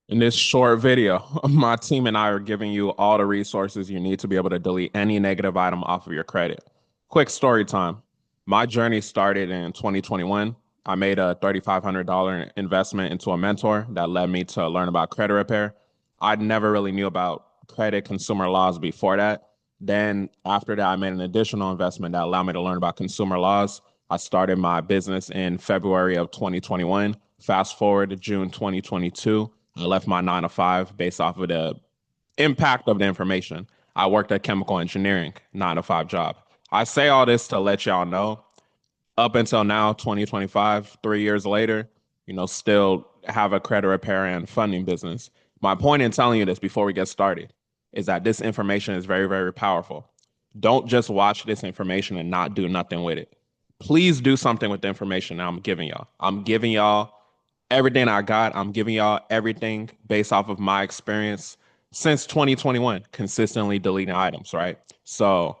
In this short video, my team and I are giving you all the resources you need to be able to delete any negative item off of your credit. Quick story time. My journey started in 2021. I made a $3,500 investment into a mentor that led me to learn about credit repair. I never really knew about credit consumer laws before that. Then, after that, I made an additional investment that allowed me to learn about consumer laws. I started my business in February of 2021. Fast forward to June 2022. I left my 9 to 5 based off of the impact of the information. I worked at chemical engineering, 9 to 5 job. I say all this to let y'all know up until now, 2025, 3 years later, still have a credit repair and funding business. My point in telling you this before we get started is that this information is very, very powerful. Don't just watch this information and not do nothing with it. Please do something with the information I'm giving y'all. I'm giving y'all everything I got. I'm giving y'all everything based off of my experience since 2021, consistently deleting items, right? So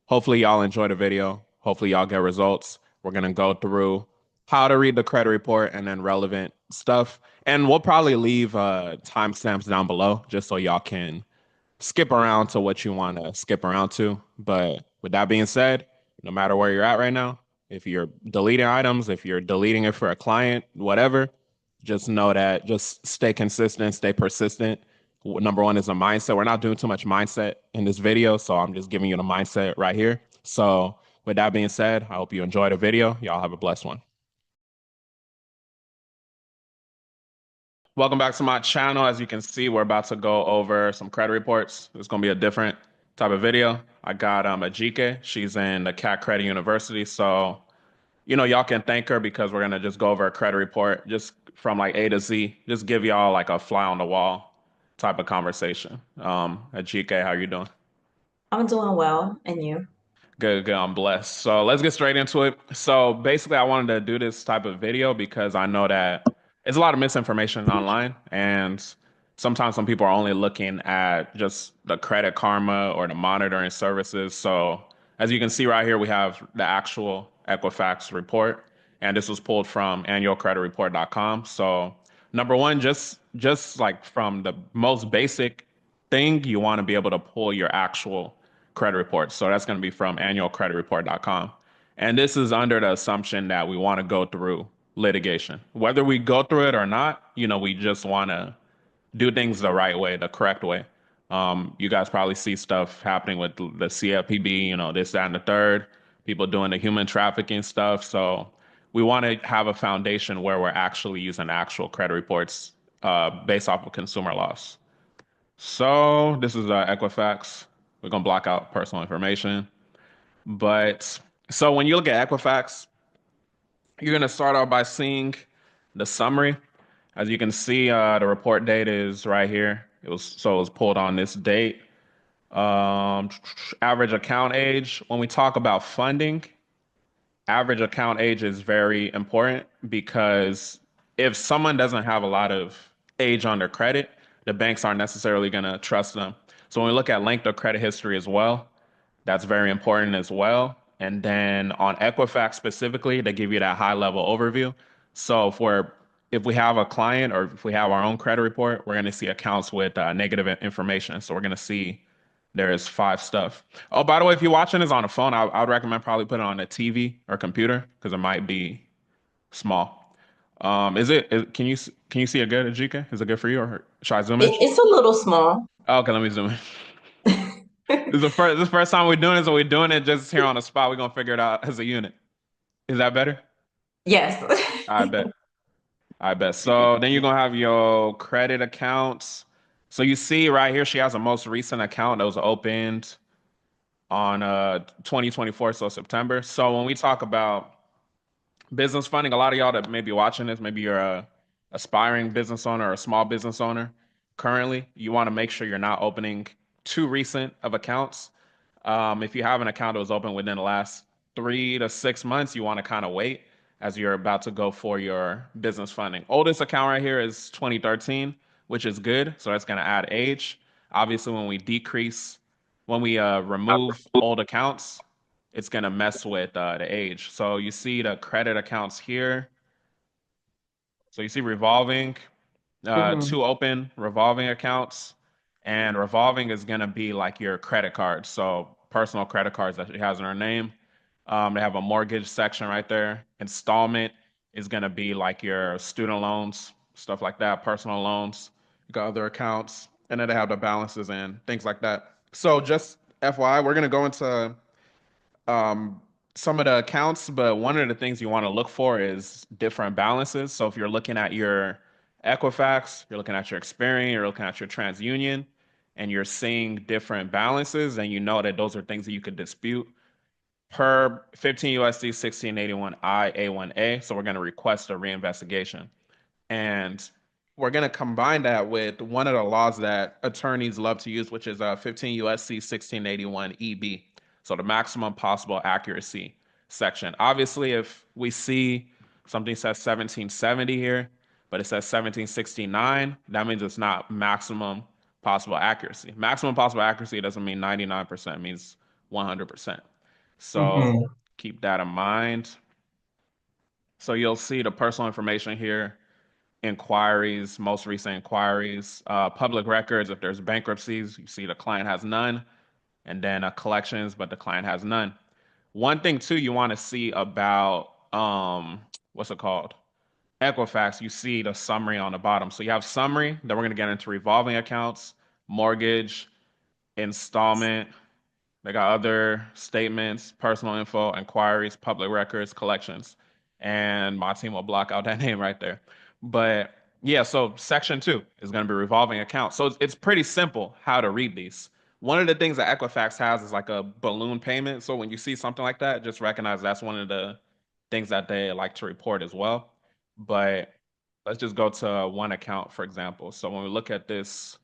hopefully y'all enjoy the video. Hopefully y'all get results. We're going to go through how to read the credit report and then relevant stuff. And we'll probably leave timestamps down below just so y'all can skip around to what you want to skip around to. But with that being said, no matter where you're at right now, if you're deleting items, if you're deleting it for a client, whatever, just know that just stay consistent, stay persistent. Number one is a mindset. We're not doing too much mindset in this video, so I'm just giving you the mindset right here. So with that being said, I hope you enjoyed the video. Y'all have a blessed one. Welcome back to my channel. As you can see, we're about to go over some credit reports. It's going to be a different type of video. I got Ajike. She's in the Cat Credit University. So, y'all can thank her because we're going to just go over a credit report just from like A to Z. Just give y'all like a fly on the wall type of conversation. Ajike, how you doing? I'm doing well, and you? Good, good. I'm blessed. So let's get straight into it. So basically, I wanted to do this type of video because I know that there's a lot of misinformation online, and sometimes some people are only looking at just the Credit Karma or the monitoring services. So as you can see right here, we have the actual Equifax report, and this was pulled from annualcreditreport.com. So number one, just like from the most basic thing, you want to be able to pull your actual credit reports. So that's going to be from annualcreditreport.com. And this is under the assumption that we want to go through litigation. Whether we go through it or not, we just want to do things the right way, the correct way. You guys probably see stuff happening with the CFPB, this, that, and the third, people doing the human trafficking stuff. So we want to have a foundation where we're actually using actual credit reports based off of consumer laws. So this is Equifax. We're gonna block out personal information. But so when you look at Equifax, you're gonna start out by seeing the summary. As you can see, the report date is right here. It was pulled on this date. Um, Average account age. When we talk about funding, average account age is very important because if someone doesn't have a lot of age on their credit, the banks aren't necessarily going to trust them. So when we look at length of credit history as well, that's very important as well. And then on Equifax specifically, they give you that high level overview. So if we have a client or if we have our own credit report, we're going to see accounts with negative information. So we're going to see there's 5 stuff. Oh, by the way, if you're watching this on a phone, I would recommend probably put it on a TV or computer because it might be small. Can you see it good, Ajika? Is it good for you, or should I zoom in? It's a little small. Oh, okay, let me zoom in. This is the first time we're doing it, so we're doing it just here on the spot. We're gonna figure it out as a unit. Is that better? Yes. I bet. I bet. So then you're gonna have your credit accounts. So you see right here, she has a most recent account that was opened on 2024, so September. So when we talk about business funding, a lot of y'all that may be watching this, maybe you're a aspiring business owner or a small business owner currently, you want to make sure you're not opening too recent of accounts. If you have an account that was open within the last 3 to 6 months, you want to kind of wait as you're about to go for your business funding. Oldest account right here is 2013, which is good. So that's going to add age. Obviously, when we remove old accounts, it's going to mess with the age. So you see the credit accounts here. So you see revolving. Hmm. Two open revolving accounts, and revolving is going to be like your credit cards, so personal credit cards that she has in her name. They have a mortgage section right there. Installment is going to be like your student loans, stuff like that, personal loans. You got other accounts, and then they have the balances and things like that. So just FYI, we're going to go into um, some of the accounts, but one of the things you want to look for is different balances. So if you're looking at your Equifax, you're looking at your Experian, you're looking at your TransUnion, and you're seeing different balances, and you know that those are things that you could dispute per 15 USC 1681 I A1A. So we're going to request a reinvestigation. And we're going to combine that with one of the laws that attorneys love to use, which is 15 USC 1681 EB. So the maximum possible accuracy section. Obviously, if we see something says 1770 here, but it says 1769, that means it's not maximum possible accuracy. Maximum possible accuracy doesn't mean 99%, it means 100%. So Hmm. keep that in mind. So you'll see the personal information here, inquiries, most recent inquiries, public records. If there's bankruptcies, you see the client has none, and then collections, but the client has none. One thing too you want to see about what's it called? Equifax, you see the summary on the bottom. So you have summary, then we're going to get into revolving accounts, mortgage, installment, they got other statements, personal info, inquiries, public records, collections. And my team will block out that name right there. But yeah, so section two is going to be revolving accounts. So it's pretty simple how to read these. One of the things that Equifax has is like a balloon payment. So when you see something like that, just recognize that's one of the things that they like to report as well. But let's just go to one account, for example. So when we look at this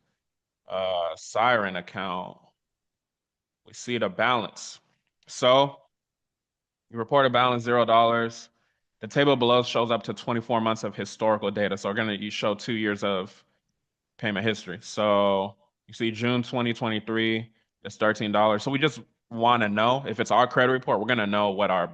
Siren account, we see the balance. So you report a balance $0. The table below shows up to 24 months of historical data. So we're going to you show 2 years of payment history. So you see June 2023, it's $13. So we just want to know if it's our credit report, we're going to know what our,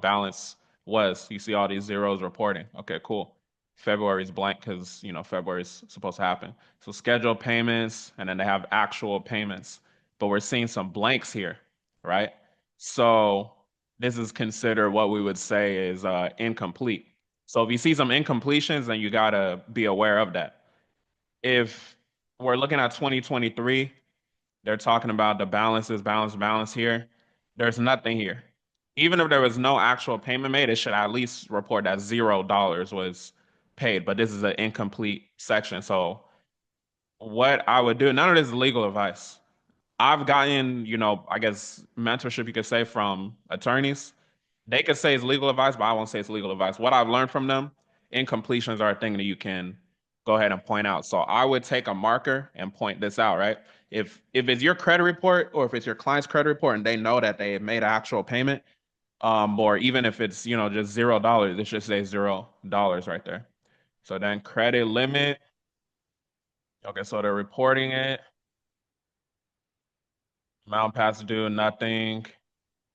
balance was. You see all these zeros reporting. Okay, cool. February is blank because, February is supposed to happen. So scheduled payments, and then they have actual payments. But we're seeing some blanks here, right? So this is considered what we would say is incomplete. So if you see some incompletions, then you got to be aware of that. If we're looking at 2023, they're talking about the balances, balance here. There's nothing here. Even if there was no actual payment made, it should at least report that $0 was paid. But this is an incomplete section. So what I would do, none of this is legal advice. I've gotten, I guess mentorship you could say from attorneys. They could say it's legal advice, but I won't say it's legal advice. What I've learned from them, incompletions are a thing that you can go ahead and point out. So I would take a marker and point this out, right? If it's your credit report or if it's your client's credit report and they know that they made an actual payment, or even if it's, just $0, it should say $0 right there. So then credit limit. Okay, so they're reporting it. Amount past due, nothing.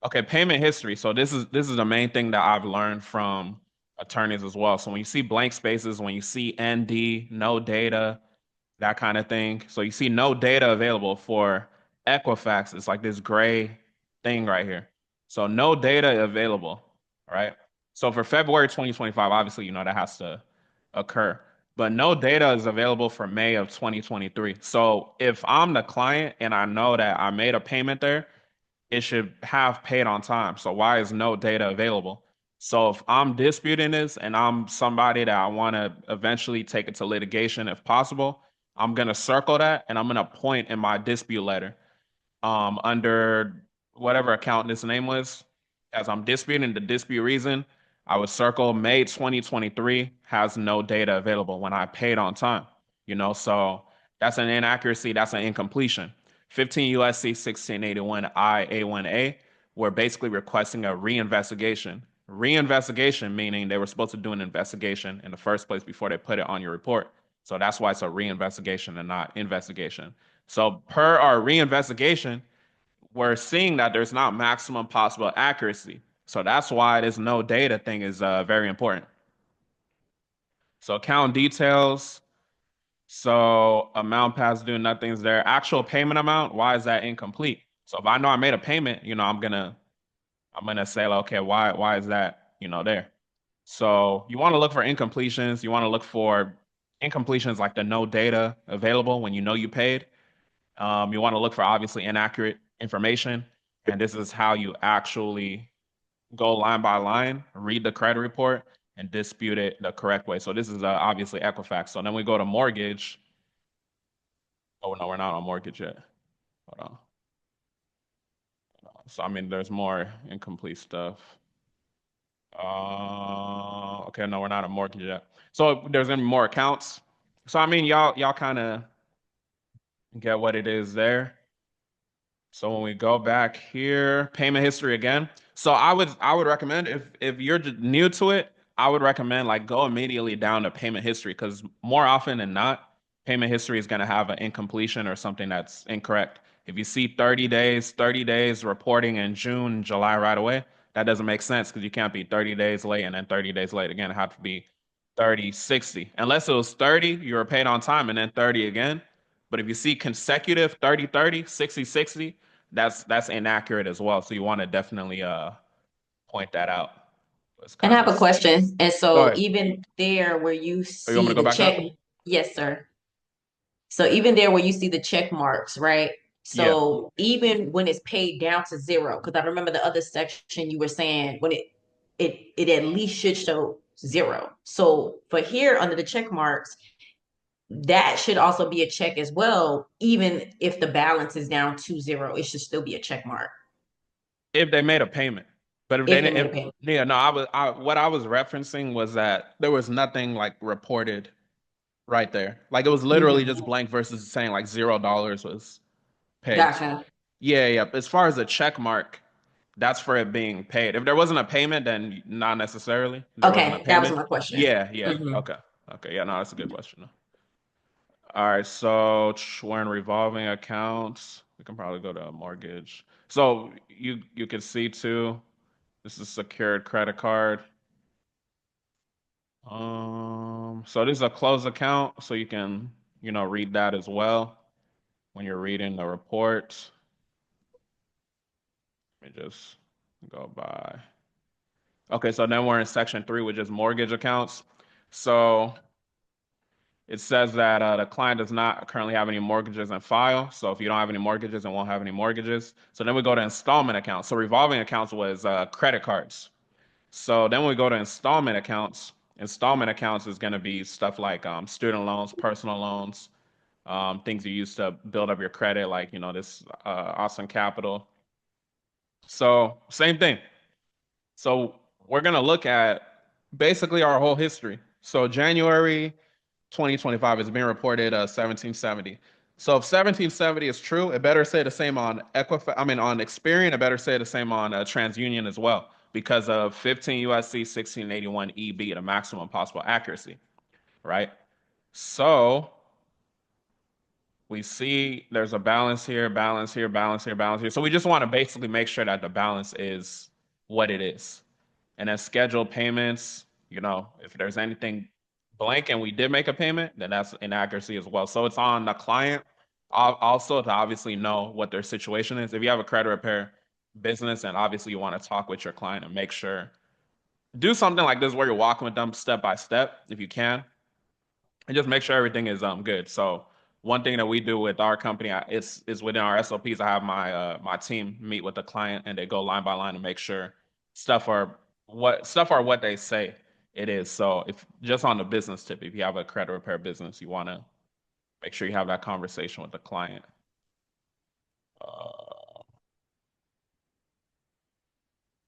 Okay, payment history. So this is the main thing that I've learned from attorneys as well. So when you see blank spaces, when you see ND, no data, that kind of thing. So you see no data available for Equifax. It's like this gray thing right here. So no data available, right? So for February 2025, obviously, that has to occur. But no data is available for May of 2023. So if I'm the client and I know that I made a payment there, it should have paid on time. So why is no data available? So if I'm disputing this and I'm somebody that I want to eventually take it to litigation if possible, I'm going to circle that and I'm going to point in my dispute letter under whatever account this name was. As I'm disputing the dispute reason, I would circle May 2023 has no data available when I paid on time. So that's an inaccuracy, that's an incompletion. 15 USC 1681 IA1A, we're basically requesting a reinvestigation. Reinvestigation meaning they were supposed to do an investigation in the first place before they put it on your report. So that's why it's a reinvestigation and not investigation. So per our reinvestigation, we're seeing that there's not maximum possible accuracy. So that's why this no data thing is very important. So account details. So amount past due, nothing's there. Actual payment amount, why is that incomplete? So if I know I made a payment, I'm gonna say, like, okay, why is that, there? So you want to look for incompletions. You want to look for incompletions like the no data available when you know you paid. You want to look for obviously inaccurate information. And this is how you actually go line by line, read the credit report, and dispute it the correct way. So this is obviously Equifax. So then we go to mortgage. Oh no, we're not on mortgage yet. Hold on. So I mean, there's more incomplete stuff. Okay, no, we're not on mortgage yet. So there's gonna be more accounts. So I mean, y'all kind of get what it is there. So when we go back here, payment history again. So I would recommend if you're new to it, I would recommend like go immediately down to payment history because more often than not, payment history is going to have an incompletion or something that's incorrect. If you see 30 days reporting in June, July right away, that doesn't make sense because you can't be 30 days late and then 30 days late again. It had to be 30, 60. Unless it was 30, you were paid on time and then 30 again. But if you see consecutive 30, 30, 60, 60, that's inaccurate as well. So you want to definitely point that out. Let's And I kind have of a see. question. And Go so ahead. even there where you Oh, you want me see to go the back check, up? yes, sir. So even there where you see the check marks, right? Yeah. So even when it's paid down to zero, because I remember the other section you were saying when it at least should show zero. So for here under the check marks, that should also be a check as well. Even if the balance is down to zero, it should still be a check mark If they made a payment. But if they if they didn't, made if a payment. yeah, no, what I was referencing was that there was nothing like reported right there. Like it was literally Mhm. just blank versus saying like $0 was paid. Gotcha. Yeah, yeah. As far as the check mark, that's for it being paid. If there wasn't a payment, then not necessarily. There wasn't a Okay, that was payment. my question. Yeah, yeah. Hmm. Okay. Okay. Yeah, no, that's a good question. All right, so we're in revolving accounts. We can probably go to a mortgage. So you can see too, this is secured credit card. So this is a closed account, so you can, read that as well when you're reading the report. Let me just go by. Okay, so then we're in section 3, which is mortgage accounts. So it says that the client does not currently have any mortgages in file. So if you don't have any mortgages and won't have any mortgages. So then we go to installment accounts. So revolving accounts was credit cards. So then we go to installment accounts is going to be stuff like student loans, personal loans, things you use to build up your credit, like, this awesome capital. So same thing. So we're going to look at basically our whole history. So January 2025 is being reported 1770. So if 1770 is true, it better say the same on on Experian. It better say the same on TransUnion as well, because of 15 USC 1681 EB, the maximum possible accuracy, right? So we see there's a balance here, balance here, balance here, balance here. So we just want to basically make sure that the balance is what it is. And then scheduled payments, if there's anything blank and we did make a payment, then that's inaccuracy as well. So it's on the client also to obviously know what their situation is. If you have a credit repair business and obviously you want to talk with your client and make sure, do something like this where you're walking with them step by step if you can, and just make sure everything is good. So one thing that we do with our company is within our SOPs. I have my team meet with the client and they go line by line to make sure stuff are what they say it is. So if just on the business tip, if you have a credit repair business, you want to make sure you have that conversation with the client. Uh,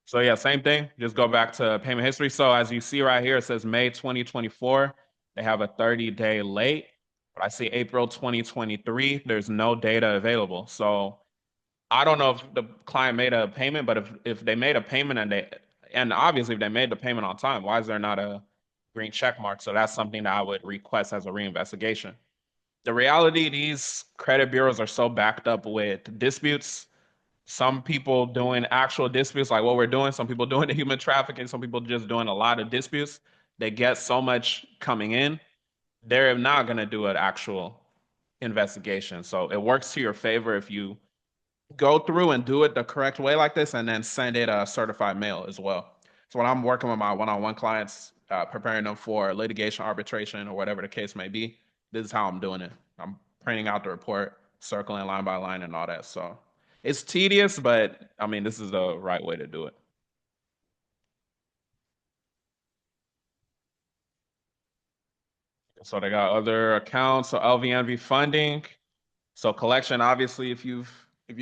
so yeah, same thing. Just go back to payment history. So as you see right here, it says May 2024. They have a 30-day late. But I see April 2023, there's no data available. So I don't know if the client made a payment, but if they made a payment and obviously if they made the payment on time, why is there not a green check mark? So that's something that I would request as a reinvestigation. The reality, these credit bureaus are so backed up with disputes. Some people doing actual disputes, like what we're doing, some people doing the human trafficking, some people just doing a lot of disputes. They get so much coming in they're not going to do an actual investigation. So it works to your favor if you go through and do it the correct way like this and then send it a certified mail as well. So when I'm working with my one-on-one clients, preparing them for litigation, arbitration, or whatever the case may be, this is how I'm doing it. I'm printing out the report, circling line by line and all that. So it's tedious, but I mean, this is the right way to do it. So they got other accounts. So LVNV funding. So collection, obviously, if you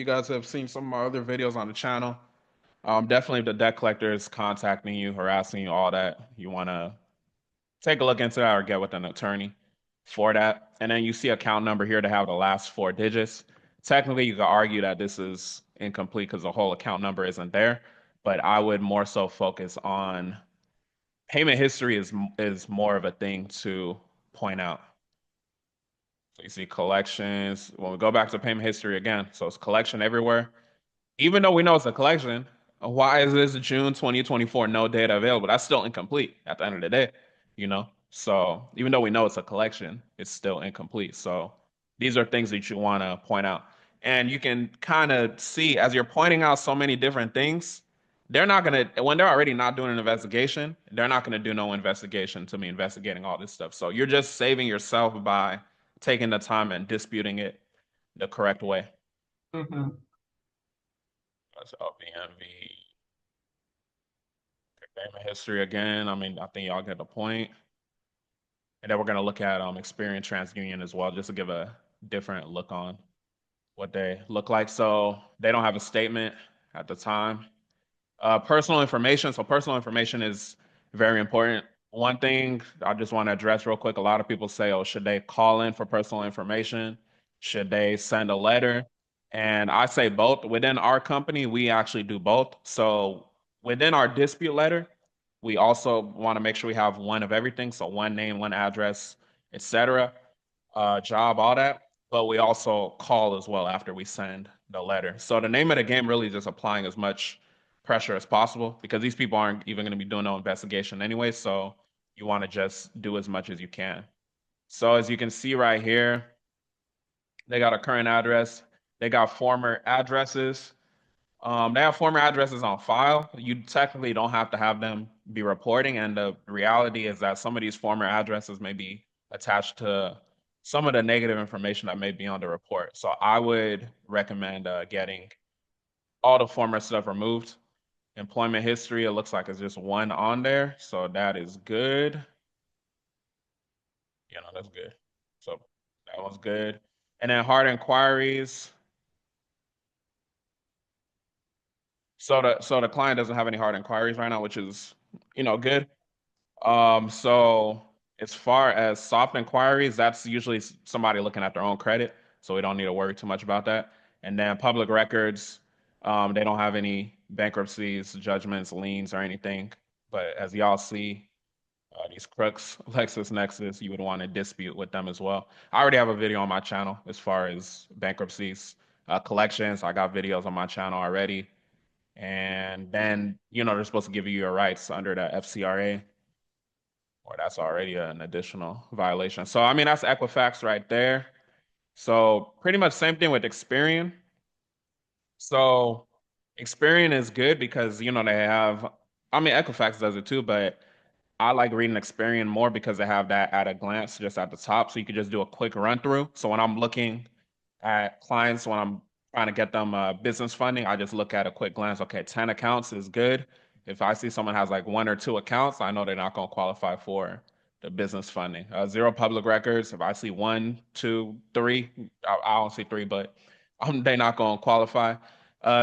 guys have seen some of my other videos on the channel, definitely if the debt collector is contacting you, harassing you, all that, you want to take a look into that or get with an attorney for that. And then you see account number here to have the last four digits. Technically, you could argue that this is incomplete because the whole account number isn't there, but I would more so focus on payment history is more of a thing to point out. So you see collections. When we go back to payment history again, so it's collection everywhere. Even though we know it's a collection, why is this June 2024 no data available? That's still incomplete at the end of the day, you know? So even though we know it's a collection, it's still incomplete. So these are things that you want to point out. And you can kind of see as you're pointing out so many different things, they're not going to, when they're already not doing an investigation, they're not going to do no investigation to me investigating all this stuff. So you're just saving yourself by taking the time and disputing it the correct way. Mm-hmm. That's LBMV. Payment history again. I mean, I think y'all get the point. And then we're gonna look at Experian TransUnion as well, just to give a different look on what they look like. So they don't have a statement at the time. Personal information. So personal information is very important. One thing I just want to address real quick. A lot of people say, oh, should they call in for personal information? Should they send a letter? And I say both. Within our company, we actually do both. So within our dispute letter, we also want to make sure we have one of everything. So one name, one address, etc., job, all that. But we also call as well after we send the letter. So the name of the game really is just applying as much pressure as possible because these people aren't even going to be doing no investigation anyway. So you want to just do as much as you can. So as you can see right here, they got a current address. They got former addresses. They have former addresses on file. You technically don't have to have them be reporting. And the reality is that some of these former addresses may be attached to some of the negative information that may be on the report. So I would recommend getting all the former stuff removed. Employment history, it looks like it's just one on there. So that is good. That's good. So that one's good. And then hard inquiries. So the client doesn't have any hard inquiries right now, which is, good. So as far as soft inquiries, that's usually somebody looking at their own credit, so we don't need to worry too much about that. And then public records, they don't have any bankruptcies, judgments, liens, or anything. But as y'all see, these crooks, LexisNexis, you would want to dispute with them as well. I already have a video on my channel as far as bankruptcies, collections. I got videos on my channel already. And then, they're supposed to give you your rights under the FCRA, or that's already an additional violation. So, I mean, that's Equifax right there. So, pretty much same thing with Experian. So, Experian is good because, they have, I mean, Equifax does it too, but I like reading Experian more because they have that at a glance just at the top. So, you could just do a quick run through. So, when I'm looking at clients, when I'm trying to get them business funding, I just look at a quick glance. Okay, 10 accounts is good. If I see someone has like one or two accounts, I know they're not going to qualify for the business funding. Zero public records. If I see one, two, three, I don't see three, but they're not going to qualify.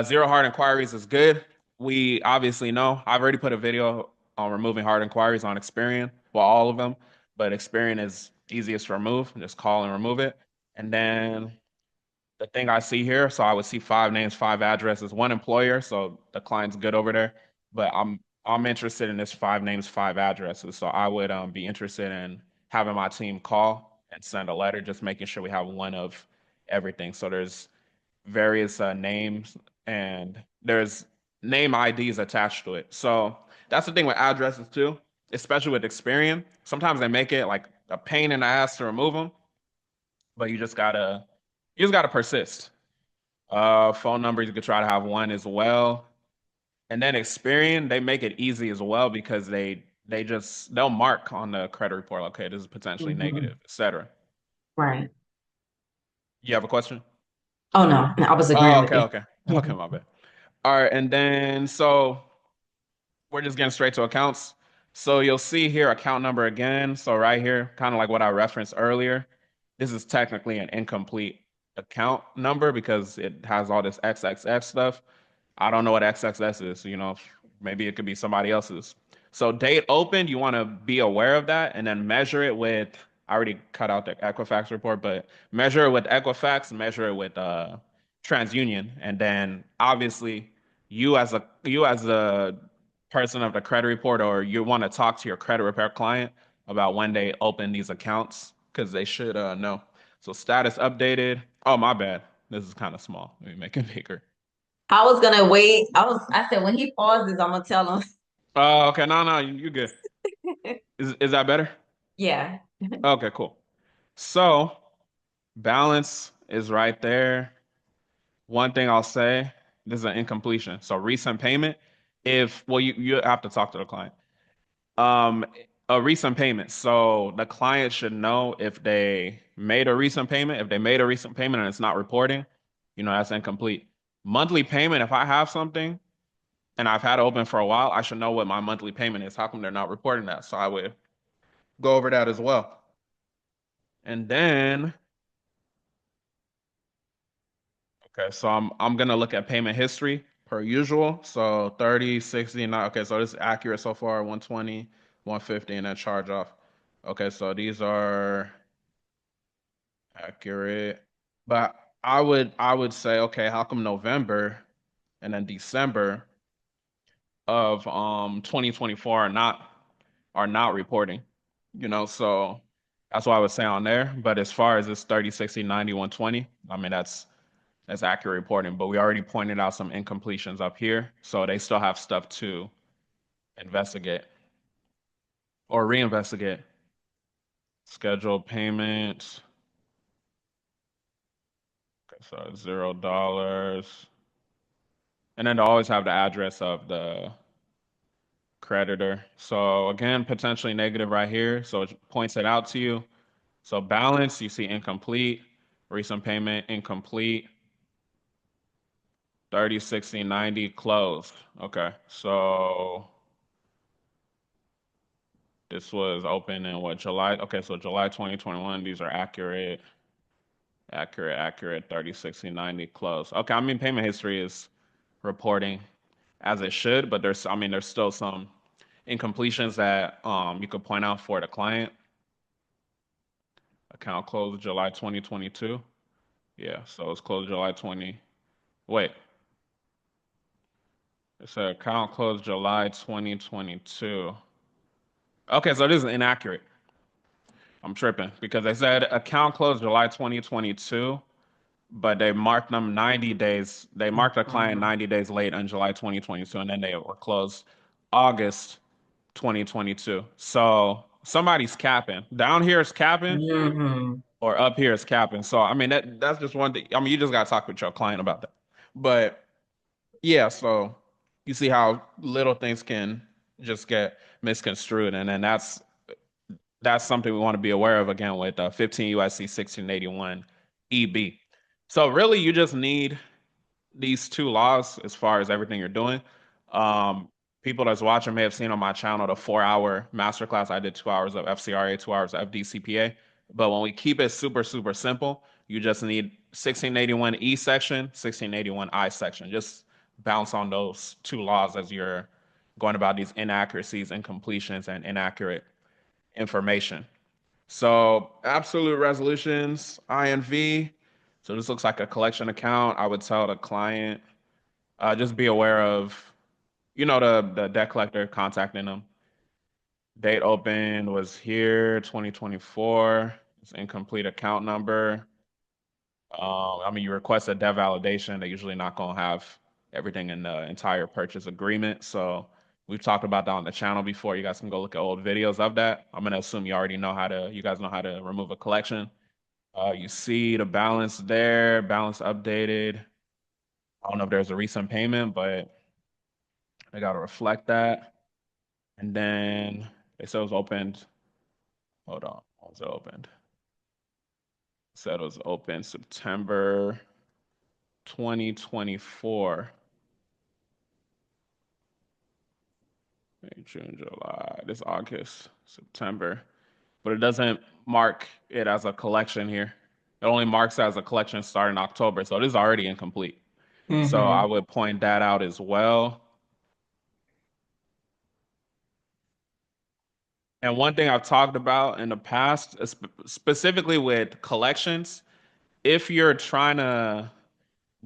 Zero hard inquiries is good. We obviously know. I've already put a video on removing hard inquiries on Experian. Well, all of them, but Experian is easiest to remove. Just call and remove it. And then the thing I see here, so I would see five names, five addresses, one employer, so the client's good over there. But I'm interested in this five names, five addresses. So I would be interested in having my team call and send a letter, just making sure we have one of everything. So there's various names and there's name IDs attached to it. So that's the thing with addresses too, especially with Experian. Sometimes they make it like a pain in the ass to remove them, but you just gotta persist. Phone numbers, you could try to have one as well. And then Experian, they make it easy as well because they'll mark on the credit report, okay, this is potentially Hmm. negative, etc. Right. You have a question? Oh no, I was Oh, agreeing with okay, you. okay. Okay, Mhm. my bad. All right, and then so we're just getting straight to accounts. So you'll see here account number again. So right here, kind of like what I referenced earlier, this is technically an incomplete account number because it has all this XXX stuff. I don't know what XXS is. Maybe it could be somebody else's. So date open, you want to be aware of that and then measure it with, I already cut out the Equifax report, but measure it with Equifax, measure it with TransUnion, and then obviously you as a person of the credit report, or you want to talk to your credit repair client about when they open these accounts because they should know. So status updated. Oh, my bad. This is kind of small. Let me make it bigger. I was gonna wait. I said when he pauses, I'm gonna tell him. Oh, okay. No, no, you're good. Is that better? Yeah. Okay, cool. So balance is right there. One thing I'll say, this is an incompletion. So recent payment, if well, you have to talk to the client. Um, a recent payment. So the client should know if they made a recent payment. If they made a recent payment and it's not reporting, that's incomplete. Monthly payment, if I have something and I've had it open for a while, I should know what my monthly payment is. How come they're not reporting that? So I would go over that as well. And then, okay, so I'm gonna look at payment history per usual. So 30, 60, not okay, so this is accurate so far, 120, 150, and then charge off. Okay, so these are accurate. But I would say, okay, how come November and then December of 2024 are not reporting? So that's what I would say on there. But as far as this 30, 60, 90, 120, I mean that's accurate reporting. But we already pointed out some incompletions up here, so they still have stuff to investigate or reinvestigate. Scheduled payments. Okay, so $0. And then they always have the address of the creditor. So again, potentially negative right here. So it points it out to you. So balance, you see incomplete, recent payment, incomplete, 30, 60, 90, closed. Okay, so this was open in what, July? Okay, so July 2021, these are accurate, accurate, accurate, 30, 60, 90, closed. Okay, I mean, payment history is reporting as it should, but there's still some incompletions that you could point out for the client. Account closed July 2022. Yeah, so it's closed July 20. Wait, it said account closed July 2022. Okay, so this is inaccurate. I'm tripping because they said account closed July 2022, but they marked them 90 days. They marked the client Mhm. 90 days late on July 2022, and then they were closed August 2022. So somebody's capping. Down here is capping, Mhm. or up here is capping. So I mean that's just one thing. I mean you just gotta talk with your client about that. But yeah, so you see how little things can just get misconstrued, and then that's something we want to be aware of again with 15 USC 1681 EB. So really, you just need these two laws as far as everything you're doing. Um, People that's watching may have seen on my channel the 4 hour masterclass. I did 2 hours of FCRA, 2 hours of FDCPA. But when we keep it super, super simple, you just need 1681E section, 1681I section. Just bounce on those two laws as you're going about these inaccuracies, incompletions, and inaccurate information. So absolute resolutions, INV. So this looks like a collection account. I would tell the client, just be aware of, the debt collector contacting them. Date open was here, 2024. It's incomplete account number. I mean, you request a debt validation. They're usually not going to have everything in the entire purchase agreement. So We've talked about that on the channel before. You guys can go look at old videos of that. I'm gonna assume you guys know how to remove a collection. You see the balance there, balance updated. I don't know if there's a recent payment, but they gotta reflect that. And then they said it was opened. Hold on, when was it opened? It said it was open September 2024. May, June, July, this August, September. But it doesn't mark it as a collection here. It only marks it as a collection starting October. So it is already incomplete. So I Mm-hmm. would point that out as well. And one thing I've talked about in the past, specifically with collections, if you're trying to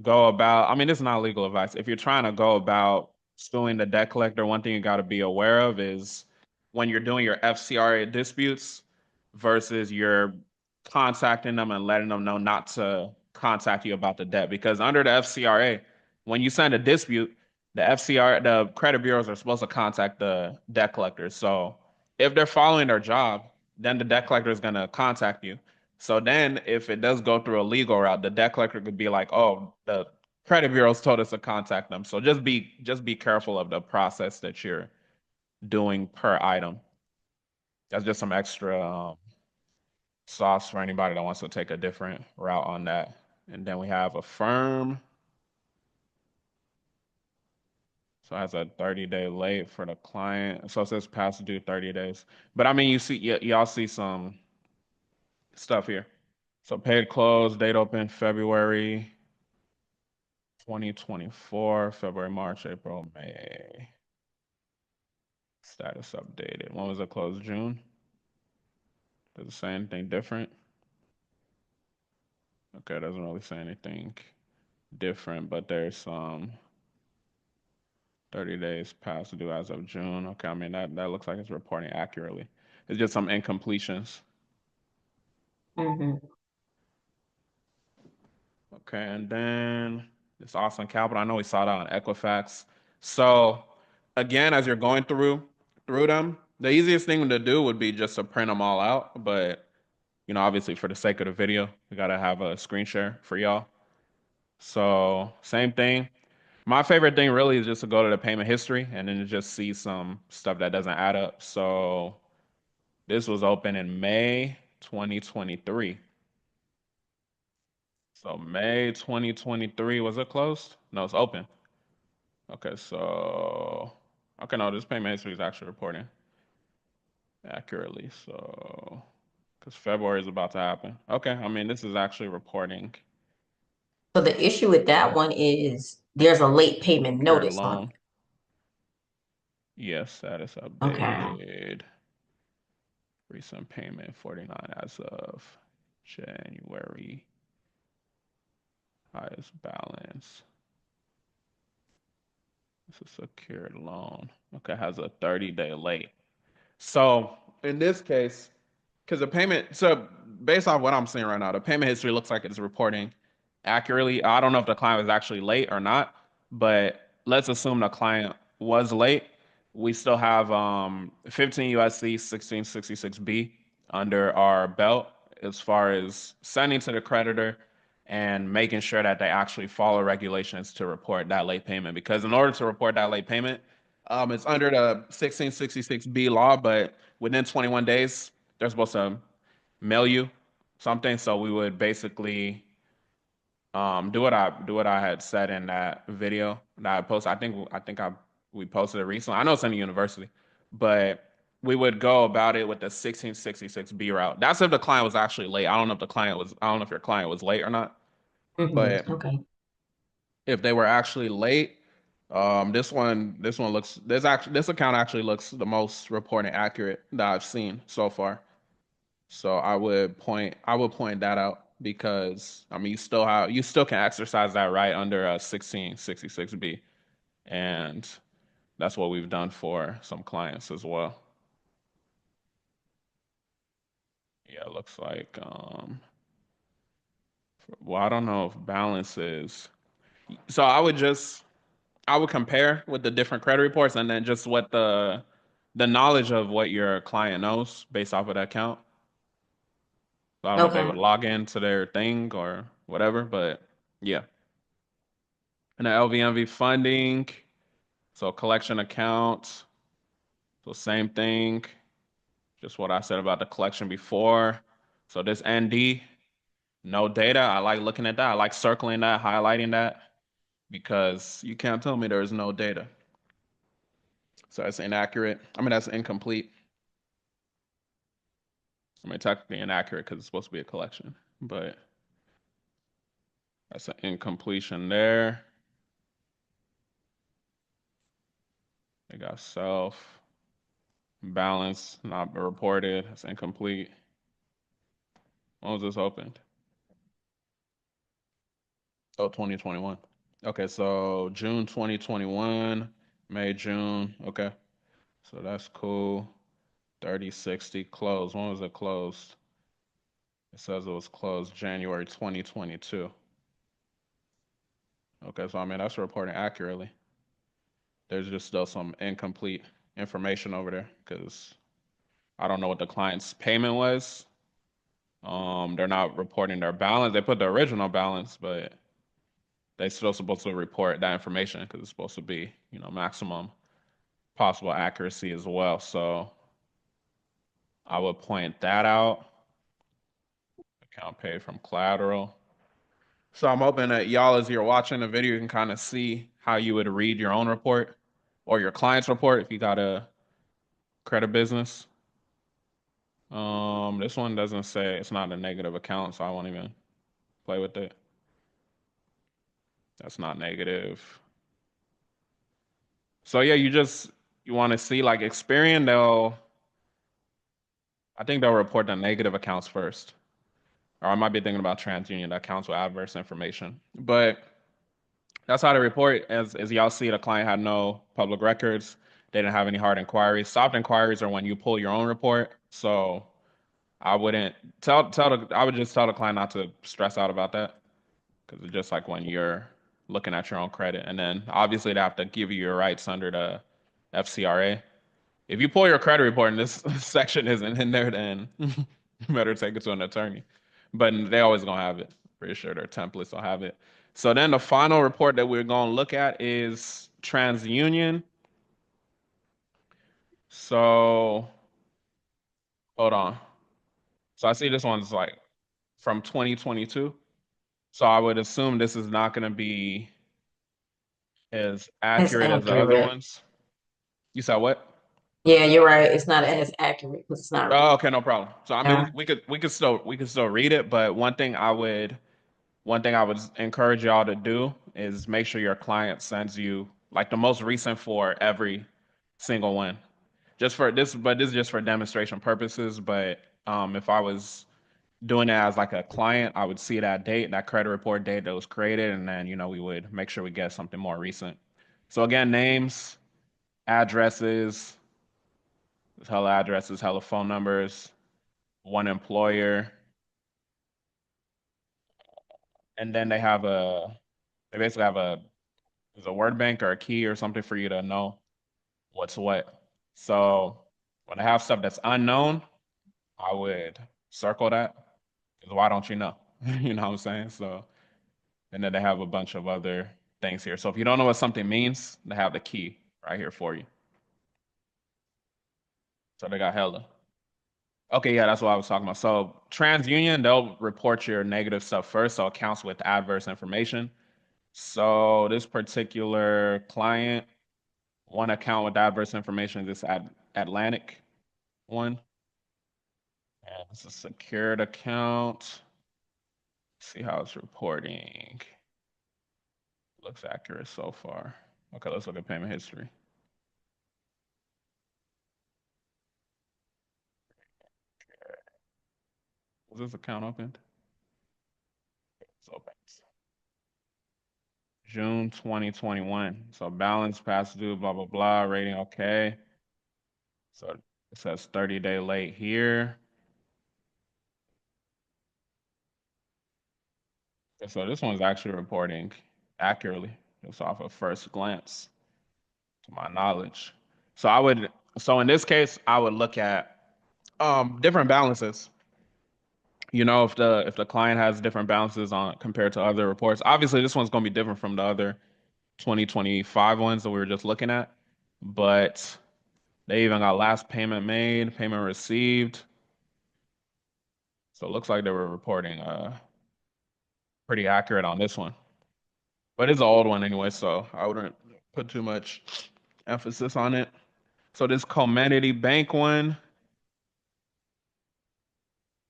go about, I mean, it's not legal advice. If you're trying to go about suing the debt collector, one thing you got to be aware of is when you're doing your FCRA disputes versus you're contacting them and letting them know not to contact you about the debt. Because under the FCRA, when you send a dispute, the credit bureaus are supposed to contact the debt collectors. So if they're following their job, then the debt collector is going to contact you. So then, if it does go through a legal route, the debt collector could be like, "Oh, the credit bureaus told us to contact them." So just be careful of the process that you're doing per item. That's just some extra sauce for anybody that wants to take a different route on that. And then we have Affirm. So it has a 30-day late for the client. So it says past due 30 days. But I mean, y'all see some stuff here. So paid close, date open February 2024, February, March, April, May. Status updated. When was it closed? June? Does it say anything different? Okay, it doesn't really say anything different, but there's some 30 days past due as of June. Okay, I mean that looks like it's reporting accurately. It's just some incompletions. Mm-hmm. Okay, and then this Austin Capital. I know we saw that on Equifax. So again, as you're going through them, the easiest thing to do would be just to print them all out. But obviously for the sake of the video, we gotta have a screen share for y'all. So same thing. My favorite thing really is just to go to the payment history and then to just see some stuff that doesn't add up. So this was open in May 2023. So May 2023, was it closed? No, it's open. Okay, so okay, no, this payment history is actually reporting accurately. So because February is about to happen. Okay, I mean this is actually reporting So the issue with that one is there's a late payment secured notice on loan. Yes, status it. Okay. updated. Recent payment 49 as of January. Highest balance. It's a secured loan. Okay, has a 30-day late. So in this case, because so based off what I'm seeing right now, the payment history looks like it's reporting accurately. I don't know if the client was actually late or not, but let's assume the client was late. We still have 15 USC 1666B under our belt as far as sending to the creditor and making sure that they actually follow regulations to report that late payment. Because in order to report that late payment, it's under the 1666B law, but within 21 days, they're supposed to mail you something. So we would basically do what I had said in that video that I posted. I think we posted it recently. I know it's in the university, but we would go about it with the 1666B route. That's if the client was actually late. I don't know if your client was late or not, but Okay. if they were actually late, this account actually looks the most reporting accurate that I've seen so far. So I would point that out because I mean you still can exercise that right under 1666B, and that's what we've done for some clients as well. Yeah, it looks like well, I don't know if balance is so I would just I would compare with the different credit reports and then just what the knowledge of what your client knows based off of that account. So I don't know if they would Okay. log into their thing or whatever, but yeah. And the LVMV funding, so collection accounts, so same thing, just what I said about the collection before. So this ND, no data. I like looking at that. I like circling that, highlighting that because you can't tell me there's no data. So that's inaccurate. I mean, that's incomplete. I mean, technically inaccurate because it's supposed to be a collection, but that's an incompletion there. They got self, balance, not reported. That's incomplete. When was this opened? Oh, 2021. Okay, so June 2021, May, June. Okay, so that's cool. 3060 closed. When was it closed? It says it was closed January 2022. Okay, so I mean, that's reporting accurately. There's just still some incomplete information over there because I don't know what the client's payment was. They're not reporting their balance. They put the original balance, but they're still supposed to report that information because it's supposed to be, maximum possible accuracy as well. So I would point that out. Account paid from collateral. So I'm hoping that y'all, as you're watching the video, you can kind of see how you would read your own report or your client's report if you got a credit business. This one doesn't say it's not a negative account, so I won't even play with it. That's not negative. So yeah, you want to see like Experian, I think they'll report the negative accounts first. Or I might be thinking about TransUnion, that accounts with adverse information. But that's how they report. As y'all see, the client had no public records. They didn't have any hard inquiries. Soft inquiries are when you pull your own report. So I wouldn't I would just tell the client not to stress out about that because it's just like when you're looking at your own credit. And then obviously they have to give you your rights under the FCRA. If you pull your credit report and this section isn't in there, then you better take it to an attorney. But they always gonna have it. Pretty sure their templates will have it. So then the final report that we're gonna look at is TransUnion. So hold on. So I see this one's like from 2022. So I would assume this is not gonna be as It's accurate as the other accurate. ones. You said what? Yeah, you're right. It's not as accurate because it's not. Oh, okay, no problem. So I mean, Yeah. we could still read it, but one thing I would encourage y'all to do is make sure your client sends you like the most recent for every single one. Just for this, but this is just for demonstration purposes. But if I was doing it as like a client, I would see that date, that credit report date that was created, and then we would make sure we get something more recent. So again, names, addresses, hella addresses, hella phone numbers, one employer, and then they basically have there's a word bank or a key or something for you to know what's what. So when I have stuff that's unknown, I would circle that. Because why don't you know? You know what I'm saying? So, and then they have a bunch of other things here. So if you don't know what something means, they have the key right here for you. So they got hella. Okay, yeah, that's what I was talking about. So TransUnion, they'll report your negative stuff first, so accounts with adverse information. So this particular client, one account with adverse information is this Atlantic one. And it's a secured account. See how it's reporting. Looks accurate so far. Okay, let's look at payment history. Was this account opened? It's open. June 2021. So balance past due, blah, blah, blah. Rating okay. So it says 30-day late here. So this one's actually reporting accurately. just off of first glance, to my knowledge. So I would, so in this case, I would look at different balances. If the client has different balances on compared to other reports, obviously this one's going to be different from the other 2025 ones that we were just looking at. But they even got last payment made, payment received. So it looks like they were reporting pretty accurate on this one. But it's an old one anyway, so I wouldn't put too much emphasis on it. So this Community Bank one,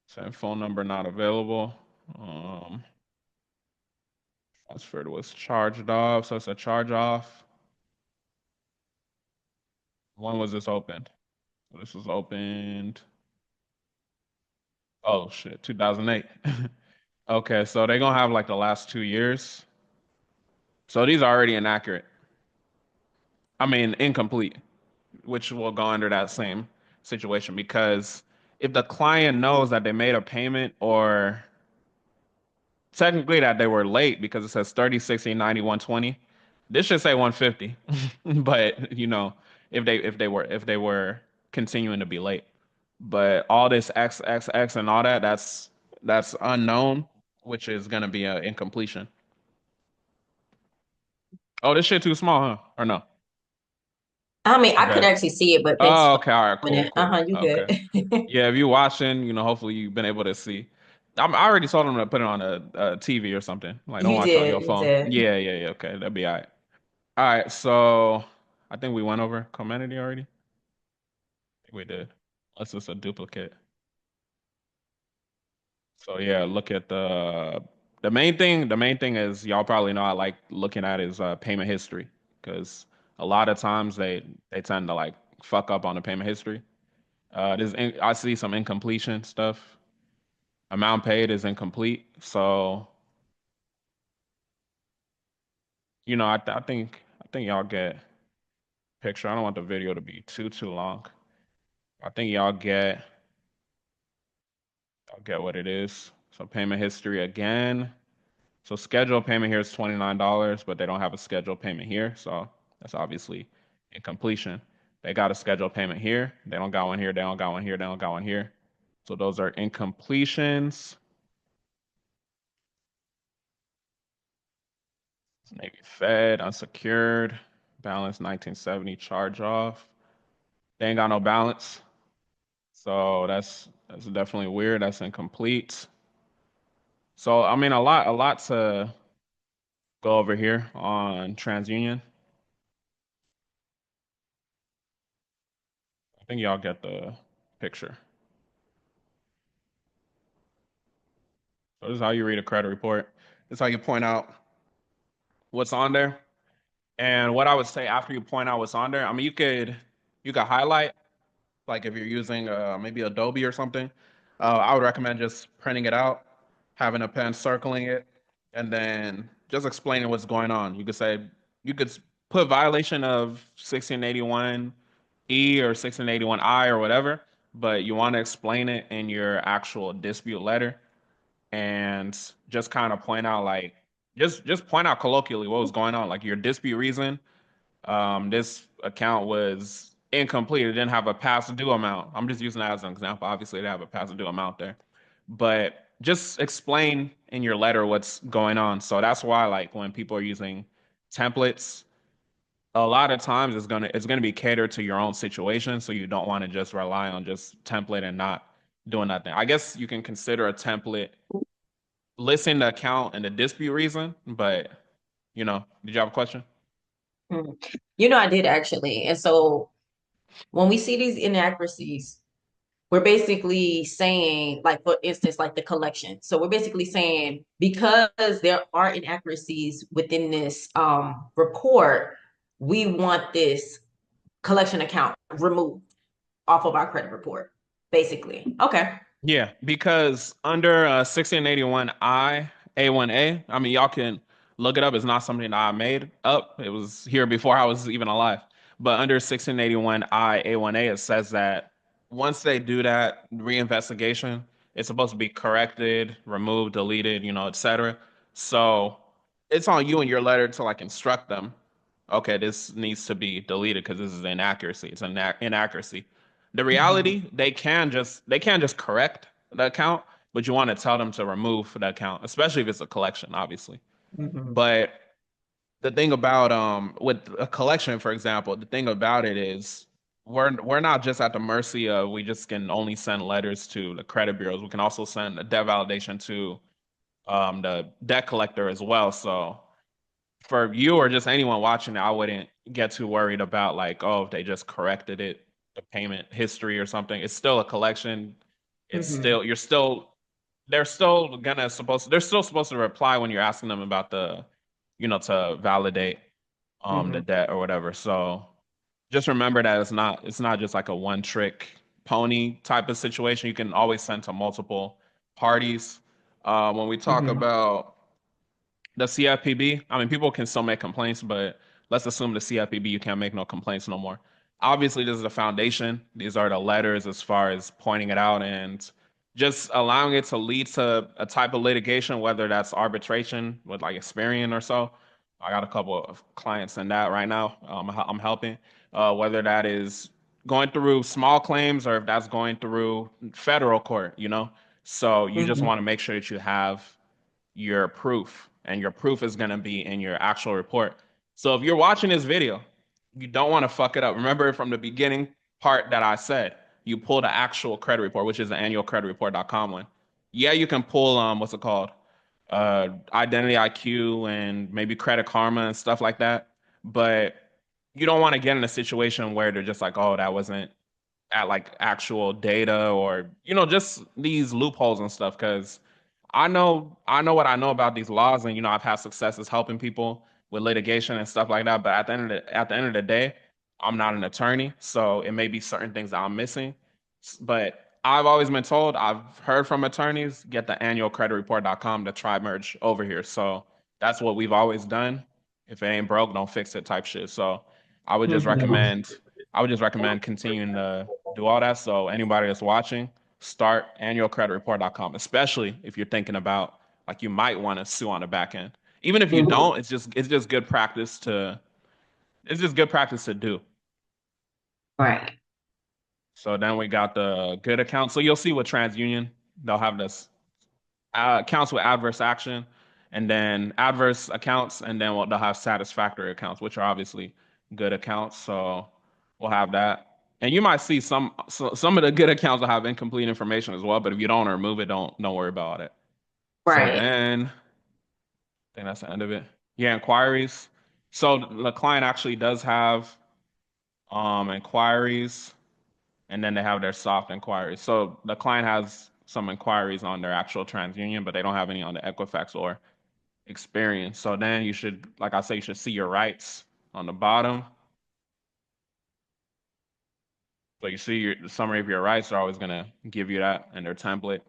same phone number not available. Um, Transferred was charged off, so it's a charge off. When was this opened? So this was opened. Oh shit, 2008. Okay, so they're gonna have like the last 2 years. So these are already inaccurate. I mean, incomplete, which will go under that same situation because if the client knows that they made a payment or technically that they were late because it says 30, 60, 90, 120, this should say 150. But if they were continuing to be late. But all this X, X, X and all that, that's unknown, which is gonna be an incompletion. Oh, this shit too small, huh? Or no? I mean, I could Okay. actually see it, but thanks Oh, for okay. All right. coming Cool. in. Cool. You good. Okay. Yeah. If you're watching, hopefully you've been able to see. I already told them to put it on a TV or something. Like, don't You watch on did, your you phone. did. Yeah. Yeah. Yeah. Okay. That'd be all right. All right. So I think we went over Comenity already. I think we did. Unless it's a duplicate. So yeah, look at the main thing. The main thing is y'all probably know I like looking at is payment history because a lot of times they tend to like fuck up on the payment history. I see some incompletion stuff. Amount paid is incomplete. So, I think y'all get picture. I don't want the video to be too long. I think y'all get what it is. So payment history again. So scheduled payment here is $29, but they don't have a scheduled payment here. So that's obviously incompletion. They got a scheduled payment here. They don't got one here. They don't got one here. They don't got one here. So those are incompletions. Navy Fed, unsecured, balance 1970, charge off. They ain't got no balance. So that's definitely weird. That's incomplete. So I mean a lot to go over here on TransUnion. I think y'all get the picture. So this is how you read a credit report. This is how you point out what's on there. And what I would say after you point out what's on there, I mean you could highlight. Like if you're using maybe Adobe or something, I would recommend just printing it out, having a pen circling it, and then just explaining what's going on. You could put violation of 1681E or 1681I or whatever, but you want to explain it in your actual dispute letter and just kind of point out like just point out colloquially what was going on, like your dispute reason. This account was incomplete. It didn't have a past due amount. I'm just using that as an example. Obviously, they have a past due amount there, but just explain in your letter what's going on. So that's why, like, when people are using templates, a lot of times it's gonna be catered to your own situation. So you don't want to just rely on just template and not doing nothing. I guess you can consider a template listing the account and the dispute reason, but did you have a question? Mhm. I did actually. And so when we see these inaccuracies, we're basically saying, like, for instance, like the collection. So we're basically saying because there are inaccuracies within this report, we want this collection account removed off of our credit report, basically. Okay. Yeah, because under 1681I A1A, I mean, y'all can look it up. It's not something that I made up. It was here before I was even alive. But under 1681I A1A, it says that once they do that reinvestigation, it's supposed to be corrected, removed, deleted, etc. So it's on you in your letter to like instruct them. Okay, this needs to be deleted because this is inaccuracy. It's an inaccuracy. The Mm-hmm. reality, they can't just correct the account, but you want to tell them to remove the account, especially if it's a collection, obviously. Mm-hmm. But the thing about with a collection, for example, the thing about it is we're not just at the mercy of we just can only send letters to the credit bureaus. We can also send a debt validation to the debt collector as well. So for you or just anyone watching it, I wouldn't get too worried about like, oh, if they just corrected it, the payment history or something. It's still a collection. It's Mm-hmm. still you're still they're still supposed to reply when you're asking them about the, to validate the Mm-hmm. debt or whatever. So just remember that it's not just like a one trick pony type of situation. You can always send to multiple parties. When we talk Mm-hmm. about the CFPB, I mean, people can still make complaints, but let's assume the CFPB, you can't make no complaints no more. Obviously, this is the foundation. These are the letters as far as pointing it out and just allowing it to lead to a type of litigation, whether that's arbitration with like Experian or so. I got a couple of clients in that right now. I'm helping, whether that is going through small claims or if that's going through federal court. So you just Mm-hmm. want to make sure that you have your proof, and your proof is going to be in your actual report. So if you're watching this video, you don't want to fuck it up. Remember from the beginning part that I said, you pull the actual credit report, which is the annualcreditreport.com one. Yeah, you can pull what's it called? Identity IQ and maybe Credit Karma and stuff like that. But you don't want to get in a situation where they're just like, oh, that wasn't at like actual data or just these loopholes and stuff because I know what I know about these laws, and I've had successes helping people with litigation and stuff like that. But at the end of the day, I'm not an attorney, so it may be certain things that I'm missing. But I've always been told, I've heard from attorneys, get the annualcreditreport.com to try merge over here. So that's what we've always done. If it ain't broke, don't fix it type shit. So I would just Mm-hmm. recommend I would just recommend continuing to do all that. So anybody that's watching, start annualcreditreport.com, especially if you're thinking about like you might want to sue on the back end. Even if you Mm-hmm. don't, it's just good practice to it's just good practice to do. Right. So then we got the good account. So you'll see with TransUnion, they'll have this accounts with adverse action, and then adverse accounts, and then they'll have satisfactory accounts, which are obviously good accounts. So we'll have that. And you might see some of the good accounts will have incomplete information as well, but if you don't remove it, don't worry about it. So Right. then I think that's the end of it. Yeah, inquiries. So the client actually does have inquiries, and then they have their soft inquiries. So the client has some inquiries on their actual TransUnion, but they don't have any on the Equifax or Experience. So then you should, like I say, you should see your rights on the bottom. So you see the summary of your rights are always gonna give you that in their template.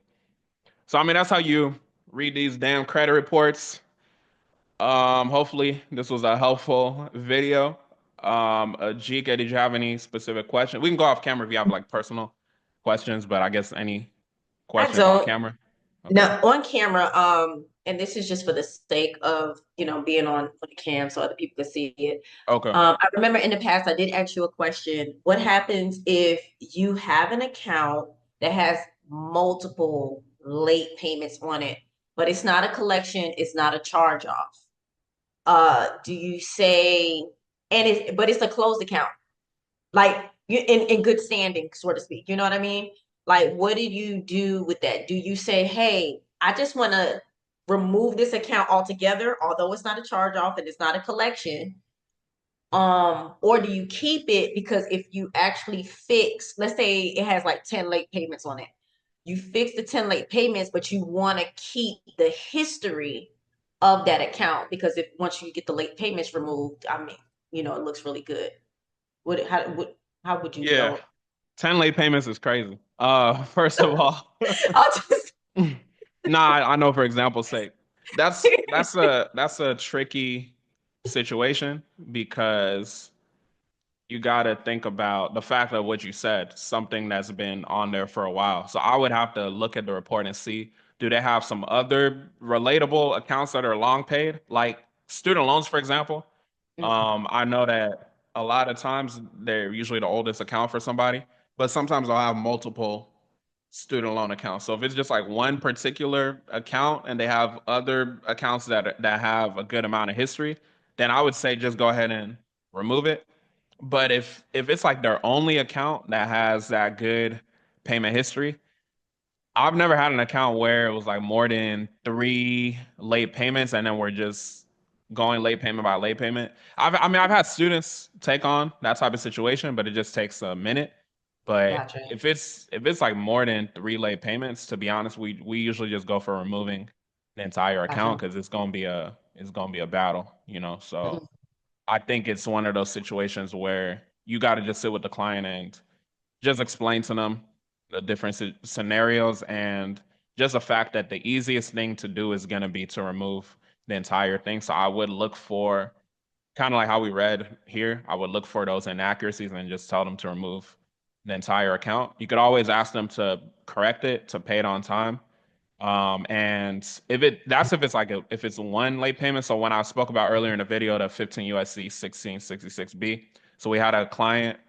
So I mean that's how you read these damn credit reports. Hopefully this was a helpful video. Jika, did you have any specific questions? We can go off camera if you have like personal questions, but I guess any I questions on don't. camera? Okay. Now on camera, and this is just for the sake of, being on the cam so other people can see it. Okay. I remember in the past I did ask you a question. What happens if you have an account that has multiple late payments on it, but it's not a collection, it's not a charge off? Do you say, but it's a closed account, like you in good standing, so to speak. You know what I mean? Like, what do you do with that? Do you say, hey, I just want to remove this account altogether, although it's not a charge off and it's not a collection? Or do you keep it because if you actually fix, let's say it has like 10 late payments on it, you fix the 10 late payments, but you want to keep the history of that account because if once you get the late payments removed, I mean, it looks really good. How would you Yeah. go? 10 late payments is crazy. First of all, I'll just nah, I know for example's sake. That's a tricky situation because you got to think about the fact of what you said, something that's been on there for a while. So I would have to look at the report and see, do they have some other relatable accounts that are long paid? Like student loans, for example, Mhm. I know that a lot of times they're usually the oldest account for somebody, but sometimes they'll have multiple student loan accounts. So if it's just like one particular account and they have other accounts that have a good amount of history, then I would say just go ahead and remove it. But if it's like their only account that has that good payment history, I've never had an account where it was like more than three late payments and then we're just going late payment by late payment. I mean, I've had students take on that type of situation, but it just takes a minute. But Gotcha. if it's like more than three late payments, to be honest, we usually just go for removing the entire account Gotcha. because it's gonna be a battle, So Mhm. I think it's one of those situations where you got to just sit with the client and just explain to them the different scenarios and just the fact that the easiest thing to do is going to be to remove the entire thing. So I would look for kind of like how we read here, I would look for those inaccuracies and just tell them to remove the entire account. You could always ask them to correct it, to pay it on time. And if it's like if it's one late payment. So when I spoke about earlier in the video, the 15 USC 1666B. So we had a client,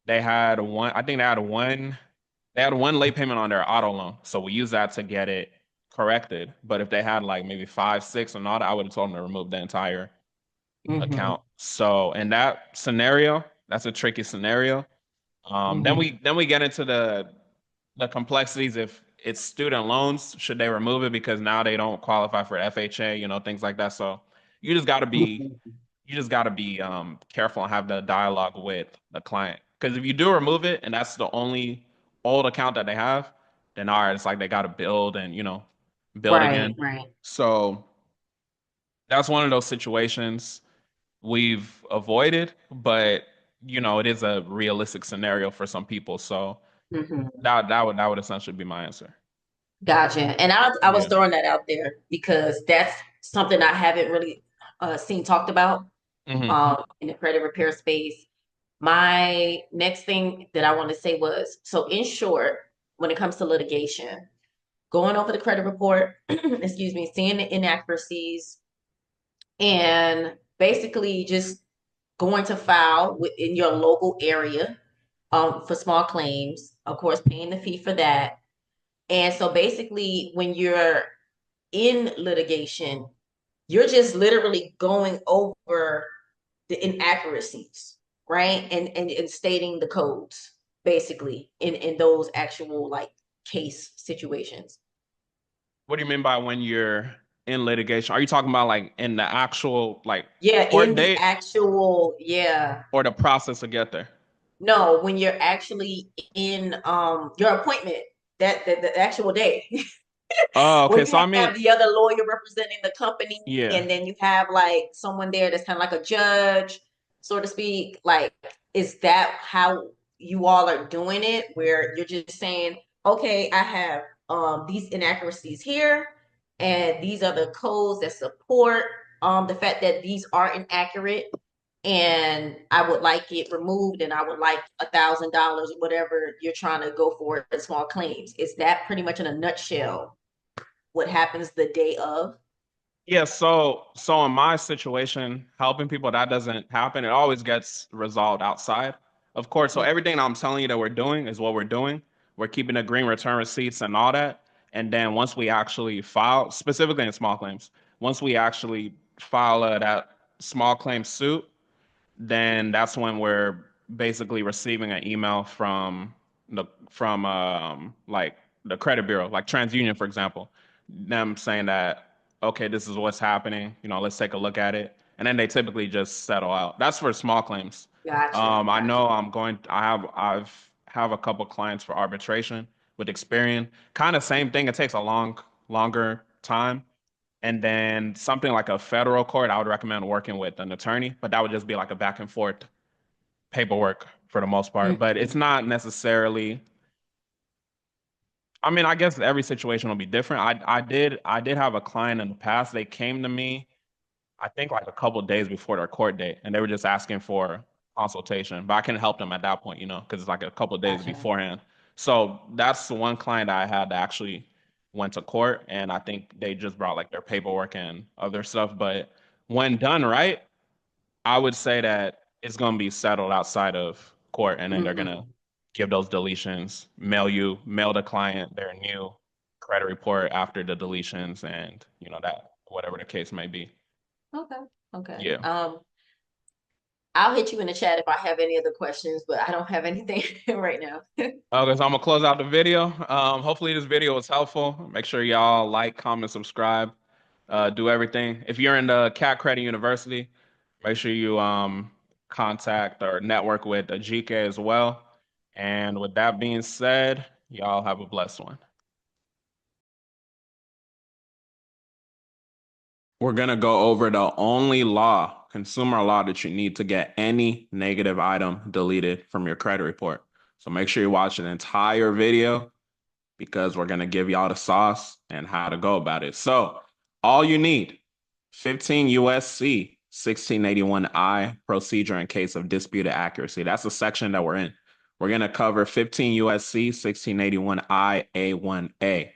they had one, I think they had one late payment on their auto loan. So we use that to get it corrected. But if they had like maybe five, six and all that, I would have told them to remove the entire Mhm. account. So in that scenario, that's a tricky scenario. Then Mhm. we get into the complexities. If it's student loans, should they remove it because now they don't qualify for FHA, things like that. So you just got to be Mhm. you just got to be careful and have the dialogue with the client. Because if you do remove it and that's the only old account that they have, then all right, it's like they got to build and build Right, again. right. So that's one of those situations we've avoided, but it is a realistic scenario for some people. So Mhm. that would essentially be my answer. Gotcha. And I was Yeah. throwing that out there because that's something I haven't really seen talked about Hmm. in the credit repair space. My next thing that I want to say was, so in short, when it comes to litigation, going over the credit report, excuse me, seeing the inaccuracies, and basically just going to file in your local area for small claims, of course, paying the fee for that. And so basically, when you're in litigation, you're just literally going over the inaccuracies, right? And stating the codes basically in those actual like case situations. What do you mean by when you're in litigation? Are you talking about like in the actual like Yeah, court in the date actual, yeah. or the process to get there? No, when you're actually in your appointment, the actual day. Oh, When okay. you So I mean, have the other lawyer representing the company, yeah. and then you have like someone there that's kind of like a judge, so to speak. Like, is that how you all are doing it? Where you're just saying, okay, I have these inaccuracies here, and these are the codes that support the fact that these are inaccurate, and I would like it removed, and I would like $1,000, whatever you're trying to go for in small claims. Is that pretty much in a nutshell what happens the day of? Yeah, so in my situation, helping people, that doesn't happen. It always gets resolved outside. Of course, so everything I'm telling you that we're doing is what we're doing. We're keeping the green return receipts and all that. And then once we actually file, specifically in small claims, once we actually file that small claim suit, then that's when we're basically receiving an email from like the credit bureau, like TransUnion, for example, them saying that okay, this is what's happening. Let's take a look at it, and then they typically just settle out. That's for small claims. Gotcha, I gotcha. know I've a couple clients for arbitration with Experian. Kind of same thing. It takes a longer time. And then something like a federal court, I would recommend working with an attorney, but that would just be like a back and forth paperwork for the most part. But it's Mhm. not necessarily, I mean, I guess every situation will be different. I did have a client in the past. They came to me, I think like a couple of days before their court date, and they were just asking for consultation. But I couldn't help them at that point, because it's like a couple of days Gotcha. beforehand. So that's the one client I had that actually went to court, and I think they just brought like their paperwork and other stuff. But When done right, I would say that it's going to be settled outside of court, and then they're going to Mm-hmm. give those deletions, mail the client their new credit report after the deletions, and that whatever the case may be. Okay. Okay. Yeah. I'll hit you in the chat if I have any other questions, but I don't have anything right now. Okay, so I'm gonna close out the video. Hopefully this video was helpful. Make sure y'all like, comment, subscribe, do everything. If you're in the Cat Credit University, make sure you contact or network with a GK as well. And with that being said, y'all have a blessed one. We're gonna go over the only law, consumer law, that you need to get any negative item deleted from your credit report. So make sure you watch an entire video because we're going to give y'all the sauce and how to go about it. So all you need, 15 USC 1681I procedure in case of disputed accuracy. That's the section that we're in. We're going to cover 15 USC 1681I A1A.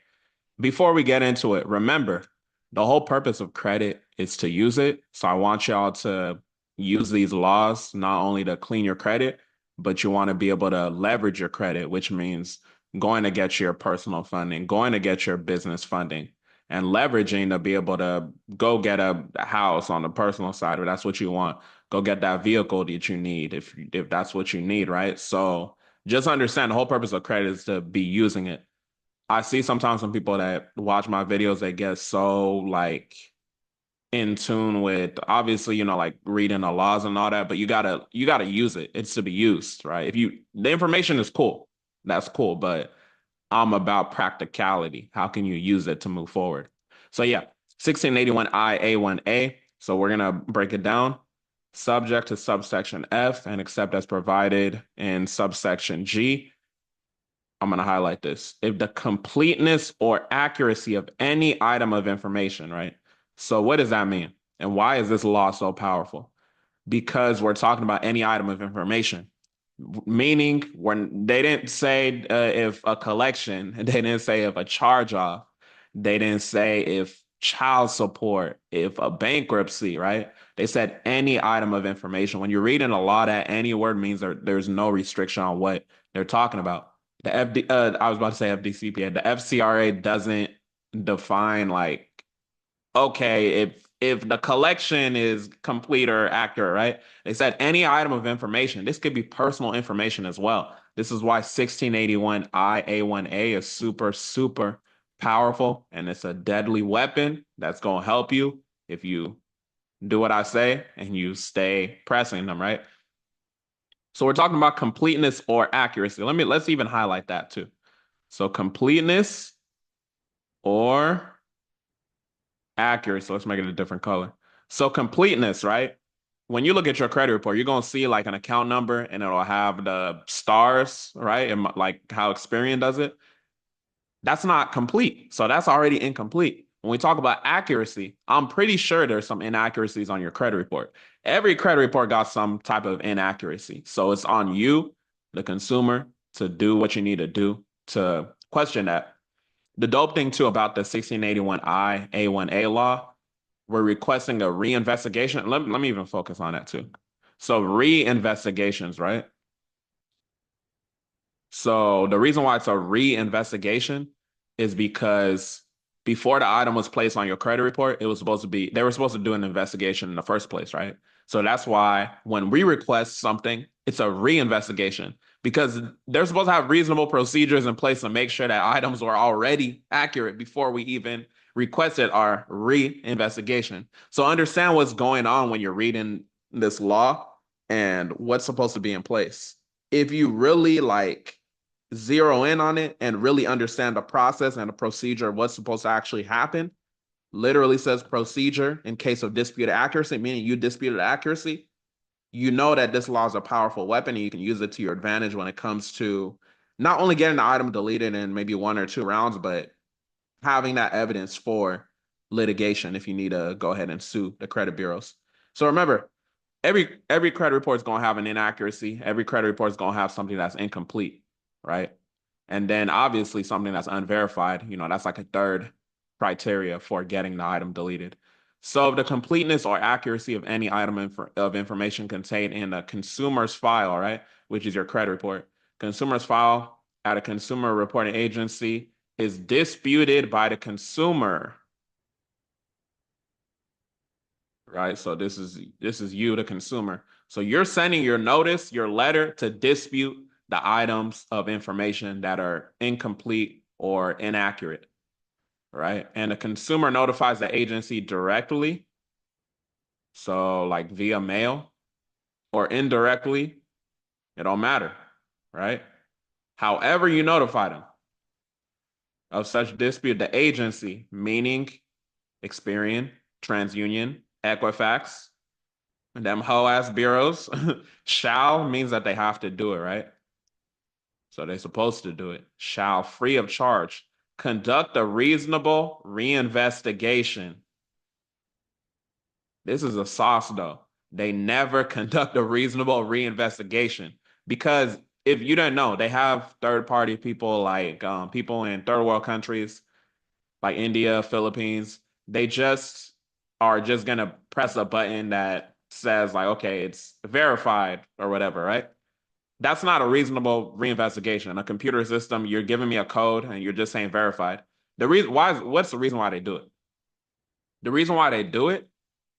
Before we get into it, remember, the whole purpose of credit is to use it. So I want y'all to use these laws not only to clean your credit, but you want to be able to leverage your credit, which means going to get your personal funding, going to get your business funding, and leveraging to be able to go get a house on the personal side, if that's what you want. Go get that vehicle that you need if that's what you need, right? So just understand the whole purpose of credit is to be using it. I see sometimes some people that watch my videos, they get so like in tune with obviously, like reading the laws and all that, but you gotta use it. It's to be used, right? The information is cool, that's cool, but I'm about practicality. How can you use it to move forward? So yeah, 1681I A1A. So we're gonna break it down. Subject to subsection F and except as provided in subsection G. I'm going to highlight this. If the completeness or accuracy of any item of information, right? So what does that mean? And why is this law so powerful? Because we're talking about any item of information, meaning when they didn't say if a collection, they didn't say if a charge off, they didn't say if child support, if a bankruptcy, right? They said any item of information. When you're reading a law, that any word means there's no restriction on what they're talking about. I was about to say FDCPA. The FCRA doesn't define like, okay, if the collection is complete or accurate, right? They said any item of information. This could be personal information as well. This is why 1681 IA1A is super, super powerful, and it's a deadly weapon that's going to help you if you do what I say and you stay pressing them, right? So we're talking about completeness or accuracy. Let's even highlight that too. So completeness or accuracy. Let's make it a different color. So completeness, right? When you look at your credit report, you're gonna see like an account number and it'll have the stars, right? And like how Experian does it. That's not complete. So that's already incomplete. When we talk about accuracy, I'm pretty sure there's some inaccuracies on your credit report. Every credit report got some type of inaccuracy. So it's on you, the consumer, to do what you need to do to question that. The dope thing too about the 1681I A1A law, we're requesting a reinvestigation. Let me even focus on that too. So reinvestigations, right? So the reason why it's a reinvestigation is because before the item was placed on your credit report, they were supposed to do an investigation in the first place, right? So that's why when we request something, it's a reinvestigation because they're supposed to have reasonable procedures in place to make sure that items were already accurate before we even requested our reinvestigation. So understand what's going on when you're reading this law and what's supposed to be in place. If you really like zero in on it and really understand the process and the procedure of what's supposed to actually happen, literally says procedure in case of disputed accuracy, meaning you disputed accuracy, you know that this law is a powerful weapon and you can use it to your advantage when it comes to not only getting the item deleted in maybe 1 or 2 rounds, but having that evidence for litigation if you need to go ahead and sue the credit bureaus. So remember, every credit report is going to have an inaccuracy. Every credit report is going to have something that's incomplete, right? And then obviously something that's unverified, that's like a third criteria for getting the item deleted. So the completeness or accuracy of any item of information contained in a consumer's file, right, which is your credit report, consumer's file at a consumer reporting agency is disputed by the consumer, right? So this is you, the consumer. So you're sending your notice, your letter to dispute the items of information that are incomplete or inaccurate, right? And the consumer notifies the agency directly, so like via mail or indirectly, it don't matter, right? However you notify them of such dispute, the agency, meaning Experian, TransUnion, Equifax, and them hoe-ass bureaus, shall means that they have to do it, right? So they're supposed to do it. Shall, free of charge, conduct a reasonable reinvestigation. This is a sauce, though. They never conduct a reasonable reinvestigation because if you don't know, they have third-party people like people in third world countries like India, Philippines. They just are just gonna press a button that says like, okay, it's verified or whatever, right? That's not a reasonable reinvestigation. A computer system, you're giving me a code and you're just saying verified. The reason why, what's the reason why they do it? The reason why they do it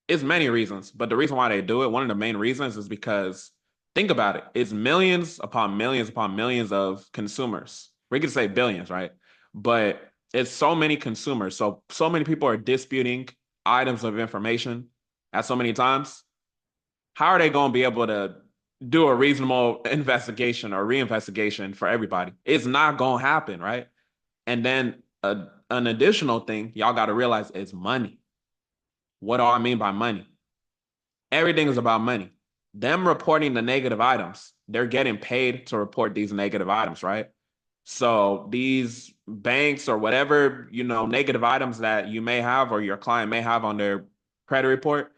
is many reasons, but the reason why they do it, one of the main reasons is because think about it, it's millions upon millions upon millions of consumers. We could say billions, right? But it's so many consumers. So many people are disputing items of information at so many times. How are they going to be able to do a reasonable investigation or reinvestigation for everybody? It's not going to happen, right? And then an additional thing y'all got to realize is money. What do I mean by money? Everything is about money. Them reporting the negative items, they're getting paid to report these negative items, right? So these banks or whatever, negative items that you may have or your client may have on their credit report,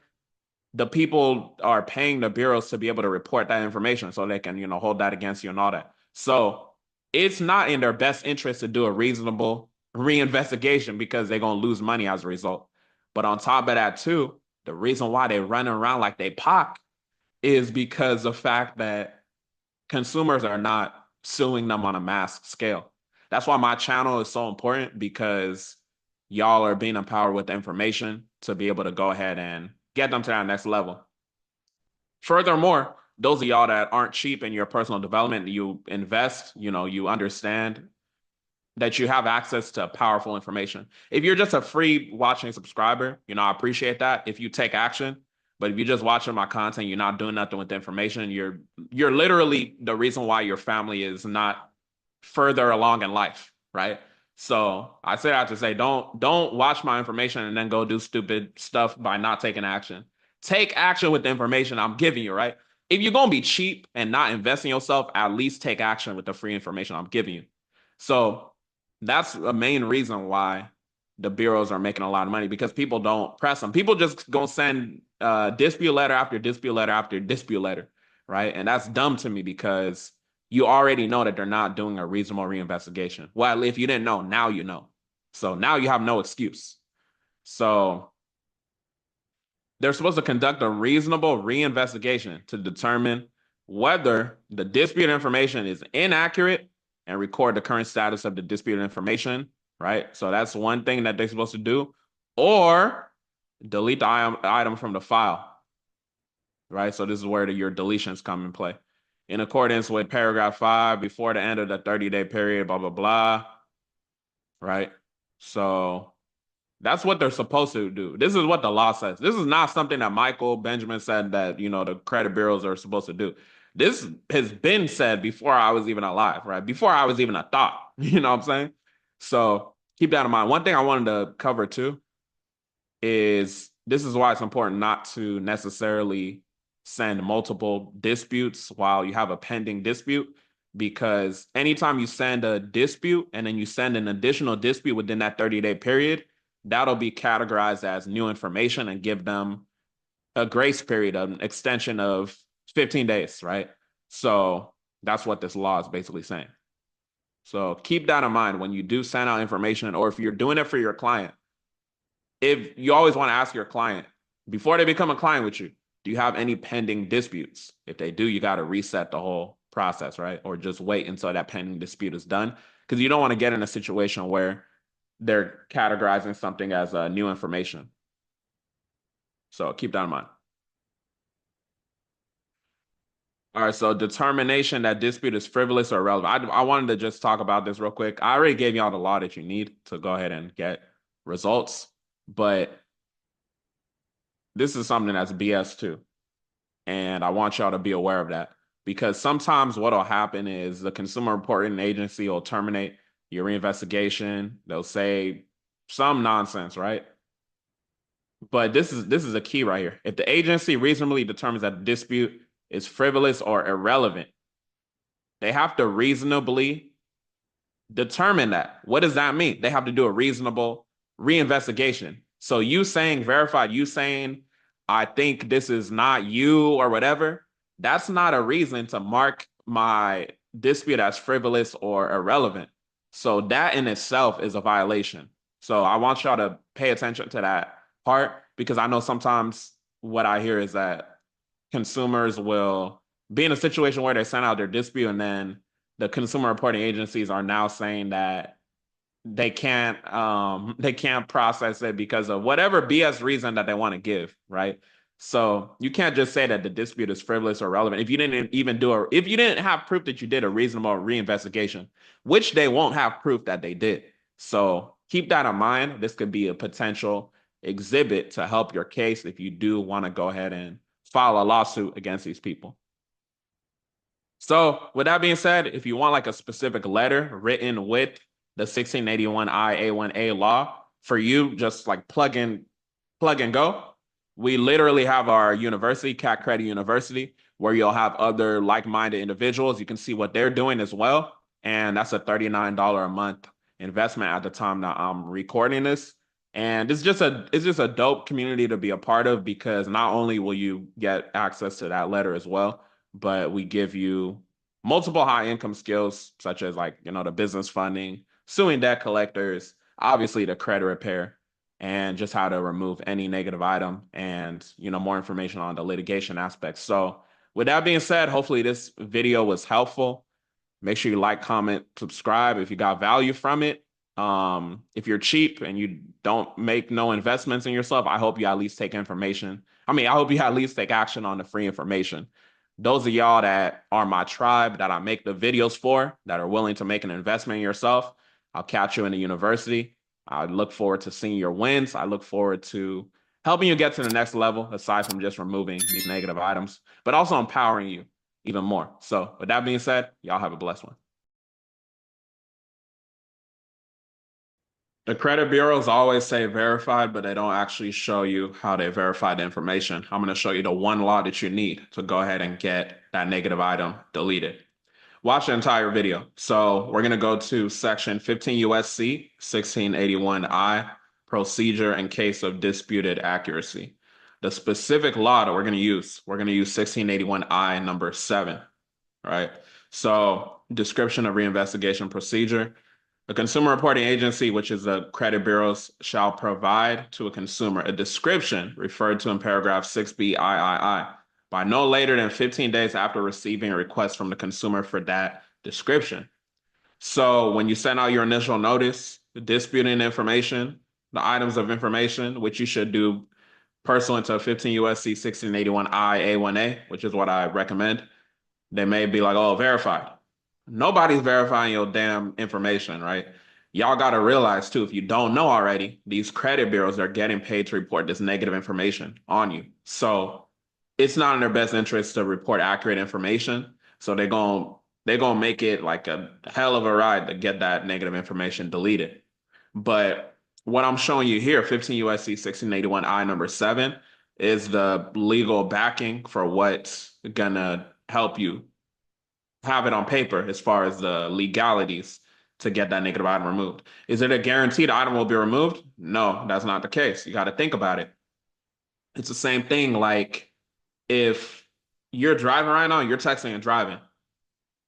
the people are paying the bureaus to be able to report that information so they can, hold that against you and all that. So it's not in their best interest to do a reasonable reinvestigation because they're going to lose money as a result. But on top of that, too, the reason why they run around like they POC is because the fact that consumers are not suing them on a mass scale. That's why my channel is so important because y'all are being empowered with the information to be able to go ahead and get them to that next level. Furthermore, those of y'all that aren't cheap in your personal development, you invest, you understand that you have access to powerful information. If you're just a free watching subscriber, I appreciate that. If you take action, but if you're just watching my content, you're not doing nothing with the information, you're literally the reason why your family is not further along in life, right? So I say that to say, don't watch my information and then go do stupid stuff by not taking action. Take action with the information I'm giving you, right? If you're gonna be cheap and not invest in yourself, at least take action with the free information I'm giving you. So that's a main reason why the bureaus are making a lot of money because people don't press them. People just gonna send dispute letter after dispute letter after dispute letter, right? And that's dumb to me because you already know that they're not doing a reasonable reinvestigation. Well, if you didn't know, now you know. So now you have no excuse. So they're supposed to conduct a reasonable reinvestigation to determine whether the disputed information is inaccurate and record the current status of the disputed information, right? So that's one thing that they're supposed to do, or delete the item from the file, right? So this is where your deletions come in play. In accordance with paragraph 5, before the end of the 30-day period, blah, blah, blah, right? So that's what they're supposed to do. This is what the law says. This is not something that Michael Benjamin said that, the credit bureaus are supposed to do. This has been said before I was even alive, right? Before I was even a thought, you know what I'm saying? So keep that in mind. One thing I wanted to cover too is this is why it's important not to necessarily send multiple disputes while you have a pending dispute, because anytime you send a dispute and then you send an additional dispute within that 30-day period, that'll be categorized as new information and give them a grace period, an extension of 15 days, right? So that's what this law is basically saying. So keep that in mind when you do send out information, or if you're doing it for your client, if you always want to ask your client before they become a client with you, do you have any pending disputes? If they do, you got to reset the whole process, right? Or just wait until that pending dispute is done. Because you don't want to get in a situation where they're categorizing something as new information. So keep that in mind. All right, so determination that dispute is frivolous or irrelevant. I wanted to just talk about this real quick. I already gave y'all the law that you need to go ahead and get results, but this is something that's BS too. And I want y'all to be aware of that because sometimes what'll happen is the consumer reporting agency will terminate your reinvestigation. They'll say some nonsense, right? But this is a key right here. If the agency reasonably determines that the dispute is frivolous or irrelevant, they have to reasonably determine that. What does that mean? They have to do a reasonable reinvestigation. So you saying verified, you saying I think this is not you or whatever, that's not a reason to mark my dispute as frivolous or irrelevant. So that in itself is a violation. So I want y'all to pay attention to that part because I know sometimes what I hear is that consumers will be in a situation where they send out their dispute and then the consumer reporting agencies are now saying that they can't process it because of whatever BS reason that they want to give, right? So you can't just say that the dispute is frivolous or relevant if you didn't even if you didn't have proof that you did a reasonable reinvestigation, which they won't have proof that they did. So keep that in mind. This could be a potential exhibit to help your case if you do want to go ahead and file a lawsuit against these people. So with that being said, if you want like a specific letter written with the 1681 IA1A law for you, just like plug and go. We literally have our university, Cat Credit University, where you'll have other like-minded individuals. You can see what they're doing as well. And that's a $39 a month investment at the time that I'm recording this. And it's just a dope community to be a part of because not only will you get access to that letter as well, but we give you multiple high income skills such as like, the business funding, suing debt collectors, obviously the credit repair, and just how to remove any negative item and, more information on the litigation aspects. So with that being said, hopefully this video was helpful. Make sure you like, comment, subscribe if you got value from it. If you're cheap and you don't make no investments in yourself, I hope you at least take information. I hope you at least take action on the free information. Those of y'all that are my tribe that I make the videos for, that are willing to make an investment in yourself, I'll catch you in the university. I look forward to seeing your wins. I look forward to helping you get to the next level, aside from just removing these negative items, but also empowering you even more. So with that being said, y'all have a blessed one. The credit bureaus always say verified, but they don't actually show you how they verified the information. I'm going to show you the one law that you need to go ahead and get that negative item deleted. Watch the entire video. So we're going to go to section 15 USC 1681I, procedure in case of disputed accuracy. The specific law that we're going to use 1681I number 7, right? So description of reinvestigation procedure. A consumer reporting agency, which is the credit bureaus, shall provide to a consumer a description referred to in paragraph 6B III by no later than 15 days after receiving a request from the consumer for that description. So when you send out your initial notice, disputing information, the items of information, which you should do pursuant to 15 USC 1681 IA1A, which is what I recommend, they may be like, oh, verified. Nobody's verifying your damn information, right? Y'all got to realize too, if you don't know already, these credit bureaus are getting paid to report this negative information on you. So it's not in their best interest to report accurate information. So they're gonna make it like a hell of a ride to get that negative information deleted. But what I'm showing you here, 15 USC 1681 I number 7, is the legal backing for what's gonna help you have it on paper as far as the legalities to get that negative item removed. Is it a guaranteed item will be removed? No, that's not the case. You got to think about it. It's the same thing like if you're driving right now, you're texting and driving.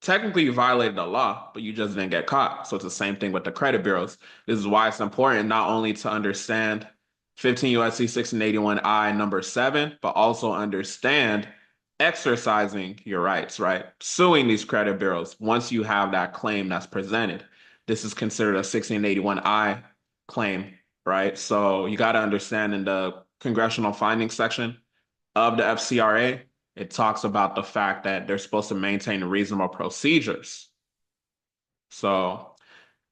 Technically, you violated the law, but you just didn't get caught. So it's the same thing with the credit bureaus. This is why it's important not only to understand 15 USC 1681I number 7, but also understand exercising your rights, right? Suing these credit bureaus once you have that claim that's presented. This is considered a 1681I claim, right? So you got to understand in the congressional findings section of the FCRA, it talks about the fact that they're supposed to maintain reasonable procedures. So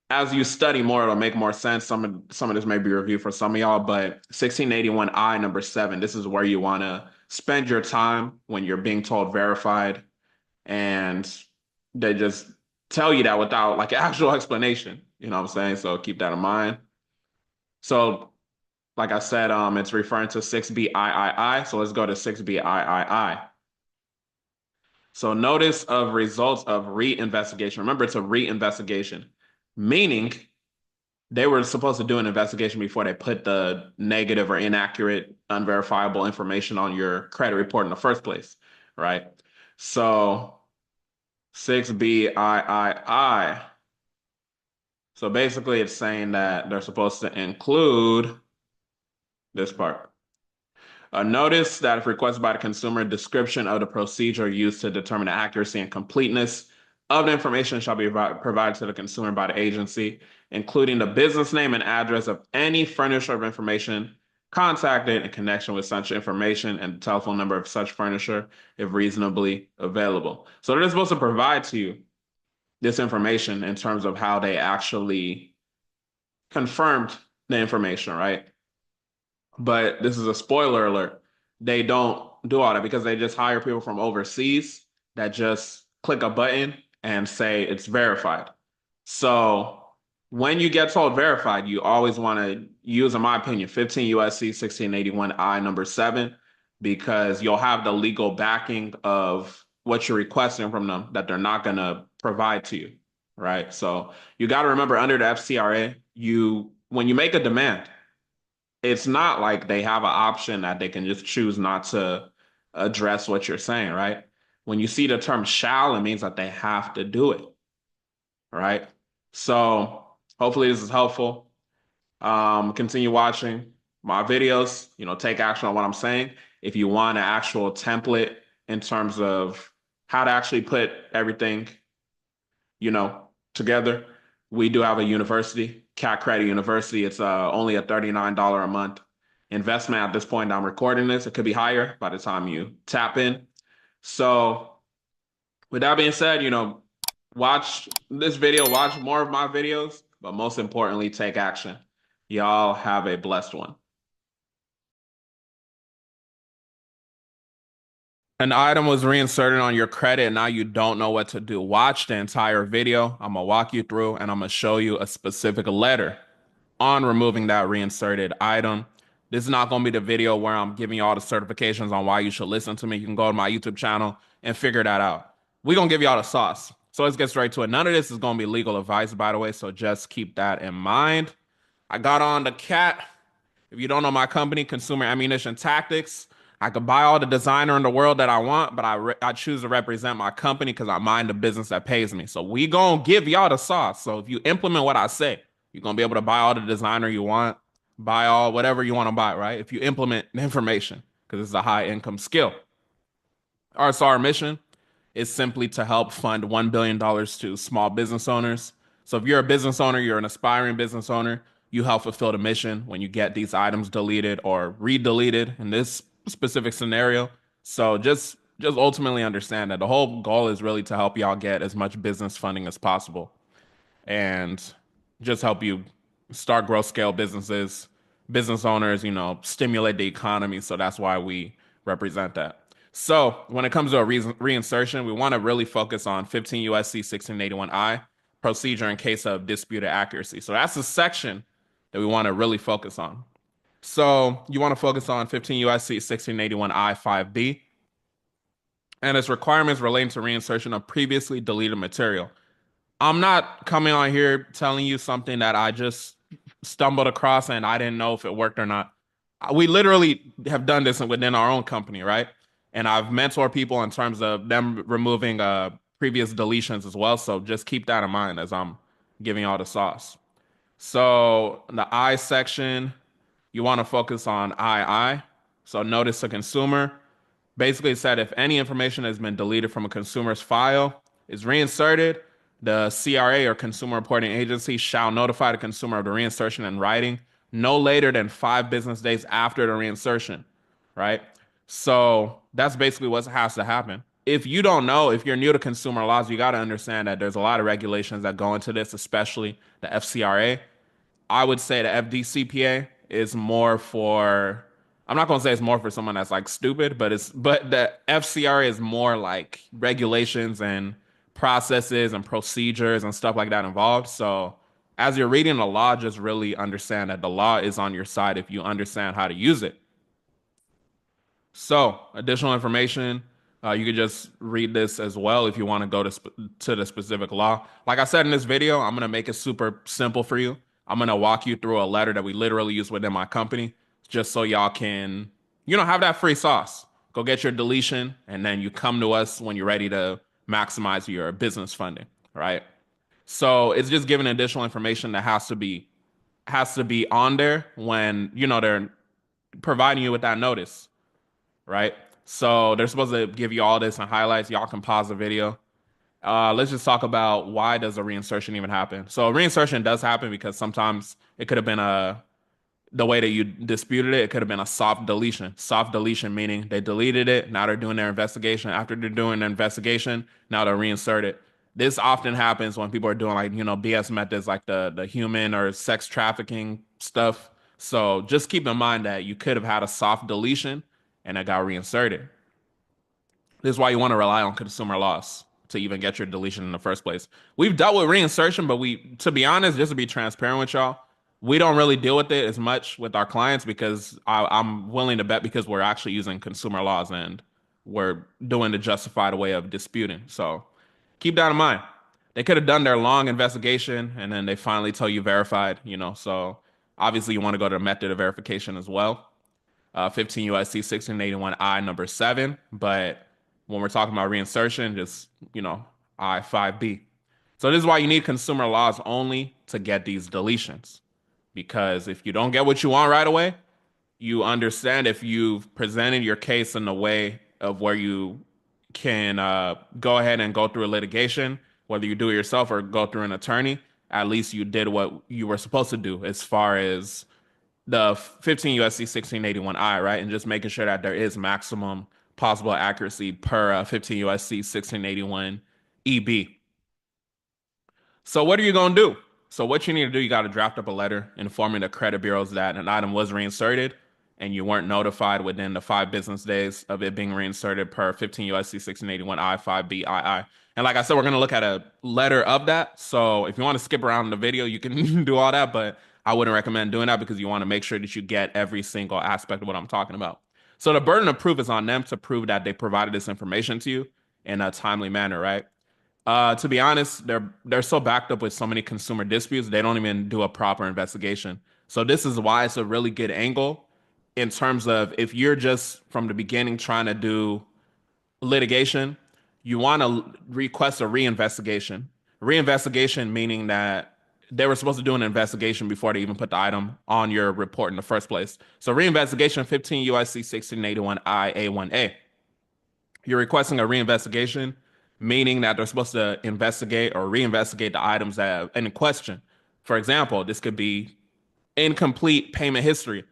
as you study more, it'll make more sense. Some of this may be reviewed for some of y'all, but 1681I number 7, this is where you want to spend your time when you're being told verified, and they just tell you that without like actual explanation. You know what I'm saying? So keep that in mind. So like I said, it's referring to 6B So let's go to 6B So notice of results of reinvestigation. Remember, it's a reinvestigation, meaning they were supposed to do an investigation before they put the negative or inaccurate, unverifiable information on your credit report in the first place, right? So 6B So basically, it's saying that they're supposed to include this part. A notice that if requested by the consumer, description of the procedure used to determine the accuracy and completeness of the information shall be provided to the consumer by the agency, including the business name and address of any furnisher of information contacted in connection with such information and the telephone number of such furnisher if reasonably available. So they're supposed to provide to you this information in terms of how they actually confirmed the information, right? But this is a spoiler alert. They don't do all that because they just hire people from overseas that just click a button and say it's verified. So when you get told verified, you always want to use, in my opinion, 15 USC 1681I number 7, because you'll have the legal backing of what you're requesting from them that they're not going to provide to you, right? So you got to remember, under the FCRA, when you make a demand, it's not like they have an option that they can just choose not to address what you're saying, right? When you see the term shall, it means that they have to do it, right? So hopefully this is helpful. Continue watching my videos, take action on what I'm saying. If you want an actual template in terms of how to actually put everything, together, we do have a university, Cat Credit University. It's only a $39 a month investment at this point. I'm recording this. It could be higher by the time you tap in. So with that being said, watch this video, watch more of my videos, but most importantly, take action. Y'all have a blessed one. An item was reinserted on your credit and now you don't know what to do. Watch the entire video. I'm gonna walk you through and I'm gonna show you a specific letter on removing that reinserted item. This is not gonna be the video where I'm giving you all the certifications on why you should listen to me. You can go to my YouTube channel and figure that out. We're gonna give you all the sauce. So let's get straight to it. None of this is gonna be legal advice, by the way, so just keep that in mind. I got on the cat. If you don't know my company, Consumer Ammunition Tactics, I could buy all the designer in the world that I want, but I choose to represent my company because I mind the business that pays me. So we gonna give y'all the sauce. So if you implement what I say, you're gonna be able to buy all the designer you want, buy all whatever you want to buy, right? If you implement the information, because it's a high income skill. Our mission is simply to help fund $1 billion to small business owners. So if you're a business owner, you're an aspiring business owner, you help fulfill the mission when you get these items deleted or re-deleted in this specific scenario. So just ultimately understand that the whole goal is really to help y'all get as much business funding as possible and just help you start growth scale businesses, business owners, stimulate the economy. So that's why we represent that. So when it comes to a reinsertion, we want to really focus on 15 USC 1681I, procedure in case of disputed accuracy. So that's the section that we want to really focus on. So you want to focus on 15 USC 1681I 5B and its requirements relating to reinsertion of previously deleted material. I'm not coming on here telling you something that I just stumbled across and I didn't know if it worked or not. We literally have done this within our own company, right? And I've mentored people in terms of them removing previous deletions as well. So just keep that in mind as I'm giving all the sauce. So the I section, You want to focus on II. So notice to consumer. Basically, it said if any information has been deleted from a consumer's file is reinserted, the CRA or Consumer Reporting Agency shall notify the consumer of the reinsertion in writing no later than 5 business days after the reinsertion, right? So that's basically what has to happen. If you don't know, if you're new to consumer laws, you got to understand that there's a lot of regulations that go into this, especially the FCRA. I would say the FDCPA is more for, I'm not gonna say it's more for someone that's like stupid, but the FCRA is more like regulations and processes and procedures and stuff like that involved. So as you're reading the law, just really understand that the law is on your side if you understand how to use it. So, additional information, you could just read this as well if you want to go to the specific law. Like I said in this video, I'm gonna make it super simple for you. I'm gonna walk you through a letter that we literally use within my company, just so y'all can, have that free sauce. Go get your deletion, and then you come to us when you're ready to maximize your business funding, right? So it's just giving additional information that has to be on there when they're providing you with that notice, right? So they're supposed to give you all this and highlights. Y'all can pause the video. Let's just talk about why does a reinsertion even happen. So a reinsertion does happen because sometimes it could have been the way that you disputed it. It could have been a soft deletion. Soft deletion meaning they deleted it. Now they're doing their investigation. After they're doing their investigation, now they're reinserted. This often happens when people are doing like BS methods like the human or sex trafficking stuff. So just keep in mind that you could have had a soft deletion and it got reinserted. This is why you want to rely on consumer laws to even get your deletion in the first place. We've dealt with reinsertion, but to be honest, just to be transparent with y'all, we don't really deal with it as much with our clients because I'm willing to bet because we're actually using consumer laws and we're doing the justified way of disputing. So keep that in mind. They could have done their long investigation and then they finally tell you verified. So obviously you want to go to the method of verification as well. 15 USC 1681I number 7. But when we're talking about reinsertion, just, I5B. So this is why you need consumer laws only to get these deletions. Because if you don't get what you want right away, you understand if you've presented your case in a way of where you can go ahead and go through a litigation, whether you do it yourself or go through an attorney, at least you did what you were supposed to do as far as the 15 USC 1681I, right? And just making sure that there is maximum possible accuracy per 15 USC 1681 EB. So what are you going to do? So what you need to do, you got to draft up a letter informing the credit bureaus that an item was reinserted and you weren't notified within the 5 business days of it being reinserted per 15 USC 1681 I5B II. And like I said, we're going to look at a letter of that. So if you want to skip around the video, you can do all that, but I wouldn't recommend doing that because you want to make sure that you get every single aspect of what I'm talking about. So the burden of proof is on them to prove that they provided this information to you in a timely manner, right? To be honest, they're so backed up with so many consumer disputes, they don't even do a proper investigation. So this is why it's a really good angle in terms of if you're just from the beginning trying to do litigation, you want to request a reinvestigation. Reinvestigation meaning that they were supposed to do an investigation before they even put the item on your report in the first place. So reinvestigation 15 USC 1681 IA1A. You're requesting a reinvestigation, meaning that they're supposed to investigate or reinvestigate the items that are in question. For example, this could be incomplete payment history.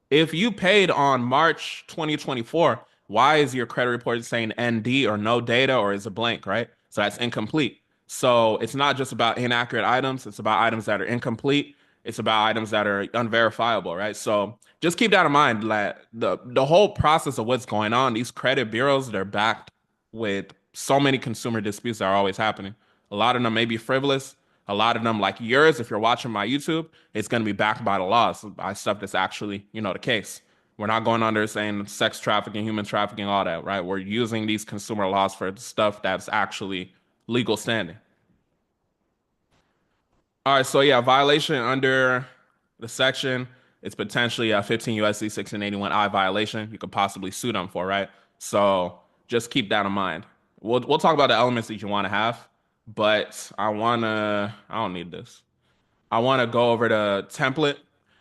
If you paid on March 2024, why is your credit report saying ND or no data or is it blank, right? So that's incomplete. So it's not just about inaccurate items, it's about items that are incomplete. It's about items that are unverifiable, right? So just keep that in mind. That the whole process of what's going on, these credit bureaus, they're backed with so many consumer disputes that are always happening. A lot of them may be frivolous. A lot of them, like yours, if you're watching my YouTube, it's going to be backed by the laws, by stuff that's actually, the case. We're not going under saying sex trafficking, human trafficking, all that, right? We're using these consumer laws for stuff that's actually legal standing. All right, so yeah, violation under the section, it's potentially a 15 USC 1681I violation. You could possibly sue them for, right? So just keep that in mind. We'll talk about the elements that you want to have, but I don't need this. I want to go over the template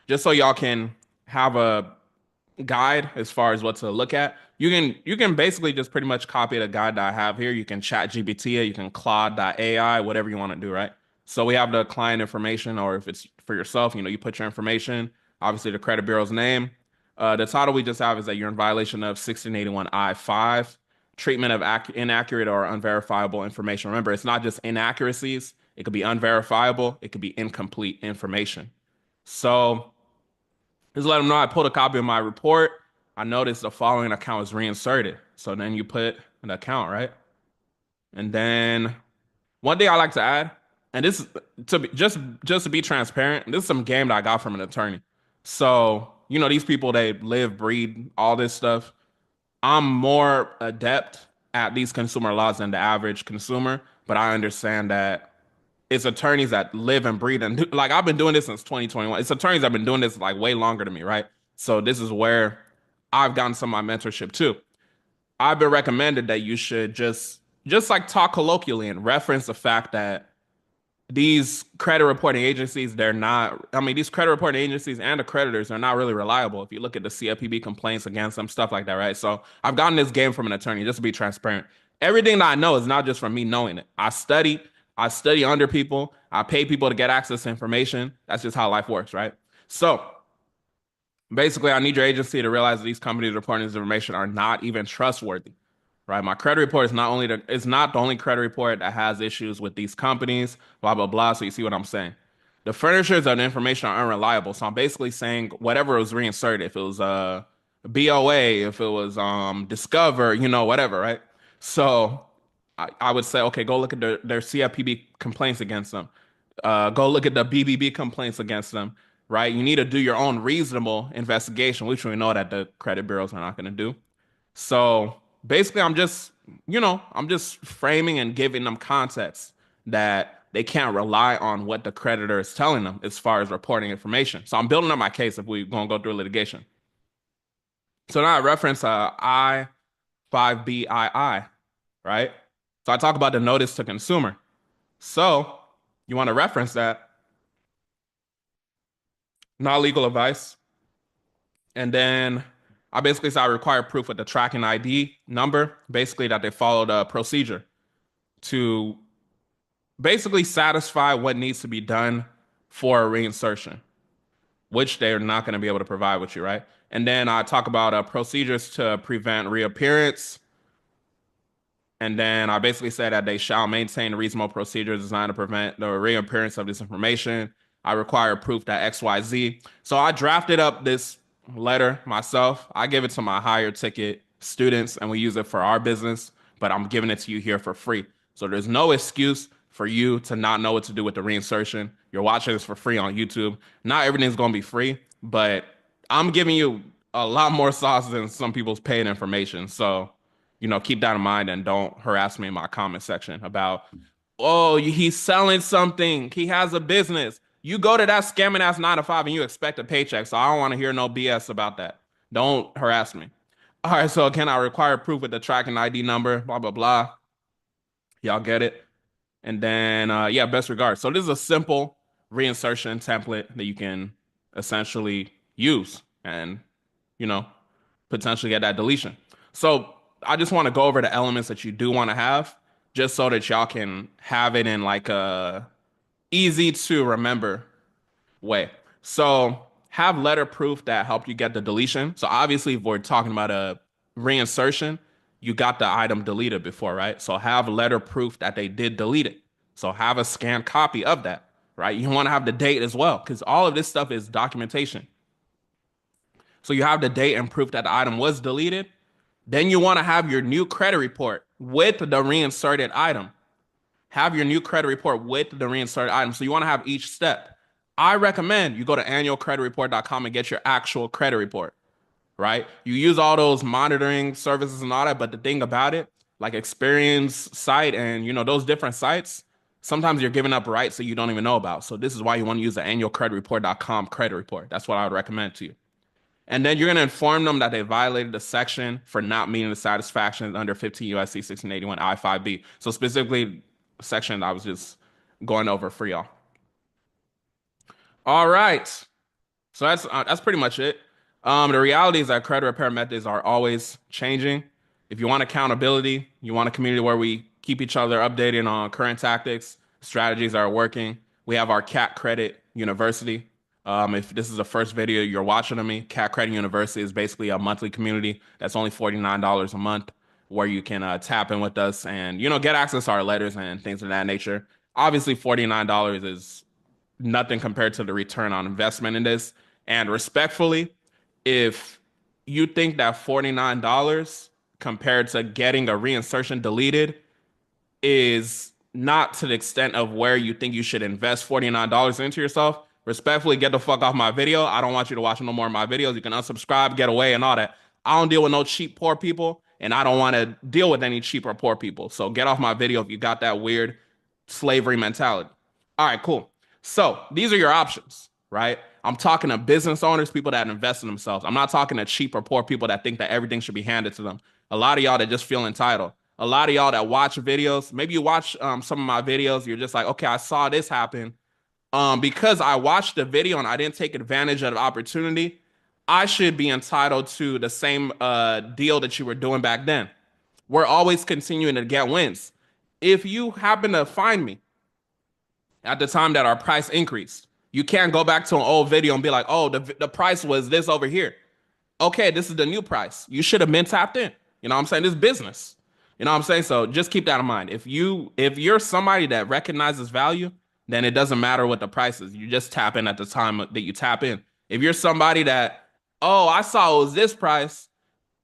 just so y'all can have a guide as far as what to look at. You can basically just pretty much copy the guide that I have here. You can chat GPT it, you can Claude.ai, whatever you want to do, right? So we have the client information, or if it's for yourself, you put your information, obviously the credit bureau's name. The title we just have is that you're in violation of 1681I5, treatment of inaccurate or unverifiable information. Remember, it's not just inaccuracies, it could be unverifiable, it could be incomplete information. So just let them know I pulled a copy of my report. I noticed the following account was reinserted. So then you put an account, right? And then one thing I like to add, and this just to be transparent, this is some game that I got from an attorney. So, these people, they live, breed all this stuff. I'm more adept at these consumer laws than the average consumer, but I understand that it's attorneys that live and breathe and like I've been doing this since 2021. It's attorneys that have been doing this like way longer than me, right? So this is where I've gotten some of my mentorship too. I've been recommended that you should just like talk colloquially and reference the fact that these credit reporting agencies, they're not, I mean, these credit reporting agencies and the creditors are not really reliable. If you look at the CFPB complaints against them, stuff like that, right? So I've gotten this game from an attorney, just to be transparent. Everything that I know is not just from me knowing it. I study under people, I pay people to get access to information. That's just how life works, right? So basically, I need your agency to realize that these companies reporting this information are not even trustworthy, right? My credit report is it's not the only credit report that has issues with these companies, blah blah blah. So you see what I'm saying? The furnishers of the information are unreliable. So I'm basically saying whatever was reinserted, if it was BOA, if it was Discover, whatever, right? So I would say, okay, go look at their CFPB complaints against them. Go look at the BBB complaints against them, right? You need to do your own reasonable investigation, which we know that the credit bureaus are not going to do. So basically, I'm just framing and giving them context that they can't rely on what the creditor is telling them as far as reporting information. So I'm building up my case if we're going to go through litigation. So now I reference I5BII, right? So I talk about the notice to consumer. So you want to reference that, not legal advice. And then I basically say I require proof with the tracking ID number, basically that they followed a procedure to basically satisfy what needs to be done for a reinsertion, which they're not going to be able to provide with you, right? And then I talk about procedures to prevent reappearance. And then I basically said that they shall maintain reasonable procedures designed to prevent the reappearance of this information. I require proof that XYZ. So I drafted up this letter myself. I give it to my higher ticket students and we use it for our business, but I'm giving it to you here for free. So there's no excuse for you to not know what to do with the reinsertion. You're watching this for free on YouTube. Not everything's going to be free, but I'm giving you a lot more sauce than some people's paid information. So keep that in mind and don't harass me in my comment section about, oh, he's selling something. He has a business. You go to that scamming ass 9 to 5 and you expect a paycheck. So I don't want to hear no BS about that. Don't harass me. All right. So can I require proof with the tracking ID number? Blah, blah, blah. Y'all get it. And then, yeah, best regards. So this is a simple reinsertion template that you can essentially use and, you know, potentially get that deletion. So I just want to go over the elements that you do want to have just so that y'all can have it in like a easy to remember way. So have letter proof that helped you get the deletion. So obviously, if we're talking about a reinsertion, you got the item deleted before, right? So have letter proof that they did delete it. So have a scanned copy of that, right? You want to have the date as well, because all of this stuff is documentation. So you have the date and proof that the item was deleted. Then you want to have your new credit report with the reinserted item. Have your new credit report with the reinserted item. So you want to have each step. I recommend you go to annualcreditreport.com and get your actual credit report, right? You use all those monitoring services and all that, but the thing about it, like Experience site and those different sites, sometimes you're giving up rights that you don't even know about. So this is why you want to use the annualcreditreport.com credit report. That's what I would recommend to you. And then you're going to inform them that they violated the section for not meeting the satisfaction under 15 USC 1681 I5B. So specifically, section I was just going over for y'all. All right. So that's pretty much it. The reality is that credit repair methods are always changing. If you want accountability, you want a community where we keep each other updated on current tactics, strategies that are working. We have our Cat Credit University. If this is the first video you're watching of me, Cat Credit University is basically a monthly community that's only $49 a month, where you can tap in with us and get access to our letters and things of that nature. Obviously, $49 is nothing compared to the return on investment in this. And respectfully, if you think that $49 compared to getting a reinsertion deleted is not to the extent of where you think you should invest $49 into yourself, respectfully, get the fuck off my video. I don't want you to watch no more of my videos. You can unsubscribe, get away, and all that. I don't deal with no cheap poor people, and I don't want to deal with any cheap or poor people. So get off my video if you got that weird slavery mentality. All right, cool. So these are your options, right? I'm talking to business owners, people that invest in themselves. I'm not talking to cheap or poor people that think that everything should be handed to them. A lot of y'all that just feel entitled. A lot of y'all that watch videos, maybe you watch some of my videos, you're just like, okay, I saw this happen. Because I watched the video and I didn't take advantage of the opportunity, I should be entitled to the same deal that you were doing back then. We're always continuing to get wins. If you happen to find me at the time that our price increased, you can't go back to an old video and be like, oh, the price was this over here. Okay, this is the new price. You should have been tapped in. You know what I'm saying? This business. You know what I'm saying? So just keep that in mind. If you're somebody that recognizes value, then it doesn't matter what the price is. You just tap in at the time that you tap in. If you're somebody that, oh, I saw it was this price,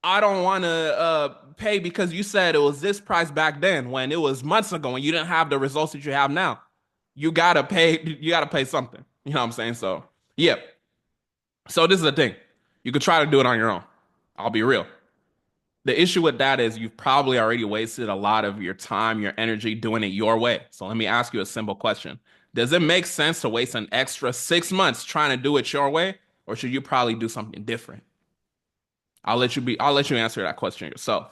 I don't want to pay because you said it was this price back then when it was months ago and you didn't have the results that you have now. You gotta pay. You gotta pay something. You know what I'm saying? So yeah. So this is the thing. You could try to do it on your own. I'll be real. The issue with that is you've probably already wasted a lot of your time, your energy doing it your way. So let me ask you a simple question. Does it make sense to waste an extra 6 months trying to do it your way, or should you probably do something different? I'll let you answer that question yourself.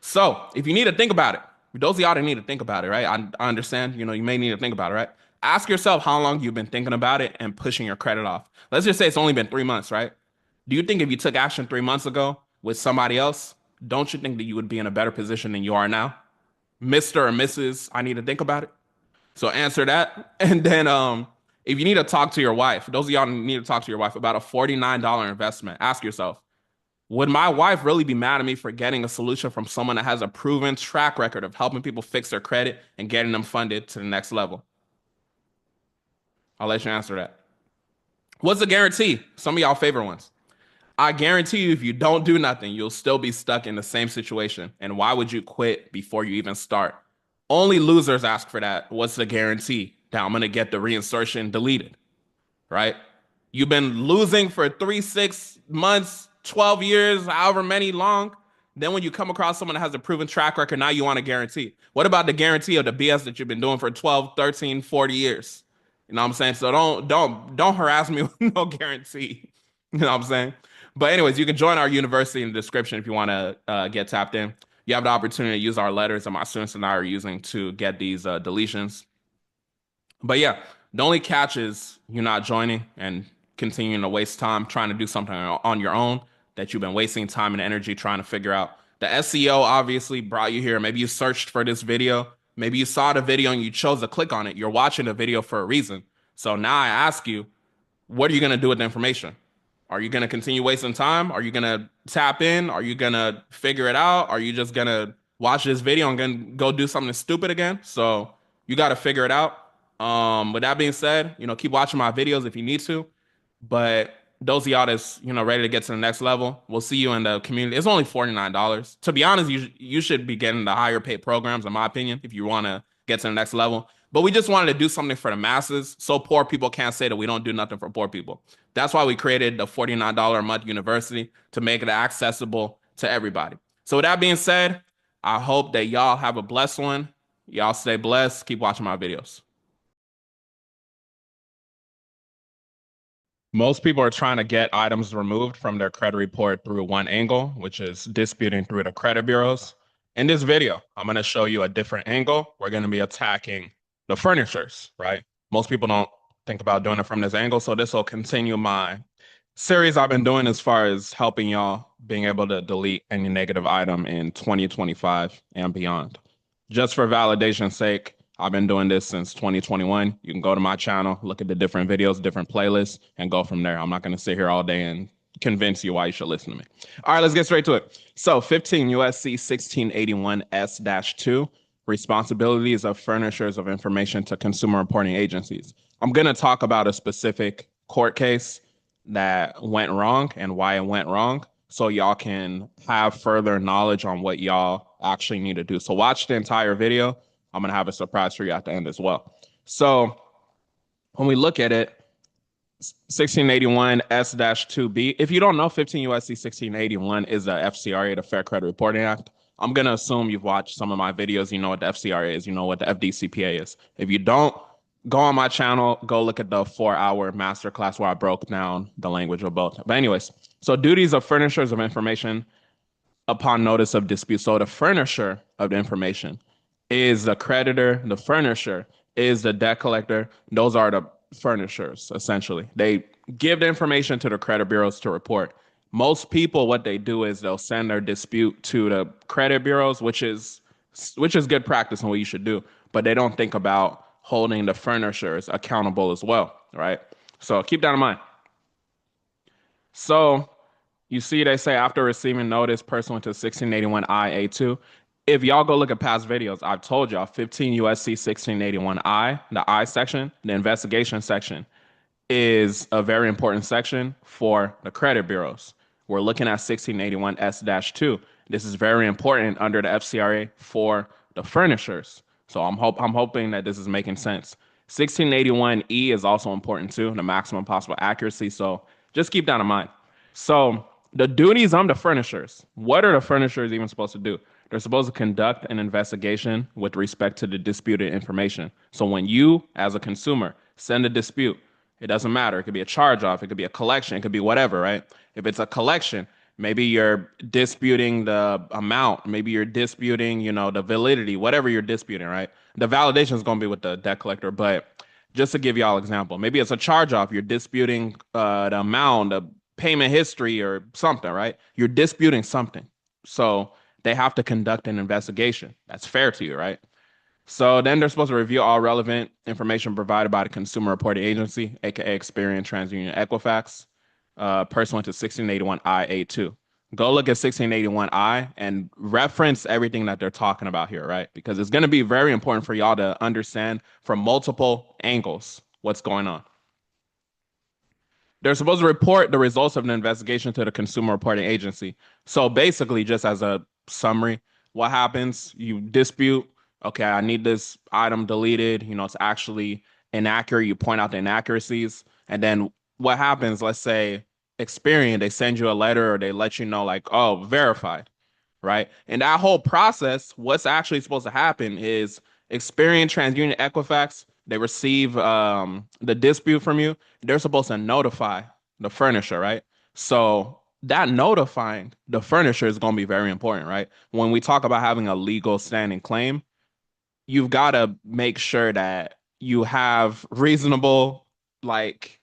So if you need to think about it, those of y'all that need to think about it, right? I understand, you may need to think about it, right? Ask yourself how long you've been thinking about it and pushing your credit off. Let's just say it's only been 3 months, right? Do you think if you took action 3 months ago with somebody else, don't you think that you would be in a better position than you are now? Mr. or Mrs. I need to think about it. So answer that. And then if you need to talk to your wife, those of y'all need to talk to your wife about a $49 investment. Ask yourself, would my wife really be mad at me for getting a solution from someone that has a proven track record of helping people fix their credit and getting them funded to the next level? I'll let you answer that. What's the guarantee? Some of y'all favorite ones. I guarantee you, if you don't do nothing, you'll still be stuck in the same situation. And why would you quit before you even start? Only losers ask for that. What's the guarantee that I'm going to get the reinsertion deleted? Right? You've been losing for 3, 6 months, 12 years, however many long. Then when you come across someone that has a proven track record, now you want a guarantee. What about the guarantee of the BS that you've been doing for 12, 13, 40 years? You know what I'm saying? So don't harass me with no guarantee. You know what I'm saying? But anyways, you can join our university in the description if you want to get tapped in. You have the opportunity to use our letters that my students and I are using to get these deletions. But yeah, the only catch is you're not joining and continuing to waste time trying to do something on your own that you've been wasting time and energy trying to figure out. The SEO obviously brought you here. Maybe you searched for this video. Maybe you saw the video and you chose to click on it. You're watching the video for a reason. So now I ask you, what are you going to do with the information? Are you going to continue wasting time? Are you going to tap in? Are you going to figure it out? Are you just going to watch this video and then go do something stupid again? So you got to figure it out. With that being said, keep watching my videos if you need to. But those of y'all that's, ready to get to the next level, we'll see you in the community. It's only $49. To be honest, you should be getting the higher paid programs, in my opinion, if you want to get to the next level. But we just wanted to do something for the masses so poor people can't say that we don't do nothing for poor people. That's why we created the $49 a month university, to make it accessible to everybody. So with that being said, I hope that y'all have a blessed one. Y'all stay blessed. Keep watching my videos. Most people are trying to get items removed from their credit report through one angle, which is disputing through the credit bureaus. In this video, I'm going to show you a different angle. We're going to be attacking the furnitures, right? Most people don't think about doing it from this angle, so this will continue my series I've been doing as far as helping y'all being able to delete any negative item in 2025 and beyond. Just for validation's sake, I've been doing this since 2021. You can go to my channel, look at the different videos, different playlists, and go from there. I'm not going to sit here all day and convince you why you should listen to me. All right, let's get straight to it. So, 15 USC 1681 S-2, responsibilities of furnishers of information to consumer reporting agencies. I'm going to talk about a specific court case that went wrong and why it went wrong so y'all can have further knowledge on what y'all actually need to do. So watch the entire video. I'm going to have a surprise for you at the end as well. So when we look at it, 1681 S-2B. If you don't know, 15 USC 1681 is the FCRA, the Fair Credit Reporting Act. I'm going to assume you've watched some of my videos. You know what the FCRA is. You know what the FDCPA is. If you don't, go on my channel, go look at the 4-hour masterclass where I broke down the language of both. But anyways, so duties of furnishers of information upon notice of dispute. So the furnisher of the information is the creditor, the furnisher is the debt collector. Those are the furnishers, essentially. They give the information to the credit bureaus to report. Most people, what they do is they'll send their dispute to the credit bureaus, which is good practice and what you should do, but they don't think about holding the furnishers accountable as well, right? So keep that in mind. So you see, they say after receiving notice pursuant to 1681 IA2. If y'all go look at past videos, I've told y'all 15 USC 1681 I, the I section, the investigation section, is a very important section for the credit bureaus. We're looking at 1681 S-2. This is very important under the FCRA for the furnishers. So I'm hoping that this is making sense. 1681 E is also important too, the maximum possible accuracy. So just keep that in mind. So the duties on the furnishers. What are the furnishers even supposed to do? They're supposed to conduct an investigation with respect to the disputed information. So when you, as a consumer, send a dispute, it doesn't matter. It could be a charge off, it could be a collection, it could be whatever, right? If it's a collection, maybe you're disputing the amount, maybe you're disputing, the validity, whatever you're disputing, right? The validation is going to be with the debt collector, but just to give y'all an example, maybe it's a charge off, you're disputing the amount, the payment history, or something, right? You're disputing something. So they have to conduct an investigation. That's fair to you, right? So then they're supposed to review all relevant information provided by the Consumer Reporting Agency, aka Experian, TransUnion, Equifax, pursuant to 1681 IA2. Go look at 1681I and reference everything that they're talking about here, right? Because it's going to be very important for y'all to understand from multiple angles what's going on. They're supposed to report the results of an investigation to the Consumer Reporting Agency. So basically, just as a summary, what happens? You dispute, okay, I need this item deleted. It's actually inaccurate. You point out the inaccuracies. And then what happens? Let's say Experian, they send you a letter or they let you know, like, oh, verified, right? And that whole process, what's actually supposed to happen is Experian, TransUnion, Equifax, they receive the dispute from you. They're supposed to notify the furnisher, right? So that notifying the furnisher is going to be very important, right? When we talk about having a legal standing claim, you've got to make sure that you have reasonable, like,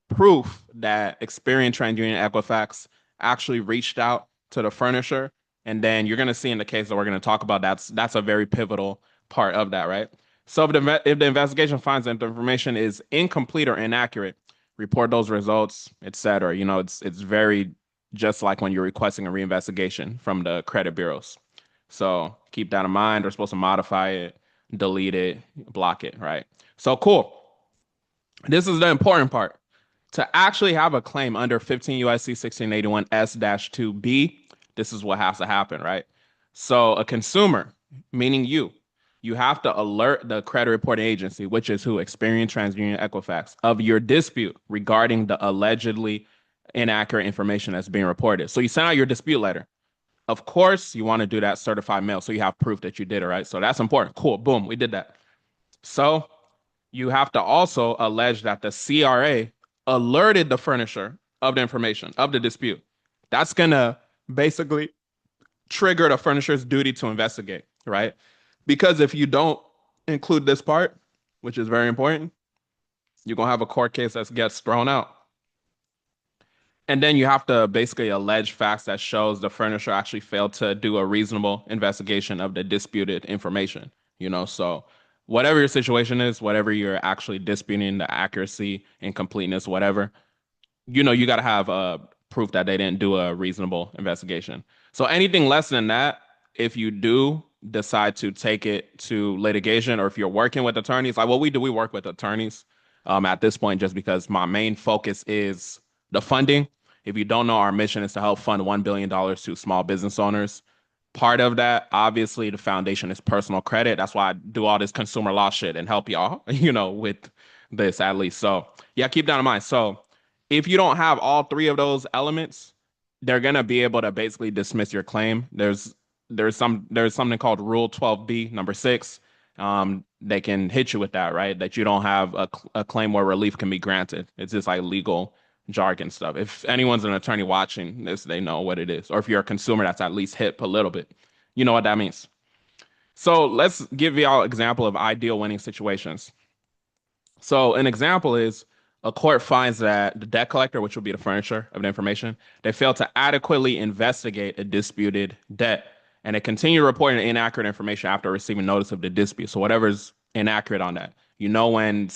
proof that Experian, TransUnion, Equifax actually reached out to the furnisher. And then you're going to see in the case that we're going to talk about, that's a very pivotal part of that, right? So if the investigation finds that the information is incomplete or inaccurate, report those results, etc. It's very just like when you're requesting a reinvestigation from the credit bureaus. So keep that in mind. They're supposed to modify it, delete it, block it, right? So cool. This is the important part. To actually have a claim under 15 USC 1681 S-2B, this is what has to happen, right? So a consumer, meaning you have to alert the credit reporting agency, which is who? Experian, TransUnion, Equifax, of your dispute regarding the allegedly inaccurate information that's being reported. So you send out your dispute letter. Of course, you want to do that certified mail so you have proof that you did it, right? So that's important. Cool. Boom. We did that. So you have to also allege that the CRA alerted the furnisher of the information, of the dispute. That's going to basically trigger the furnisher's duty to investigate, right? Because if you don't include this part, which is very important, you're going to have a court case that gets thrown out. And then you have to basically allege facts that shows the furnisher actually failed to do a reasonable investigation of the disputed information. So whatever your situation is, whatever you're actually disputing, the accuracy and completeness, whatever, you got to have proof that they didn't do a reasonable investigation. So anything less than that, if you do decide to take it to litigation, or if you're working with attorneys, like what we do, we work with attorneys at this point, just because my main focus is the funding. If you don't know, our mission is to help fund $1 billion to small business owners. Part of that, obviously, the foundation is personal credit. That's why I do all this consumer law shit and help y'all, with this at least. So yeah, keep that in mind. So if you don't have all three of those elements, they're gonna be able to basically dismiss your claim. There's something called Rule 12B number 6. They can hit you with that, right? That you don't have a claim where relief can be granted. It's just like legal jargon stuff. If anyone's an attorney watching this, they know what it is. Or if you're a consumer that's at least hip a little bit, you know what that means. So let's give y'all an example of ideal winning situations. So an example is a court finds that the debt collector, which will be the furnisher of the information, they failed to adequately investigate a disputed debt, and they continue reporting inaccurate information after receiving notice of the dispute. So whatever's inaccurate on that, when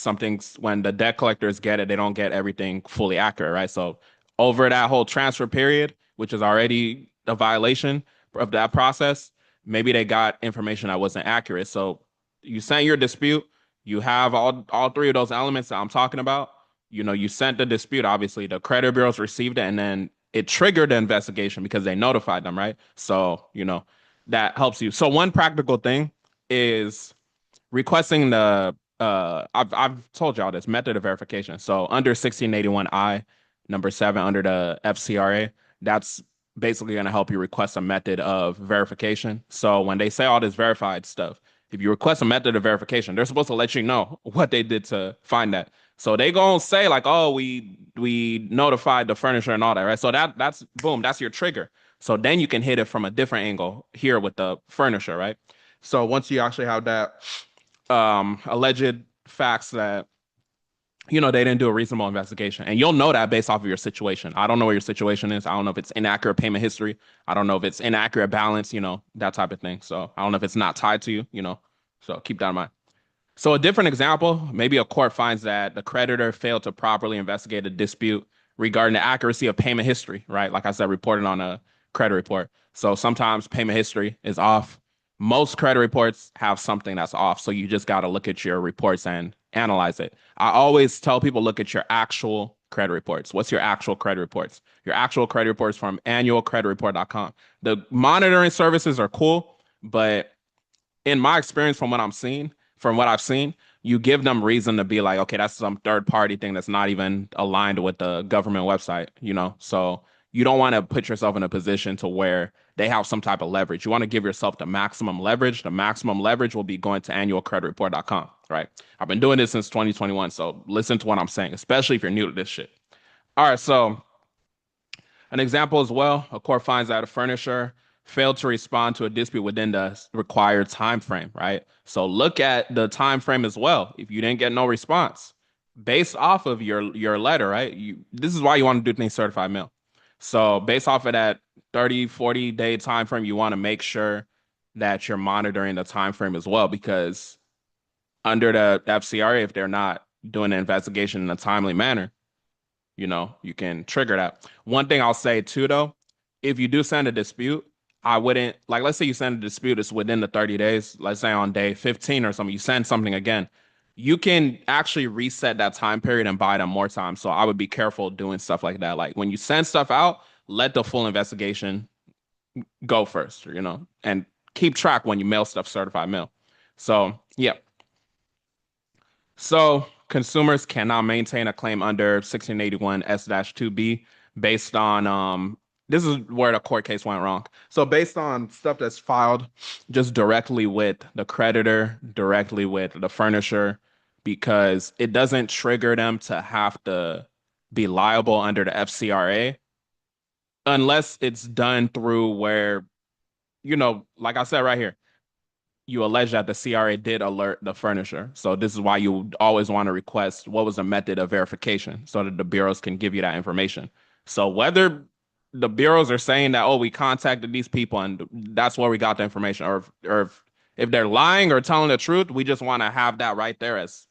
the debt collectors get it, they don't get everything fully accurate, right? So over that whole transfer period, which is already a violation of that process, maybe they got information that wasn't accurate. So you sent your dispute, you have all three of those elements that I'm talking about. You sent the dispute, obviously the credit bureaus received it, and then it triggered the investigation because they notified them, right? So that helps you. So one practical thing is requesting the I've told y'all this method of verification. So under 1681I number 7, under the FCRA, that's basically going to help you request a method of verification. So when they say all this verified stuff, if you request a method of verification, they're supposed to let you know what they did to find that. So they gonna say like, oh, we notified the furnisher and all that, right? So that's boom, that's your trigger. So then you can hit it from a different angle here with the furnisher, right? So once you actually have that alleged facts that they didn't do a reasonable investigation, and you'll know that based off of your situation. I don't know what your situation is. I don't know if it's inaccurate payment history. I don't know if it's inaccurate balance, that type of thing. So I don't know if it's not tied to you. So keep that in mind. So a different example, maybe a court finds that the creditor failed to properly investigate a dispute regarding the accuracy of payment history, right? Like I said, reported on a credit report. So sometimes payment history is off. Most credit reports have something that's off. So you just got to look at your reports and analyze it. I always tell people, look at your actual credit reports. What's your actual credit reports? Your actual credit reports from annualcreditreport.com. The monitoring services are cool, but in my experience, from what I've seen, you give them reason to be like, okay, that's some third party thing that's not even aligned with the government website. So you don't want to put yourself in a position to where they have some type of leverage. You want to give yourself the maximum leverage. The maximum leverage will be going to annualcreditreport.com, right? I've been doing this since 2021, so listen to what I'm saying, especially if you're new to this shit. All right, so an example as well, a court finds that a furnisher failed to respond to a dispute within the required time frame, right? So look at the time frame as well. If you didn't get no response based off of your letter, right? This is why you want to do things certified mail. So based off of that 30, 40-day time frame, you want to make sure that you're monitoring the time frame as well, because under the FCRA, if they're not doing an investigation in a timely manner, you can trigger that. One thing I'll say too, though, if you do send a dispute, I wouldn't, like, let's say you send a dispute, it's within the 30 days, let's say on day 15 or something, you send something again, you can actually reset that time period and buy them more time. So I would be careful doing stuff like that. Like when you send stuff out, let the full investigation go first, and keep track when you mail stuff certified mail. So, yeah. So consumers cannot maintain a claim under 1681 S-2B based on this is where the court case went wrong. So based on stuff that's filed just directly with the creditor, directly with the furnisher, because it doesn't trigger them to have to be liable under the FCRA unless it's done through where, like I said right here, you allege that the CRA did alert the furnisher. So this is why you always want to request what was the method of verification so that the bureaus can give you that information. So whether the bureaus are saying that, oh, we contacted these people and that's where we got the information, or if they're lying or telling the truth, we just want to have that right there as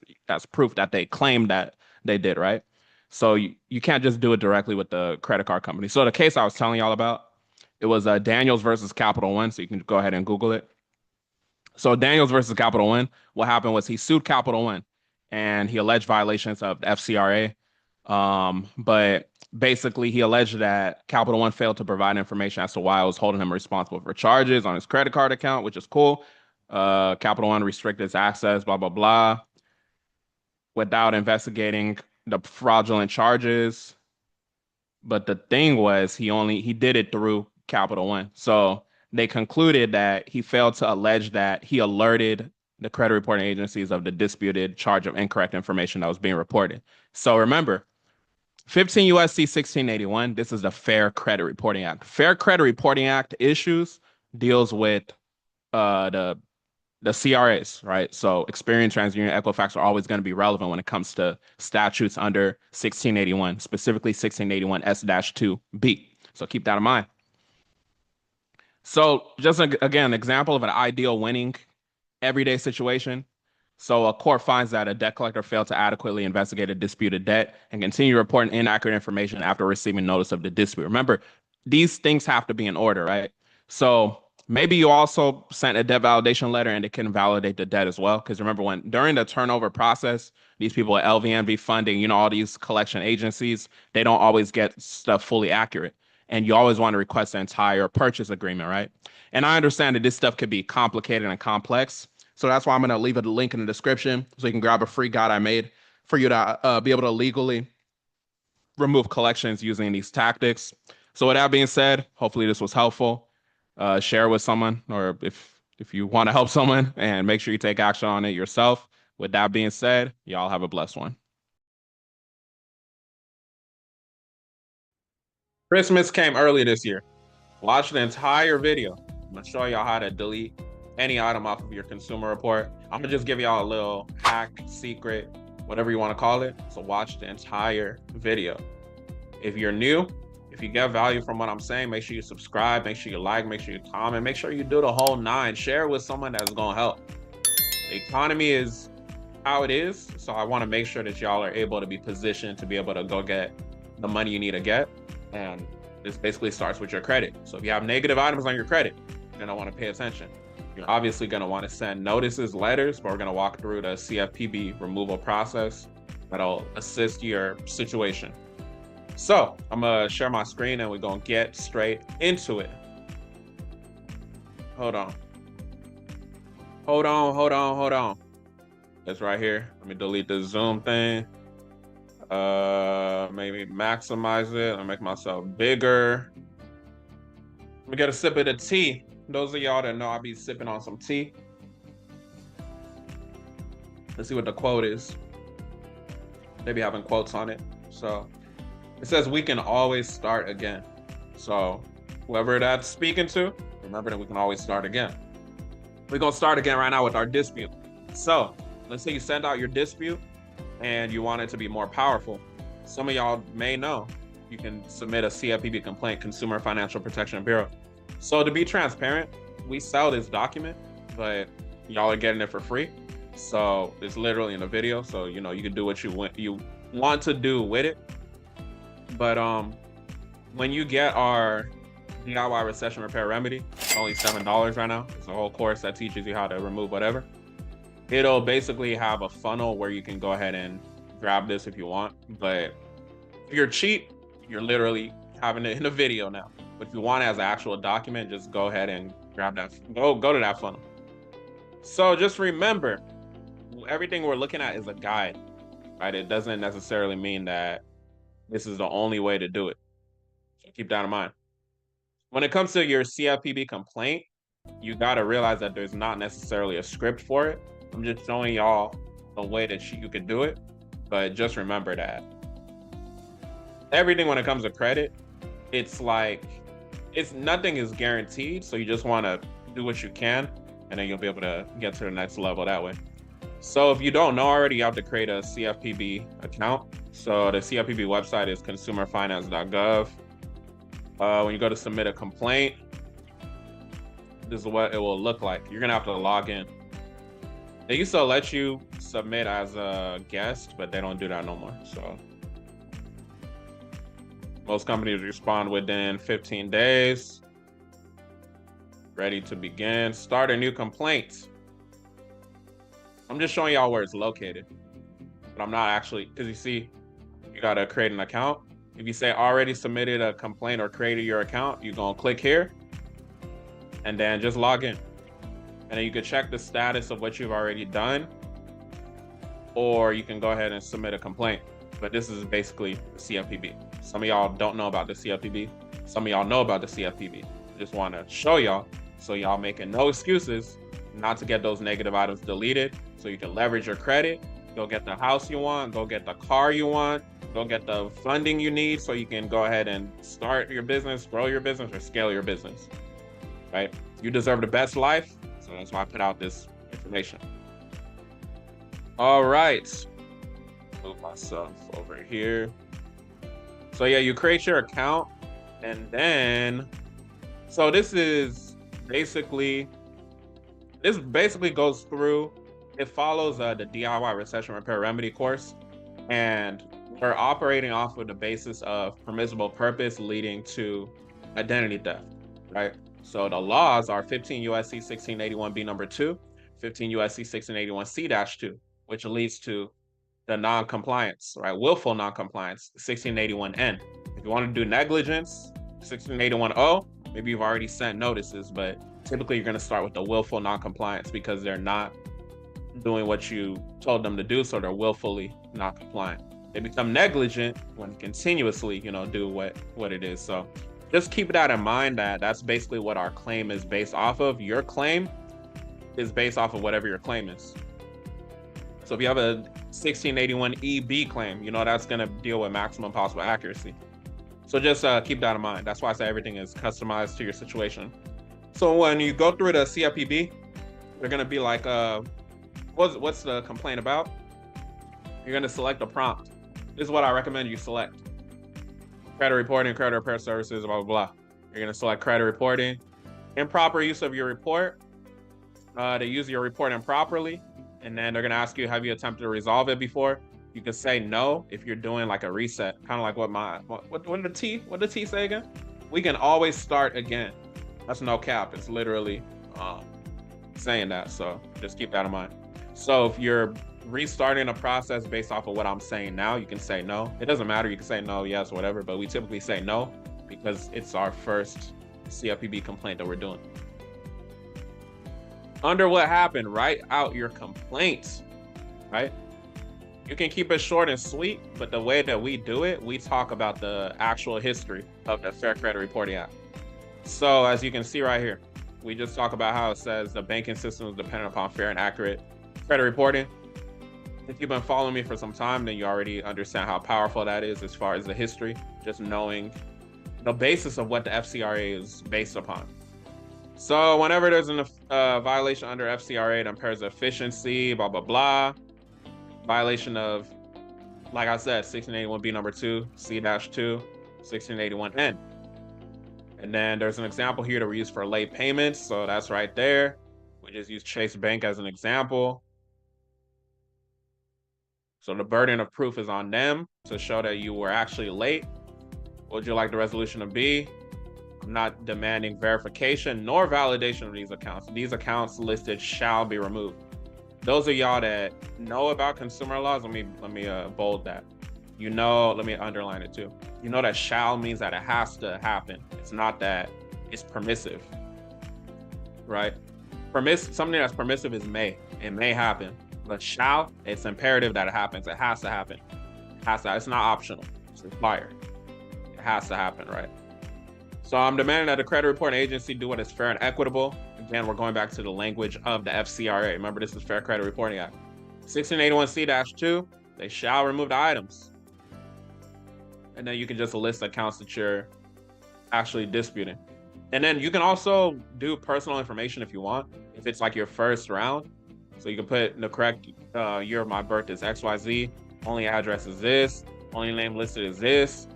proof that they claim that they did, right? So you can't just do it directly with the credit card company. So the case I was telling y'all about, it was Daniels versus Capital One. So you can go ahead and Google it. So Daniels versus Capital One, what happened was he sued Capital One and he alleged violations of the FCRA. But basically he alleged that Capital One failed to provide information as to why it was holding him responsible for charges on his credit card account, which is cool. Capital One restricted his access, blah, blah, blah, without investigating the fraudulent charges. But the thing was he did it through Capital One. So they concluded that he failed to allege that he alerted the credit reporting agencies of the disputed charge of incorrect information that was being reported. So remember, 15 USC 1681, this is the Fair Credit Reporting Act. Fair Credit Reporting Act issues deals with the CRAs, right? So Experian, TransUnion, Equifax are always going to be relevant when it comes to statutes under 1681, specifically 1681 S-2B. So keep that in mind. So just again, an example of an ideal winning everyday situation. So a court finds that a debt collector failed to adequately investigate a disputed debt and continue reporting inaccurate information after receiving notice of the dispute. Remember, these things have to be in order, right? So maybe you also sent a debt validation letter and it can validate the debt as well. Because remember, when during the turnover process, these people at LVNV funding, all these collection agencies, they don't always get stuff fully accurate. And you always want to request the entire purchase agreement, right? And I understand that this stuff could be complicated and complex. So that's why I'm going to leave a link in the description so you can grab a free guide I made for you to be able to legally remove collections using these tactics. So with that being said, hopefully this was helpful. Share with someone, or if you want to help someone, and make sure you take action on it yourself. With that being said, y'all have a blessed one. Christmas came early this year. Watch the entire video. I'm gonna show y'all how to delete any item off of your consumer report. I'm gonna just give y'all a little hack, secret, whatever you want to call it. So watch the entire video. If you're new, if you get value from what I'm saying, make sure you subscribe, make sure you like, make sure you comment, make sure you do the whole nine. Share with someone that's gonna help. The economy is how it is, so I want to make sure that y'all are able to be positioned to be able to go get the money you need to get. And this basically starts with your credit. So if you have negative items on your credit, you're gonna want to pay attention. You're obviously gonna want to send notices, letters, but we're gonna walk through the CFPB removal process that'll assist your situation. So I'm gonna share my screen and we're gonna get straight into it. Hold on. It's right here. Let me delete the zoom thing. Maybe maximize it. I'll make myself bigger. Let me get a sip of the tea. Those of y'all that know I be sipping on some tea. Let's see what the quote is. They be having quotes on it. So it says we can always start again. So whoever that's speaking to, remember that we can always start again. We're gonna start again right now with our dispute. So let's say you send out your dispute and you want it to be more powerful. Some of y'all may know you can submit a CFPB complaint, Consumer Financial Protection Bureau. So to be transparent, we sell this document, but y'all are getting it for free. So it's literally in the video. So, you can do what you want to do with it. But when you get our DIY recession repair remedy, it's only $7 right now. It's a whole course that teaches you how to remove whatever. It'll basically have a funnel where you can go ahead and grab this if you want. But if you're cheap, you're literally having it in a video now. But if you want it as an actual document, just go ahead and grab that. Go to that funnel. So just remember, everything we're looking at is a guide, right? It doesn't necessarily mean that this is the only way to do it. So keep that in mind. When it comes to your CFPB complaint, you got to realize that there's not necessarily a script for it. I'm just showing y'all the way that you could do it. But just remember that everything when it comes to credit, it's like, nothing is guaranteed. So you just want to do what you can, and then you'll be able to get to the next level that way. So if you don't know already, you have to create a CFPB account. So the CFPB website is consumerfinance.gov. When you go to submit a complaint, this is what it will look like. You're gonna have to log in. They used to let you submit as a guest, but they don't do that no more. So most companies respond within 15 days. Ready to begin. Start a new complaint. I'm just showing y'all where it's located, but I'm not actually, because you see, you gotta create an account. If you say already submitted a complaint or created your account, you're gonna click here and then just log in. And then you can check the status of what you've already done, or you can go ahead and submit a complaint. But this is basically the CFPB. Some of y'all don't know about the CFPB. Some of y'all know about the CFPB. I just want to show y'all so y'all making no excuses not to get those negative items deleted, so you can leverage your credit, go get the house you want, go get the car you want, go get the funding you need so you can go ahead and start your business, grow your business, or scale your business, right? You deserve the best life, so that's why I put out this information. All right, move myself over here. So yeah, you create your account, and then, so this basically goes through, it follows the DIY recession repair remedy course, and we're operating off of the basis of permissible purpose leading to identity theft, right? So the laws are 15 USC 1681B number 2, 15 USC 1681C-2, which leads to the non-compliance, right? Willful non-compliance, 1681N. If you want to do negligence, 1681O, maybe you've already sent notices, but typically you're going to start with the willful non-compliance because they're not doing what you told them to do, so they're willfully not compliant. They become negligent when continuously, do what it is. So just keep that in mind, that that's basically what our claim is based off of. Your claim is based off of whatever your claim is. So if you have a 1681EB claim, that's going to deal with maximum possible accuracy. So just keep that in mind. That's why I say everything is customized to your situation. So when you go through the CFPB, they're going to be like, what's the complaint about? You're going to select a prompt. This is what I recommend you select. Credit reporting, credit repair services, blah, blah, blah. You're going to select credit reporting. Improper use of your report. They use your report improperly. And then they're going to ask you, have you attempted to resolve it before? You can say no if you're doing like a reset, kind of like what did the T say again? We can always start again. That's no cap. It's literally saying that. So just keep that in mind. So if you're restarting a process based off of what I'm saying now, you can say no. It doesn't matter. You can say no, yes, whatever. But we typically say no because it's our first CFPB complaint that we're doing. Under what happened, write out your complaints, right? You can keep it short and sweet, but the way that we do it, we talk about the actual history of the Fair Credit Reporting Act. So as you can see right here, we just talk about how it says the banking system is dependent upon fair and accurate credit reporting. If you've been following me for some time, then you already understand how powerful that is as far as the history, just knowing the basis of what the FCRA is based upon. So whenever there's a violation under FCRA that impairs efficiency, blah, blah, blah, violation of, like I said, 1681B number 2, C-2, 1681N. And then there's an example here that we use for late payments. So that's right there. We just use Chase Bank as an example. So the burden of proof is on them to show that you were actually late. What would you like the resolution to be? I'm not demanding verification nor validation of these accounts. These accounts listed shall be removed. Those of y'all that know about consumer laws, let me bold that. Let me underline it too. You know that shall means that it has to happen. It's not that it's permissive, right? Something that's permissive is may. It may happen. But shall, it's imperative that it happens. It has to happen. It's not optional. It's required. It has to happen, right? So I'm demanding that the credit reporting agency do what is fair and equitable. Again, we're going back to the language of the FCRA. Remember, this is Fair Credit Reporting Act. 1681C-2, they shall remove the items. And then you can just list accounts that you're actually disputing. And then you can also do personal information if you want, if it's like your first round. So you can put the correct year of my birth is XYZ, only address is this, Only name listed is this.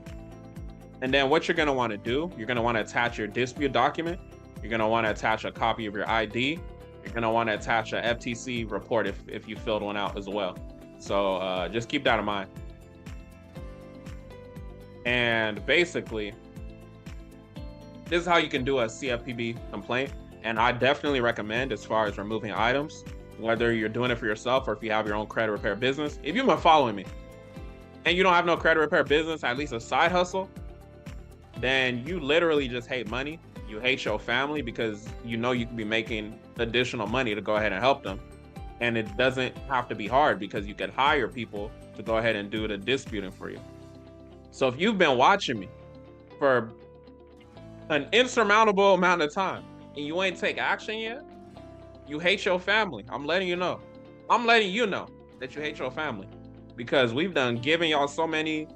And then what you're going to want to do, you're going to want to attach your dispute document. You're going to want to attach a copy of your ID. You're going to want to attach a FTC report if you filled one out as well. So just keep that in mind. And basically, this is how you can do a CFPB complaint. And I definitely recommend, as far as removing items, whether you're doing it for yourself or if you have your own credit repair business. If you've been following me and you don't have no credit repair business, at least a side hustle, then you literally just hate money. You hate your family because you know you can be making additional money to go ahead and help them. And it doesn't have to be hard because you can hire people to go ahead and do the disputing for you. So if you've been watching me for an insurmountable amount of time and you ain't take action yet, you hate your family. I'm letting you know. I'm letting you know that you hate your family because we've done giving y'all so many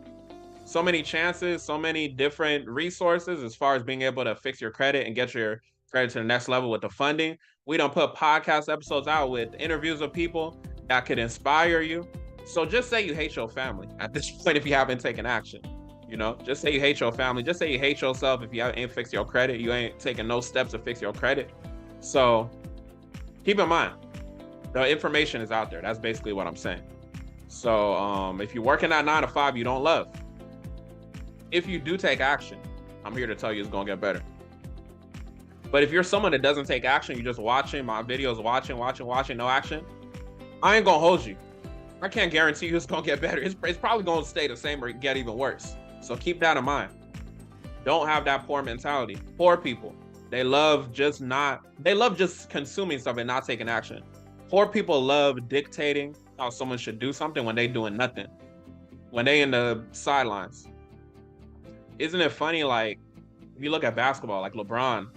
chances, so many different resources as far as being able to fix your credit and get your credit to the next level with the funding. We don't put podcast episodes out with interviews with people that could inspire you. So just say you hate your family at this point if you haven't taken action. You know, just say you hate your family. Just say you hate yourself if you ain't fixed your credit. You ain't taking no steps to fix your credit. So keep in mind, the information is out there. That's basically what I'm saying. So if you're working that 9 to 5 you don't love, if you do take action, I'm here to tell you it's going to get better. But if you're someone that doesn't take action, you're just watching my videos, watching, no action, I ain't going to hold you. I can't guarantee you it's going to get better. It's probably going to stay the same or get even worse. So keep that in mind. Don't have that poor mentality. Poor people, they love just consuming stuff and not taking action. Poor people love dictating how someone should do something when they doing nothing, when they in the sidelines. Isn't it funny, like, if you look at basketball, like LeBron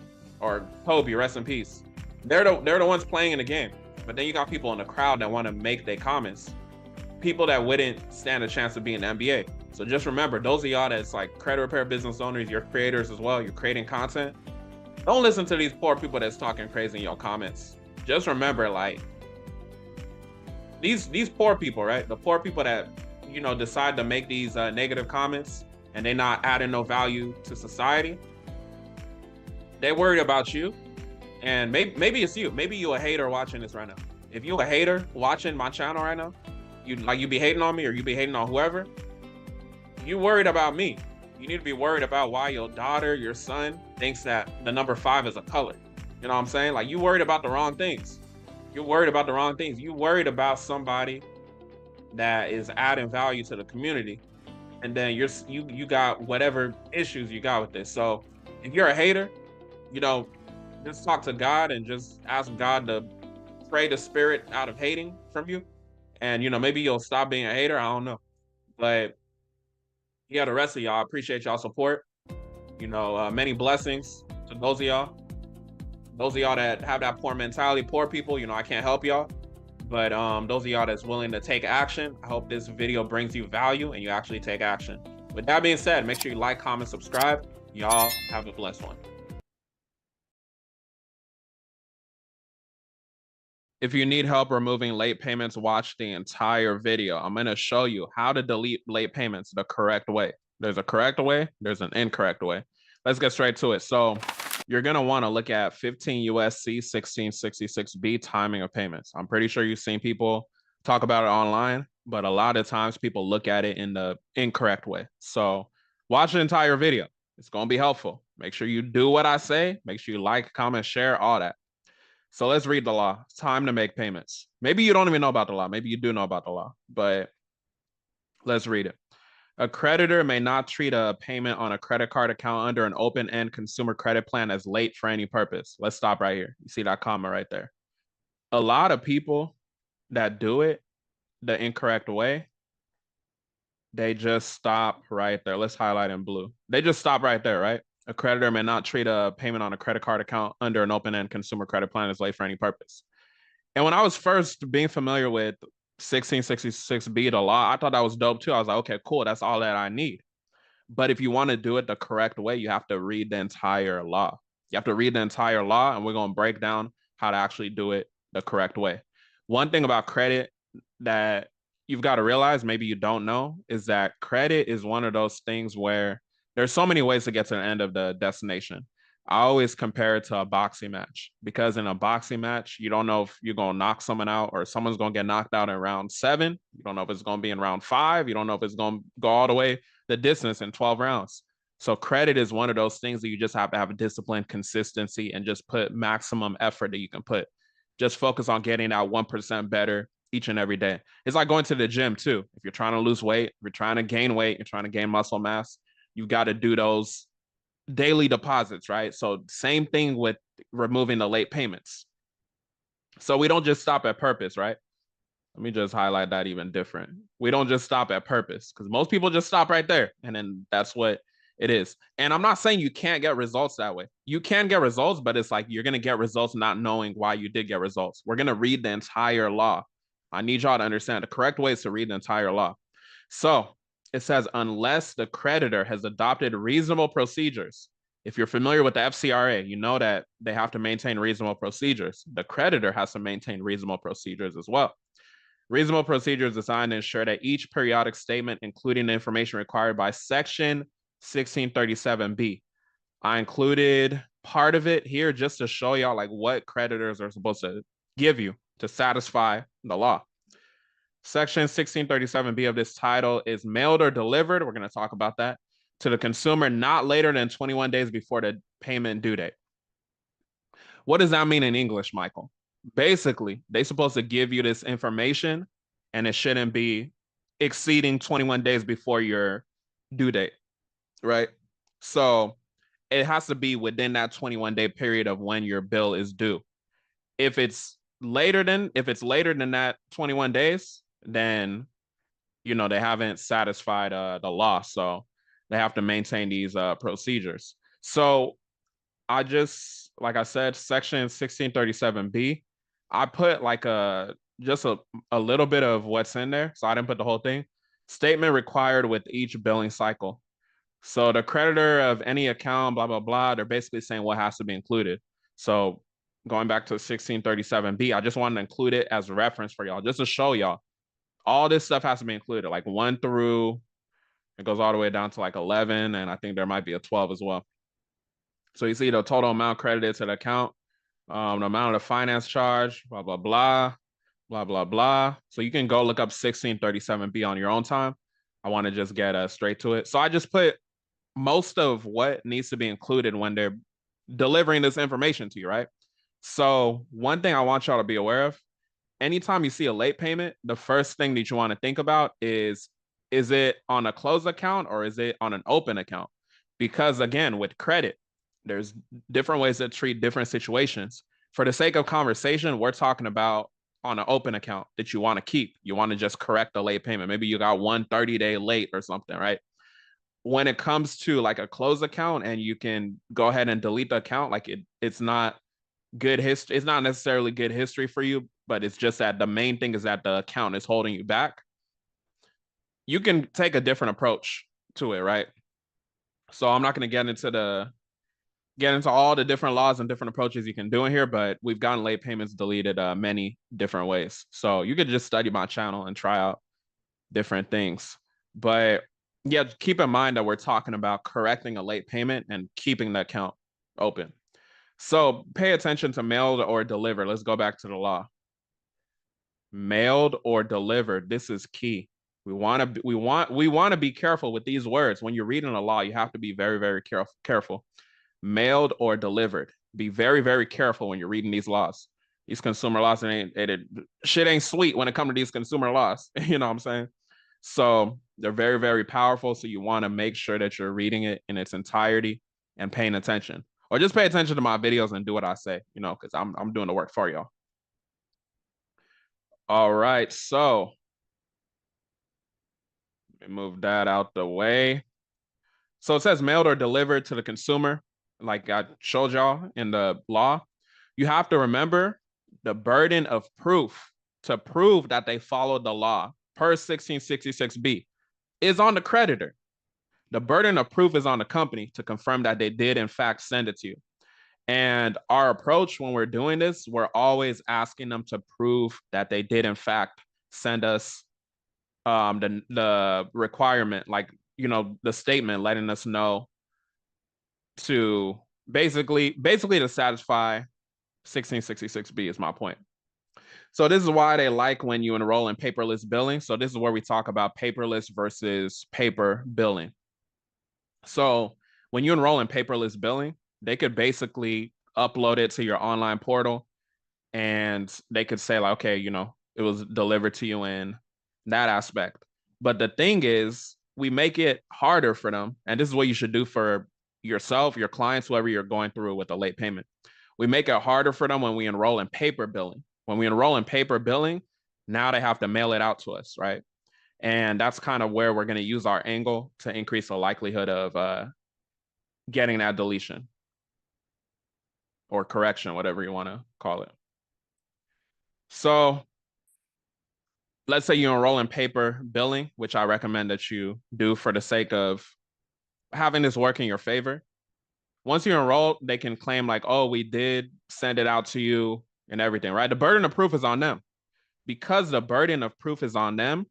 or Kobe, rest in peace, they're the ones playing in the game. But then you got people in the crowd that want to make their comments. People that wouldn't stand a chance of being in the NBA. So just remember, those of y'all that's like credit repair business owners, you're creators as well, you're creating content. Don't listen to these poor people that's talking crazy in your comments. Just remember, like, these poor people, right? The poor people that, you know, decide to make these negative comments and they're not adding no value to society. They're worried about you. And maybe it's you. Maybe you a hater watching this right now. If you a hater watching my channel right now, you be hating on me or you be hating on whoever, you worried about me. You need to be worried about why your daughter, your son thinks that the number 5 is a color. You know what I'm saying? Like, you worried about the wrong things. You're worried about the wrong things. You worried about somebody that is adding value to the community. And then you got whatever issues you got with this. So if you're a hater, you know, just talk to God and just ask God to pray the spirit out of hating from you. And, you know, maybe you'll stop being a hater. I don't know. But yeah, the rest of y'all, I appreciate y'all support. You know, many blessings to those of y'all. Those of y'all that have that poor mentality, poor people, you know, I can't help y'all. But those of y'all that's willing to take action, I hope this video brings you value and you actually take action. With that being said, make sure you like, comment, subscribe. Y'all have a blessed one. If you need help removing late payments, watch the entire video. I'm going to show you how to delete late payments the correct way. There's a correct way, there's an incorrect way. Let's get straight to it. So you're going to want to look at 15 USC 1666B, timing of payments. I'm pretty sure you've seen people talk about it online, but a lot of times people look at it in the incorrect way. So watch the entire video. It's going to be helpful. Make sure you do what I say. Make sure you like, comment, share, all that. So let's read the law. It's time to make payments. Maybe you don't even know about the law. Maybe you do know about the law, but let's read it. A creditor may not treat a payment on a credit card account under an open-end consumer credit plan as late for any purpose. Let's stop right here. You see that comma right there. A lot of people that do it the incorrect way, they just stop right there. Let's highlight in blue. They just stop right there, right? A creditor may not treat a payment on a credit card account under an open-end consumer credit plan as late for any purpose. And when I was first being familiar with 1666B, the law, I thought that was dope too. I was like, okay, cool. That's all that I need. But if you want to do it the correct way, you have to read the entire law. You have to read the entire law, and we're going to break down how to actually do it the correct way. One thing about credit that you've got to realize, maybe you don't know, is that credit is one of those things where there's so many ways to get to the end of the destination. I always compare it to a boxing match, because in a boxing match, you don't know if you're going to knock someone out or someone's going to get knocked out in round 7. You don't know if it's going to be in round 5. You don't know if it's going to go all the way the distance in 12 rounds. So credit is one of those things that you just have to have a discipline, consistency, and just put maximum effort that you can put. Just focus on getting out 1% better each and every day. It's like going to the gym too. If you're trying to lose weight, if you're trying to gain weight, you're trying to gain muscle mass, you got to do those daily deposits, right? So same thing with removing the late payments. So we don't just stop at purpose, right? Let me just highlight that even different. We don't just stop at purpose, because most people just stop right there. And then that's what it is. And I'm not saying you can't get results that way. You can get results, but it's like you're going to get results not knowing why you did get results. We're going to read the entire law. I need y'all to understand the correct way is to read the entire law. So it says, unless the creditor has adopted reasonable procedures. If you're familiar with the FCRA, you know that they have to maintain reasonable procedures. The creditor has to maintain reasonable procedures as well. Reasonable procedures designed to ensure that each periodic statement, including the information required by Section 1637B. I included part of it here just to show y'all like what creditors are supposed to give you to satisfy the law. Section 1637B of this title is mailed or delivered. We're going to talk about that to the consumer not later than 21 days before the payment due date. What does that mean in English, Michael? Basically, they're supposed to give you this information and it shouldn't be exceeding 21 days before your due date, right? So it has to be within that 21-day period of when your bill is due. If it's later than that 21 days, then they haven't satisfied the law, so they have to maintain these procedures. So I just, like I said, Section 1637B, I put like just a little bit of what's in there, so I didn't put the whole thing. Statement required with each billing cycle. So the creditor of any account, blah, blah, blah, they're basically saying what has to be included. So going back to 1637B, I just wanted to include it as a reference for y'all, just to show y'all all this stuff has to be included, like 1 through, it goes all the way down to like 11, and I think there might be a 12 as well. So you see the total amount credited to the account, the amount of the finance charge, blah, blah, blah, blah, blah, blah. So you can go look up 1637B on your own time. I want to just get straight to it. So I just put most of what needs to be included when they're delivering this information to you, right? So one thing I want y'all to be aware of, anytime you see a late payment, the first thing that you want to think about is it on a closed account or is it on an open account? Because again, with credit, there's different ways to treat different situations. For the sake of conversation, we're talking about on an open account that you want to keep. You want to just correct the late payment. Maybe you got 1 30-day late or something, right? When it comes to like a closed account and you can go ahead and delete the account, like it's not good history. It's not necessarily good history for you, but it's just that the main thing is that the account is holding you back. You can take a different approach to it, right? So I'm not going to get into all the different laws and different approaches you can do in here, but we've gotten late payments deleted many different ways. So you could just study my channel and try out different things. But yeah, keep in mind that we're talking about correcting a late payment and keeping the account open. So pay attention to mailed or delivered. Let's go back to the law. Mailed or delivered. This is key. We want to be careful with these words. When you're reading a law, you have to be very, very careful. Mailed or delivered. Be very, very careful when you're reading these laws. These consumer laws, shit ain't sweet when it comes to these consumer laws. You know what I'm saying? So they're very, very powerful. So you want to make sure that you're reading it in its entirety and paying attention. Or just pay attention to my videos and do what I say, because I'm doing the work for y'all. All right, so let me move that out the way. So it says mailed or delivered to the consumer, like I showed y'all in the law. You have to remember the burden of proof to prove that they followed the law per 1666B is on the creditor. The burden of proof is on the company to confirm that they did in fact send it to you. And our approach when we're doing this, we're always asking them to prove that they did in fact send us the requirement, like, the statement letting us know to basically to satisfy 1666B is my point. So this is why they like when you enroll in paperless billing. So this is where we talk about paperless versus paper billing. So when you enroll in paperless billing, they could basically upload it to your online portal, and they could say like, okay, it was delivered to you in that aspect. But the thing is, we make it harder for them, and this is what you should do for yourself, your clients, whoever you're going through with a late payment. We make it harder for them when we enroll in paper billing. When we enroll in paper billing, now they have to mail it out to us, right? And that's kind of where we're going to use our angle to increase the likelihood of getting that deletion or correction, whatever you want to call it. So let's say you enroll in paper billing, which I recommend that you do for the sake of having this work in your favor. Once you enroll, they can claim like, oh, we did send it out to you and everything, right? The burden of proof is on them. Because the burden of proof is on them,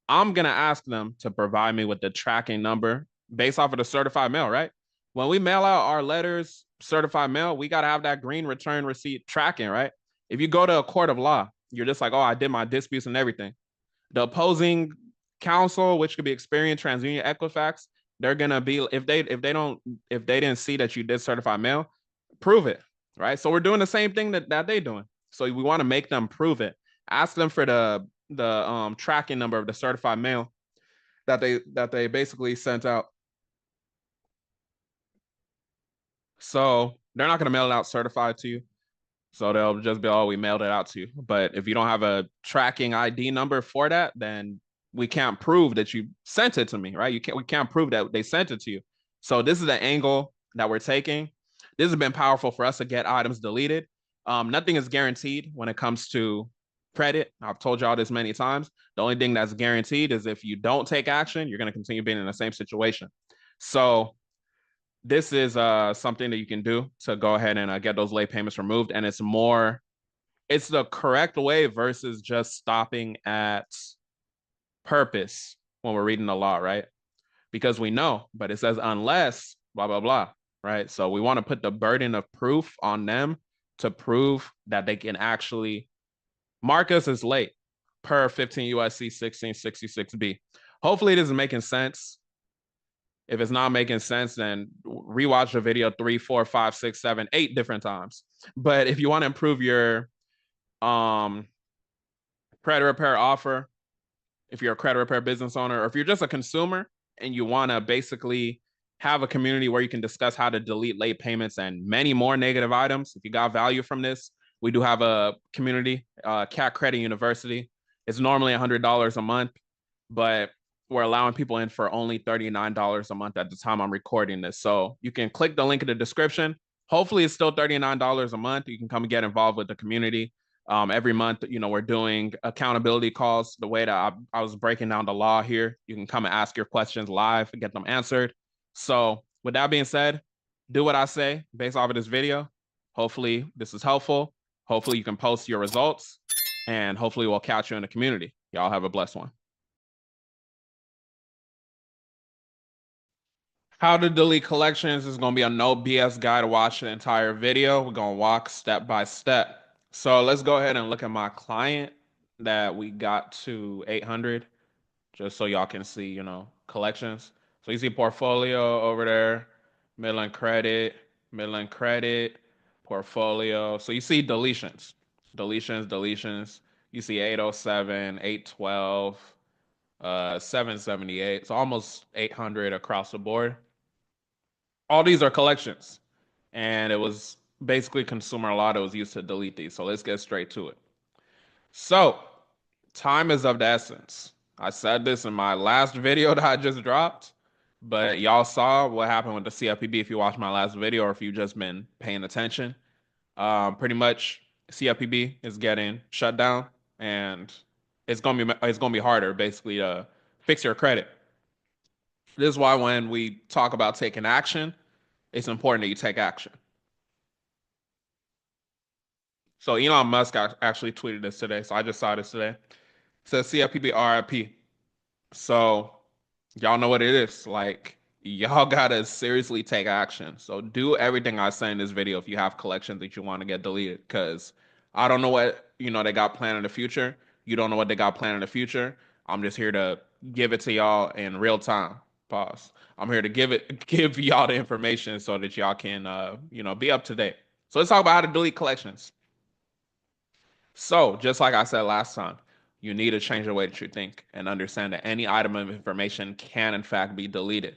I'm going to ask them to provide me with the tracking number based off of the certified mail, right? When we mail out our letters, certified mail, we got to have that green return receipt tracking, right? If you go to a court of law, you're just like, oh, I did my disputes and everything. The opposing counsel, which could be Experian, TransUnion, Equifax, they're gonna be, if they didn't see that you did certified mail, prove it, right? So we're doing the same thing that they doing. So we want to make them prove it. Ask them for the tracking number of the certified mail that they basically sent out. So they're not gonna mail it out certified to you. So they'll just be, oh, we mailed it out to you. But if you don't have a tracking ID number for that, then we can't prove that you sent it to me, right? We can't prove that they sent it to you. So this is the angle that we're taking. This has been powerful for us to get items deleted. Nothing is guaranteed when it comes to credit. I've told y'all this many times. The only thing that's guaranteed is if you don't take action, you're going to continue being in the same situation. So this is something that you can do to go ahead and get those late payments removed. And it's the correct way versus just stopping at purpose when we're reading the law, right? Because we know, but it says unless blah, blah, blah, right? So we want to put the burden of proof on them to prove that they can actually mark us as late per 15 USC 1666B. Hopefully this is making sense. If it's not making sense, then rewatch the video 3, 4, 5, 6, 7, 8 different times. But if you want to improve your credit repair offer, if you're a credit repair business owner, or if you're just a consumer and you want to basically have a community where you can discuss how to delete late payments and many more negative items, if you got value from this, we do have a community, Cat Credit University. It's normally $100 a month, but we're allowing people in for only $39 a month at the time I'm recording this. So you can click the link in the description. Hopefully it's still $39 a month. You can come and get involved with the community. Every month, we're doing accountability calls. The way that I was breaking down the law here, you can come and ask your questions live and get them answered. So with that being said, do what I say based off of this video. Hopefully this is helpful. Hopefully you can post your results, and hopefully we'll catch you in the community. Y'all have a blessed one. How to delete collections is going to be a no BS guide to watch the entire video. We're going to walk step by step. So let's go ahead and look at my client that we got to 800, just so y'all can see, collections. So you see portfolio over there, Midland credit, portfolio. So you see deletions. You see 807, 812, 778. So almost 800 across the board. All these are collections, and it was basically consumer law that was used to delete these. So let's get straight to it. So time is of the essence. I said this in my last video that I just dropped, but y'all saw what happened with the CFPB if you watched my last video or if you've just been paying attention. Pretty much CFPB is getting shut down, and it's gonna be harder basically to fix your credit. This is why when we talk about taking action, it's important that you take action. So Elon Musk actually tweeted this today. So I just saw this today. It says CFPB RIP. So y'all know what it is. Like, y'all gotta seriously take action. So do everything I say in this video if you have collections that you want to get deleted. Because I don't know what, they got planned in the future. You don't know what they got planned in the future. I'm just here to give it to y'all in real time. Pause. I'm here to give y'all the information so that y'all can, be up to date. So let's talk about how to delete collections. So, just like I said last time, you need to change the way that you think and understand that any item of information can, in fact, be deleted.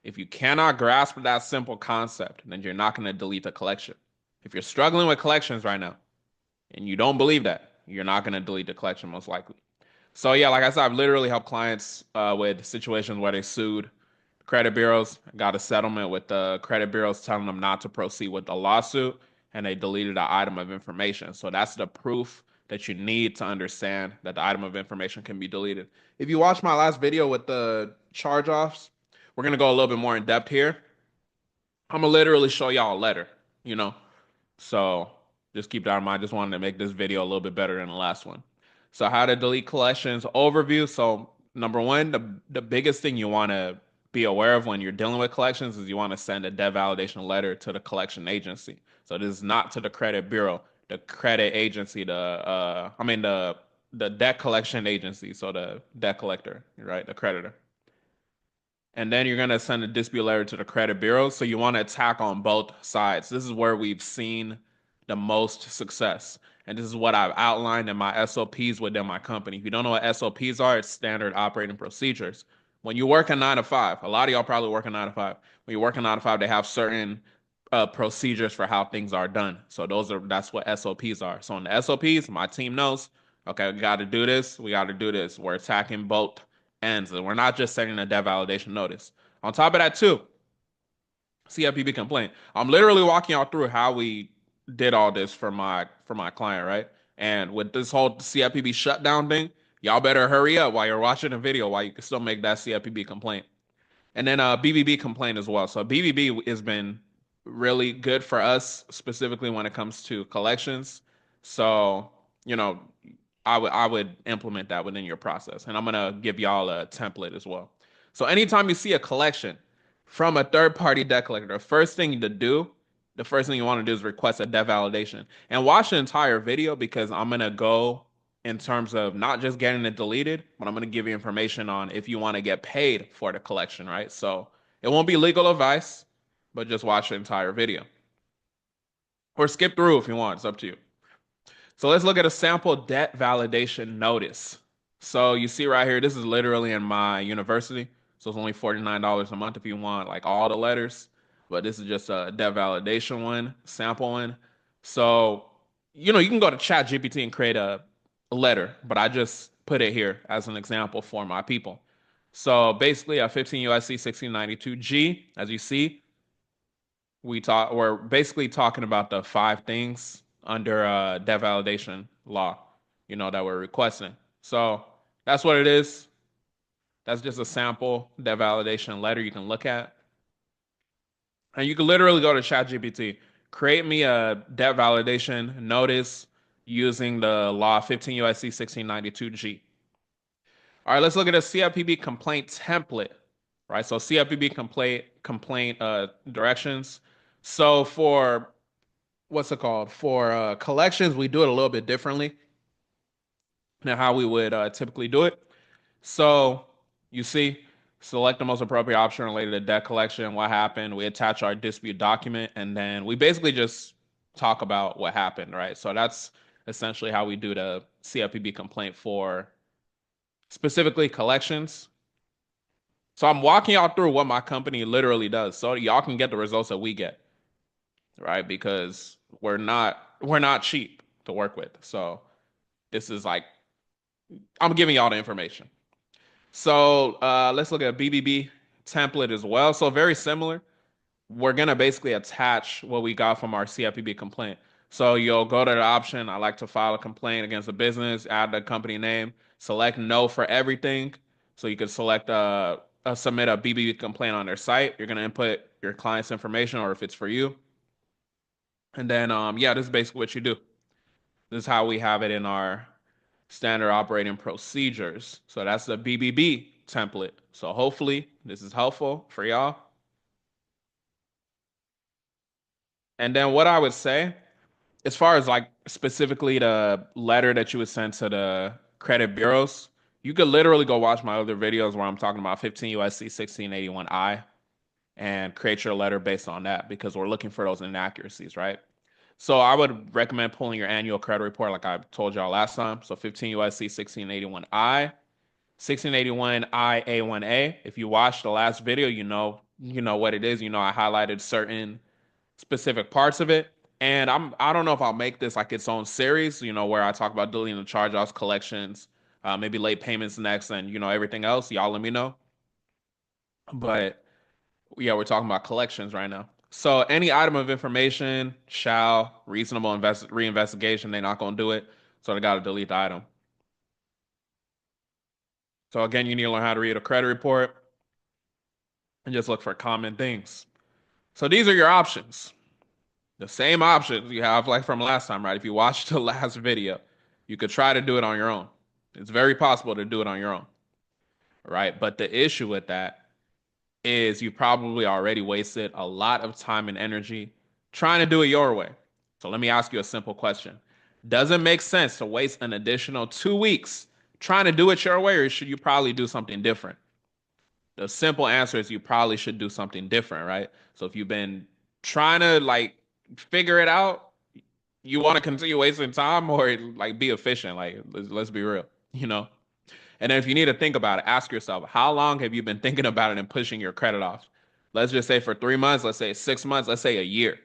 If you cannot grasp that simple concept, then you're not going to delete the collection. If you're struggling with collections right now and you don't believe that, you're not going to delete the collection most likely. So, yeah, like I said, I've literally helped clients with situations where they sued credit bureaus, got a settlement with the credit bureaus telling them not to proceed with the lawsuit, and they deleted the item of information. So that's the proof that you need to understand that the item of information can be deleted. If you watch my last video with the charge-offs, we're gonna go a little bit more in depth here. I'm gonna literally show y'all a letter, you know. So just keep that in mind. I just wanted to make this video a little bit better than the last one. So how to delete collections overview. So number one, the biggest thing you want to be aware of when you're dealing with collections is you want to send a debt validation letter to the collection agency. So this is not to the credit bureau, the credit agency, the debt collection agency. So the debt collector, right? The creditor. And then you're going to send a dispute letter to the credit bureau. So you want to attack on both sides. This is where we've seen the most success. And this is what I've outlined in my SOPs within my company. If you don't know what SOPs are, it's standard operating procedures. When you work a 9 to 5, a lot of y'all probably work a 9 to 5. When you work a 9 to 5, they have certain procedures for how things are done. So that's what SOPs are. So in the SOPs, my team knows, okay, we got to do this. We got to do this. We're attacking both ends, and we're not just sending a debt validation notice. On top of that, too, CFPB complaint. I'm literally walking y'all through how we did all this for my client, right? And with this whole CFPB shutdown thing, y'all better hurry up while you're watching the video while you can still make that CFPB complaint. And then BBB complaint as well. So BBB has been really good for us, specifically when it comes to collections. So, you know, I would implement that within your process. And I'm gonna give y'all a template as well. So anytime you see a collection from a third party debt collector, the first thing you want to do is request a debt validation. And watch the entire video because I'm gonna go in terms of not just getting it deleted, but I'm gonna give you information on if you want to get paid for the collection, right? So it won't be legal advice, but just watch the entire video. Or skip through if you want, it's up to you. So let's look at a sample debt validation notice. So you see right here, this is literally in my university. So it's only $49 a month if you want like all the letters. But this is just a debt validation one, sample one. So, you can go to ChatGPT and create a letter, but I just put it here as an example for my people. So basically a 15 USC 1692G, as you see, we're basically talking about the 5 things under debt validation law, that we're requesting. So that's what it is. That's just a sample debt validation letter you can look at. And you can literally go to ChatGPT, create me a debt validation notice using the law 15 USC 1692G. All right, let's look at a CFPB complaint template, right? So CFPB complaint directions. So for what's it called? For collections, we do it a little bit differently than how we would typically do it. So you see, select the most appropriate option related to debt collection, what happened. We attach our dispute document, and then we basically just talk about what happened, right? So that's essentially how we do the CFPB complaint for specifically collections. So I'm walking y'all through what my company literally does, so y'all can get the results that we get, right? Because we're not cheap to work with. So this is like I'm giving y'all the information. So let's look at BBB template as well. So very similar. We're gonna basically attach what we got from our CFPB complaint. So you'll go to the option, I like to file a complaint against a business, add the company name, select no for everything. So you can select submit a BBB complaint on their site. You're gonna input your client's information or if it's for you. And then yeah, this is basically what you do. This is how we have it in our standard operating procedures. So that's the BBB template. So hopefully this is helpful for y'all. And then what I would say, as far as like specifically the letter that you would send to the credit bureaus, you could literally go watch my other videos where I'm talking about 15 USC 1681I and create your letter based on that because we're looking for those inaccuracies, right? So I would recommend pulling your annual credit report like I told y'all last time. So 15 USC 1681I, 1681I A1A. If you watched the last video, you know what it is. You know I highlighted certain specific parts of it. And I don't know if I'll make this like its own series, where I talk about deleting the charge-offs, collections, maybe late payments next, and everything else. Y'all let me know. But yeah, we're talking about collections right now. So any item of information shall reasonable reinvestigation. They're not gonna do it, so they gotta delete the item. So again, you need to learn how to read a credit report and just look for common things. So these are your options. The same options you have like from last time, right? If you watched the last video, you could try to do it on your own. It's very possible to do it on your own, right? But the issue with that is you probably already wasted a lot of time and energy trying to do it your way. So let me ask you a simple question. Does it make sense to waste an additional 2 weeks trying to do it your way, or should you probably do something different? The simple answer is you probably should do something different, right? So if you've been trying to like figure it out, you want to continue wasting time or like be efficient. Like let's be real, you know? And then if you need to think about it, ask yourself, how long have you been thinking about it and pushing your credit off? Let's just say for 3 months, let's say 6 months, let's say a year.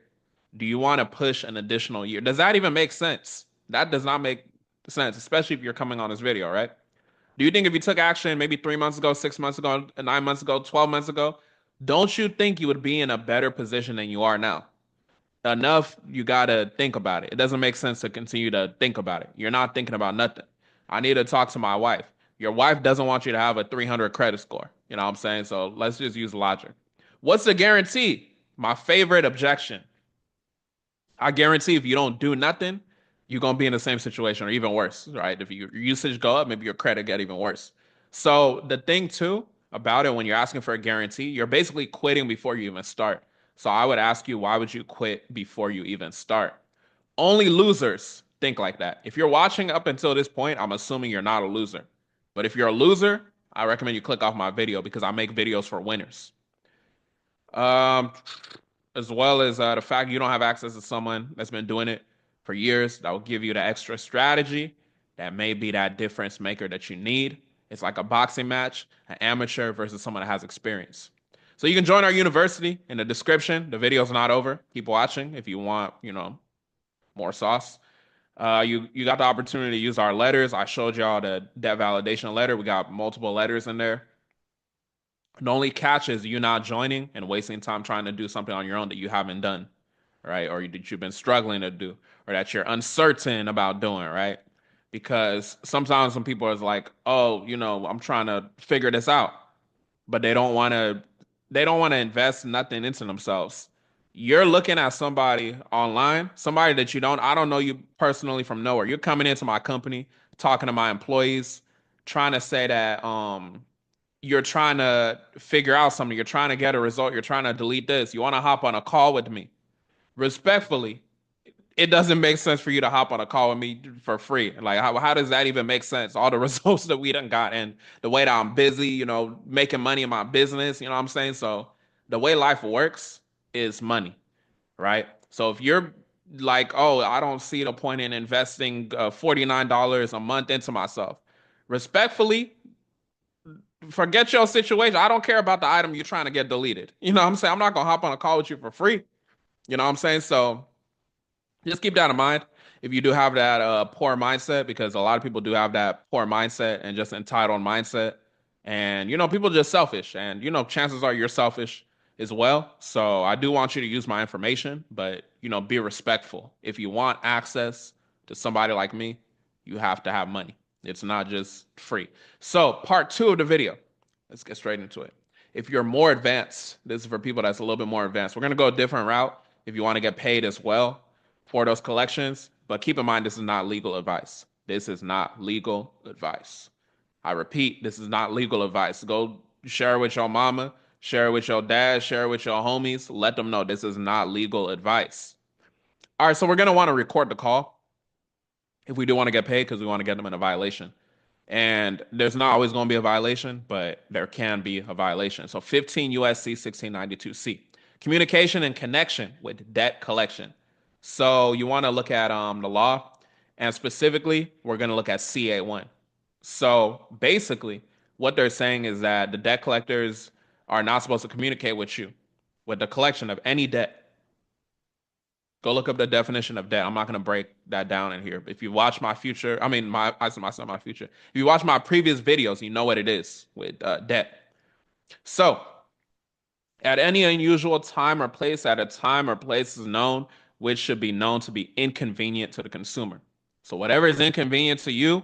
Do you want to push an additional year? Does that even make sense? That does not make sense, especially if you're coming on this video, right? Do you think if you took action maybe 3 months ago, 6 months ago, 9 months ago, 12 months ago, don't you think you would be in a better position than you are now? Enough, you gotta think about it. It doesn't make sense to continue to think about it. You're not thinking about nothing. I need to talk to my wife. Your wife doesn't want you to have a 300 credit score. You know what I'm saying? So let's just use logic. What's the guarantee? My favorite objection. I guarantee if you don't do nothing, you're gonna be in the same situation or even worse, right? If your usage go up, maybe your credit get even worse. So the thing too about it when you're asking for a guarantee, you're basically quitting before you even start. So I would ask you, why would you quit before you even start? Only losers think like that. If you're watching up until this point, I'm assuming you're not a loser. But if you're a loser, I recommend you click off my video because I make videos for winners. Um, as well as the fact you don't have access to someone that's been doing it for years that will give you the extra strategy that may be that difference maker that you need. It's like a boxing match, an amateur versus someone that has experience. So you can join our university in the description. The video's not over. Keep watching if you want, more sauce. You got the opportunity to use our letters. I showed y'all the debt validation letter. We got multiple letters in there. The only catch is you not joining and wasting time trying to do something on your own that you haven't done, right? Or that you've been struggling to do, or that you're uncertain about doing, right? Because sometimes when people are like, "Oh, I'm trying to figure this out," but they don't want to invest nothing into themselves. You're looking at somebody online, somebody that I don't know you personally from nowhere. You're coming into my company, talking to my employees, trying to say that you're trying to figure out something, you're trying to get a result, you're trying to delete this, you want to hop on a call with me. Respectfully, it doesn't make sense for you to hop on a call with me for free. Like, how does that even make sense? All the results that we done got and the way that I'm busy, making money in my business, you know what I'm saying? So the way life works is money, right? So if you're like, oh, I don't see the point in investing $49 a month into myself, respectfully, forget your situation. I don't care about the item you're trying to get deleted. You know what I'm saying? I'm not gonna hop on a call with you for free. You know what I'm saying? So just keep that in mind if you do have that poor mindset, because a lot of people do have that poor mindset and just entitled mindset. And people are just selfish, and chances are you're selfish as well. So I do want you to use my information, but be respectful. If you want access to somebody like me, you have to have money. It's not just free. So part two of the video, let's get straight into it. If you're more advanced, this is for people that's a little bit more advanced. We're gonna go a different route if you want to get paid as well for those collections. But keep in mind, this is not legal advice. This is not legal advice. I repeat, this is not legal advice. Go share it with your mama, share it with your dad, share it with your homies. Let them know this is not legal advice. All right, so we're going to want to record the call if we do want to get paid because we want to get them in a violation. And there's not always going to be a violation, but there can be a violation. So 15 USC 1692C, communication and connection with debt collection. So you want to look at the law, and specifically, we're going to look at CA1. So basically, what they're saying is that the debt collectors are not supposed to communicate with you with the collection of any debt. Go look up the definition of debt. I'm not going to break that down in here. If you watch my future, I mean, I said my future. If you watch my previous videos, you know what it is with debt. So, at any unusual time or place, at a time or place is known, which should be known to be inconvenient to the consumer. So, whatever is inconvenient to you,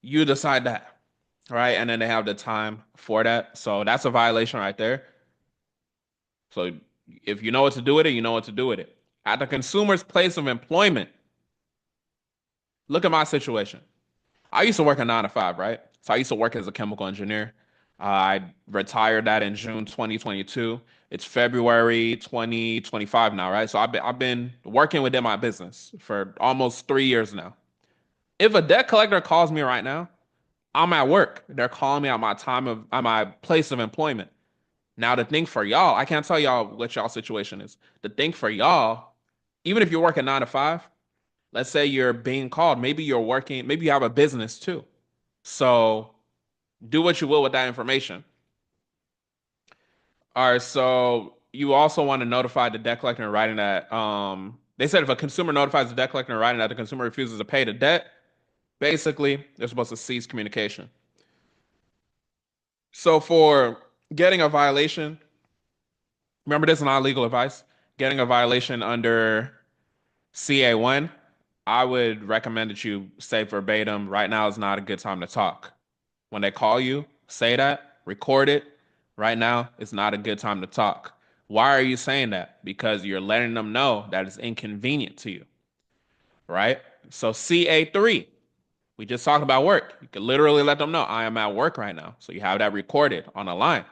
you decide that, right? And then they have the time for that. So, that's a violation right there. So, if you know what to do with it, you know what to do with it. At the consumer's place of employment, look at my situation. I used to work a 9 to 5, right? So I used to work as a chemical engineer. I retired that in June 2022. It's February 2025 now, right? So I've been working within my business for almost 3 years now. If a debt collector calls me right now, I'm at work. They're calling me at my place of employment. Now the thing for y'all, I can't tell y'all what y'all situation is. The thing for y'all, even if you're working 9 to 5, let's say you're being called, maybe you're working, maybe you have a business too. So do what you will with that information. All right, so you also want to notify the debt collector in writing that they said if a consumer notifies the debt collector in writing that the consumer refuses to pay the debt, basically they're supposed to cease communication. So for getting a violation, remember this is not legal advice. Getting a violation under CA1, I would recommend that you say verbatim, right now is not a good time to talk. When they call you, say that, record it. Right now, it's not a good time to talk. Why are you saying that? Because you're letting them know that it's inconvenient to you, right? So CA3, we just talked about work. You can literally let them know I am at work right now. So you have that recorded on a line.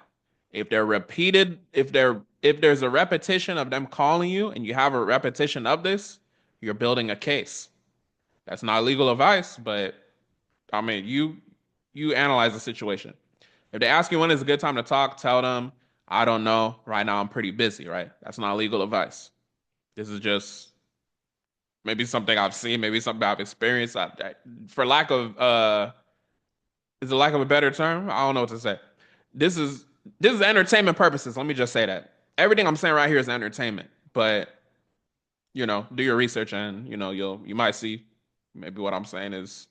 If they're repeated, if there's a repetition of them calling you and you have a repetition of this, you're building a case. That's not legal advice, but I mean, you analyze the situation. If they ask you when is a good time to talk, tell them, I don't know. Right now, I'm pretty busy, right? That's not legal advice. This is just maybe something I've seen, maybe something I've experienced. For lack of is a lack of a better term, I don't know what to say. This is this is entertainment purposes. Let me just say that. Everything I'm saying right here is entertainment, but do your research and you might see maybe what I'm saying is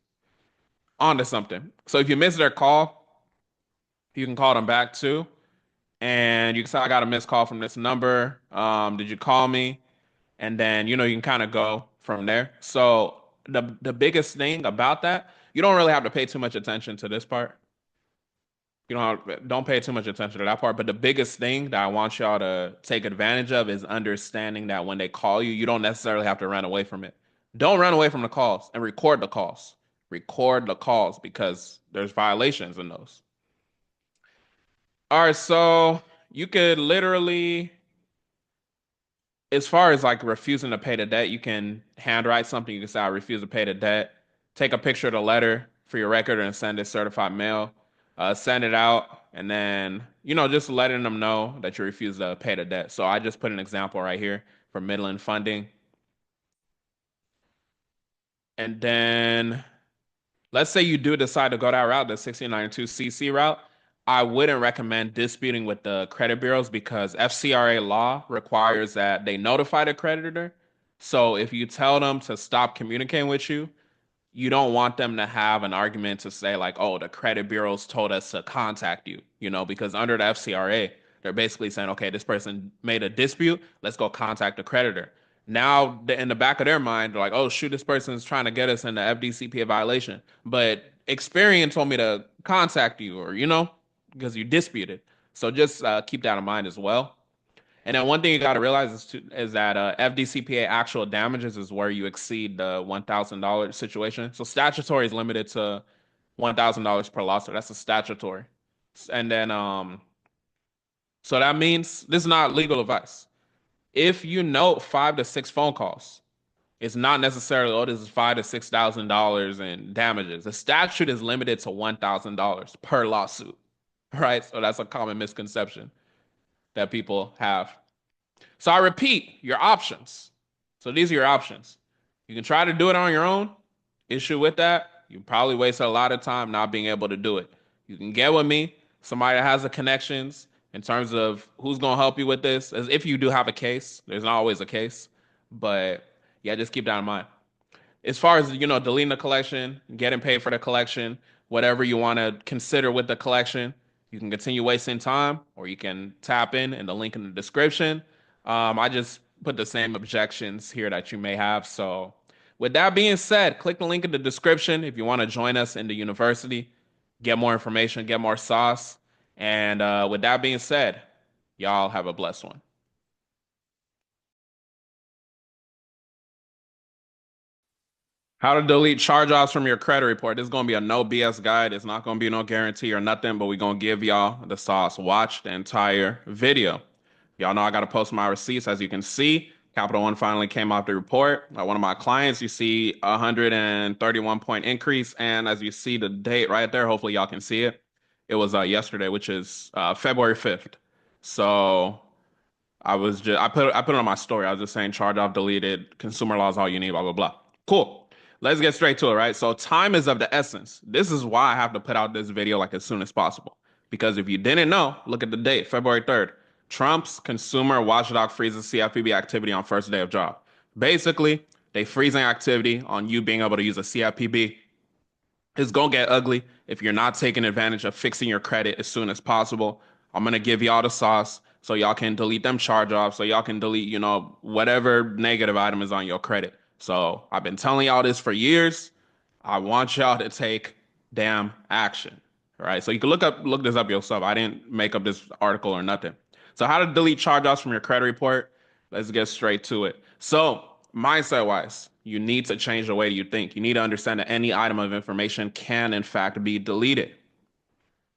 onto something. So if you miss their call, you can call them back too. And you can say, I got a missed call from this number. Did you call me? And then, you can kind of go from there. So the biggest thing about that, you don't really have to pay too much attention to this part. Don't pay too much attention to that part. But the biggest thing that I want y'all to take advantage of is understanding that when they call you, you don't necessarily have to run away from it. Don't run away from the calls and record the calls. Record the calls because there's violations in those. All right, so you could literally, as far as like refusing to pay the debt, you can handwrite something. You can say, I refuse to pay the debt. Take a picture of the letter for your record and send it certified mail. Send it out, and then, just letting them know that you refuse to pay the debt. So I just put an example right here for Midland Funding. And then let's say you do decide to go that route, the 1692CC route. I wouldn't recommend disputing with the credit bureaus because FCRA law requires that they notify the creditor. So if you tell them to stop communicating with you, you don't want them to have an argument to say like, oh, the credit bureaus told us to contact you, because under the FCRA, they're basically saying, okay, this person made a dispute. Let's go contact the creditor. Now, in the back of their mind, they're like, oh, shoot, this person's trying to get us in the FDCPA violation. But Experian told me to contact you or, because you disputed. So just keep that in mind as well. And then one thing you got to realize is that FDCPA actual damages is where you exceed the $1,000 situation. So statutory is limited to $1,000 per lawsuit. That's a statutory. And then so that means this is not legal advice. If you note 5 to 6 phone calls, it's not necessarily, oh, this is $5 to $6,000 in damages. The statute is limited to $1,000 per lawsuit, right? So that's a common misconception that people have. So I repeat, your options. So these are your options. You can try to do it on your own. Issue with that, you probably wasted a lot of time not being able to do it. You can get with me, somebody that has the connections in terms of who's going to help you with this. As if you do have a case, there's not always a case, but yeah, just keep that in mind. As far as deleting the collection, getting paid for the collection, whatever you want to consider with the collection, you can continue wasting time, or you can tap in the link in the description. I just put the same objections here that you may have. So, with that being said, click the link in the description if you want to join us in the university, get more information, get more sauce. And with that being said, y'all have a blessed one. How to delete charge-offs from your credit report. This is going to be a no BS guide. It's not going to be no guarantee or nothing, but we're going to give y'all the sauce. Watch the entire video. Y'all know I got to post my receipts. As you can see, Capital One finally came out the report. One of my clients, you see a 131-point increase. And as you see the date right there, hopefully y'all can see it. It was yesterday, which is February 5th. So I put it on my story. I was just saying charge off deleted, consumer law is all you need, blah blah blah. Cool. Let's get straight to it, right? So time is of the essence. This is why I have to put out this video like as soon as possible. Because if you didn't know, look at the date, February 3rd. Trump's consumer watchdog freezes CFPB activity on first day of job. Basically, they freezing activity on you being able to use a CFPB. It's gonna get ugly if you're not taking advantage of fixing your credit as soon as possible. I'm gonna give y'all the sauce so y'all can delete them charge-offs, so y'all can delete, whatever negative item is on your credit. So I've been telling y'all this for years. I want y'all to take damn action. All right. So you can look this up yourself. I didn't make up this article or nothing. So how to delete charge-offs from your credit report. Let's get straight to it. So mindset wise, you need to change the way you think. You need to understand that any item of information can in fact be deleted.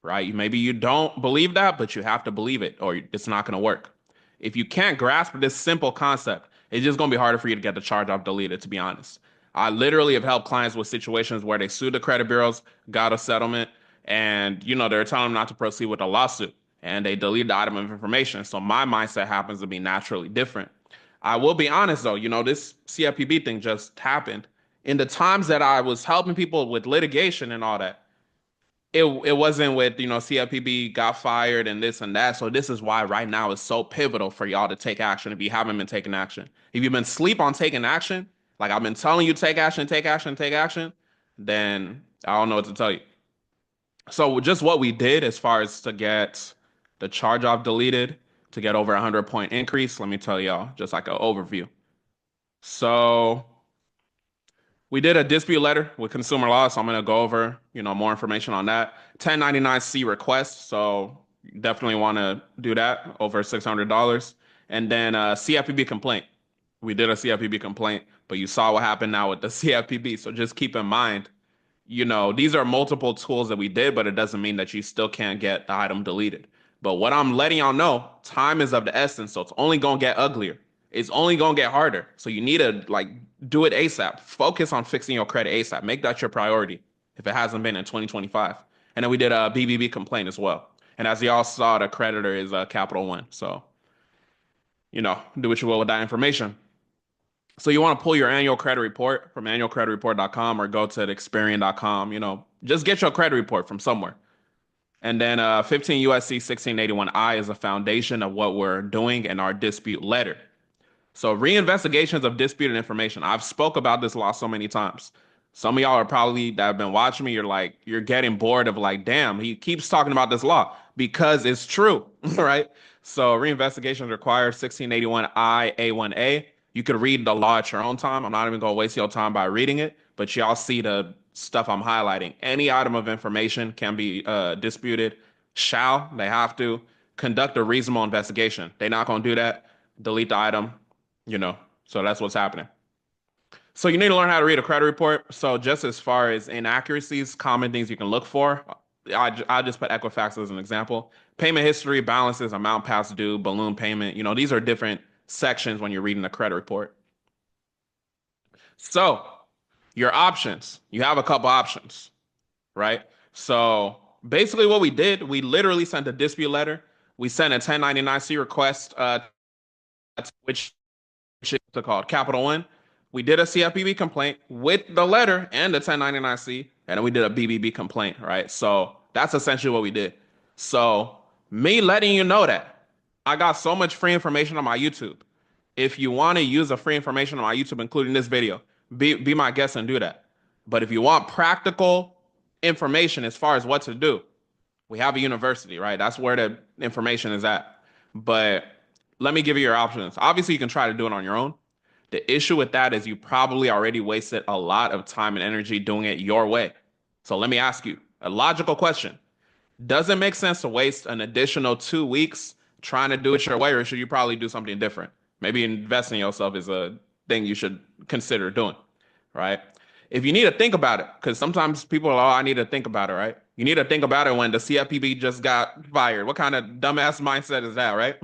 Right? Maybe you don't believe that, but you have to believe it or it's not going to work. If you can't grasp this simple concept, it's just going to be harder for you to get the charge off deleted, to be honest. I literally have helped clients with situations where they sued the credit bureaus, got a settlement, and they're telling them not to proceed with a lawsuit, and they delete the item of information. So my mindset happens to be naturally different. I will be honest though, this CFPB thing just happened. In the times that I was helping people with litigation and all that, it wasn't with CFPB got fired and this and that. So this is why right now it's so pivotal for y'all to take action if you haven't been taking action. If you've been asleep on taking action, like I've been telling you, take action, take action, take action, then I don't know what to tell you. So just what we did as far as to get the charge off deleted, to get over 100-point increase, let me tell y'all just like an overview. So we did a dispute letter with consumer law, so I'm going to go over, more information on that. 1099-C request, so you definitely want to do that, over $600. And then CFPB complaint. We did a CFPB complaint, but you saw what happened now with the CFPB. So just keep in mind, these are multiple tools that we did, but it doesn't mean that you still can't get the item deleted. But what I'm letting y'all know, time is of the essence, so it's only going to get uglier. It's only going to get harder. So you need to do it ASAP. Focus on fixing your credit ASAP. Make that your priority if it hasn't been in 2025. And then we did a BBB complaint as well. And as y'all saw, the creditor is Capital One. So, do what you will with that information. So you want to pull your annual credit report from annualcreditreport.com or go to Experian.com. Just get your credit report from somewhere. And then 15 USC 1681I is a foundation of what we're doing in our dispute letter. So reinvestigations of disputed information. I've spoke about this law so many times. Some of y'all are probably that have been watching me. You're getting bored of damn, he keeps talking about this law because it's true, right? So reinvestigations require 1681I A1A. You could read the law at your own time. I'm not even going to waste your time by reading it, but y'all see the stuff I'm highlighting. Any item of information can be disputed. They have to conduct a reasonable investigation. They're not going to do that. Delete the item, you know. So that's what's happening. So you need to learn how to read a credit report. So just as far as inaccuracies, common things you can look for, I just put Equifax as an example. Payment history, balances, amount past due, balloon payment. These are different sections when you're reading the credit report. So your options, you have a couple options, right? So basically what we did, we literally sent a dispute letter. We sent a 1099-C request, which is called Capital One. We did a CFPB complaint with the letter and the 1099-C, and then we did a BBB complaint, right? So that's essentially what we did. So me letting you know that I got so much free information on my YouTube. If you want to use the free information on my YouTube, including this video, be my guest and do that. But if you want practical information as far as what to do, we have a university, right? That's where the information is at. But let me give you your options. Obviously, you can try to do it on your own. The issue with that is you probably already wasted a lot of time and energy doing it your way. So let me ask you a logical question. Does it make sense to waste an additional 2 weeks trying to do it your way, or should you probably do something different? Maybe investing in yourself is a thing you should consider doing, right? If you need to think about it, because sometimes people are, oh, I need to think about it, right? You need to think about it when the CFPB just got fired. What kind of dumbass mindset is that, right?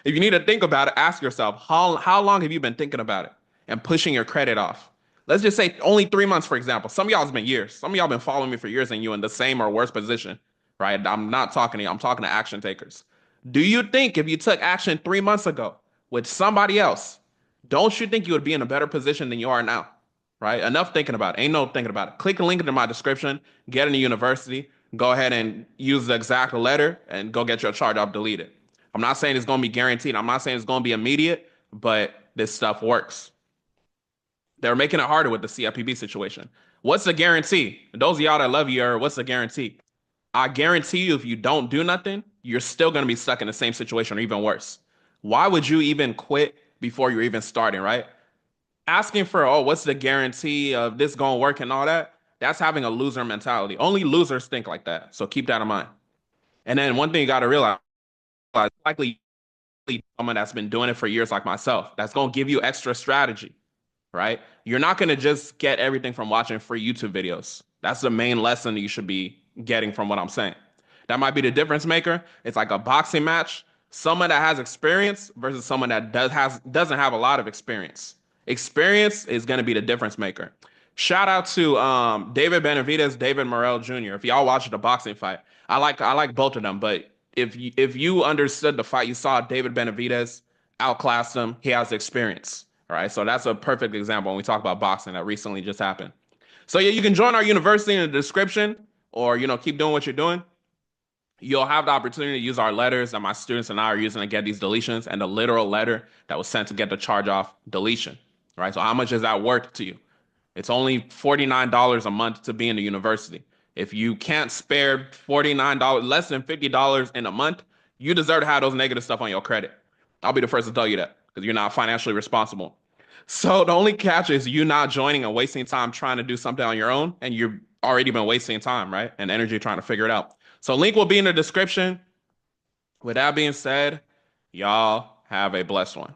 If you need to think about it, ask yourself, how long have you been thinking about it and pushing your credit off? Let's just say only 3 months, for example. Some of y'all has been years. Some of y'all been following me for years and you in the same or worse position, right? I'm not talking to you. I'm talking to action takers. Do you think if you took action 3 months ago with somebody else, don't you think you would be in a better position than you are now? Right? Enough thinking about it. Ain't no thinking about it. Click the link in my description, get in the university, go ahead and use the exact letter and go get your charge off deleted. I'm not saying it's going to be guaranteed. I'm not saying it's going to be immediate, but this stuff works. They're making it harder with the CFPB situation. What's the guarantee? Those of y'all that love you, what's the guarantee? I guarantee you, if you don't do nothing, you're still going to be stuck in the same situation or even worse. Why would you even quit before you're even starting, right? Asking for, oh, what's the guarantee of this going to work and all that? That's having a loser mentality. Only losers think like that. So keep that in mind. And then one thing you got to realize, likely someone that's been doing it for years like myself, that's going to give you extra strategy, right? You're not going to just get everything from watching free YouTube videos. That's the main lesson you should be getting from what I'm saying. That might be the difference maker. It's like a boxing match. Someone that has experience versus someone that doesn't have a lot of experience. Experience is going to be the difference maker. Shout out to David Benavidez, David Morrell Jr. If y'all watched the boxing fight, I like both of them. But if you understood the fight, you saw David Benavidez outclass him. He has experience. All right, so that's a perfect example when we talk about boxing that recently just happened. So yeah, you can join our university in the description, or keep doing what you're doing. You'll have the opportunity to use our letters that my students and I are using to get these deletions, and the literal letter that was sent to get the charge off deletion. Right. So how much is that worth to you? It's only $49 a month to be in the university. If you can't spare $49, less than $50 in a month, you deserve to have those negative stuff on your credit. I'll be the first to tell you that because you're not financially responsible. So the only catch is you not joining and wasting time trying to do something on your own, and you've already been wasting time, right? And energy trying to figure it out. So link will be in the description. With that being said, y'all have a blessed one.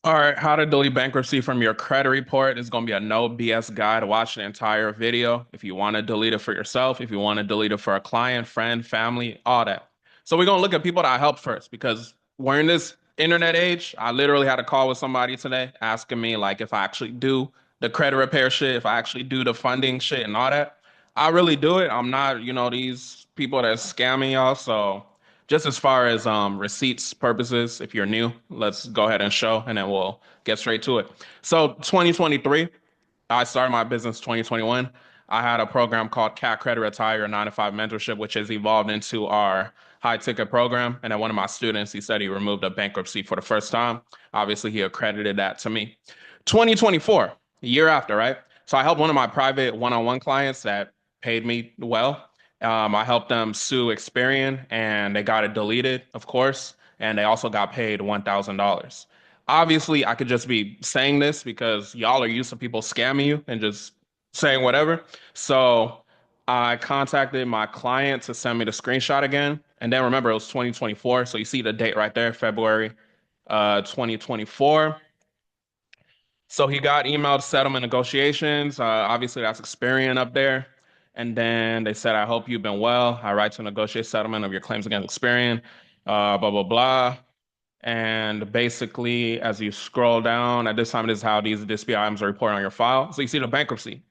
All right, how to delete bankruptcy from your credit report is going to be a no BS guide. Watch the entire video if you want to delete it for yourself, if you want to delete it for a client, friend, family, all that. So we're going to look at people that I helped first because we're in this internet age. I literally had a call with somebody today asking me like if I actually do the credit repair shit, if I actually do the funding shit and all that. I really do it. I'm not, these people that's scamming y'all. So just as far as receipts purposes, if you're new, let's go ahead and show, and then we'll get straight to it. So 2023, I started my business 2021. I had a program called CAT Credit Retire 9-to-5 Mentorship, which has evolved into our high ticket program. And then one of my students, he said he removed a bankruptcy for the first time. Obviously, he accredited that to me. 2024, a year after, right? So I helped one of my private one-on-one clients that paid me well. I helped them sue Experian and they got it deleted, of course, and they also got paid $1,000. Obviously, I could just be saying this because y'all are used to people scamming you and just saying whatever. So I contacted my client to send me the screenshot again. And then remember, it was 2024. So you see the date right there, February 2024. So he got emailed settlement negotiations. Obviously, that's Experian up there. And then they said, I hope you've been well. I write to negotiate settlement of your claims against Experian, blah, blah, blah. And basically, as you scroll down, at this time, this is how these dispute items are reported on your file. So you see the bankruptcy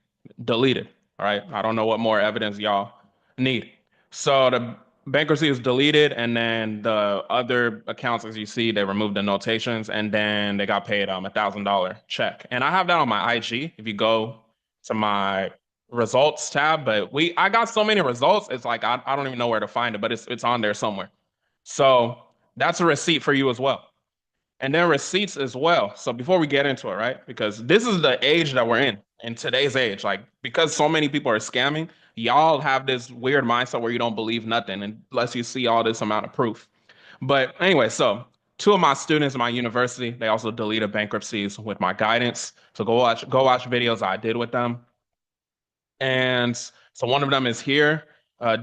deleted. All right. I don't know what more evidence y'all need. So the bankruptcy is deleted, and then the other accounts, as you see, they removed the notations, and then they got paid $1,000 check. And I have that on my IG. If you go to my results tab, but I got so many results, it's like I don't even know where to find it, but it's on there somewhere. So that's a receipt for you as well. And then receipts as well. So before we get into it, right? Because this is the age that we're in today's age. Like, because so many people are scamming, y'all have this weird mindset where you don't believe nothing unless you see all this amount of proof. But anyway, so two of my students in my university, they also deleted bankruptcies with my guidance. So go watch videos I did with them. And so one of them is here,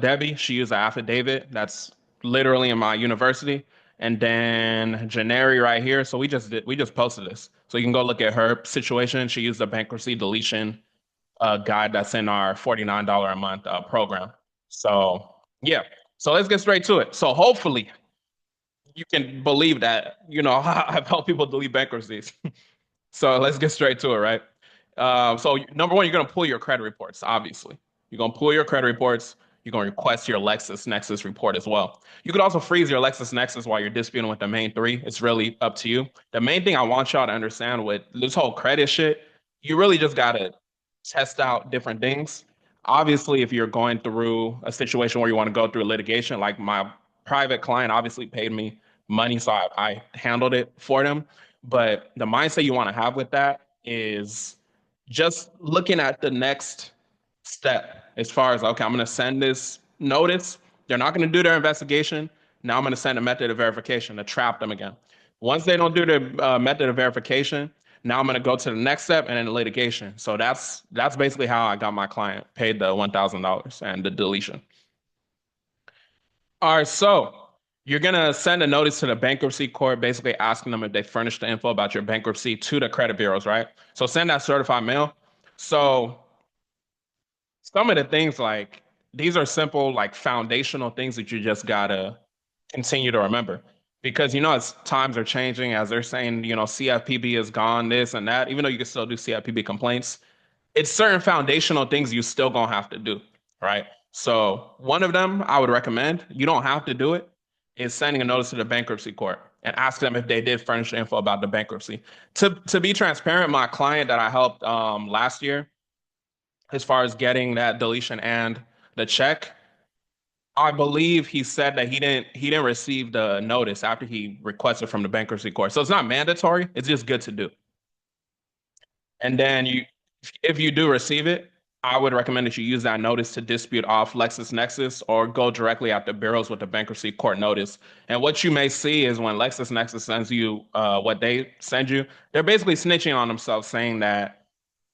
Debbie. She used an affidavit that's literally in my university. And then Janeri right here. So we just posted this. So you can go look at her situation. She used a bankruptcy deletion guide that's in our $49 a month program. So yeah. So let's get straight to it. So hopefully you can believe that, I've helped people delete bankruptcies. So let's get straight to it, right? So number one, you're gonna pull your credit reports, obviously. You're gonna pull your credit reports. You're gonna request your LexisNexis report as well. You could also freeze your LexisNexis while you're disputing with the main three. It's really up to you. The main thing I want y'all to understand with this whole credit shit, you really just gotta test out different things. Obviously, if you're going through a situation where you want to go through litigation, like my private client obviously paid me money, so I handled it for them. But the mindset you want to have with that is just looking at the next step as far as, okay, I'm going to send this notice. They're not going to do their investigation. Now I'm going to send a method of verification to trap them again. Once they don't do the method of verification, now I'm going to go to the next step and then litigation. So that's basically how I got my client paid the $1,000 and the deletion. All right, so you're gonna send a notice to the bankruptcy court, basically asking them if they furnished the info about your bankruptcy to the credit bureaus, right? So send that certified mail. So some of the things, like, these are simple, like, foundational things that you just gotta continue to remember. Because as times are changing, as they're saying, CFPB is gone, this and that, even though you can still do CFPB complaints, it's certain foundational things you still gonna have to do, right? So one of them I would recommend, you don't have to do it, is sending a notice to the bankruptcy court and ask them if they did furnish info about the bankruptcy. To be transparent, my client that I helped last year, as far as getting that deletion and the check, I believe he said that he didn't receive the notice after he requested from the bankruptcy court. So it's not mandatory, it's just good to do. And then if you do receive it, I would recommend that you use that notice to dispute off LexisNexis or go directly at the bureaus with the bankruptcy court notice. And what you may see is when LexisNexis sends you what they send you, they're basically snitching on themselves, saying that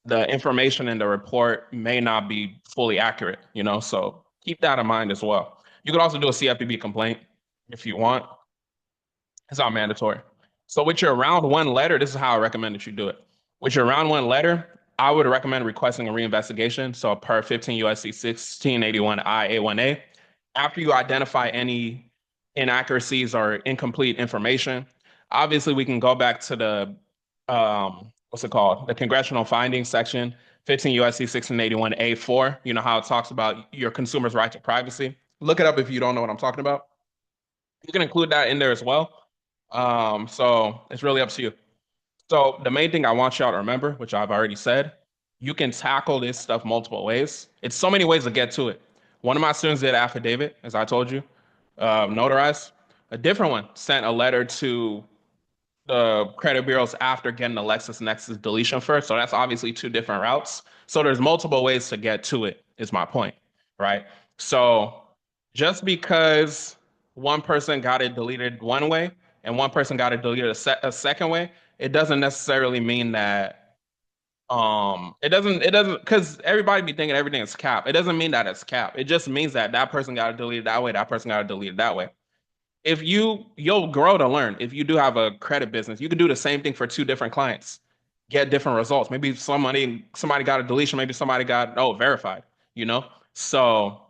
the information in the report may not be fully accurate. So keep that in mind as well. You could also do a CFPB complaint if you want. It's not mandatory. So with your round one letter, this is how I recommend that you do it. With your round one letter, I would recommend requesting a reinvestigation. So per 15 USC 1681 IA1A, after you identify any inaccuracies or incomplete information, obviously we can go back to the what's it called? The congressional findings section, 15 USC 1681A4. You know how it talks about your consumer's right to privacy. Look it up if you don't know what I'm talking about. You can include that in there as well. So it's really up to you. So the main thing I want y'all to remember, which I've already said, you can tackle this stuff multiple ways. It's so many ways to get to it. One of my students did affidavit, as I told you, notarized. A different one sent a letter to the credit bureaus after getting the LexisNexis deletion first. So that's obviously two different routes. So there's multiple ways to get to it, is my point, right? So just because one person got it deleted one way and one person got it deleted a second way, it doesn't necessarily mean that It doesn't, because everybody be thinking everything is cap. It doesn't mean that it's cap. It just means that that person got to delete it that way, that person got to delete it that way. If you'll grow to learn. If you do have a credit business, you can do the same thing for two different clients, get different results. Maybe somebody got a deletion, maybe somebody got verified, you know? So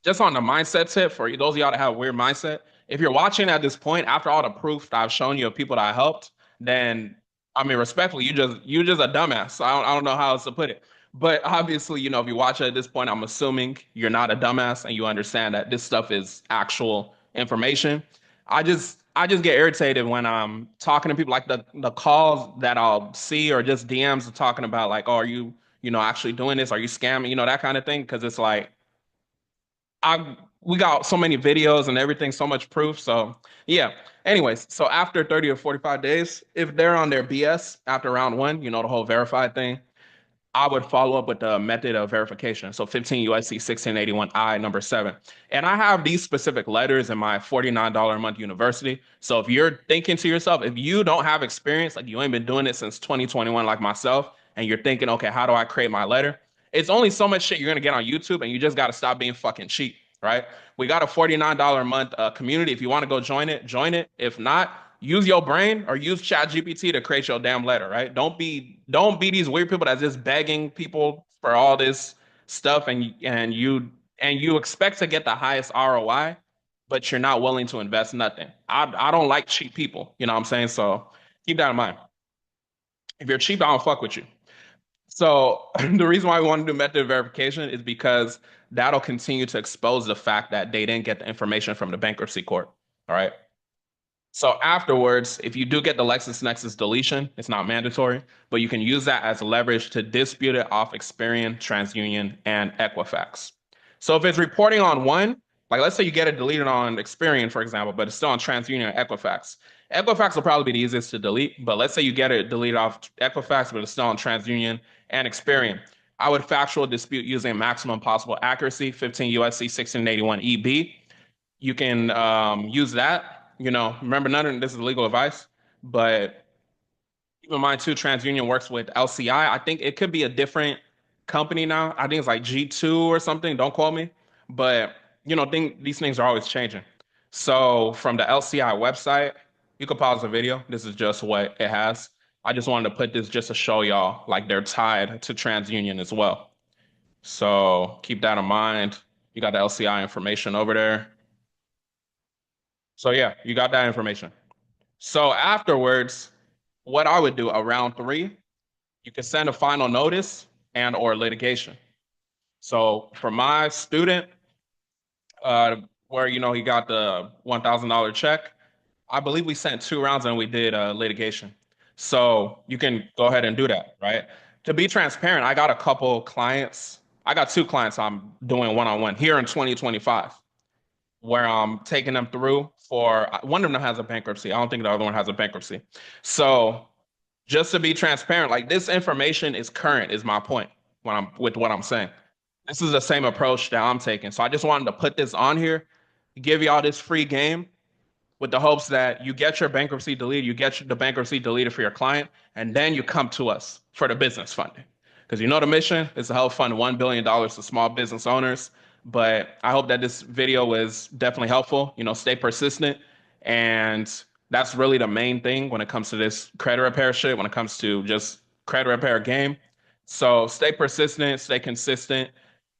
just on the mindset tip for those of y'all that have a weird mindset, if you're watching at this point, after all the proof that I've shown you of people that I helped, then I mean, respectfully, you just a dumbass. I don't know how else to put it. But obviously, if you watch it at this point, I'm assuming you're not a dumbass and you understand that this stuff is actual information. I just get irritated when I'm talking to people, like the calls that I'll see, or just DMs talking about like, oh, are you actually doing this? Are you scamming? That kind of thing. Because it's like, I we got so many videos and everything, so much proof. So yeah. Anyways, so after 30 or 45 days, if they're on their BS after round one, the whole verified thing, I would follow up with the method of verification. So 15 USC 1681I number 7. And I have these specific letters in my $49 a month university. So if you're thinking to yourself, if you don't have experience, like you ain't been doing it since 2021 like myself, and you're thinking, okay, how do I create my letter? It's only so much shit you're gonna get on YouTube, and you just gotta stop being fucking cheap, right? We got a $49 a month community. If you want to go join it, join it. If not, use your brain or use chat gpt to create your damn letter, right? Don't be these weird people that's just begging people for all this stuff, and you expect to get the highest ROI, but you're not willing to invest nothing. I don't like cheap people, you know what I'm saying? So keep that in mind. If you're cheap, I don't fuck with you. So the reason why we want to do method verification is because that'll continue to expose the fact that they didn't get the information from the bankruptcy court. All right. So afterwards, if you do get the LexisNexis deletion, it's not mandatory, but you can use that as leverage to dispute it off Experian, TransUnion, and Equifax. So if it's reporting on one, like let's say you get it deleted on Experian, for example, but it's still on TransUnion or Equifax. Equifax will probably be the easiest to delete, but let's say you get it deleted off Equifax, but it's still on TransUnion and Experian. I would factual dispute using maximum possible accuracy, 15 USC 1681 EB. You can use that. Remember, none of this is legal advice, but keep in mind too, TransUnion works with LCI. I think it could be a different company now. I think it's like G2 or something. Don't quote me, but these things are always changing. So from the LCI website, you could pause the video. This is just what it has. I just wanted to put this just to show y'all like they're tied to TransUnion as well. So keep that in mind. You got the LCI information over there. So yeah, you got that information. So afterwards, what I would do around 3, you can send a final notice and or litigation. So for my student, where he got the $1,000 check, I believe we sent 2 rounds and we did litigation. So you can go ahead and do that, right? To be transparent, I got a couple clients. I got 2 clients I'm doing one-on-one here in 2025, where I'm taking them through for one of them has a bankruptcy. I don't think the other one has a bankruptcy. So just to be transparent, like this information is current, is my point when I'm with what I'm saying. This is the same approach that I'm taking. So I just wanted to put this on here, give y'all this free game with the hopes that you get your bankruptcy deleted, you get the bankruptcy deleted for your client, and then you come to us for the business funding. Because the mission is to help fund $1 billion to small business owners. But I hope that this video was definitely helpful. Stay persistent. And that's really the main thing when it comes to this credit repair shit, when it comes to just credit repair game. So stay persistent, stay consistent,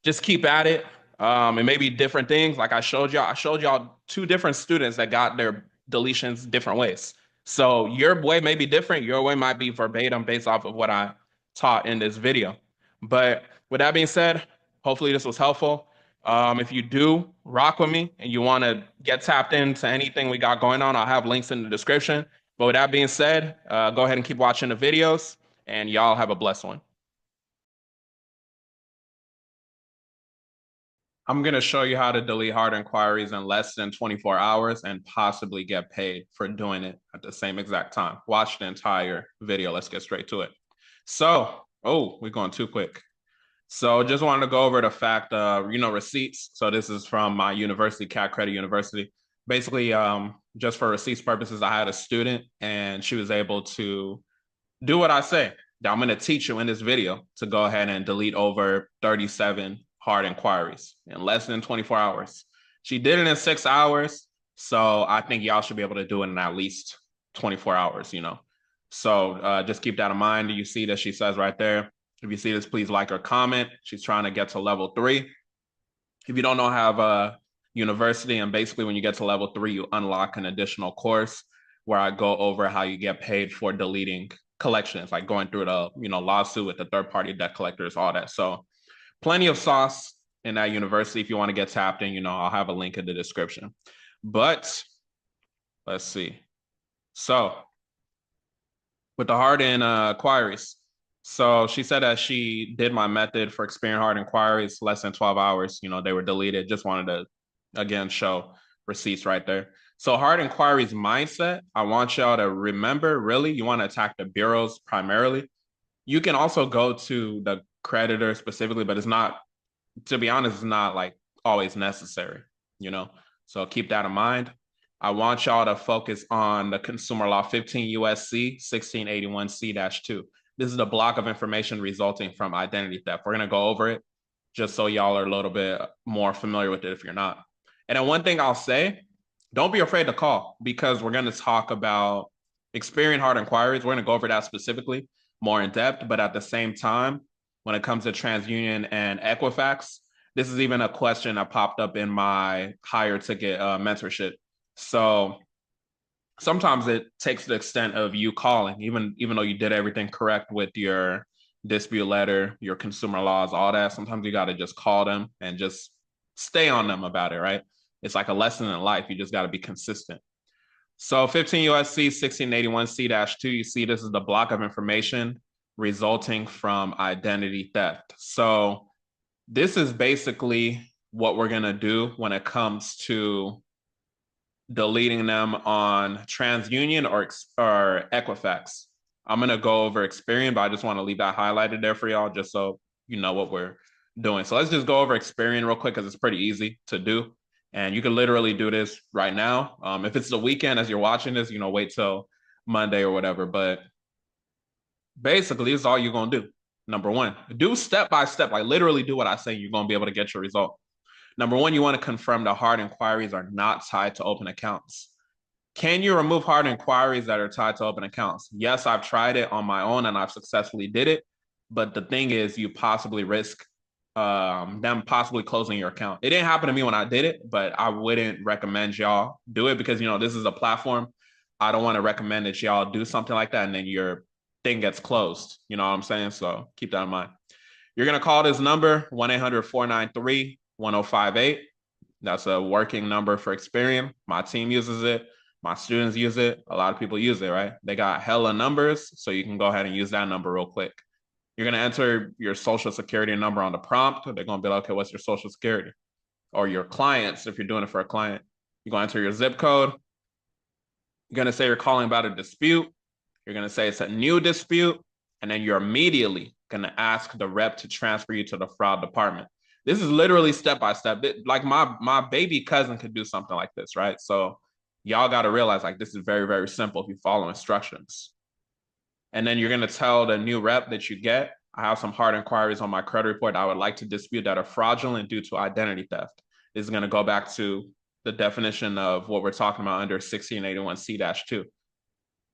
just keep at it. It may be different things. Like I showed y'all 2 different students that got their deletions different ways. So your way may be different. Your way might be verbatim based off of what I taught in this video. But with that being said, hopefully this was helpful. If you do rock with me and you want to get tapped into anything we got going on, I'll have links in the description. But with that being said, go ahead and keep watching the videos, and y'all have a blessed one. I'm going to show you how to delete hard inquiries in less than 24 hours and possibly get paid for doing it at the same exact time. Watch the entire video. Let's get straight to it. So, we're going too quick. So just wanted to go over the fact of, receipts. So this is from my university, Cat Credit University. Basically, just for receipts purposes, I had a student and she was able to do what I say. that I'm going to teach you in this video to go ahead and delete over 37 hard inquiries in less than 24 hours. She did it in 6 hours. So I think y'all should be able to do it in at least 24 hours, you know. So just keep that in mind. You see that she says right there, if you see this, please like or comment. She's trying to get to level 3. If you don't know, have a university, and basically when you get to level 3, you unlock an additional course where I go over how you get paid for deleting collections, like going through the, you know, lawsuit with the third-party debt collectors, all that. So plenty of sauce in that university. If you want to get tapped in, you know, I'll have a link in the description. But let's see. So with the hard inquiries, so she said that she did my method for experienced hard inquiries, less than 12 hours. You know, they were deleted. Just wanted to, again, show receipts right there. So hard inquiries mindset, I want y'all to remember, really, you want to attack the bureaus primarily. You can also go to the creditor specifically, but it's not, to be honest, it's not like always necessary, you know? So keep that in mind. I want y'all to focus on the consumer law 15 USC 1681C-2. This is the block of information resulting from identity theft. We're going to go over it just so y'all are a little bit more familiar with it if you're not. And then one thing I'll say, don't be afraid to call, because we're going to talk about experienced hard inquiries. We're going to go over that specifically more in depth, but at the same time, when it comes to TransUnion and Equifax, this is even a question that popped up in my higher ticket mentorship. So sometimes it takes the extent of you calling, even though you did everything correct with your dispute letter, your consumer laws, all that. Sometimes you got to just call them and just stay on them about it, right? It's like a lesson in life. You just got to be consistent. So 15 USC 1681C-2, you see this is the block of information resulting from identity theft. So this is basically what we're going to do when it comes to deleting them on TransUnion or Equifax. I'm going to go over Experian, but I just want to leave that highlighted there for y'all just so you know what we're doing. So let's just go over Experian real quick because it's pretty easy to do. And you can literally do this right now. If it's the weekend as you're watching this, you know, wait till Monday or whatever. But basically, it's all you're going to do. Number one, do step by step, like literally do what I say. You're going to be able to get your result. Number one, you want to confirm the hard inquiries are not tied to open accounts. Can you remove hard inquiries that are tied to open accounts? Yes, I've tried it on my own and I've successfully did it. But the thing is, you possibly risk them possibly closing your account. It didn't happen to me when I did it, but I wouldn't recommend y'all do it because, you know, this is a platform. I don't want to recommend that y'all do something like that and then your thing gets closed. You know what I'm saying? So keep that in mind. You're going to call this number 1-800-493-1058. That's a working number for Experian. My team uses it. My students use it. A lot of people use it, right? They got hella numbers, so you can go ahead and use that number real quick. You're going to enter your social security number on the prompt. They're going to be like, okay, what's your social security? Or your clients, if you're doing it for a client. You're going to enter your zip code. You're going to say you're calling about a dispute. You're going to say it's a new dispute. And then you're immediately going to ask the rep to transfer you to the fraud department. This is literally step by step. Like my baby cousin could do something like this, right? So y'all got to realize like this is very, very simple if you follow instructions. And then you're going to tell the new rep that you get, I have some hard inquiries on my credit report I would like to dispute that are fraudulent due to identity theft. This is going to go back to the definition of what we're talking about under 1681C-2. You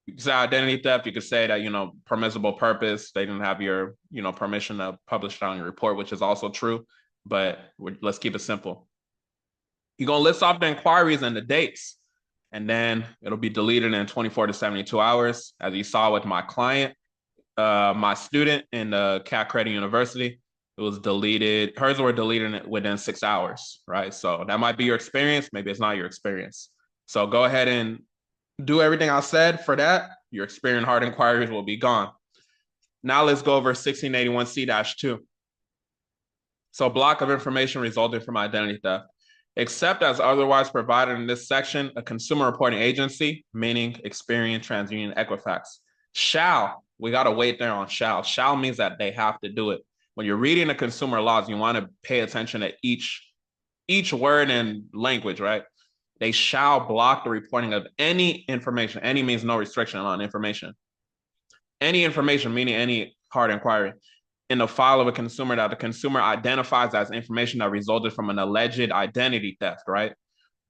can say identity theft. You could say that, you know, permissible purpose. They didn't have your, you know, permission to publish it on your report, which is also true. But let's keep it simple. You're going to list off the inquiries and the dates, and then it'll be deleted in 24 to 72 hours. As you saw with my client, my student in the Cat Credit University, it was deleted. Hers were deleted within 6 hours, right? So that might be your experience. Maybe it's not your experience. So go ahead and do everything I said for that. Your experienced hard inquiries will be gone. Now let's go over 1681C-2. So block of information resulting from identity theft. Except as otherwise provided in this section, a consumer reporting agency, meaning Experian, TransUnion, Equifax, shall, we got to wait there on shall. Shall means that they have to do it. When you're reading the consumer laws, you want to pay attention to each word and language, right? They shall block the reporting of any information. Any means no restriction on information. Any information, meaning any hard inquiry in the file of a consumer that the consumer identifies as information that resulted from an alleged identity theft, right?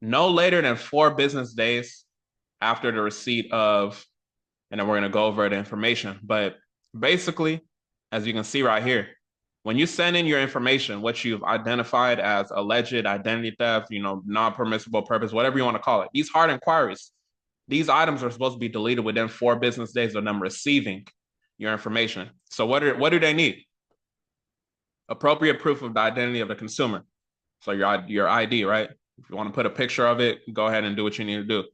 No later than 4 business days after the receipt of, and then we're going to go over the information. But basically, as you can see right here, when you send in your information, what you've identified as alleged identity theft, non-permissible purpose, whatever you want to call it, these hard inquiries, these items are supposed to be deleted within 4 business days of them receiving your information. So what do they need? Appropriate proof of the identity of the consumer. So your ID, right? If you want to put a picture of it, go ahead and do what you need to do.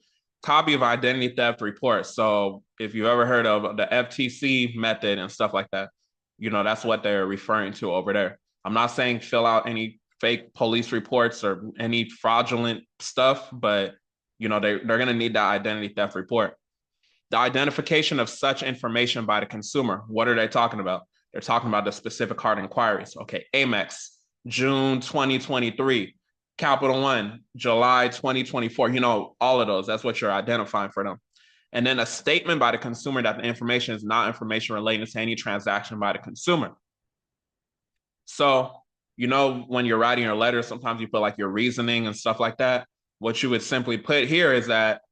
Copy of identity theft report. So if you've ever heard of the FTC method and stuff like that, that's what they're referring to over there. I'm not saying fill out any fake police reports or any fraudulent stuff, but they're going to need that identity theft report. The identification of such information by the consumer. What are they talking about? They're talking about the specific hard inquiries. Okay, Amex, June 2023. Capital One, July 2024, all of those. That's what you're identifying for them. And then a statement by the consumer that the information is not information relating to any transaction by the consumer. So, when you're writing your letter, sometimes you put like your reasoning and stuff like that. What you would simply put here is that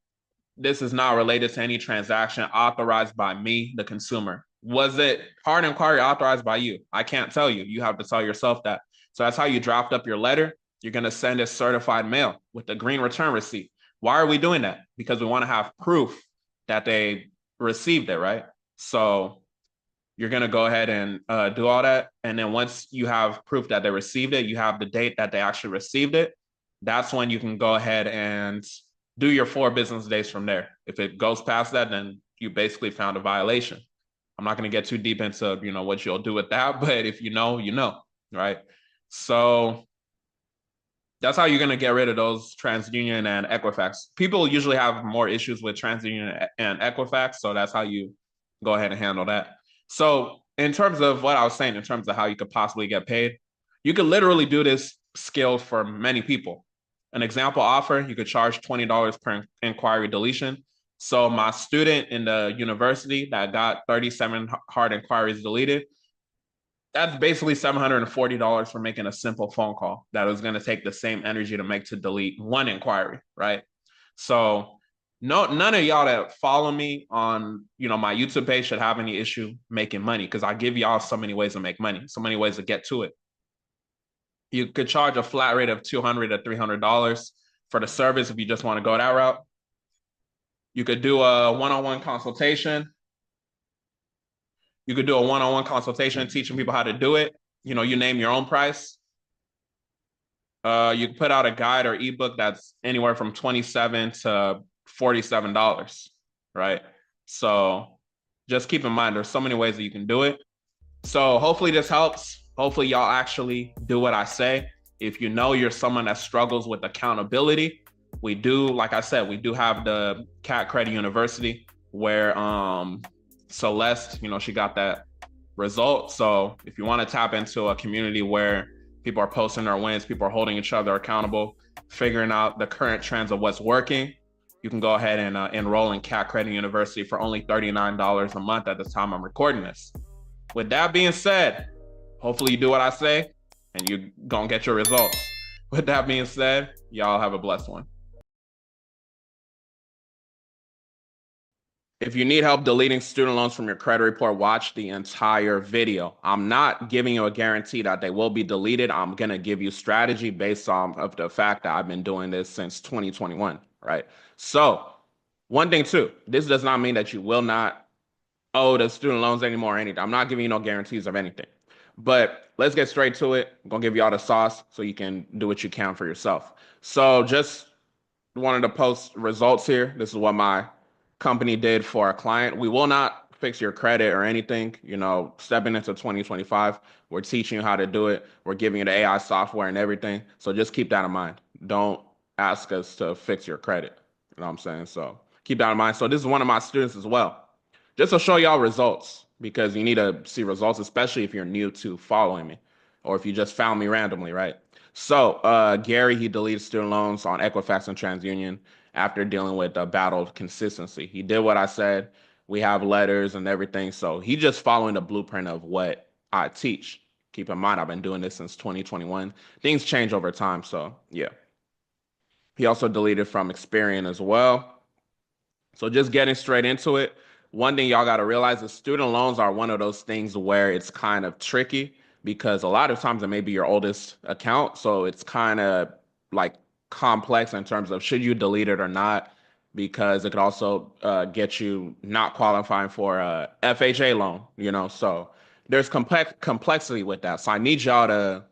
this is not related to any transaction authorized by me, the consumer. Was it hard inquiry authorized by you? I can't tell you. You have to tell yourself that. So that's how you draft up your letter. You're going to send it certified mail with the green return receipt. Why are we doing that? Because we want to have proof that they received it, right? So you're going to go ahead and do all that. And then once you have proof that they received it, you have the date that they actually received it. That's when you can go ahead and do your 4 business days from there. If it goes past that, then you basically found a violation. I'm not going to get too deep into, what you'll do with that, but if you know, right? So that's how you're going to get rid of those TransUnion and Equifax. People usually have more issues with TransUnion and Equifax, so that's how you go ahead and handle that. So in terms of what I was saying, in terms of how you could possibly get paid, you could literally do this skill for many people. An example offer, you could charge $20 per inquiry deletion. So my student in the university that got 37 hard inquiries deleted, that's basically $740 for making a simple phone call that was going to take the same energy to make to delete 1 inquiry, right? So none of y'all that follow me on my YouTube page should have any issue making money, because I give y'all so many ways to make money, so many ways to get to it. You could charge a flat rate of $200 to $300 for the service if you just want to go that route. You could do a one-on-one consultation. You could do a one-on-one consultation teaching people how to do it. You name your own price. You can put out a guide or ebook that's anywhere from $27 to $47, right? So just keep in mind, there's so many ways that you can do it. So hopefully this helps. Hopefully y'all actually do what I say. If you're someone that struggles with accountability, we do, like I said, we do have the Cat Credit University where Celeste, she got that result. So if you want to tap into a community where people are posting their wins, people are holding each other accountable, figuring out the current trends of what's working, you can go ahead and enroll in Cat Credit University for only $39 a month at the time I'm recording this. With that being said, hopefully you do what I say and you're going to get your results. With that being said, y'all have a blessed one. If you need help deleting student loans from your credit report, watch the entire video. I'm not giving you a guarantee that they will be deleted. I'm going to give you strategy based on of the fact that I've been doing this since 2021, right? So one thing too, this does not mean that you will not owe the student loans anymore or anything. I'm not giving you no guarantees of anything. But let's get straight to it. I'm going to give you all the sauce so you can do what you can for yourself. So just wanted to post results here. This is what my company did for a client. We will not fix your credit or anything. Stepping into 2025, we're teaching you how to do it. We're giving you the AI software and everything. So just keep that in mind. Don't ask us to fix your credit. You know what I'm saying? So keep that in mind. So this is one of my students as well. Just to show y'all results, because you need to see results, especially if you're new to following me or if you just found me randomly, right? So Gary, he deleted student loans on Equifax and TransUnion after dealing with battled consistency. He did what I said. We have letters and everything. So he just following the blueprint of what I teach. Keep in mind, I've been doing this since 2021. Things change over time. So yeah. He also deleted from Experian as well. So just getting straight into it, one thing y'all got to realize is student loans are one of those things where it's kind of tricky because a lot of times it may be your oldest account. So it's kind of like complex in terms of should you delete it or not, because it could also get you not qualifying for a FHA loan, you know? So there's complexity with that. So I need y'all to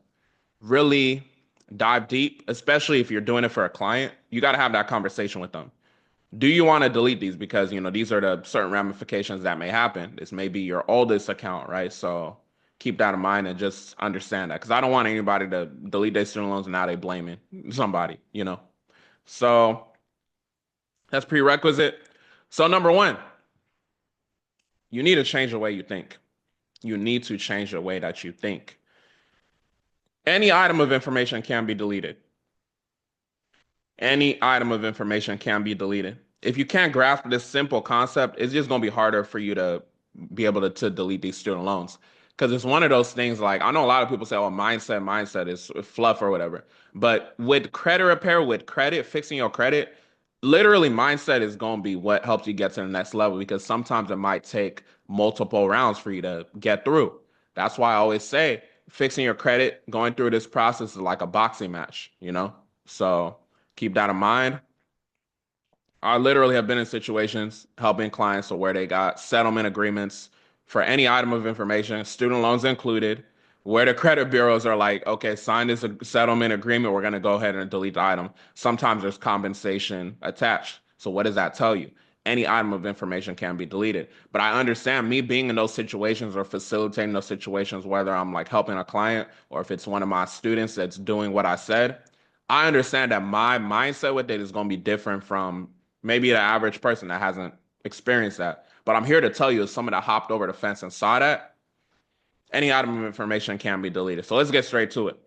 really dive deep, especially if you're doing it for a client. You got to have that conversation with them. Do you want to delete these? Because, you know, these are the certain ramifications that may happen. This may be your oldest account, right? So keep that in mind and just understand that. Because I don't want anybody to delete their student loans and now they blaming somebody, you know? So that's prerequisite. So number one, you need to change the way you think. You need to change the way that you think. Any item of information can be deleted. Any item of information can be deleted. If you can't grasp this simple concept, it's just going to be harder for you to be able to delete these student loans. Because it's one of those things like, I know a lot of people say, oh, mindset is fluff or whatever. But with credit repair, with credit, fixing your credit, literally mindset is going to be what helps you get to the next level because sometimes it might take multiple rounds for you to get through. That's why I always say fixing your credit, going through this process is like a boxing match, you know? So keep that in mind. I literally have been in situations helping clients where they got settlement agreements for any item of information, student loans included, where the credit bureaus are like, okay, sign this settlement agreement. We're going to go ahead and delete the item. Sometimes there's compensation attached. So what does that tell you? Any item of information can be deleted. But I understand me being in those situations or facilitating those situations, whether I'm like helping a client or if it's one of my students that's doing what I said, I understand that my mindset with it is going to be different from maybe the average person that hasn't experienced that. But I'm here to tell you, as someone that hopped over the fence and saw that, any item of information can be deleted. So let's get straight to it.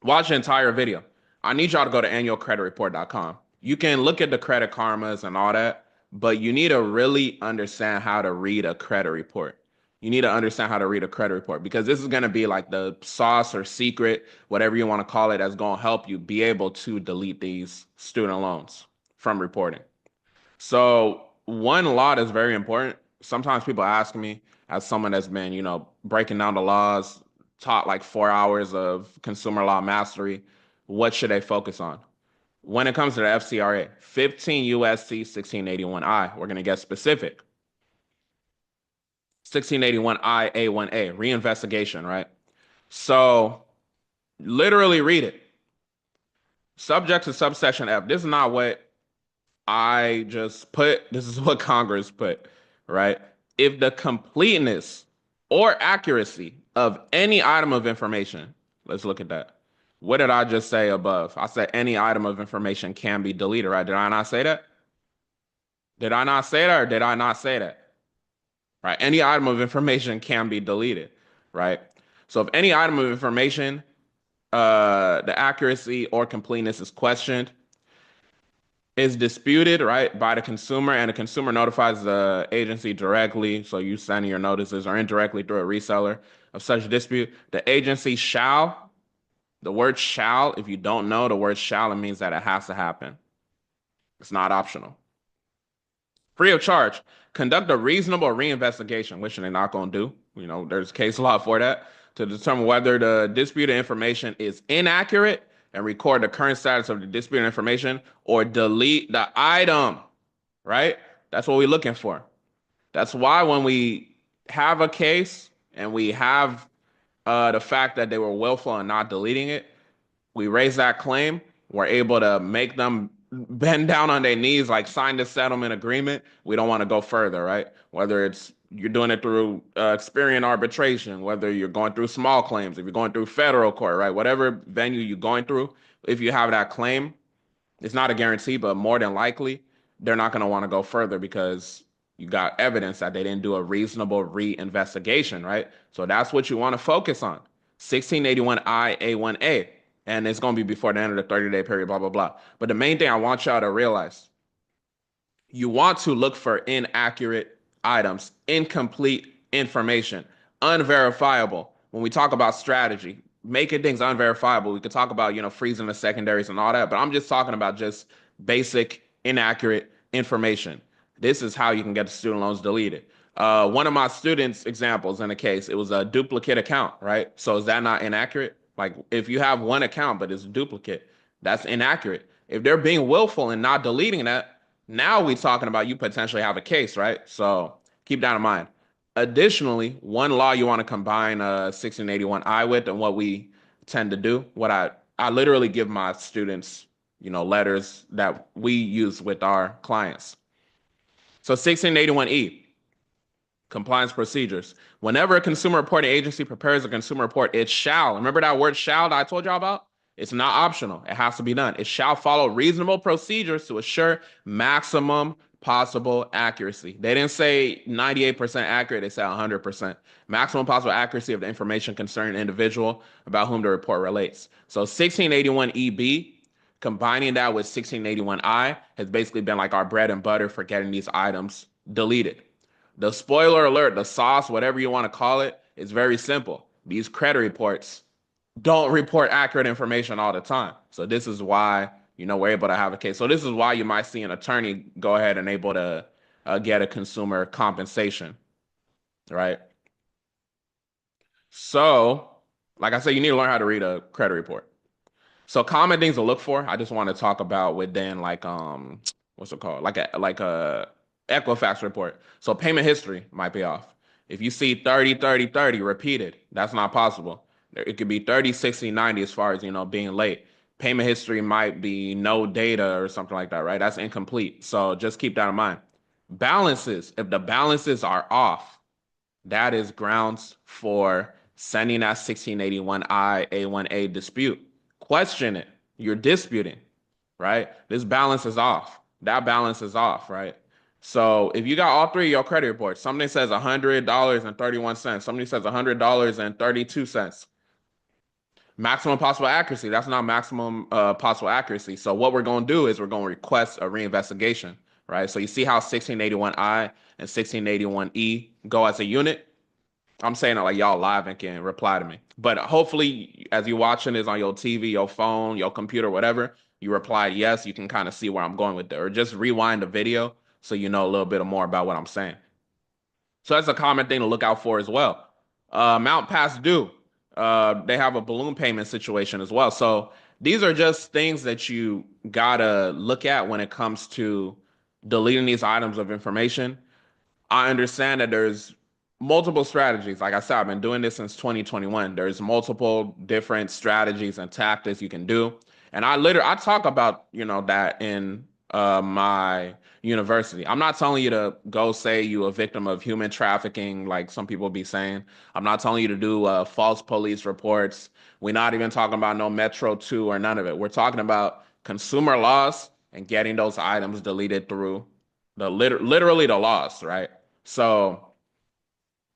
Watch the entire video. I need y'all to go to annualcreditreport.com. You can look at the credit karmas and all that, but you need to really understand how to read a credit report. You need to understand how to read a credit report because this is going to be like the sauce or secret, whatever you want to call it, that's going to help you be able to delete these student loans from reporting. So one law is very important. Sometimes people ask me, as someone that's been, you know, breaking down the laws, taught like 4 hours of consumer law mastery, what should they focus on? When it comes to the FCRA, 15 USC 1681I, we're going to get specific. 1681I A1A, reinvestigation, right? So literally read it. Subject to subsection F. This is not what I just put, this is what Congress put, right? If the completeness or accuracy of any item of information, let's look at that. What did I just say above? I said any item of information can be deleted, right? Did I not say that? Did I not say that or did I not say that? Right? Any item of information can be deleted, right? So if any item of information, the accuracy or completeness is questioned, is disputed, right, by the consumer, and the consumer notifies the agency directly, so you sending your notices or indirectly through a reseller of such dispute, the agency shall, the word shall, if you don't know the word shall, it means that it has to happen. It's not optional. Free of charge, conduct a reasonable reinvestigation, which they're not going to do. You know, there's case law for that, to determine whether the disputed information is inaccurate and record the current status of the disputed information or delete the item, right? That's what we're looking for. That's why when we have a case and we have the fact that they were willful and not deleting it, we raise that claim. We're able to make them bend down on their knees, like sign the settlement agreement. We don't want to go further, right? Whether it's you're doing it through Experian arbitration, whether you're going through small claims, if you're going through federal court, right? Whatever venue you're going through, if you have that claim, it's not a guarantee, but more than likely, they're not going to want to go further because you got evidence that they didn't do a reasonable reinvestigation, right? So that's what you want to focus on. 1681I A1A. And it's going to be before the end of the 30-day period, blah, blah, blah. But the main thing I want y'all to realize, you want to look for inaccurate items, incomplete information, unverifiable. When we talk about strategy, making things unverifiable, we could talk about, freezing the secondaries and all that, but I'm just talking about just basic, inaccurate information. This is how you can get the student loans deleted. One of my students' examples in a case, it was a duplicate account, right? So is that not inaccurate? Like if you have one account, but it's a duplicate, that's inaccurate. If they're being willful and not deleting that, now we're talking about you potentially have a case, right? So keep that in mind. Additionally, one law you want to combine 1681I with, and what we tend to do, what I literally give my students, letters that we use with our clients. So 1681E, compliance procedures. Whenever a consumer reporting agency prepares a consumer report, it shall, remember that word shall that I told y'all about? It's not optional. It has to be done. It shall follow reasonable procedures to assure maximum possible accuracy. They didn't say 98% accurate, they said 100%. Maximum possible accuracy of the information concerning an individual about whom the report relates. So 1681EB, combining that with 1681I, has basically been like our bread and butter for getting these items deleted. The spoiler alert, the sauce, whatever you want to call it, is very simple. These credit reports don't report accurate information all the time. So this is why, we're able to have a case. So this is why you might see an attorney go ahead and able to get a consumer compensation, right? So, like I said, you need to learn how to read a credit report. So common things to look for. I just want to talk about within like what's it called? Like a Equifax report. So payment history might be off. If you see 30, 30, 30 repeated, that's not possible. It could be 30, 60, 90 as far as, being late. Payment history might be no data or something like that, right? That's incomplete. So just keep that in mind. Balances, if the balances are off, that is grounds for sending that 1681I A1A dispute. Question it. You're disputing, right? This balance is off. That balance is off, right? So if you got all three of your credit reports, somebody says $100.31, somebody says $100.32. Maximum possible accuracy. That's not maximum possible accuracy. So what we're going to do is we're going to request a reinvestigation, right? So you see how 1681I and 1681E go as a unit? I'm saying it like y'all live and can reply to me. But hopefully, as you're watching this on your TV, your phone, your computer, whatever, you replied yes, you can kind of see where I'm going with it. Or just rewind the video so you know a little bit more about what I'm saying. So that's a common thing to look out for as well. Amount past due. They have a balloon payment situation as well. So these are just things that you gotta look at when it comes to deleting these items of information. I understand that there's multiple strategies. Like I said, I've been doing this since 2021. There's multiple different strategies and tactics you can do. And I talk about, that in my university. I'm not telling you to go say you a victim of human trafficking, like some people be saying. I'm not telling you to do false police reports. We're not even talking about no Metro 2 or none of it. We're talking about consumer laws and getting those items deleted through literally the laws, right? So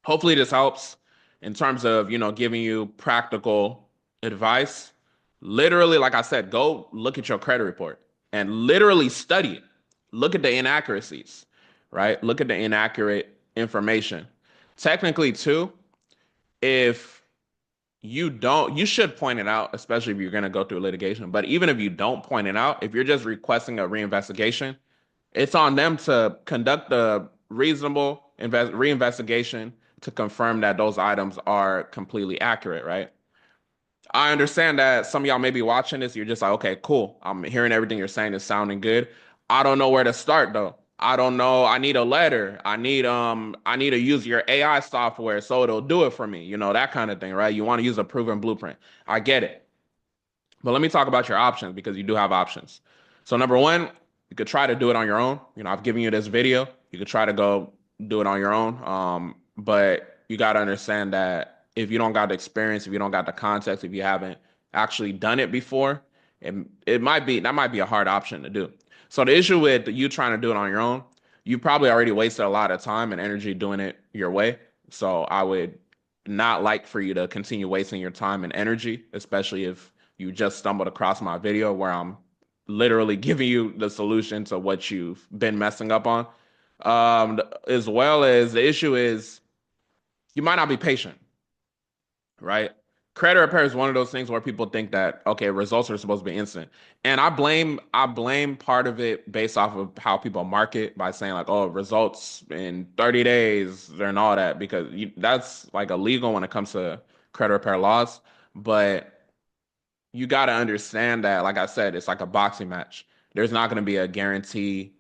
hopefully this helps in terms of, giving you practical advice. Literally, like I said, go look at your credit report and literally study it. Look at the inaccuracies, right? Look at the inaccurate information. Technically, too, if you should point it out, especially if you're going to go through litigation. But even if you don't point it out, if you're just requesting a reinvestigation, it's on them to conduct a reasonable reinvestigation to confirm that those items are completely accurate, right? I understand that some of y'all may be watching this. You're just like, okay, cool. I'm hearing everything you're saying is sounding good. I don't know where to start though. I don't know. I need a letter. I need to use your AI software so it'll do it for me. That kind of thing, right? You want to use a proven blueprint. I get it. But let me talk about your options because you do have options. So number one, you could try to do it on your own. I've given you this video. You could try to go do it on your own. But you got to understand that if you don't got the experience, if you don't got the context, if you haven't actually done it before, it might be a hard option to do. So the issue with you trying to do it on your own, you probably already wasted a lot of time and energy doing it your way. So I would not like for you to continue wasting your time and energy, especially if you just stumbled across my video where I'm literally giving you the solution to what you've been messing up on. As well as the issue is you might not be patient, right? Credit repair is one of those things where people think that okay, results are supposed to be instant, and I blame part of it based off of how people market by saying like, oh, results in 30 days and all that because that's like illegal when it comes to credit repair laws, but you got to understand that, like I said, it's like a boxing match. There's not going to be a guarantee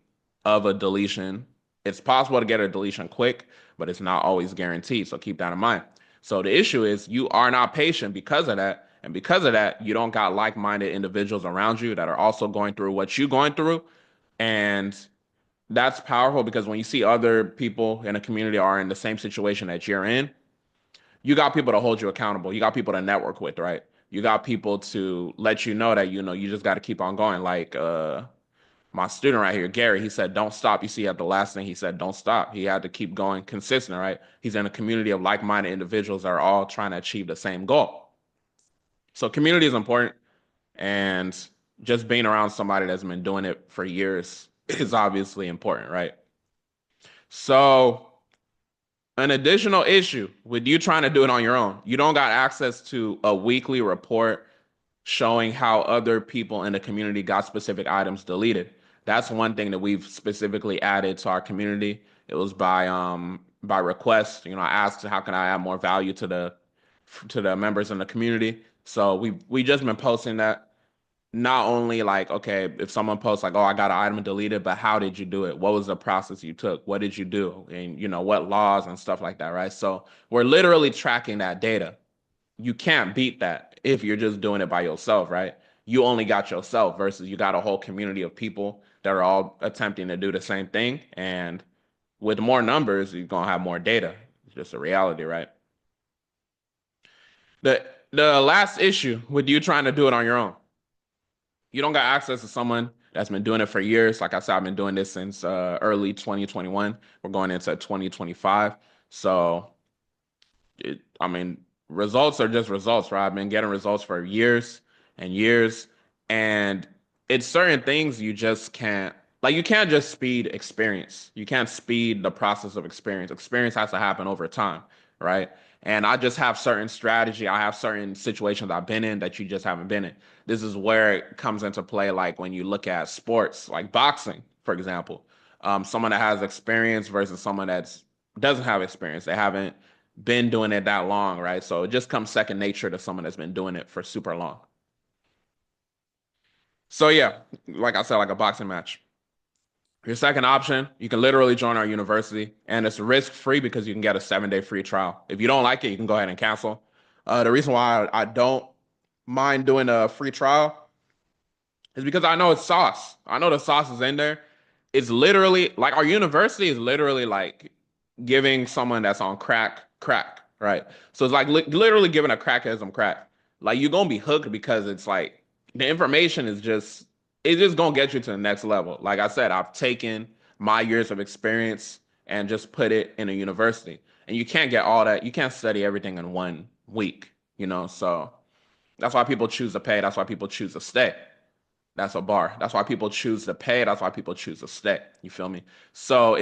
of a deletion. It's possible to get a deletion quick, but it's not always guaranteed. So keep that in mind. So the issue is you are not patient because of that. And because of that, you don't got like-minded individuals around you that are also going through what you're going through. And that's powerful because when you see other people in a community are in the same situation that you're in, you got people to hold you accountable. You got people to network with, right? You got people to let you know that you just got to keep on going. Like my student right here, Gary, he said, "Don't stop." You see, at the last thing he said, "Don't stop." He had to keep going, consistent, right? He's in a community of like-minded individuals that are all trying to achieve the same goal. So community is important, and just being around somebody that's been doing it for years is obviously important, right? So an additional issue with you trying to do it on your own, you don't got access to a weekly report showing how other people in the community got specific items deleted. That's one thing that we've specifically added to our community. It was by request. I asked how can I add more value to the members in the community. So we just been posting that not only like, okay, if someone posts like, oh, I got an item deleted, but how did you do it? What was the process you took? What did you do? And what laws and stuff like that, right? So we're literally tracking that data. You can't beat that if you're just doing it by yourself, right? You only got yourself versus you got a whole community of people that are all attempting to do the same thing. And with more numbers, you're gonna have more data. It's just a reality, right? The the last issue with you trying to do it on your own, you don't got access to someone that's been doing it for years. Like I said, I've been doing this since early 2021. We're going into 2025. So I mean, results are just results, right? I've been getting results for years and years, and it's certain things you just can't like. You can't just speed experience. You can't speed the process of experience. Experience has to happen over time, right? And I just have certain strategy. I have certain situations I've been in that you just haven't been in. This is where it comes into play, like when you look at sports, like boxing, for example. Someone that has experience versus someone that's doesn't have experience. They haven't been doing it that long, right? So it just comes second nature to someone that's been doing it for super long. So yeah, like I said, like a boxing match. Your second option, you can literally join our university, and it's risk free because you can get a 7 day free trial. If you don't like it, you can go ahead and cancel. The reason why I don't mind doing a free trial is because I know it's sauce. I know the sauce is in there. It's literally like our university is literally like giving someone that's on crack, right? So it's like literally giving a crackhead some crack. Like you're gonna be hooked because it's like the information is just it's just gonna get you to the next level. Like I said, I've taken my years of experience and just put it in a university. And you can't get all that. You can't study everything in 1 week. So that's why people choose to pay. That's why people choose to stay. That's a bar. That's why people choose to pay. That's why people choose to stay. You feel me? So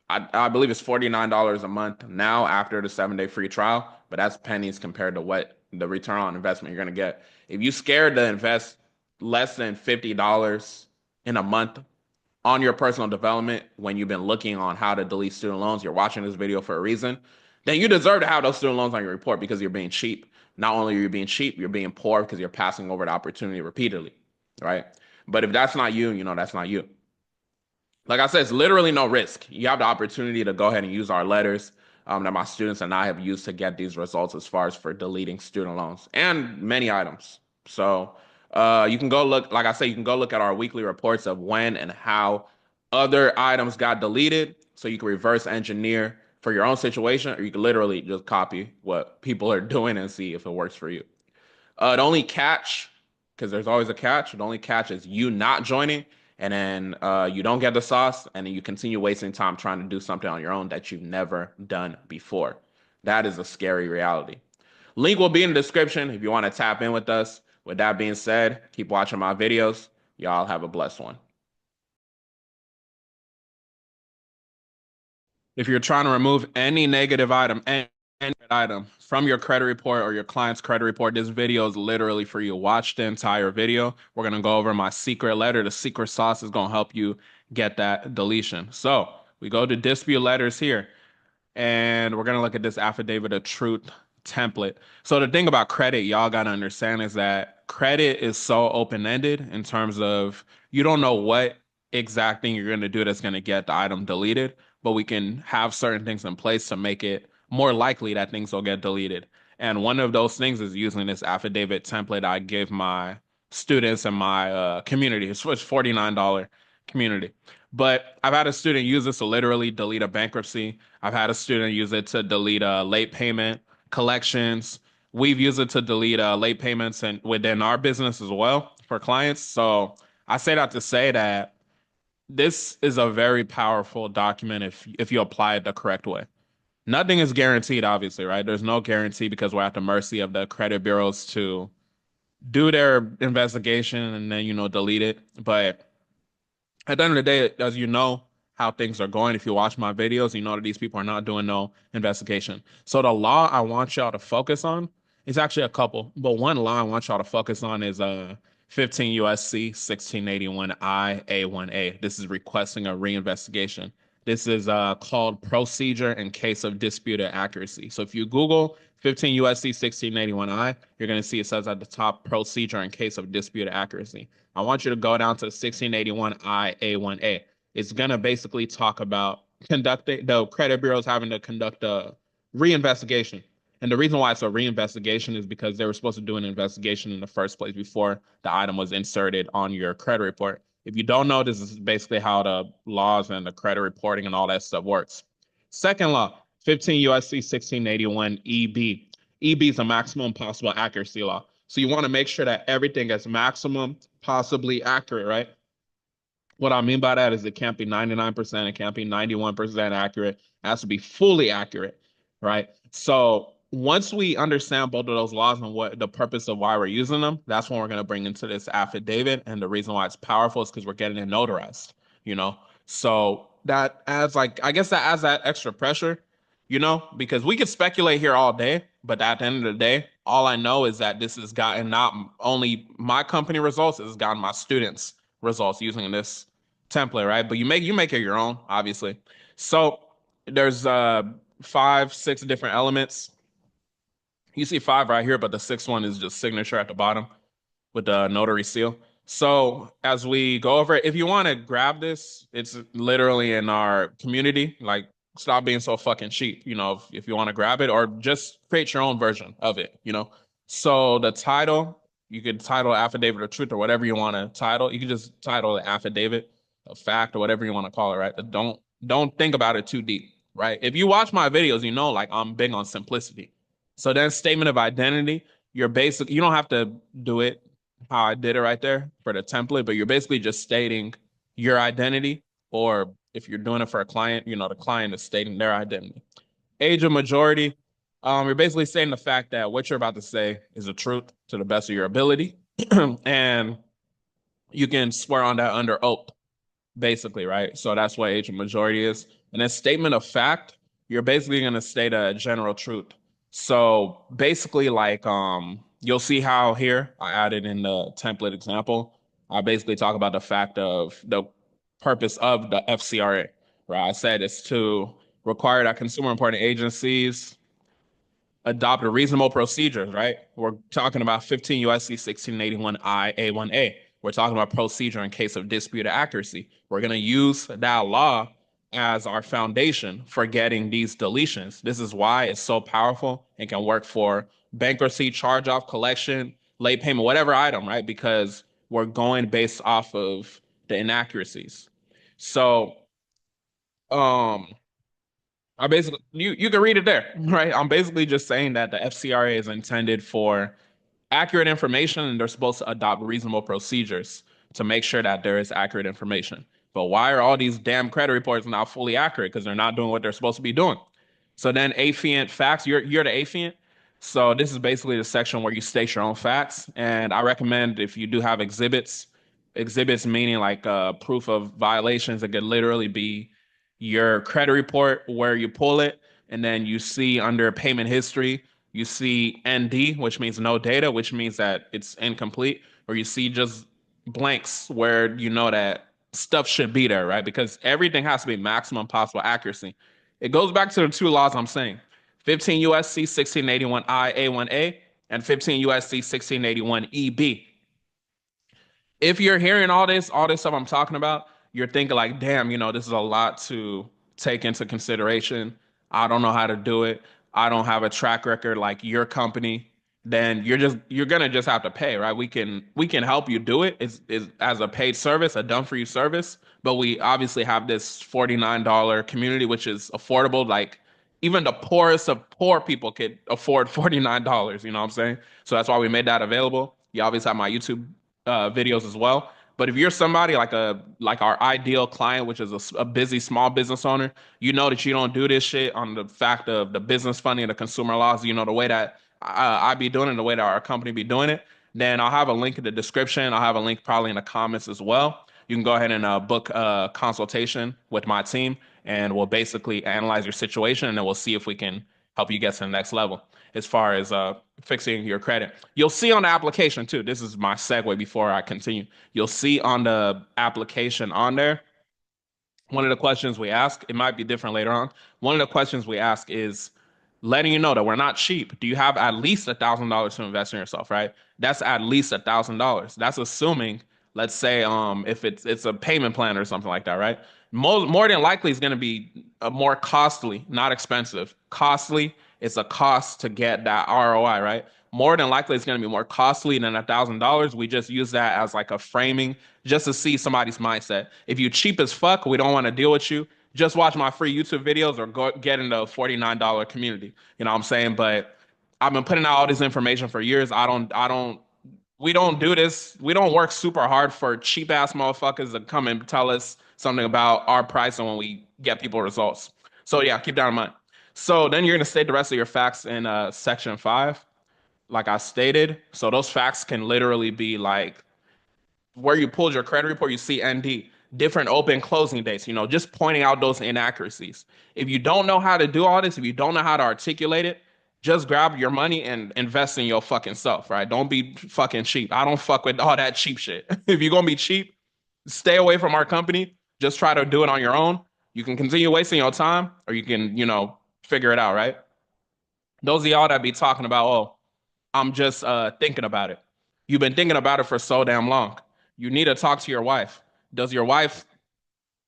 I believe it's $49 a month now after the 7 day free trial, but that's pennies compared to what the return on investment you're gonna get. If you scared to invest less than $50 in a month on your personal development when you've been looking on how to delete student loans, you're watching this video for a reason, then you deserve to have those student loans on your report because you're being cheap. Not only are you being cheap, you're being poor because you're passing over the opportunity repeatedly, right? But if that's not you, that's not you. Like I said, it's literally no risk. You have the opportunity to go ahead and use our letters that my students and I have used to get these results as far as for deleting student loans and many items. So you can go look, like I said, you can go look at our weekly reports of when and how other items got deleted. So you can reverse engineer for your own situation, or you can literally just copy what people are doing and see if it works for you. The only catch, because there's always a catch, the only catch is you not joining, and then you don't get the sauce, and then you continue wasting time trying to do something on your own that you've never done before. That is a scary reality. Link will be in the description if you want to tap in with us. With that being said, keep watching my videos. Y'all have a blessed one. If you're trying to remove any negative item, any item from your credit report or your client's credit report, this video is literally for you. Watch the entire video. We're gonna go over my secret letter. The secret sauce is gonna help you get that deletion. So we go to dispute letters here, and we're gonna look at this affidavit of truth template. So the thing about credit, y'all gotta understand is that credit is so open-ended in terms of you don't know what exact thing you're gonna do that's gonna get the item deleted, but we can have certain things in place to make it more likely that things will get deleted. And one of those things is using this affidavit template I give my students and my community. It's $49 community. But I've had a student use this to literally delete a bankruptcy. I've had a student use it to delete a late payment, collections. We've used it to delete late payments and within our business as well for clients. So I say that to say that this is a very powerful document if you apply it the correct way. Nothing is guaranteed, obviously, right? There's no guarantee because we're at the mercy of the credit bureaus to do their investigation and then, delete it. But at the end of the day, as you know how things are going, if you watch my videos, you know that these people are not doing no investigation. So the law I want y'all to focus on is actually a couple, but one law I want y'all to focus on is 15 USC 1681I A1A. This is requesting a reinvestigation. This is called procedure in case of disputed accuracy. So if you Google 15 USC 1681I, you're going to see it says at the top procedure in case of disputed accuracy. I want you to go down to 1681I A1A. It's going to basically talk about conducting the credit bureaus having to conduct a reinvestigation. And the reason why it's a reinvestigation is because they were supposed to do an investigation in the first place before the item was inserted on your credit report. If you don't know, this is basically how the laws and the credit reporting and all that stuff works. Second law, 15 USC 1681 EB. EB is a maximum possible accuracy law. So you want to make sure that everything is maximum possibly accurate, right? What I mean by that is it can't be 99%, it can't be 91% accurate. It has to be fully accurate, right? So once we understand both of those laws and what the purpose of why we're using them, that's when we're going to bring into this affidavit. And the reason why it's powerful is because we're getting it notarized, you know? So that adds I guess that adds that extra pressure, because we could speculate here all day, but at the end of the day, all I know is that this has gotten not only my company results, it's gotten my students results using this template, right? But you make it your own, obviously. So there's 5, 6 different elements. You see 5 right here, but the 6th one is just signature at the bottom with the notary seal. So as we go over it, if you want to grab this, it's literally in our community. Like, stop being so fucking cheap, if you want to grab it, or just create your own version of it. So the title, you could title affidavit of truth or whatever you want to title. You can just title the affidavit of fact or whatever you want to call it, right? But don't think about it too deep, right? If you watch my videos, like I'm big on simplicity. So then statement of identity, you don't have to do it how I did it right there for the template, but you're basically just stating your identity, or if you're doing it for a client, the client is stating their identity. Age of majority, you're basically saying the fact that what you're about to say is the truth to the best of your ability, and you can swear on that under oath, basically, right? So that's what age of majority is. And then statement of fact, you're basically going to state a general truth. So basically, you'll see how here I added in the template example, I basically talk about the fact of the purpose of the FCRA, right? I said it's to require that consumer reporting agencies adopt a reasonable procedures, right? We're talking about 15 USC 1681I A1A. We're talking about procedure in case of disputed accuracy. We're going to use that law as our foundation for getting these deletions. This is why it's so powerful and can work for bankruptcy, charge off, collection, late payment, whatever item, right? Because we're going based off of the inaccuracies. So, um, I basically you can read it there, right? I'm basically just saying that the FCRA is intended for accurate information and they're supposed to adopt reasonable procedures to make sure that there is accurate information. But why are all these damn credit reports not fully accurate? Because they're not doing what they're supposed to be doing. So then affiant facts, you're the affiant. So this is basically the section where you state your own facts. And I recommend if you do have exhibits meaning like proof of violations, it could literally be your credit report where you pull it, and then you see under payment history, you see ND, which means no data, which means that it's incomplete, or you see just blanks where you know that stuff should be there, right? Because everything has to be maximum possible accuracy. It goes back to the two laws I'm saying: 15 USC 1681 I A1A and 15 USC 1681 EB. If you're hearing all this stuff I'm talking about, you're thinking like, damn, this is a lot to take into consideration. I don't know how to do it. I don't have a track record like your company. Then you're gonna just have to pay, right? We can help you do it. It's as a paid service, a done for you service. But we obviously have this $49 community, which is affordable. Like even the poorest of poor people could afford $49. You know what I'm saying? So that's why we made that available. You obviously have my YouTube videos as well. But if you're somebody like our ideal client, which is a busy small business owner, you know that you don't do this shit on the fact of the business funding, the consumer laws, the way that I be doing it, the way that our company be doing it, then I'll have a link in the description. I'll have a link probably in the comments as well. You can go ahead and book a consultation with my team, and we'll basically analyze your situation, and then we'll see if we can help you get to the next level as far as fixing your credit. You'll see on the application too. This is my segue before I continue. You'll see on the application on there, one of the questions we ask, it might be different later on. One of the questions we ask is letting you know that we're not cheap. Do you have at least $1,000 to invest in yourself, right? That's at least $1,000. That's assuming, let's say, if it's a payment plan or something like that, right? More than likely, it's going to be more costly, not expensive. Costly, it's a cost to get that ROI, right? More than likely, it's going to be more costly than $1,000. We just use that as like a framing just to see somebody's mindset. If you cheap as fuck, we don't want to deal with you. Just watch my free YouTube videos or go get in the $49 community. You know what I'm saying? But I've been putting out all this information for years. We don't do this. We don't work super hard for cheap ass motherfuckers to come and tell us something about our price and when we get people results. So yeah, keep that in mind. So then you're gonna state the rest of your facts in section 5, like I stated. So those facts can literally be like where you pulled your credit report, you see ND, different open closing dates, just pointing out those inaccuracies. If you don't know how to do all this, if you don't know how to articulate it, just grab your money and invest in your fucking self, right? Don't be fucking cheap. I don't fuck with all that cheap shit. If you're gonna be cheap, stay away from our company. Just try to do it on your own. You can continue wasting your time, or you can, figure it out, right? Those of y'all that be talking about, oh, I'm just thinking about it. You've been thinking about it for so damn long. You need to talk to your wife. Does your wife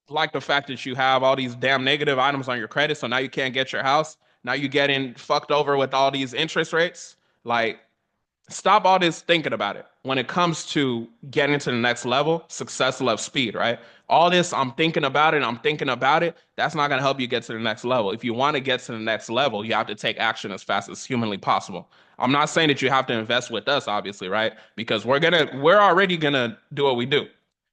like the fact that you have all these damn negative items on your credit? So now you can't get your house. Now you getting fucked over with all these interest rates. Like, stop all this thinking about it. When it comes to getting to the next level, success loves speed, right? All this, I'm thinking about it, I'm thinking about it, that's not going to help you get to the next level. If you want to get to the next level, you have to take action as fast as humanly possible. I'm not saying that you have to invest with us, obviously, right? Because we're already gonna do what we do,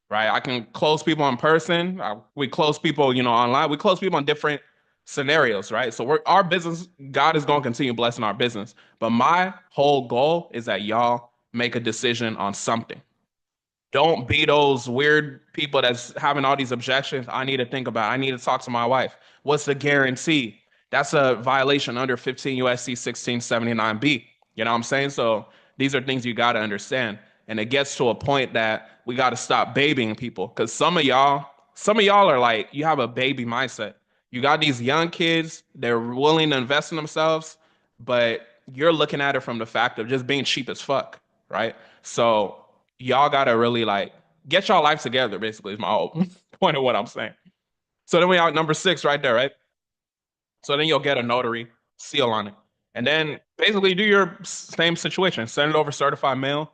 right? I can close people in person. We close people, online. We close people in different scenarios, right? So our business, God is going to continue blessing our business. But my whole goal is that y'all make a decision on something. Don't be those weird people that's having all these objections. I need to think about it. I need to talk to my wife. What's the guarantee? That's a violation under 15 USC 1679B. You know what I'm saying? So these are things you got to understand. And it gets to a point that we got to stop babying people, because some of y'all are like, you have a baby mindset. You got these young kids, they're willing to invest in themselves, but you're looking at it from the fact of just being cheap as fuck, right? So y'all gotta really like get y'all life together, basically, is my whole point of what I'm saying. So then we are at number 6 right there, right? So then you'll get a notary seal on it. And then basically do your same situation. Send it over certified mail.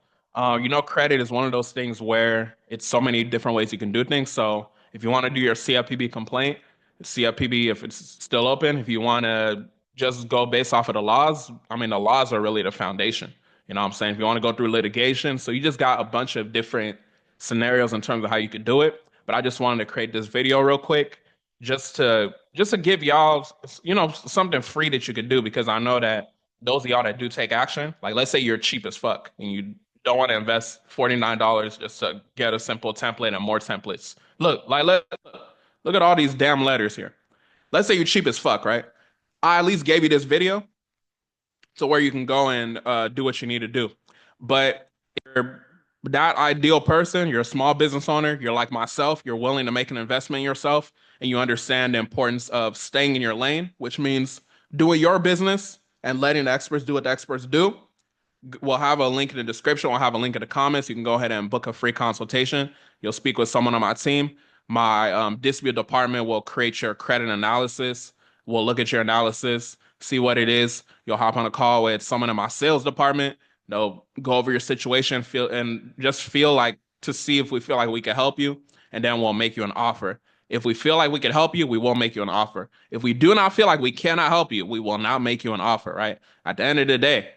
Credit is one of those things where it's so many different ways you can do things. So if you want to do your CFPB complaint, CFPB, if it's still open, if you want to just go based off of the laws, I mean, the laws are really the foundation. You know what I'm saying? If you want to go through litigation, so you just got a bunch of different scenarios in terms of how you could do it. But I just wanted to create this video real quick just to give y'all, something free that you could do, because I know that those of y'all that do take action, like let's say you're cheap as fuck and you don't want to invest $49 just to get a simple template and more templates. Look at all these damn letters here. let's say you're cheap as fuck, right? I at least gave you this video to where you can go and do what you need to do. But if you're that ideal person, you're a small business owner, you're like myself, you're willing to make an investment in yourself, and you understand the importance of staying in your lane, which means doing your business and letting the experts do what the experts do. We'll have a link in the description. We'll have a link in the comments. You can go ahead and book a free consultation. You'll speak with someone on my team. My dispute department will create your credit analysis. We'll look at your analysis, see what it is. You'll hop on a call with someone in my sales department. They'll go over your situation, feel like to see if we feel like we can help you, and then we'll make you an offer. If we feel like we can help you, we will make you an offer. If we do not feel like we cannot help you, we will not make you an offer, right? At the end of the day,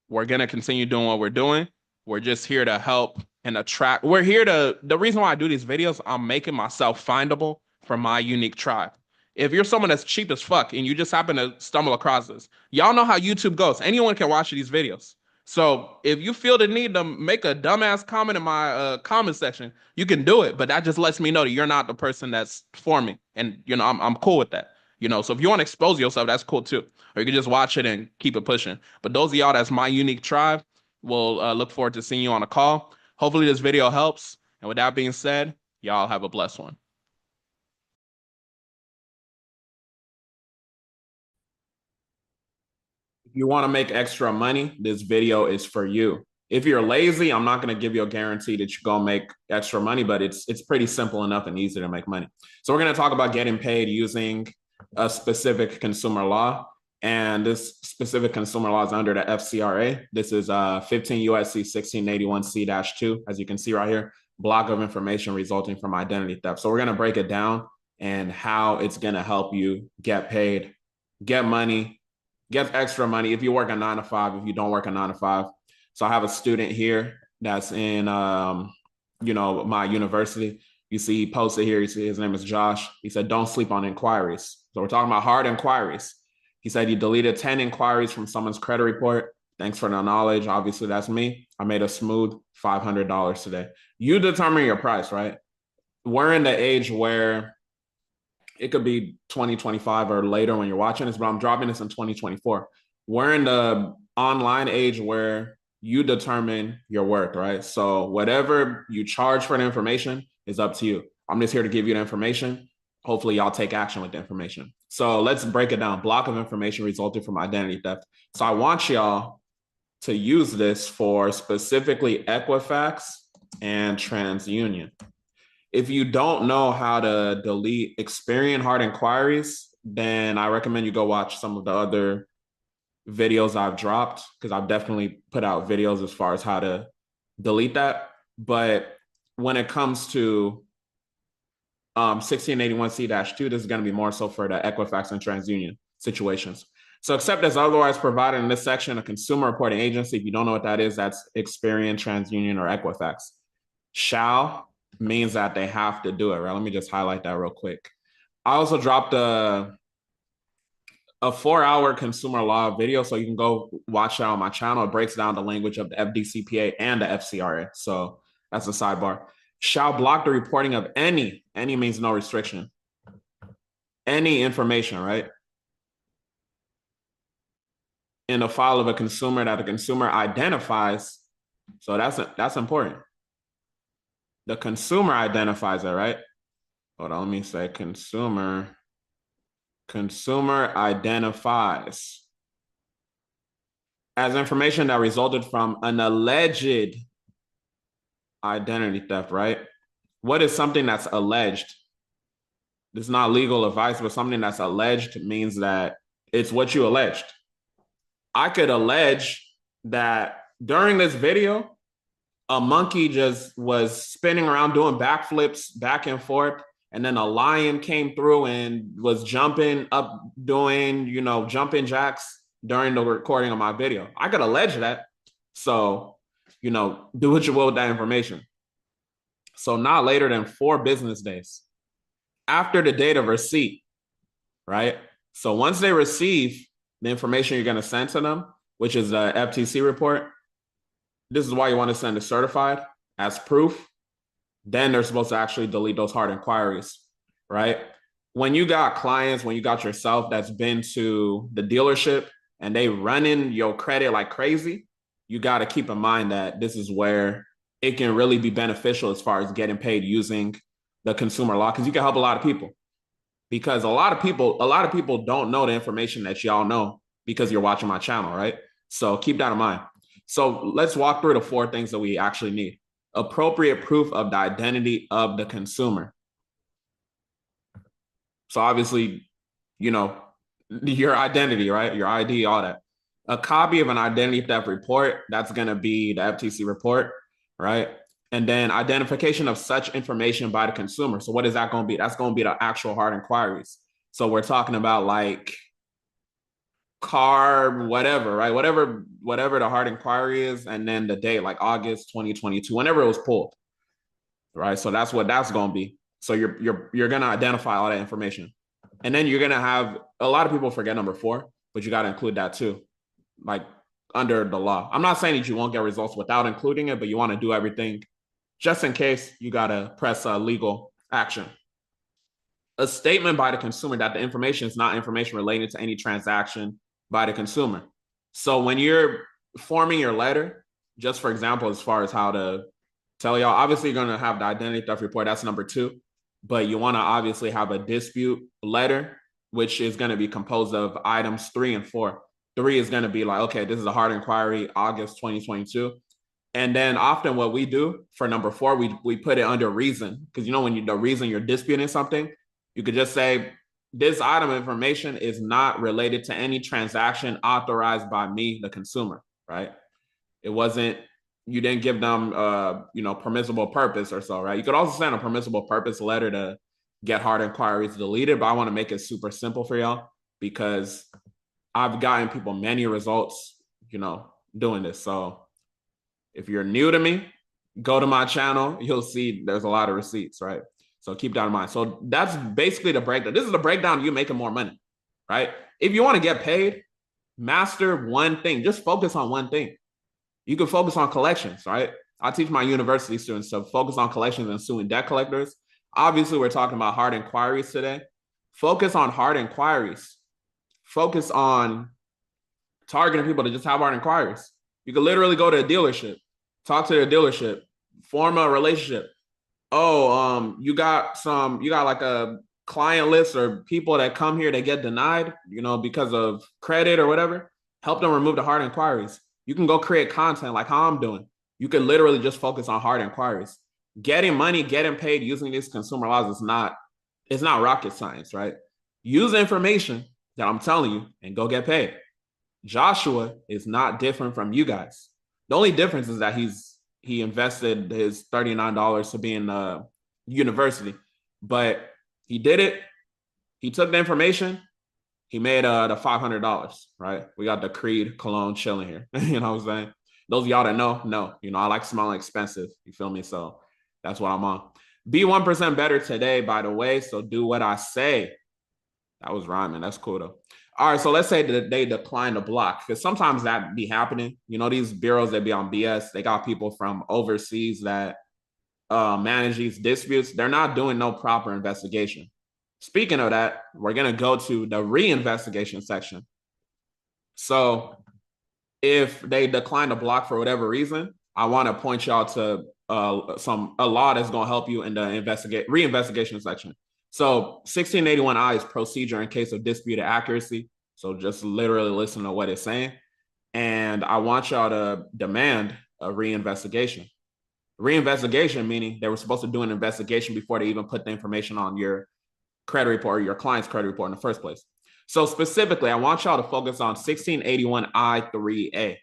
we're going to continue doing what we're doing. We're just here to help and attract. The reason why I do these videos, I'm making myself findable for my unique tribe. If you're someone that's cheap as fuck and you just happen to stumble across this, y'all know how YouTube goes. Anyone can watch these videos. So if you feel the need to make a dumbass comment in my comment section, you can do it. But that just lets me know that you're not the person that's for me. And, I'm cool with that. So if you want to expose yourself, that's cool too. Or you can just watch it and keep it pushing. But those of y'all that's my unique tribe, we'll look forward to seeing you on a call. Hopefully this video helps. And with that being said, y'all have a blessed one. If you want to make extra money, this video is for you. If you're lazy, I'm not going to give you a guarantee that you're going to make extra money, but it's pretty simple enough and easy to make money. So we're going to talk about getting paid using a specific consumer law. And this specific consumer law is under the FCRA. This is 15 USC 1681C-2, as you can see right here, block of information resulting from identity theft. So we're going to break it down and how it's going to help you get paid, get money, get extra money if you work a 9 to 5, if you don't work a 9 to 5. So I have a student here that's in, my university. You see he posted here, his name is Josh. He said, don't sleep on inquiries. So we're talking about hard inquiries. He said he deleted 10 inquiries from someone's credit report. Thanks for the knowledge. Obviously, that's me. I made a smooth $500 today. You determine your price, right? We're in the age where it could be 2025 or later when you're watching this, but I'm dropping this in 2024. We're in the online age where you determine your worth, right? So whatever you charge for the information is up to you. I'm just here to give you the information. Hopefully y'all take action with the information. So let's break it down. Block of information resulting from identity theft. So I want y'all to use this for specifically Equifax and TransUnion. If you don't know how to delete Experian hard inquiries, then I recommend you go watch some of the other videos I've dropped, because I've definitely put out videos as far as how to delete that. But when it comes to 1681C-2, this is going to be more so for the Equifax and TransUnion situations. So except as otherwise provided in this section, a consumer reporting agency, if you don't know what that is, that's Experian, TransUnion, or Equifax. Shall means that they have to do it, right? Let me just highlight that real quick. I also dropped a 4-hour consumer law video, so you can go watch that on my channel. It breaks down the language of the FDCPA and the FCRA. So that's a sidebar. Shall block the reporting of any means no restriction, any information, right, in a file of a consumer that the consumer identifies. So that's important. The consumer identifies it, right? Hold on, let me say consumer identifies as information that resulted from an alleged identity theft, right? What is something that's alleged? This is not legal advice, but something that's alleged means that it's what you alleged. I could allege that during this video, a monkey just was spinning around doing backflips back and forth, and then a lion came through and was jumping up, doing, jumping jacks during the recording of my video. I could allege that. So, do what you will with that information. So not later than 4 business days after the date of receipt, right? So once they receive the information you're going to send to them, which is the FTC report, this is why you want to send it certified as proof. Then they're supposed to actually delete those hard inquiries, right? when you got clients, when you got yourself that's been to the dealership and they running your credit like crazy, you got to keep in mind that this is where it can really be beneficial as far as getting paid using the consumer law, because you can help a lot of people. Because a lot of people don't know the information that y'all know because you're watching my channel, right? So keep that in mind. So let's walk through the 4 things that we actually need. Appropriate proof of the identity of the consumer. So obviously, you know, your identity, right? Your ID, all that. A copy of an identity theft report, that's going to be the FTC report, right? And then identification of such information by the consumer. So what is that going to be? That's going to be the actual hard inquiries. So we're talking about like car, whatever, right? Whatever the hard inquiry is, and then the date, like August 2022, whenever it was pulled, right? So that's what that's going to be. So you're going to identify all that information. And then you're going to have, a lot of people forget number 4, but you got to include that too, like under the law. I'm not saying that you won't get results without including it, but you want to do everything just in case you got to press legal action. A statement by the consumer that the information is not information related to any transaction by the consumer. So when you're forming your letter, just for example, as far as how to tell y'all, obviously you're going to have the identity theft report. That's number 2. But you want to obviously have a dispute letter, which is going to be composed of items 3 and 4. 3 is going to be like, okay, this is a hard inquiry, August 2022. And then often what we do for number 4, we put it under reason. Because, you know, when the reason you're disputing something, you could just say, this item of information is not related to any transaction authorized by me, the consumer, right? It wasn't, you didn't give them, permissible purpose or so, right? You could also send a permissible purpose letter to get hard inquiries deleted, but I want to make it super simple for y'all because I've gotten people many results, doing this. So if you're new to me, go to my channel. You'll see there's a lot of receipts, right? So keep that in mind. So that's basically the breakdown. This is the breakdown of you making more money, right? If you want to get paid, master one thing. Just focus on one thing. You can focus on collections, right? I teach my university students to focus on collections and suing debt collectors. Obviously, we're talking about hard inquiries today. Focus on hard inquiries. Focus on targeting people to just have hard inquiries. You can literally go to a dealership, talk to the dealership, form a relationship. Oh, you got like a client list or people that come here that get denied, because of credit or whatever. Help them remove the hard inquiries. You can go create content like how I'm doing. You can literally just focus on hard inquiries. Getting money, getting paid using these consumer laws it's not rocket science, right? Use the information that I'm telling you and go get paid. Joshua is not different from you guys. The only difference is that he invested his $39 to be in the university, but he did it. He took the information. He made the $500, right? We got the Creed cologne chilling here. You know what I'm saying? Those of y'all that know, I like smelling expensive. You feel me? So that's what I'm on. Be 1% better today, by the way. So do what I say. That was rhyming. That's cool though. All right, so let's say that they decline the block because sometimes that be happening. These bureaus that be on BS, they got people from overseas that manage these disputes. They're not doing no proper investigation. Speaking of that, we're going to go to the reinvestigation section. So if they decline the block for whatever reason, I want to point y'all to a law that's going to help you in the reinvestigation section. So 1681I is procedure in case of disputed accuracy. So just literally listen to what it's saying. And I want y'all to demand a reinvestigation. Reinvestigation meaning they were supposed to do an investigation before they even put the information on your credit report or your client's credit report in the first place. So specifically, I want y'all to focus on 1681I3A,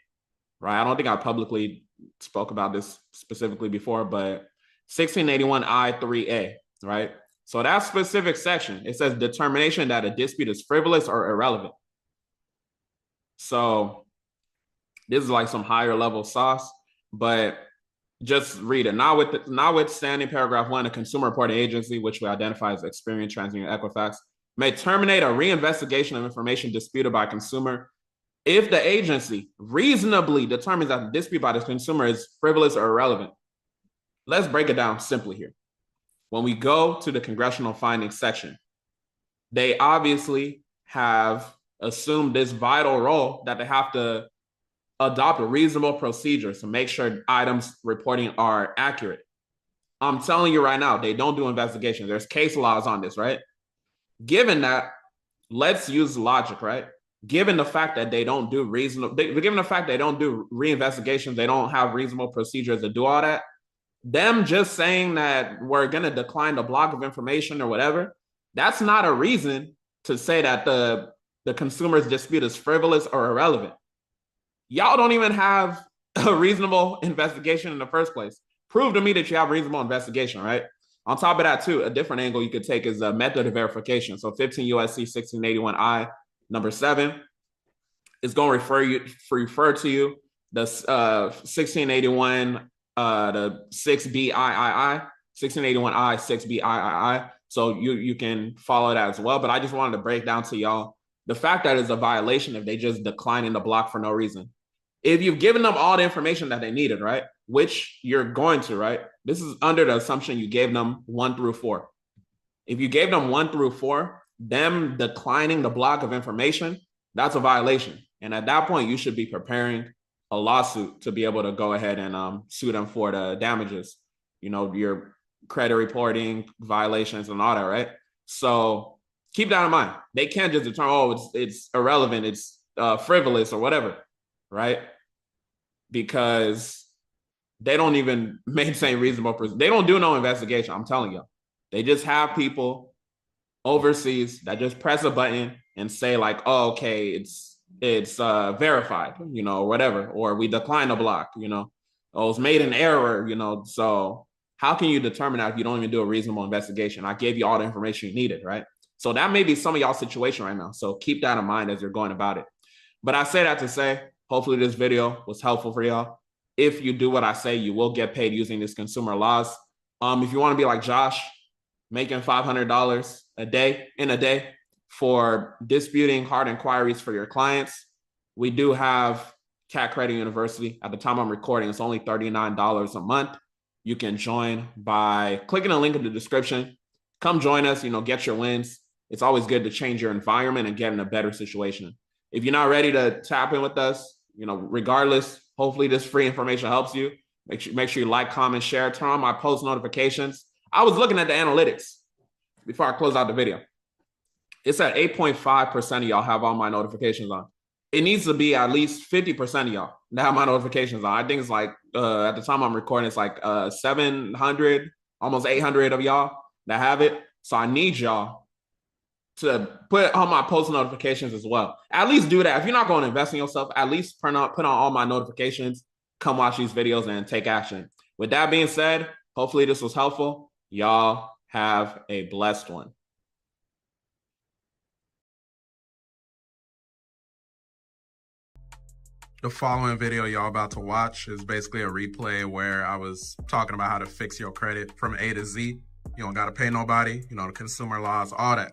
right? I don't think I publicly spoke about this specifically before, but 1681I3A, right? So that specific section, it says determination that a dispute is frivolous or irrelevant. So this is like some higher level sauce, but just read it. Notwithstanding paragraph 1, a consumer reporting agency, which we identify as Experian, TransUnion, Equifax, may terminate a reinvestigation of information disputed by a consumer if the agency reasonably determines that the dispute by the consumer is frivolous or irrelevant. Let's break it down simply here. When we go to the congressional findings section, they obviously have assumed this vital role that they have to adopt a reasonable procedure to make sure items reporting are accurate. I'm telling you right now, they don't do investigations. There's case laws on this, right? Given that, let's use logic, right? Given the fact that they don't do given the fact they don't do reinvestigations, they don't have reasonable procedures to do all that, them just saying that we're going to decline the block of information or whatever, that's not a reason to say that the consumer's dispute is frivolous or irrelevant. Y'all don't even have a reasonable investigation in the first place. Prove to me that you have reasonable investigation, right? On top of that, too, a different angle you could take is a method of verification. So 15 USC 1681I, number 7, is going to refer to you the 1681, the 6B III, 1681I, 6B III. So you can follow that as well. But I just wanted to break down to y'all the fact that it's a violation if they just declining the block for no reason. If you've given them all the information that they needed, right? Which you're going to, right? This is under the assumption you gave them 1 through 4. If you gave them 1 through 4, them declining the block of information, that's a violation. And at that point, you should be preparing a lawsuit to be able to go ahead and sue them for the damages, your credit reporting violations and all that, right? So keep that in mind. They can't just determine, it's irrelevant, it's frivolous or whatever, right? Because they don't even maintain reasonable. They don't do no investigation. I'm telling you, they just have people overseas that just press a button and say like, "Oh, okay, it's verified," or whatever, or we decline the block, oh, it's made an error, So how can you determine that if you don't even do a reasonable investigation? I gave you all the information you needed, right? So that may be some of y'all situation right now. So keep that in mind as you're going about it. But I say that to say, hopefully this video was helpful for y'all. If you do what I say, you will get paid using this consumer laws. If you want to be like Josh, making $500 a day for disputing hard inquiries for your clients, we do have Cat Credit University. At the time I'm recording, it's only $39 a month. You can join by clicking the link in the description. Come join us, get your wins. It's always good to change your environment and get in a better situation. If you're not ready to tap in with us, regardless, hopefully this free information helps you. Make sure you like, comment, share, turn on my post notifications. I was looking at the analytics before I close out the video. It's at 8.5% of y'all have all my notifications on. It needs to be at least 50% of y'all that have my notifications on. I think it's like, at the time I'm recording, it's like 700, almost 800 of y'all that have it. So I need y'all to put on my post notifications as well. At least do that. If you're not going to invest in yourself, at least put on all my notifications, come watch these videos and take action. With that being said, hopefully this was helpful. Y'all have a blessed one. The following video y'all about to watch is basically a replay where I was talking about how to fix your credit from A to Z. You don't got to pay nobody, the consumer laws, all that.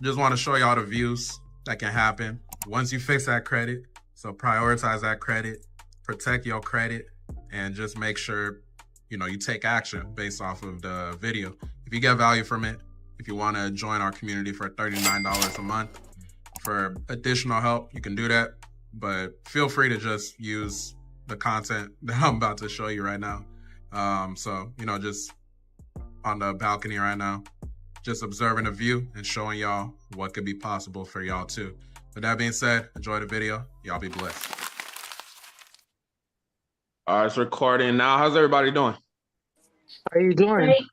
Just want to show y'all the views that can happen once you fix that credit. So prioritize that credit, protect your credit, and just make sure, you take action based off of the video. If you get value from it, if you want to join our community for $39 a month for additional help, you can do that. But feel free to just use the content that I'm about to show you right now. So, just on the balcony right now, just observing the view and showing y'all what could be possible for y'all too. With that being said, enjoy the video. Y'all be blessed. All right, it's recording now. How's everybody doing? How you doing? Great.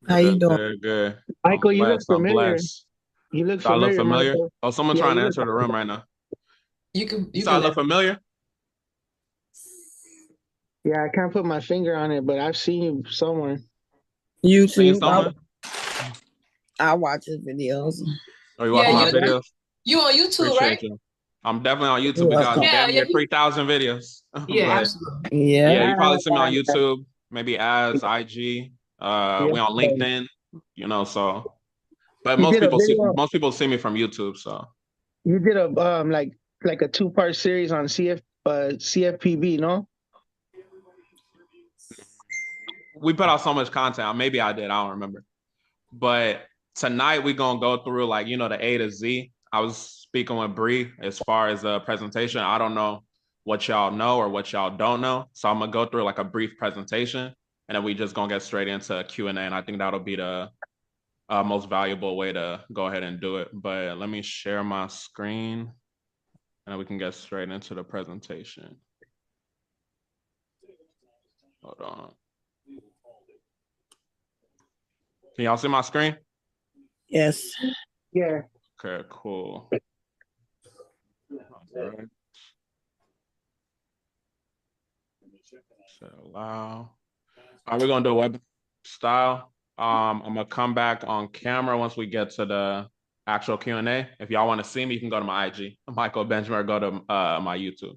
How you doing? Good. Michael, you look I'm familiar. blessed. You look Do I look familiar, familiar? Michael. Oh, someone Yeah, trying to you enter the room right now. You can I look familiar? Yeah, I can't put my finger on it, but I've seen you somewhere. Seen YouTube. someone? I watch his videos. Oh, you watching my videos? You on YouTube, Appreciate right? you. I'm definitely on YouTube. We got damn near 3,000 videos. Yeah, But, absolutely. yeah, you probably see me on YouTube, maybe ads, IG. We on LinkedIn, so. But You most did a people video. most people see me from YouTube, so. You did a like a 2-part series on CFPB, no? We put out so much content. Maybe I did. I don't remember. But tonight we're gonna go through like, you know, the A to Z. I was speaking with Bree as far as the presentation. I don't know what y'all know or what y'all don't know. So I'm gonna go through like a brief presentation and then we just gonna get straight into Q&A. And I think that'll be the most valuable way to go ahead and do it. But let me share my screen and then we can get straight into the presentation. Hold on. Can y'all see my screen? Yes. Yeah. Okay, cool. All right. So allow. All right, we're gonna do a web style. I'm gonna come back on camera once we get to the actual Q&A. If y'all want to see me, you can go to my IG, Michael Benjamin, or go to my YouTube.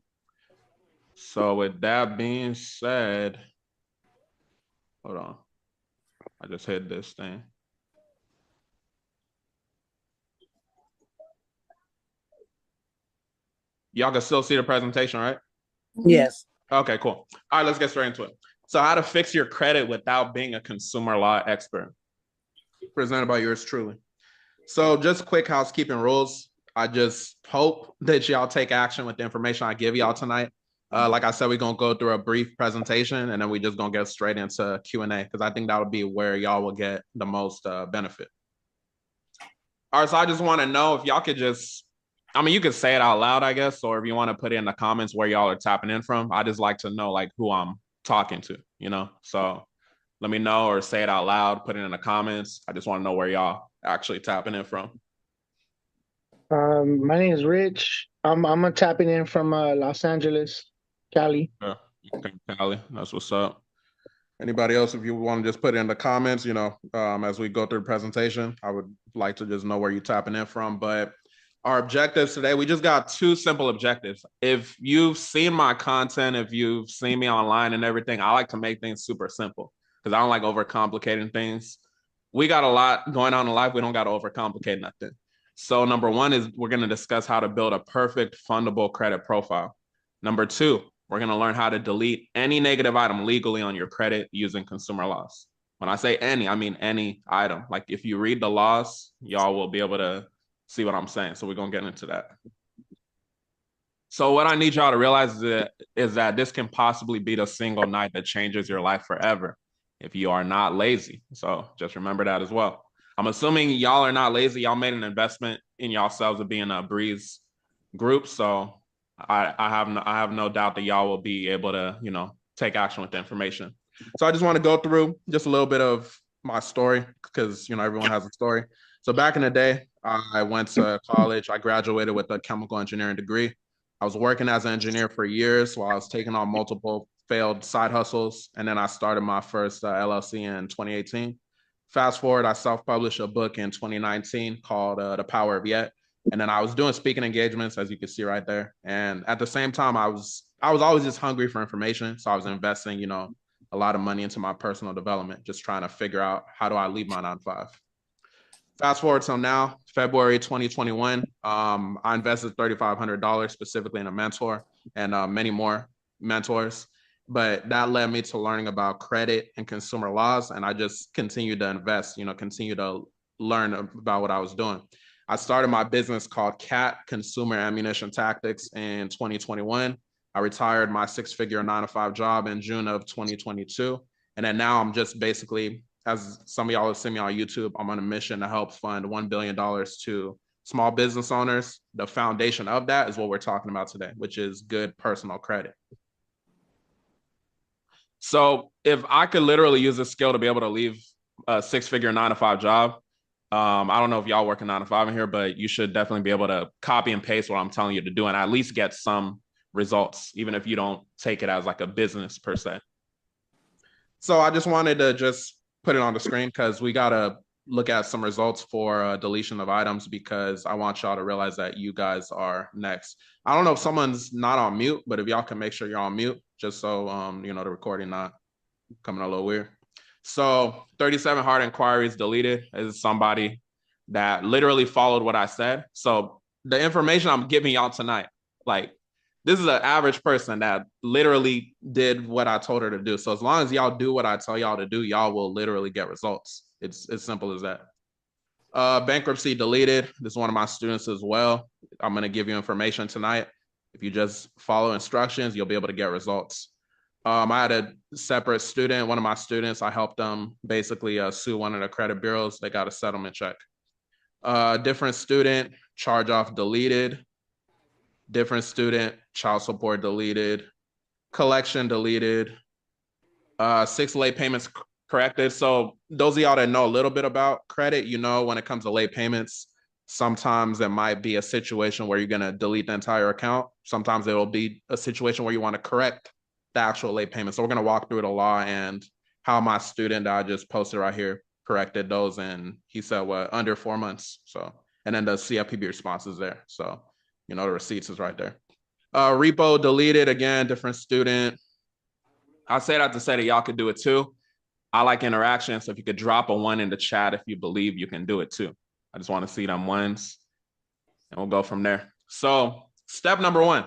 So with that being said, hold on. I just hit this thing. Y'all can still see the presentation, right? Yes. Okay, cool. All right, let's get straight into it. So how to fix your credit without being a consumer law expert. Presented by yours truly. So just quick housekeeping rules. I just hope that y'all take action with the information I give y'all tonight. Like I said, we're going to go through a brief presentation and then we're just going to get straight into Q&A because I think that would be where y'all will get the most benefit. All right, so I just want to know if y'all could just, I mean, you could say it out loud, I guess, or if you want to put it in the comments where y'all are tapping in from. I just like to know like who I'm talking to, you know? So let me know or say it out loud, put it in the comments. I just want to know where y'all actually tapping in from. My name is Rich. I'm tapping in from Los Angeles, Cali. Yeah, okay, Cali, that's what's up. Anybody else, if you want to just put it in the comments, you know, as we go through the presentation, I would like to just know where you're tapping in from. But our objectives today, we just got two simple objectives. If you've seen my content, if you've seen me online and everything, I like to make things super simple because I don't like overcomplicating things. We got a lot going on in life. We don't got to overcomplicate nothing. So number one is we're going to discuss how to build a perfect fundable credit profile. Number two, we're going to learn how to delete any negative item legally on your credit using consumer laws. When I say any, I mean any item. Like if you read the laws, y'all will be able to see what I'm saying. So we're going to get into that. So what I need y'all to realize is that this can possibly be the single night that changes your life forever if you are not lazy. So just remember that as well. I'm assuming y'all are not lazy. Y'all made an investment in yourselves of being a Breeze group. So I have no doubt that y'all will be able to, you know, take action with the information. So I just want to go through just a little bit of my story because, you know, everyone has a story. So back in the day, I went to college. I graduated with a chemical engineering degree. I was working as an engineer for years while I was taking on multiple failed side hustles. And then I started my first LLC in 2018. Fast forward, I self-published a book in 2019 called The Power of Yet. And then I was doing speaking engagements, as you can see right there. And at the same time, I was always just hungry for information. So I was investing, you know, a lot of money into my personal development, just trying to figure out how do I leave my 9-to-5. Fast forward till now, February 2021, I invested $3,500 specifically in a mentor and many more mentors. But that led me to learning about credit and consumer laws. And I just continued to invest, you know, continue to learn about what I was doing. I started my business called CAT, Consumer Ammunition Tactics, in 2021. I retired my 6-figure 9-to-5 job in June of 2022. And then now I'm just basically, as some of y'all have seen me on YouTube, I'm on a mission to help fund $1 billion to small business owners. The foundation of that is what we're talking about today, which is good personal credit. So if I could literally use this skill to be able to leave a 6-figure 9-to-5 job, I don't know if y'all work a 9-to-5 in here, but you should definitely be able to copy and paste what I'm telling you to do and at least get some results, even if you don't take it as like a business per se. So I just wanted to just put it on the screen because we got to look at some results for deletion of items because I want y'all to realize that you guys are next. I don't know if someone's not on mute, but if y'all can make sure you're on mute just so, you know, the recording not coming a little weird. So 37 hard inquiries deleted is somebody that literally followed what I said. So the information I'm giving y'all tonight, like this is an average person that literally did what I told her to do. So as long as y'all do what I tell y'all to do, y'all will literally get results. It's as simple as that. Bankruptcy deleted. This is one of my students as well. I'm going to give you information tonight. If you just follow instructions, you'll be able to get results. I had a separate student, one of my students, I helped them basically sue one of the credit bureaus. They got a settlement check. Different student, charge off deleted. Different student, child support deleted. Collection deleted. 6 late payments corrected. So those of y'all that know a little bit about credit, you know, when it comes to late payments, sometimes it might be a situation where you're going to delete the entire account. Sometimes it will be a situation where you want to correct the actual late payment. So we're going to walk through the law and how my student that I just posted right here corrected those. And he said, what, under 4 months. So, and then the CFPB response is there. So, you know, the receipts is right there. Repo deleted, again, different student. I say that to say that y'all could do it too. I like interaction. So if you could drop a 1 in the chat if you believe you can do it too. I just want to see them ones and we'll go from there. So step number 1,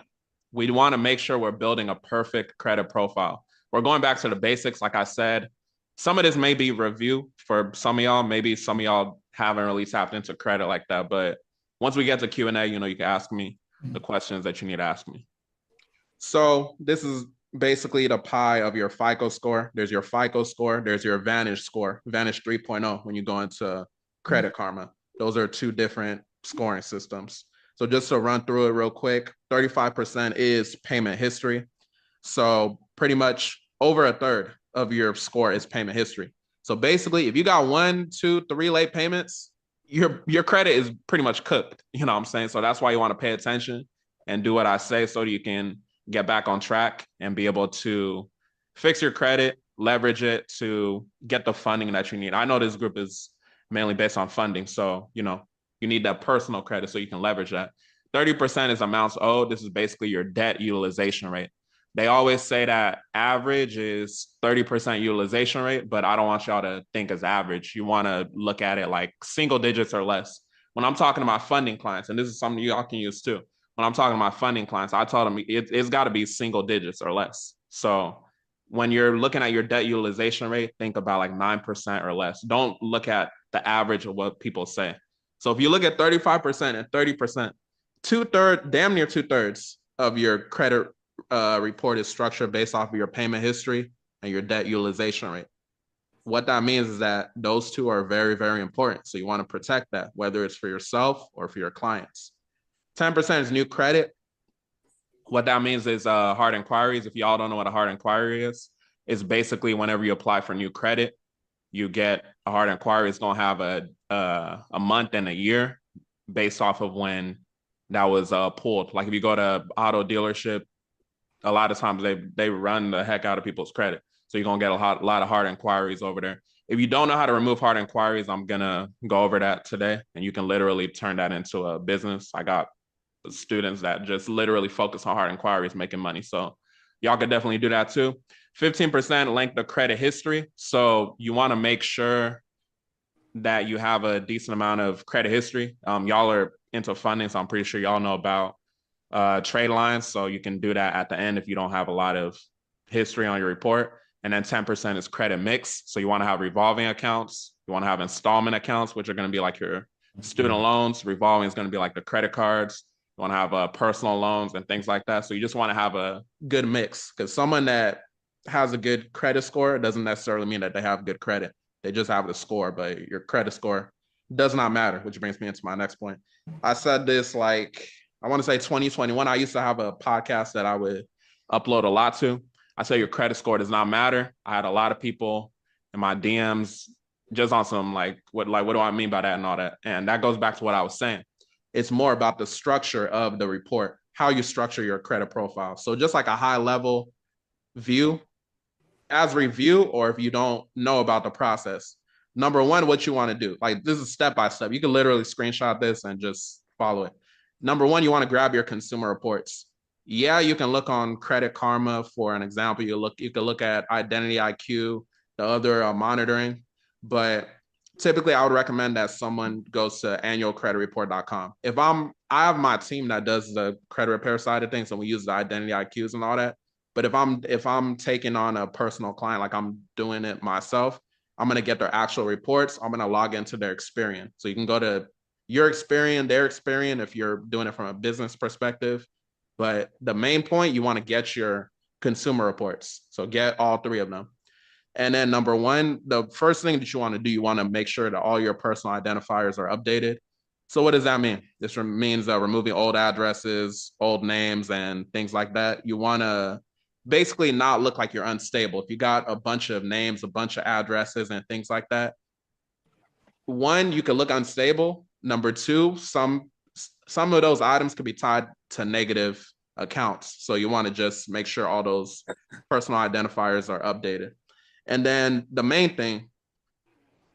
we want to make sure we're building a perfect credit profile. We're going back to the basics. Like I said, some of this may be review for some of y'all. Maybe some of y'all haven't really tapped into credit like that. But once we get to Q&A, you know, you can ask me the questions that you need to ask me. So this is basically the pie of your FICO score. There's your FICO score. There's your Vantage score, Vantage 3.0 when you go into Credit Karma. Those are 2 different scoring systems. So just to run through it real quick, 35% is payment history. So pretty much over a third of your score is payment history. So basically, if you got 1, 2, 3 late payments, your credit is pretty much cooked. You know what I'm saying? So that's why you want to pay attention and do what I say so you can get back on track and be able to fix your credit, leverage it to get the funding that you need. I know this group is mainly based on funding. So, you know, you need that personal credit so you can leverage that. 30% is amounts owed. This is basically your debt utilization rate. They always say that average is 30% utilization rate, but I don't want y'all to think as average. You want to look at it like single digits or less. When I'm talking about funding clients, and this is something y'all can use too. When I'm talking about funding clients, I told them it's got to be single digits or less. So when you're looking at your debt utilization rate, think about like 9% or less. Don't look at the average of what people say. So if you look at 35% and 30%, damn near 2/3 of your credit report is structured based off of your payment history and your debt utilization rate. What that means is that those 2 are very, very important. So you want to protect that, whether it's for yourself or for your clients. 10% is new credit. What that means is hard inquiries. If y'all don't know what a hard inquiry is, it's basically whenever you apply for new credit, you get a hard inquiry. It's going to have a month and a year based off of when that was pulled. Like if you go to auto dealership, a lot of times they run the heck out of people's credit. So you're going to get a lot of hard inquiries over there. If you don't know how to remove hard inquiries, I'm going to go over that today. And you can literally turn that into a business. I got students that just literally focus on hard inquiries, making money. So y'all could definitely do that too. 15% length of credit history. So you want to make sure that you have a decent amount of credit history. Y'all are into funding, so I'm pretty sure y'all know about trade lines. So you can do that at the end if you don't have a lot of history on your report. And then 10% is credit mix. So you want to have revolving accounts. You want to have installment accounts, which are going to be like your student loans. Revolving is going to be like the credit cards. You want to have personal loans and things like that. So you just want to have a good mix, because someone that has a good credit score doesn't necessarily mean that they have good credit. They just have the score, but your credit score does not matter, which brings me into my next point. I said this like, I want to say 2021. I used to have a podcast that I would upload a lot to. I say your credit score does not matter. I had a lot of people in my DMs just on some what do I mean by that and all that. And that goes back to what I was saying. It's more about the structure of the report, how you structure your credit profile. So just like a high level view, as review, or if you don't know about the process, number 1, what you want to do. Like this is step-by-step. You can literally screenshot this and just follow it. Number 1, you want to grab your consumer reports. Yeah, you can look on Credit Karma for an example. You can look at Identity IQ, the other monitoring, but typically I would recommend that someone goes to annualcreditreport.com. I have my team that does the credit repair side of things, and we use the Identity IQs and all that. But if I'm taking on a personal client, like I'm doing it myself, I'm going to get their actual reports. I'm going to log into their Experian. So you can go to your Experian, their Experian, if you're doing it from a business perspective. But the main point, you want to get your consumer reports. So get all 3 of them. And then number 1, the first thing that you want to do, you want to make sure that all your personal identifiers are updated. So what does that mean? This means removing old addresses, old names, and things like that. You want to basically not look like you're unstable. If you got a bunch of names, a bunch of addresses, and things like that, 1, you could look unstable. Number 2, some of those items could be tied to negative accounts. So you want to just make sure all those personal identifiers are updated. And then the main thing,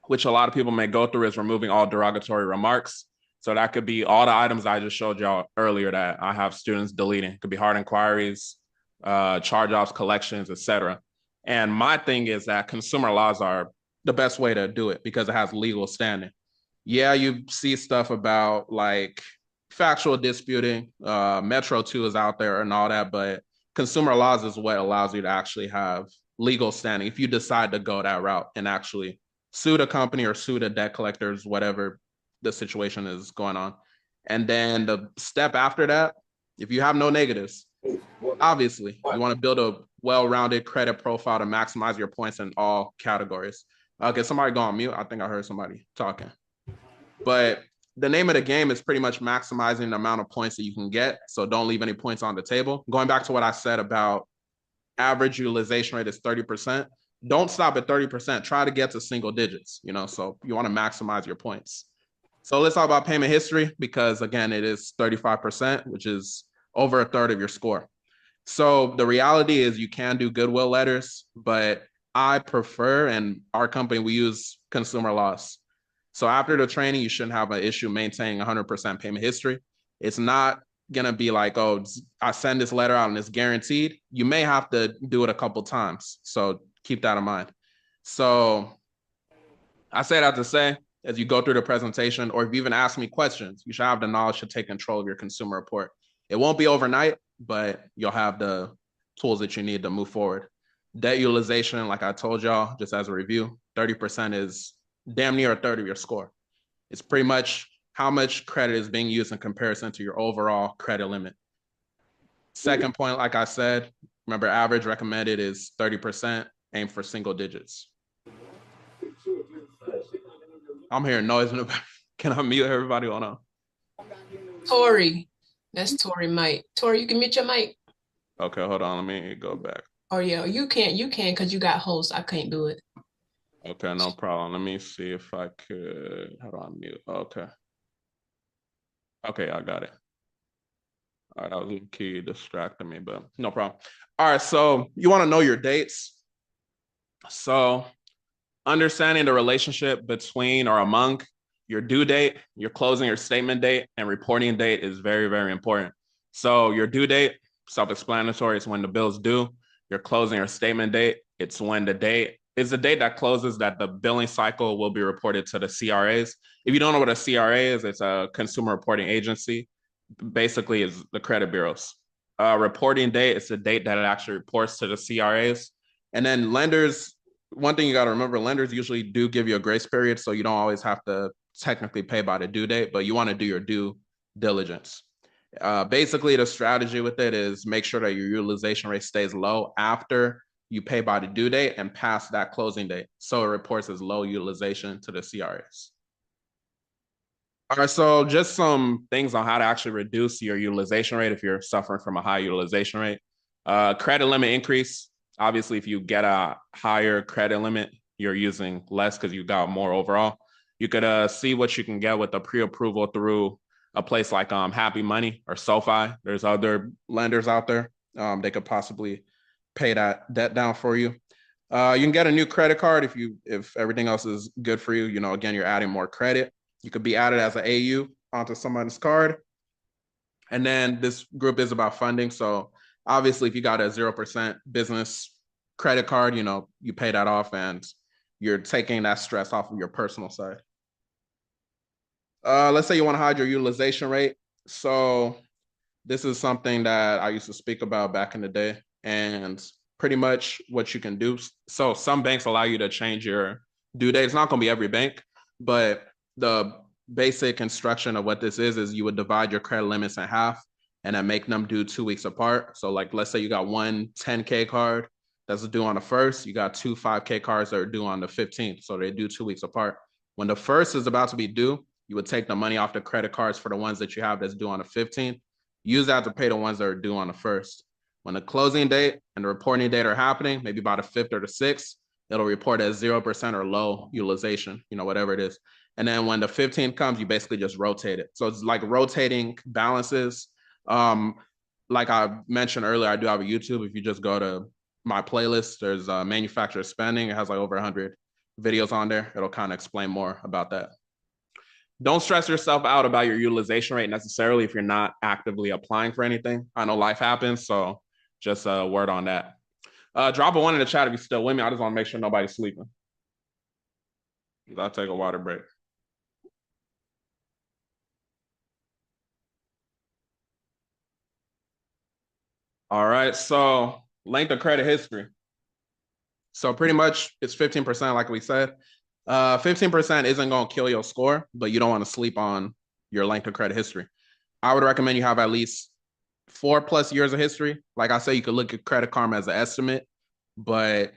which a lot of people may go through, is removing all derogatory remarks. So that could be all the items I just showed y'all earlier that I have students deleting. It could be hard inquiries, charge-offs, collections, etc. And my thing is that consumer laws are the best way to do it because it has legal standing. Yeah, you see stuff about like factual disputing, Metro 2 is out there and all that, but consumer laws is what allows you to actually have legal standing if you decide to go that route and actually sue the company or sue the debt collectors, whatever the situation is going on. And then the step after that, if you have no negatives, obviously you want to build a well-rounded credit profile to maximize your points in all categories. Okay, somebody go on mute. I think I heard somebody talking. But the name of the game is pretty much maximizing the amount of points that you can get. So don't leave any points on the table. Going back to what I said about average utilization rate is 30%. Don't stop at 30%. Try to get to single digits, so you want to maximize your points. So let's talk about payment history because, again, it is 35%, which is over a third of your score. So the reality is you can do goodwill letters, but I prefer, and our company, we use consumer loss. So after the training, you shouldn't have an issue maintaining 100% payment history. It's not going to be like, oh, I send this letter out and it's guaranteed. You may have to do it a couple times. So keep that in mind. So I say that to say, as you go through the presentation, or if you even ask me questions, you should have the knowledge to take control of your consumer report. It won't be overnight, but you'll have the tools that you need to move forward. Debt utilization, like I told y'all, just as a review, 30% is damn near a third of your score. It's pretty much how much credit is being used in comparison to your overall credit limit. Second point, like I said, remember average recommended is 30%, aim for single digits. I'm hearing noise in the back. Can I mute everybody or no? Tori, that's Tori mic. Tori, you can mute your mic. Okay, hold on, let me go back. Oh yeah, you can because you got host. I can't do it. Okay, no problem. Let me see if I could. Hold on, mute. Okay. Okay, I got it. All right, that was a key distracting me, but no problem. All right, so you want to know your dates. So understanding the relationship between or among your due date, your closing or statement date, and reporting date is very, very important. So your due date, self-explanatory, is when the bill's due. Your closing or statement date, it's when the date is the date that closes that the billing cycle will be reported to the CRAs. If you don't know what a CRA is, it's a consumer reporting agency. Basically, is the credit bureaus. Reporting date is the date that it actually reports to the CRAs. And then lenders, one thing you got to remember, lenders usually do give you a grace period, so you don't always have to technically pay by the due date, but you want to do your due diligence. Basically, the strategy with it is make sure that your utilization rate stays low after you pay by the due date and past that closing date, so it reports as low utilization to the CRAs. All right, so just some things on how to actually reduce your utilization rate if you're suffering from a high utilization rate. Credit limit increase. Obviously, if you get a higher credit limit, you're using less because you got more overall. You could see what you can get with the pre-approval through a place like Happy Money or SoFi. There's other lenders out there. They could possibly pay that debt down for you. You can get a new credit card if everything else is good for you. Again, you're adding more credit. You could be added as an AU onto someone's card. And then this group is about funding. So obviously, if you got a 0% business credit card, you pay that off and you're taking that stress off of your personal side. Let's say you want to hide your utilization rate. So this is something that I used to speak about back in the day, and pretty much what you can do. So some banks allow you to change your due date. It's not going to be every bank, but the basic instruction of what this is you would divide your credit limits in half and then make them due 2 weeks apart. So like, let's say you got one 10K card that's due on the 1st, you got two 5K cards that are due on the 15th. So they do 2 weeks apart. When the 1st is about to be due, you would take the money off the credit cards for the ones that you have that's due on the 15th, use that to pay the ones that are due on the 1st. When the closing date and the reporting date are happening, maybe by the 5th or the 6th, it'll report as 0% or low utilization, whatever it is. And then when the 15th comes, you basically just rotate it. So it's like rotating balances. Like I mentioned earlier, I do have a YouTube. If you just go to my playlist, there's manufacturer spending. It has like over 100 videos on there. It'll kind of explain more about that. Don't stress yourself out about your utilization rate necessarily if you're not actively applying for anything. I know life happens, so just a word on that. Drop a 1 in the chat if you're still with me. I just want to make sure nobody's sleeping. I'll take a water break. All right, so length of credit history. So pretty much it's 15%, like we said. 15% isn't going to kill your score, but you don't want to sleep on your length of credit history. I would recommend you have at least 4+ years of history. Like I said, you could look at Credit Karma as an estimate, but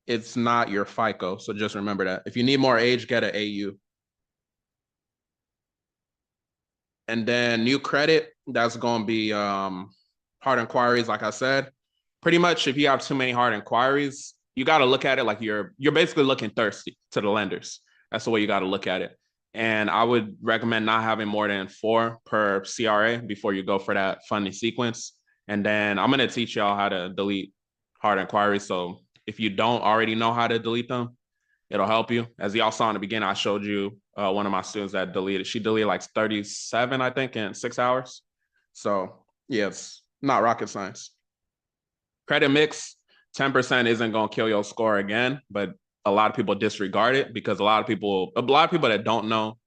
it's not your FICO. So just remember that. If you need more age, get an AU. And then new credit, that's going to be hard inquiries, like I said. Pretty much if you have too many hard inquiries, you got to look at it like you're basically looking thirsty to the lenders. That's the way you got to look at it. And I would recommend not having more than 4 per CRA before you go for that funding sequence. And then I'm going to teach y'all how to delete hard inquiries. So if you don't already know how to delete them, it'll help you. As y'all saw in the beginning, I showed you one of my students that deleted. She deleted like 37, I think, in 6 hours. So yeah, it's not rocket science. Credit mix, 10% isn't going to kill your score again, but a lot of people disregard it because a lot of people that don't know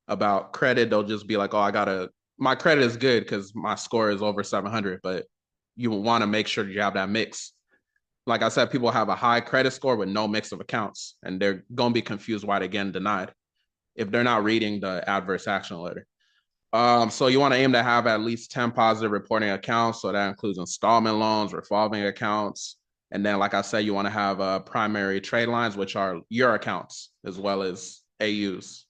about credit, they'll just be like, oh, my credit is good because my score is over 700, but you want to make sure you have that mix. Like I said, people have a high credit score with no mix of accounts, and they're going to be confused why they're getting denied if they're not reading the adverse action letter. So you want to aim to have at least 10 positive reporting accounts. So that includes installment loans, revolving accounts. And then, like I said, you want to have primary trade lines, which are your accounts as well as AUs.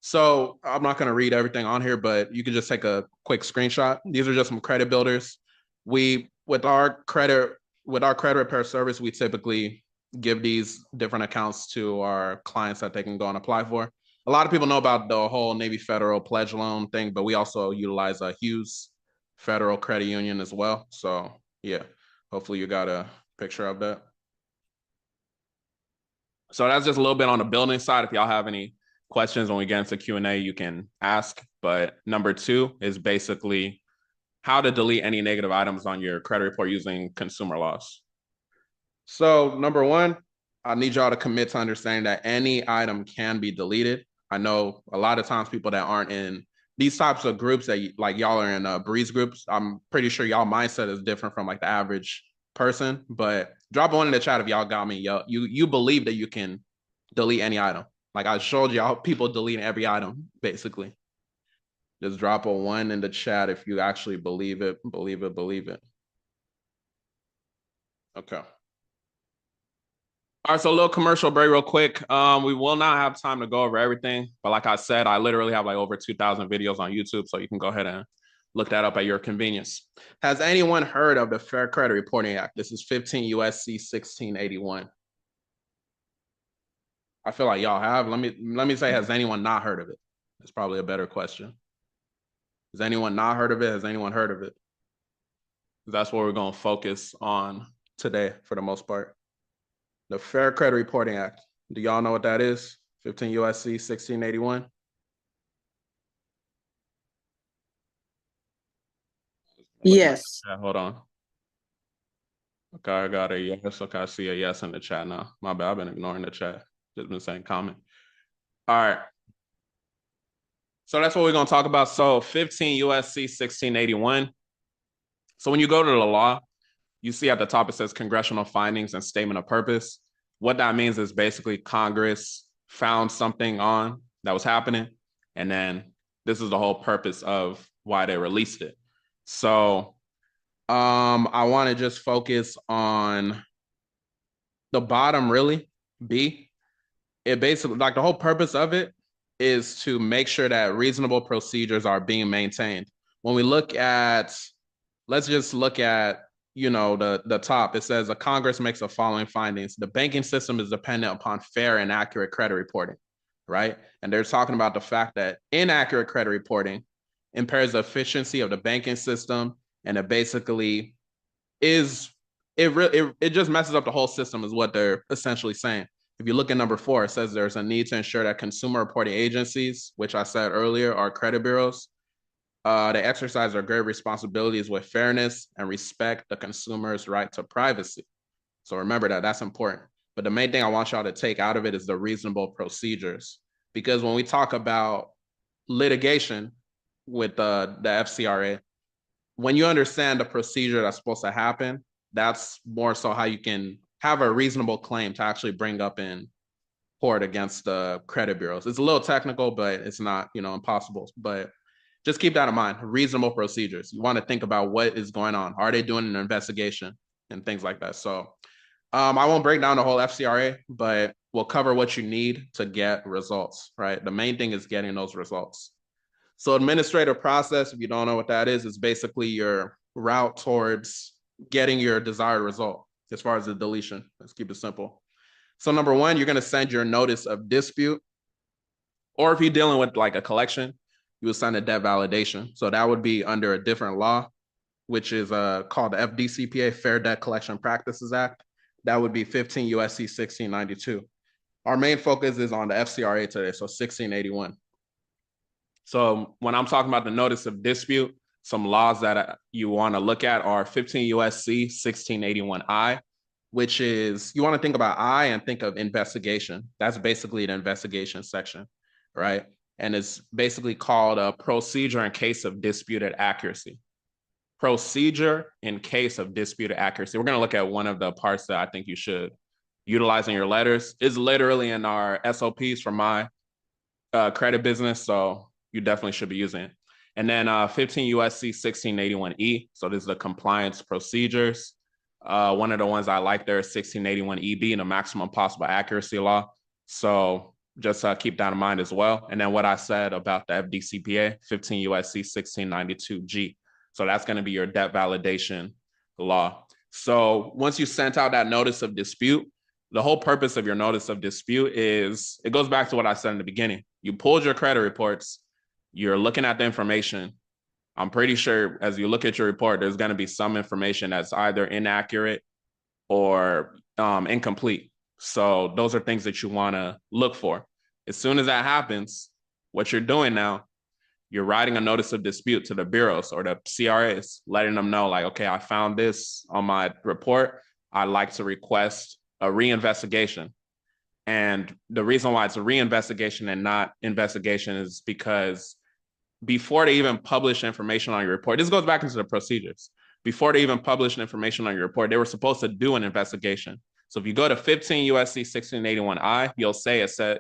So I'm not going to read everything on here, but you can just take a quick screenshot. These are just some credit builders. With our credit repair service, we typically give these different accounts to our clients that they can go and apply for. A lot of people know about the whole Navy Federal pledge loan thing, but we also utilize a Hughes Federal Credit Union as well. So yeah, hopefully you got a picture of that. So that's just a little bit on the building side. If y'all have any questions when we get into Q&A, you can ask. But number 2 is basically how to delete any negative items on your credit report using consumer laws. So number 1, I need y'all to commit to understanding that any item can be deleted. I know a lot of times people that aren't in these types of groups that like y'all are in breeze groups, I'm pretty sure y'all mindset is different from like the average person, but drop 1 in the chat if y'all got me. You believe that you can delete any item. Like I showed y'all people deleting every item, basically. Just drop a 1 in the chat if you actually believe it. Okay. All right, so a little commercial break real quick. We will not have time to go over everything, but like I said, I literally have like over 2,000 videos on YouTube, so you can go ahead and look that up at your convenience. Has anyone heard of the Fair Credit Reporting Act? This is 15 USC 1681. I feel like y'all have. Let me say, has anyone not heard of it? That's probably a better question. Has anyone not heard of it? Has anyone heard of it? That's what we're going to focus on today for the most part. The Fair Credit Reporting Act. Do y'all know what that is? 15 USC 1681. Yes. Hold on. Okay, I got a yes. Okay, I see a yes in the chat now. My bad, I've been ignoring the chat. Just been saying comment. All right. So that's what we're going to talk about. So 15 USC 1681. So when you go to the law, you see at the top it says congressional findings and statement of purpose. what that means is basically Congress found something on that was happening, and then this is the whole purpose of why they released it. So I want to just focus on the bottom, really, B. It basically, like, the whole purpose of it is to make sure that reasonable procedures are being maintained. When we look at, let's just look at, the top. It says, a Congress makes the following findings. The banking system is dependent upon fair and accurate credit reporting, right? And they're talking about the fact that inaccurate credit reporting impairs the efficiency of the banking system, and it basically it just messes up the whole system, is what they're essentially saying. If you look at number 4, it says there's a need to ensure that consumer reporting agencies, which I said earlier are credit bureaus, they exercise their great responsibilities with fairness and respect the consumer's right to privacy. So remember that, that's important. But the main thing I want y'all to take out of it is the reasonable procedures. Because when we talk about litigation with the FCRA, when you understand the procedure that's supposed to happen, that's more so how you can have a reasonable claim to actually bring up in court against the credit bureaus. It's a little technical, but it's not, impossible. But just keep that in mind, reasonable procedures. You want to think about what is going on. Are they doing an investigation and things like that? So I won't break down the whole FCRA, but we'll cover what you need to get results, right? The main thing is getting those results. So administrative process, if you don't know what that is basically your route towards getting your desired result as far as the deletion. Let's keep it simple. So number 1, you're going to send your notice of dispute, or if you're dealing with like a collection, you will send a debt validation. So that would be under a different law, which is called the FDCPA, Fair Debt Collection Practices Act. That would be 15 USC 1692. Our main focus is on the FCRA today, so 1681. So when I'm talking about the notice of dispute, some laws that you want to look at are 15 USC 1681I, which is, you want to think about I and think of investigation. That's basically the investigation section, right? And it's basically called a procedure in case of disputed accuracy. Procedure in case of disputed accuracy. We're going to look at one of the parts that I think you should utilize in your letters. It's literally in our SOPs for my credit business, so you definitely should be using it. And then 15 USC 1681E. So this is the compliance procedures. One of the ones I like there is 1681EB, the maximum possible accuracy law. So just keep that in mind as well. And then what I said about the FDCPA, 15 USC 1692G. So that's going to be your debt validation law. So once you sent out that notice of dispute, the whole purpose of your notice of dispute is, it goes back to what I said in the beginning. You pulled your credit reports, you're looking at the information. I'm pretty sure as you look at your report, there's going to be some information that's either inaccurate or incomplete. So those are things that you want to look for. As soon as that happens, what you're doing now, you're writing a notice of dispute to the bureaus or the CRAs, letting them know, like, okay, I found this on my report. I'd like to request a reinvestigation. And the reason why it's a reinvestigation and not investigation is because before they even publish information on your report, this goes back into the procedures. Before they even publish information on your report, they were supposed to do an investigation. So if you go to 15 USC 1681I, you'll see it says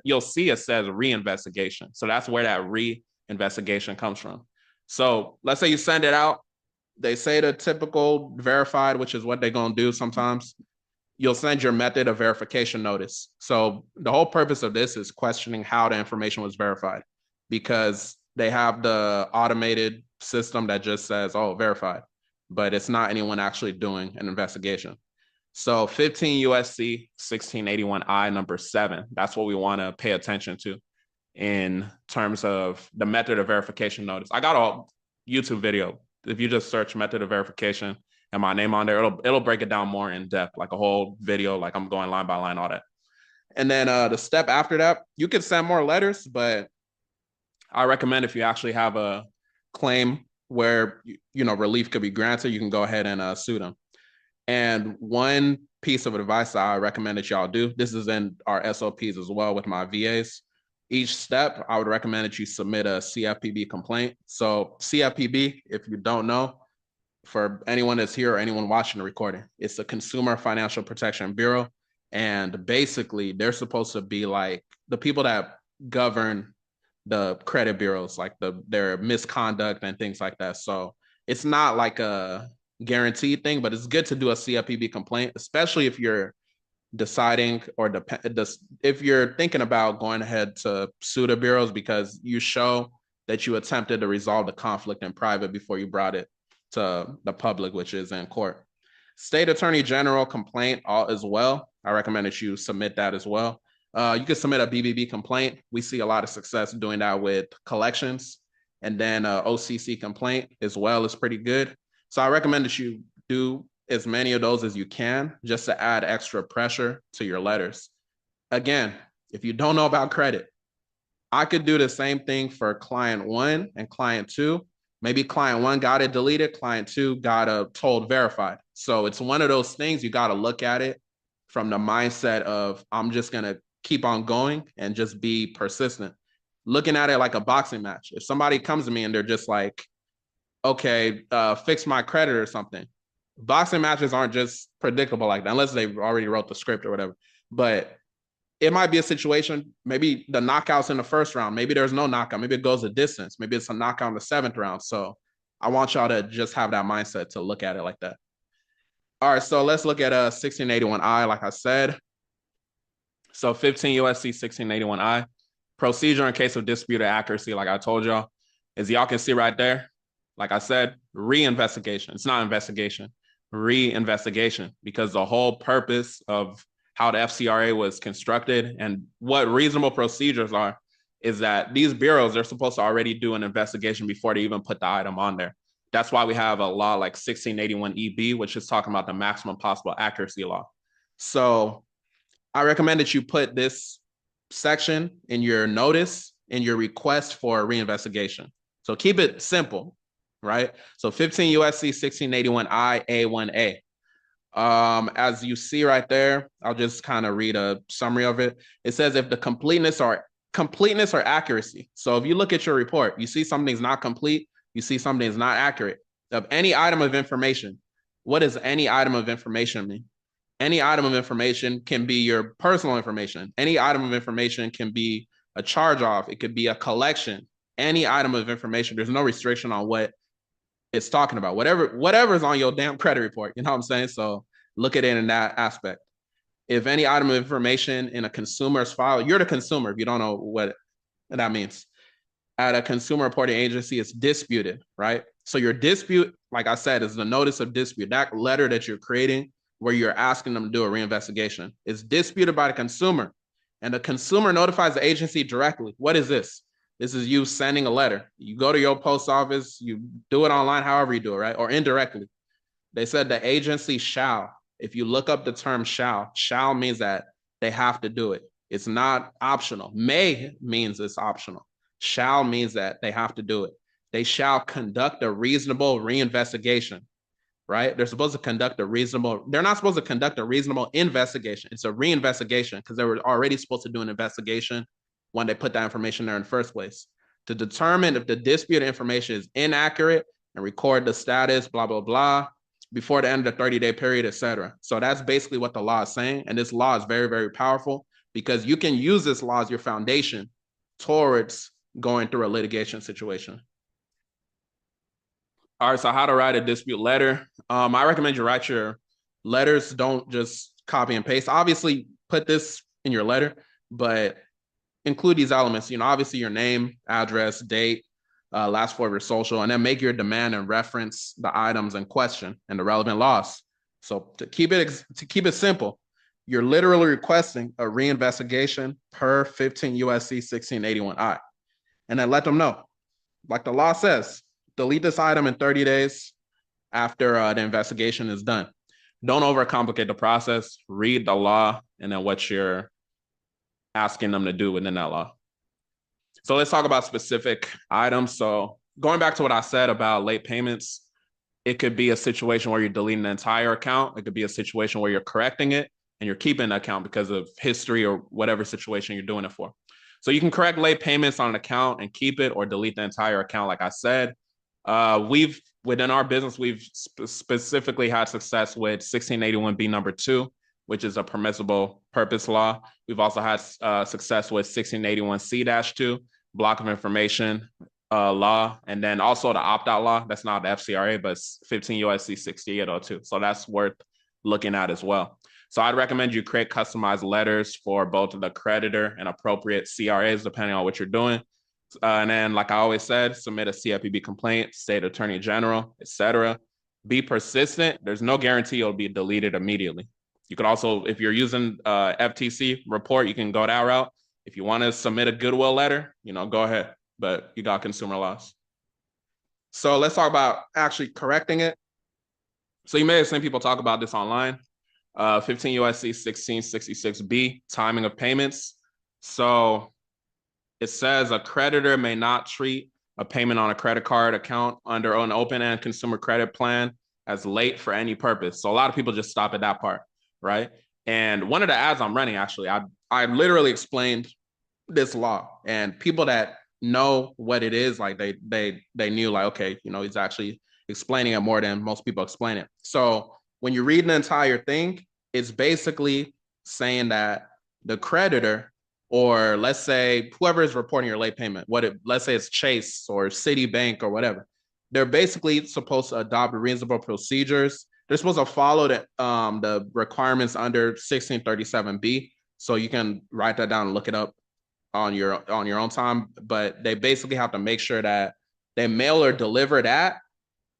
reinvestigation. So that's where that reinvestigation comes from. So let's say you send it out. They say the typical verified, which is what they're going to do sometimes. You'll send your method of verification notice. So the whole purpose of this is questioning how the information was verified, because they have the automated system that just says, oh, verified, but it's not anyone actually doing an investigation. So 15 USC 1681I number 7, that's what we want to pay attention to in terms of the method of verification notice. I got a YouTube video. If you just search method of verification and my name on there, it'll break it down more in depth, like a whole video, like I'm going line by line, all that. And then the step after that, you can send more letters, but I recommend if you actually have a claim where relief could be granted, you can go ahead and sue them. And one piece of advice I recommend that y'all do, this is in our SOPs as well with my VAs. Each step, I would recommend that you submit a CFPB complaint. So CFPB, if you don't know, for anyone that's here or anyone watching the recording, it's the Consumer Financial Protection Bureau. And basically, they're supposed to be like the people that govern the credit bureaus, like their misconduct and things like that. So it's not like a guaranteed thing, but it's good to do a CFPB complaint, especially if you're deciding or if you're thinking about going ahead to sue the bureaus, because you show that you attempted to resolve the conflict in private before you brought it to the public, which is in court. State Attorney General complaint as well. I recommend that you submit that as well. You can submit a BBB complaint. We see a lot of success doing that with collections, and then OCC complaint as well is pretty good. So I recommend that you do as many of those as you can, just to add extra pressure to your letters. Again, if you don't know about credit, I could do the same thing for client 1 and client 2. Maybe client 1 got it deleted, client 2 got a told verified. So it's one of those things you got to look at it from the mindset of, I'm just going to keep on going and just be persistent. Looking at it like a boxing match. If somebody comes to me and they're just like, okay, fix my credit or something. Boxing matches aren't just predictable like that, unless they've already wrote the script or whatever. But it might be a situation, maybe the knockout's in the first round. Maybe there's no knockout. Maybe it goes a distance. Maybe it's a knockout in the 7th round. So I want y'all to just have that mindset to look at it like that. All right, so let's look at 1681I, like I said. So 15 USC 1681I, procedure in case of disputed accuracy, like I told y'all, as y'all can see right there, like I said, reinvestigation. It's not investigation, reinvestigation, because the whole purpose of how the FCRA was constructed and what reasonable procedures are is that these bureaus, they're supposed to already do an investigation before they even put the item on there. That's why we have a law like 1681 EB, which is talking about the maximum possible accuracy law. So I recommend that you put this section in your notice, in your request for a reinvestigation. So keep it simple, right? So 15 USC 1681I A1A. As you see right there, I'll just kind of read a summary of it. It says if the completeness or accuracy. So if you look at your report, you see something's not complete, you see something's not accurate of any item of information. What does any item of information mean? Any item of information can be your personal information. Any item of information can be a charge off. It could be a collection. Any item of information. There's no restriction on what it's talking about. Whatever is on your damn credit report. You know what I'm saying? So look at it in that aspect. If any item of information in a consumer's file, you're the consumer if you don't know what that means. At a consumer reporting agency, it's disputed, right? So your dispute, like I said, is the notice of dispute. That letter that you're creating where you're asking them to do a reinvestigation is disputed by the consumer, and the consumer notifies the agency directly. What is this? This is you sending a letter. You go to your post office, you do it online, however you do it, right? Or indirectly. They said the agency shall. If you look up the term shall means that they have to do it. It's not optional. May means it's optional. Shall means that they have to do it. They shall conduct a reasonable reinvestigation, right? They're supposed to conduct they're not supposed to conduct a reasonable investigation. It's a reinvestigation because they were already supposed to do an investigation when they put that information there in the first place, to determine if the disputed information is inaccurate and record the status, blah, blah, blah, before the end of the 30-day period, etc. So that's basically what the law is saying. And this law is very, very powerful because you can use this law as your foundation towards going through a litigation situation. All right, so how to write a dispute letter. I recommend you write your letters. Don't just copy and paste. Obviously, put this in your letter, but include these elements. You know, obviously your name, address, date, last four of your social, and then make your demand and reference the items in question and the relevant laws. So to keep it simple, you're literally requesting a reinvestigation per 15 USC 1681I, and then let them know, like the law says, delete this item in 30 days after the investigation is done. Don't overcomplicate the process. Read the law and then what you're asking them to do within that law. So let's talk about specific items. So going back to what I said about late payments, it could be a situation where you're deleting the entire account. It could be a situation where you're correcting it and you're keeping the account because of history or whatever situation you're doing it for. So you can correct late payments on an account and keep it, or delete the entire account, like I said. Within our business, we've specifically had success with 1681B number 2. which is a permissible purpose law. We've also had success with 1681C-2, block of information law, and then also the opt-out law. That's not the FCRA, but 15 USC 6802. So that's worth looking at as well. So I'd recommend you create customized letters for both the creditor and appropriate CRAs, depending on what you're doing. And then, like I always said, submit a CFPB complaint, state attorney general, etc. Be persistent. There's no guarantee it'll be deleted immediately. You could also, if you're using FTC report, you can go that route. If you want to submit a goodwill letter, go ahead, but you got consumer laws. So let's talk about actually correcting it. So you may have seen people talk about this online. 15 USC 1666B, timing of payments. So it says a creditor may not treat a payment on a credit card account under an open-end consumer credit plan as late for any purpose. So a lot of people just stop at that part, right? And one of the ads I'm running, actually, I literally explained this law, and people that know what it is, like they knew, like, okay, he's actually explaining it more than most people explain it. So when you read the entire thing, it's basically saying that the creditor, or let's say whoever is reporting your late payment, let's say it's Chase or Citibank or whatever, they're basically supposed to adopt reasonable procedures. They're supposed to follow the requirements under 1637B. So you can write that down and look it up on your own time. But they basically have to make sure that they mail or deliver that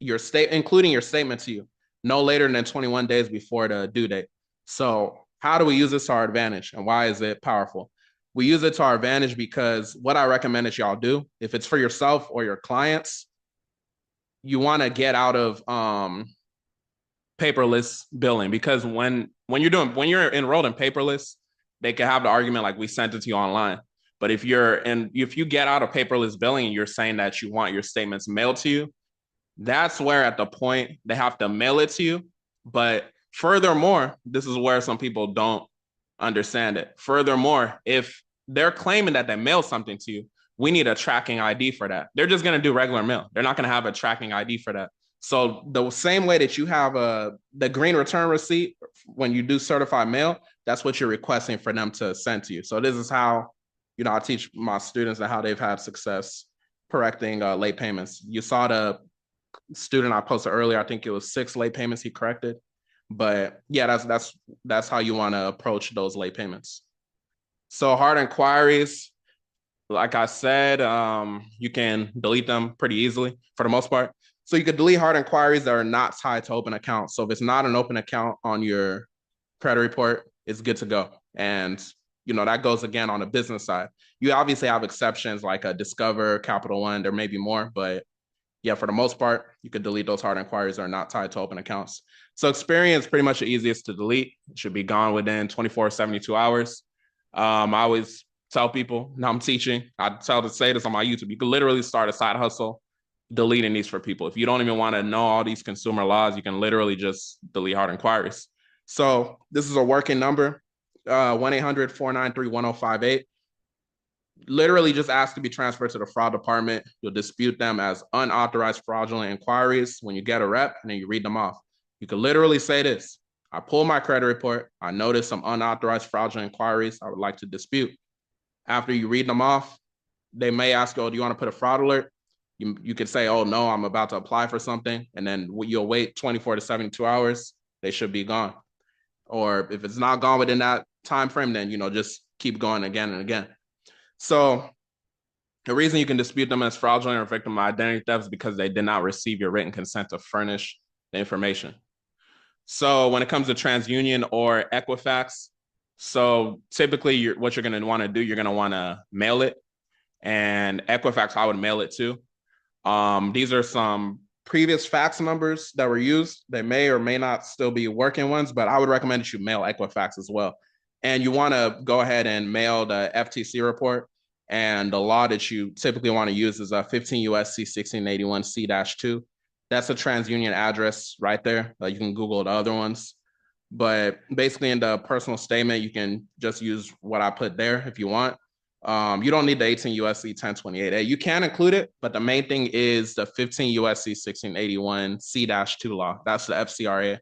including your statement to you, no later than 21 days before the due date. So how do we use this to our advantage, and why is it powerful? We use it to our advantage because what I recommend that y'all do, if it's for yourself or your clients, you want to get out of paperless billing, because when you're enrolled in paperless, they can have the argument like, we sent it to you online. But if you get out of paperless billing and you're saying that you want your statements mailed to you, that's where at the point they have to mail it to you. But furthermore, this is where some people don't understand it. Furthermore, if they're claiming that they mailed something to you, we need a tracking ID for that. They're just going to do regular mail. They're not going to have a tracking ID for that. So the same way that you have the green return receipt when you do certified mail, that's what you're requesting for them to send to you. So this is how, I teach my students and how they've had success correcting late payments. You saw the student I posted earlier, I think it was 6 late payments he corrected. But yeah, that's how you want to approach those late payments. So hard inquiries, like I said, you can delete them pretty easily for the most part. So you could delete hard inquiries that are not tied to open accounts. So if it's not an open account on your credit report, it's good to go. And that goes again on the business side. You obviously have exceptions like a Discover, Capital One, there may be more, but yeah, for the most part, you could delete those hard inquiries that are not tied to open accounts. So Experian is pretty much the easiest to delete. It should be gone within 24, 72 hours. I always tell people, now I'm teaching, I say this on my YouTube, you can literally start a side hustle deleting these for people. If you don't even want to know all these consumer laws, you can literally just delete hard inquiries. So this is a working number, 1-800-493-1058. Literally just ask to be transferred to the fraud department. You'll dispute them as unauthorized fraudulent inquiries when you get a rep, and then you read them off. You could literally say this: I pulled my credit report. I noticed some unauthorized fraudulent inquiries I would like to dispute. After you read them off, they may ask, oh, do you want to put a fraud alert? You could say, oh, no, I'm about to apply for something. And then you'll wait 24 to 72 hours. They should be gone. Or if it's not gone within that time frame, then, just keep going again and again. So the reason you can dispute them as fraudulent or victim of identity theft is because they did not receive your written consent to furnish the information. So when it comes to TransUnion or Equifax, so typically what you're going to want to do, you're going to want to mail it. And Equifax, I would mail it too. These are some previous fax numbers that were used. They may or may not still be working ones, but I would recommend that you mail Equifax as well. And you want to go ahead and mail the FTC report. And the law that you typically want to use is 15 USC 1681C-2. That's a TransUnion address right there. You can Google the other ones. But basically in the personal statement, you can just use what I put there if you want. You don't need the 18 USC 1028A. You can include it, but the main thing is the 15 USC 1681C-2 law. That's the FCRA.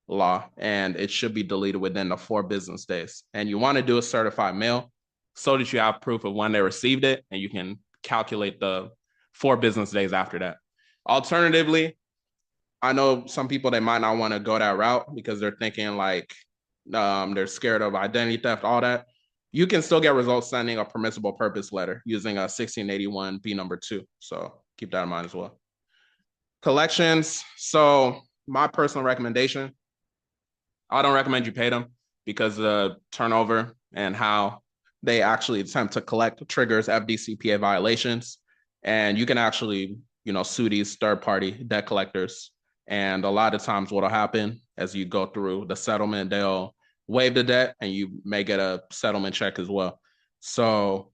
law, and it should be deleted within the 4 business days. And you want to do a certified mail so that you have proof of when they received it, and you can calculate the 4 business days after that. Alternatively, I know some people, they might not want to go that route because they're thinking like they're scared of identity theft, all that. You can still get results sending a permissible purpose letter using a 1681 B number 2. So keep that in mind as well. Collections. So my personal recommendation, I don't recommend you pay them because the turnover and how they actually attempt to collect triggers FDCPA violations. And you can actually, sue these third-party debt collectors. And a lot of times what'll happen as you go through the settlement, they'll waive the debt and you may get a settlement check as well. So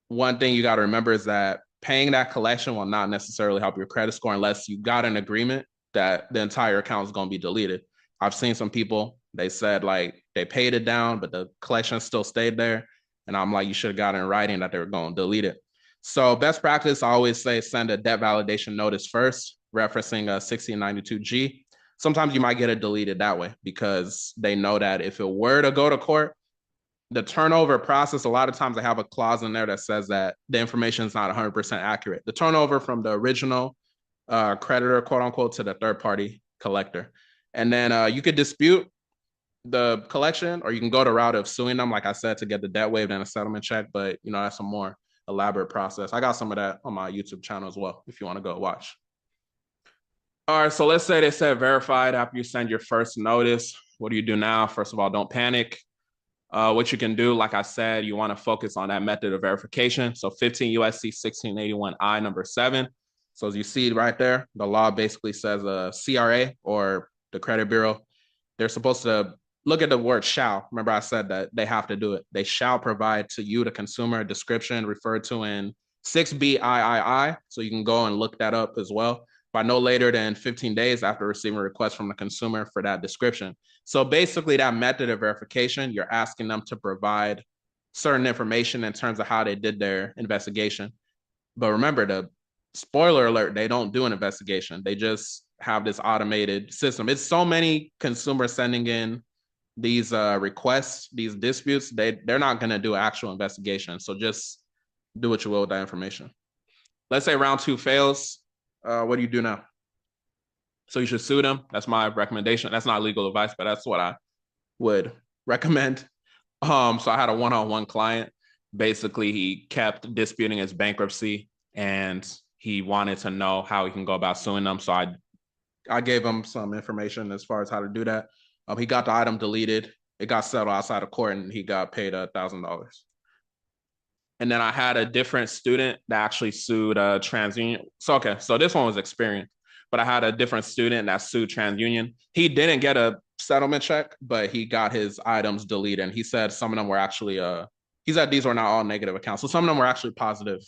one thing you got to remember is that paying that collection will not necessarily help your credit score unless you got an agreement that the entire account is going to be deleted. I've seen some people, they said like they paid it down, but the collection still stayed there. And I'm like, you should have got in writing that they were going to delete it. So best practice, I always say send a debt validation notice first, referencing a 1692G. Sometimes you might get it deleted that way because they know that if it were to go to court, the turnover process, a lot of times they have a clause in there that says that the information is not 100% accurate. The turnover from the original creditor, quote unquote, to the third party collector. And then you could dispute the collection, or you can go the route of suing them, like I said, to get the debt waived and a settlement check. But that's a more elaborate process. I got some of that on my YouTube channel as well, if you want to go watch. All right, so let's say they said verified after you send your first notice. What do you do now? First of all, don't panic. What you can do, like I said, you want to focus on that method of verification. So 15 USC 1681I number 7. So as you see right there, the law basically says a CRA or the credit bureau, they're supposed to look at the word shall. Remember I said that they have to do it. They shall provide to you, the consumer, a description referred to in 6B So you can go and look that up as well by no later than 15 days after receiving a request from the consumer for that description. So basically that method of verification, you're asking them to provide certain information in terms of how they did their investigation. But remember, the spoiler alert, they don't do an investigation. They just have this automated system. It's so many consumers sending in these requests, these disputes, they're not going to do an actual investigation. So just do what you will with that information. Let's say round 2 fails. What do you do now? So you should sue them. That's my recommendation. That's not legal advice, but that's what I would recommend. So I had a one-on-one client. Basically, he kept disputing his bankruptcy and he wanted to know how he can go about suing them. So I gave him some information as far as how to do that. He got the item deleted. It got settled outside of court and he got paid $1,000. And then I had a different student that actually sued TransUnion. So this one was Experian, but I had a different student that sued TransUnion. He didn't get a settlement check, but he got his items deleted. And he said some of them were actually, he said these were not all negative accounts. So some of them were actually positive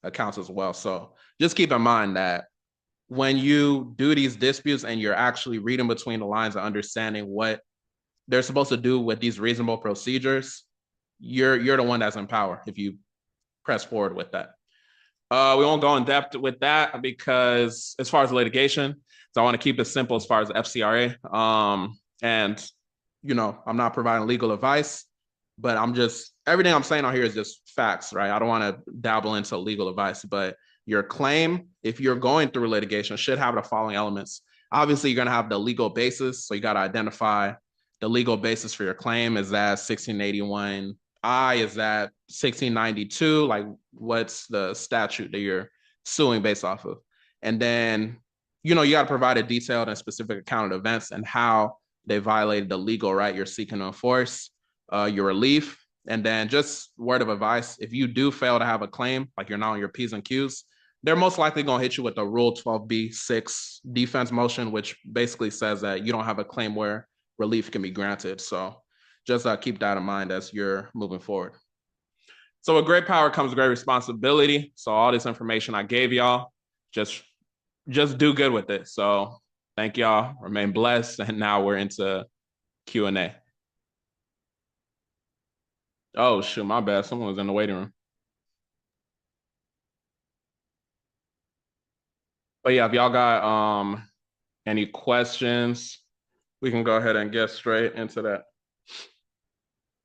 accounts as well. So just keep in mind that when you do these disputes and you're actually reading between the lines and understanding what they're supposed to do with these reasonable procedures, you're the one that's in power if you press forward with that. We won't go in depth with that because as far as litigation, so I want to keep it simple as far as FCRA. And I'm not providing legal advice, but everything I'm saying on here is just facts, right? I don't want to dabble into legal advice, but your claim, if you're going through litigation, should have the following elements. Obviously, you're going to have the legal basis. So you got to identify the legal basis for your claim. Is that 1681 is that 1692? Like, what's the statute that you're suing based off of? And then, you got to provide a detailed and specific account of events and how they violated the legal right you're seeking to enforce, your relief. And then just word of advice, if you do fail to have a claim, like you're not on your P's and Q's, they're most likely going to hit you with the Rule 12b-6 defense motion, which basically says that you don't have a claim where relief can be granted. So just keep that in mind as you're moving forward. So with great power comes great responsibility. So all this information I gave y'all, just do good with it. So thank y'all, remain blessed. And now we're into Q&A. Oh, shoot, my bad. Someone was in the waiting room. But yeah, if y'all got any questions, We can go ahead and get straight into that.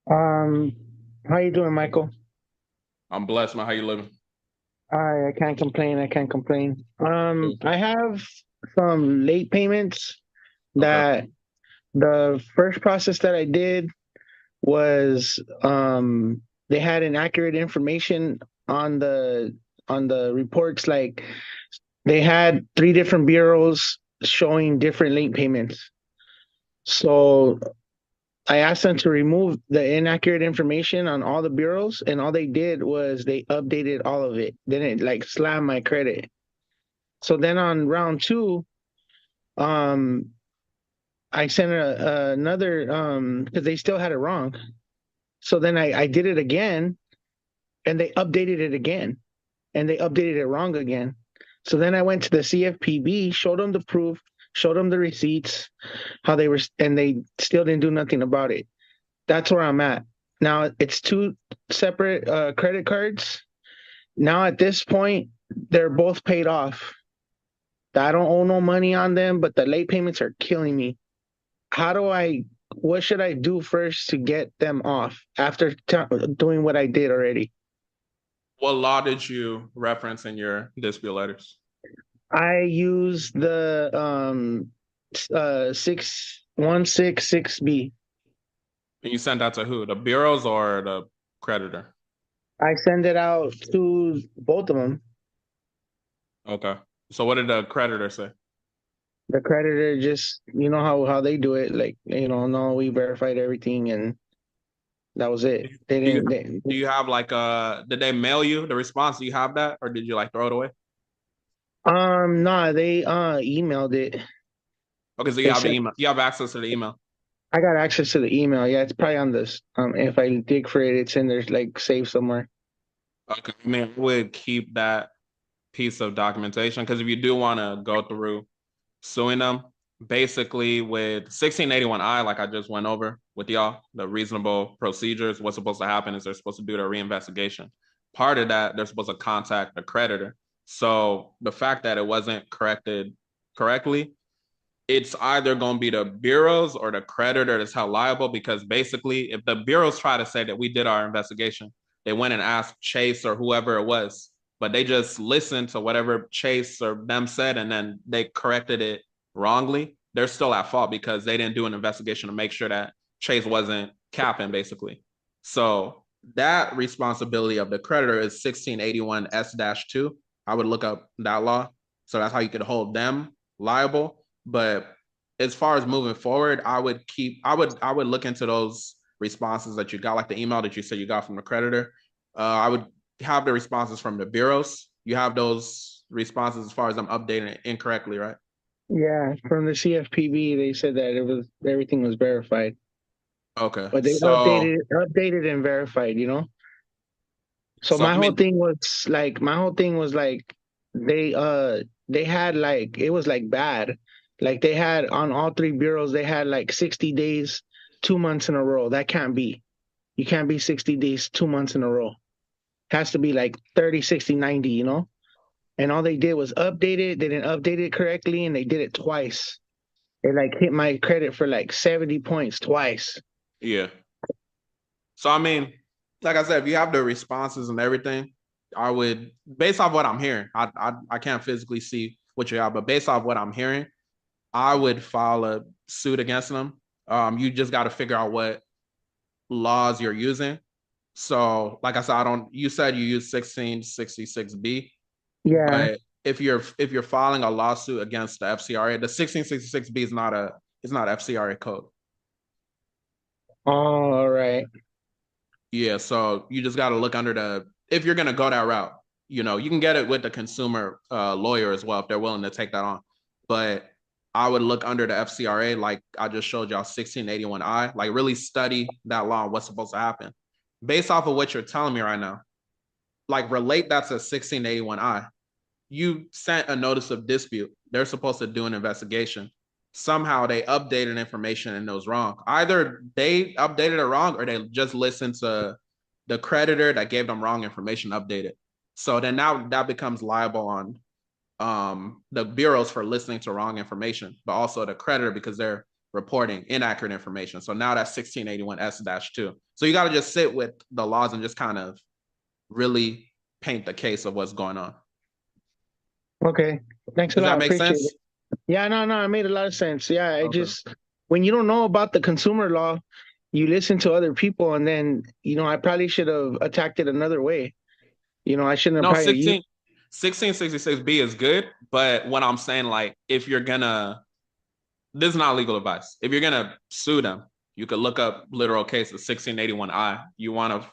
How you doing, Michael? I'm blessed, man. How you living? I can't complain. I can't complain. I have some late payments Okay. that the first process that I did was they had inaccurate information on the reports. Like they had 3 different bureaus showing different late payments. So I asked them to remove the inaccurate information on all the bureaus, and all they did was they updated all of it. Then it like slammed my credit. So then on round 2, um, I sent another because they still had it wrong. So then I did it again, and they updated it again, and they updated it wrong again. So then I went to the CFPB, showed them the proof, showed them the receipts, how they were, and they still didn't do nothing about it. That's where I'm at. Now it's 2 separate credit cards. Now at this point, they're both paid off. I don't owe no money on them, but the late payments are killing me. What should I do first to get them off after doing what I did already? What law did you reference in your dispute letters? I use the 6166B. And you sent that to who? The bureaus or the creditor? I send it out to both of them. Okay. So what did the creditor say? The creditor just, you know how they do it, like, no, we verified everything and that was it. They didn't. Do you have like did they mail you the response? Do you have that, or did you like throw it away? No, they emailed it. Okay, so you have the email. You have access to the email. I got access to the email. Yeah, it's probably on this. If I dig for it, it's in there, like saved somewhere. Okay, I mean, I would keep that piece of documentation because if you do want to go through suing them, basically with 1681I, like I just went over with y'all, the reasonable procedures, what's supposed to happen is they're supposed to do their reinvestigation. Part of that, they're supposed to contact the creditor. So the fact that it wasn't corrected correctly, it's either going to be the bureaus or the creditor that's held liable, because basically if the bureaus try to say that we did our investigation, they went and asked Chase or whoever it was, but they just listened to whatever Chase or them said and then they corrected it wrongly, they're still at fault because they didn't do an investigation to make sure that Chase wasn't capping, basically. So that responsibility of the creditor is 1681 S-2. I would look up that law. So that's how you could hold them liable. But as far as moving forward, I would look into those responses that you got, like the email that you said you got from the creditor. I would have the responses from the bureaus. You have those responses as far as I'm updating it incorrectly, right? Yeah, from the CFPB, they said that everything was verified. Okay. But they updated and verified, So my whole thing was like they had like it was like bad. Like they had on all 3 bureaus, they had like 60 days, 2 months in a row. That can't be. You can't be 60 days, 2 months in a row. It has to be like 30, 60, 90, And all they did was update it. They didn't update it correctly, and they did it twice. They like hit my credit for like 70 points twice. Yeah. So I mean, like I said, if you have the responses and everything, I would, based off what I'm hearing, I can't physically see what you have, but based off what I'm hearing, I would file a suit against them. You just got to figure out what laws you're using. So, like I said, you said you use 1666B. Yeah. But if you're filing a lawsuit against the FCRA, the 1666B is not FCRA code. All right. Yeah, so you just got to look under if you're going to go that route, you can get it with the consumer lawyer as well if they're willing to take that on. But I would look under the FCRA, like I just showed y'all 1681I, like really study that law and what's supposed to happen. Based off of what you're telling me right now, like relate that to 1681I. You sent a notice of dispute. They're supposed to do an investigation. Somehow they updated information and it was wrong. Either they updated it wrong or they just listened to the creditor that gave them wrong information updated. So then now that becomes liable on the bureaus for listening to wrong information, but also the creditor because they're reporting inaccurate information. So now that's 1681S-2. So you got to just sit with the laws and just kind of really paint the case of what's going on. Okay. Thanks a Does that lot. make Appreciate sense? it. Yeah, no, it made a lot of sense. Yeah, Okay. when you don't know about the consumer law, you listen to other people, and then, I probably should have attacked it another way. I shouldn't have No, probably used. 1666B is good, but what I'm saying, like, if you're gonna, this is not legal advice. If you're gonna sue them, you could look up literal cases, 1681I. You want to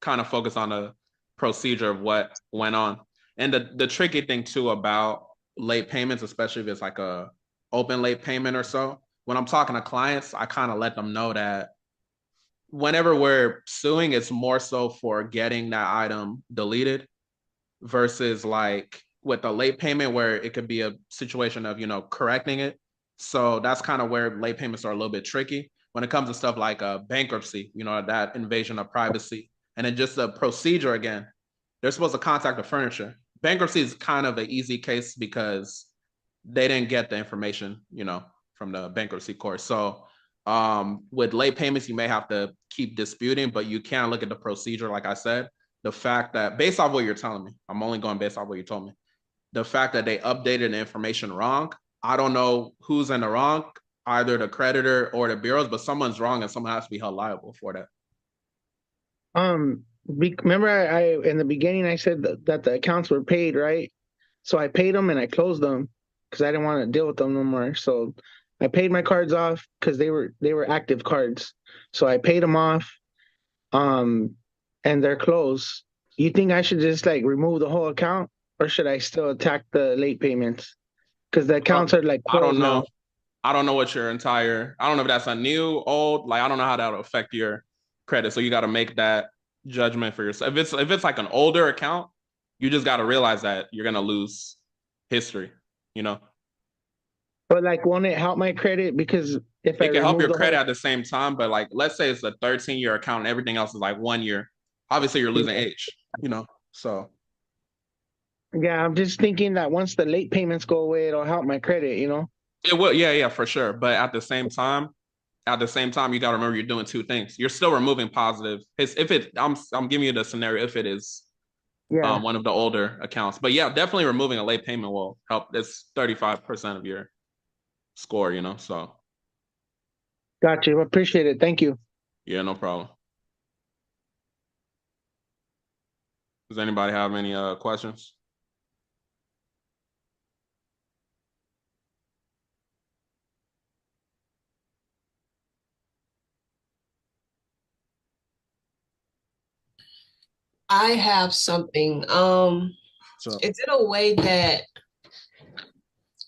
kind of focus on the procedure of what went on. And the tricky thing too about late payments, especially if it's like a open late payment or so, when I'm talking to clients, I kind of let them know that whenever we're suing, it's more so for getting that item deleted versus like with a late payment where it could be a situation of, correcting it. So that's kind of where late payments are a little bit tricky when it comes to stuff like bankruptcy, that invasion of privacy. And then just the procedure again, they're supposed to contact the furniture. Bankruptcy is kind of an easy case because they didn't get the information, from the bankruptcy court. So with late payments, you may have to keep disputing, but you can look at the procedure. Like I said, the fact that based off what you're telling me, I'm only going based off what you told me. The fact that they updated the information wrong, I don't know who's in the wrong, either the creditor or the bureaus, but someone's wrong and someone has to be held liable for that. Remember I in the beginning I said that the accounts were paid, right? So I paid them and I closed them because I didn't want to deal with them no more. So I paid my cards off because they were active cards. So I paid them off, and they're closed. You think I should just like remove the whole account, or should I still attack the late payments? Because the accounts are like I don't closed know. now. I don't know what I don't know if that's a new, old, like I don't know how that'll affect your credit. So you got to make that judgment for yourself. If it's like an older account, you just got to realize that you're gonna lose history. But like, won't it help my credit? Because if I It can help remove your the credit whole, at the same time, but like let's say it's a 13-year account and everything else is like 1 year. Obviously, you're losing age. So yeah, I'm just thinking that once the late payments go away, it'll help my credit. it will, yeah, for sure. But at the same time, you got to remember you're doing two things. You're still removing positive. I'm giving you the scenario if it is Yeah. one of the older accounts. But yeah, definitely removing a late payment will help. It's 35% of your score, so Got you. Appreciate it. Thank you. yeah, no problem. Does anybody have any questions? I have something. Is it a way that,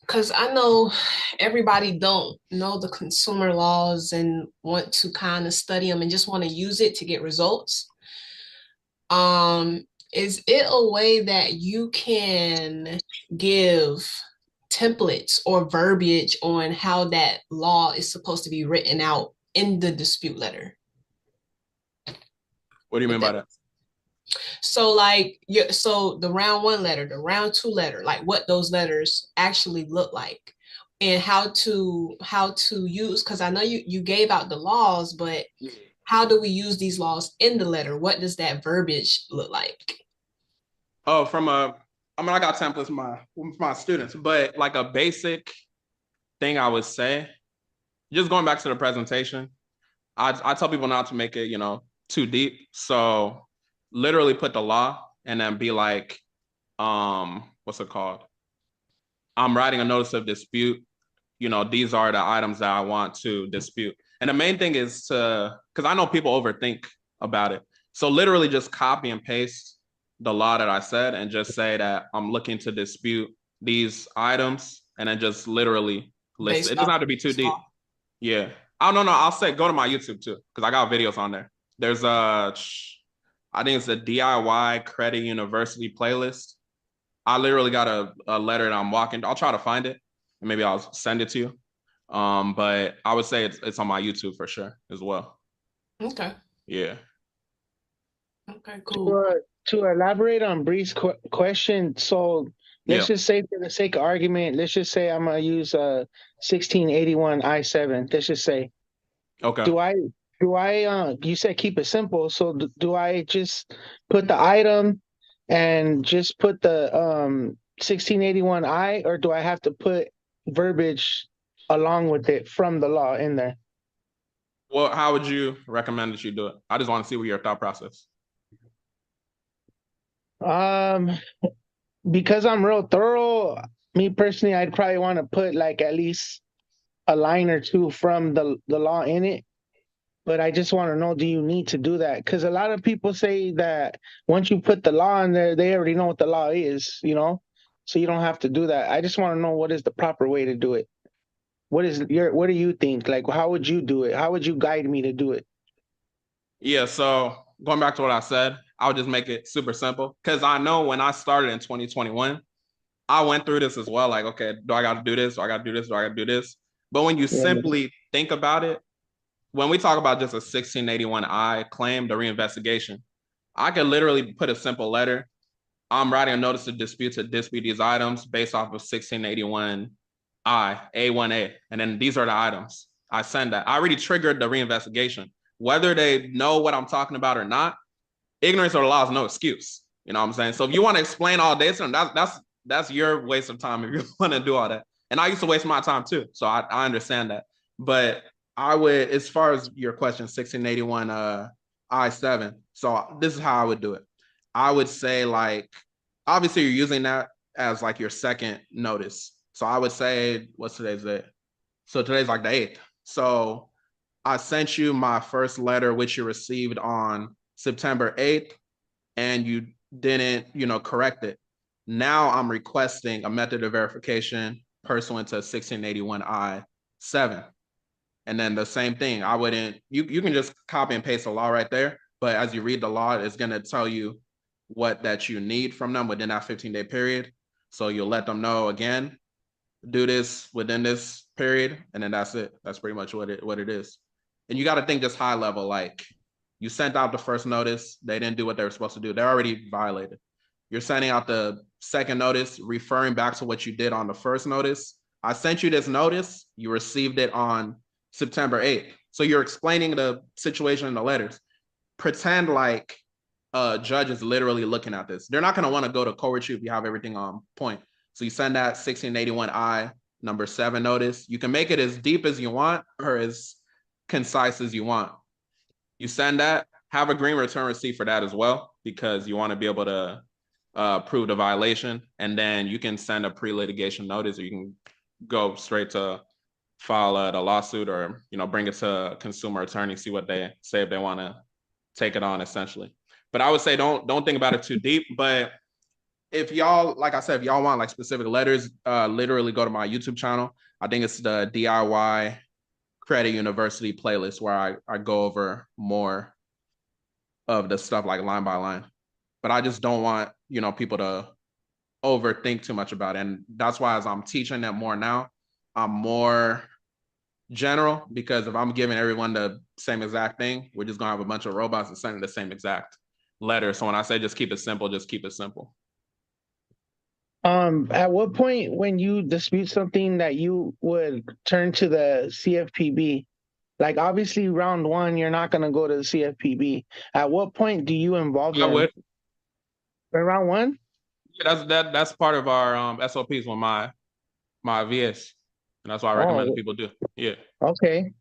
because I know everybody don't know the consumer laws and want to kind of study them and just want to use it to get results. Is it a way that you can give templates or verbiage on how that law is supposed to be written out in the dispute letter? What do you mean by that? So so the round 1 letter, the round 2 letter, like what those letters actually look like and how to use, because I know you gave out the laws, but how do we use these laws in the letter? What does that verbiage look like? Oh, I got templates with my students, but like a basic thing I would say, just going back to the presentation, I tell people not to make it, too deep. So literally put the law and then be like, what's it called? I'm writing a notice of dispute. These are the items that I want to dispute. And the main thing is because I know people overthink about it. So literally just copy and paste the law that I said and just say that I'm looking to dispute these items and then just literally list it. It doesn't have to be too deep. Yeah. Oh, no, I'll say go to my YouTube too, because I got videos on there. There's I think it's a DIY Credit University playlist. I literally got a letter that I'm walking. I'll try to find it and maybe I'll send it to you. But I would say it's on my YouTube for sure as well. Okay. Yeah. Okay, cool. To elaborate on Bree's question, so let's just say for the sake of argument, let's just say I'm gonna use 1681 I-7. Let's just say, Okay. do I you said keep it simple, so do I just put the item and just put the 1681 I, or do I have to put verbiage along with it from the law in there? Well, how would you recommend that you do it? I just want to see what your thought process. Because I'm real thorough, me personally, I'd probably want to put like at least a line or two from the law in it. But I just want to know, do you need to do that? Because a lot of people say that once you put the law in there, they already know what the law is, you know? So you don't have to do that. I just want to know what is the proper way to do it. What do you think? Like, how would you do it? How would you guide me to do it? Yeah, so going back to what I said, I would just make it super simple. Because I know when I started in 2021, I went through this as well. Like, okay, do I got to do this? Do I got to do this? Do I got to do this? But when you simply think about it, when we talk about just a 1681I claim, the reinvestigation, I could literally put a simple letter. I'm writing a notice of dispute to dispute these items based off of 1681I, A1A. And then these are the items. I send that. I already triggered the reinvestigation. Whether they know what I'm talking about or not, ignorance of the law is no excuse. You know what I'm saying? So if you want to explain all this, and that's your waste of time if you want to do all that. And I used to waste my time too. So I understand that. But I would, as far as your question, 1681 I-7. So this is how I would do it. I would say, like, obviously you're using that as like your second notice. So I would say, what's today's date? So today's like the 8th. So I sent you my first letter, which you received on September 8th, and you didn't, correct it. Now I'm requesting a method of verification pursuant to 1681 I-7. And then the same thing, I wouldn't, you can just copy and paste the law right there. But as you read the law, it's going to tell you what that you need from them within that 15-day period. So you'll let them know, again, do this within this period. And then that's it. That's pretty much what it is. And you got to think just high level, like you sent out the first notice. They didn't do what they were supposed to do. They're already violated. You're sending out the second notice, referring back to what you did on the first notice. I sent you this notice. You received it on September 8th. So you're explaining the situation in the letters. Pretend like a judge is literally looking at this. They're not going to want to go to court with you if you have everything on point. So you send that 1681 I number 7 notice. You can make it as deep as you want or as concise as you want. You send that, have a green return receipt for that as well, because you want to be able to prove the violation. And then you can send a pre-litigation notice, or you can go straight to file the lawsuit, or bring it to a consumer attorney, see what they say if they want to take it on, essentially. But I would say don't think about it too deep. But if y'all, like I said, if y'all want like specific letters, literally go to my YouTube channel. I think it's the DIY Credit University playlist, where I go over more of the stuff like line by line. But I just don't want people to overthink too much about it. And that's why, as I'm teaching them more now, I'm more general, because if I'm giving everyone the same exact thing, we're just gonna have a bunch of robots and sending the same exact letter. So when I say just keep it simple, just keep it simple. At what point when you dispute something that you would turn to the CFPB? Like, obviously round 1, you're not gonna go to the CFPB. At what point do you involve them? I would. In round 1? Yeah, that's part of our SOPs with my VS. And that's why I recommend people do. Yeah. Okay.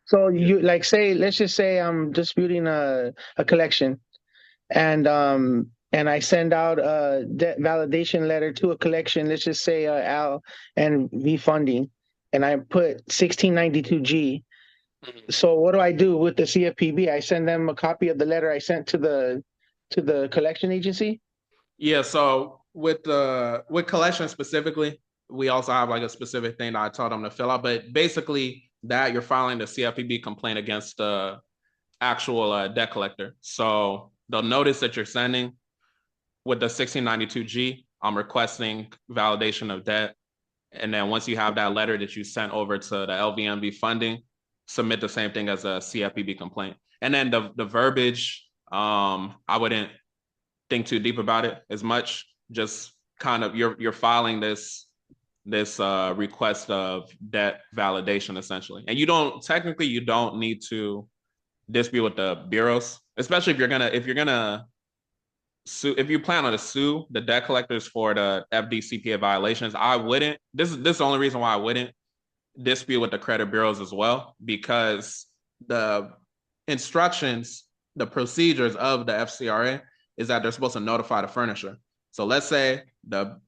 So you like let's just say I'm disputing a collection, and I send out a debt validation letter to a collection. Let's just say Al and V Funding, and I put 1692G. Mm-hmm. So what do I do with the CFPB? I send them a copy of the letter I sent to the collection agency. Yeah. So with collection specifically, we also have like a specific thing that I told them to fill out. But basically, that you're filing the CFPB complaint against the actual debt collector. So the notice that you're sending with the 1692G, I'm requesting validation of debt. And then once you have that letter that you sent over to the LVMV funding, submit the same thing as a CFPB complaint. And then the verbiage, I wouldn't think too deep about it as much. Just kind of you're filing this request of debt validation essentially, and you don't need to dispute with the bureaus, especially if you're gonna sue, if you plan on to sue the debt collectors for the FDCPA violations. I wouldn't. This is the only reason why I wouldn't dispute with the credit bureaus as well, because the instructions, the procedures of the FCRA is that they're supposed to notify the furnisher. So let's say the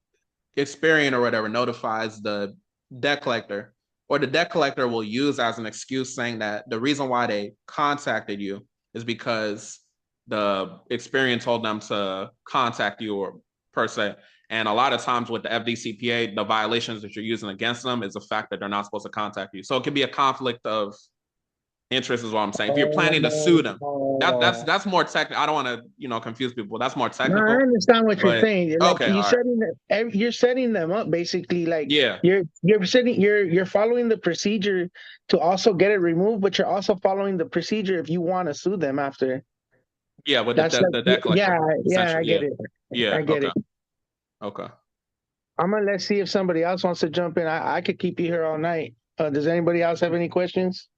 Experian or whatever notifies the debt collector, or the debt collector will use as an excuse saying that the reason why they contacted you is because the Experian told them to contact you, or per se. And a lot of times with the FDCPA, the violations that you're using against them is the fact that they're not supposed to contact you. So it could be a conflict of interest is what I'm saying. If you're planning to sue them, that's more technical. I don't want to confuse people. That's more technical. No, I understand what you're saying. Like, okay, you're setting them up basically. Like, yeah, you're following the procedure to also get it removed, but you're also following the procedure if you want to sue them after. Yeah, with the debt collector. Yeah, I get it. Yeah, I get it. Okay. Let's see if somebody else wants to jump in. I could keep you here all night. Does anybody else have any questions?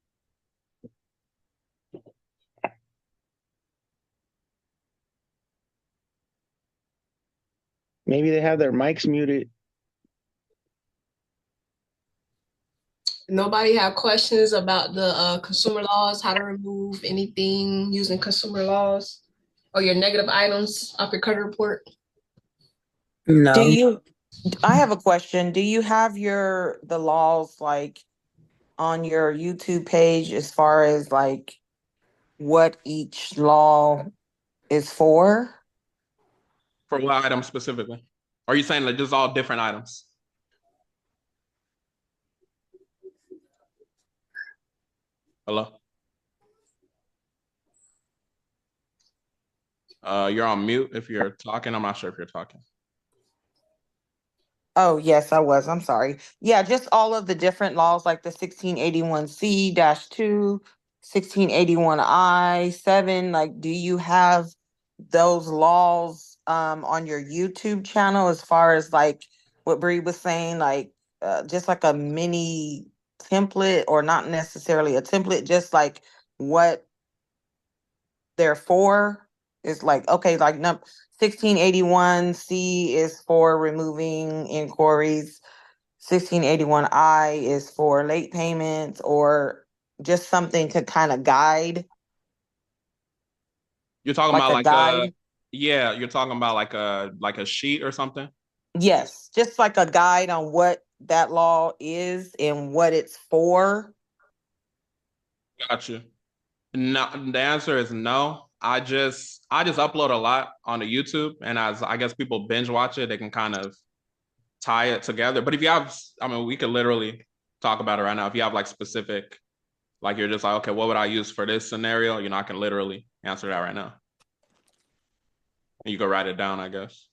Maybe they have their mics muted. Nobody have questions about the consumer laws, how to remove anything using consumer laws or your negative items off your credit report? No. I have a question. Do you have the laws like on your YouTube page as far as like what each law is for? For what item specifically? Are you saying like just all different items? Hello? You're on mute if you're talking. I'm not sure if you're talking. Oh, yes, I was. I'm sorry. Yeah, just all of the different laws like the 1681C-2, 1681I-7. Like, do you have those laws on your YouTube channel as far as like what Bree was saying, like just like a mini template, or not necessarily a template, just like what they're for? Is like, okay, like 1681C is for removing inquiries. 1681I is for late payments, or just something to kind of guide. You're talking Like about a guide? yeah, you're talking about like a sheet or something? Yes, just like a guide on what that law is and what it's for. Gotcha. No, the answer is no. I just upload a lot on the YouTube, and as I guess people binge watch it, they can kind of tie it together. But if you have, I mean, we could literally talk about it right now. If you have like specific, like you're just like, okay, what would I use for this scenario? I can literally answer that right now. And you can write it down, I guess.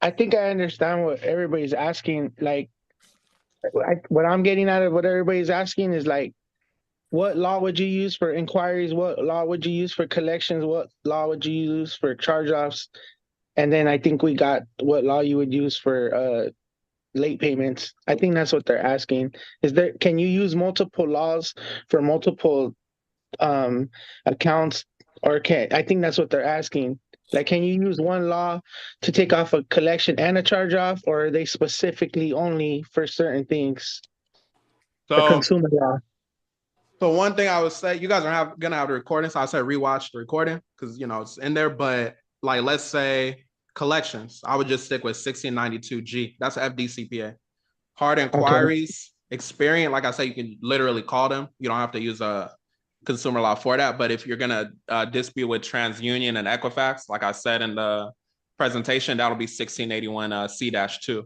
I think I understand what everybody's asking. Like, what I'm getting out of what everybody's asking is like, what law would you use for inquiries? What law would you use for collections? What law would you use for charge-offs? And then I think we got what law you would use for late payments. I think that's what they're asking. Can you use multiple laws for multiple accounts, or I think that's what they're asking. Like, can you use one law to take off a collection and a charge off, or are they specifically only for certain things? The consumer law. So one thing I would say, you guys are gonna have the recording, so I said rewatch the recording because it's in there. But like, let's say collections, I would just stick with 1692G. That's FDCPA. Hard inquiries, Experian, like I said, you can literally call them. You don't have to use a consumer law for that. But if you're gonna dispute with TransUnion and Equifax, like I said in the presentation, that'll be 1681 C-2.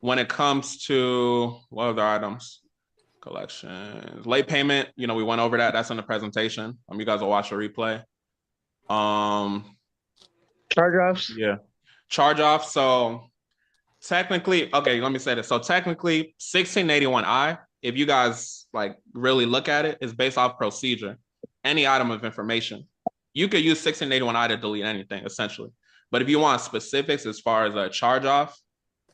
When it comes to what other items? Collections, late payment, we went over that. That's in the presentation. You guys will watch the replay. Charge-offs? Yeah. Charge-off. So technically, okay, let me say this. So technically, 1681I, if you guys like really look at it, is based off procedure. Any item of information. you could use 1681I to delete anything essentially. But if you want specifics as far as a charge off,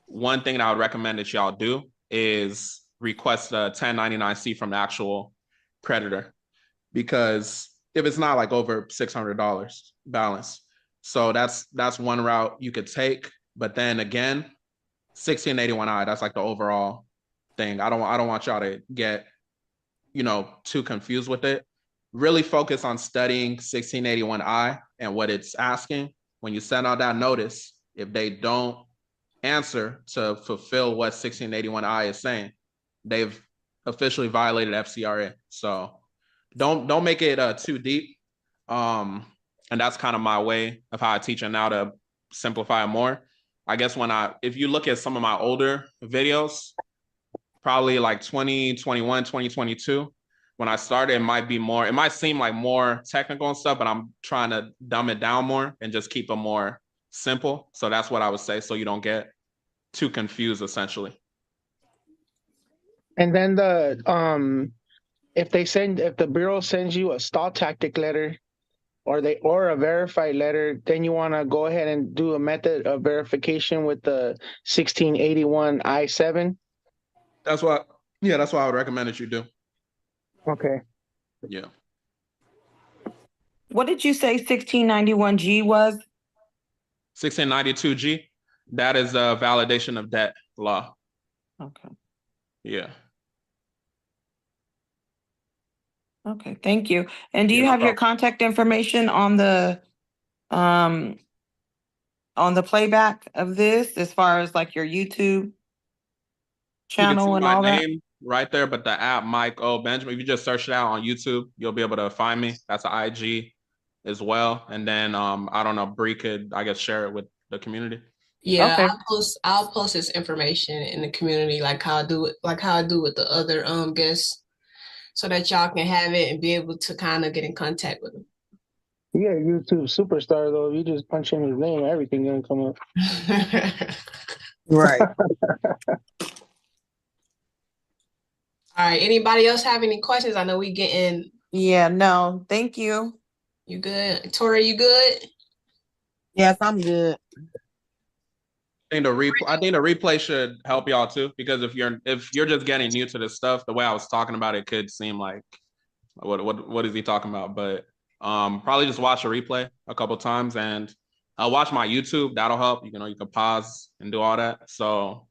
one thing that I would recommend that y'all do is request a 1099-C from the actual creditor, because if it's not like over $600 balance. So that's one route you could take. But then again, 1681I, that's like the overall thing. I don't want y'all to get, too confused with it. Really focus on studying 1681I and what it's asking. When you send out that notice, if they don't answer to fulfill what 1681I is saying, they've officially violated FCRA. So don't make it too deep. And that's kind of my way of how I teach it now to simplify it more. I guess if you look at some of my older videos, probably like 2021, 2022, when I started, it might seem like more technical and stuff, but I'm trying to dumb it down more and just keep it more simple. So that's what I would say, so you don't get too confused, essentially. And then if the bureau sends you a stall tactic letter or a verified letter, then you want to go ahead and do a method of verification with the 1681I7. That's what I would recommend that you do. Okay. Yeah. What did you say 1691G was? 1692G, that is a validation of debt law. Okay. Yeah. Okay, thank you. And do you no have your problem. contact information on the playback of this, as far as like your YouTube You can channel see and my all that? name right there, but the app Mike O. Benjamin, if you just search it out on YouTube, you'll be able to find me. That's an IG as well. And then I don't know, Bree could, I guess, share it with the community. Yeah, Okay. I'll post this information in the community like how I do with the other guests, so that y'all can have it and be able to kind of get in contact with them. Yeah, YouTube superstar though. You just punch in his name, everything gonna come up. Right. All right, anybody else have any questions? I know we getting. Yeah, no, thank you. You good? Tori, you good? Yes, I'm good. I think the replay should help y'all too, because if you're just getting new to this stuff, the way I was talking about it could seem like what is he talking about? But probably just watch a replay a couple times and watch my YouTube. That'll help. You can pause and do all that. So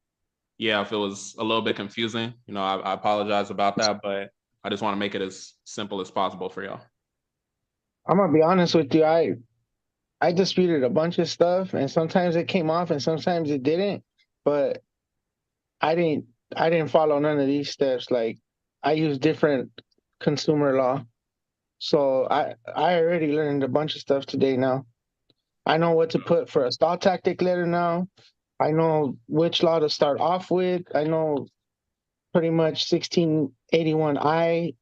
yeah, if it was a little bit confusing, I apologize about that, but I just want to make it as simple as possible for y'all. I'm gonna be honest with you. I disputed a bunch of stuff, and sometimes it came off, and sometimes it didn't. But I didn't follow none of these steps. Like, I use different consumer law, so I already learned a bunch of stuff today. Now I know what to put for a stall tactic letter. Now I know which law to start off with. I know pretty much 1681I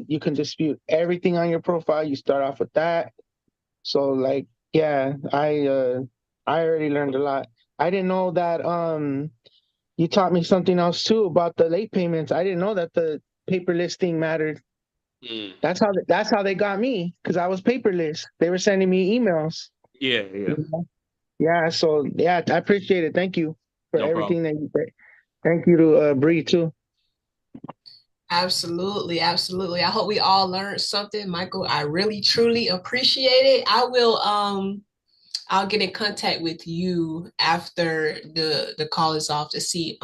you can dispute everything on your profile. You start off with that. So like, yeah, I already learned a lot. I didn't know that you taught me something else too about the late payments. I didn't know that the paperless thing mattered. That's how they got me, because I was paperless. They were sending me emails. Yeah. Yeah, so yeah, I appreciate it. Thank you for No everything that you say. Thank you to Bree too. Absolutely. I hope we all learned something, Michael. I really truly appreciate it. I'll get in contact with you after the call is off to see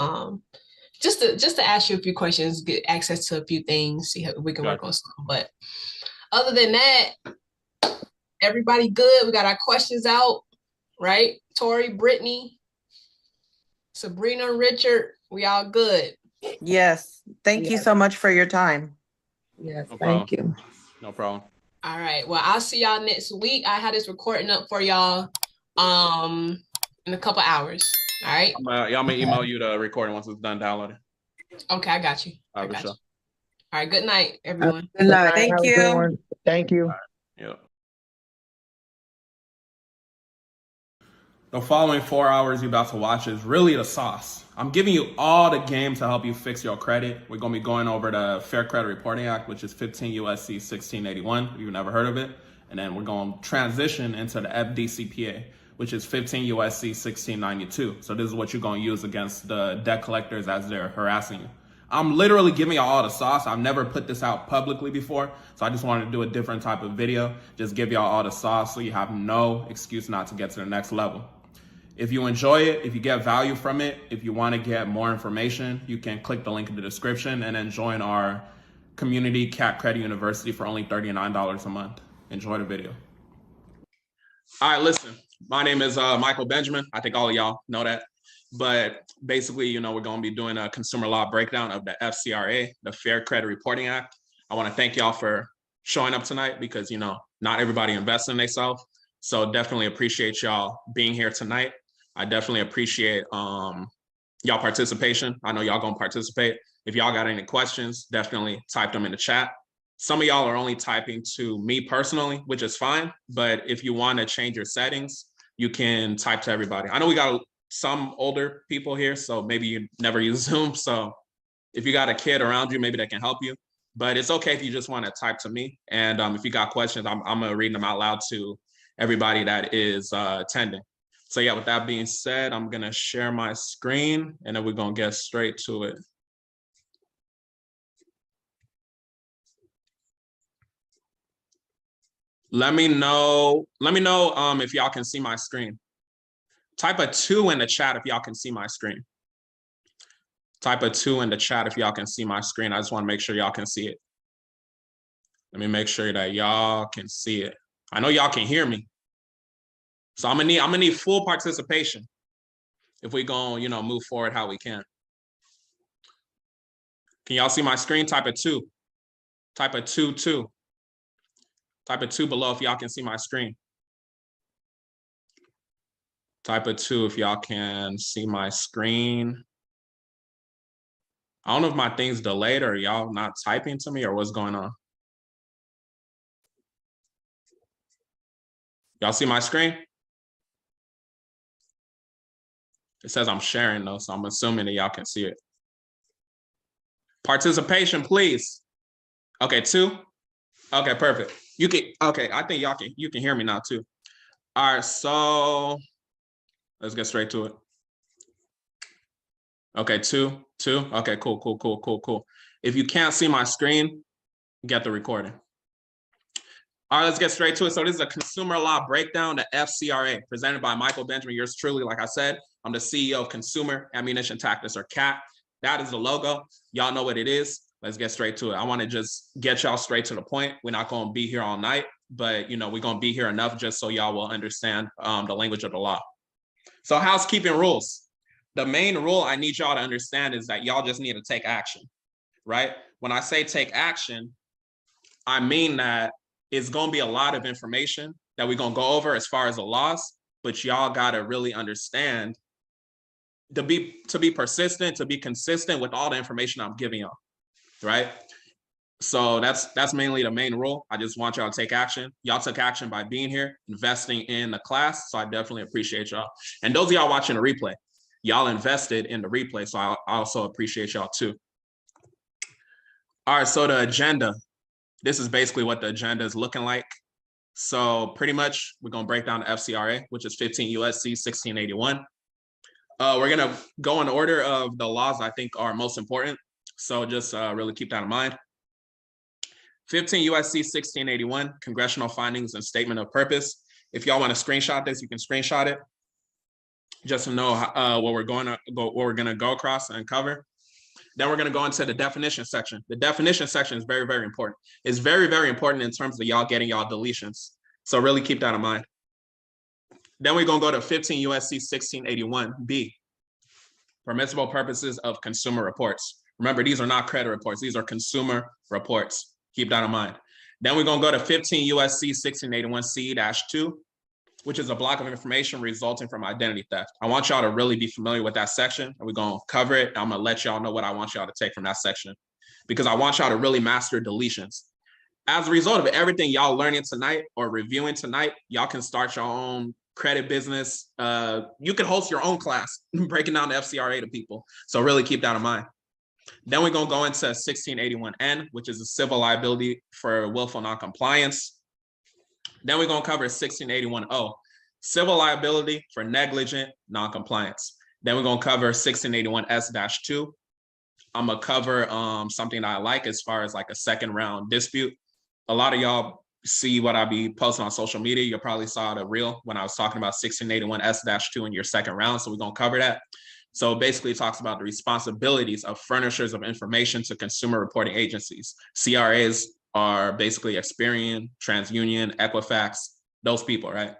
just to ask you a few questions, get access to a few things, see how we can work on something. But other than that, everybody good. We got our questions out, right? Tori, Brittany, Sabrina, Richard, we all good. Yes. Thank you so much for your time. Yes, No thank you. No problem. All right. Well, I'll see y'all next week. I had this recording up for y'all in a couple hours. All right. Y'all may email you the recording once it's done downloading. Okay, I got you. All right, All right. Good night, everyone. Good night. Thank Have a you. good one. Thank you. Yeah. The following 4 hours you're about to watch is really the sauce. I'm giving you all the game to help you fix your credit. We're going to be going over the Fair Credit Reporting Act, which is 15 USC 1681, if you've never heard of it. And then we're going to transition into the FDCPA, which is 15 USC 1692. So this is what you're going to use against the debt collectors as they're harassing you. I'm literally giving y'all all the sauce. I've never put this out publicly before, so I just wanted to do a different type of video, just give y'all all the sauce so you have no excuse not to get to the next level. If you enjoy it, if you get value from it, if you want to get more information, you can click the link in the description and then join our community Cat Credit University for only $39 a month. Enjoy the video. All right, listen, my name is Michael Benjamin. I think all of y'all know that. But basically, you know, we're going to be doing a consumer law breakdown of the FCRA, the Fair Credit Reporting Act. I want to thank y'all for showing up tonight because, you know, not everybody invests in themselves. So definitely appreciate y'all being here tonight. I definitely appreciate y'all participation. I know y'all going to participate. If y'all got any questions, definitely type them in the chat. Some of y'all are only typing to me personally, which is fine. But if you want to change your settings, you can type to everybody. I know we got some older people here, so maybe you never use Zoom. So if you got a kid around you, maybe that can help you. But it's okay if you just want to type to me. And if you got questions, I'm going to read them out loud to everybody that is attending. So yeah, with that being said, I'm going to share my screen and then we're going to get straight to it. Let me know if y'all can see my screen. Type a 2 in the chat if y'all can see my screen. Type a 2 in the chat if y'all can see my screen. I just want to make sure y'all can see it. Let me make sure that y'all can see it. I know y'all can hear me. So I'm gonna need full participation if we gonna, you know, move forward how we can. Can y'all see my screen? Type a 2. Type a 2. Type a 2 below if y'all can see my screen. Type a 2 if y'all can see my screen. I don't know if my thing's delayed or y'all not typing to me or what's going on. Y'all see my screen? It says I'm sharing though, so I'm assuming that y'all can see it. Participation, please. Okay, 2. Okay, perfect. You can, okay, I think you can hear me now too. All right, so let's get straight to it. Okay, 2. Okay, cool. If you can't see my screen, get the recording. All right, let's get straight to it. So this is a consumer law breakdown, the FCRA, presented by Michael Benjamin, yours truly. Like I said, I'm the CEO of Consumer Ammunition Tactics, or CAT. That is the logo. Y'all know what it is. Let's get straight to it. I want to just get y'all straight to the point. We're not going to be here all night, but you know, we're going to be here enough just so y'all will understand the language of the law. So housekeeping rules. The main rule I need y'all to understand is that y'all just need to take action, right? When I say take action, I mean that it's going to be a lot of information that we're going to go over as far as the laws, but y'all got to really understand to be persistent, to be consistent with all the information I'm giving y'all, right? So that's mainly the main rule. I just want y'all to take action. Y'all took action by being here, investing in the class. So I definitely appreciate y'all. And those of y'all watching the replay, y'all invested in the replay. So I also appreciate y'all too. All right, so the agenda. This is basically what the agenda is looking like. So pretty much we're going to break down the FCRA, which is 15 USC 1681. We're going to go in order of the laws I think are most important. So just really keep that in mind. 15 USC 1681, Congressional Findings and Statement of Purpose. If y'all want to screenshot this, you can screenshot it. Just to know what we're going to go across and cover. Then we're going to go into the definition section. The definition section is very, very important. It's very, very important in terms of y'all getting y'all deletions. So really keep that in mind. Then we're going to go to 15 USC 1681B, permissible purposes of consumer reports. Remember, these are not credit reports. These are consumer reports. Keep that in mind. Then we're going to go to 15 USC 1681C-2, which is a block of information resulting from identity theft. I want y'all to really be familiar with that section, and we're going to cover it. I'm going to let y'all know what I want y'all to take from that section, because I want y'all to really master deletions. As a result of everything y'all learning tonight or reviewing tonight, y'all can start your own credit business. You can host your own class, breaking down the FCRA to people. So really keep that in mind. Then we're going to go into 1681N, which is a civil liability for willful noncompliance. Then we're going to cover 1681O, civil liability for negligent noncompliance. Then we're going to cover 1681S-2. I'm going to cover something that I like as far as like a second round dispute. A lot of y'all see what I be posting on social media. You probably saw the reel when I was talking about 1681S-2 in your second round. So we're going to cover that. So basically it talks about the responsibilities of furnishers of information to consumer reporting agencies. CRAs are basically Experian, TransUnion, Equifax, those people, right?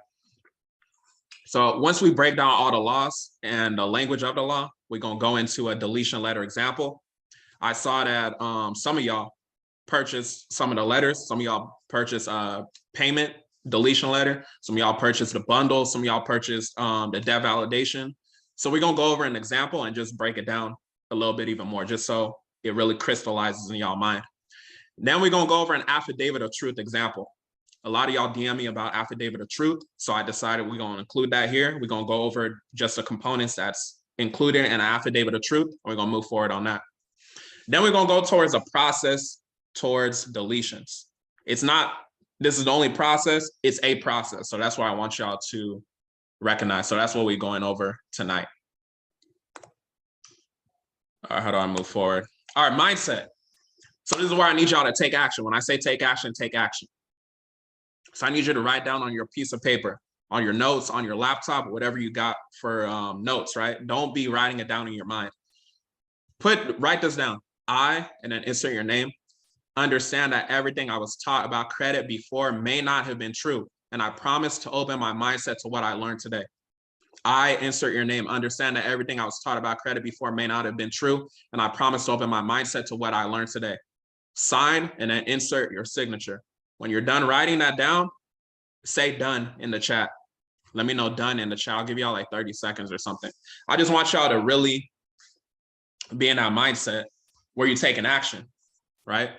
So once we break down all the laws and the language of the law, we're going to go into a deletion letter example. I saw that some of y'all purchased some of the letters. Some of y'all purchased a payment deletion letter. Some of y'all purchased the bundle. Some of y'all purchased the debt validation. So we're going to go over an example and just break it down a little bit even more, just so it really crystallizes in y'all mind. Then we're going to go over an affidavit of truth example. A lot of y'all DM me about affidavit of truth. So I decided we're going to include that here. We're going to go over just the components that's included in an affidavit of truth. We're going to move forward on that. Then we're going to go towards a process towards deletions. It's not, this is the only process, it's a process. So that's why I want y'all to recognize. So that's what we're going over tonight. All right, how do I move forward? All right, mindset. So this is where I need y'all to take action. When I say take action, take action. So I need you to write down on your piece of paper, on your notes, on your laptop, whatever you got for notes, right? Don't be writing it down in your mind. Write this down. I, and then insert your name, understand that everything I was taught about credit before may not have been true. And I promise to open my mindset to what I learned today. I, insert your name, understand that everything I was taught about credit before may not have been true. And I promise to open my mindset to what I learned today. Sign and then insert your signature. When you're done writing that down, say done in the chat. Let me know done in the chat. I'll give y'all like 30 seconds or something. I just want y'all to really be in that mindset where you're taking action, right?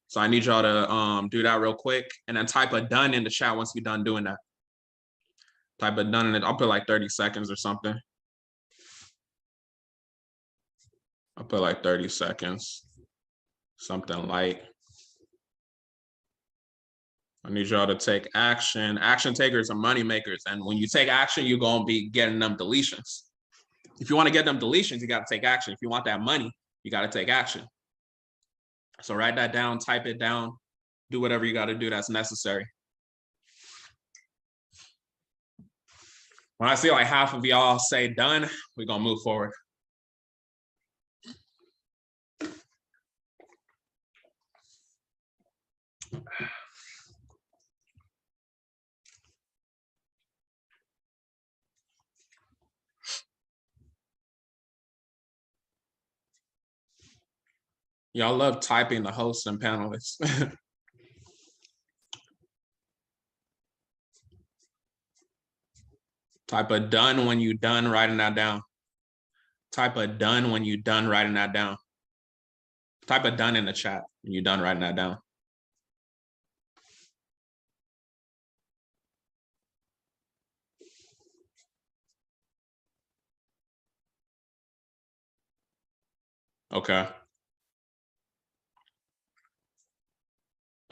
So I need y'all to do that real quick and then type a done in the chat once you're done doing that. Type a done in it. I'll put like 30 seconds or something. I'll put like 30 seconds, something light. I need y'all to take action. Action takers are money makers. And when you take action, you're going to be getting them deletions. If you want to get them deletions, you got to take action. If you want that money, you got to take action. So write that down, type it down, do whatever you got to do that's necessary. When I see like half of y'all say done, we're going to move forward. Y'all love typing the hosts and panelists. Type a done when you done writing that down. Type a done when you done writing that down. Type a done in the chat when you're done writing that down. Okay.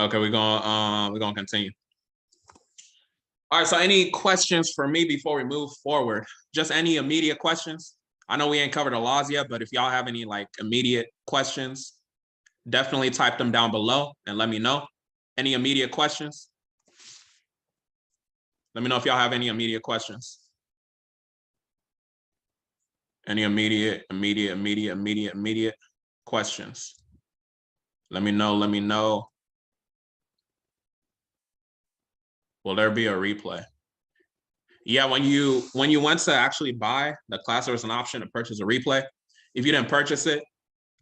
Okay, we're gonna continue. All right, so any questions for me before we move forward? Just any immediate questions? I know we ain't covered the laws yet, but if y'all have any like immediate questions, definitely type them down below and let me know. Any immediate questions? Let me know if y'all have any immediate questions. Any immediate questions? Let me know. Will there be a replay? Yeah, when you went to actually buy the class, there was an option to purchase a replay. If you didn't purchase it,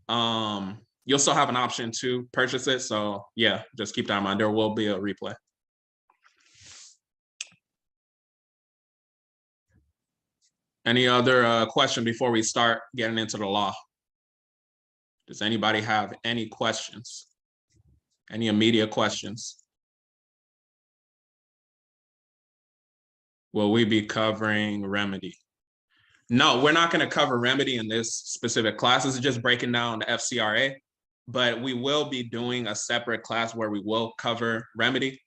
you'll still have an option to purchase it. So yeah, just keep that in mind. There will be a replay. Any other question before we start getting into the law? Does anybody have any questions? Any immediate questions? Will we be covering remedy? No, we're not going to cover remedy in this specific class. This is just breaking down the FCRA, but we will be doing a separate class where we will cover remedy.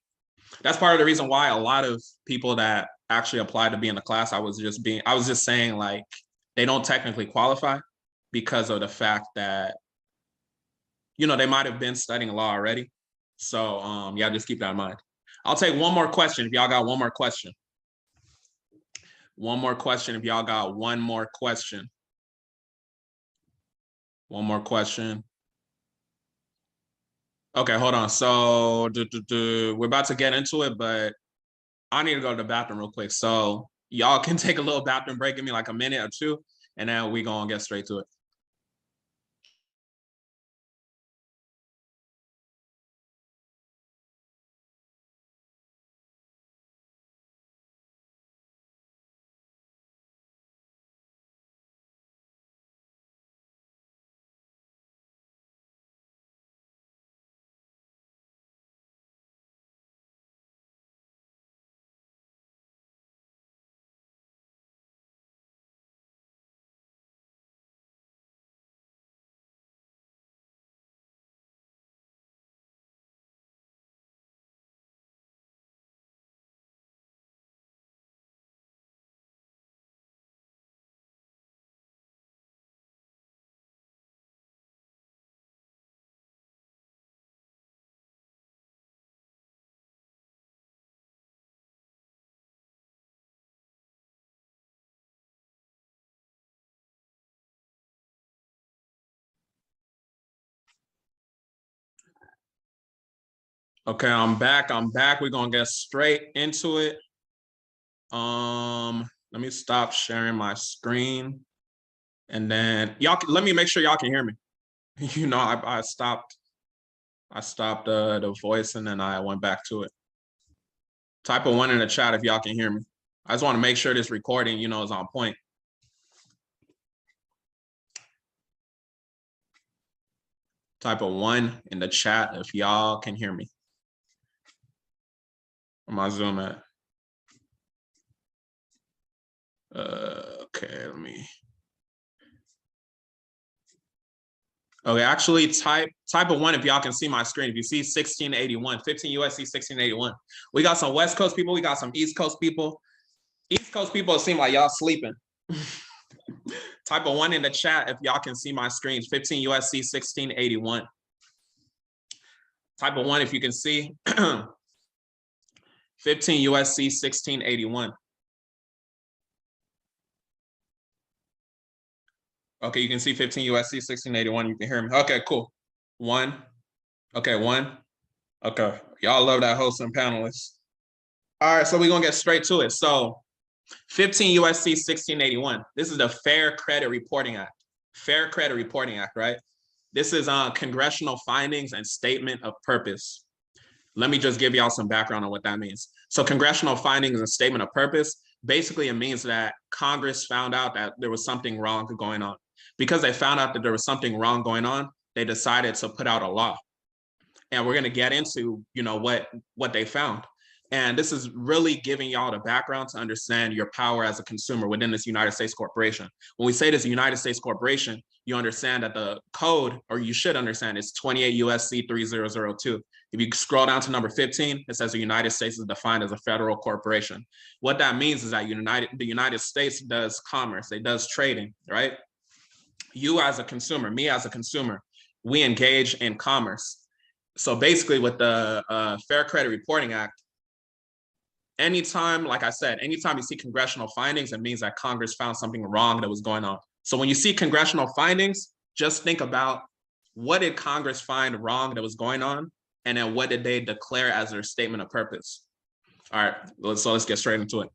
That's part of the reason why a lot of people that actually applied to be in the class, I was just saying like they don't technically qualify because of the fact that, you know, they might have been studying law already. So yeah, just keep that in mind. I'll take one more question if y'all got one more question. One more question if y'all got one more question. One more question. Okay, hold on. So we're about to get into it, but I need to go to the bathroom real quick. So y'all can take a little bathroom break, give me like a minute or two, and then we gonna get straight to it. Okay, I'm back. We're gonna get straight into it. Let me stop sharing my screen. And then y'all, let me make sure y'all can hear me. You know, I stopped the voice and then I went back to it. Type a 1 in the chat if y'all can hear me. I just want to make sure this recording, you know, is on point. Type a 1 in the chat if y'all can hear me. Where my Zoom at? Okay, let me. Okay, actually type a 1 if y'all can see my screen. If you see 1681, 15 USC 1681. We got some West Coast people, we got some East Coast people. East Coast people, it seem like y'all sleeping. Type a 1 in the chat if y'all can see my screen. 15 USC 1681. Type a 1 if you can see. 15 USC 1681. Okay, you can see 15 USC 1681. You can hear me. Okay, cool. 1. Okay, 1. Okay, y'all love that host and panelists. All right, so we're gonna get straight to it. So 15 USC 1681. This is the Fair Credit Reporting Act. Fair Credit Reporting Act, right? This is congressional findings and statement of purpose. Let me just give y'all some background on what that means. So congressional findings and statement of purpose, basically it means that Congress found out that there was something wrong going on. Because they found out that there was something wrong going on, they decided to put out a law. And we're gonna get into, you know, what they found. And this is really giving y'all the background to understand your power as a consumer within this United States corporation. When we say this United States corporation, you understand that the code, or you should understand, is 28 USC 3002. If you scroll down to number 15, it says the United States is defined as a federal corporation. What that means is that the United States does commerce, it does trading, right? You as a consumer, me as a consumer, we engage in commerce. So basically with the Fair Credit Reporting Act, anytime, like I said, anytime you see congressional findings, it means that Congress found something wrong that was going on. So when you see congressional findings, just think about what did Congress find wrong that was going on, and then what did they declare as their statement of purpose? All right, so let's get straight into it.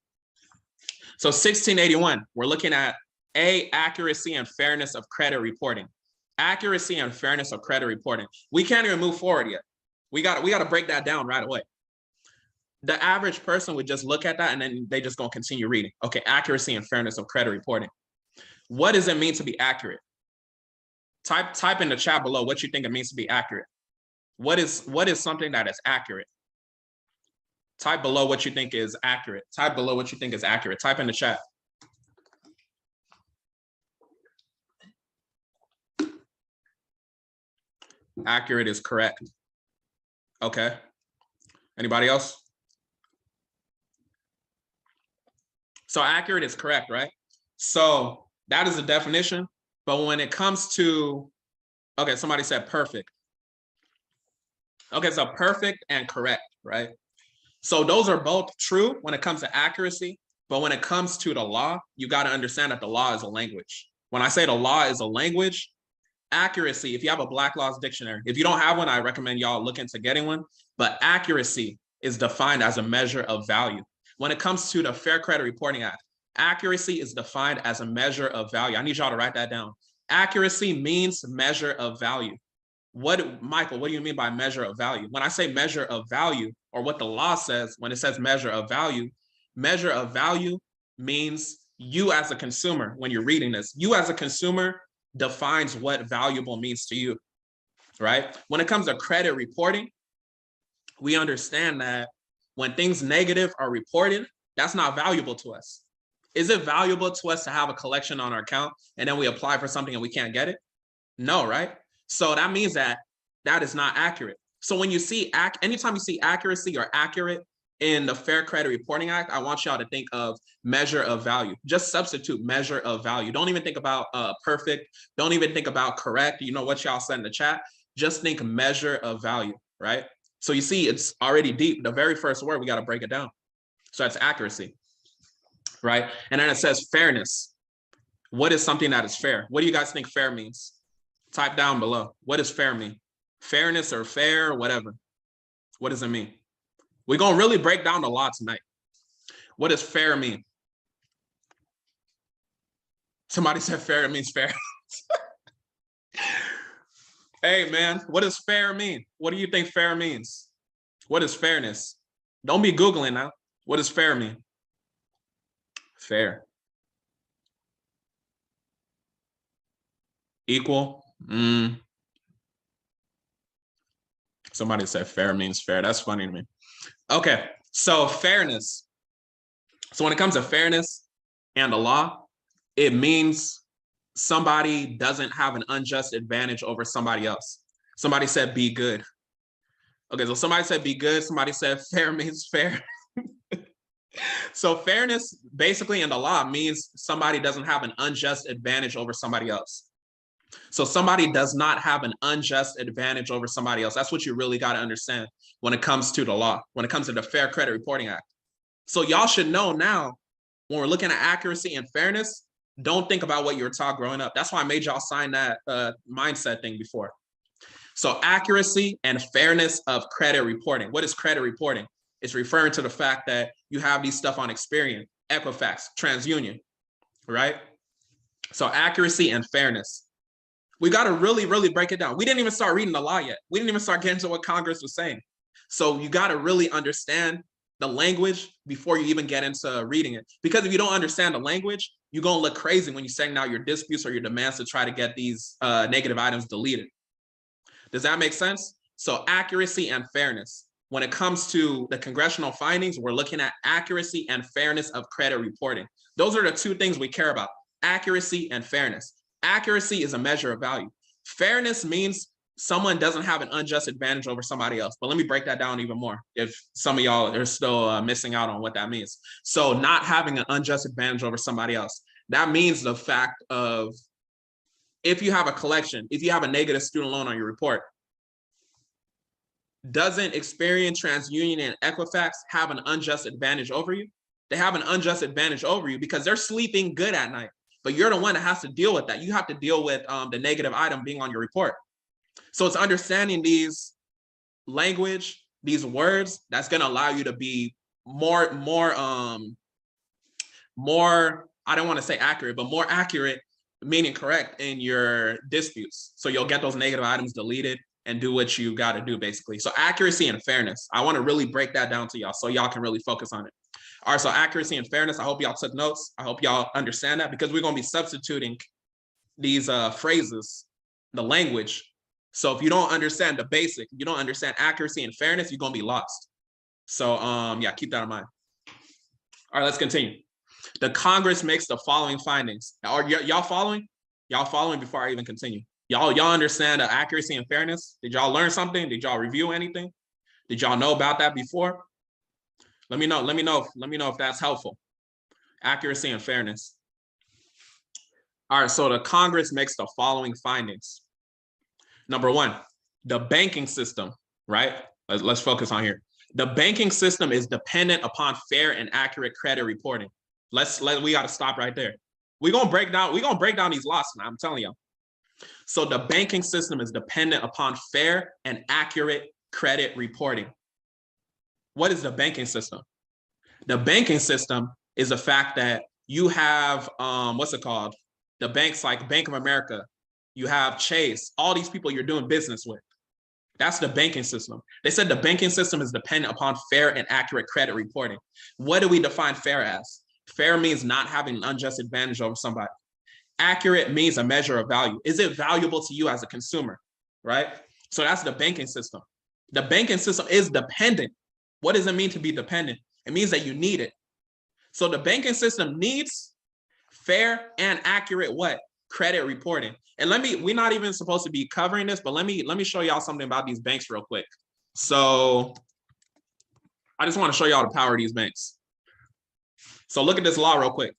So 1681, we're looking at accuracy and fairness of credit reporting. Accuracy and fairness of credit reporting. We can't even move forward yet. We got to break that down right away. The average person would just look at that and then they just gonna continue reading. Okay, accuracy and fairness of credit reporting. What does it mean to be accurate? Type in the chat below what you think it means to be accurate. What is something that is accurate? Type below what you think is accurate. Type below what you think is accurate. Type in the chat. Accurate is correct. Okay. Anybody else? So accurate is correct, right? So that is the definition. But when it comes to, okay, somebody said perfect. Okay, so perfect and correct, right? So those are both true when it comes to accuracy. But when it comes to the law, you got to understand that the law is a language. When I say the law is a language, accuracy, if you have a Black Laws dictionary, if you don't have one, I recommend y'all look into getting one. But accuracy is defined as a measure of value. When it comes to the Fair Credit Reporting Act, accuracy is defined as a measure of value. I need y'all to write that down. Accuracy means measure of value. Michael, what do you mean by measure of value? When I say measure of value, or what the law says when it says measure of value means you as a consumer, when you're reading this, you as a consumer defines what valuable means to you, right? When it comes to credit reporting, we understand that when things negative are reported, that's not valuable to us. Is it valuable to us to have a collection on our account and then we apply for something and we can't get it? No, right? So that means that that is not accurate. So when you see, anytime you see accuracy or accurate in the Fair Credit Reporting Act, I want y'all to think of measure of value. Just substitute measure of value. Don't even think about perfect. Don't even think about correct. You know what y'all said in the chat. Just think measure of value, right? So you see, it's already deep. The very first word, we got to break it down. So that's accuracy, right? And then it says fairness. What is something that is fair? What do you guys think fair means? Type down below. What does fair mean? Fairness or fair, whatever. What does it mean? We're going to really break down the law tonight. What does fair mean? Somebody said fair means fair. Hey, man, what does fair mean? What do you think fair means? What is fairness? Don't be Googling now. What does fair mean? Fair. Equal. Somebody said fair means fair. That's funny to me. Okay, so fairness. So when it comes to fairness and the law, it means somebody doesn't have an unjust advantage over somebody else. Somebody said be good. Okay, so somebody said be good. Somebody said fair means fair. So fairness basically in the law means somebody doesn't have an unjust advantage over somebody else. So somebody does not have an unjust advantage over somebody else. That's what you really got to understand when it comes to the law, when it comes to the Fair Credit Reporting Act. So y'all should know now, when we're looking at accuracy and fairness, don't think about what you were taught growing up. That's why I made y'all sign that mindset thing before. So accuracy and fairness of credit reporting. What is credit reporting? It's referring to the fact that you have these stuff on Experian, Equifax, TransUnion, right? So accuracy and fairness. We got to really, really break it down. We didn't even start reading the law yet. We didn't even start getting to what Congress was saying. So you got to really understand the language before you even get into reading it. Because if you don't understand the language, you're going to look crazy when you're sending out your disputes or your demands to try to get these negative items deleted. Does that make sense? So accuracy and fairness. When it comes to the congressional findings, we're looking at accuracy and fairness of credit reporting. Those are the two things we care about, accuracy and fairness. Accuracy is a measure of value. Fairness means someone doesn't have an unjust advantage over somebody else. But let me break that down even more if some of y'all are still missing out on what that means. So not having an unjust advantage over somebody else, that means the fact of if you have a collection, if you have a negative student loan on your report, doesn't Experian, TransUnion, and Equifax have an unjust advantage over you? They have an unjust advantage over you because they're sleeping good at night. But you're the one that has to deal with that. You have to deal with the negative item being on your report. So it's understanding these language, these words, that's going to allow you to be more, I don't want to say accurate, but more accurate, meaning correct in your disputes. So you'll get those negative items deleted and do what you got to do, basically. So accuracy and fairness. I want to really break that down to y'all so y'all can really focus on it. All right, so accuracy and fairness. I hope y'all took notes. I hope y'all understand that because we're going to be substituting these phrases, the language. So if you don't understand the basic, you don't understand accuracy and fairness, you're going to be lost. So yeah, keep that in mind. All right, let's continue. The Congress makes the following findings. Are y'all following? Y'all following before I even continue? Y'all understand the accuracy and fairness? Did y'all learn something? Did y'all review anything? Did y'all know about that before? Let me know if that's helpful. Accuracy and fairness. All right, so the Congress makes the following findings. Number one, the banking system, right? Let's focus on here. The banking system is dependent upon fair and accurate credit reporting. We got to stop right there. We're gonna break down these laws now, I'm telling you. So the banking system is dependent upon fair and accurate credit reporting. What is the banking system? The banking system is the fact that you have what's it called? The banks like Bank of America, you have Chase, all these people you're doing business with. That's the banking system. They said the banking system is dependent upon fair and accurate credit reporting. What do we define fair as? Fair means not having an unjust advantage over somebody. Accurate means a measure of value. Is it valuable to you as a consumer, right? So that's the banking system. The banking system is dependent. What does it mean to be dependent? It means that you need it. So the banking system needs fair and accurate what? Credit reporting. And we're not even supposed to be covering this, but let me show y'all something about these banks real quick. So I just want to show y'all the power of these banks. So look at this law real quick.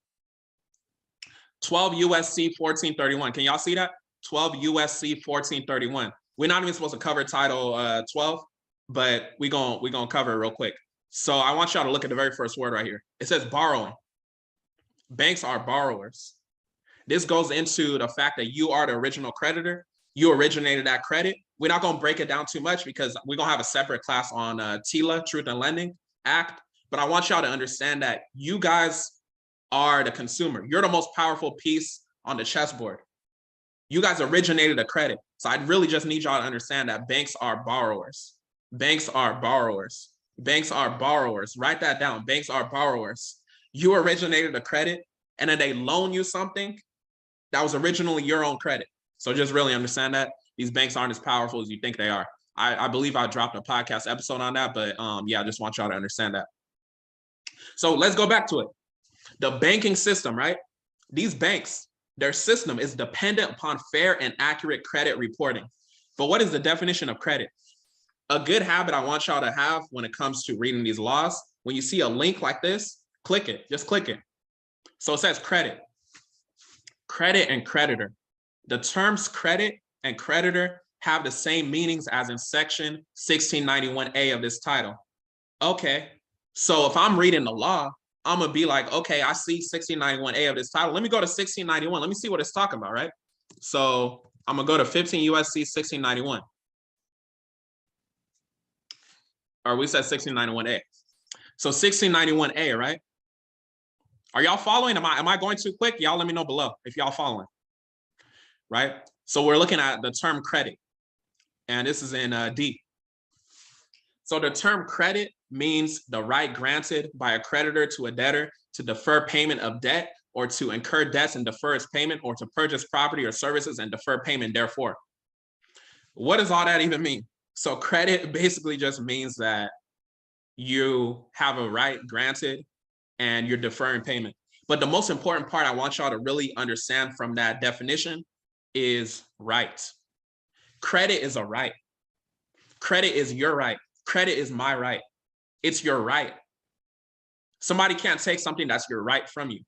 12 USC 1431. Can y'all see that? 12 USC 1431. We're not even supposed to cover Title 12, but we're gonna cover it real quick. So I want y'all to look at the very first word right here. It says borrowing. Banks are borrowers. This goes into the fact that you are the original creditor. You originated that credit. We're not going to break it down too much because we're going to have a separate class on TILA, Truth in Lending Act. But I want y'all to understand that you guys are the consumer. You're the most powerful piece on the chessboard. You guys originated a credit. So I really just need y'all to understand that banks are borrowers. Banks are borrowers. Banks are borrowers. Write that down. Banks are borrowers. You originated a credit and then they loan you something that was originally your own credit. So just really understand that these banks aren't as powerful as you think they are. I believe I dropped a podcast episode on that, but yeah, I just want y'all to understand that. So let's go back to it. The banking system, right? These banks, their system is dependent upon fair and accurate credit reporting. But what is the definition of credit? A good habit I want y'all to have when it comes to reading these laws, when you see a link like this, click it, just click it. So it says credit. Credit and creditor. The terms credit and creditor have the same meanings as in section 1691A of this title. Okay, so if I'm reading the law, I'm gonna be like, okay, I see 1691A of this title. Let me go to 1691. Let me see what it's talking about, right? So I'm gonna go to 15 USC 1691. Or we said 1691A. So 1691A, right? Are y'all following? Am I going too quick? Y'all let me know below if y'all following, right? So we're looking at the term credit, and this is in D. So the term credit means the right granted by a creditor to a debtor to defer payment of debt or to incur debts and defer its payment or to purchase property or services and defer payment therefore. What does all that even mean? So credit basically just means that you have a right granted and you're deferring payment. But the most important part I want y'all to really understand from that definition is right. Credit is a right. Credit is your right. Credit is my right. It's your right. Somebody can't take something that's your right from you.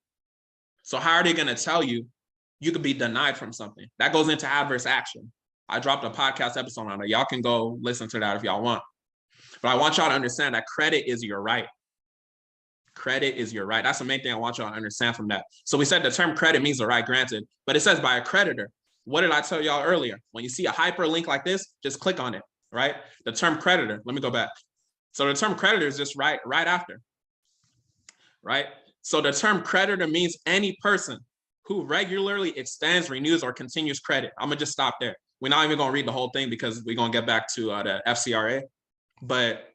So how are they going to tell you you could be denied from something? That goes into adverse action. I dropped a podcast episode on it. Y'all can go listen to that if y'all want. But I want y'all to understand that credit is your right. Credit is your right. That's the main thing I want y'all to understand from that. So we said the term credit means the right granted, but it says by a creditor. What did I tell y'all earlier? When you see a hyperlink like this, just click on it, right? The term creditor, let me go back. So the term creditor is just right after, right? So the term creditor means any person who regularly extends, renews, or continues credit. I'm gonna just stop there. We're not even gonna read the whole thing because we're gonna get back to the FCRA, but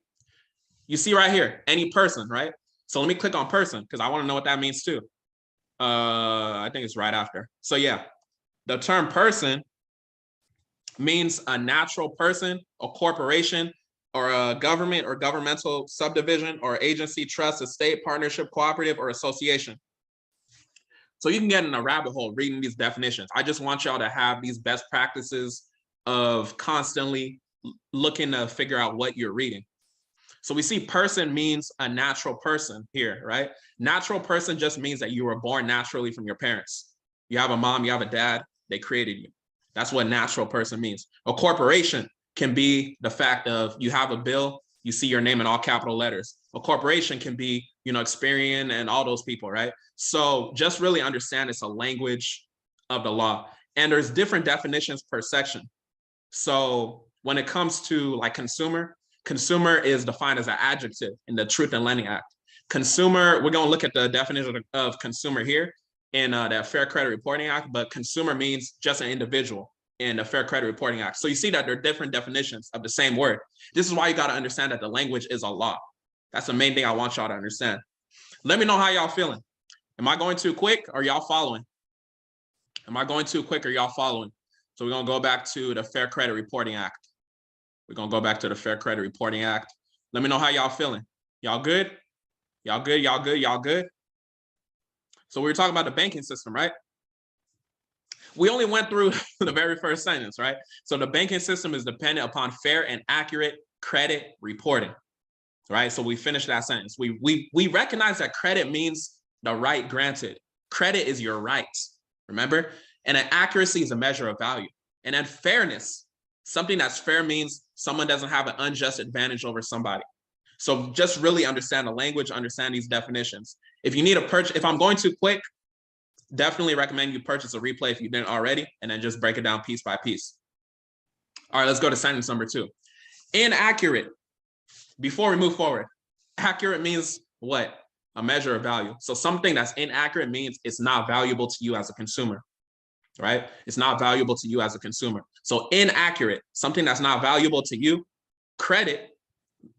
you see right here, any person, right? So let me click on person because I want to know what that means too. I think it's right after. So yeah, the term person means a natural person, a corporation, or a government or governmental subdivision or agency, trust, estate, partnership, cooperative, or association. So you can get in a rabbit hole reading these definitions. I just want y'all to have these best practices of constantly looking to figure out what you're reading. So we see person means a natural person here, right? Natural person just means that you were born naturally from your parents. You have a mom, you have a dad, they created you. That's what natural person means. A corporation can be the fact of you have a bill, you see your name in all capital letters. A corporation can be, Experian and all those people, right? So just really understand it's a language of the law. And there's different definitions per section. So when it comes to like consumer is defined as an adjective in the Truth in Lending Act. Consumer, we're going to look at the definition of consumer here in the Fair Credit Reporting Act, but consumer means just an individual in the Fair Credit Reporting Act. So you see that there are different definitions of the same word. This is why you got to understand that the language is a law. That's the main thing I want y'all to understand. Let me know how y'all feeling. Am I going too quick or y'all following? Am I going too quick or y'all following? So we're going to go back to the Fair Credit Reporting Act. We're going to go back to the Fair Credit Reporting Act. Let me know how y'all feeling. Y'all good? Y'all good? Y'all good? Y'all good? So we were talking about the banking system, right? We only went through the very first sentence, right? So the banking system is dependent upon fair and accurate credit reporting, right? So we finished that sentence. We recognize that credit means the right granted. Credit is your right, remember? And an accuracy is a measure of value. And then fairness, something that's fair means someone doesn't have an unjust advantage over somebody. So just really understand the language, understand these definitions. If you need a purchase, if I'm going too quick, definitely recommend you purchase a replay if you didn't already, and then just break it down piece by piece. All right, let's go to sentence number 2. Inaccurate. Before we move forward, accurate means what? A measure of value. So something that's inaccurate means it's not valuable to you as a consumer, right? It's not valuable to you as a consumer. So inaccurate, something that's not valuable to you. Credit,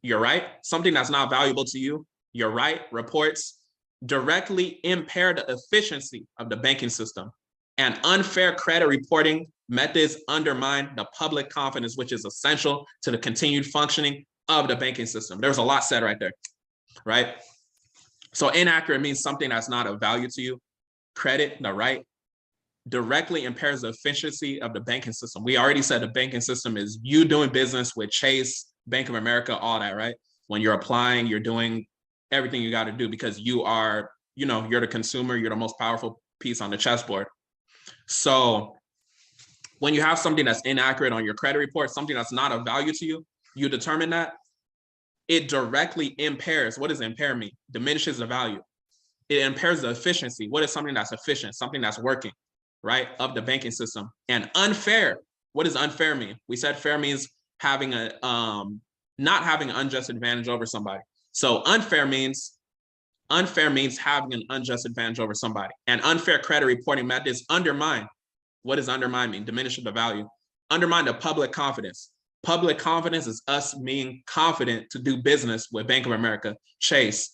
you're right. Something that's not valuable to you, you're right. Reports directly impair the efficiency of the banking system, and unfair credit reporting methods undermine the public confidence, which is essential to the continued functioning of the banking system. There's a lot said right there, right? So inaccurate means something that's not of value to you. Credit, the right, directly impairs the efficiency of the banking system. We already said the banking system is you doing business with Chase, Bank of America, all that, right? When you're applying, you're doing everything you got to do because you are, you're the consumer, you're the most powerful piece on the chessboard. So when you have something that's inaccurate on your credit report, something that's not of value to you, you determine that it directly impairs. What does impair mean? Diminishes the value. It impairs the efficiency. What is something that's efficient? Something that's working, right? Of the banking system. And unfair. What does unfair mean? We said fair means having a not having an unjust advantage over somebody. So unfair means having an unjust advantage over somebody. And unfair credit reporting methods undermine. What does undermine mean? Diminish the value. Undermine the public confidence. Public confidence is us being confident to do business with Bank of America, Chase,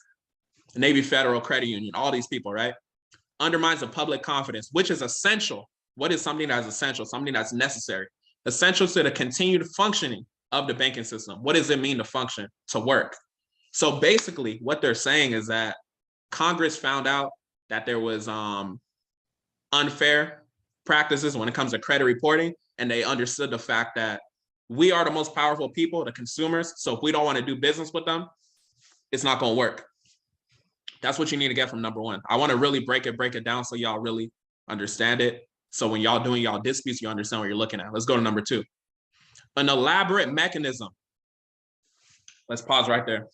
Navy Federal Credit Union, all these people, right? Undermines the public confidence, which is essential. What is something that is essential? Something that's necessary. Essential to the continued functioning of the banking system. What does it mean to function, to work? So basically what they're saying is that Congress found out that there was unfair practices when it comes to credit reporting, and they understood the fact that we are the most powerful people, the consumers. So if we don't want to do business with them, it's not going to work. That's what you need to get from number 1. I want to really break it down so y'all really understand it. So when y'all doing y'all disputes, you understand what you're looking at. Let's go to number 2. An elaborate mechanism. Let's pause right there.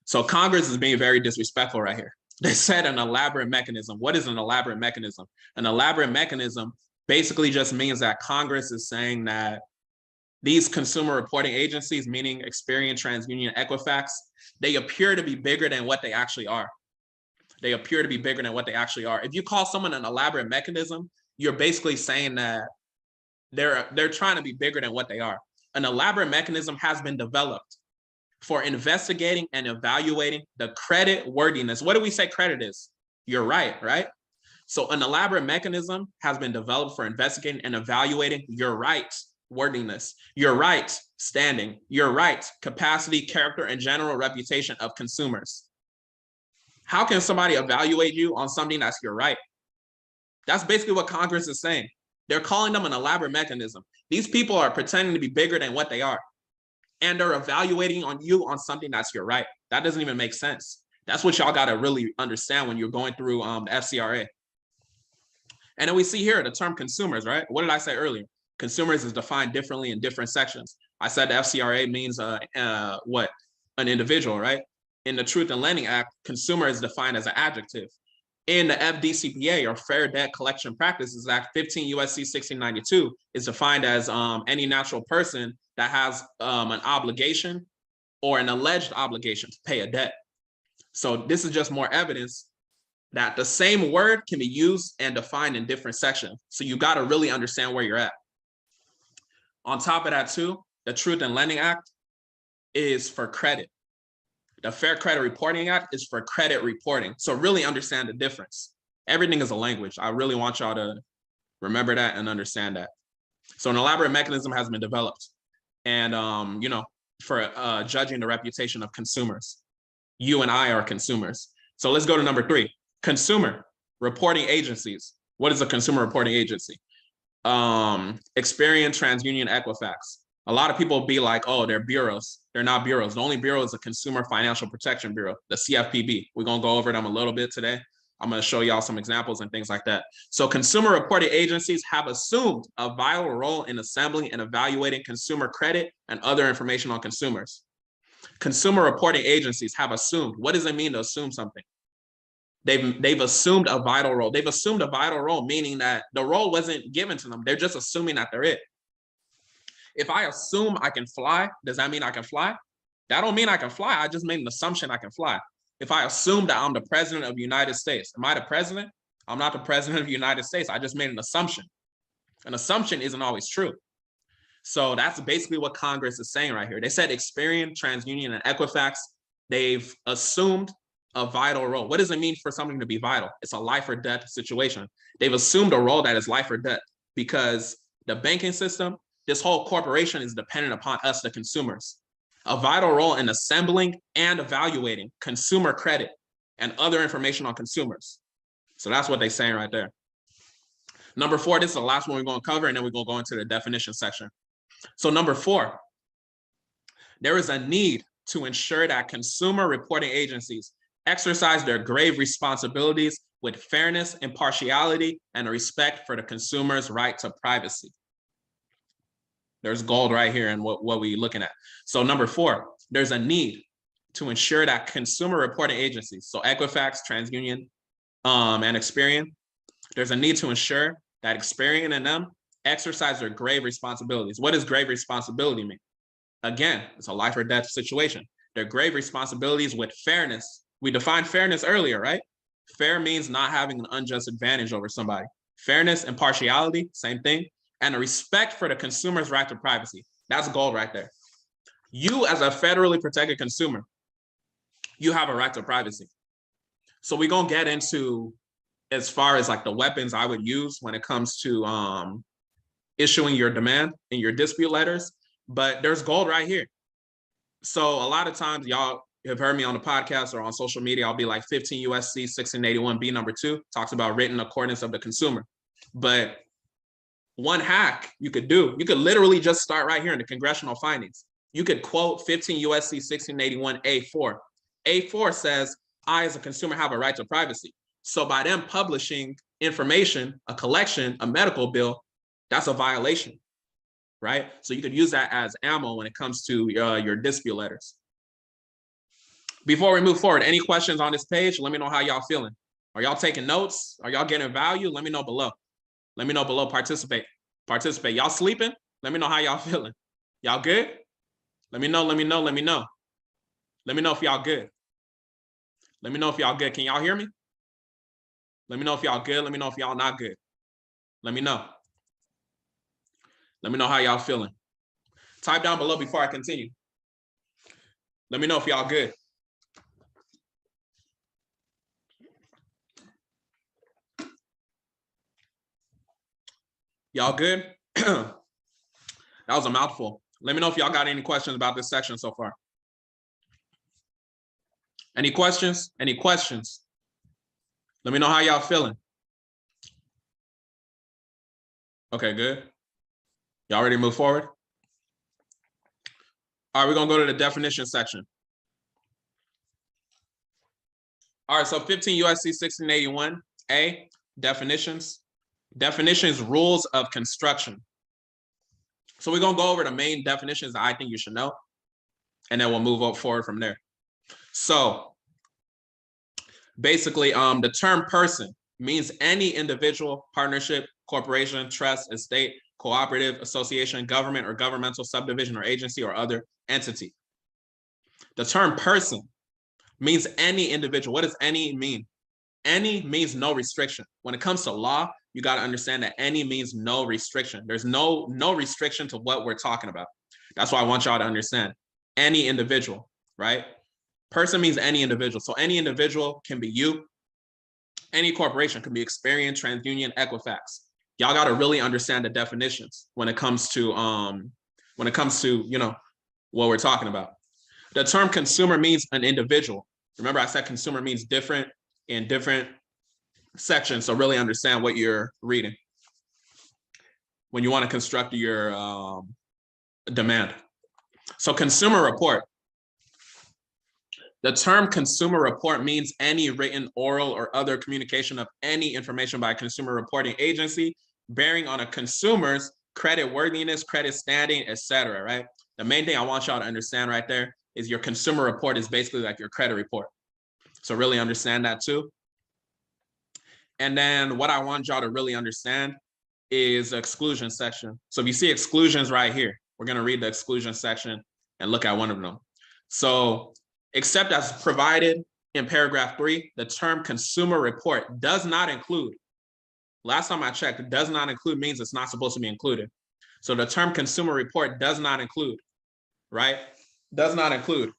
So Congress is being very disrespectful right here. They said an elaborate mechanism. What is an elaborate mechanism? An elaborate mechanism basically just means that Congress is saying that these consumer reporting agencies, meaning Experian, TransUnion, Equifax, they appear to be bigger than what they actually are. They appear to be bigger than what they actually are. If you call someone an elaborate mechanism, you're basically saying that they're trying to be bigger than what they are. An elaborate mechanism has been developed for investigating and evaluating the credit worthiness. What do we say credit is? You're right, right? So an elaborate mechanism has been developed for investigating and evaluating your rights, worthiness, your right standing, your right capacity, character, and general reputation of consumers. How can somebody evaluate you on something that's your right? That's basically what Congress is saying. They're calling them an elaborate mechanism. These people are pretending to be bigger than what they are. and they're evaluating on you on something that's your right. That doesn't even make sense. That's what y'all got to really understand when you're going through the FCRA. And then we see here the term consumers, right? What did I say earlier? Consumers is defined differently in different sections. I said the FCRA means what? An individual, right? In the Truth in Lending Act, consumer is defined as an adjective. In the FDCPA, or Fair Debt Collection Practices Act, 15 USC 1692 is defined as any natural person that has an obligation or an alleged obligation to pay a debt. So this is just more evidence that the same word can be used and defined in different sections. So you got to really understand where you're at. On top of that too, the Truth in Lending Act is for credit. The Fair Credit Reporting Act is for credit reporting. So really understand the difference. Everything is a language. I really want y'all to remember that and understand that. So an elaborate mechanism has been developed and, for judging the reputation of consumers. You and I are consumers. So let's go to number 3, consumer reporting agencies. What is a consumer reporting agency? Experian, TransUnion, Equifax. A lot of people be like, oh, they're bureaus. They're not bureaus. The only bureau is the Consumer Financial Protection Bureau, the CFPB. We're going to go over them a little bit today. I'm going to show y'all some examples and things like that. So consumer reporting agencies have assumed a vital role in assembling and evaluating consumer credit and other information on consumers. Consumer reporting agencies have assumed. What does it mean to assume something? They've assumed a vital role. They've assumed a vital role, meaning that the role wasn't given to them. They're just assuming that they're it. If I assume I can fly, does that mean I can fly? That don't mean I can fly. I just made an assumption I can fly. If I assume that I'm the president of the United States, am I the president? I'm not the president of the United States. I just made an assumption. An assumption isn't always true. So that's basically what Congress is saying right here. They said Experian, TransUnion, and Equifax, they've assumed a vital role. What does it mean for something to be vital? It's a life or death situation. They've assumed a role that is life or death because the banking system, this whole corporation is dependent upon us, the consumers. A vital role in assembling and evaluating consumer credit and other information on consumers. So that's what they're saying right there. Number 4, this is the last one we're going to cover, and then we're going to go into the definition section. So number 4, there is a need to ensure that consumer reporting agencies exercise their grave responsibilities with fairness, impartiality, and respect for the consumer's right to privacy. There's gold right here in what we're looking at. So number 4, there's a need to ensure that consumer reporting agencies, so Equifax, TransUnion, and Experian, there's a need to ensure that Experian and them exercise their grave responsibilities. What does grave responsibility mean? Again, it's a life or death situation. Their grave responsibilities with fairness. We defined fairness earlier, right? Fair means not having an unjust advantage over somebody. Fairness, impartiality, same thing. And a respect for the consumer's right to privacy. That's gold right there. You as a federally protected consumer, you have a right to privacy. So we're going to get into as far as like the weapons I would use when it comes to issuing your demand in your dispute letters, but there's gold right here. So a lot of times y'all have heard me on the podcast or on social media, I'll be like 15 USC 1681B number 2 talks about written accordance of the consumer. But one hack you could do, you could literally just start right here in the congressional findings. You could quote 15 USC 1681A4. A4 says, I as a consumer have a right to privacy. So by them publishing information, a collection, a medical bill, that's a violation, right? So you could use that as ammo when it comes to your dispute letters. Before we move forward, any questions on this page? Let me know how y'all feeling. Are y'all taking notes? Are y'all getting value? Let me know below. Let me know below. Participate. Y'all sleeping? Let me know how y'all feeling. Y'all good? Let me know. Let me know if y'all good. Let me know if y'all good. Can y'all hear me? Let me know if y'all good. Let me know if y'all not good. Let me know. Let me know how y'all feeling. Type down below before I continue. Let me know if y'all good. Y'all good? That was a mouthful. Let me know if y'all got any questions about this section so far. Any questions? Any questions? Let me know how y'all feeling. Okay, good. Y'all ready to move forward? All right, we're gonna go to the definition section. All right, so 15 USC 1681A, definitions. Definitions, rules of construction. So we're gonna go over the main definitions that I think you should know, and then we'll move forward from there. So basically, the term person means any individual, partnership, corporation, trust, estate, cooperative, association, government or governmental subdivision or agency or other entity. The term person means any individual. What does any mean? Any means no restriction. When it comes to law, you got to understand that any means no restriction. There's no restriction to what we're talking about. That's why I want y'all to understand. Any individual, right? Person means any individual. So any individual can be you. Any corporation can be Experian, TransUnion, Equifax. Y'all got to really understand the definitions when it comes to you know what we're talking about. The term consumer means an individual. Remember, I said consumer means different in different sections. So really understand what you're reading when you want to construct your demand. So consumer report. The term consumer report means any written, oral, or other communication of any information by a consumer reporting agency bearing on a consumer's credit worthiness, credit standing, etc. Right? The main thing I want y'all to understand right there is your consumer report is basically like your credit report. So really understand that too. And then what I want y'all to really understand is the exclusion section. So if you see exclusions right here, we're going to read the exclusion section and look at one of them. So except as provided in paragraph 3, the term consumer report does not include. Last time I checked, does not include means it's not supposed to be included. So the term consumer report does not include, right? Does not include.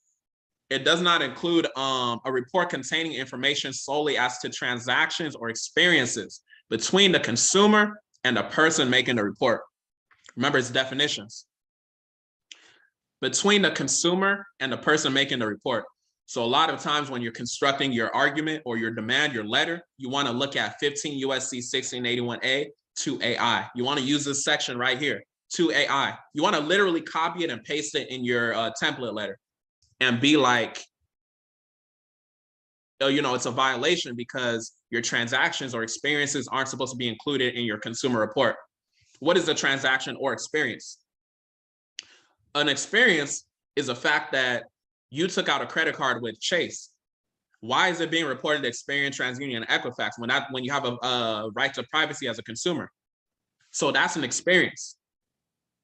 It does not include a report containing information solely as to transactions or experiences between the consumer and the person making the report. Remember, it's definitions. Between the consumer and the person making the report. So a lot of times when you're constructing your argument or your demand, your letter, you want to look at 15 USC 1681A 2AI. You want to use this section right here, 2AI. You want to literally copy it and paste it in your template letter and be like, oh, you know, it's a violation because your transactions or experiences aren't supposed to be included in your consumer report. What is a transaction or experience? An experience is a fact that you took out a credit card with Chase. Why is it being reported to Experian, TransUnion, and Equifax when you have a right to privacy as a consumer? So that's an experience.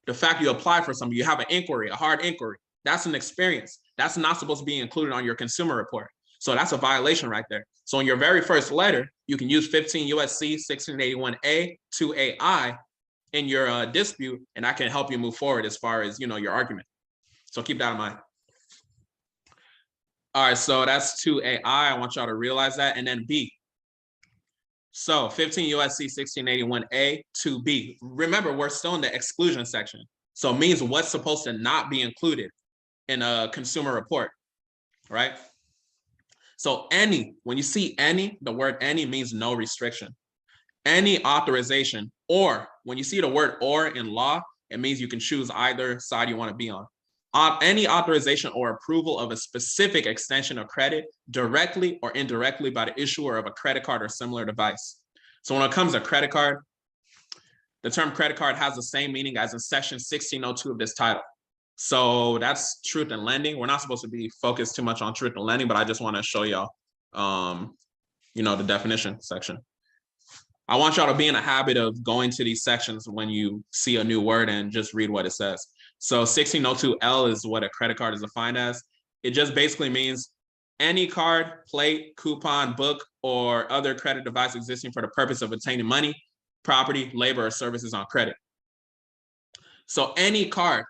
The fact you apply for something, you have an inquiry, a hard inquiry, that's an experience. That's not supposed to be included on your consumer report. So that's a violation right there. So in your very first letter, you can use 15 USC 1681A 2AI in your dispute, and that can help you move forward as far as, you know, your argument. So keep that in mind. All right, so that's 2AI. I want y'all to realize that. And then B. So 15 USC 1681A 2B. Remember, we're still in the exclusion section. So it means what's supposed to not be included in a consumer report, right? So any, when you see any, the word any means no restriction. Any authorization, or when you see the word or in law, it means you can choose either side you want to be on. Any authorization or approval of a specific extension of credit directly or indirectly by the issuer of a credit card or similar device. So when it comes to credit card, the term credit card has the same meaning as in section 1602 of this title. So that's truth in lending. We're not supposed to be focused too much on truth in lending, but I just want to show y'all, you know, the definition section. I want y'all to be in a habit of going to these sections when you see a new word and just read what it says. So 1602L is what a credit card is defined as. It just basically means any card, plate, coupon, book, or other credit device existing for the purpose of obtaining money, property, labor, or services on credit. So any card,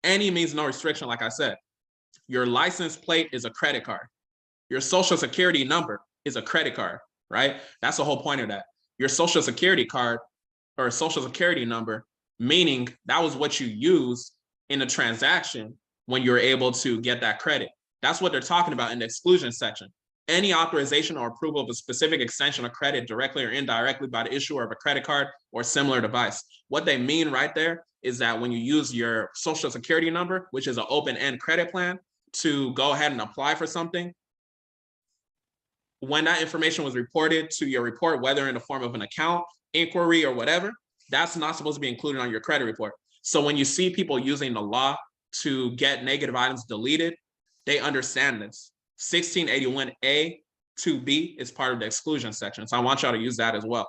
any means no restriction, like I said. Your license plate is a credit card. Your social security number is a credit card, right? That's the whole point of that. Your social security card or social security number, meaning that was what you used in a transaction when you were able to get that credit. That's what they're talking about in the exclusion section. any authorization or approval of a specific extension of credit directly or indirectly by the issuer of a credit card or similar device. What they mean right there is that when you use your social security number, which is an open-end credit plan, to go ahead and apply for something, when that information was reported to your report, whether in the form of an account, inquiry, or whatever, that's not supposed to be included on your credit report. So when you see people using the law to get negative items deleted, they understand this. 1681A to B is part of the exclusion section. So I want y'all to use that as well.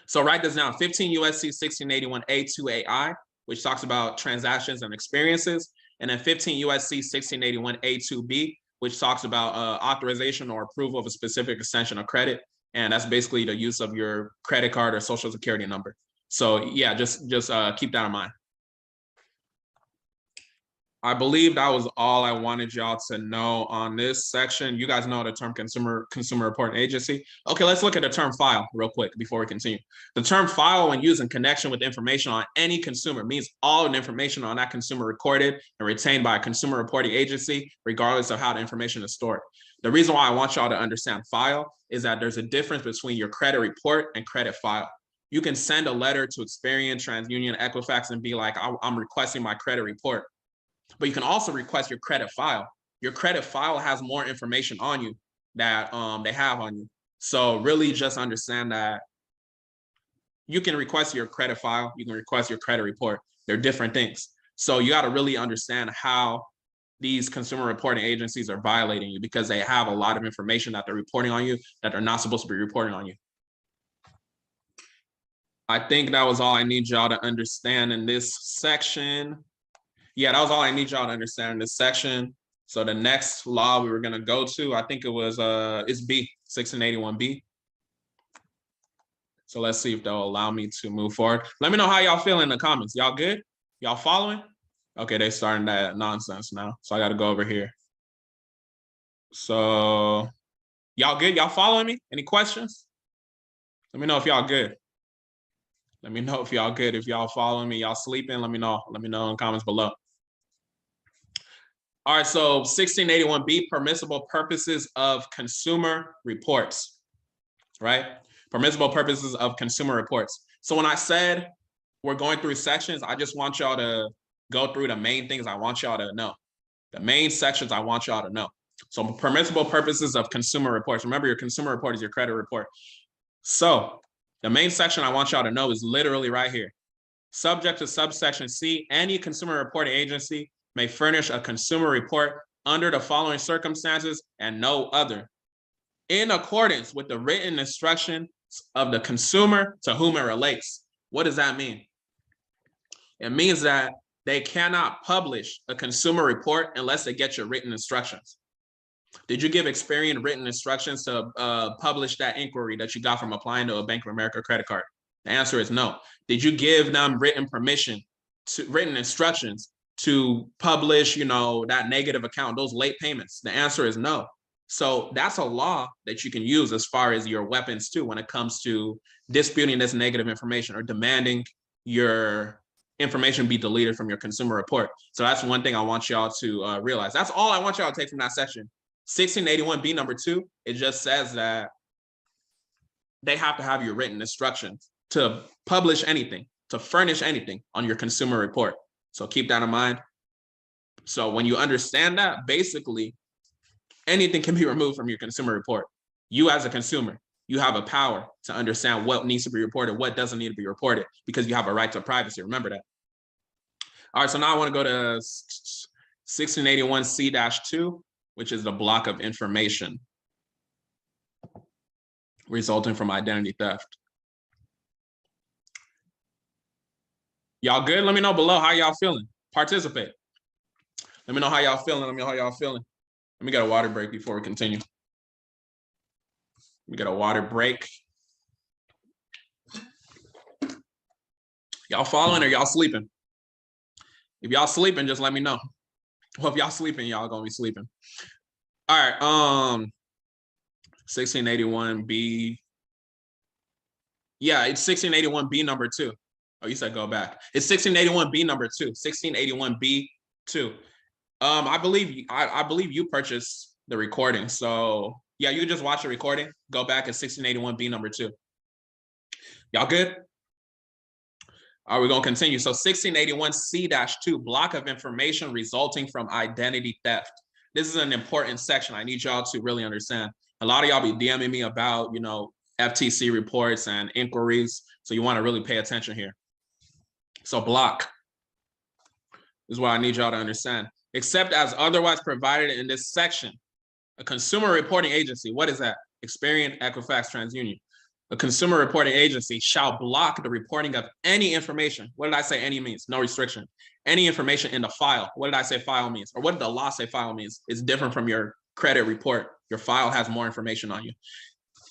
So write this down, 15 USC 1681A to AI, which talks about transactions and experiences. And then 15 USC 1681A to B, which talks about authorization or approval of a specific extension of credit. And that's basically the use of your credit card or social security number. So yeah, just keep that in mind. I believe that was all I wanted y'all to know on this section. You guys know the term consumer reporting agency. Okay, let's look at the term file real quick before we continue. The term file, when used in connection with information on any consumer, means all the information on that consumer recorded and retained by a consumer reporting agency, regardless of how the information is stored. The reason why I want y'all to understand file is that there's a difference between your credit report and credit file. You can send a letter to Experian, TransUnion, Equifax, and be like, I'm requesting my credit report. But you can also request your credit file. Your credit file has more information on you that they have on you. So really just understand that you can request your credit file, you can request your credit report. They're different things. So you got to really understand how these consumer reporting agencies are violating you, because they have a lot of information that they're reporting on you that they're not supposed to be reporting on you. I think that was all I need y'all to understand in this section. Yeah, that was all I need y'all to understand in this section. So the next law we were going to go to, I think it was, it's B, 1681B. So let's see if they'll allow me to move forward. Let me know how y'all feel in the comments. Y'all good? Y'all following? Okay, they starting that nonsense now. So I got to go over here. So y'all good? Y'all following me? Any questions? Let me know if y'all good. Let me know if y'all good. If y'all following me, y'all sleeping, let me know. Let me know in the comments below. All right, so 1681B, permissible purposes of consumer reports, right? Permissible purposes of consumer reports. So when I said we're going through sections, I just want y'all to go through the main things I want y'all to know. The main sections I want y'all to know. So permissible purposes of consumer reports. Remember, your consumer report is your credit report. So the main section I want y'all to know is literally right here. Subject to subsection C, any consumer reporting agency may furnish a consumer report under the following circumstances and no other, in accordance with the written instructions of the consumer to whom it relates. What does that mean? It means that they cannot publish a consumer report unless they get your written instructions. Did you give Experian written instructions to publish that inquiry that you got from applying to a Bank of America credit card? The answer is no. Did you give them written instructions to publish, that negative account, those late payments? The answer is no. So that's a law that you can use as far as your weapons too, when it comes to disputing this negative information or demanding your information be deleted from your consumer report. So that's one thing I want y'all to realize. That's all I want y'all to take from that section. 1681B number 2, it just says that they have to have your written instructions to publish anything, to furnish anything on your consumer report. So keep that in mind. So when you understand that, basically anything can be removed from your consumer report. You as a consumer, you have a power to understand what needs to be reported, what doesn't need to be reported, because you have a right to privacy. Remember that. All right, so now I want to go to 1681C-2, which is the block of information resulting from identity theft. Y'all good? Let me know below how y'all feeling. Participate. Let me know how y'all feeling. Let me know how y'all feeling. Let me get a water break before we continue. We get a water break. Y'all following or y'all sleeping? If y'all sleeping, just let me know. Well, if y'all sleeping, y'all gonna be sleeping. All right, 1681B. Yeah, it's 1681B number 2. Oh, you said go back. It's 1681B number 2. 1681B2. I believe you purchased the recording. So yeah, you can just watch the recording. Go back at 1681B number 2. Y'all good? Are we going to continue? So 1681C-2, block of information resulting from identity theft. This is an important section. I need y'all to really understand. A lot of y'all be DMing me about, FTC reports and inquiries. So you want to really pay attention here. So block is what I need y'all to understand. Except as otherwise provided in this section, a consumer reporting agency, what is that? Experian, Equifax, TransUnion. A consumer reporting agency shall block the reporting of any information. What did I say any means? No restriction. Any information in the file. What did I say file means? Or what did the law say file means? It's different from your credit report. Your file has more information on you.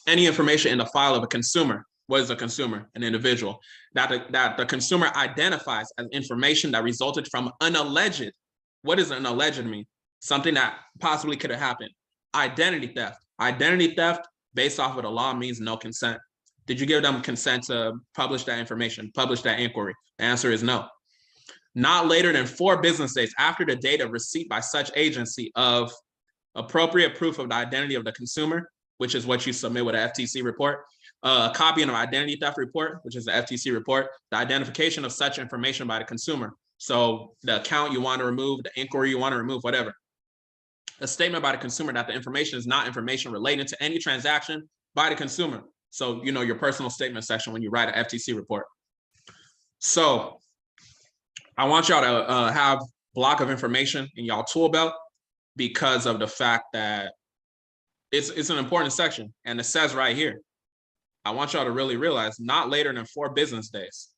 Any information in the file of a consumer. What is a consumer? An individual. That the consumer identifies as information that resulted from an alleged. What does an alleged mean? Something that possibly could have happened. Identity theft. Identity theft based off of the law means no consent. Did you give them consent to publish that information, publish that inquiry? The answer is no. Not later than 4 business days after the date of receipt by such agency of appropriate proof of the identity of the consumer, which is what you submit with an FTC report, a copy of an identity theft report, which is the FTC report, the identification of such information by the consumer. So the account you want to remove, the inquiry you want to remove, whatever. A statement by the consumer that the information is not information related to any transaction by the consumer. So, your personal statement section when you write an FTC report. So I want y'all to have block of information in y'all tool belt because of the fact that it's an important section. And it says right here, I want y'all to really realize not later than 4 business days.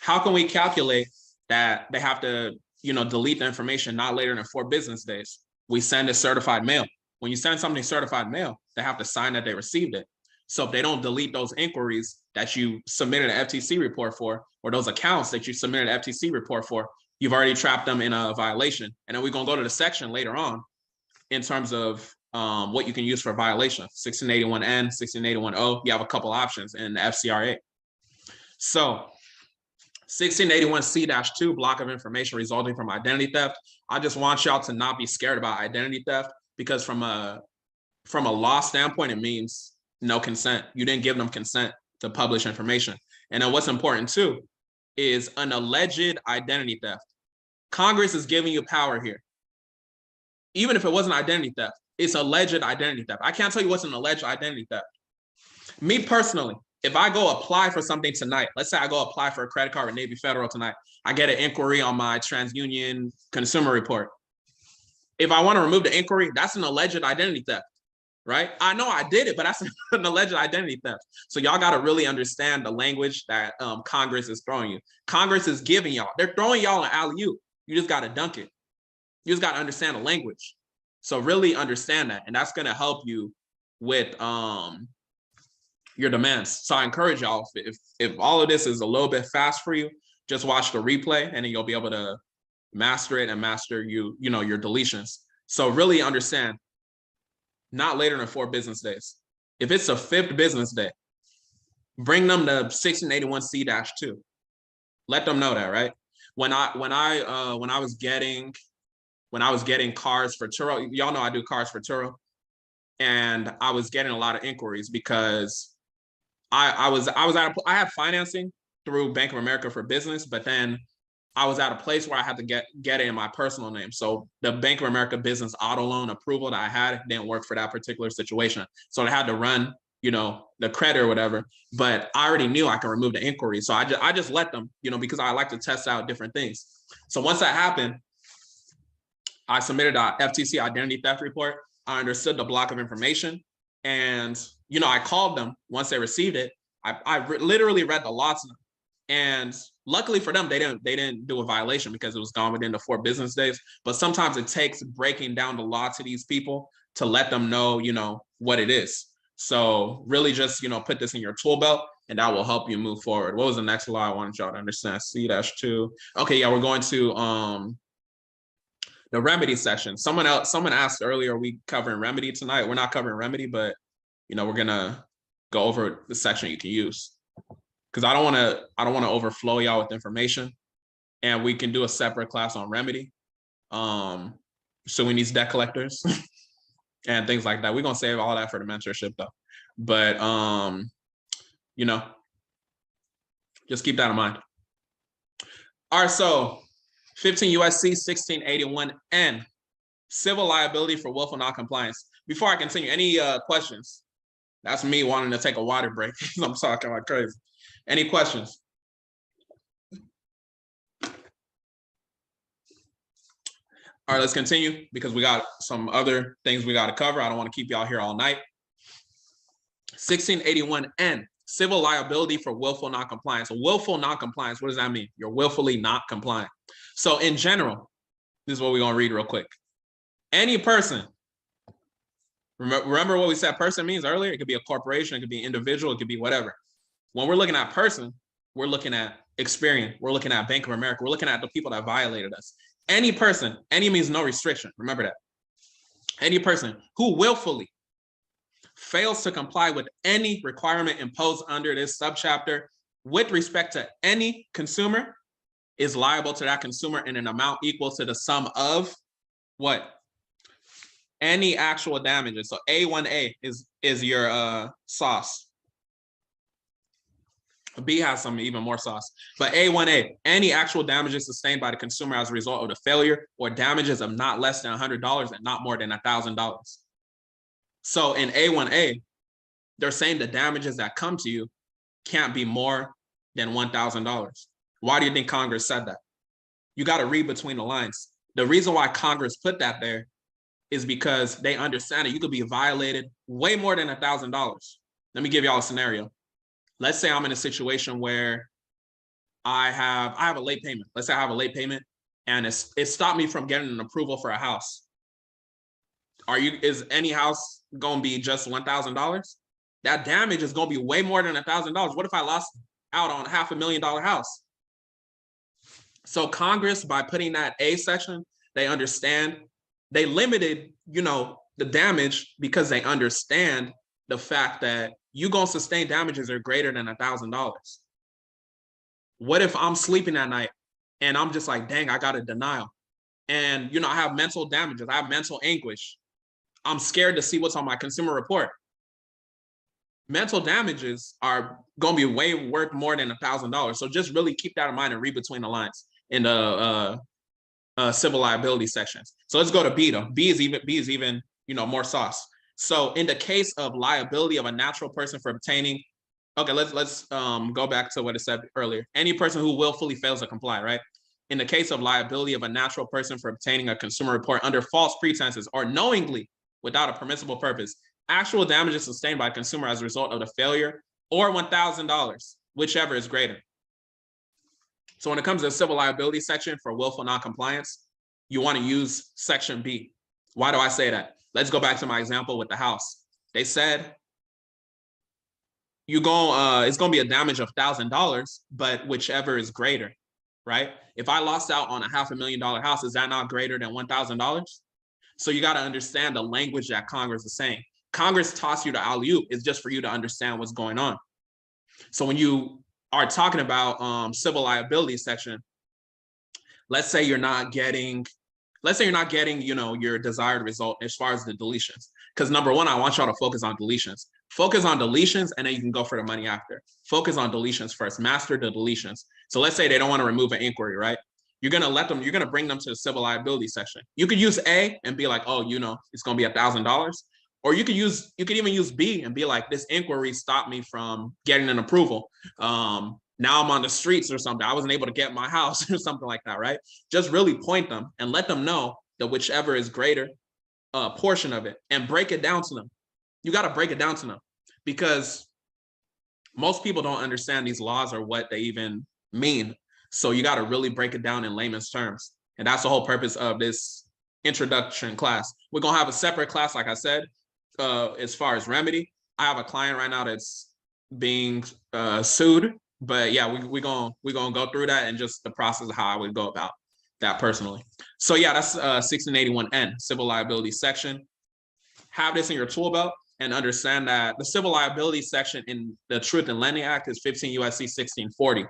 How can we calculate that they have to, delete the information not later than 4 business days? We send a certified mail. When you send something certified mail, they have to sign that they received it. So if they don't delete those inquiries that you submitted an FTC report for, or those accounts that you submitted an FTC report for, you've already trapped them in a violation. And then we're going to go to the section later on in terms of what you can use for violation. 1681N, 1681O, you have a couple options in the FCRA. So 1681C-2, block of information resulting from identity theft. I just want y'all to not be scared about identity theft because from a law standpoint, it means no consent. You didn't give them consent to publish information. And then what's important too is an alleged identity theft. Congress is giving you power here. Even if it wasn't identity theft, it's alleged identity theft. I can't tell you what's an alleged identity theft. Me personally, if I go apply for something tonight, let's say I go apply for a credit card with Navy Federal tonight, I get an inquiry on my TransUnion consumer report. If I want to remove the inquiry, that's an alleged identity theft, right? I know I did it, but that's an alleged identity theft. So y'all got to really understand the language that Congress is throwing you. Congress is giving y'all, they're throwing y'all an alley-oop. You just got to dunk it. You just got to understand the language. So really understand that. And that's going to help you with your demands. So I encourage y'all, if all of this is a little bit fast for you, just watch the replay and then you'll be able to master it and master your deletions. So really understand, not later than 4 business days. If it's a 5th business day, bring them to 1681C-2. Let them know that, right? When I was getting cars for Turo, y'all know I do cars for Turo, and I was getting a lot of inquiries because I had financing through Bank of America for business, but then I was at a place where I had to get it in my personal name. So the Bank of America business auto loan approval that I had didn't work for that particular situation. So I had to run, the credit or whatever, but I already knew I could remove the inquiry. So I just let them, because I like to test out different things. So once that happened, I submitted a FTC identity theft report. I understood the block of information. And, I called them once they received it. I literally read the law to them. And luckily for them, they didn't do a violation because it was gone within the 4 business days. But sometimes it takes breaking down the law to these people to let them know, what it is. So really just, put this in your tool belt and that will help you move forward. What was the next law I wanted y'all to understand? C-2. Okay, yeah, we're going to the remedy section. Someone asked earlier, are we covering remedy tonight? We're not covering remedy, but we're gonna go over the section you can use. Because I don't want to overflow y'all with information. And we can do a separate class on remedy. So we need debt collectors. and things like that. We're gonna save all that for the mentorship though. But you know, just keep that in mind. All right, so 15 USC 1681N, civil liability for willful noncompliance. Before I continue, any questions? That's me wanting to take a water break. I'm talking like crazy. Any questions? All right, let's continue because we got some other things we got to cover. I don't want to keep y'all here all night. 1681N, civil liability for willful noncompliance. So willful noncompliance, what does that mean? You're willfully not compliant. So in general, this is what we're going to read real quick. Any person, remember what we said person means earlier? It could be a corporation, it could be an individual, it could be whatever. When we're looking at person, we're looking at Experian, we're looking at Bank of America, we're looking at the people that violated us. Any person, any means no restriction. Remember that. Any person who willfully fails to comply with any requirement imposed under this subchapter with respect to any consumer is liable to that consumer in an amount equal to the sum of what? Any actual damages. So A1A is your sauce. B has some even more sauce, but A1A, any actual damages sustained by the consumer as a result of the failure or damages of not less than $100 and not more than $1,000. So in A1A, they're saying the damages that come to you can't be more than $1,000. Why do you think Congress said that? You got to read between the lines. The reason why Congress put that there is because they understand that you could be violated way more than $1,000. Let me give y'all a scenario. Let's say I'm in a situation where I have a late payment. Let's say I have a late payment and it stopped me from getting an approval for a house. Is any house going to be just $1,000? That damage is going to be way more than $1,000. What if I lost out on $500,000 house? So Congress, by putting that A section, they understand, they limited, the damage because they understand the fact that you're going to sustain damages that are greater than $1,000. What if I'm sleeping at night and I'm just like, dang, I got a denial. And, I have mental damages. I have mental anguish. I'm scared to see what's on my consumer report. Mental damages are going to be way worth more than $1,000. So just really keep that in mind and read between the lines in the civil liability sections. So let's go to B though. B is even, more sauce. So in the case of liability of a natural person for obtaining, okay, let's go back to what it said earlier. Any person who willfully fails to comply, right? In the case of liability of a natural person for obtaining a consumer report under false pretenses or knowingly without a permissible purpose, actual damages sustained by a consumer as a result of the failure or $1,000, whichever is greater. So when it comes to the civil liability section for willful noncompliance, you want to use section B. Why do I say that? Let's go back to my example with the house. They said it's going to be a damage of $1,000, but whichever is greater, right? If I lost out on a $500,000 house, is that not greater than $1,000? So you got to understand the language that Congress is saying. Congress tossed you to alley-oop. It's just for you to understand what's going on. So when you are talking about civil liability section, let's say you're not getting, your desired result as far as the deletions. Because number one, I want y'all to focus on deletions. Focus on deletions, and then you can go for the money after. Focus on deletions first. Master the deletions. So let's say they don't want to remove an inquiry, right? You're going to bring them to the civil liability section. You could use A and be like, oh, it's going to be $1,000. Or you could even use B and be like, this inquiry stopped me from getting an approval. Now I'm on the streets or something. I wasn't able to get my house or something like that, right? Just really point them and let them know that whichever is greater portion of it, and break it down to them. You got to break it down to them because most people don't understand these laws or what they even mean. So you got to really break it down in layman's terms. And that's the whole purpose of this introduction class. We're going to have a separate class, like I said, as far as remedy. I have a client right now that's being sued. But yeah, we're gonna go through that and just the process of how I would go about that personally. So yeah, that's 1681N, civil liability section. Have this in your tool belt and understand that the civil liability section in the Truth in Lending Act is 15 USC 1640.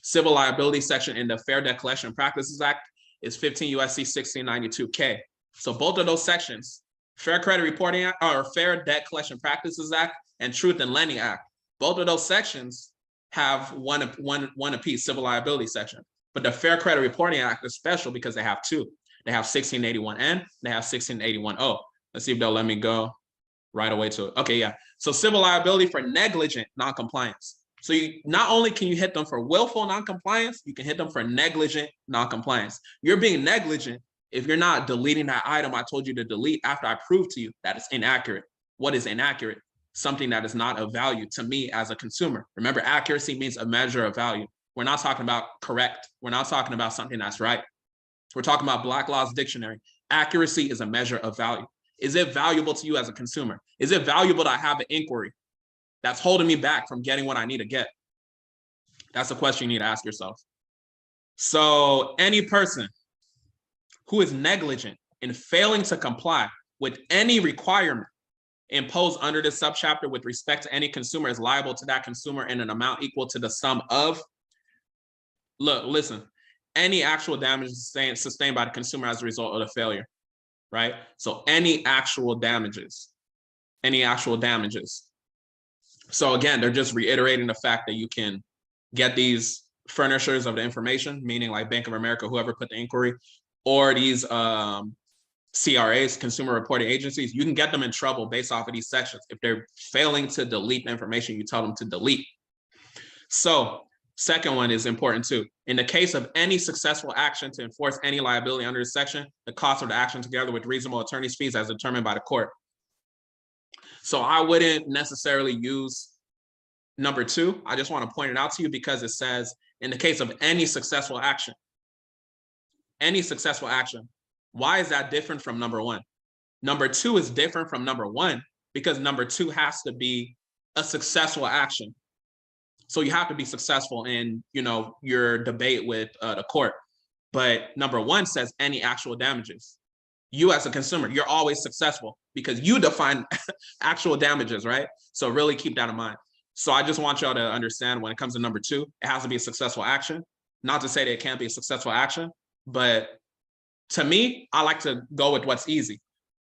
Civil liability section in the Fair Debt Collection Practices Act is 15 USC 1692K. So both of those sections Fair Credit Reporting Act, or Fair Debt Collection Practices Act, and Truth in Lending Act. Both of those sections have one apiece, civil liability section. But the Fair Credit Reporting Act is special because they have two. They have 1681N, they have 1681O. Let's see if they'll let me go right away to it. Okay, yeah. So civil liability for negligent noncompliance. So not only can you hit them for willful noncompliance, you can hit them for negligent noncompliance. You're being negligent if you're not deleting that item I told you to delete after I proved to you that it's inaccurate. What is inaccurate? Something that is not of value to me as a consumer. Remember, accuracy means a measure of value. We're not talking about correct. We're not talking about something that's right. We're talking about Black Law's dictionary. Accuracy is a measure of value. Is it valuable to you as a consumer? Is it valuable that I have an inquiry that's holding me back from getting what I need to get? That's a question you need to ask yourself. So any person who is negligent in failing to comply with any requirement imposed under this subchapter with respect to any consumer is liable to that consumer in an amount equal to the sum of, listen, any actual damage sustained by the consumer as a result of the failure, right? So any actual damages. So again, they're just reiterating the fact that you can get these furnishers of the information, meaning like Bank of America, whoever put the inquiry, or these CRAs, consumer reporting agencies, you can get them in trouble based off of these sections if they're failing to delete the information you tell them to delete. So second one is important too. In the case of any successful action to enforce any liability under this section, the cost of the action together with reasonable attorney's fees as determined by the court. So I wouldn't necessarily use number 2. I just want to point it out to you because it says in the case of any successful action. Why is that different from number 1? Number 2 is different from number 1 because number 2 has to be a successful action. So you have to be successful in, your debate with the court. But number 1 says any actual damages. You as a consumer, you're always successful because you define actual damages, right? So really keep that in mind. So I just want y'all to understand when it comes to number 2, it has to be a successful action. Not to say that it can't be a successful action, but to me, I like to go with what's easy.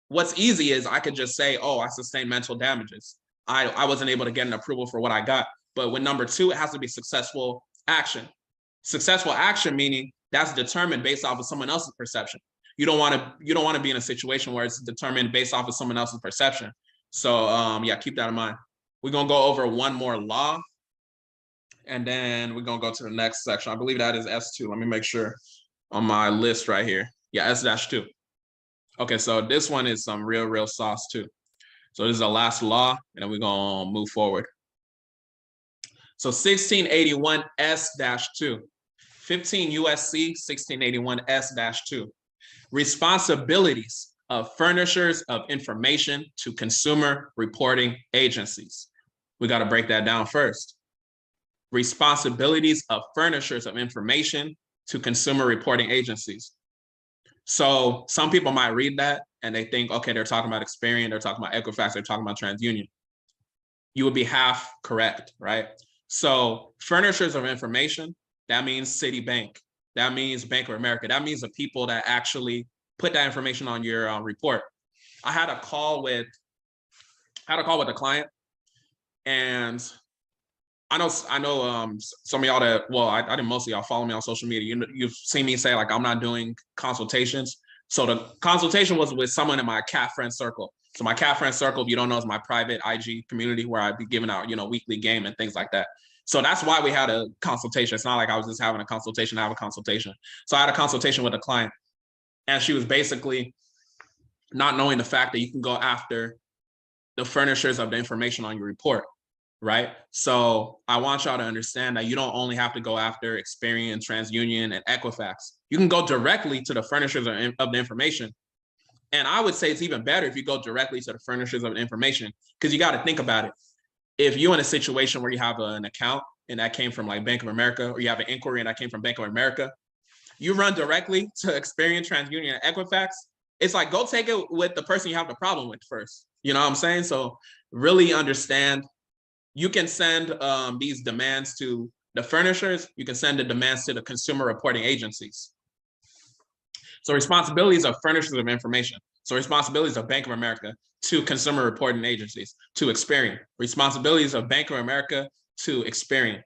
What's easy is I could just say, oh, I sustained mental damages. I wasn't able to get an approval for what I got. But with number 2, it has to be successful action. Successful action meaning that's determined based off of someone else's perception. You don't want to be in a situation where it's determined based off of someone else's perception. So yeah, keep that in mind. We're gonna go over one more law, and then we're gonna go to the next section. I believe that is S2. Let me make sure on my list right here. Yeah, S-2. Okay, so this one is some real sauce too. So this is the last law, and then we're gonna move forward. So 1681 S-2, 15 USC 1681 S-2. Responsibilities of furnishers of information to consumer reporting agencies. We got to break that down first. Responsibilities of furnishers of information to consumer reporting agencies. So some people might read that and they think, okay, they're talking about Experian, they're talking about Equifax, they're talking about TransUnion. You would be half correct, right? So furnishers of information, that means Citibank. That means Bank of America. That means the people that actually put that information on your report. I had a call with a client, and I know some of y'all that, well, I think most of y'all follow me on social media. You've seen me say like I'm not doing consultations. So the consultation was with someone in my cat friend circle. So my cat friend circle, if you don't know, is my private IG community where I'd be giving out, weekly game and things like that. So that's why we had a consultation. It's not like I was just having a consultation to have a consultation. So I had a consultation with a client, and she was basically not knowing the fact that you can go after the furnishers of the information on your report, right? So I want y'all to understand that you don't only have to go after Experian, TransUnion, and Equifax. You can go directly to the furnishers of the information. And I would say it's even better if you go directly to the furnishers of the information, because you got to think about it. If you're in a situation where you have an account and that came from like Bank of America, or you have an inquiry and that came from Bank of America, you run directly to Experian, TransUnion, and Equifax. It's like, go take it with the person you have the problem with first. You know what I'm saying? So really understand, you can send these demands to the furnishers. You can send the demands to the consumer reporting agencies. So responsibilities of furnishers of information. So responsibilities of Bank of America to consumer reporting agencies, to Experian. Responsibilities of Bank of America to Experian.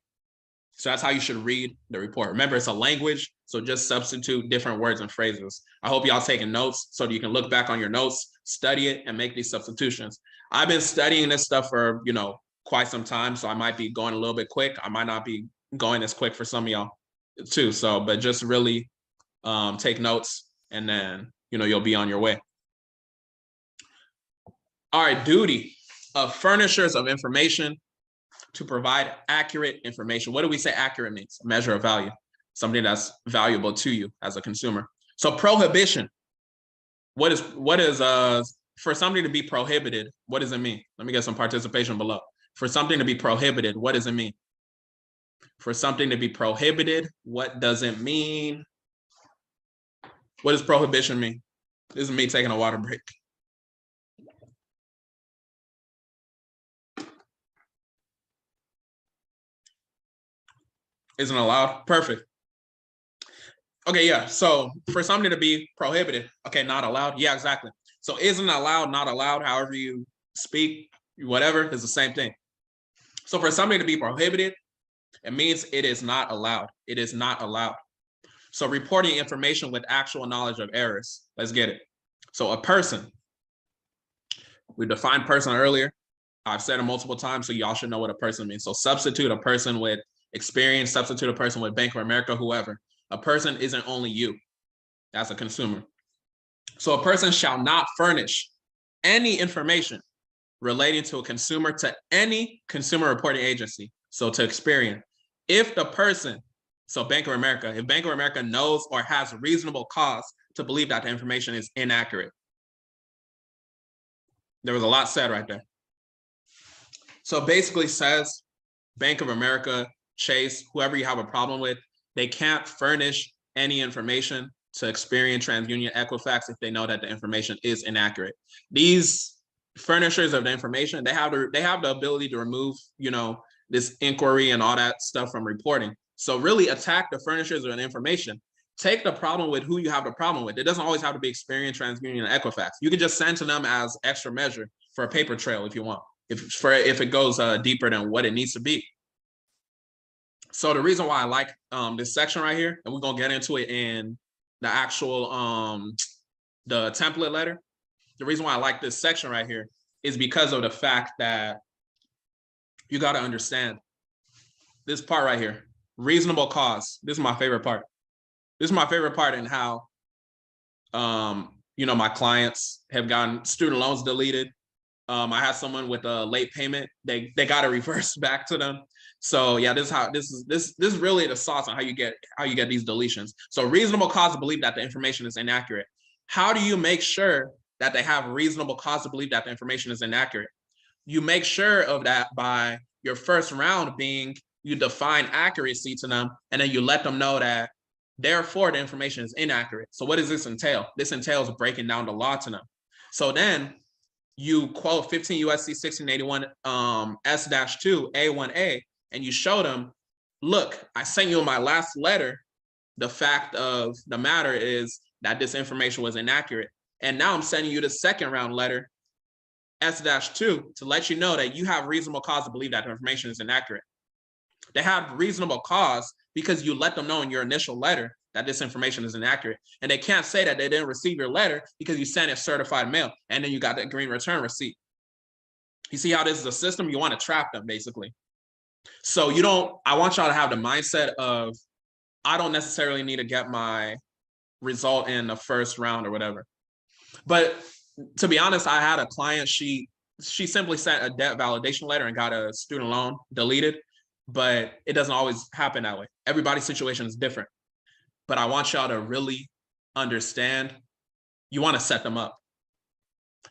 So that's how you should read the report. Remember, it's a language, so just substitute different words and phrases. I hope y'all taking notes so that you can look back on your notes, study it, and make these substitutions. I've been studying this stuff for, quite some time, so I might be going a little bit quick. I might not be going as quick for some of y'all too. So, but just really take notes, and then, you'll be on your way. All right, duty of furnishers of information to provide accurate information. What do we say accurate means? A measure of value, something that's valuable to you as a consumer. So prohibition, what is for something to be prohibited, what does it mean? Let me get some participation below. For something to be prohibited, what does it mean? For something to be prohibited, what does it mean? What does prohibition mean? This is me taking a water break. Isn't allowed? Perfect. Okay, yeah. So for something to be prohibited, okay, not allowed. Yeah, exactly. So isn't allowed, not allowed, however you speak, whatever, is the same thing. So for something to be prohibited, it means it is not allowed. It is not allowed. So reporting information with actual knowledge of errors. Let's get it. So a person, we defined person earlier. I've said it multiple times, so y'all should know what a person means. So substitute a person with experience, substitute a person with Bank of America, whoever. A person isn't only you as a consumer. So a person shall not furnish any information relating to a consumer to any consumer reporting agency. So to Experian, if the person, so Bank of America, if Bank of America knows or has reasonable cause to believe that the information is inaccurate. There was a lot said right there. So basically says Bank of America, Chase, whoever you have a problem with, they can't furnish any information to Experian, TransUnion, Equifax if they know that the information is inaccurate. These furnishers of the information, they have the ability to remove, this inquiry and all that stuff from reporting. So really attack the furnishers of the information. Take the problem with who you have the problem with. It doesn't always have to be Experian, TransUnion, and Equifax. You can just send to them as extra measure for a paper trail if you want, if it goes deeper than what it needs to be. So the reason why I like this section right here, and we're gonna get into it in the actual the template letter. The reason why I like this section right here is because of the fact that you got to understand this part right here. Reasonable cause. This is my favorite part. This is my favorite part in how my clients have gotten student loans deleted. I had someone with a late payment. They got it reversed back to them. So yeah, this is really the sauce on how you get these deletions. So reasonable cause to believe that the information is inaccurate. How do you make sure that they have reasonable cause to believe that the information is inaccurate? You make sure of that by your first round being you define accuracy to them, and then you let them know that therefore the information is inaccurate. So what does this entail? This entails breaking down the law to them. So then you quote 15 USC 1681 S-2 A1A, and you show them, look, I sent you in my last letter, the fact of the matter is that this information was inaccurate. And now I'm sending you the second round letter, S-2, to let you know that you have reasonable cause to believe that the information is inaccurate. They have reasonable cause because you let them know in your initial letter that this information is inaccurate. And they can't say that they didn't receive your letter because you sent it certified mail and then you got the green return receipt. You see how this is a system? You want to trap them, basically. So I want y'all to have the mindset of, I don't necessarily need to get my result in the first round or whatever. But to be honest, I had a client, she simply sent a debt validation letter and got a student loan deleted, but it doesn't always happen that way. Everybody's situation is different. But I want y'all to really understand, you want to set them up.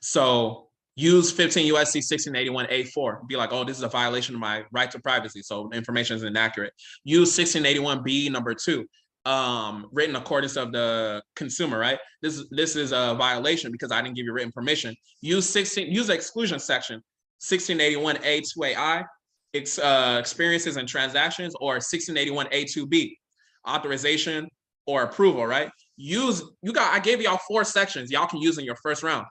So use 15 USC 1681 A4. Be like, oh, this is a violation of my right to privacy, so information is inaccurate. Use 1681 B number 2. Written accordance of the consumer, right? This is a violation because I didn't give you written permission. Use the exclusion section, 1681 A2AI, experiences and transactions, or 1681 A2B, authorization or approval, right? I gave y'all 4 sections y'all can use in your first round.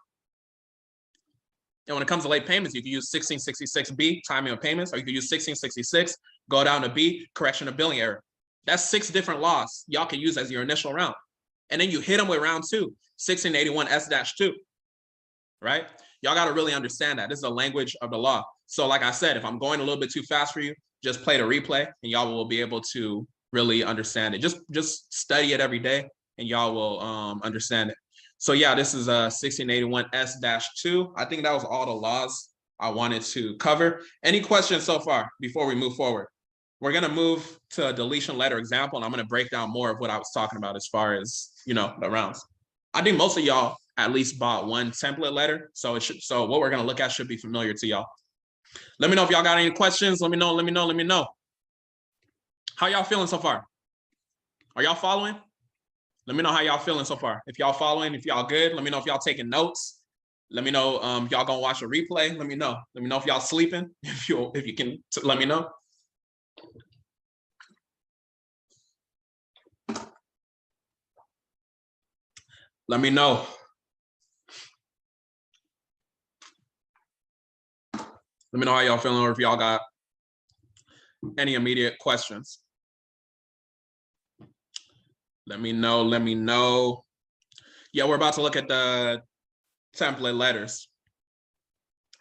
And when it comes to late payments, you can use 1666B, timing of payments, or you can use 1666, go down to B, correction of billing error. That's 6 different laws y'all can use as your initial round. And then you hit them with round 2, 1681 S-2, right? Y'all got to really understand that. This is the language of the law. So like I said, if I'm going a little bit too fast for you, just play the replay and y'all will be able to really understand it. Just study it every day and y'all will understand it. So yeah, this is 1681 S-2. I think that was all the laws I wanted to cover. Any questions so far before we move forward? We're going to move to a deletion letter example, and I'm going to break down more of what I was talking about as far as, the rounds. I think most of y'all at least bought one template letter. So what we're going to look at should be familiar to y'all. Let me know if y'all got any questions. Let me know. How y'all feeling so far? Are y'all following? Let me know how y'all feeling so far. If y'all following, if y'all good, let me know if y'all taking notes. Let me know if y'all gonna watch a replay. Let me know. Let me know if y'all sleeping. If you can, let me know. Let me know. Let me know how y'all feeling, or if y'all got any immediate questions. Let me know. Yeah, we're about to look at the template letters.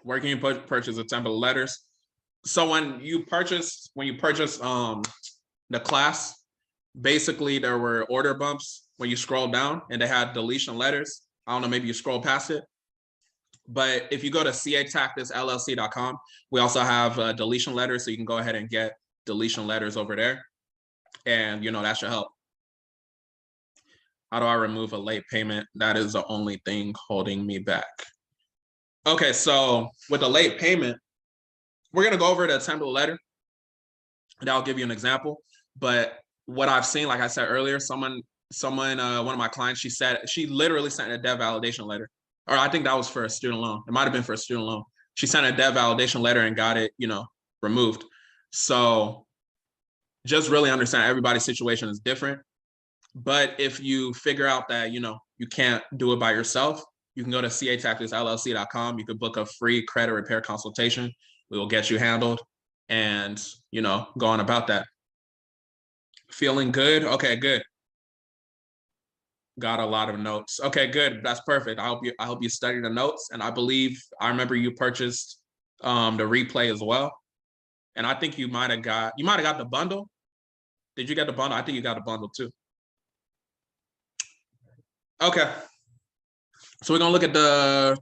Where can you purchase the template letters? So when you purchase the class, basically there were order bumps when you scroll down and they had deletion letters. I don't know, maybe you scroll past it. But if you go to catactisllc.com, we also have deletion letters, so you can go ahead and get deletion letters over there. And that should help. How do I remove a late payment? That is the only thing holding me back. Okay, so with the late payment, we're going to go over the template letter, and I'll give you an example. But what I've seen, like I said earlier, one of my clients, she literally sent a debt validation letter. Or I think that was for a student loan. It might have been for a student loan. She sent a debt validation letter and got it, removed. So just really understand everybody's situation is different. But if you figure out that, you can't do it by yourself, you can go to catactisllc.com. You could book a free credit repair consultation. We will get you handled and, go on about that. Feeling good? Okay, good. Got a lot of notes. Okay, good. That's perfect. I hope you study the notes. And I remember you purchased the replay as well. And I think you might have got the bundle. Did you get the bundle? I think you got a bundle too. Okay, so we're gonna look at the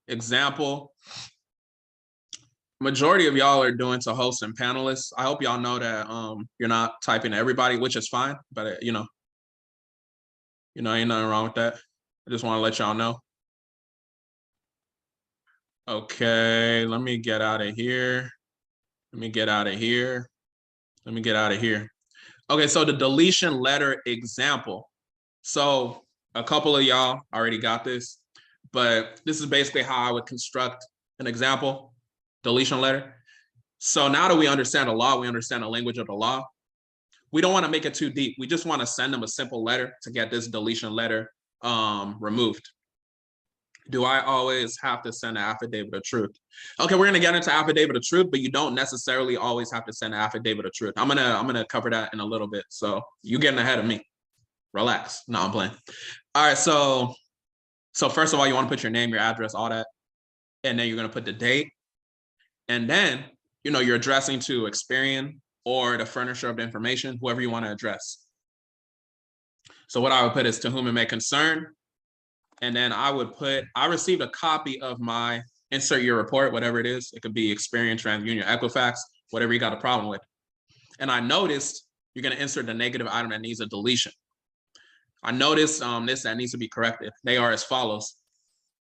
example. Majority of y'all are doing to hosts and panelists. I hope y'all know that you're not typing to everybody, which is fine, but ain't nothing wrong with that. I just want to let y'all know. Okay, let me get out of here. Okay, so the deletion letter example. So a couple of y'all already got this, but this is basically how I would construct an example deletion letter. So now that we understand the law, we understand the language of the law, we don't want to make it too deep. We just want to send them a simple letter to get this deletion letter removed. Do I always have to send an affidavit of truth? Okay, we're gonna get into affidavit of truth, but you don't necessarily always have to send an affidavit of truth. I'm gonna cover that in a little bit. So you're getting ahead of me. Relax. No, I'm playing. All right, so first of all, you want to put your name, your address, all that, and then you're going to put the date, and then you're addressing to Experian or the furnisher of the information, whoever you want to address. So what I would put is to whom it may concern, and then I would put I received a copy of my insert your report, whatever it is. It could be Experian, TransUnion, Equifax, whatever you got a problem with. And I noticed you're going to insert the negative item that needs a deletion. I noticed this that needs to be corrected. They are as follows.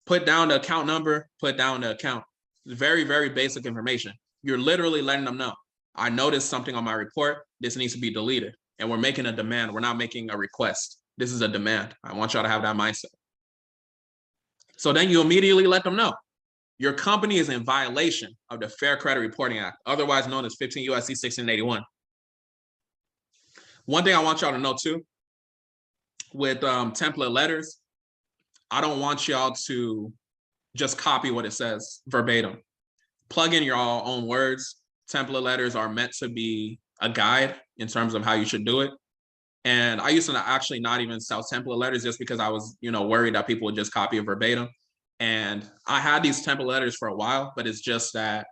Put down the account number, put down the account. Very, very basic information. You're literally letting them know. I noticed something on my report. This needs to be deleted. And we're making a demand. We're not making a request. This is a demand. I want y'all to have that mindset. So then you immediately let them know. Your company is in violation of the Fair Credit Reporting Act, otherwise known as 15 U.S.C. 1681. One thing I want y'all to know too, with template letters, I don't want y'all to just copy what it says verbatim. Plug in your own words. Template letters are meant to be a guide in terms of how you should do it. And I used to actually not even sell template letters just because I was, worried that people would just copy it verbatim. And I had these template letters for a while, but it's just that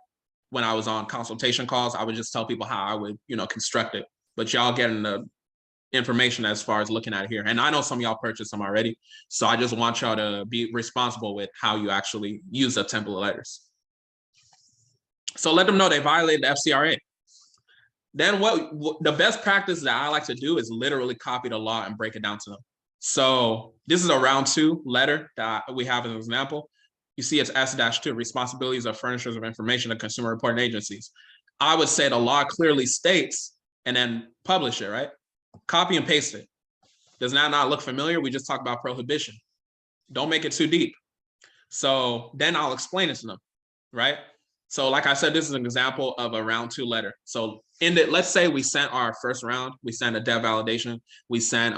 when I was on consultation calls, I would just tell people how I would, construct it. But y'all getting the information as far as looking at it here. And I know some of y'all purchased them already. So I just want y'all to be responsible with how you actually use the template letters. So let them know they violated the FCRA. Then what the best practice that I like to do is literally copy the law and break it down to them. So this is a round 2 letter that we have as an example. You see it's S-2, responsibilities of furnishers of information to consumer reporting agencies. I would say the law clearly states and then publish it, right? Copy and paste it. Does that not look familiar? We just talked about prohibition. Don't make it too deep. So then I'll explain it to them, right? So like I said, this is an example of a round 2 letter. So let's say we sent our first round, we sent a debt validation, we sent,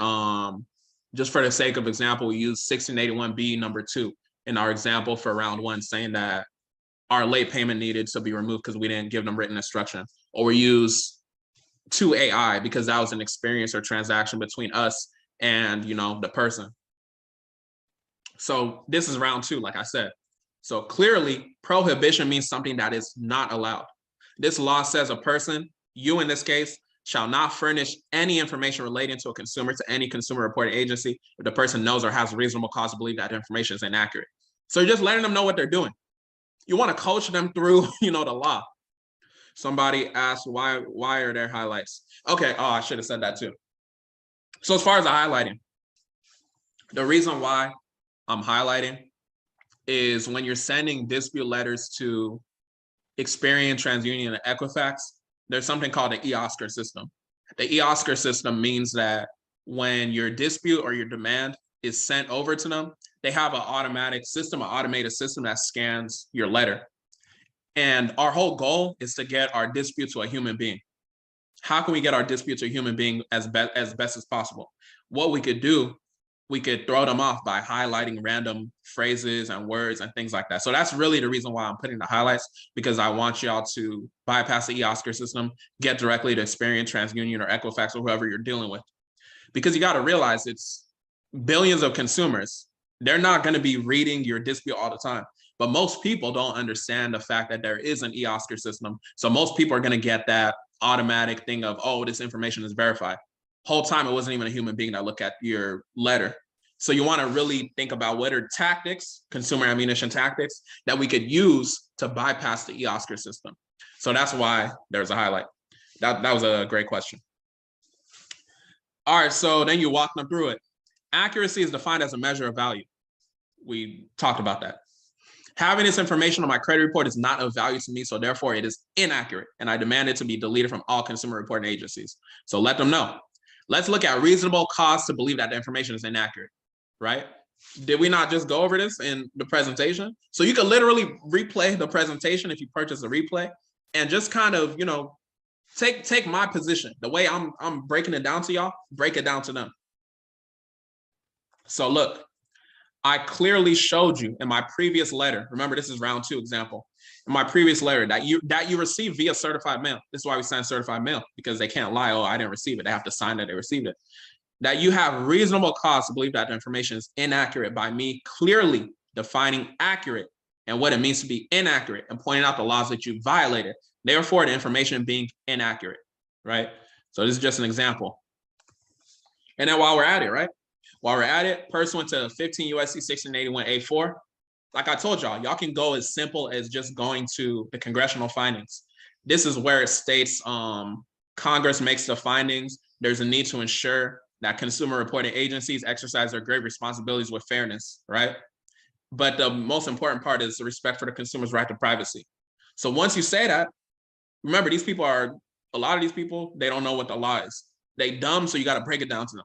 just for the sake of example, we used 1681B number 2 in our example for round 1, saying that our late payment needed to be removed because we didn't give them written instruction, or we use 2AI because that was an experience or transaction between us and, the person. So this is round 2, like I said. So clearly, prohibition means something that is not allowed. This law says a person, you in this case, shall not furnish any information relating to a consumer to any consumer reporting agency if the person knows or has reasonable cause to believe that information is inaccurate. So you're just letting them know what they're doing. You want to coach them through, the law. Somebody asked, why are there highlights? Okay, I should have said that too. So as far as the highlighting, the reason why I'm highlighting is when you're sending dispute letters to Experian, TransUnion, and Equifax, there's something called the eOscar system. The eOscar system means that when your dispute or your demand is sent over to them, they have an automated system, an automated system that scans your letter. And our whole goal is to get our dispute to a human being. How can we get our dispute to a human being as best as possible? What we could do, we could throw them off by highlighting random phrases and words and things like that. So that's really the reason why I'm putting the highlights, because I want y'all to bypass the eOscar system, get directly to Experian, TransUnion, or Equifax, or whoever you're dealing with. Because you got to realize it's billions of consumers. They're not going to be reading your dispute all the time. But most people don't understand the fact that there is an eOscar system. So most people are going to get that automatic thing of, oh, this information is verified. Whole time it wasn't even a human being that looked at your letter. So you want to really think about what are tactics, consumer ammunition tactics, that we could use to bypass the eOscar system. So that's why there's a highlight. That was a great question. All right, so then you walk them through it. Accuracy is defined as a measure of value. We talked about that. Having this information on my credit report is not of value to me, so therefore it is inaccurate, and I demand it to be deleted from all consumer reporting agencies. So let them know. Let's look at reasonable cause to believe that the information is inaccurate, right? Did we not just go over this in the presentation? So you can literally replay the presentation if you purchase a replay, and just kind of, take my position. The way I'm breaking it down to y'all, break it down to them. So look, I clearly showed you in my previous letter. Remember, this is round 2 example. In my previous letter that you received via certified mail. This is why we send certified mail, because they can't lie. Oh, I didn't receive it. They have to sign that they received it. That you have reasonable cause to believe that the information is inaccurate by me clearly defining accurate and what it means to be inaccurate and pointing out the laws that you violated. Therefore, the information being inaccurate, right? So this is just an example. And then while we're at it, right? While we're at it, pursuant to 15 U.S.C. 1681A4, like I told y'all can go as simple as just going to the congressional findings. This is where it states Congress makes the findings. There's a need to ensure that consumer reporting agencies exercise their great responsibilities with fairness, right? But the most important part is the respect for the consumer's right to privacy. So once you say that, remember, a lot of these people, they don't know what the law is. They dumb, so you got to break it down to them.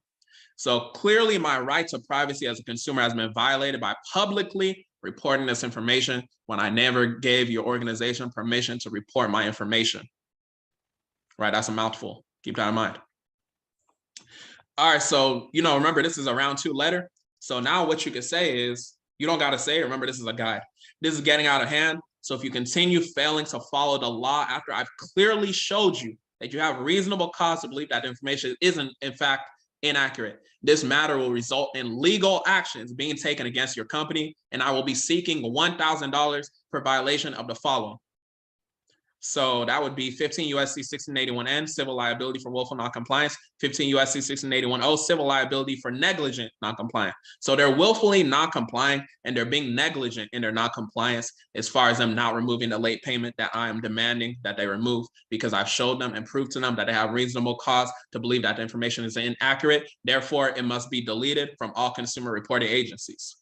So clearly my right to privacy as a consumer has been violated by publicly reporting this information when I never gave your organization permission to report my information. Right, that's a mouthful. Keep that in mind. All right, so, remember, this is a round 2 letter. So now what you could say is, you don't got to say, remember, this is a guide. This is getting out of hand. So if you continue failing to follow the law after I've clearly showed you that you have reasonable cause to believe that the information isn't, in fact, inaccurate, this matter will result in legal actions being taken against your company, and I will be seeking $1,000 for violation of the following. So that would be 15 USC 1681N, civil liability for willful noncompliance, 15 USC 1681O, civil liability for negligent noncompliance. So they're willfully non-complying and they're being negligent in their noncompliance as far as them not removing the late payment that I am demanding that they remove, because I've showed them and proved to them that they have reasonable cause to believe that the information is inaccurate. Therefore, it must be deleted from all consumer reporting agencies.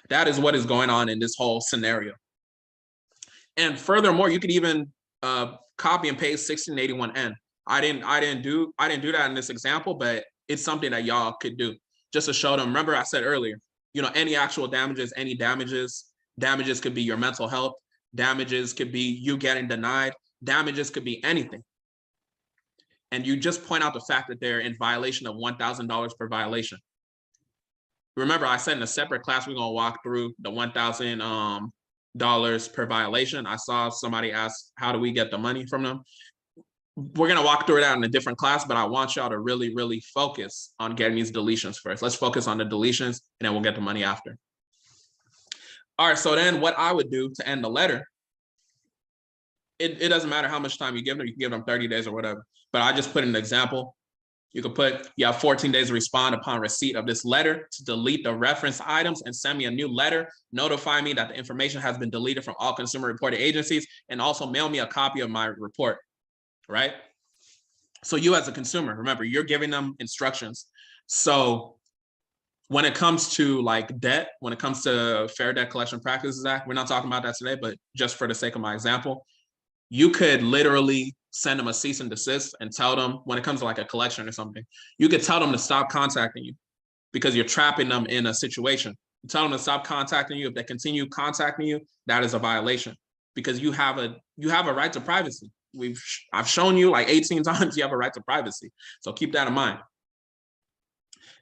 That is what is going on in this whole scenario. And furthermore, you could even copy and paste 1681N. I didn't do that in this example, but it's something that y'all could do just to show them. Remember, I said earlier, any actual damages, any damages could be your mental health, damages could be you getting denied, damages could be anything. And you just point out the fact that they're in violation of $1,000 per violation. Remember, I said in a separate class, we're gonna walk through the $1,000 per violation. I saw somebody ask, how do we get the money from them? We're going to walk through that in a different class, but I want y'all to really, really focus on getting these deletions first. Let's focus on the deletions and then we'll get the money after. All right, so then what I would do to end the letter, it doesn't matter how much time you give them. You can give them 30 days or whatever, but I just put an example. You could put, you have 14 days to respond upon receipt of this letter to delete the reference items and send me a new letter, notify me that the information has been deleted from all consumer reporting agencies, and also mail me a copy of my report, right? So you as a consumer, remember, you're giving them instructions. So when it comes to like debt, when it comes to Fair Debt Collection Practices Act, we're not talking about that today, but just for the sake of my example, you could literally send them a cease and desist and tell them, when it comes to like a collection or something, you could tell them to stop contacting you because you're trapping them in a situation. You tell them to stop contacting you. If they continue contacting you, that is a violation because you have a right to privacy. I've shown you like 18 times you have a right to privacy. So keep that in mind.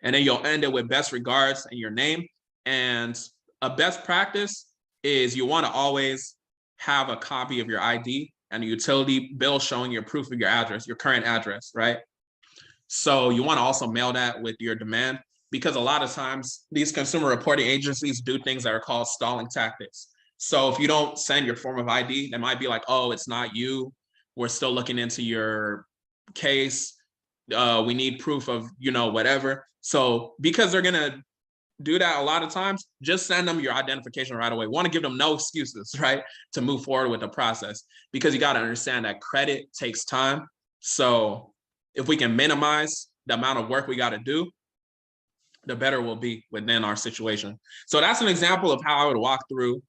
And then you'll end it with best regards and your name. And a best practice is you want to always have a copy of your ID and a utility bill showing your proof of your address, your current address, right? So you want to also mail that with your demand, because a lot of times these consumer reporting agencies do things that are called stalling tactics. So if you don't send your form of ID, they might be like, oh, it's not you. We're still looking into your case. We need proof of, whatever. So because they're going to do that a lot of times, just send them your identification right away. Want to give them no excuses, right, to move forward with the process, because you got to understand that credit takes time. So if we can minimize the amount of work we got to do, the better we'll be within our situation. So that's an example of how I would walk through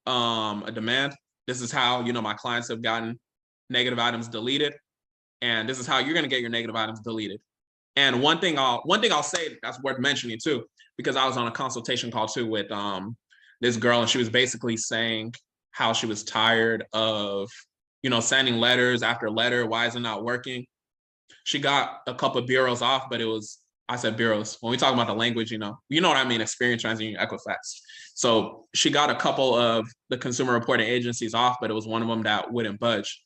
a demand. This is how, my clients have gotten negative items deleted, and this is how you're going to get your negative items deleted. And one thing I'll say that's worth mentioning too, because I was on a consultation call too with this girl, and she was basically saying how she was tired of, sending letters after letter. Why is it not working? She got a couple of bureaus off, but I said bureaus. When we talk about the language, you know what I mean, Experian, TransUnion, Equifax. So she got a couple of the consumer reporting agencies off, but it was one of them that wouldn't budge.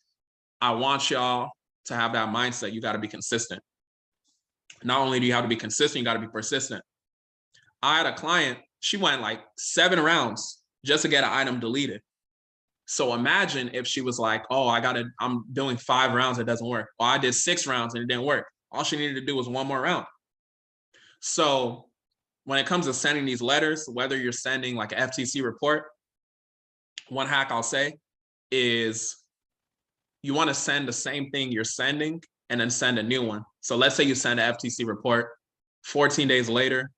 I want y'all to have that mindset. You got to be consistent. Not only do you have to be consistent, you got to be persistent. I had a client, she went like 7 rounds just to get an item deleted. So imagine if she was like, oh, I'm doing 5 rounds, it doesn't work. Or I did 6 rounds and it didn't work. All she needed to do was 1 more round. So when it comes to sending these letters, whether you're sending like an FTC report, one hack I'll say is you want to send the same thing you're sending and then send a new one. So let's say you send an FTC report, 14 days later,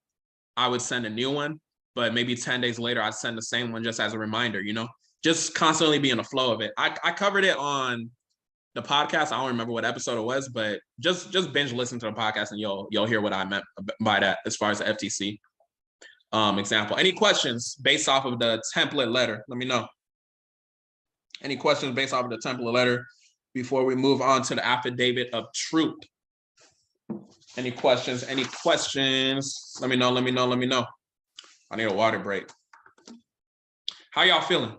I would send a new one, but maybe 10 days later, I'd send the same one just as a reminder, just constantly be in the flow of it. I covered it on the podcast. I don't remember what episode it was, but just binge listen to the podcast and you'll hear what I meant by that as far as the FTC example. Any questions based off of the template letter? Let me know. Any questions based off of the template letter before we move on to the affidavit of truth? Any questions? Any questions? Let me know. Let me know. Let me know. I need a water break. How y'all feeling?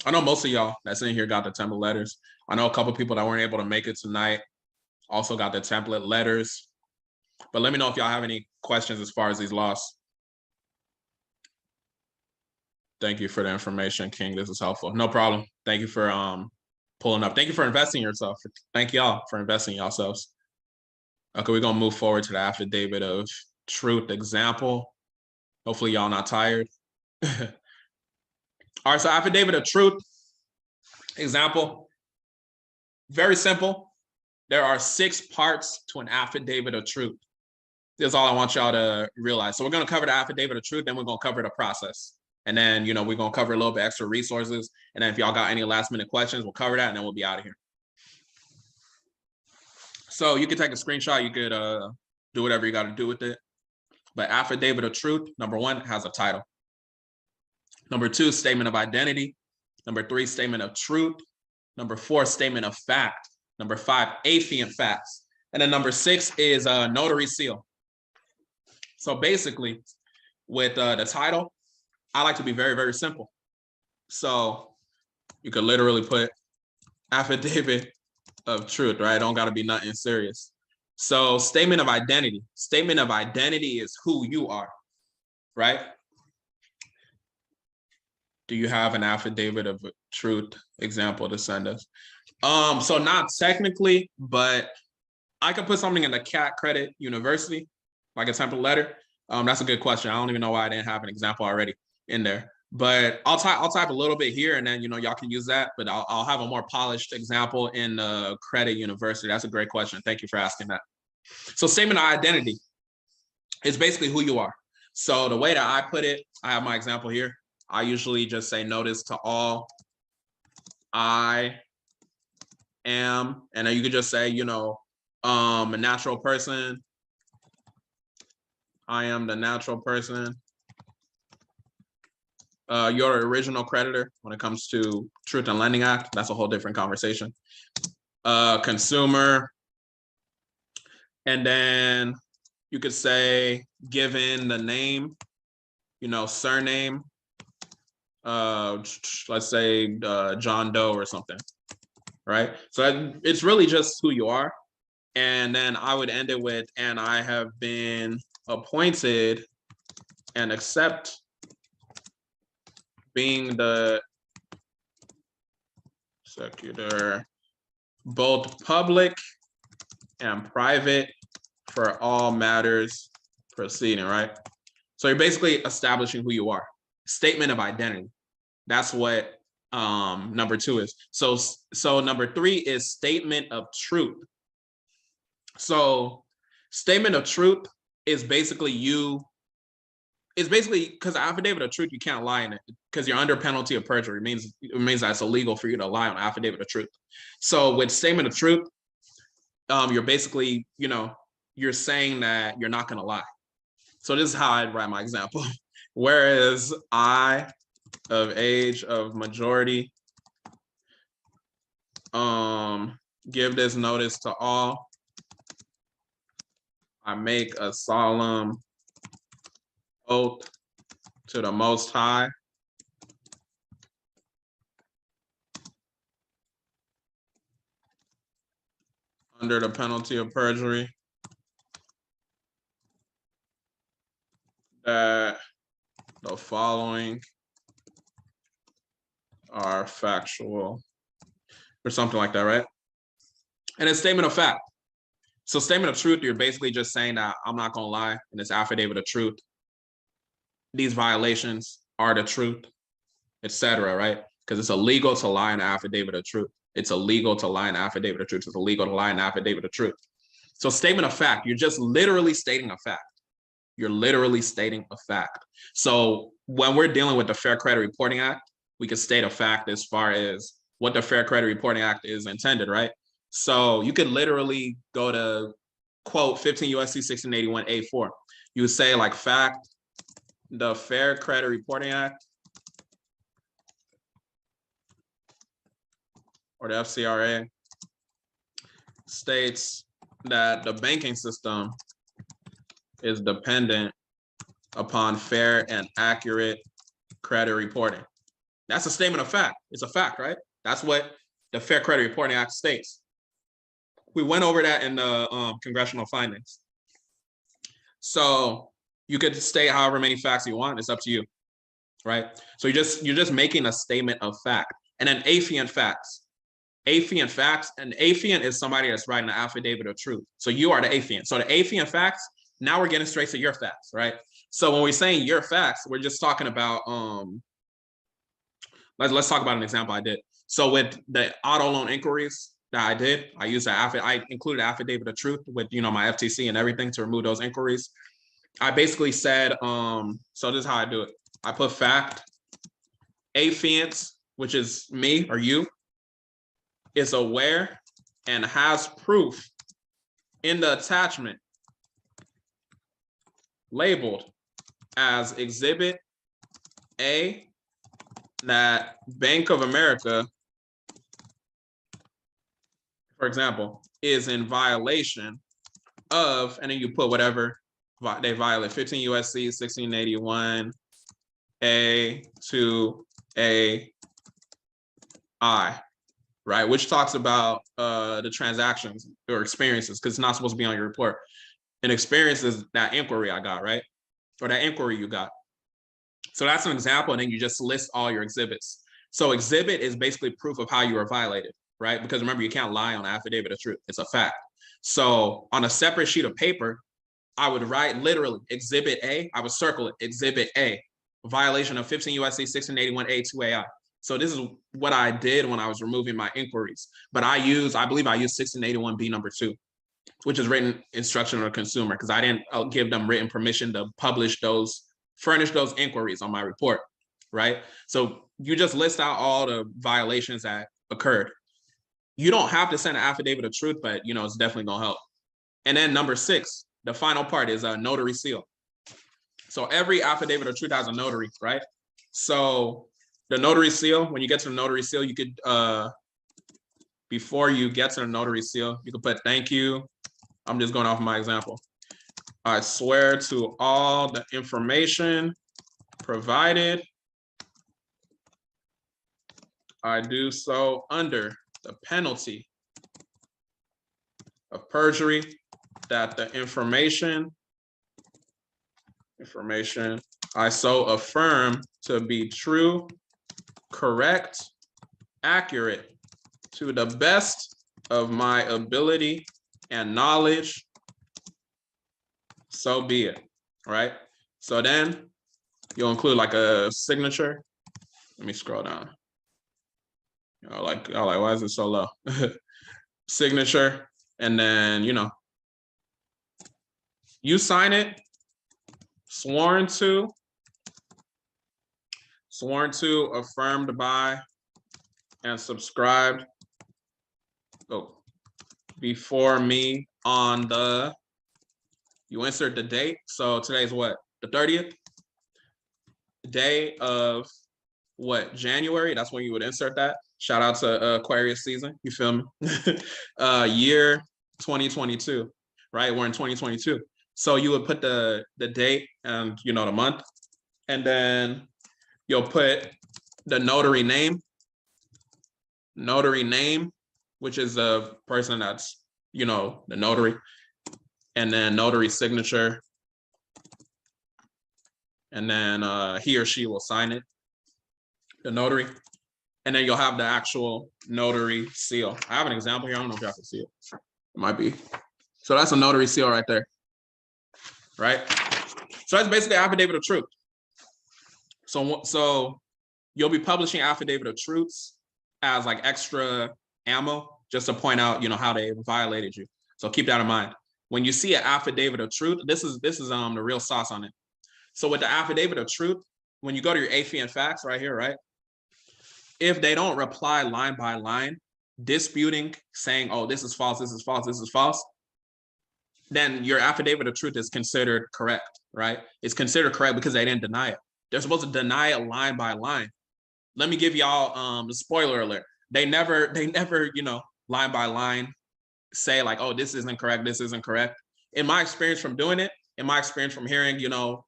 I know most of y'all that's in here got the template letters. I know a couple people that weren't able to make it tonight also got the template letters. But let me know if y'all have any questions as far as these laws. Thank you for the information, King. This is helpful. No problem. Thank you for pulling up. Thank you for investing in yourself. Thank y'all for investing in yourselves. Okay, we're gonna move forward to the affidavit of truth example. Hopefully y'all not tired. All right, so affidavit of truth example, very simple. There are 6 parts to an affidavit of truth. That's all I want y'all to realize. So we're gonna cover the affidavit of truth, then we're gonna cover the process. And then, we're gonna cover a little bit extra resources. And then if y'all got any last minute questions, we'll cover that and then we'll be out of here. So you can take a screenshot, you could do whatever you gotta do with it. But affidavit of truth, number 1, has a title. Number 2, statement of identity. Number 3, statement of truth. Number 4, statement of fact. Number 5, affiant facts. And then number 6 is a notary seal. So basically, with the title, I like to be very, very simple. So you could literally put affidavit of truth, right? Don't got to be nothing serious. So statement of identity. Statement of identity is who you are, right? Do you have an affidavit of truth example to send us? So not technically, but I could put something in the CAT Credit University, like a template letter. That's a good question. I don't even know why I didn't have an example already in there. But I'll type a little bit here, and then y'all can use that. But I'll have a more polished example in the Credit University. That's a great question. Thank you for asking that. So statement of identity is basically who you are. So the way that I put it, I have my example here. I usually just say notice to all. I am, and then you could just say, a natural person. I am the natural person. Your original creditor when it comes to Truth in Lending Act. That's a whole different conversation. Consumer. And then you could say, given the name, surname. Let's say John Doe or something, right? So it's really just who you are. And then I would end it with, and I have been appointed and accept being the executor, both public and private, for all matters proceeding, right? So you're basically establishing who you are. Statement of identity. That's what number 2 is. So number 3 is statement of truth. So statement of truth is basically because affidavit of truth, you can't lie in it because you're under penalty of perjury. It means that it's illegal for you to lie on affidavit of truth. So with statement of truth, you're basically, you're saying that you're not going to lie. So this is how I'd write my example. Whereas I, of age of majority, give this notice to all. I make a solemn oath to the Most High under the penalty of perjury that the following are factual, or something like that, right? And it's statement of fact. So statement of truth, you're basically just saying that I'm not gonna lie in this affidavit of truth. These violations are the truth, etc., right? Because it's illegal to lie in an affidavit of truth. It's illegal to lie in an affidavit of truth. It's illegal to lie in an affidavit of truth. So statement of fact, you're just literally stating a fact. You're literally stating a fact. So when we're dealing with the Fair Credit Reporting Act, we can state a fact as far as what the Fair Credit Reporting Act is intended, right? So you could literally go to quote 15 USC 1681A4. You would say like fact, the Fair Credit Reporting Act or the FCRA states that the banking system is dependent upon fair and accurate credit reporting. That's a statement of fact. It's a fact, right? That's what the Fair Credit Reporting Act states. We went over that in the congressional findings. So you could state however many facts you want. It's up to you, right? So you're just making a statement of fact. And then affiant facts. Affiant facts, and affiant is somebody that's writing an affidavit of truth. So you are the affiant. So the affiant facts, now we're getting straight to your facts, right? So when we're saying your facts, we're just talking about let's talk about an example I did. So with the auto loan inquiries that I did, I used I included affidavit of truth with my FTC and everything to remove those inquiries. I basically said, so this is how I do it. I put fact, affiant, which is me or you, is aware and has proof in the attachment labeled as Exhibit A that Bank of America, for example, is in violation of, and then you put whatever they violate, 15 USC 1681 A to A I, right? Which talks about the transactions or experiences, because it's not supposed to be on your report. And experience is that inquiry I got, right? Or that inquiry you got. So that's an example, and then you just list all your exhibits. So exhibit is basically proof of how you were violated, right? Because remember, you can't lie on affidavit of truth. It's a fact. So on a separate sheet of paper, I would write literally Exhibit A. I would circle it, Exhibit A, violation of 15 USC 1681 A2AI. So this is what I did when I was removing my inquiries. But I believe I used 1681 B number 2, which is written instruction of the consumer, because I didn't give them written permission to furnish those inquiries on my report, right? So you just list out all the violations that occurred. You don't have to send an affidavit of truth, but it's definitely gonna help. And then number 6, the final part is a notary seal. So every affidavit of truth has a notary, right? So the notary seal, when you get to the notary seal, you could, before you get to the notary seal, you could put thank you. I'm just going off my example. I swear to all the information provided, I do so under the penalty of perjury, that the information I so affirm to be true, correct, accurate, to the best of my ability and knowledge, so be it, right? So then you'll include like a signature. Let me scroll down. Like, why is it so low? Signature, and then, you sign it, sworn to, affirmed by, and subscribed before me on the, you insert the date. So today's what? The 30th? Day of what? January? That's when you would insert that. Shout out to Aquarius season. You feel me? Year 2022, right? We're in 2022. So you would put the date and the month, and then you'll put the notary name, which is a person that's, the notary, and then notary signature, and then he or she will sign it, the notary, and then you'll have the actual notary seal. I have an example here. I don't know if y'all can see it. It might be. So that's a notary seal right there, right? So that's basically affidavit of truth. So you'll be publishing affidavit of truths as like extra ammo, just to point out, how they violated you. So keep that in mind. When you see an affidavit of truth, this is the real sauce on it. So with the affidavit of truth, when you go to your affiant facts right here, right? If they don't reply line by line, disputing, saying, oh, this is false, this is false, this is false, then your affidavit of truth is considered correct, right? It's considered correct because they didn't deny it. They're supposed to deny it line by line. Let me give y'all the spoiler alert. They never, you know, line by line say like, oh, this isn't correct, this isn't correct. In my experience from doing it, in my experience from hearing, you know,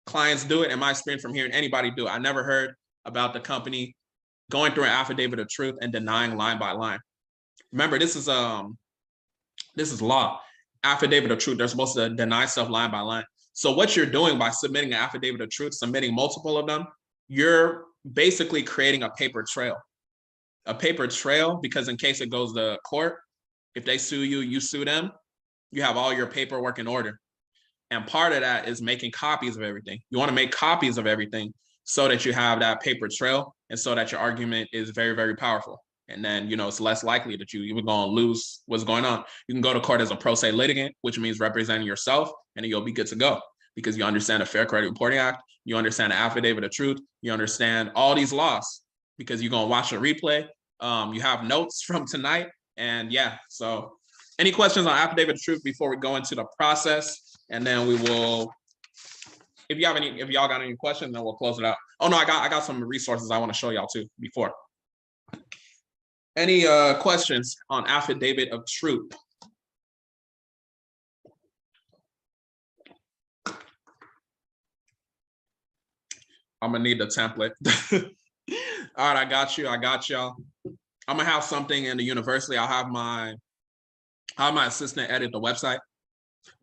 clients do it, in my experience from hearing anybody do it, I never heard about the company going through an affidavit of truth and denying line by line. Remember, this is law. Affidavit of truth, they're supposed to deny stuff line by line. So what you're doing by submitting an affidavit of truth, submitting multiple of them, you're basically creating a paper trail. A paper trail, because in case it goes to court, if they sue you, you sue them, you have all your paperwork in order. And part of that is making copies of everything. You want to make copies of everything so that you have that paper trail and so that your argument is very, very powerful. And then, you know, it's less likely that you're going to lose what's going on. You can go to court as a pro se litigant, which means representing yourself, and then you'll be good to go because you understand the Fair Credit Reporting Act, you understand the Affidavit of Truth, you understand all these laws because you're going to watch a replay. You have notes from tonight. And yeah, so any questions on Affidavit of Truth before we go into the process? And then we will, if y'all got any questions, then we'll close it out. Oh no, I got some resources I want to show y'all too before. Any questions on Affidavit of Truth? I'm gonna need the template. All right, I got y'all. I'm gonna have something in the university. I'll have my assistant edit the website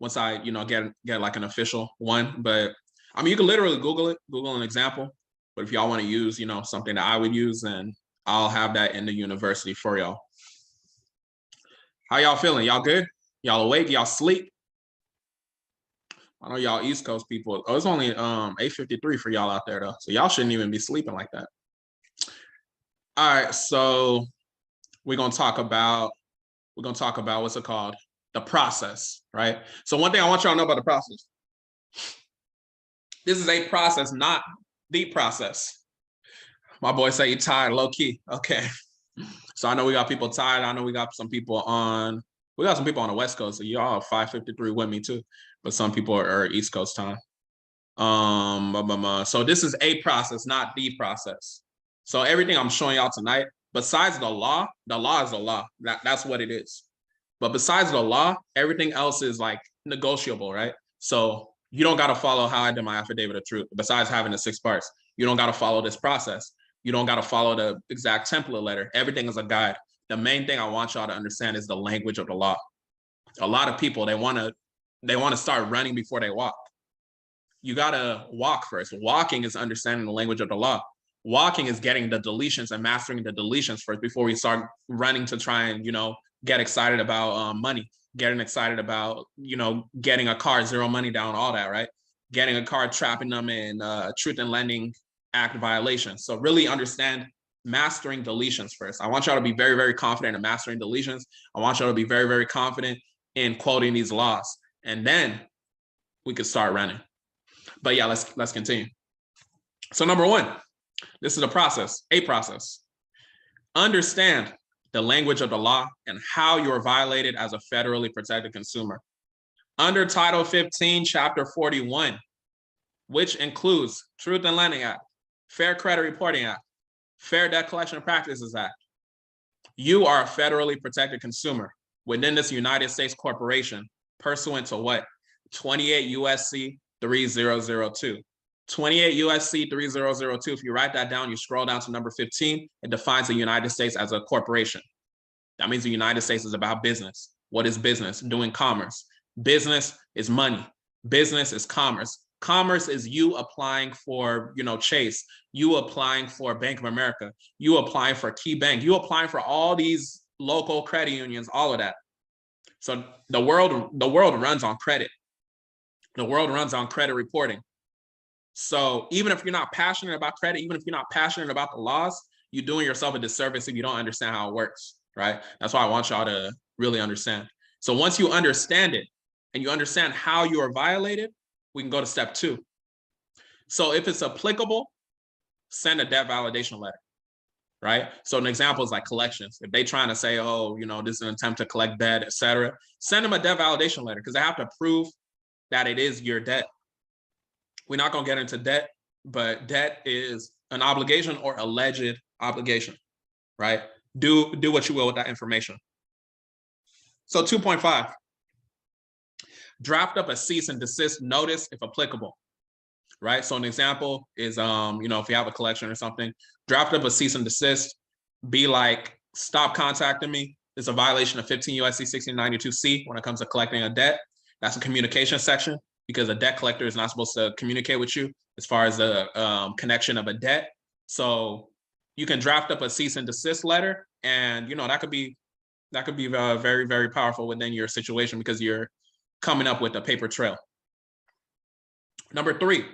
once I, you know, get like an official one. But I mean, you can literally Google an example. But if y'all want to use, you know, something that I would use, then I'll have that in the university for y'all. How y'all feeling? Y'all good? Y'all awake? Y'all sleep? I know y'all East Coast people. Oh, it's only 8:53 for y'all out there though. So y'all shouldn't even be sleeping like that. All right, so we're gonna talk about what's it called? The process, right? So one thing I want y'all to know about the process. This is a process, not the process. My boy say you tired, low key. Okay. So I know we got people tired. I know we got some people on the West Coast. So y'all are 5:53 with me too. But some people are East Coast time. So this is a process, not the process. So everything I'm showing y'all tonight, besides the law is the law. That's what it is. But besides the law, everything else is like negotiable, right? So you don't got to follow how I did my affidavit of truth. Besides having the 6 parts, you don't got to follow this process. You don't got to follow the exact template letter. Everything is a guide. The main thing I want y'all to understand is the language of the law. A lot of people, they want to start running before they walk. You got to walk first. Walking is understanding the language of the law. Walking is getting the deletions and mastering the deletions first before we start running to try and, you know, get excited about money, getting excited about, you know, getting a car, 0 money down, all that, right? Getting a car, trapping them in Truth in Lending Act violations. So really understand mastering deletions first. I want y'all to be very, very confident in mastering deletions. I want y'all to be very, very confident in quoting these laws. And then we could start running. But yeah, let's continue. So number 1, this is a process. Understand the language of the law and how you're violated as a federally protected consumer. Under Title 15, Chapter 41, which includes Truth in Lending Act, Fair Credit Reporting Act, Fair Debt Collection Practices Act, you are a federally protected consumer within this United States corporation pursuant to what? 28 U.S.C. 3002. 28 U.S.C. 3002, if you write that down, you scroll down to number 15, it defines the United States as a corporation. That means the United States is about business. What is business? Doing commerce. Business is money. Business is commerce. Commerce is you applying for, you know, Chase, you applying for Bank of America, you applying for Key Bank, you applying for all these local credit unions, all of that. So the world runs on credit. The world runs on credit reporting. So even if you're not passionate about credit, even if you're not passionate about the laws, you're doing yourself a disservice if you don't understand how it works, right? That's why I want y'all to really understand. So once you understand it and you understand how you are violated, we can go to step 2. So if it's applicable, send a debt validation letter, right? So an example is like collections. If they trying to say, oh, you know, this is an attempt to collect debt, et cetera, send them a debt validation letter because they have to prove that it is your debt. We're not going to get into debt, but debt is an obligation or alleged obligation, right? Do what you will with that information. So 2.5, draft up a cease and desist notice if applicable, right? So an example is, if you have a collection or something, draft up a cease and desist, be like, stop contacting me. It's a violation of 15 U.S.C. 1692C when it comes to collecting a debt. That's a communication section because a debt collector is not supposed to communicate with you as far as the connection of a debt. So you can draft up a cease and desist letter, and that could be very, very powerful within your situation because you're coming up with a paper trail. Number 3,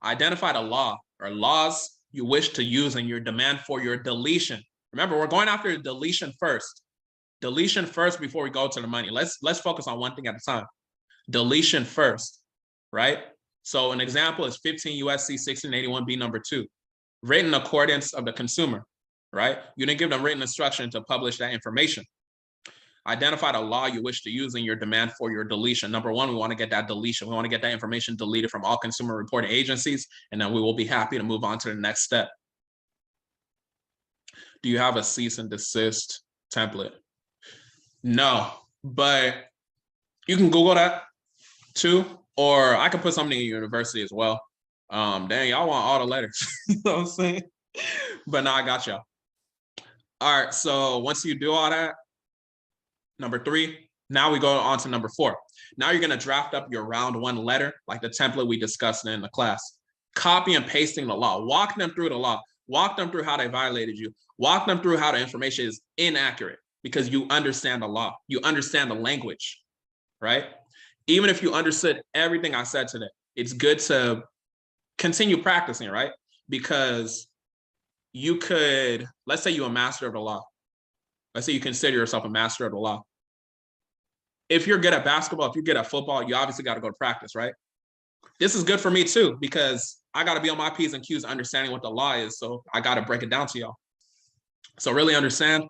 identify the law or laws you wish to use in your demand for your deletion. Remember, we're going after deletion first. Deletion first before we go to the money. Let's focus on one thing at a time. Deletion first, right? So an example is 15 U.S.C. 1681B number 2, written accordance of the consumer, right? You didn't give them written instruction to publish that information. Identify the law you wish to use in your demand for your deletion. Number 1, we want to get that deletion. We want to get that information deleted from all consumer reporting agencies, and then we will be happy to move on to the next step. Do you have a cease and desist template? No, but you can Google that too, or I can put something in university as well. Dang, y'all want all the letters. You know what I'm saying? But no, I got y'all. All right, so once you do all that, number 3, now we go on to number 4. Now you're going to draft up your round 1 letter, like the template we discussed in the class. Copy and pasting the law. Walk them through the law. Walk them through how they violated you. Walk them through how the information is inaccurate because you understand the law. You understand the language, right? Even if you understood everything I said today, it's good to continue practicing, right? Because you could, let's say you're a master of the law. Let's say you consider yourself a master of the law. If you're good at basketball, if you're good at football, you obviously got to go to practice, right? This is good for me too, because I got to be on my P's and Q's understanding what the law is. So I got to break it down to y'all. So really understand.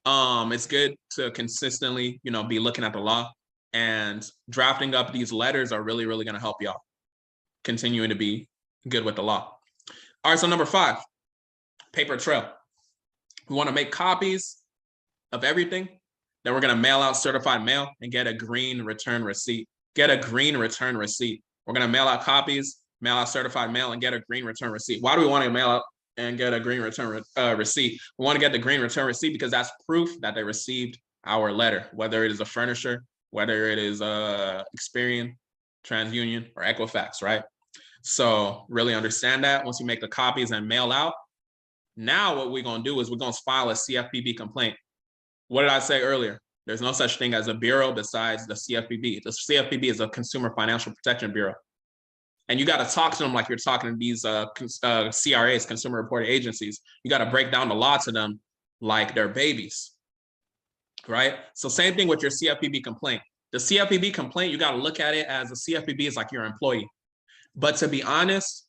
It's good to consistently, be looking at the law, and drafting up these letters are really, really going to help y'all continuing to be good with the law. All right, so number 5, paper trail. We want to make copies of everything. Then we're going to mail out certified mail and get a green return receipt. Get a green return receipt. We're going to mail out copies, mail out certified mail, and get a green return receipt. Why do we want to mail out and get a green return receipt? We want to get the green return receipt because that's proof that they received our letter, whether it is a furnisher, whether it is Experian, TransUnion, or Equifax, right? So really understand that. Once you make the copies and mail out, now what we're going to do is we're going to file a CFPB complaint. What did I say earlier? There's no such thing as a bureau besides the CFPB. The CFPB is a Consumer Financial Protection Bureau. And you got to talk to them like you're talking to these CRAs, Consumer Reporting Agencies. You got to break down the law to them like they're babies, right? So same thing with your CFPB complaint. The CFPB complaint, you got to look at it as the CFPB is like your employee. But to be honest,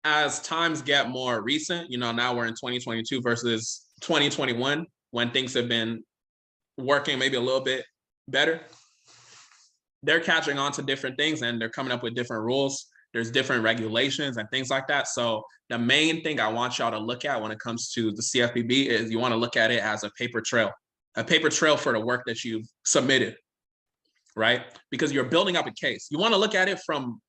as times get more recent, now we're in 2022 versus 2021, when things have been working maybe a little bit better, they're catching on to different things and they're coming up with different rules. There's different regulations and things like that. So the main thing I want y'all to look at when it comes to the CFPB is you want to look at it as a paper trail for the work that you've submitted, right? Because you're building up a case. You want to look at it from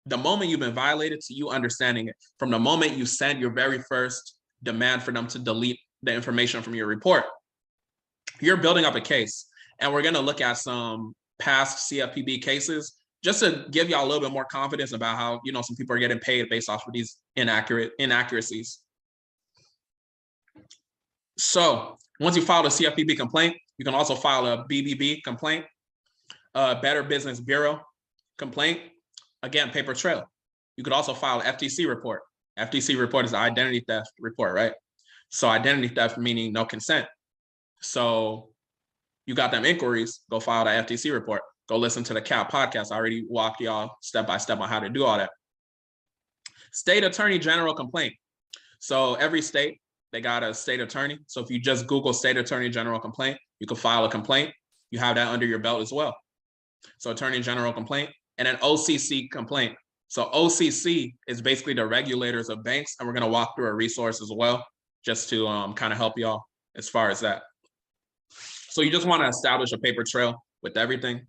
the moment you've been violated to you understanding it, from the moment you sent your very first demand for them to delete the information from your report. You're building up a case, and we're going to look at some past CFPB cases just to give y'all a little bit more confidence about how, some people are getting paid based off of these inaccuracies. So once you file a CFPB complaint, you can also file a BBB complaint, a Better Business Bureau complaint. Again, paper trail. You could also file an FTC report. FTC report is the identity theft report, right? So identity theft meaning no consent. So you got them inquiries, go file the FTC report. Go listen to the CAP podcast. I already walked y'all step by step on how to do all that. State Attorney General complaint. So every state, they got a state attorney. So if you just Google State Attorney General complaint, you can file a complaint. You have that under your belt as well. So Attorney General complaint, and an OCC complaint. So OCC is basically the regulators of banks, and we're going to walk through a resource as well, just to kind of help y'all as far as that. So you just want to establish a paper trail with everything.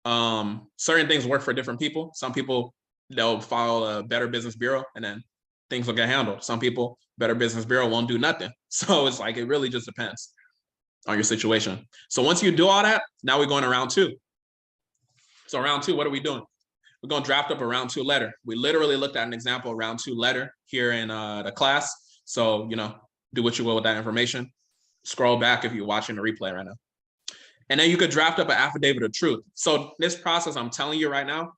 Certain things work for different people. Some people, they'll file a Better Business Bureau and then things will get handled. Some people, Better Business Bureau won't do nothing. So it's like, it really just depends on your situation. So once you do all that, now we're going to round 2. So round 2, what are we doing? We're going to draft up a round 2 letter. We literally looked at an example of round 2 letter here in the class. So, do what you will with that information. Scroll back if you're watching the replay right now. And then you could draft up an affidavit of truth. So this process, I'm telling you right now,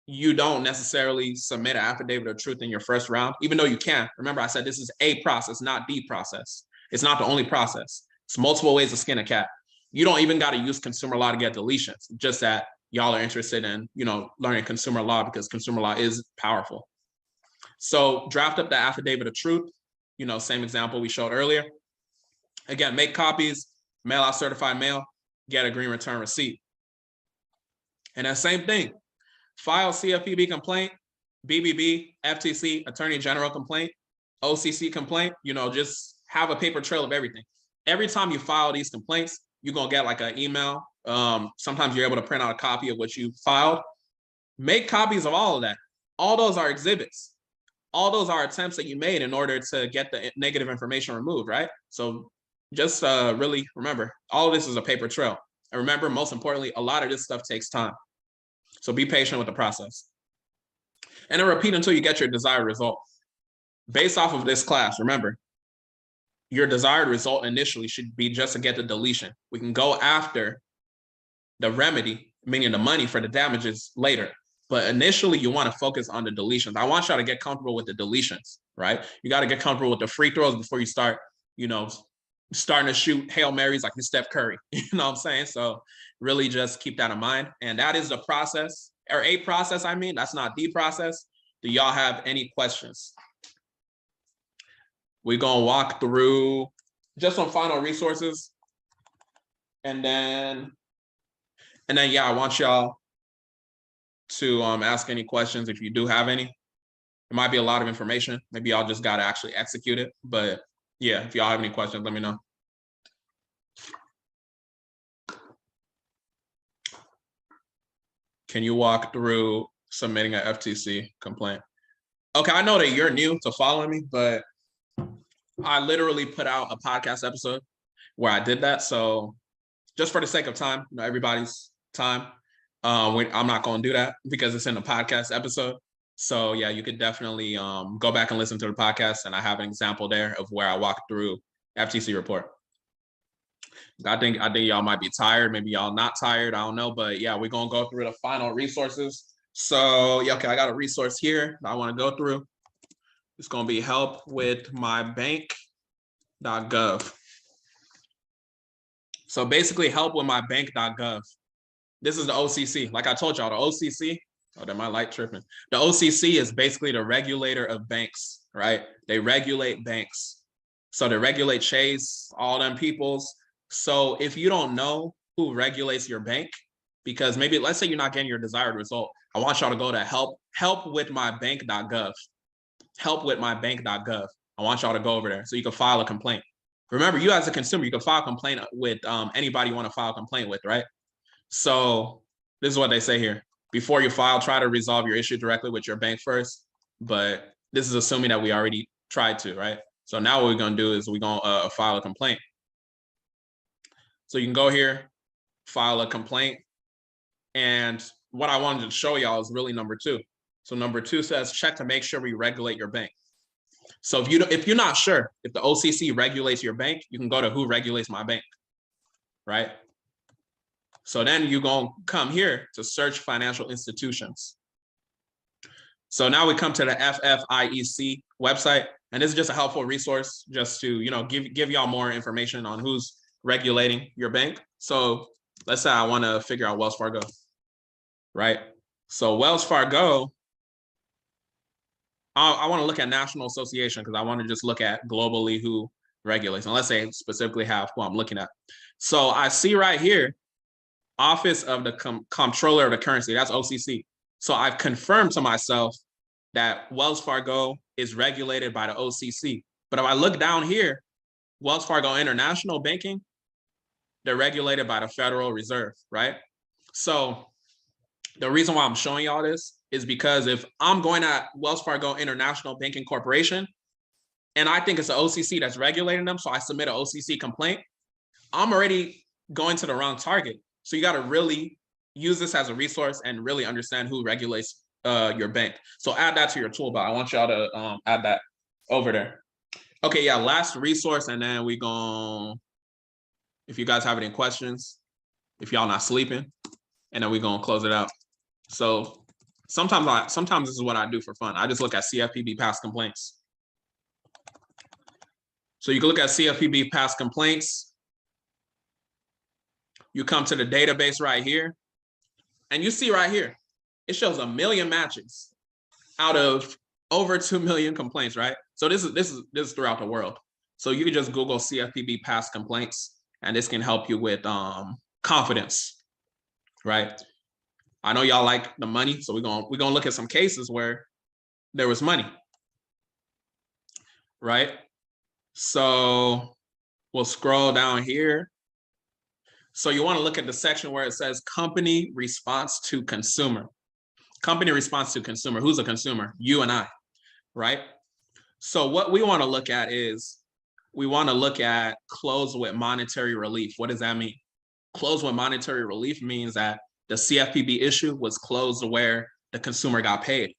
you don't necessarily submit an affidavit of truth in your first round, even though you can. Remember, I said this is a process, not the process. It's not the only process. It's multiple ways to skin a cat. You don't even got to use consumer law to get deletions, just that y'all are interested in, learning consumer law because consumer law is powerful. So draft up the affidavit of truth, same example we showed earlier. Again, make copies, mail out certified mail, get a green return receipt. And then same thing, file CFPB complaint, BBB, FTC, Attorney General complaint, OCC complaint, just have a paper trail of everything. Every time you file these complaints, you're going to get like an email. Sometimes you're able to print out a copy of what you filed. Make copies of all of that. All those are exhibits. All those are attempts that you made in order to get the negative information removed, right? So just really remember, all of this is a paper trail. And remember, most importantly, a lot of this stuff takes time. So be patient with the process. And then repeat until you get your desired result. Based off of this class, remember, your desired result initially should be just to get the deletion. We can go after the remedy, meaning the money for the damages later. But initially, you want to focus on the deletions. I want y'all to get comfortable with the deletions, right? You got to get comfortable with the free throws before you start, starting to shoot Hail Marys like Steph Curry. You know what I'm saying? So really just keep that in mind. And that is the process, or a process, I mean. That's not the process. Do y'all have any questions? We're going to walk through just some final resources. And then, yeah, I want y'all to ask any questions if you do have any. It might be a lot of information. Maybe y'all just got to actually execute it. But yeah, if y'all have any questions, let me know. Can you walk through submitting an FTC complaint? Okay, I know that you're new to following me, but I literally put out a podcast episode where I did that. So just for the sake of time, everybody's time, I'm not going to do that because it's in the podcast episode. So yeah, you could definitely go back and listen to the podcast, and I have an example there of where I walked through FTC report. I think y'all might be tired. Maybe y'all not tired. I don't know, but yeah, we're gonna go through the final resources. So yeah, okay, I got a resource here that I want to go through. It's gonna be helpwithmybank.gov. So basically, helpwithmybank.gov. This is the OCC. Like I told y'all, the OCC. Oh, that my light tripping. The OCC is basically the regulator of banks, right? They regulate banks. So they regulate Chase, all them peoples. So if you don't know who regulates your bank, because maybe let's say you're not getting your desired result, I want y'all to go to helpwithmybank.gov. Helpwithmybank.gov. I want y'all to go over there so you can file a complaint. Remember, you as a consumer, you can file a complaint with anybody you want to file a complaint with, right? So this is what they say here. Before you file, try to resolve your issue directly with your bank first. But this is assuming that we already tried to, right? So now what we're going to do is we're going to file a complaint. So you can go here, file a complaint. And what I wanted to show y'all is really number 2. So number 2 says, check to make sure we regulate your bank. So if you're not sure if the OCC regulates your bank, you can go to who regulates my bank, right? So then you're going to come here to search financial institutions. So now we come to the FFIEC website, and this is just a helpful resource just to, give y'all more information on who's regulating your bank. So let's say I want to figure out Wells Fargo, right? So Wells Fargo, I want to look at National Association because I want to just look at globally who regulates, unless they specifically have who I'm looking at. So I see right here, Office of the Comptroller of the Currency, that's OCC. So I've confirmed to myself that Wells Fargo is regulated by the OCC. But if I look down here, Wells Fargo International Banking, they're regulated by the Federal Reserve, right? So the reason why I'm showing y'all this is because if I'm going at Wells Fargo International Banking Corporation, and I think it's the OCC that's regulating them, so I submit an OCC complaint, I'm already going to the wrong target. So you got to really use this as a resource and really understand who regulates your bank. So add that to your tool belt. I want y'all to add that over there. Okay, yeah, last resource, and then we gon', if you guys have any questions, if y'all not sleeping, and then we gonna close it out. So sometimes this is what I do for fun. I just look at CFPB past complaints. So you can look at CFPB past complaints. You come to the database right here, and you see right here, it shows 1 million matches out of over 2 million complaints, right? So this is throughout the world. So you can just Google CFPB past complaints, and this can help you with confidence, right? I know y'all like the money, so we're gonna look at some cases where there was money, right? So we'll scroll down here. So you want to look at the section where it says company response to consumer. Company response to consumer. Who's a consumer? You and I, right? So what we want to look at is we want to look at close with monetary relief. What does that mean? Close with monetary relief means that the CFPB issue was closed where the consumer got paid,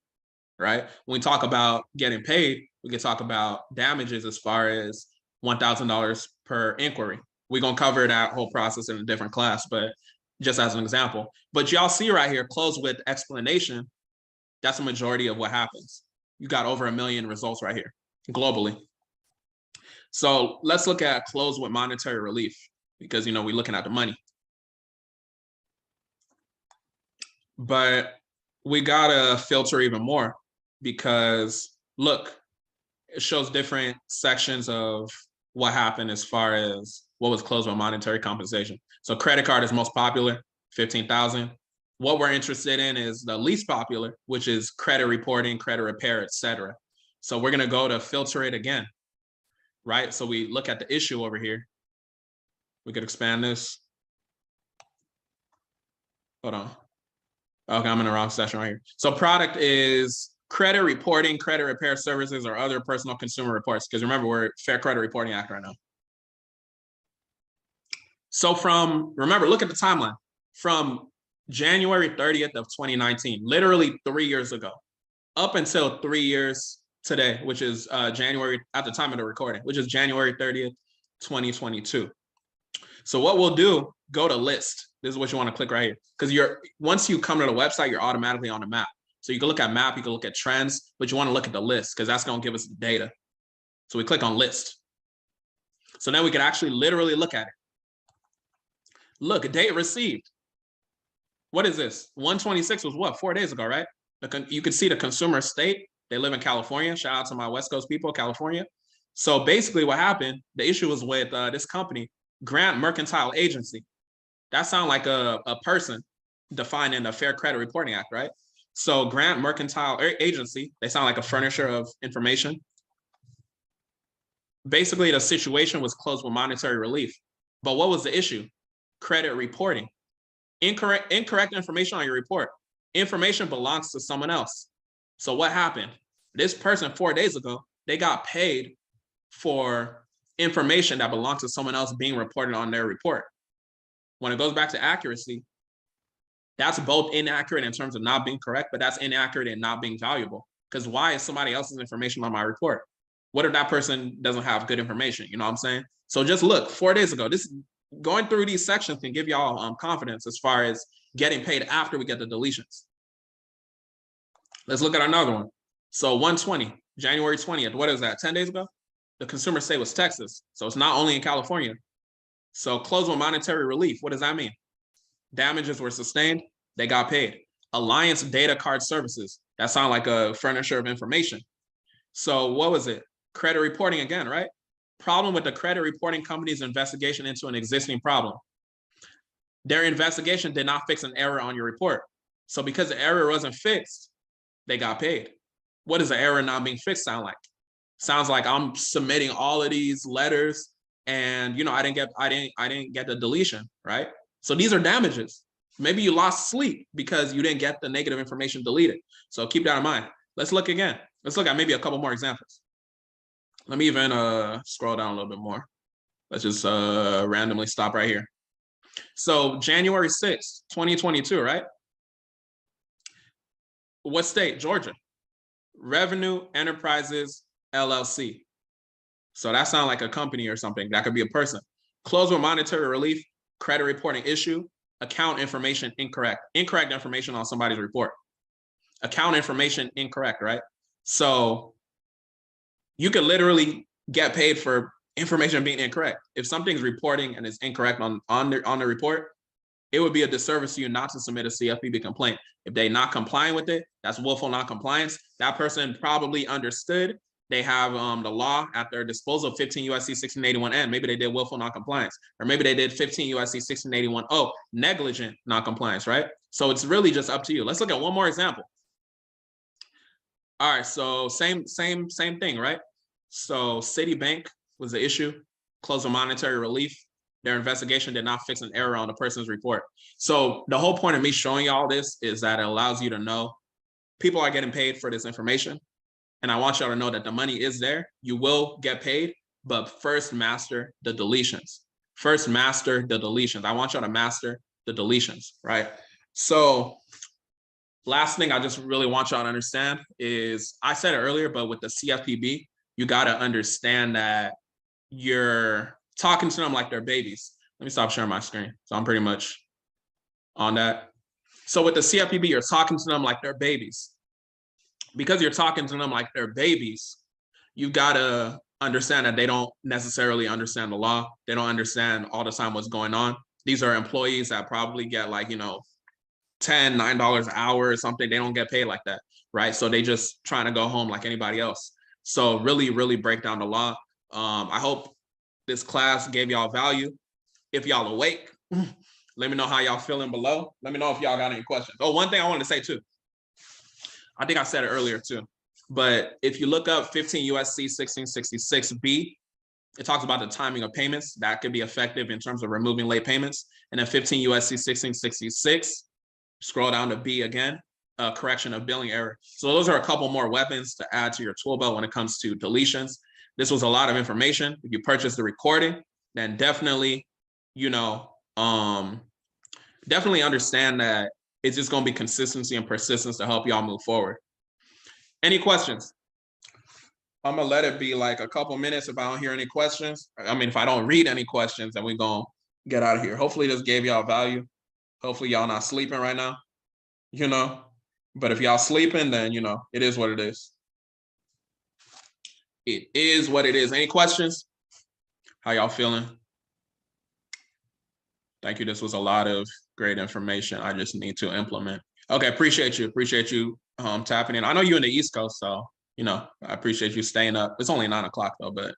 right? When we talk about getting paid, we can talk about damages as far as $1,000 per inquiry. We're going to cover that whole process in a different class, but just as an example. But y'all see right here, close with explanation, that's a majority of what happens. You got over 1 million results right here, globally. So let's look at close with monetary relief, because, you know, we're looking at the money. But we gotta filter even more, because look, it shows different sections of what happened as far as what was closed with monetary compensation. So credit card is most popular, 15,000. What we're interested in is the least popular, which is credit reporting, credit repair, etc. So we're gonna go to filter it again, right? So we look at the issue over here. We could expand this. Hold on. Okay, I'm in the wrong session right here. So product is credit reporting, credit repair services, or other personal consumer reports. Because remember, we're Fair Credit Reporting Act right now. So remember, look at the timeline. From January 30th of 2019, literally 3 years ago, up until 3 years today, which is January, at the time of the recording, which is January 30th, 2022. So what we'll do, go to list. This is what you want to click right here. Because once you come to the website, you're automatically on the map. So you can look at map, you can look at trends, but you want to look at the list because that's going to give us the data. So we click on list. So now we can actually literally look at it. Look, date received. What is this? 126 was what? 4 days ago, right? You can see the consumer state. They live in California. Shout out to my West Coast people, California. So basically what happened, the issue was with this company, Grant Mercantile Agency. That sounds like a person defined in the Fair Credit Reporting Act, right? So Grant Mercantile Agency, they sound like a furnisher of information. Basically, the situation was closed with monetary relief. But what was the issue? Credit reporting. Incorrect information on your report. Information belongs to someone else. So what happened? This person 4 days ago, they got paid for information that belonged to someone else being reported on their report. When it goes back to accuracy, that's both inaccurate in terms of not being correct, but that's inaccurate and not being valuable. Because why is somebody else's information on my report? What if that person doesn't have good information? You know what I'm saying? So just look, 4 days ago, going through these sections can give y'all confidence as far as getting paid after we get the deletions. Let's look at another one. So 120, January 20th, what is that, 10 days ago? The consumer state was Texas. So it's not only in California. So close with monetary relief, what does that mean? Damages were sustained, they got paid. Alliance Data Card Services, that sounds like a furnisher of information. So what was it? Credit reporting again, right? Problem with the credit reporting company's investigation into an existing problem. Their investigation did not fix an error on your report. So because the error wasn't fixed, they got paid. What does the error not being fixed sound like? Sounds like I'm submitting all of these letters and I didn't get the deletion, right? So these are damages. Maybe you lost sleep because you didn't get the negative information deleted. So keep that in mind. Let's look again. Let's look at maybe a couple more examples. Let me even scroll down a little bit more. Let's just randomly stop right here. So January 6th, 2022, right? What state? Georgia. Revenue Enterprises, LLC. So that sounds like a company or something. That could be a person. Close with monetary relief, credit reporting issue, account information incorrect. Incorrect information on somebody's report. Account information incorrect, right? So you could literally get paid for information being incorrect. If something's reporting and is incorrect on the report, it would be a disservice to you not to submit a CFPB complaint. If they're not complying with it, that's willful non-compliance. That person probably understood. They have the law at their disposal, 15 USC 1681N. Maybe they did willful non-compliance, or maybe they did 15 USC 1681O, negligent non-compliance, right? So it's really just up to you. Let's look at one more example. All right, so same thing, right? So Citibank was the issue, close with monetary relief. Their investigation did not fix an error on the person's report. So the whole point of me showing y'all this is that it allows you to know people are getting paid for this information. And I want y'all to know that the money is there. You will get paid, but first master the deletions. First master the deletions. I want y'all to master the deletions, right? So last thing I just really want y'all to understand is, I said it earlier, but with the CFPB, you got to understand that you're talking to them like they're babies. Let me stop sharing my screen. So I'm pretty much on that. So with the CFPB, you're talking to them like they're babies. Because you're talking to them like they're babies, you've got to understand that they don't necessarily understand the law. They don't understand all the time what's going on. These are employees that probably get like, $10, $9 an hour or something. They don't get paid like that, right? So they just trying to go home like anybody else. So really, really break down the law. I hope this class gave y'all value. If y'all awake, let me know how y'all feeling below. Let me know if y'all got any questions. Oh, one thing I wanted to say too. I think I said it earlier too, but if you look up 15 USC 1666B, it talks about the timing of payments that could be effective in terms of removing late payments. And then 15 USC 1666, scroll down to B again, correction of billing error. So those are a couple more weapons to add to your tool belt when it comes to deletions. This was a lot of information. If you purchase the recording, then definitely, definitely understand that it's just going to be consistency and persistence to help y'all move forward. Any questions? I'm going to let it be like a couple minutes if I don't hear any questions. I mean, if I don't read any questions, then we're going to get out of here. Hopefully this gave y'all value. Hopefully y'all not sleeping right now, But if y'all sleeping, then, it is what it is. It is what it is. Any questions? How y'all feeling? Thank you. This was a lot of great information. I just need to implement. Okay, appreciate you. Appreciate you tapping in. I know you're in the East Coast, so, I appreciate you staying up. It's only 9 o'clock though, but,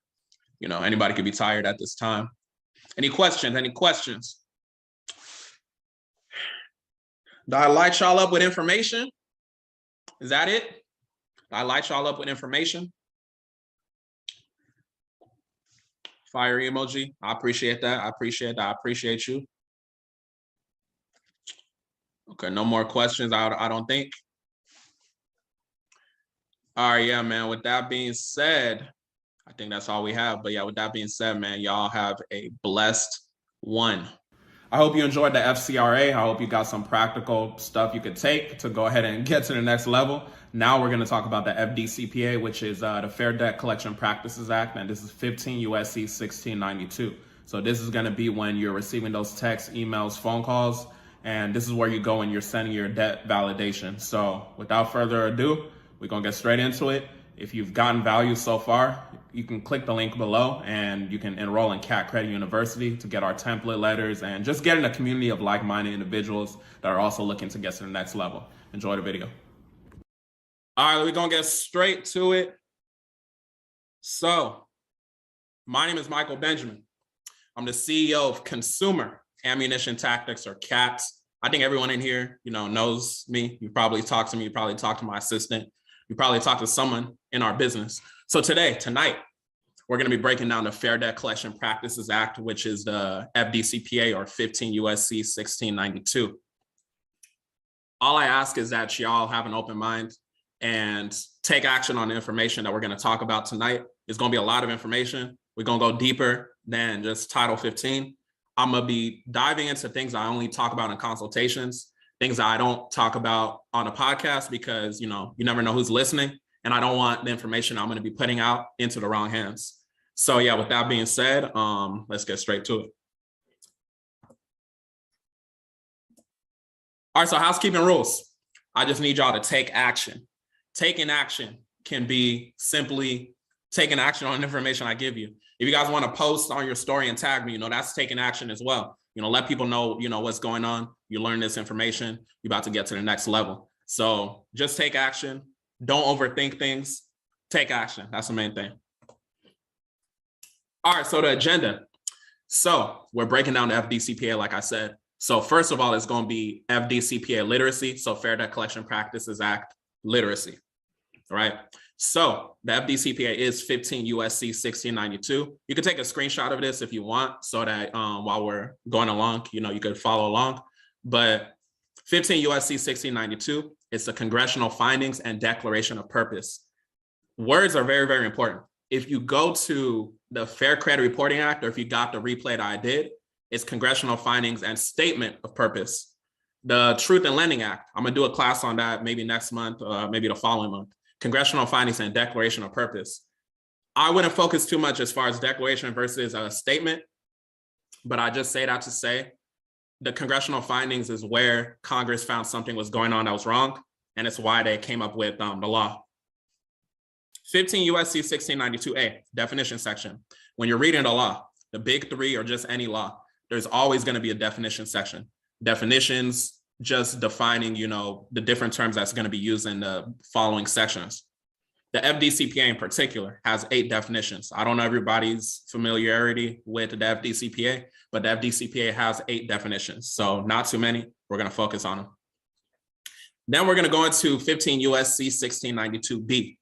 anybody could be tired at this time. Any questions? Any questions? Did I light y'all up with information? Is that it? Did I light y'all up with information? Fire emoji. I appreciate that. I appreciate that. I appreciate you. Okay, no more questions, I don't think. All right, yeah, man. With that being said, I think that's all we have. But yeah, with that being said, man, y'all have a blessed one. I hope you enjoyed the FCRA. I hope you got some practical stuff you could take to go ahead and get to the next level. Now we're going to talk about the FDCPA, which is the Fair Debt Collection Practices Act, and this is 15 USC 1692. So this is going to be when you're receiving those texts, emails, phone calls, and this is where you go and you're sending your debt validation. So without further ado, we're going to get straight into it. If you've gotten value so far, you can click the link below and you can enroll in CAT Credit University to get our template letters and just get in a community of like-minded individuals that are also looking to get to the next level. Enjoy the video. All right, we're going to get straight to it. So, my name is Michael Benjamin. I'm the CEO of Consumer Ammunition Tactics, or CATS. I think everyone in here, knows me. You probably talked to me. You probably talked to my assistant. You probably talked to someone in our business. So tonight, We're going to be breaking down the Fair Debt Collection Practices Act, which is the FDCPA, or 15 USC 1692. All I ask is that y'all have an open mind and take action on the information that we're going to talk about tonight. It's going to be a lot of information. We're going to go deeper than just Title 15. I'm going to be diving into things I only talk about in consultations, things that I don't talk about on a podcast, because, you know, you never know who's listening. And I don't want the information I'm going to be putting out into the wrong hands. So yeah, with that being said, let's get straight to it. All right, so housekeeping rules. I just need y'all to take action. Taking action can be simply taking action on the information I give you. If you guys want to post on your story and tag me, you know, that's taking action as well. You know, let people know, you know, what's going on. You learn this information, you're about to get to the next level. So just take action. Don't overthink things. Take action. That's the main thing. All right, so the agenda. So we're breaking down the FDCPA, like I said. So first of all, it's going to be FDCPA literacy. So Fair Debt Collection Practices Act literacy. All right. So the FDCPA is 15 USC 1692. You can take a screenshot of this if you want, so that while we're going along, you know, you could follow along. But 15 USC 1692, it's the congressional findings and declaration of purpose. Words are very, very important. If you go to the Fair Credit Reporting Act, or if you got the replay that I did, it's congressional findings and statement of purpose. The Truth in Lending Act, I'm gonna do a class on that maybe next month, maybe the following month. Congressional findings and declaration of purpose. I wouldn't focus too much as far as declaration versus a statement, but I just say that to say the congressional findings is where Congress found something was going on that was wrong, and it's why they came up with the law. 15 USC 1692A, definition section. When you're reading the law, the big three, or just any law, there's always going to be a definition section. Definitions, just defining, you know, the different terms that's going to be used in the following sections. The FDCPA in particular has 8 definitions. I don't know everybody's familiarity with the FDCPA, but the FDCPA has 8 definitions. So not too many. We're going to focus on them. Then we're going to go into 15 USC 1692B.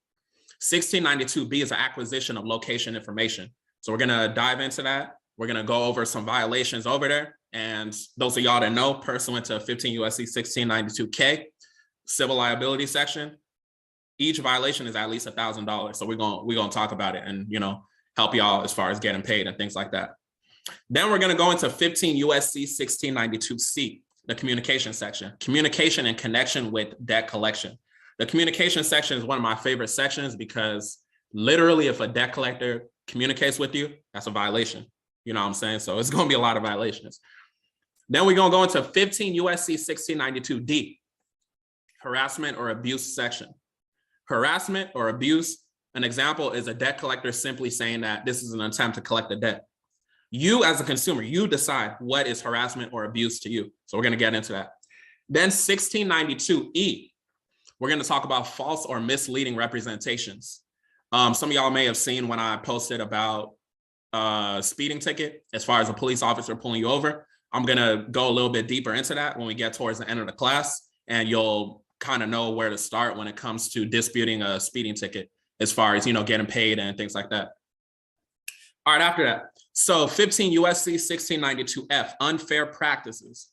1692B is an acquisition of location information. So we're going to dive into that. We're going to go over some violations over there. And those of y'all that know, pursuant to 15 USC 1692K, civil liability section, each violation is at least $1,000. So we're going to talk about it and, you know, help y'all as far as getting paid and things like that. Then we're going to go into 15 USC 1692C, the communication section, communication in connection with debt collection. The communication section is one of my favorite sections, because literally if a debt collector communicates with you, that's a violation. You know what I'm saying? So it's going to be a lot of violations. Then we're going to go into 15 USC 1692D, harassment or abuse section. Harassment or abuse, an example is a debt collector simply saying that this is an attempt to collect the debt. You as a consumer, you decide what is harassment or abuse to you. So we're going to get into that. Then 1692E, we're going to talk about false or misleading representations. Some of y'all may have seen when I posted about speeding ticket, as far as a police officer pulling you over. I'm going to go a little bit deeper into that when we get towards the end of the class, and you'll kind of know where to start when it comes to disputing a speeding ticket, as far as, you know, getting paid and things like that. All right, after that. So 15 USC 1692F, unfair practices.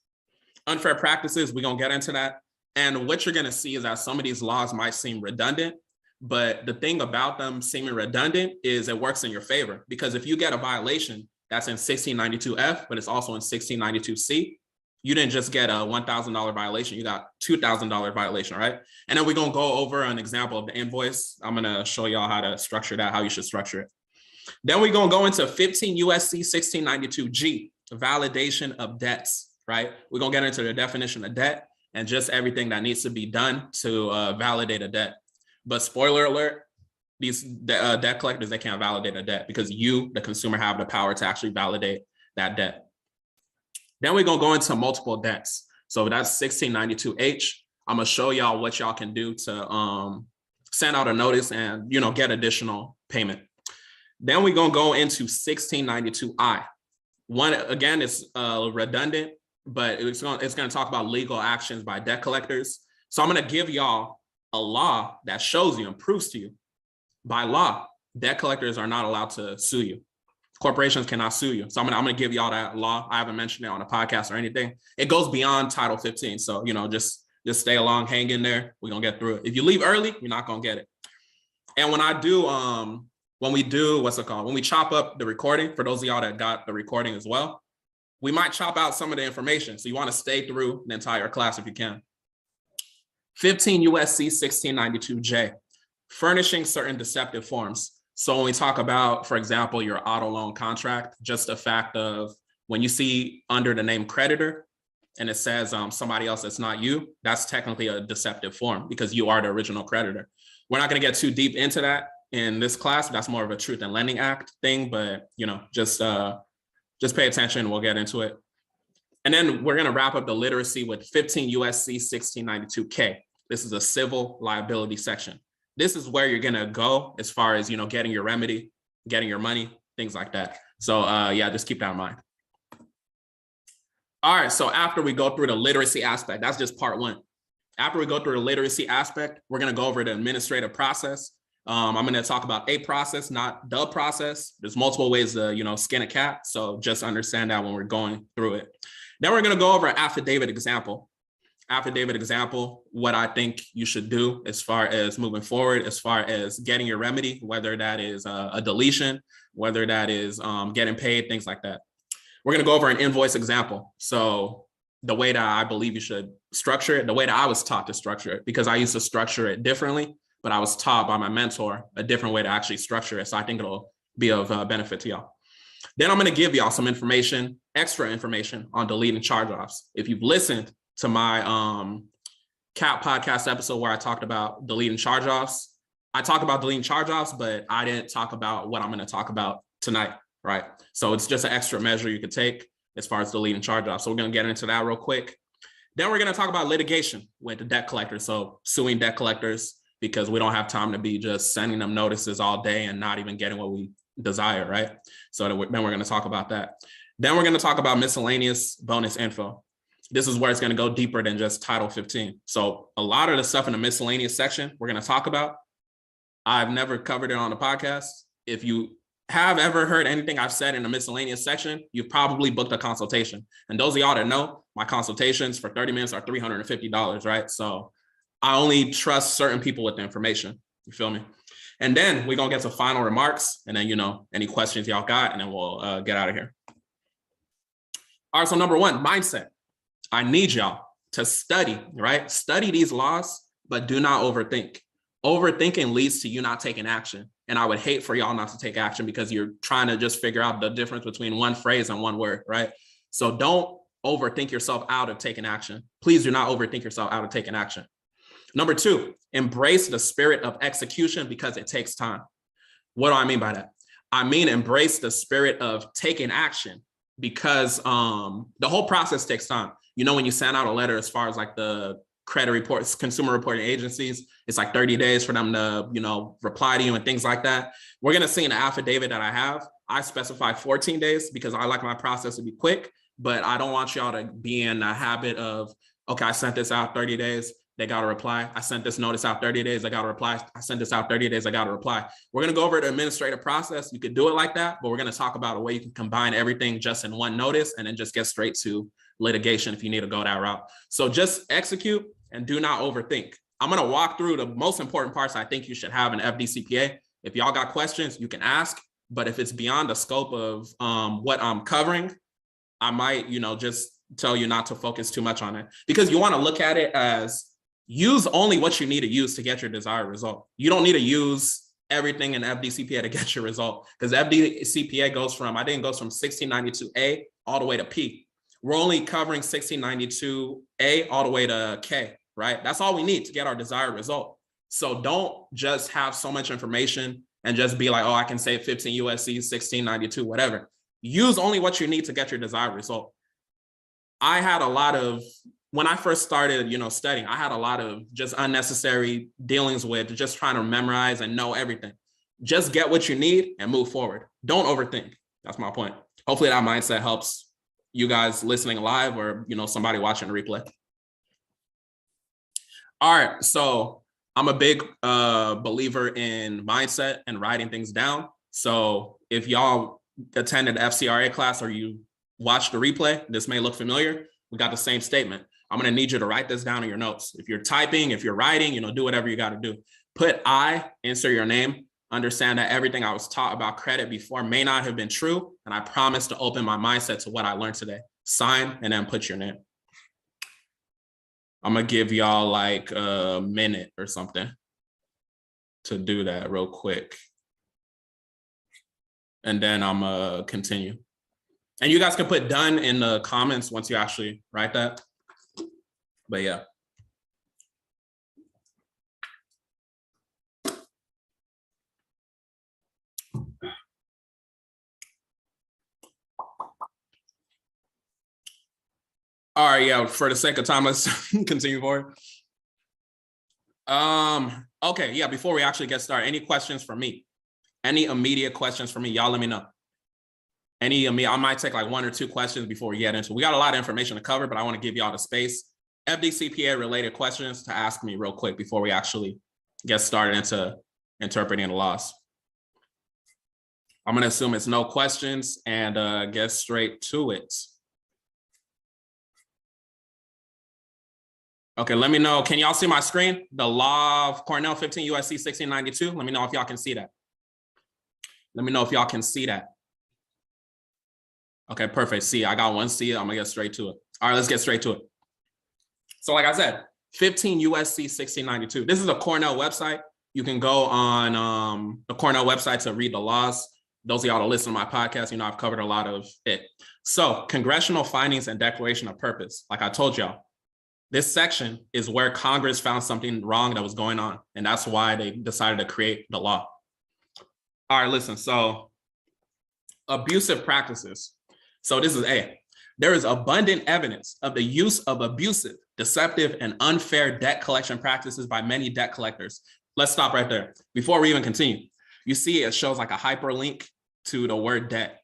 Unfair practices, we're going to get into that. And what you're going to see is that some of these laws might seem redundant, but the thing about them seeming redundant is it works in your favor, because if you get a violation that's in 1692F, but it's also in 1692C, you didn't just get a $1,000 violation, you got $2,000 violation, right? And then we're going to go over an example of the invoice. I'm going to show y'all how to structure that, how you should structure it. Then we're going to go into 15 USC 1692G, validation of debts, right? We're going to get into the definition of debt and just everything that needs to be done to validate a debt. But spoiler alert, these debt collectors, they can't validate a debt, because you, the consumer, have the power to actually validate that debt. Then we're going to go into multiple debts. So that's 1692H. I'm going to show y'all what y'all can do to send out a notice and, you know, get additional payment. Then we're going to go into 1692I. One, again, it's redundant, but it's going to talk about legal actions by debt collectors. So I'm going to give y'all a law that shows you and proves to you by law debt collectors are not allowed to sue you. Corporations cannot sue you. So I'm gonna give y'all that law. I haven't mentioned it on a podcast or anything. It goes beyond Title 15. So, just stay along, hang in there. We're gonna get through it. If you leave early, you're not gonna get it. And when we chop up the recording, for those of y'all that got the recording as well, we might chop out some of the information. So you want to stay through the entire class if you can. 15 USC 1692J, furnishing certain deceptive forms. So when we talk about, for example, your auto loan contract, just the fact of when you see under the name creditor and it says somebody else that's not you, that's technically a deceptive form because you are the original creditor. We're not going to get too deep into that in this class. That's more of a Truth in Lending Act thing, but just pay attention. We'll get into it. And then we're going to wrap up the literacy with 15 USC 1692K. This is a civil liability section. This is where you're going to go as far as, getting your remedy, getting your money, things like that. So just keep that in mind. All right. So after we go through the literacy aspect, that's just part one. After we go through the literacy aspect, we're going to go over the administrative process. I'm going to talk about a process, not the process. There's multiple ways to, skin a cat. So just understand that when we're going through it. Then we're going to go over an affidavit example. What I think you should do as far as moving forward, as far as getting your remedy, whether that is a deletion, whether that is getting paid, things like that. We're going to go over an invoice example. So the way that I believe you should structure it, the way that I was taught to structure it, because I used to structure it differently, but I was taught by my mentor a different way to actually structure it. So I think it'll be of benefit to y'all. Then I'm going to give y'all some information, extra information on deleting charge-offs. If you've listened to my CAP podcast episode where I talked about deleting charge-offs, I talked about deleting charge-offs, but I didn't talk about what I'm going to talk about tonight, right? So it's just an extra measure you could take as far as deleting charge-offs. So we're going to get into that real quick. Then we're going to talk about litigation with the debt collectors. So suing debt collectors, because we don't have time to be just sending them notices all day and not even getting what we desire, right? So then we're going to talk about that. Then we're going to talk about miscellaneous bonus info. This is where it's going to go deeper than just Title 15. So a lot of the stuff in the miscellaneous section we're going to talk about, I've never covered it on the podcast. If you have ever heard anything I've said in the miscellaneous section, you've probably booked a consultation. And those of y'all that know, my consultations for 30 minutes are $350, right? So I only trust certain people with the information. You feel me? And then we're going to get to final remarks and then, any questions y'all got, and then we'll get out of here. All right, so number one, mindset. I need y'all to study, right? Study these laws, but do not overthink. Overthinking leads to you not taking action. And I would hate for y'all not to take action because you're trying to just figure out the difference between one phrase and one word, right? So don't overthink yourself out of taking action. Please do not overthink yourself out of taking action. Number two, embrace the spirit of execution because it takes time. What do I mean by that? I mean, embrace the spirit of taking action because the whole process takes time. When you send out a letter as far as like the credit reports, consumer reporting agencies, it's like 30 days for them to, reply to you and things like that. We're going to see in the affidavit that I have, I specify 14 days because I like my process to be quick, but I don't want y'all to be in a habit of, okay, I sent this out 30 days. They got to reply. I sent this notice out 30 days. I got to reply. I sent this out 30 days. I got to reply. We're going to go over the administrative process. You could do it like that, but we're going to talk about a way you can combine everything just in one notice and then just get straight to litigation if you need to go that route. So just execute and do not overthink. I'm going to walk through the most important parts I think you should have in FDCPA. If y'all got questions, you can ask, but if it's beyond the scope of what I'm covering, I might, just tell you not to focus too much on it because you want to look at it as use only what you need to use to get your desired result. You don't need to use everything in FDCPA to get your result because FDCPA goes from 1692A all the way to P. We're only covering 1692A all the way to K, right? That's all we need to get our desired result. So don't just have so much information and just be like, oh, I can say 15 USC, 1692, whatever. Use only what you need to get your desired result. I had a lot of, when I first started, studying, I had a lot of just unnecessary dealings with just trying to memorize and know everything. Just get what you need and move forward. Don't overthink. That's my point. Hopefully that mindset helps you guys listening live or, somebody watching the replay. All right. So I'm a big believer in mindset and writing things down. So if y'all attended the FCRA class or you watched the replay, this may look familiar. We got the same statement. I'm going to need you to write this down in your notes. If you're typing, if you're writing, do whatever you got to do. Put I, insert your name. Understand that everything I was taught about credit before may not have been true. And I promise to open my mindset to what I learned today. Sign and then put your name. I'm going to give y'all like a minute or something to do that real quick. And then I'm going to continue. And you guys can put done in the comments once you actually write that. But yeah. All right, yeah, for the sake of time, let's continue forward. Okay, yeah, before we actually get started, any questions for me? Any immediate questions for me? Y'all let me know. I might take like 1 or 2 questions before we get into it. We got a lot of information to cover, but I want to give y'all the space. FDCPA related questions to ask me real quick before we actually get started into interpreting the laws. I'm going to assume it's no questions and get straight to it. Okay, let me know. Can y'all see my screen? The law of Cornell 15 USC 1692. Let me know if y'all can see that. Let me know if y'all can see that. Okay, perfect. See, I got one C. I'm gonna get straight to it. All right, let's get straight to it. So like I said, 15 USC 1692. This is a Cornell website. You can go on the Cornell website to read the laws. Those of y'all that listen to my podcast, I've covered a lot of it. So congressional findings and declaration of purpose. Like I told y'all, this section is where Congress found something wrong that was going on. And that's why they decided to create the law. All right, listen. So abusive practices. So this is A. There is abundant evidence of the use of abusive, deceptive, and unfair debt collection practices by many debt collectors. Let's stop right there. Before we even continue, you see it shows like a hyperlink to the word debt.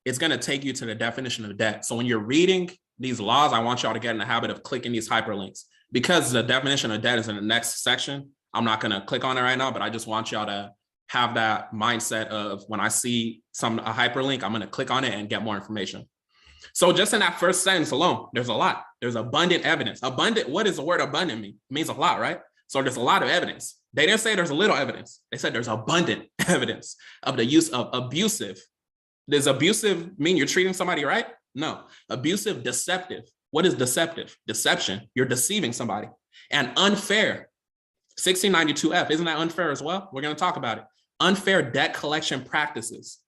It's going to take you to the definition of debt. So when you're reading these laws, I want y'all to get in the habit of clicking these hyperlinks. Because the definition of debt is in the next section, I'm not going to click on it right now, but I just want y'all to have that mindset of when I see a hyperlink, I'm going to click on it and get more information. So just in that first sentence alone, there's a lot. There's abundant evidence. Abundant, what does the word abundant mean? It means a lot, right? So there's a lot of evidence. They didn't say there's a little evidence. They said there's abundant evidence of the use of abusive. Does abusive mean you're treating somebody right? No. Abusive, deceptive. What is deceptive? Deception. You're deceiving somebody. And unfair. 1692F, isn't that unfair as well? We're going to talk about it. Unfair debt collection practices.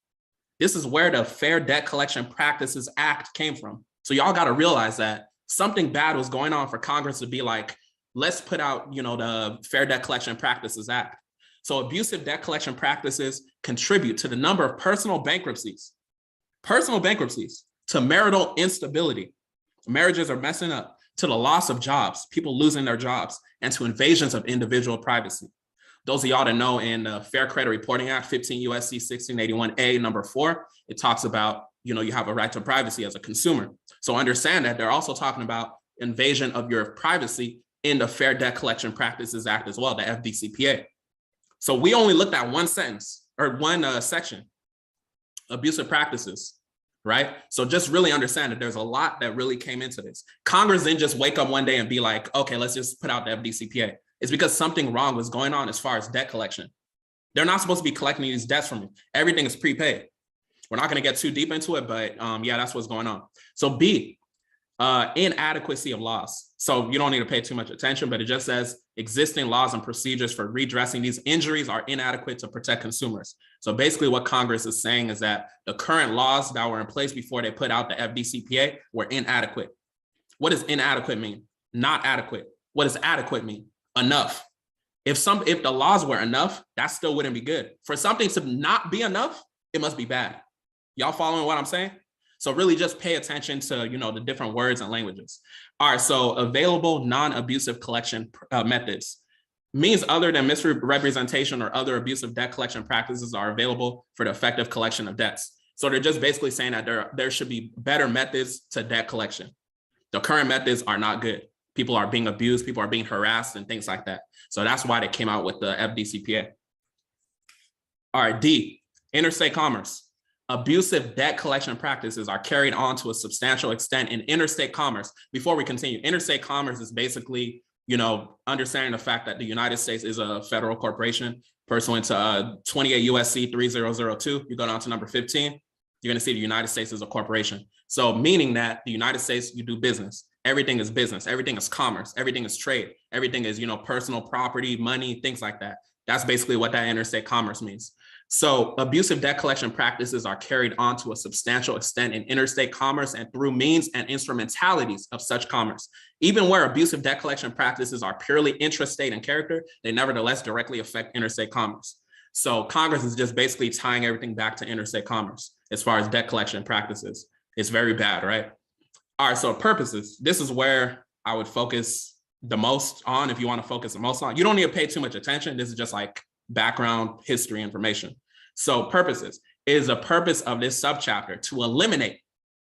This is where the Fair Debt Collection Practices Act came from. So y'all got to realize that something bad was going on for Congress to be like, let's put out, the Fair Debt Collection Practices Act. So abusive debt collection practices contribute to the number of personal bankruptcies, to marital instability. Marriages are messing up, to the loss of jobs, people losing their jobs, and to invasions of individual privacy. Those of y'all that know in the Fair Credit Reporting Act, 15 USC 1681A, number 4, it talks about, you have a right to privacy as a consumer. So understand that they're also talking about invasion of your privacy in the Fair Debt Collection Practices Act as well, the FDCPA. So we only looked at one sentence or one section, abusive practices, right? So just really understand that there's a lot that really came into this. Congress didn't just wake up one day and be like, okay, let's just put out the FDCPA. It's because something wrong was going on as far as debt collection. They're not supposed to be collecting these debts from you. Everything is prepaid. We're not going to get too deep into it, but yeah, that's what's going on. So B, inadequacy of laws. So you don't need to pay too much attention, but it just says existing laws and procedures for redressing these injuries are inadequate to protect consumers. So basically what Congress is saying is that the current laws that were in place before they put out the FDCPA were inadequate. What does inadequate mean? Not adequate. What does adequate mean? Enough. If the laws were enough, that still wouldn't be good. For something to not be enough, it must be bad. Y'all following what I'm saying? So really just pay attention to, the different words and languages. All right, so available non-abusive collection methods means other than misrepresentation or other abusive debt collection practices are available for the effective collection of debts. So they're just basically saying that there should be better methods to debt collection. The current methods are not good. People are being abused, people are being harassed and things like that. So that's why they came out with the FDCPA. All right, D, interstate commerce. Abusive debt collection practices are carried on to a substantial extent in interstate commerce. Before we continue, interstate commerce is basically, understanding the fact that the United States is a federal corporation pursuant to 28 USC 3002. You go down to number 15, you're going to see the United States is a corporation. So meaning that the United States, you do business. Everything is business. Everything is commerce. Everything is trade. Everything is, personal property, money, things like that. That's basically what that interstate commerce means. So abusive debt collection practices are carried on to a substantial extent in interstate commerce and through means and instrumentalities of such commerce. Even where abusive debt collection practices are purely intrastate in character, they nevertheless directly affect interstate commerce. So Congress is just basically tying everything back to interstate commerce as far as debt collection practices. It's very bad, right? All right, so purposes. This is where I would focus the most on if you want to focus the most on. You don't need to pay too much attention. This is just like background history information. So purposes is a purpose of this subchapter to eliminate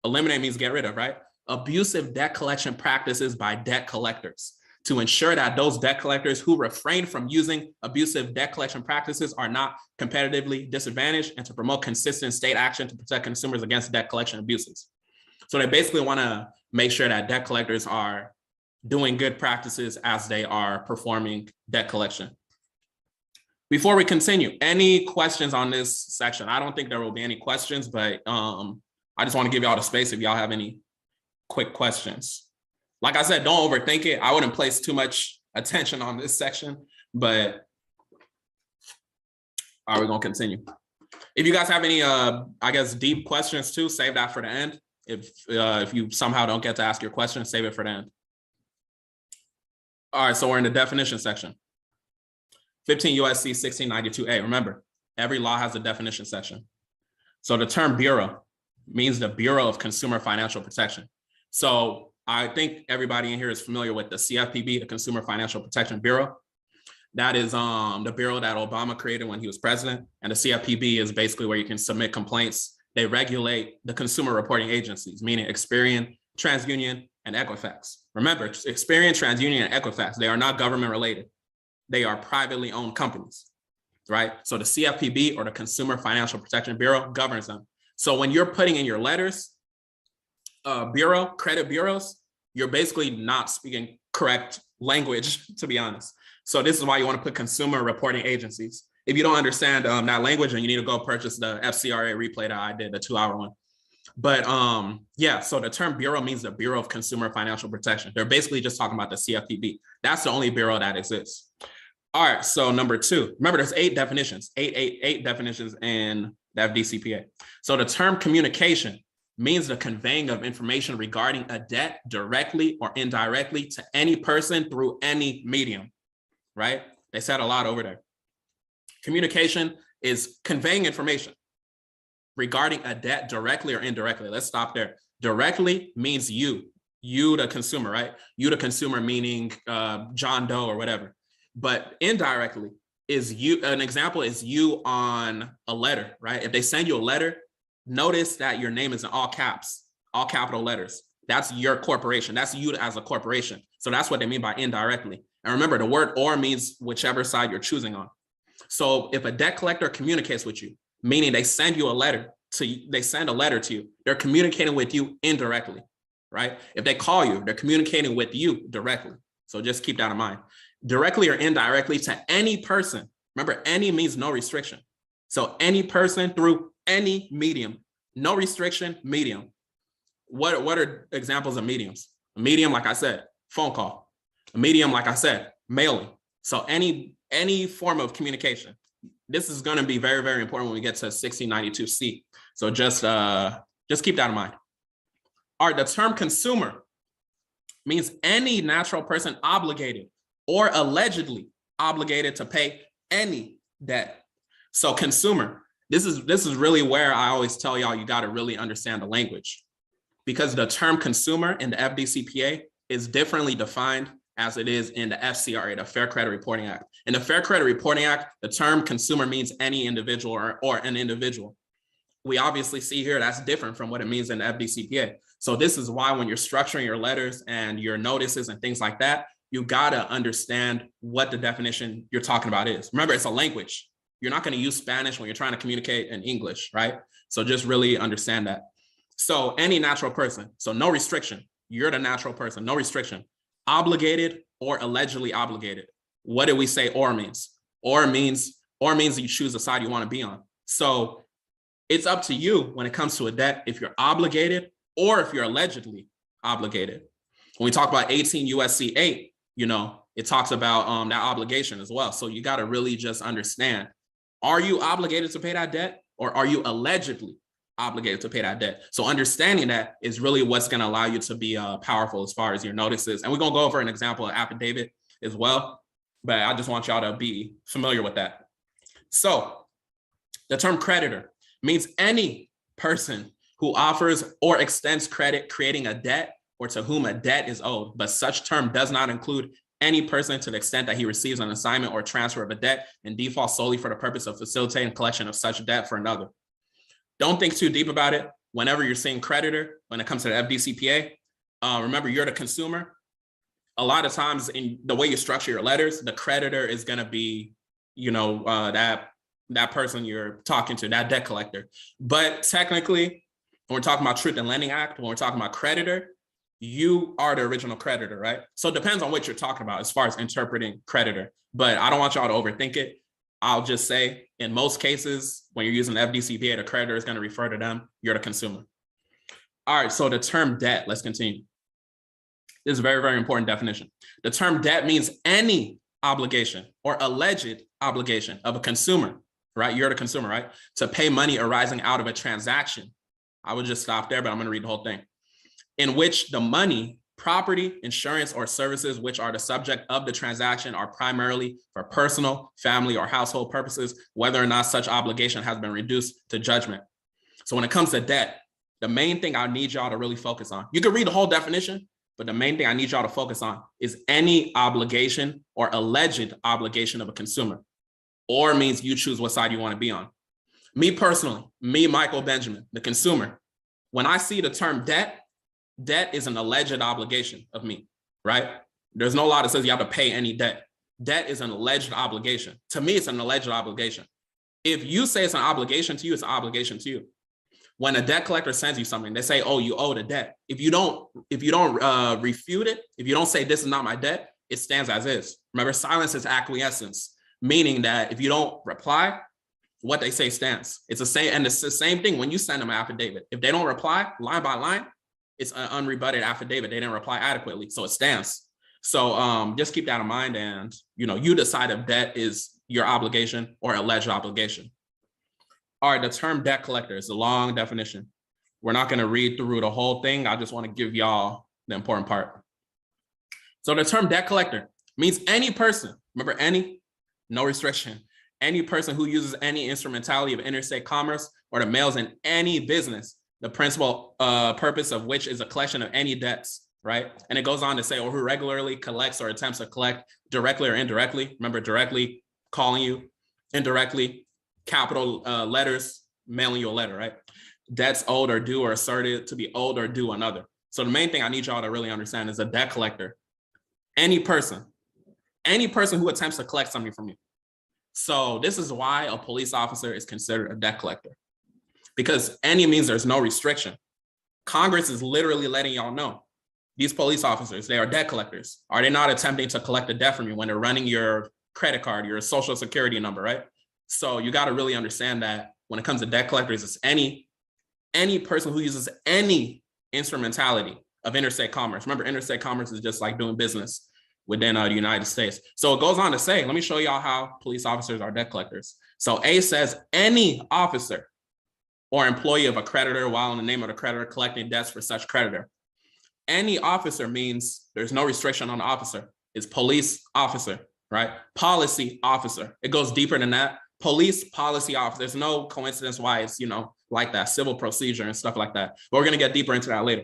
means get rid of, right? Abusive debt collection practices by debt collectors to ensure that those debt collectors who refrain from using abusive debt collection practices are not competitively disadvantaged and to promote consistent state action to protect consumers against debt collection abuses. So they basically want to make sure that debt collectors are doing good practices as they are performing debt collection. Before we continue, any questions on this section? I don't think there will be any questions, but I just want to give y'all the space if y'all have any quick questions. Like I said, don't overthink it. I wouldn't place too much attention on this section, but all right, we're going to continue. If you guys have any, deep questions too, save that for the end. If you somehow don't get to ask your question, save it for the end. All right, so we're in the definition section. 15 USC 1692A. Remember, every law has a definition section. So the term bureau means the Bureau of Consumer Financial Protection. So I think everybody in here is familiar with the CFPB, the Consumer Financial Protection Bureau. That is the bureau that Obama created when he was president. And the CFPB is basically where you can submit complaints. They regulate the consumer reporting agencies, meaning Experian, TransUnion, and Equifax. Remember, Experian, TransUnion, and Equifax, they are not government related. They are privately owned companies, right? So the CFPB, or the Consumer Financial Protection Bureau, governs them. So when you're putting in your letters, credit bureaus, you're basically not speaking correct language, to be honest. So this is why you want to put consumer reporting agencies. If you don't understand that language, then you need to go purchase the FCRA replay that I did, the 2-hour one. But so the term bureau means the Bureau of Consumer Financial Protection. They're basically just talking about the CFPB. That's the only bureau that exists. All right, so number 2. Remember, there's 8 definitions, eight definitions in the FDCPA. So the term communication means the conveying of information regarding a debt directly or indirectly to any person through any medium, right? They said a lot over there. Communication is conveying information regarding a debt directly or indirectly. Let's stop there. Directly means you the consumer, right? You the consumer, meaning John Doe or whatever. But indirectly is you. An example is you on a letter, right? If they send you a letter, notice that your name is in all caps, all capital letters. That's your corporation. That's you as a corporation. So that's what they mean by indirectly. And remember, the word or means whichever side you're choosing on. So if a debt collector communicates with you, meaning they send you a letter to you, they send a letter to you, they're communicating with you indirectly, right? If they call you, they're communicating with you directly. So just keep that in mind. Directly or indirectly to any person. Remember, any means no restriction. So any person through any medium, no restriction, medium. What are examples of mediums? A medium, like I said, phone call. A medium, like I said, mailing. So any form of communication. This is going to be very, very important when we get to 1692C. So just keep that in mind. All right, the term consumer means any natural person obligated or allegedly obligated to pay any debt. So consumer, this is really where I always tell y'all you got to really understand the language, because the term consumer in the FDCPA is differently defined as it is in the FCRA, the Fair Credit Reporting Act. In the Fair Credit Reporting Act, the term consumer means any individual or an individual. We obviously see here that's different from what it means in the FDCPA. So this is why when you're structuring your letters and your notices and things like that, you gotta understand what the definition you're talking about is. Remember, it's a language. You're not gonna use Spanish when you're trying to communicate in English, right? So just really understand that. So any natural person, so no restriction. You're the natural person, no restriction. Obligated or allegedly obligated. What did we say or means? Or means you choose the side you want to be on. So it's up to you when it comes to a debt, if you're obligated or if you're allegedly obligated. When we talk about 18 USC 8, it talks about that obligation as well. So you got to really just understand, are you obligated to pay that debt or are you allegedly obligated to pay that debt? So understanding that is really what's going to allow you to be powerful as far as your notices. And we're going to go over an example of affidavit as well, but I just want y'all to be familiar with that. So the term creditor means any person who offers or extends credit creating a debt or to whom a debt is owed, but such term does not include any person to the extent that he receives an assignment or transfer of a debt in default solely for the purpose of facilitating collection of such debt for another. Don't think too deep about it. Whenever you're saying creditor, when it comes to the FDCPA, remember you're the consumer. A lot of times in the way you structure your letters, the creditor is going to be, that person you're talking to, that debt collector. But technically, when we're talking about Truth in Lending Act, when we're talking about creditor, you are the original creditor, right? So it depends on what you're talking about as far as interpreting creditor. But I don't want y'all to overthink it. I'll just say, in most cases, when you're using the FDCPA, the creditor is going to refer to them. You're the consumer. All right, so the term debt, let's continue. This is a very, very important definition. The term debt means any obligation or alleged obligation of a consumer, right? You're the consumer, right? To pay money arising out of a transaction. I would just stop there, but I'm going to read the whole thing. In which the money, property, insurance, or services which are the subject of the transaction are primarily for personal, family, or household purposes, whether or not such obligation has been reduced to judgment. So when it comes to debt, the main thing I need y'all to really focus on, you can read the whole definition, but the main thing I need y'all to focus on is any obligation or alleged obligation of a consumer, or means you choose what side you want to be on. Me personally, Michael Benjamin, the consumer, when I see the term debt is an alleged obligation of me, right? There's no law that says you have to pay any debt. Debt is an alleged obligation. To me, it's an alleged obligation. If you say it's an obligation to you, it's an obligation to you. When a debt collector sends you something, they say, oh, you owe the debt. If you don't refute it, if you don't say this is not my debt, it stands as is. Remember, silence is acquiescence, meaning that if you don't reply, what they say stands. It's the same, and it's the same thing when you send them an affidavit. If they don't reply line by line, it's an unrebutted affidavit. They didn't reply adequately, so it stands. So just keep that in mind, and you decide if debt is your obligation or alleged obligation. All right, the term debt collector is a long definition. We're not going to read through the whole thing. I just want to give y'all the important part. So the term debt collector means any person, remember any, no restriction, any person who uses any instrumentality of interstate commerce or the mails in any business, the principal purpose of which is a collection of any debts, right? And it goes on to say, or who regularly collects or attempts to collect directly or indirectly. Remember, directly calling you, indirectly, capital letters, mailing you a letter, right? Debts owed or due or asserted to be owed or due another. So the main thing I need y'all to really understand is a debt collector. Any person who attempts to collect something from you. So this is why a police officer is considered a debt collector, because any means there's no restriction. Congress is literally letting y'all know, these police officers, they are debt collectors. Are they not attempting to collect a debt from you when they're running your credit card, your social security number, right? So you got to really understand that when it comes to debt collectors, it's any person who uses any instrumentality of interstate commerce. Remember, interstate commerce is just like doing business within the United States. So it goes on to say, let me show y'all how police officers are debt collectors. So A says any officer or employee of a creditor while in the name of the creditor collecting debts for such creditor. Any officer means there's no restriction on the officer. It's police officer, right? Policy officer. It goes deeper than that. Police policy officer. There's no coincidence why it's, like that, civil procedure and stuff like that. But we're going to get deeper into that later.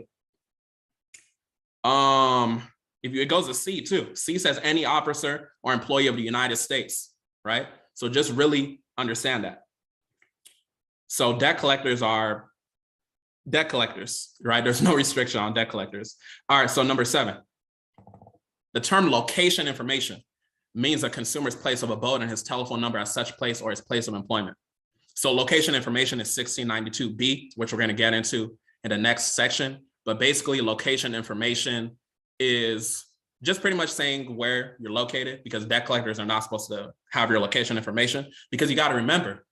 It goes to C too. C says any officer or employee of the United States, right? So just really understand that. So debt collectors are debt collectors, right? There's no restriction on debt collectors. All right, so number 7. The term location information means a consumer's place of abode and his telephone number at such place or his place of employment. So location information is 1692B, which we're going to get into in the next section. But basically, location information is just pretty much saying where you're located, because debt collectors are not supposed to have your location information, because you got to remember,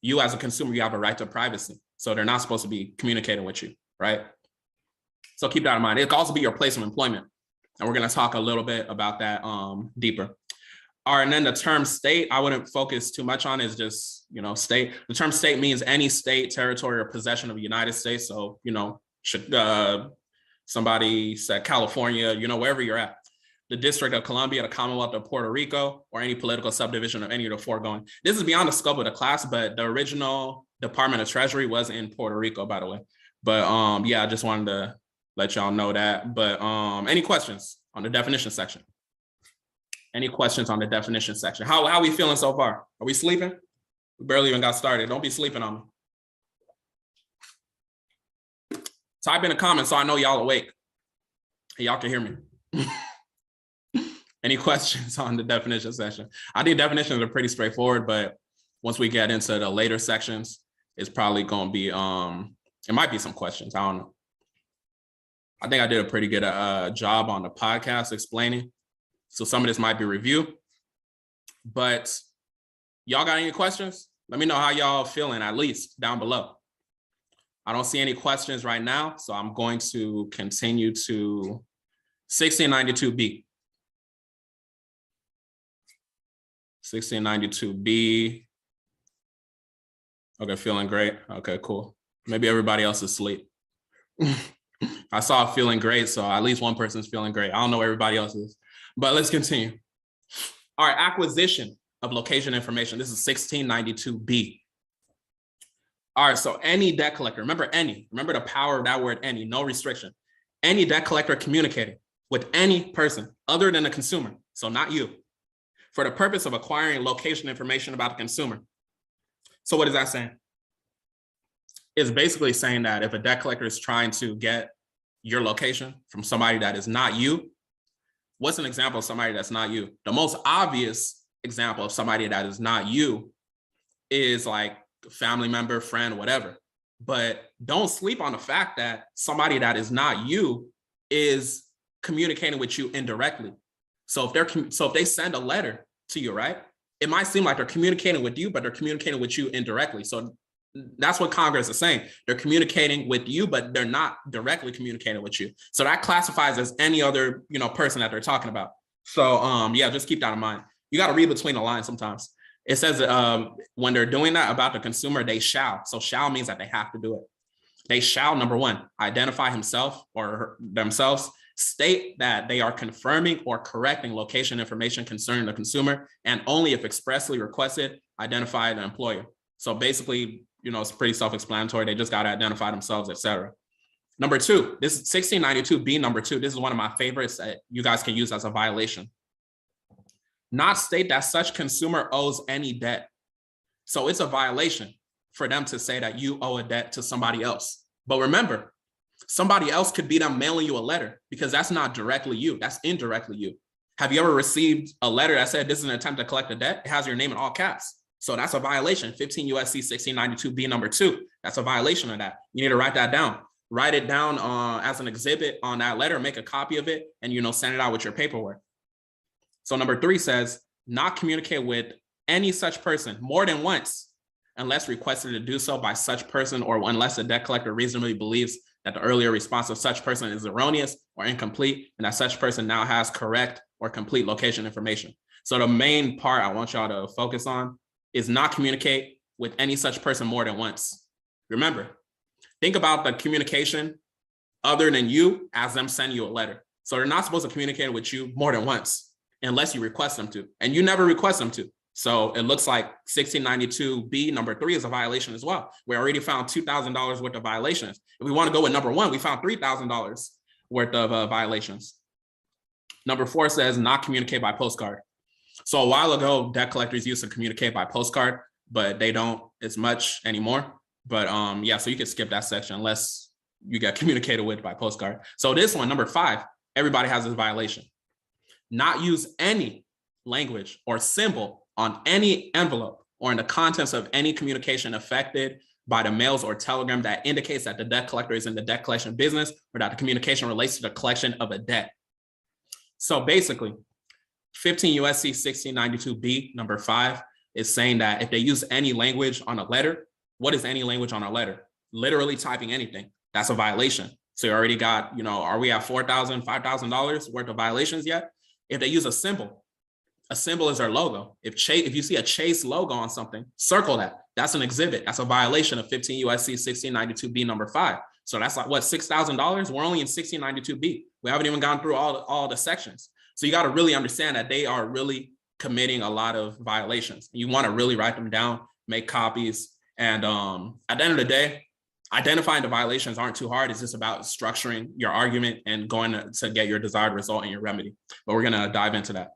you as a consumer, you have a right to privacy. So they're not supposed to be communicating with you, right? So keep that in mind. It can also be your place of employment. And we're going to talk a little bit about that deeper. All right, and then the term state, I wouldn't focus too much on, is just, state. The term state means any state, territory, or possession of the United States. So, somebody said California, wherever you're at. The District of Columbia, the Commonwealth of Puerto Rico, or any political subdivision of any of the foregoing. This is beyond the scope of the class, but the original Department of Treasury was in Puerto Rico, by the way. But yeah, I just wanted to let y'all know that. But any questions on the definition section? Any questions on the definition section? How are we feeling so far? Are we sleeping? We barely even got started. Don't be sleeping on me. Type in the comments so I know y'all awake. Y'all can hear me. Any questions on the definition section? I think definitions are pretty straightforward, but once we get into the later sections, it's probably going to be, it might be some questions. I don't know. I think I did a pretty good job on the podcast explaining. So some of this might be review, but y'all got any questions? Let me know how y'all feeling, at least down below. I don't see any questions right now, so I'm going to continue to 1692B. 1692B. Okay, feeling great. Okay, cool. Maybe everybody else is asleep. I saw feeling great, so at least one person's feeling great. I don't know where everybody else is, but let's continue. All right, acquisition of location information. This is 1692B. All right, so any debt collector, remember the power of that word any, no restriction. Any debt collector communicating with any person other than the consumer, so not you, for the purpose of acquiring location information about the consumer. So what is that saying? It's basically saying that if a debt collector is trying to get your location from somebody that is not you, what's an example of somebody that's not you? The most obvious example of somebody that is not you is like a family member, friend, whatever. But don't sleep on the fact that somebody that is not you is communicating with you indirectly. So if they send a letter to you, right? It might seem like they're communicating with you, but they're communicating with you indirectly. So that's what Congress is saying. They're communicating with you, but they're not directly communicating with you. So that classifies as any other, person that they're talking about. So yeah, just keep that in mind. You got to read between the lines sometimes. It says when they're doing that about the consumer, they shall. So shall means that they have to do it. They shall, number one, identify himself or themselves, state that they are confirming or correcting location information concerning the consumer, and only if expressly requested, identify the employer. So basically, it's pretty self-explanatory. They just got to identify themselves, etc. Number two, this is 1692B, number two. This is one of my favorites that you guys can use as a violation. Not state that such consumer owes any debt. So it's a violation for them to say that you owe a debt to somebody else. But remember, somebody else could be them mailing you a letter, because that's not directly you, that's indirectly you. Have you ever received a letter that said this is an attempt to collect a debt? It has your name in all caps. So that's a violation. 15 USC 1692B number 2. That's a violation of that. You need to write that down. Write it down as an exhibit on that letter, make a copy of it, and send it out with your paperwork. So number 3 says, not communicate with any such person more than once, unless requested to do so by such person, or unless the debt collector reasonably believes that the earlier response of such person is erroneous or incomplete, and that such person now has correct or complete location information. So the main part I want y'all to focus on is not communicate with any such person more than once. Remember, think about the communication other than you as them sending you a letter. So they're not supposed to communicate with you more than once unless you request them to, and you never request them to. So it looks like 1692B number 3 is a violation as well. We already found $2,000 worth of violations. If we want to go with number 1, we found $3,000 worth of violations. Number 4 says not communicate by postcard. So a while ago, debt collectors used to communicate by postcard, but they don't as much anymore. But yeah, so you can skip that section unless you get communicated with by postcard. So this one, number 5, everybody has this violation. not use any language or symbol on any envelope or in the contents of any communication affected by the mails or telegram that indicates that the debt collector is in the debt collection business or that the communication relates to the collection of a debt. So basically, 15 USC 1692B number 5 is saying that if they use any language on a letter, what is any language on a letter? Literally typing anything, that's a violation. So you already got, are we at $4,000, $5,000 worth of violations yet? If they use a symbol is their logo. If you see a Chase logo on something, circle that. That's an exhibit. That's a violation of 15 USC 1692B number 5. So that's like what, $6,000? We're only in 1692B. We haven't even gone through all the sections. So you got to really understand that they are really committing a lot of violations. You want to really write them down, make copies. And at the end of the day, identifying the violations aren't too hard. It's just about structuring your argument and going to get your desired result in your remedy. But we're going to dive into that.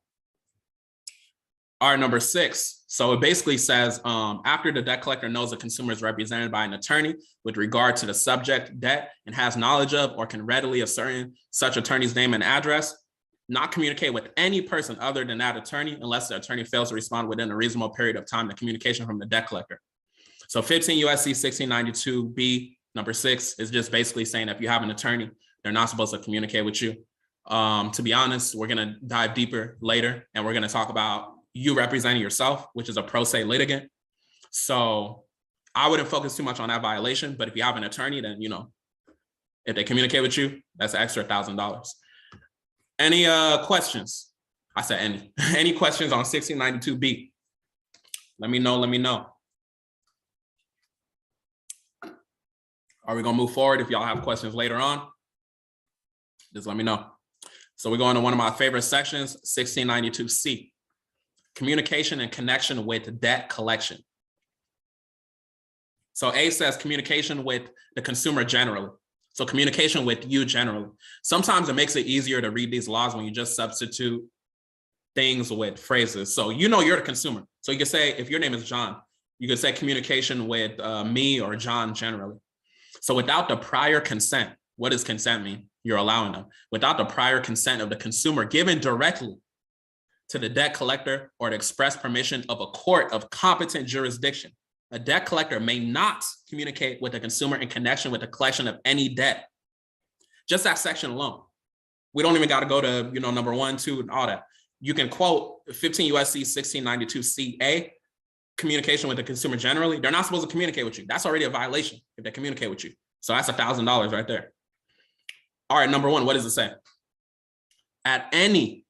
All right, number 6. So it basically says, after the debt collector knows the consumer is represented by an attorney with regard to the subject debt and has knowledge of or can readily ascertain such attorney's name and address, not communicate with any person other than that attorney unless the attorney fails to respond within a reasonable period of time to communication from the debt collector. So 15 USC 1692B number 6 is just basically saying if you have an attorney, they're not supposed to communicate with you. To be honest, we're going to dive deeper later and we're going to talk about you representing yourself, which is a pro se litigant. So I wouldn't focus too much on that violation, but if you have an attorney, then, if they communicate with you, that's an extra $1,000. Any questions? I said any. Any questions on 1692B? Let me know. Are we gonna move forward? If y'all have questions later on, just let me know. So we're going to one of my favorite sections, 1692C. Communication and connection with debt collection. So A says communication with the consumer generally. So communication with you generally. Sometimes it makes it easier to read these laws when you just substitute things with phrases. So you're the consumer. So you can say, if your name is John, you can say communication with me or John generally. So without the prior consent, what does consent mean? You're allowing them. Without the prior consent of the consumer given directly to the debt collector or the express permission of a court of competent jurisdiction, a debt collector may not communicate with the consumer in connection with the collection of any debt. Just that section alone. We don't even got to go to, number 1, 2, and all that. You can quote 15 USC 1692CA, communication with the consumer generally. They're not supposed to communicate with you. That's already a violation if they communicate with you. So that's $1,000 right there. All right, number 1, what does it say? At any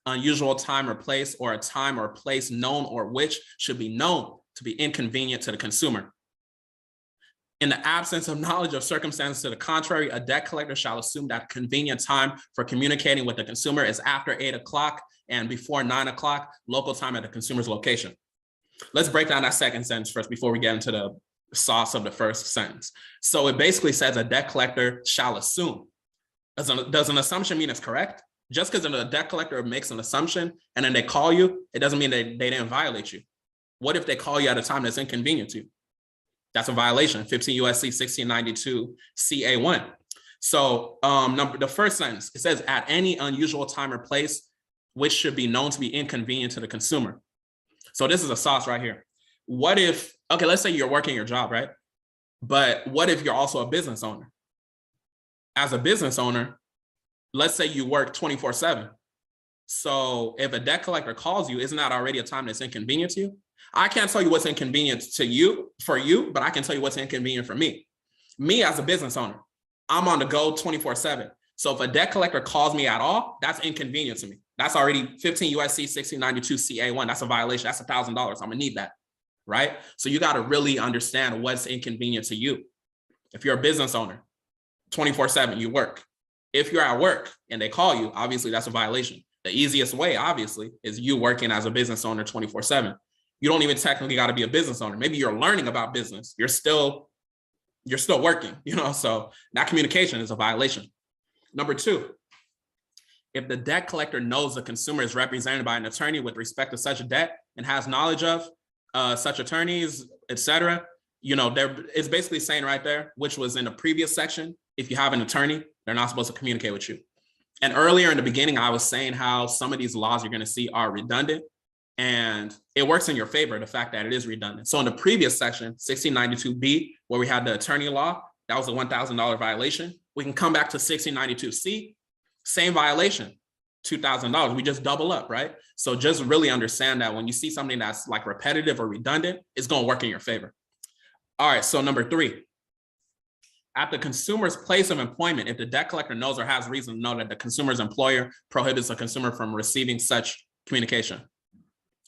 unusual time or place, or a time or place known or which should be known to be inconvenient to the consumer. In the absence of knowledge of circumstances to the contrary, a debt collector shall assume that convenient time for communicating with the consumer is after 8 o'clock and before 9 o'clock, local time at the consumer's location. Let's break down that second sentence first before we get into the sauce of the first sentence. So it basically says a debt collector shall assume. Does an assumption mean it's correct? Just because a debt collector makes an assumption and then they call you, it doesn't mean they didn't violate you. What if they call you at a time that's inconvenient to you? That's a violation, 15 USC 1692 CA1. So the first sentence, it says at any unusual time or place, which should be known to be inconvenient to the consumer. So this is a sauce right here. What if, okay, let's say you're working your job, right? But what if you're also a business owner? As a business owner, let's say you work 24/7. So if a debt collector calls you, isn't that already a time that's inconvenient to you? I can't tell you what's inconvenient to you, but I can tell you what's inconvenient for me. Me as a business owner, I'm on the go 24/7. So if a debt collector calls me at all, that's inconvenient to me. That's already 15 USC 1692 CA1. That's a violation. That's $1,000. I'm gonna need that, right? So you got to really understand what's inconvenient to you. If you're a business owner, 24/7, you work. If you're at work and they call you, obviously that's a violation. The easiest way, obviously, is you working as a business owner 24/7. You don't even technically got to be a business owner. Maybe you're learning about business. You're still working, so that communication is a violation. Number 2, if the debt collector knows the consumer is represented by an attorney with respect to such a debt and has knowledge of such attorneys, etc., it's basically saying right there, which was in the previous section, if you have an attorney, they're not supposed to communicate with you. And earlier in the beginning, I was saying how some of these laws you're going to see are redundant, and it works in your favor, the fact that it is redundant. So in the previous section, 1692B, where we had the attorney law, that was a $1,000 violation. We can come back to 1692C, same violation, $2,000. We just double up, right? So just really understand that when you see something that's like repetitive or redundant, it's going to work in your favor. All right, so number 3. At the consumer's place of employment, if the debt collector knows or has reason to know that the consumer's employer prohibits a consumer from receiving such communication.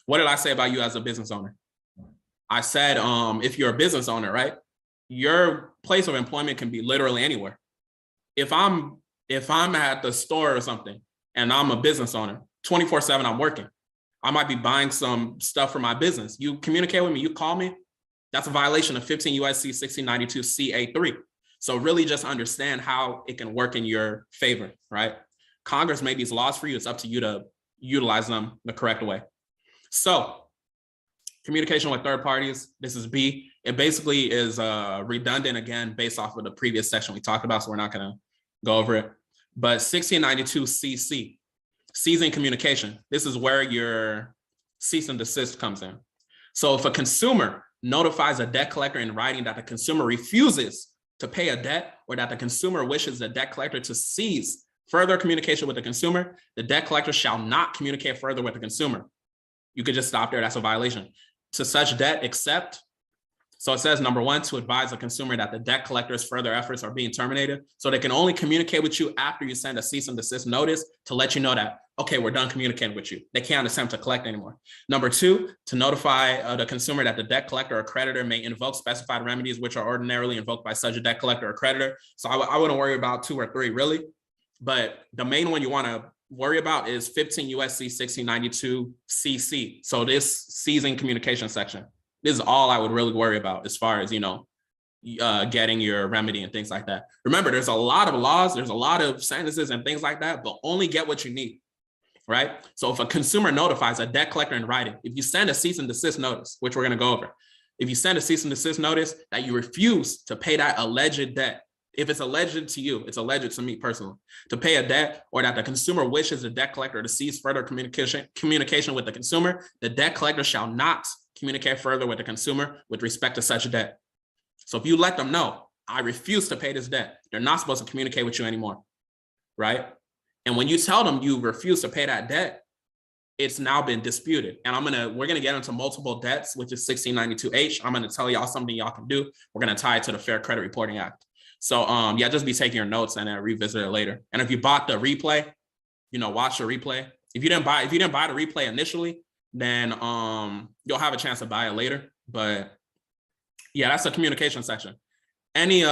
What did I say about you as a business owner? I said, if you're a business owner, right, your place of employment can be literally anywhere. If I'm at the store or something and I'm a business owner, 24/7 I'm working, I might be buying some stuff for my business. You communicate with me, you call me, that's a violation of 15 USC 1692 CA3. So really just understand how it can work in your favor, right? Congress made these laws for you. It's up to you to utilize them the correct way. So communication with third parties, this is B. It basically is redundant again, based off of the previous section we talked about, so we're not gonna go over it. But 1692 CC, ceasing communication. This is where your cease and desist comes in. So if a consumer notifies a debt collector in writing that the consumer refuses to pay a debt, or that the consumer wishes the debt collector to cease further communication with the consumer, the debt collector shall not communicate further with the consumer. You could just stop there, that's a violation. To such debt, except, so it says number 1, to advise the consumer that the debt collector's further efforts are being terminated. So they can only communicate with you after you send a cease and desist notice to let you know that, okay, we're done communicating with you. They can't attempt to collect anymore. Number 2, to notify the consumer that the debt collector or creditor may invoke specified remedies which are ordinarily invoked by such a debt collector or creditor. So I wouldn't worry about 2 or 3 really, but the main one you want to worry about is 15 USC 1692 CC. So this ceasing communication section. This is all I would really worry about as far as, getting your remedy and things like that. Remember, there's a lot of laws, there's a lot of sentences and things like that, but only get what you need, right? So if a consumer notifies a debt collector in writing, if you send a cease and desist notice, which we're going to go over, if you send a cease and desist notice that you refuse to pay that alleged debt, if it's alleged to you, it's alleged to me personally, to pay a debt, or that the consumer wishes the debt collector to cease further communication with the consumer, the debt collector shall not communicate further with the consumer with respect to such debt. So if you let them know, I refuse to pay this debt, they're not supposed to communicate with you anymore, right? And when you tell them you refuse to pay that debt, it's now been disputed. And we're gonna get into multiple debts, which is 1692H. I'm gonna tell y'all something y'all can do. We're gonna tie it to the Fair Credit Reporting Act. So yeah, just be taking your notes and then revisit it later. And if you bought the replay, watch the replay. If you didn't buy the replay initially, then you'll have a chance to buy it later. But yeah, that's the communication section. Any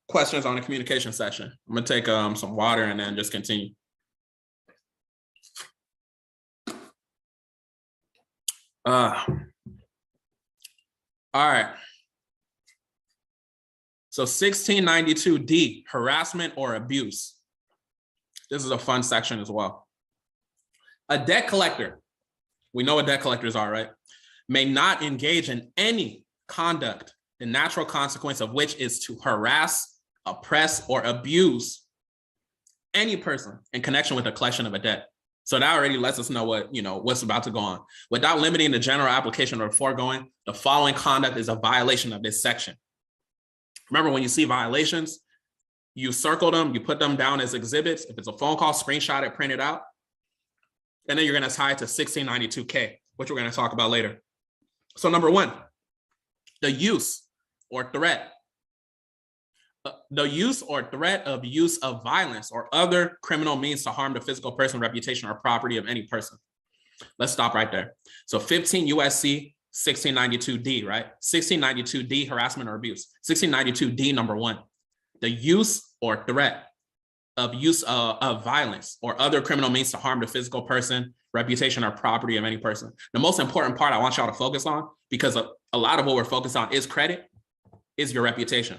questions on the communication section? I'm gonna take some water and then just continue. All right. So 1692D, harassment or abuse. This is a fun section as well. A debt collector, we know what debt collectors are, right? May not engage in any conduct, the natural consequence of which is to harass, oppress, or abuse any person in connection with the collection of a debt. So that already lets us know what's about to go on. Without limiting the general application of the foregoing, the following conduct is a violation of this section. Remember, when you see violations, you circle them, you put them down as exhibits. If it's a phone call, screenshot it, print it out. And then you're going to tie it to 1692K, which we're going to talk about later. So number 1, the use or threat. The use or threat of use of violence or other criminal means to harm the physical person, reputation, or property of any person. Let's stop right there. So 15 USC 1692D, right? 1692D, harassment or abuse. 1692D, number 1, the use or threat of use of violence or other criminal means to harm the physical person, reputation, or property of any person. The most important part I want y'all to focus on, because a lot of what we're focused on is credit, is your reputation.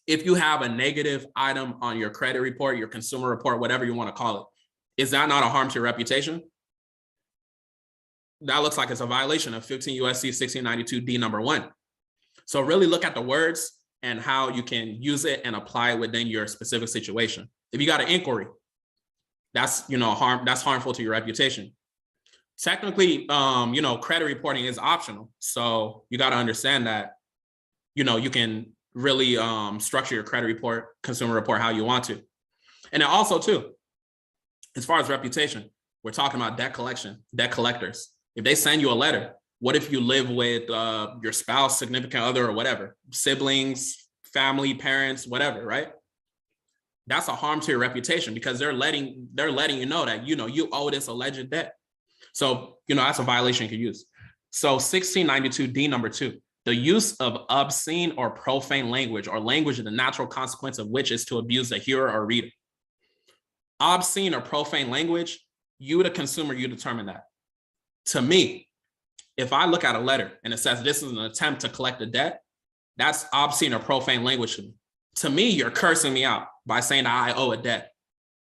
If you have a negative item on your credit report, your consumer report, whatever you want to call it, is that not a harm to your reputation? That looks like it's a violation of 15 USC 1692D, number 1. So really look at the words and how you can use it and apply it within your specific situation. If you got an inquiry, that's, that's harmful to your reputation. Technically, credit reporting is optional. So you got to understand that, you can really structure your credit report, consumer report how you want to. And then also too, as far as reputation, we're talking about debt collectors. If they send you a letter, what if you live with your spouse, significant other, or whatever, siblings, family, parents, whatever, right? That's a harm to your reputation because they're letting you know that, you owe this alleged debt. So, that's a violation you can use. So 1692D number 2, the use of obscene or profane language or language the natural consequence of which is to abuse the hearer or reader. Obscene or profane language, you, the consumer, you determine that. To me, if I look at a letter and it says this is an attempt to collect a debt, that's obscene or profane language to me. To me, you're cursing me out by saying that I owe a debt.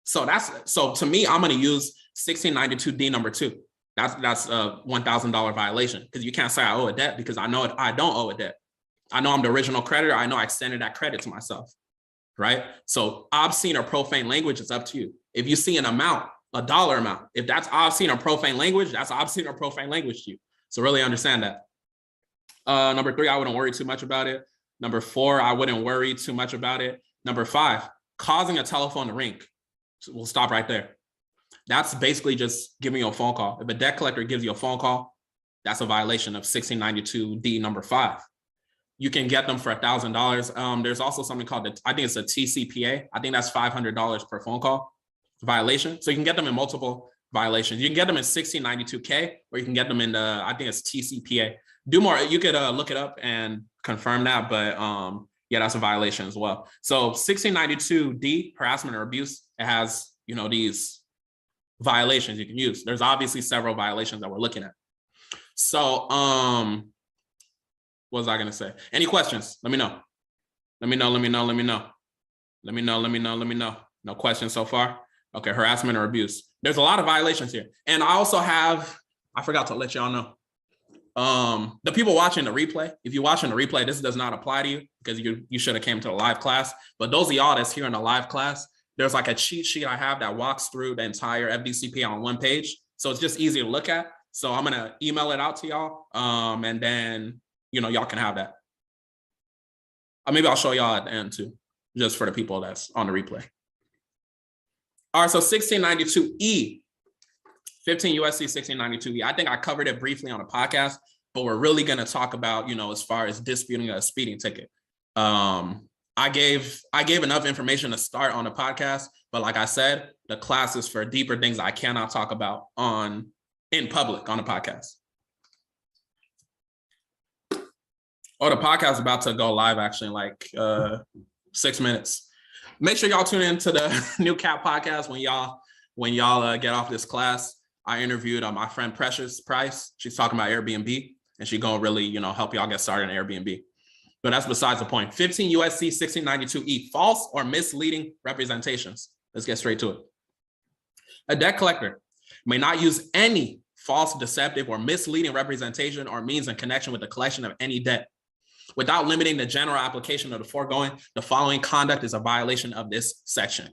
So to me, I'm going to use 1692D number 2. That's a $1,000 violation because you can't say I owe a debt because I know I don't owe a debt. I know I'm the original creditor. I know I extended that credit to myself, right? So obscene or profane language is up to you. If you see an amount, a dollar amount, if that's obscene or profane language, that's obscene or profane language to you. So really understand that. Number 3, I wouldn't worry too much about it. Number 4, I wouldn't worry too much about it. Number 5, causing a telephone to ring. So we'll stop right there. That's basically just giving you a phone call. If a debt collector gives you a phone call, that's a violation of 1692D number 5. You can get them for $1,000. There's also something called, I think it's a TCPA. I think that's $500 per phone call violation. So you can get them in multiple violations. You can get them in 1692K, or you can get them in I think it's TCPA. Do more. You could look it up and confirm that, but yeah, that's a violation as well. So 1692D, harassment or abuse, it has, these violations you can use. There's obviously several violations that we're looking at. So what was I gonna say? Any questions? Let me know. No questions so far? Okay, harassment or abuse. There's a lot of violations here. And I also have, I forgot to let y'all know. The people watching the replay, if you're watching the replay, this does not apply to you because you should have came to the live class. But those of y'all that's here in the live class, there's like a cheat sheet I have that walks through the entire FDCPA on one page. So it's just easy to look at. So I'm gonna email it out to y'all. And then, y'all can have that. Maybe I'll show y'all at the end too, just for the people that's on the replay. All right, so 1692E, 15 USC 1692E. I think I covered it briefly on a podcast, but we're really gonna talk about, as far as disputing a speeding ticket. I gave enough information to start on the podcast, but like I said, the class is for deeper things I cannot talk about in public on the podcast. Oh, the podcast is about to go live actually in like 6 minutes. Make sure y'all tune into the New Cap podcast when y'all get off this class. I interviewed my friend Precious Price. She's talking about Airbnb, and she's gonna really, help y'all get started on Airbnb. But that's besides the point. 15 USC 1692E, false or misleading representations. Let's get straight to it. A debt collector may not use any false, deceptive, or misleading representation or means in connection with the collection of any debt. Without limiting the general application of the foregoing, the following conduct is a violation of this section.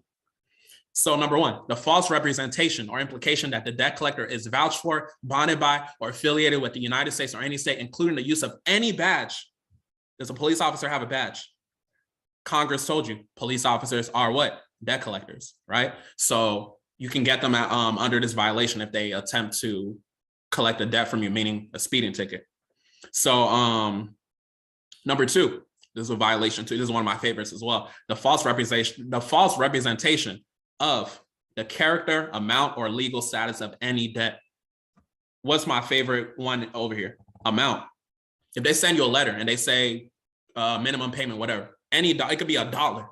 So number 1, the false representation or implication that the debt collector is vouched for, bonded by, or affiliated with the United States or any state, including the use of any badge. Does a police officer have a badge? Congress told you police officers are what? Debt collectors, right? So you can get them under this violation if they attempt to collect a debt from you, meaning a speeding ticket. So number 2, this is a violation too. This is one of my favorites as well. The false representation of the character, amount, or legal status of any debt. What's my favorite one over here? Amount. If they send you a letter and they say minimum payment, whatever, it could be $1.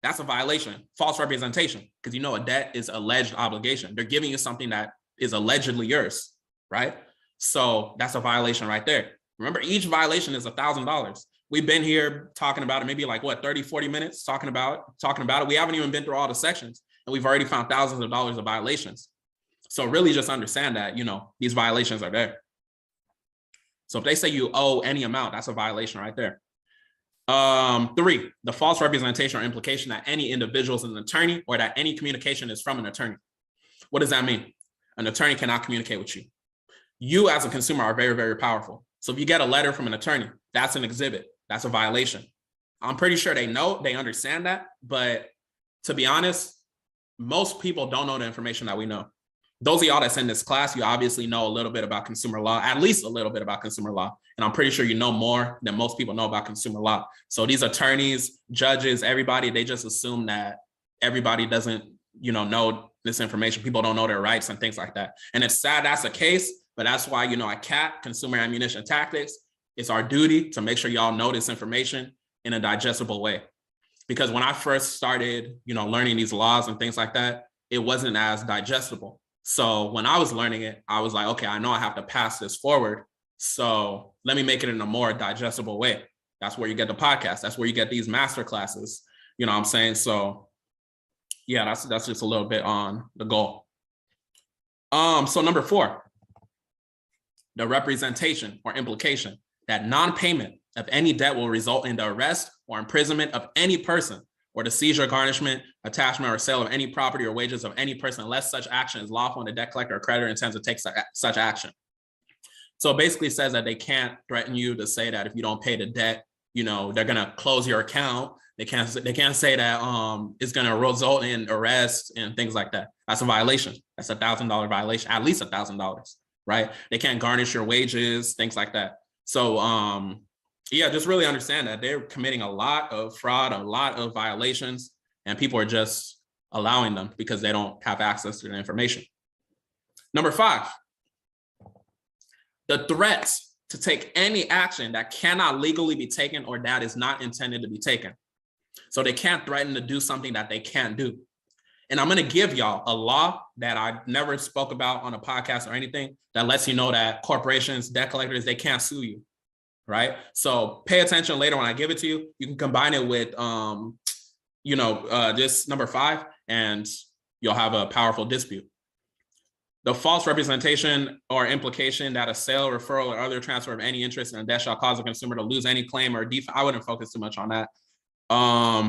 That's a violation, false representation, because a debt is alleged obligation. They're giving you something that is allegedly yours, right? So that's a violation right there. Remember, each violation is $1,000. We've been here talking about it, maybe like 30, 40 minutes talking about it. We haven't even been through all the sections, and we've already found thousands of dollars of violations. So really just understand that, these violations are there. So if they say you owe any amount, that's a violation right there. 3, the false representation or implication that any individual is an attorney or that any communication is from an attorney. What does that mean? An attorney cannot communicate with you. You as a consumer are very, very powerful. So if you get a letter from an attorney, that's an exhibit. That's a violation. I'm pretty sure they understand that. But to be honest, most people don't know the information that we know. Those of y'all that's in this class, you obviously know a little bit about consumer law, at least a little bit about consumer law. And I'm pretty sure you know more than most people know about consumer law. So these attorneys, judges, everybody, they just assume that everybody doesn't, know this information. People don't know their rights and things like that. And it's sad that's the case, but that's why, at CAT, Consumer Ammunition Tactics, it's our duty to make sure y'all know this information in a digestible way. Because when I first started, learning these laws and things like that, it wasn't as digestible. So when I was learning it, I was like, okay, I know I have to pass this forward. So let me make it in a more digestible way. That's where you get the podcast. That's where you get these master classes. You know what I'm saying? So yeah, that's just a little bit on the goal. So number 4, the representation or implication that non-payment of any debt will result in the arrest or imprisonment of any person, or the seizure, garnishment, attachment, or sale of any property or wages of any person, unless such action is lawful and the debt collector or creditor intends to take such action. So it basically says that they can't threaten you to say that if you don't pay the debt, they're gonna close your account. They can't say that it's gonna result in arrest and things like that. That's a violation. That's $1,000 violation, at least $1,000, right? They can't garnish your wages, things like that. So yeah, just really understand that they're committing a lot of fraud, a lot of violations, and people are just allowing them because they don't have access to the information. Number 5, the threats to take any action that cannot legally be taken or that is not intended to be taken. So they can't threaten to do something that they can't do. And I'm going to give y'all a law that I never spoke about on a podcast or anything that lets you know that corporations, debt collectors, they can't sue you. Right? So pay attention later when I give it to you. You can combine it with, this number 5, and you'll have a powerful dispute. The false representation or implication that a sale, referral, or other transfer of any interest in a debt shall cause a consumer to lose any claim or default. I wouldn't focus too much on that.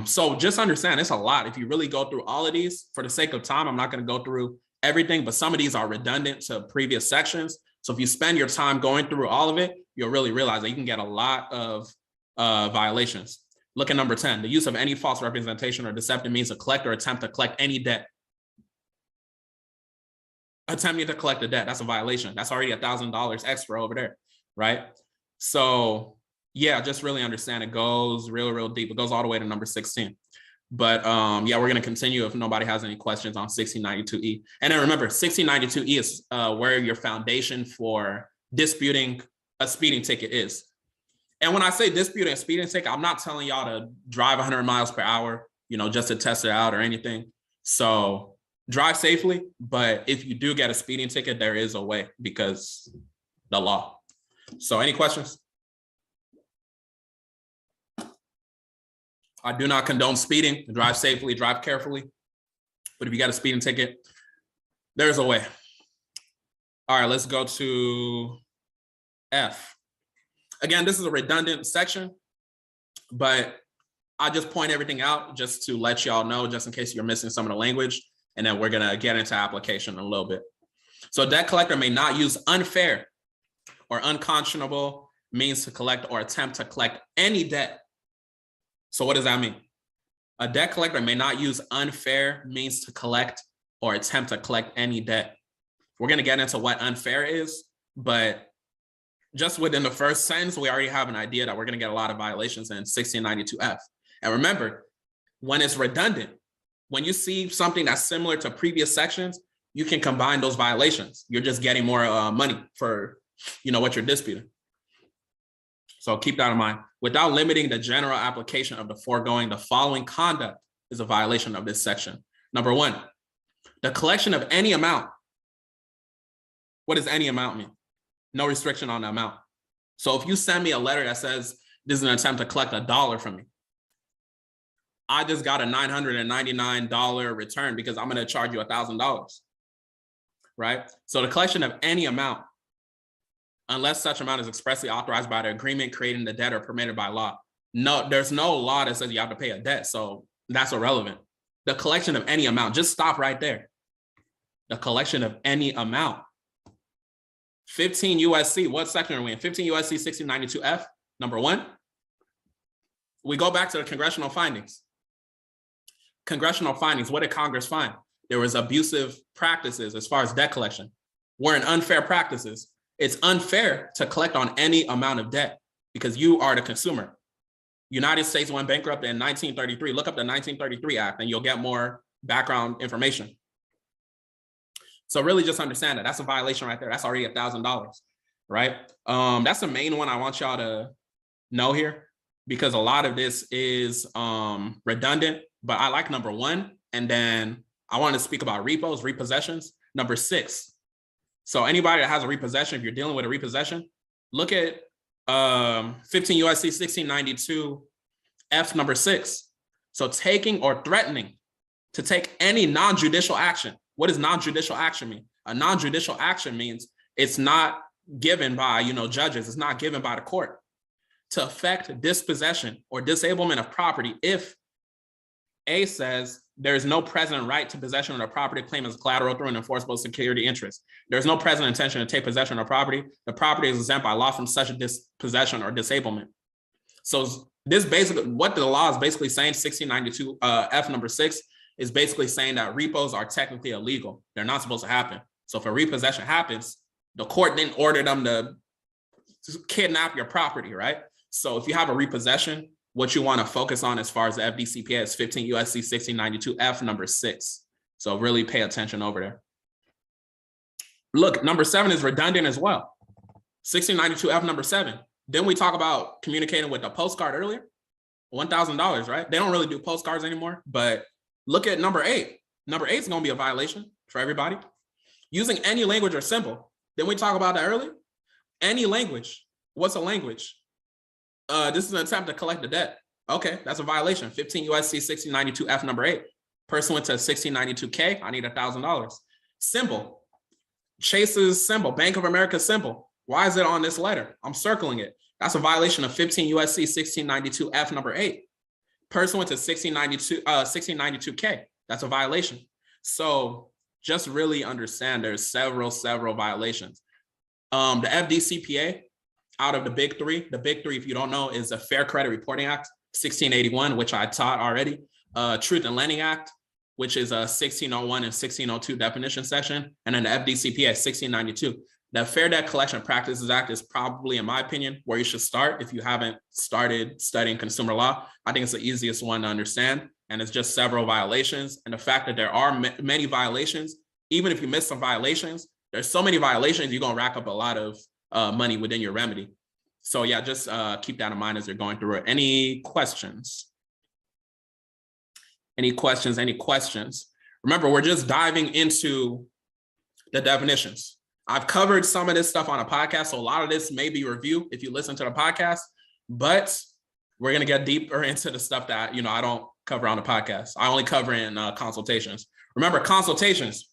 So just understand it's a lot. If you really go through all of these, for the sake of time, I'm not going to go through everything, but some of these are redundant to previous sections. So if you spend your time going through all of it, you'll really realize that you can get a lot of violations. Look at number 10, the use of any false representation or deceptive means to collect or attempt to collect any debt. Attempting to collect a debt, that's a violation. That's already $1,000 extra over there, right? So yeah, just really understand it goes real, real deep. It goes all the way to number 16. But yeah, we're going to continue if nobody has any questions on 1692E. And then remember, 1692E is where your foundation for disputing a speeding ticket is. And when I say disputing a speeding ticket, I'm not telling y'all to drive 100 miles per hour, just to test it out or anything. So drive safely. But if you do get a speeding ticket, there is a way because the law. So any questions? I do not condone speeding. Drive safely, drive carefully. But if you got a speeding ticket, there's a way. All right, let's go to F. Again, this is a redundant section, but I just point everything out just to let y'all know, just in case you're missing some of the language. And then we're going to get into application in a little bit. So debt collector may not use unfair or unconscionable means to collect or attempt to collect any debt. So what does that mean? A debt collector may not use unfair means to collect or attempt to collect any debt. We're going to get into what unfair is, but just within the first sentence, we already have an idea that we're going to get a lot of violations in 1692F. And remember, when it's redundant, when you see something that's similar to previous sections, you can combine those violations. You're just getting more money for, what you're disputing. So keep that in mind. Without limiting the general application of the foregoing, the following conduct is a violation of this section. Number 1, the collection of any amount. What does any amount mean? No restriction on the amount. So if you send me a letter that says this is an attempt to collect $1 from me, I just got a $999 return because I'm going to charge you $1,000, right? So the collection of any amount, unless such amount is expressly authorized by the agreement creating the debt or permitted by law. No, there's no law that says you have to pay a debt. So that's irrelevant. The collection of any amount, just stop right there. The collection of any amount. 15 USC, what section are we in? 15 USC 1692F, number 1. We go back to the congressional findings. Congressional findings, what did Congress find? There was abusive practices as far as debt collection. We're in unfair practices. It's unfair to collect on any amount of debt because you are the consumer. United States went bankrupt in 1933. Look up the 1933 Act and you'll get more background information. So really just understand that that's a violation right there. That's already $1,000, right? That's the main one I want y'all to know here because a lot of this is redundant, but I like number 1. And then I want to speak about repos, repossessions, number 6. So anybody that has a repossession, if you're dealing with a repossession, look at 15 USC 1692 F number 6. So taking or threatening to take any non-judicial action. What does non-judicial action mean? A non-judicial action means it's not given by, judges. It's not given by the court to affect dispossession or disablement of property if A says there is no present right to possession of the property claimed as collateral through an enforceable security interest. There's no present intention to take possession of property. The property is exempt by law from such a dispossession or disablement. So this basically, what the law is basically saying, 1692 F number 6, is basically saying that repos are technically illegal. They're not supposed to happen. So if a repossession happens, the court didn't order them to kidnap your property, right? So if you have a repossession, what you want to focus on as far as the FDCPA is 15 USC 1692 F number 6. So really pay attention over there. Look, number 7 is redundant as well. 1692 F number 7. Didn't we talk about communicating with a postcard earlier? $1,000, right? They don't really do postcards anymore, but look at number 8. Number 8 is going to be a violation for everybody. Using any language or symbol. Didn't we talk about that earlier? Any language. What's a language? This is an attempt to collect the debt. Okay, that's a violation. 15 USC 1692 F number 8. Pursuant to 1692K, I need $1,000. Symbol. Chase's symbol, Bank of America symbol. Why is it on this letter? I'm circling it. That's a violation of 15 USC 1692 F number 8. Pursuant to 1692K, that's a violation. So just really understand there's several violations. The FDCPA, out of the big 3, if you don't know, is the Fair Credit Reporting Act, 1681, which I taught already. Truth in Lending Act, which is a 1601 and 1602 definition section. And then the FDCPA, 1692. The Fair Debt Collection Practices Act is probably, in my opinion, where you should start if you haven't started studying consumer law. I think it's the easiest one to understand. And it's just several violations. And the fact that there are many violations, even if you miss some violations, there's so many violations, you're going to rack up a lot of money within your remedy. So yeah, just keep that in mind as you're going through it. Any questions? Any questions? Remember, we're just diving into the definitions. I've covered some of this stuff on a podcast, so a lot of this may be review if you listen to the podcast, but we're going to get deeper into the stuff that, I don't cover on the podcast. I only cover in consultations. Remember, consultations,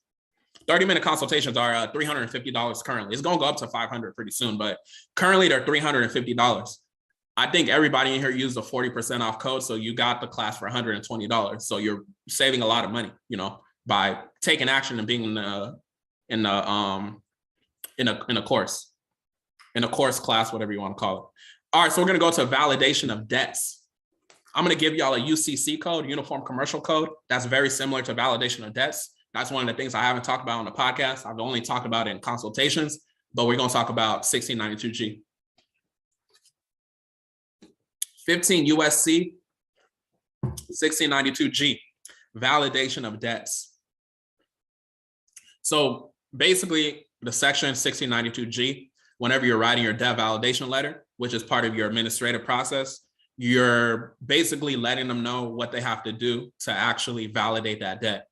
30-minute consultations are $350 currently. It's going to go up to $500 pretty soon, but currently they're $350. I think everybody in here used a 40% off code, so you got the class for $120. So you're saving a lot of money, by taking action and being in a course class, whatever you want to call it. All right, so we're going to go to validation of debts. I'm going to give y'all a UCC code, Uniform Commercial Code. That's very similar to validation of debts. That's one of the things I haven't talked about on the podcast. I've only talked about it in consultations, but we're going to talk about 1692G. 15 USC 1692G, validation of debts. So basically, the section 1692G, whenever you're writing your debt validation letter, which is part of your administrative process, you're basically letting them know what they have to do to actually validate that debt.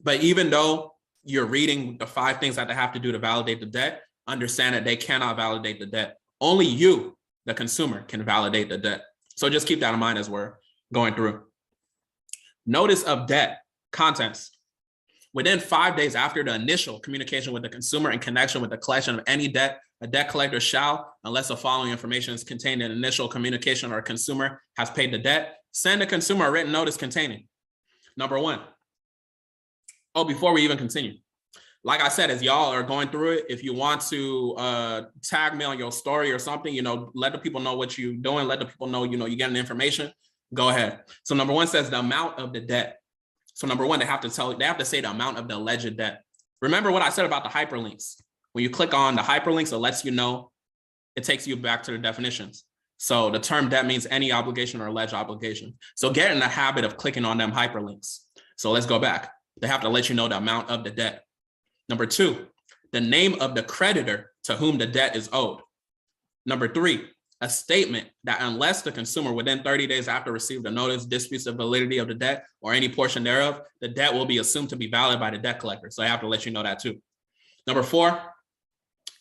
But even though you're reading the 5 things that they have to do to validate the debt, understand that they cannot validate the debt. Only you, the consumer, can validate the debt. So just keep that in mind as we're going through. Notice of debt, contents. Within 5 days after the initial communication with the consumer in connection with the collection of any debt A debt collector shall, unless the following information is contained in initial communication or a consumer has paid the debt, send the consumer a written notice containing. Number one. Oh, before we even continue, like I said, as y'all are going through it, if you want to tag me on your story or something, let the people know what you're doing, let the people know, you're getting the information, go ahead. So number one says the amount of the debt. So number one, they have to say the amount of the alleged debt. Remember what I said about the hyperlinks. When you click on the hyperlinks, it lets you know, it takes you back to the definitions. So the term debt means any obligation or alleged obligation. So get in the habit of clicking on them hyperlinks. So let's go back. They have to let you know the amount of the debt. Number two, the name of the creditor to whom the debt is owed. Number three, a statement that unless the consumer within 30 days after received a notice disputes the validity of the debt or any portion thereof, the debt will be assumed to be valid by the debt collector. So I have to let you know that too. Number four,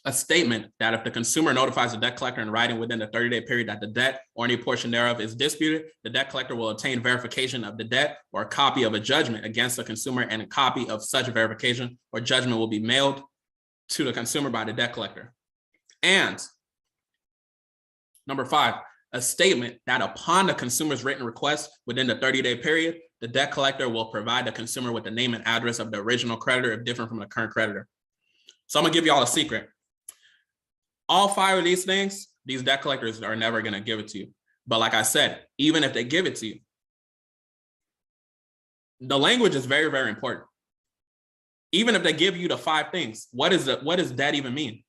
a statement that if the consumer notifies the debt collector in writing within the 30-day period that the debt or any portion thereof is disputed, the debt collector will obtain verification of the debt or a copy of a judgment against the consumer, and a copy of such verification or judgment will be mailed to the consumer by the debt collector. And number five, a statement that upon the consumer's written request within the 30-day period, the debt collector will provide the consumer with the name and address of the original creditor if different from the current creditor. So I'm gonna give y'all a secret. All five of these things, these debt collectors are never going to give it to you. But like I said, even if they give it to you, the language is very, very important. Even if they give you the five things, what does debt even mean?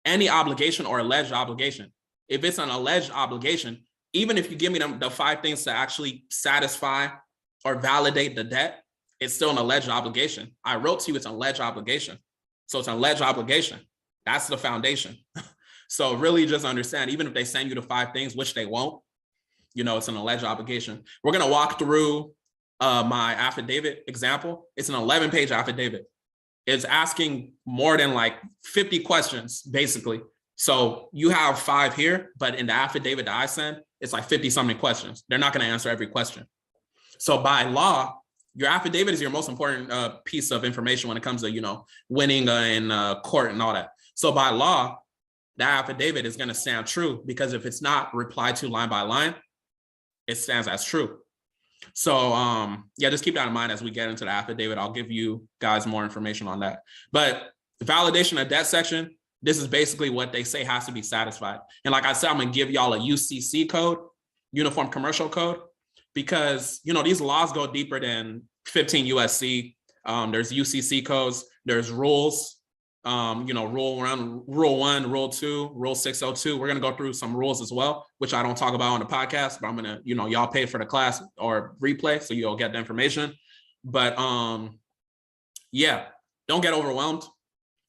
Any obligation or alleged obligation. If it's an alleged obligation, even if you give me the five things to actually satisfy or validate the debt, it's still an alleged obligation. I wrote to you, it's an alleged obligation. So it's an alleged obligation. That's the foundation. So really just understand, even if they send you the five things, which they won't, it's an alleged obligation. We're going to walk through my affidavit example. It's an 11-page affidavit. It's asking more than like 50 questions, basically. So you have 5 here, but in the affidavit that I send, it's like 50-something questions. They're not going to answer every question. So by law, your affidavit is your most important piece of information when it comes to, winning in court and all that. So by law, that affidavit is going to stand true, because if it's not replied to line by line, it stands as true. So yeah, just keep that in mind as we get into the affidavit. I'll give you guys more information on that. But the validation of debt section, this is basically what they say has to be satisfied. And like I said, I'm going to give y'all a UCC code, Uniform Commercial Code, because, these laws go deeper than 15 USC. There's UCC codes, there's rules. Rule 1, Rule 2, Rule 602. We're going to go through some rules as well, which I don't talk about on the podcast, but I'm going to, y'all pay for the class or replay, so you'll get the information. But yeah, don't get overwhelmed.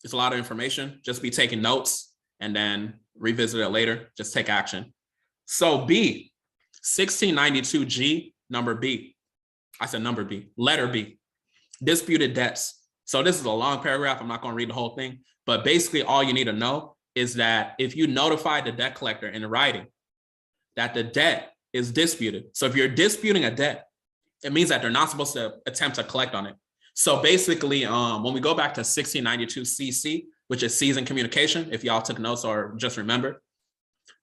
It's a lot of information. Just be taking notes and then revisit it later. Just take action. So B, 1692G, number B. I said number B, letter B, disputed debts. So this is a long paragraph. I'm not going to read the whole thing, but basically all you need to know is that if you notify the debt collector in writing that the debt is disputed. So if you're disputing a debt, it means that they're not supposed to attempt to collect on it. So basically, when we go back to 1692 CC, which is Season Communication, if y'all took notes or just remembered,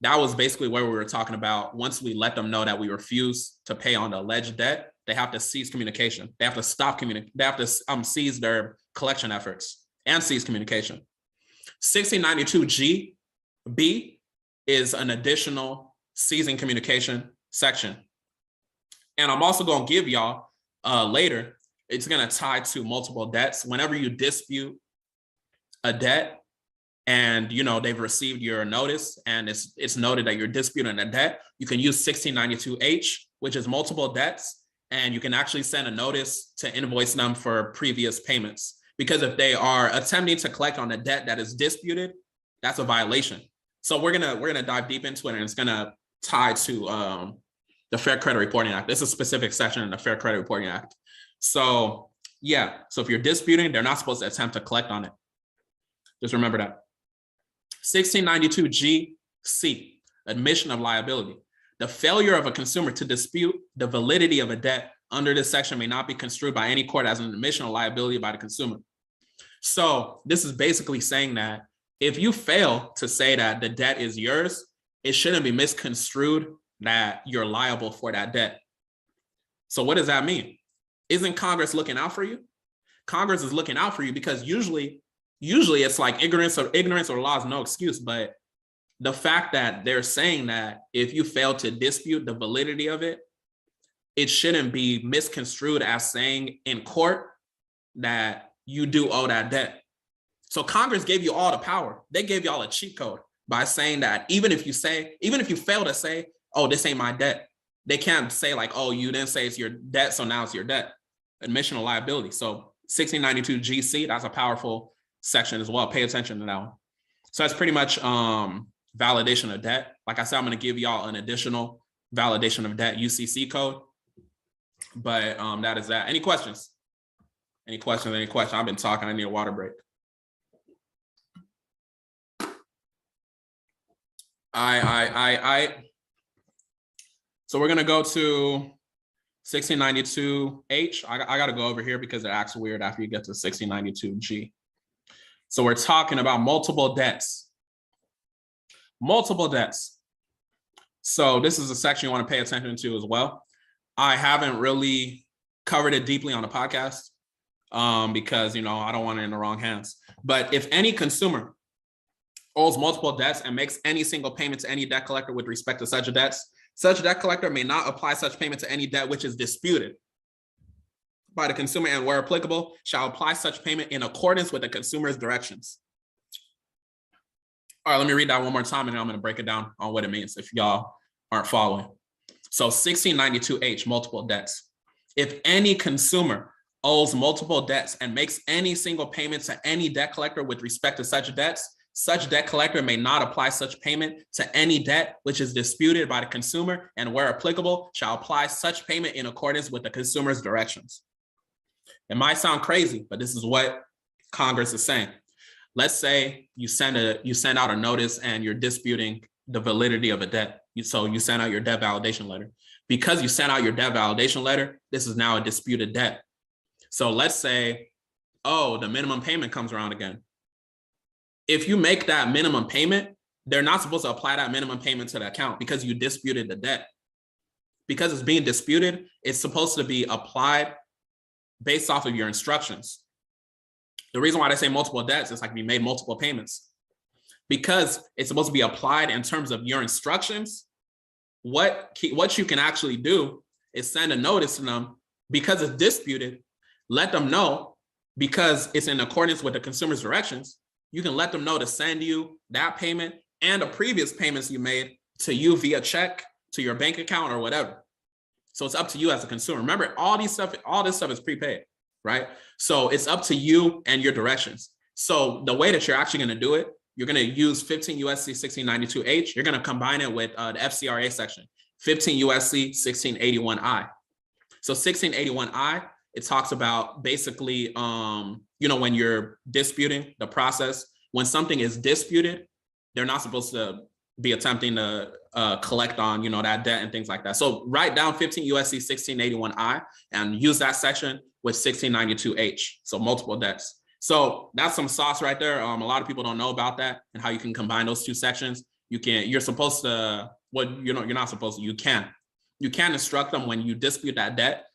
that was basically where we were talking about. Once we let them know that we refuse to pay on the alleged debt, they have to cease communication. They have to stop communicating. They have to cease their collection efforts and cease communication. 1692 GB is an additional ceasing communication section. And I'm also going to give y'all later, it's going to tie to multiple debts. Whenever you dispute a debt and they've received your notice and it's noted that you're disputing a debt, you can use 1692H, which is multiple debts. And you can actually send a notice to invoice them for previous payments. Because if they are attempting to collect on a debt that is disputed, that's a violation. So we're gonna dive deep into it, and it's gonna tie to the Fair Credit Reporting Act. This is a specific section in the Fair Credit Reporting Act. So yeah, so if you're disputing, they're not supposed to attempt to collect on it. Just remember that. 1692GC, admission of liability. The failure of a consumer to dispute the validity of a debt under this section may not be construed by any court as an admission of liability by the consumer. So this is basically saying that If you fail to say that the debt is yours, it shouldn't be misconstrued that you're liable for that debt. So what does that mean? Isn't Congress looking out for you? Congress is looking out for you because usually it's like ignorance or law is no excuse. But the fact that they're saying that if you fail to dispute the validity of it, it shouldn't be misconstrued as saying in court that you do owe that debt. So Congress gave you all the power. They gave y'all a cheat code by saying that even if you fail to say, oh, this ain't my debt, they can't say like, oh, you didn't say it's your debt, so now it's your debt. Admission of liability. So 1692 GC, that's a powerful section as well. Pay attention to that one. So that's pretty much validation of debt. Like I said, I'm going to give y'all an additional validation of debt UCC code. But that is that. Any questions? Any questions? I've been talking. I need a water break. So we're going to go to 1692H. I got to go over here because it acts weird after you get to 1692G. So we're talking about multiple debts. Multiple debts. So this is a section you want to pay attention to as well. I haven't really covered it deeply on the podcast because, I don't want it in the wrong hands. But if any consumer owes multiple debts and makes any single payment to any debt collector with respect to such debts, such debt collector may not apply such payment to any debt which is disputed by the consumer and where applicable shall apply such payment in accordance with the consumer's directions. All right, let me read that one more time and then I'm going to break it down on what it means if y'all aren't following. So 1692H, multiple debts. If any consumer owes multiple debts and makes any single payment to any debt collector with respect to such debts, such debt collector may not apply such payment to any debt which is disputed by the consumer and where applicable shall apply such payment in accordance with the consumer's directions. It might sound crazy, but this is what Congress is saying. Let's say you send out a notice and you're disputing the validity of a debt. So you send out your debt validation letter. Because you sent out your debt validation letter, this is now a disputed debt. So let's say, oh, the minimum payment comes around again. If you make that minimum payment, they're not supposed to apply that minimum payment to the account because you disputed the debt. Because it's being disputed, it's supposed to be applied based off of your instructions. The reason why they say multiple debts is like we made multiple payments. Because it's supposed to be applied in terms of your instructions, what you can actually do is send a notice to them because it's disputed, let them know because it's in accordance with the consumer's directions. You can let them know to send you that payment and the previous payments you made to you via check, to your bank account or whatever. So it's up to you as a consumer. Remember, all this stuff is prepaid, right? So it's up to you and your directions. So the way that you're actually going to do it, you're going to use 15 USC 1692H. You're going to combine it with the FCRA section, 15 USC 1681I. So 1681I, it talks about basically, when you're disputing the process, when something is disputed, they're not supposed to be attempting to collect on, that debt and things like that. So write down 15 USC 1681I and use that section with 1692H. So multiple debts. So that's some sauce right there. A lot of people don't know about that and how you can combine those two sections. You're supposed to, you're not supposed to, you can instruct them when you dispute that debt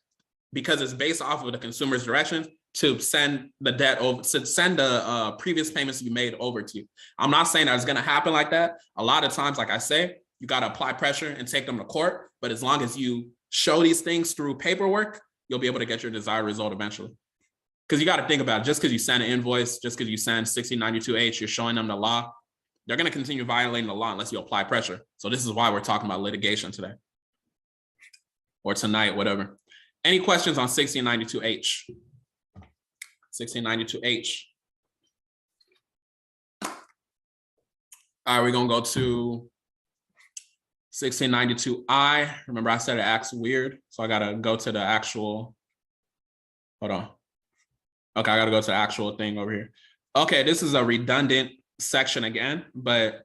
because it's based off of the consumer's directions to send the debt over, to send the previous payments you made over to you. I'm not saying that it's going to happen like that. A lot of times, like I say, you got to apply pressure and take them to court. But as long as you show these things through paperwork, you'll be able to get your desired result eventually. Because you got to think about it, just because you send an invoice, just because you send 1692H, you're showing them the law, they're going to continue violating the law unless you apply pressure. So this is why we're talking about litigation today or tonight, whatever. Any questions on 1692H? 1692H. All right, we're going to go to 1692I. Remember, I said it acts weird, so I got to go to the actual, hold on. Okay, I got to go to the actual thing over here. Okay, this is a redundant section again, but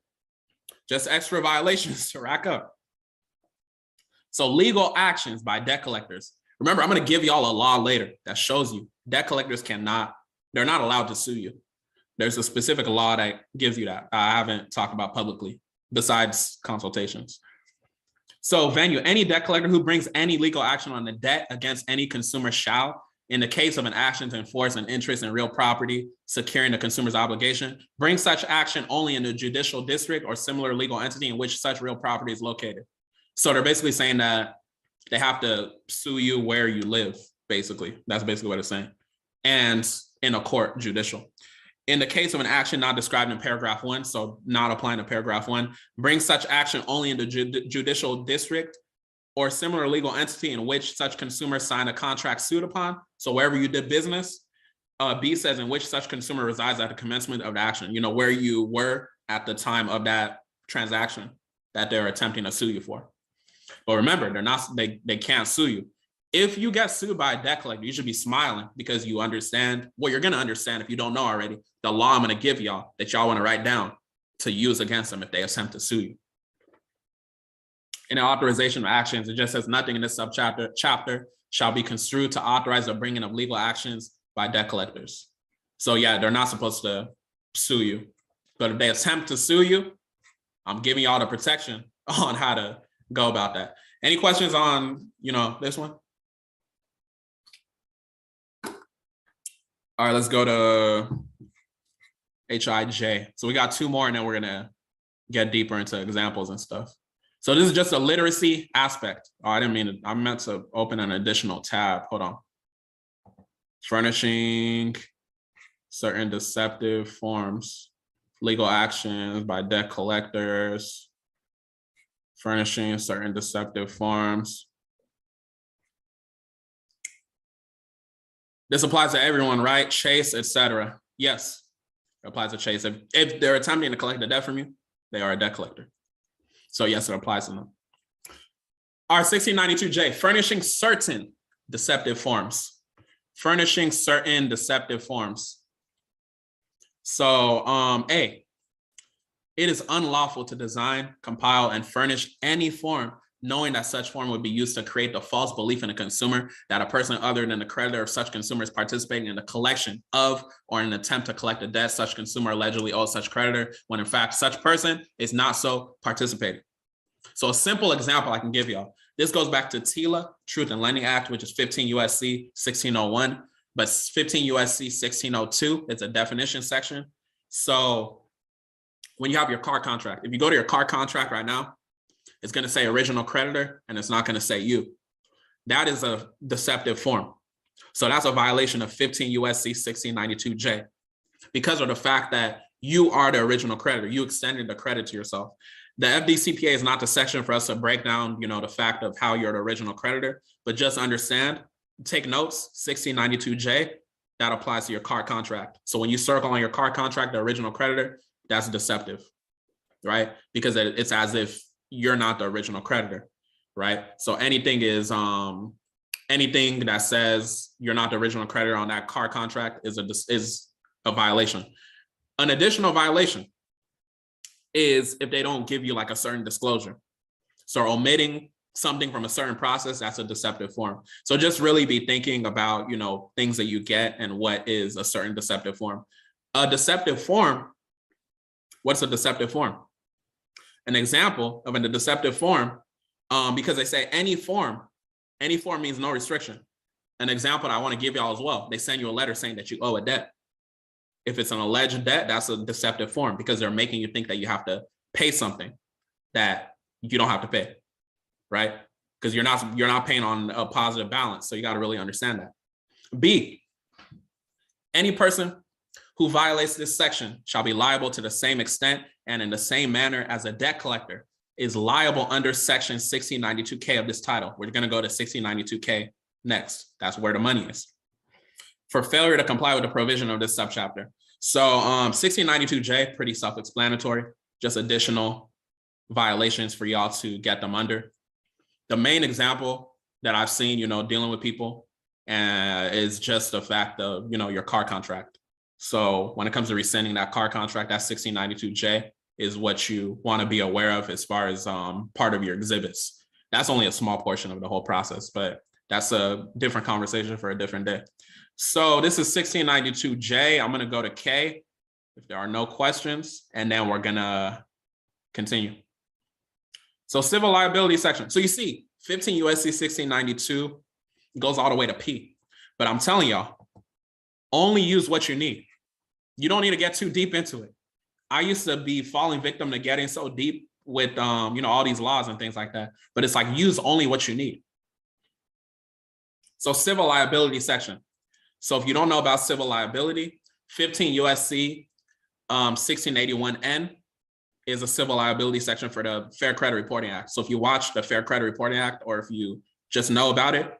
just extra violations to rack up. So legal actions by debt collectors. Remember, I'm going to give y'all a law later that shows you debt collectors they're not allowed to sue you. There's a specific law that gives you that. I haven't talked about publicly besides consultations. So venue, any debt collector who brings any legal action on the debt against any consumer shall, in the case of an action to enforce an interest in real property securing the consumer's obligation, bring such action only in the judicial district or similar legal entity in which such real property is located. So they're basically saying that they have to sue you where you live, basically. That's basically what it's saying. And in a court, judicial. In the case of an action not described in paragraph 1, so not applying to paragraph 1, bring such action only in the judicial district or similar legal entity in which such consumer signed a contract sued upon. So wherever you did business. B says in which such consumer resides at the commencement of the action, you know, where you were at the time of that transaction that they're attempting to sue you for. But remember, they can't sue you. If you get sued by a debt collector, you should be smiling because you understand, well, you're going to understand if you don't know already, the law I'm going to give y'all that y'all want to write down to use against them if they attempt to sue you. In the authorization of actions, it just says nothing in this subchapter shall be construed to authorize the bringing of legal actions by debt collectors. So yeah, they're not supposed to sue you. But if they attempt to sue you, I'm giving y'all the protection on how to go about that. Any questions on, this one? All right, let's go to HIJ. So we got 2 more and then we're gonna get deeper into examples and stuff. So this is just a literacy aspect. Oh, I meant to open an additional tab. Hold on. Furnishing certain deceptive forms, legal actions by debt collectors, furnishing certain deceptive forms. This applies to everyone, right? Chase, etc. Yes, it applies to Chase. If they're attempting to collect the debt from you, they are a debt collector. So yes, it applies to them. Our 1692J, furnishing certain deceptive forms. Furnishing certain deceptive forms. So A, it is unlawful to design, compile, and furnish any form knowing that such form would be used to create the false belief in a consumer that a person other than the creditor of such consumer is participating in the collection of or an attempt to collect a debt such consumer allegedly owes such creditor, when in fact such person is not so participating. So a simple example I can give y'all. This goes back to TILA, Truth in Lending Act, which is 15 USC 1601, but 15 USC 1602, it's a definition section. So when you have your car contract, if you go to your car contract right now, it's going to say original creditor and it's not going to say you. That is a deceptive form. So that's a violation of 15 USC 1692J because of the fact that you are the original creditor. You extended the credit to yourself. The FDCPA is not the section for us to break down, the fact of how you're the original creditor, but just understand, take notes, 1692J, that applies to your car contract. So when you circle on your car contract, the original creditor, that's deceptive, right? Because it's as if you're not the original creditor, right? So anything is, anything that says you're not the original creditor on that car contract is a violation. An additional violation is if they don't give you like a certain disclosure. So omitting something from a certain process, that's a deceptive form. So just really be thinking about, things that you get and what is a certain deceptive form. A deceptive form, what's a deceptive form? An example of a deceptive form, because they say any form means no restriction. An example that I want to give y'all as well, they send you a letter saying that you owe a debt. If it's an alleged debt, that's a deceptive form because they're making you think that you have to pay something that you don't have to pay, right? Because you're not paying on a positive balance. So you got to really understand that. B, any person who violates this section shall be liable to the same extent and in the same manner as a debt collector is liable under section 1692K of this title. We're going to go to 1692K next. That's where the money is. For failure to comply with the provision of this subchapter. So 1692J, pretty self-explanatory, just additional violations for y'all to get them under. The main example that I've seen, dealing with people is just the fact of, your car contract. So when it comes to rescinding that car contract, that 1692J is what you want to be aware of as far as part of your exhibits. That's only a small portion of the whole process, but that's a different conversation for a different day. So this is 1692J. I'm going to go to K. if there are no questions, and then we're gonna continue. So civil liability section. So you see 15 USC 1692 goes all the way to P. But I'm telling y'all, only use what you need. You don't need to get too deep into it. I used to be falling victim to getting so deep with all these laws and things like that. But it's like, use only what you need. So civil liability section. So if you don't know about civil liability, 15 USC 1681N is a civil liability section for the Fair Credit Reporting Act. So if you watch the Fair Credit Reporting Act, or if you just know about it,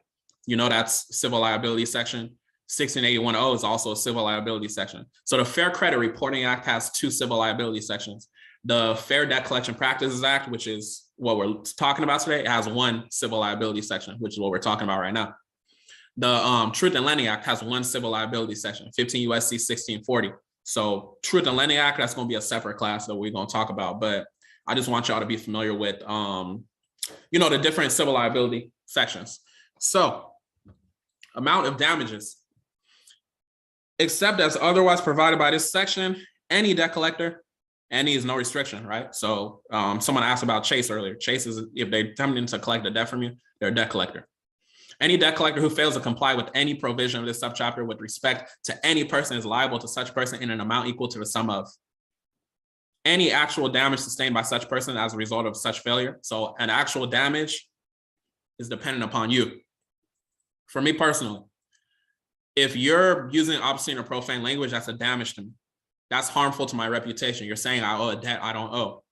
you know that's civil liability section. 16810 is also a civil liability section. So the Fair Credit Reporting Act has two civil liability sections. The Fair Debt Collection Practices Act, which is what we're talking about today, it has one civil liability section, which is what we're talking about right now. The Truth in Lending Act has one civil liability section, 15 USC 1640. So Truth in Lending Act, that's going to be a separate class that we're going to talk about. But I just want y'all to be familiar with, the different civil liability sections. So amount of damages. Except as otherwise provided by this section, any debt collector, any is no restriction, right? So someone asked about Chase earlier. Chase is, if they're attempting to collect a debt from you, they're a debt collector. Any debt collector who fails to comply with any provision of this subchapter with respect to any person is liable to such person in an amount equal to the sum of any actual damage sustained by such person as a result of such failure. So an actual damage is dependent upon you. For me personally, if you're using obscene or profane language, that's a damage to me. That's harmful to my reputation. You're saying I owe a debt I don't owe.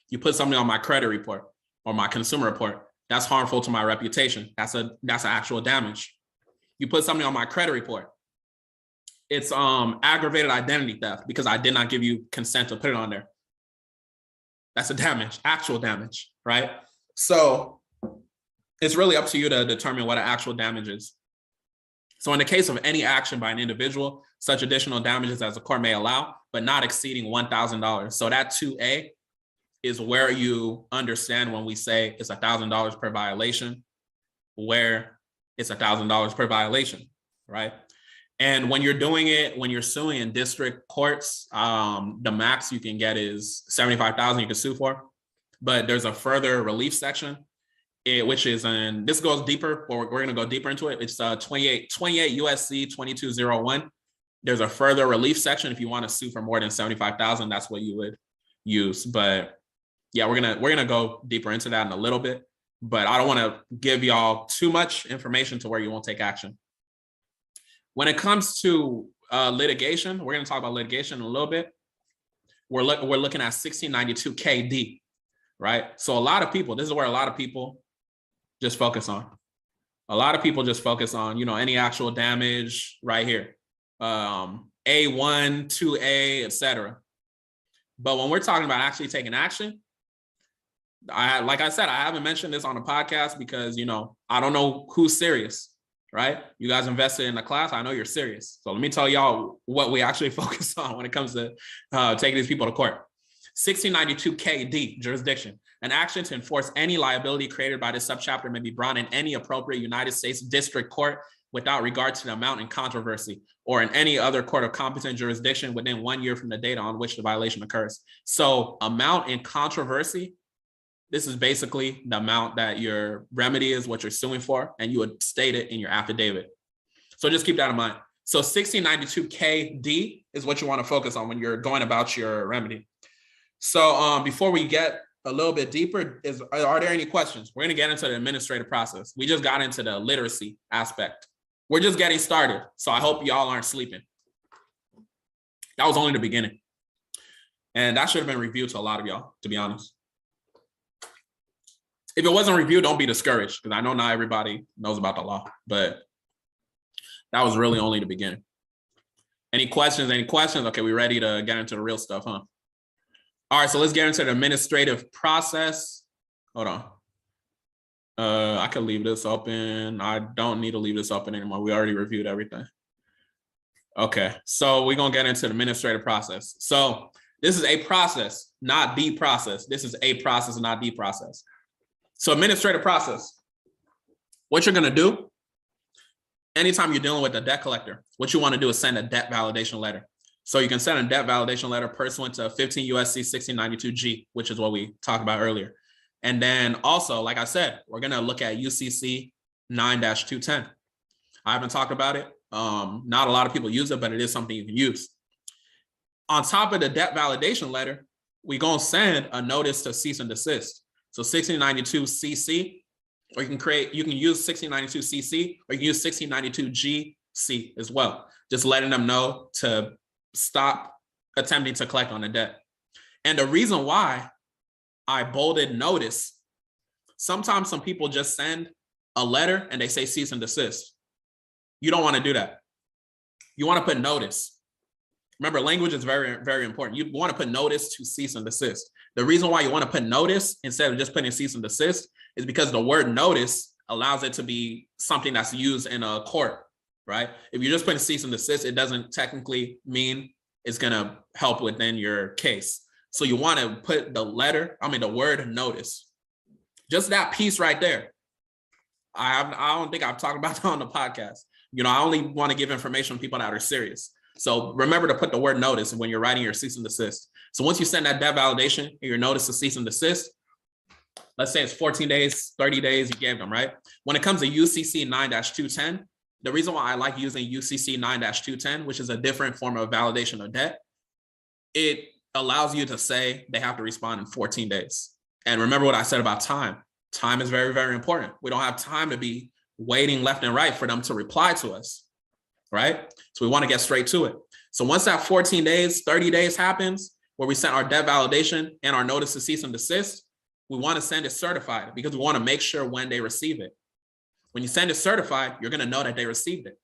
You put something on my credit report or my consumer report, that's harmful to my reputation. That's an actual damage. You put something on my credit report, it's aggravated identity theft because I did not give you consent to put it on there. That's a damage, actual damage, right? So it's really up to you to determine what an actual damage is. So in the case of any action by an individual, such additional damages as the court may allow, but not exceeding $1,000. So that 2A is where you understand when we say it's $1,000 per violation, where it's $1,000 per violation, right? And when you're doing it, when you're suing in district courts, the max you can get is $75,000 you can sue for. But there's a further relief section, which is, and this goes deeper, or we're going to go deeper into it. It's 28 USC 2201. There's a further relief section if you want to sue for more than $75,000. That's what you would use. But yeah, we're gonna go deeper into that in a little bit. But I don't want to give y'all too much information to where you won't take action. When it comes to litigation, we're going to talk about litigation in a little bit. We're looking at 1692 KD, right? So a lot of people, this is where a lot of people just focus on. A lot of people just focus on, any actual damage right here. A1, 2A, etc. But when we're talking about actually taking action, like I said, I haven't mentioned this on the podcast because, I don't know who's serious, right? You guys invested in the class. I know you're serious. So let me tell y'all what we actually focus on when it comes to taking these people to court. 1692 KD, jurisdiction. An action to enforce any liability created by this subchapter may be brought in any appropriate United States district court without regard to the amount in controversy or in any other court of competent jurisdiction within 1 year from the date on which the violation occurs. So amount in controversy, this is basically the amount that your remedy is, what you're suing for, and you would state it in your affidavit. So just keep that in mind. So 1692 KD is what you want to focus on when you're going about your remedy. So before we get a little bit deeper, are there any questions? We're going to get into the administrative process. We just got into the literacy aspect. We're just getting started. So I hope y'all aren't sleeping. That was only the beginning. And that should have been reviewed to a lot of y'all, to be honest. If it wasn't reviewed, don't be discouraged, because I know not everybody knows about the law, but that was really only the beginning. Any questions? Okay, we ready to get into the real stuff, huh? All right, so let's get into the administrative process. Hold on. I could leave this open. I don't need to leave this open anymore. We already reviewed everything. Okay, so we're gonna get into the administrative process. So this is a process, not the process. This is a process, not the process. So administrative process, what you're gonna do, anytime you're dealing with a debt collector, what you wanna do is send a debt validation letter. So you can send a debt validation letter pursuant to 15 USC 1692G, which is what we talked about earlier. And then also, like I said, we're going to look at UCC 9-210. I haven't talked about it. Not a lot of people use it, but it is something you can use. On top of the debt validation letter, we're going to send a notice to cease and desist. So 1692CC, or you can use 1692CC, or you can use 1692GC as well. Just letting them know to stop attempting to collect on the debt. And the reason why I bolded notice, sometimes some people just send a letter and they say cease and desist. You don't want to do that. You want to put notice. Remember, language is very, very important. You want to put notice to cease and desist. The reason why you want to put notice instead of just putting cease and desist is because the word notice allows it to be something that's used in a court, right? If you're just putting cease and desist, it doesn't technically mean it's going to help within your case. So you want to put the word notice. Just that piece right there. I don't think I've talked about that on the podcast. I only want to give information to people that are serious. So remember to put the word notice when you're writing your cease and desist. So once you send that debt validation and your notice to cease and desist, let's say it's 14 days, 30 days you gave them, right? When it comes to UCC 9-210, the reason why I like using UCC 9-210, which is a different form of validation of debt, it allows you to say they have to respond in 14 days. And remember what I said about time. Time is very, very important. We don't have time to be waiting left and right for them to reply to us, right? So we want to get straight to it. So once that 14 days, 30 days happens, where we sent our debt validation and our notice to cease and desist, we want to send it certified because we want to make sure when they receive it. When you send it certified, you're going to know that they received it.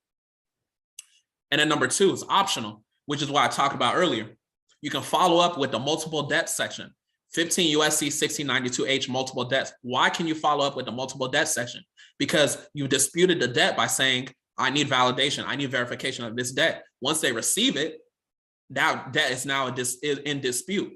And then number 2 is optional, which is what I talked about earlier. You can follow up with the multiple debt section, 15 USC 1692H multiple debts. Why can you follow up with the multiple debt section? Because you disputed the debt by saying, I need validation, I need verification of this debt. Once they receive it, that debt is now in dispute.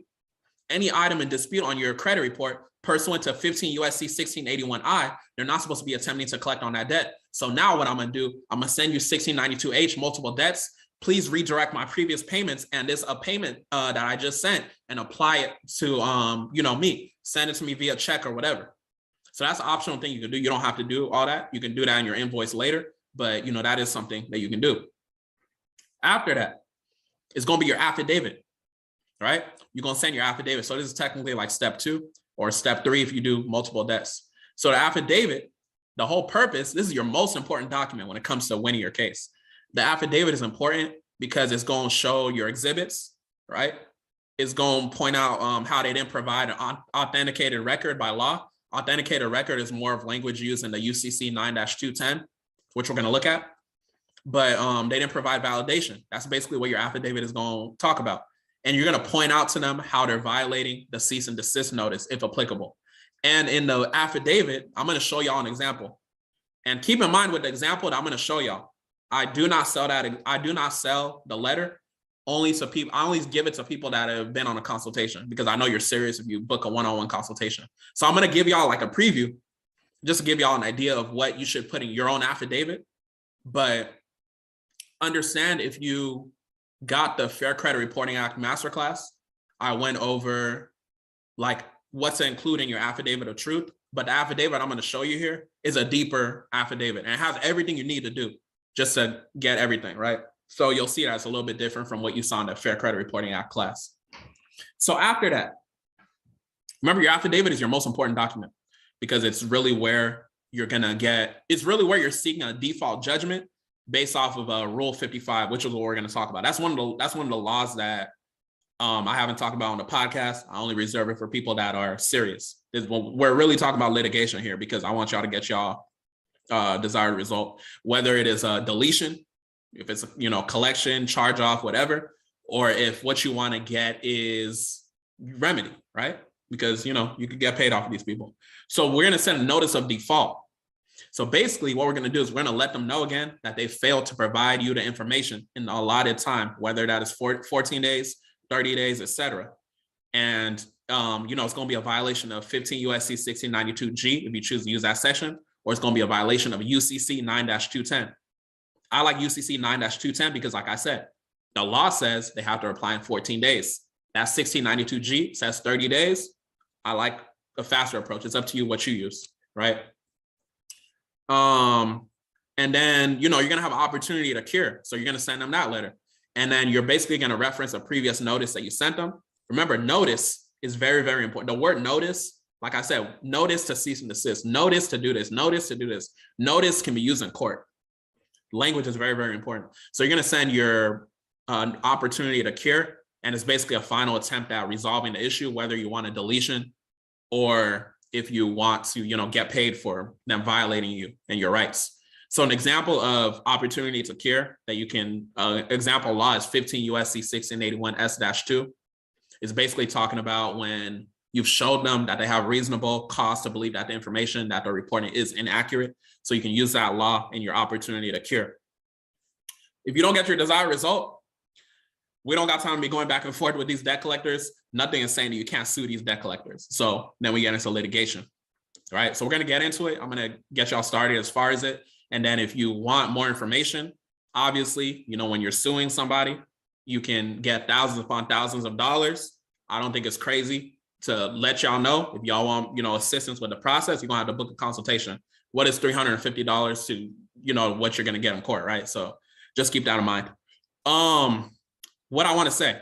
Any item in dispute on your credit report pursuant to 15 USC 1681I, they're not supposed to be attempting to collect on that debt. So now what I'm going to do, I'm going to send you 1692H multiple debts. Please redirect my previous payments and this a payment that I just sent and apply it to me. Send it to me via check or whatever. So that's an optional thing you can do. You don't have to do all that. You can do that in your invoice later, but that is something that you can do. After that, it's going to be your affidavit, right? You're going to send your affidavit. So this is technically like step 2 or step 3 if you do multiple debts. So the affidavit, the whole purpose, this is your most important document when it comes to winning your case. The affidavit is important because it's going to show your exhibits, right? It's going to point out how they didn't provide an authenticated record by law. Authenticated record is more of language used in the UCC 9-210, which we're going to look at. But they didn't provide validation. That's basically what your affidavit is going to talk about. And you're going to point out to them how they're violating the cease and desist notice, if applicable. And in the affidavit, I'm going to show y'all an example. And keep in mind with the example that I'm going to show y'all, I do not sell the letter only to people. I only give it to people that have been on a consultation because I know you're serious if you book a one-on-one consultation. So I'm going to give y'all like a preview just to give y'all an idea of what you should put in your own affidavit. But understand, if you got the Fair Credit Reporting Act Masterclass, I went over like what to include in your affidavit of truth. But the affidavit I'm going to show you here is a deeper affidavit and it has everything you need to do just to get everything, right? So you'll see that it's a little bit different from what you saw in the Fair Credit Reporting Act class. So after that, remember your affidavit is your most important document because it's really where you're you're seeking a default judgment based off of Rule 55, which is what we're going to talk about. That's one of the laws that I haven't talked about on the podcast. I only reserve it for people that are serious. We're really talking about litigation here because I want y'all to get y'all desired result, whether it is a deletion, if it's collection, charge off, whatever, or if what you want to get is remedy, right? Because you could get paid off of these people. So we're going to send a notice of default. So basically what we're going to do is we're going to let them know again that they failed to provide you the information in the allotted time, whether that is 14 days, 30 days, etc. And it's going to be a violation of 15 USC 1692G if you choose to use that section, or it's going to be a violation of UCC 9-210. I like UCC 9-210 because, like I said, The law says they have to reply in 14 days. That 1692G says 30 days. I like a faster approach. It's up to you what you use, right? And then, you know, you're going to have an opportunity to cure. So you're going to send them that letter. And then you're basically going to reference a previous notice that you sent them. Remember, notice is very, very important. The word notice, like I said, notice to cease and desist, notice to do this, notice to do this. Notice can be used in court. Language is very, very important. So you're going to send your opportunity to cure. And it's basically a final attempt at resolving the issue, whether you want a deletion or if you want to, you know, get paid for them violating you and your rights. So an example of opportunity to cure that you can, example law is 15 USC 1681 S-2. It's basically talking about when you've showed them that they have reasonable cause to believe that the information that they're reporting is inaccurate. So you can use that law in your opportunity to cure. If you don't get your desired result, we don't got time to be going back and forth with these debt collectors. Nothing is saying that you can't sue these debt collectors. So then we get into litigation, right? So we're going to get into it. I'm going to get y'all started as far as it. And then if you want more information, obviously, you know, when you're suing somebody, you can get thousands upon thousands of dollars. I don't think it's crazy to let y'all know. If y'all want, you know, assistance with the process, you're gonna have to book a consultation. What is $350 to, you know, what you're gonna get in court, right? So just keep that in mind. What I want to say,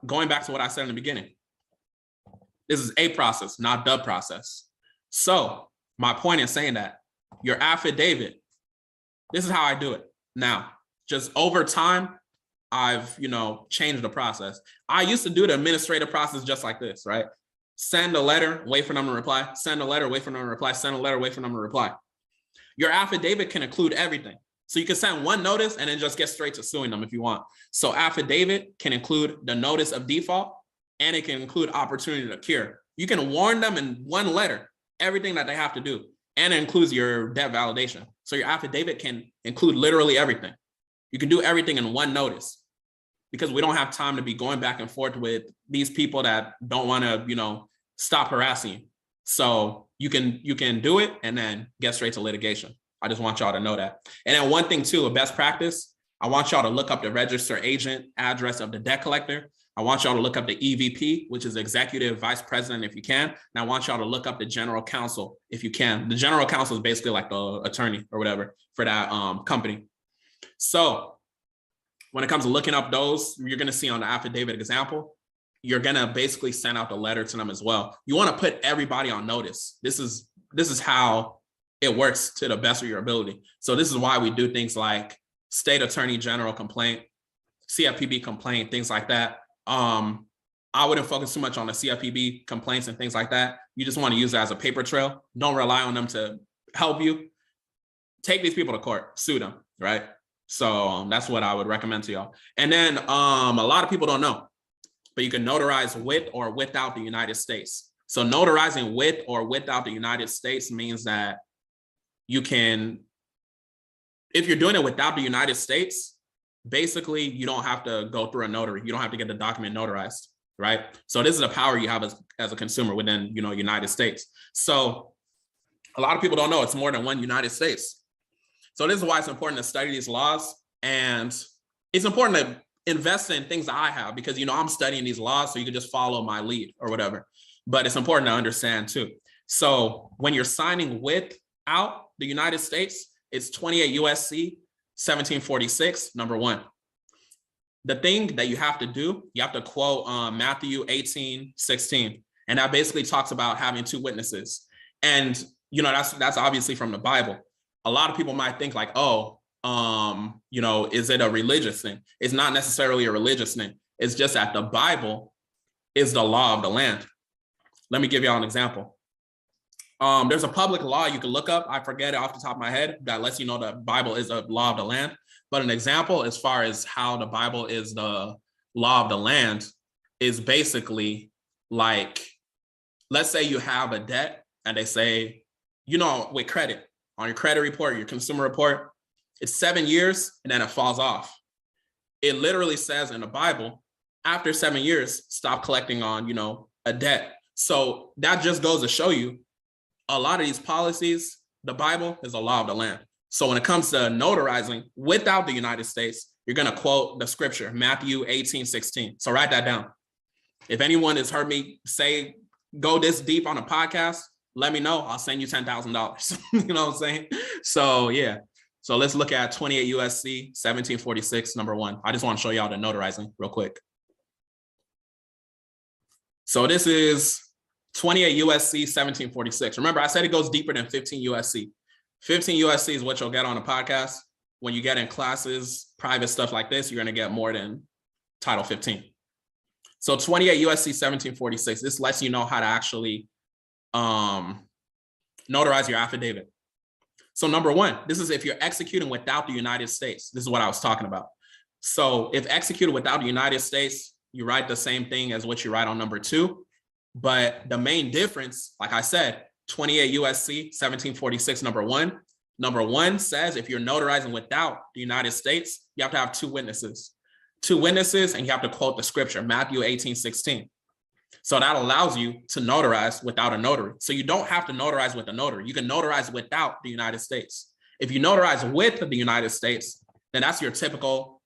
going back to what I said in the beginning, this is a process, not the process. So my point in saying that, your affidavit, this is how I do it. Now, just over time, I've, you know, changed the process. I used to do the administrative process just like this, right? Send a letter, wait for them to reply, send a letter, wait for them to reply, send a letter, wait for them to reply. Your affidavit can include everything. So you can send one notice and then just get straight to suing them if you want. So affidavit can include the notice of default and it can include opportunity to cure. You can warn them in one letter, everything that they have to do. And it includes your debt validation. So your affidavit can include literally everything. You can do everything in one notice because we don't have time to be going back and forth with these people that don't want to, you know, stop harassing you. So you can do it and then get straight to litigation. I just want y'all to know that. And then one thing too, a best practice, I want y'all to look up the registered agent address of the debt collector. I want y'all to look up the EVP, which is executive vice president, if you can. And I want y'all to look up the general counsel, if you can. The general counsel is basically like the attorney or whatever for that company. So when it comes to looking up those, you're going to see on the affidavit example, you're going to basically send out the letter to them as well. You want to put everybody on notice. This is how it works to the best of your ability. So this is why we do things like state attorney general complaint, CFPB complaint, things like that. I wouldn't focus too much on the CFPB complaints and things like that. You just want to use that as a paper trail. Don't rely on them to help you. Take these people to court, sue them, right? So that's what I would recommend to y'all. And then a lot of people don't know, but you can notarize with or without the United States. So notarizing with or without the United States means that you can, if you're doing it without the United States, basically, you don't have to go through a notary. You don't have to get the document notarized, right? So this is a power you have as a consumer within, you know, United States. So a lot of people don't know it's more than one United States. So this is why it's important to study these laws. And it's important to invest in things that I have because, you know, I'm studying these laws, so you can just follow my lead or whatever. But it's important to understand too. So when you're signing without the United States, it's 28 USC 1746, number 1. The thing that you have to do, you have to quote Matthew 18:16, and that basically talks about having 2 witnesses. And you know, that's obviously from the Bible. A lot of people might think like, oh, you know, is it a religious thing? It's not necessarily a religious thing. It's just that the Bible is the law of the land. Let me give y'all an example. There's a public law you can look up. I forget it off the top of my head that lets you know the Bible is a law of the land. But an example as far as how the Bible is the law of the land is basically like, let's say you have a debt and they say, you know, with credit, on your credit report, your consumer report, it's 7 years and then it falls off. It literally says in the Bible, after 7 years, stop collecting on, you know, a debt. So that just goes to show you a lot of these policies, the Bible is a law of the land. So when it comes to notarizing without the United States, you're going to quote the scripture, Matthew 18:16. So write that down. If anyone has heard me say, go this deep on a podcast, let me know. I'll send you $10,000. You know what I'm saying? So yeah. So let's look at 28 USC 1746, number 1. I just want to show y'all the notarizing real quick. So this is 28 USC 1746. Remember, I said it goes deeper than 15 USC. 15 USC is what you'll get on a podcast. When you get in classes, private stuff like this, you're going to get more than Title 15. So 28 USC 1746, this lets you know how to actually notarize your affidavit. So number 1, this is if you're executing without the United States. This is what I was talking about. So if executed without the United States, you write the same thing as what you write on number 2. But the main difference, like I said, 28 USC 1746, number 1. Number 1 says if you're notarizing without the United States, you have to have 2 witnesses. 2 witnesses, and you have to quote the scripture, Matthew 18:16. So that allows you to notarize without a notary. So you don't have to notarize with a notary. You can notarize without the United States. If you notarize with the United States, then that's your typical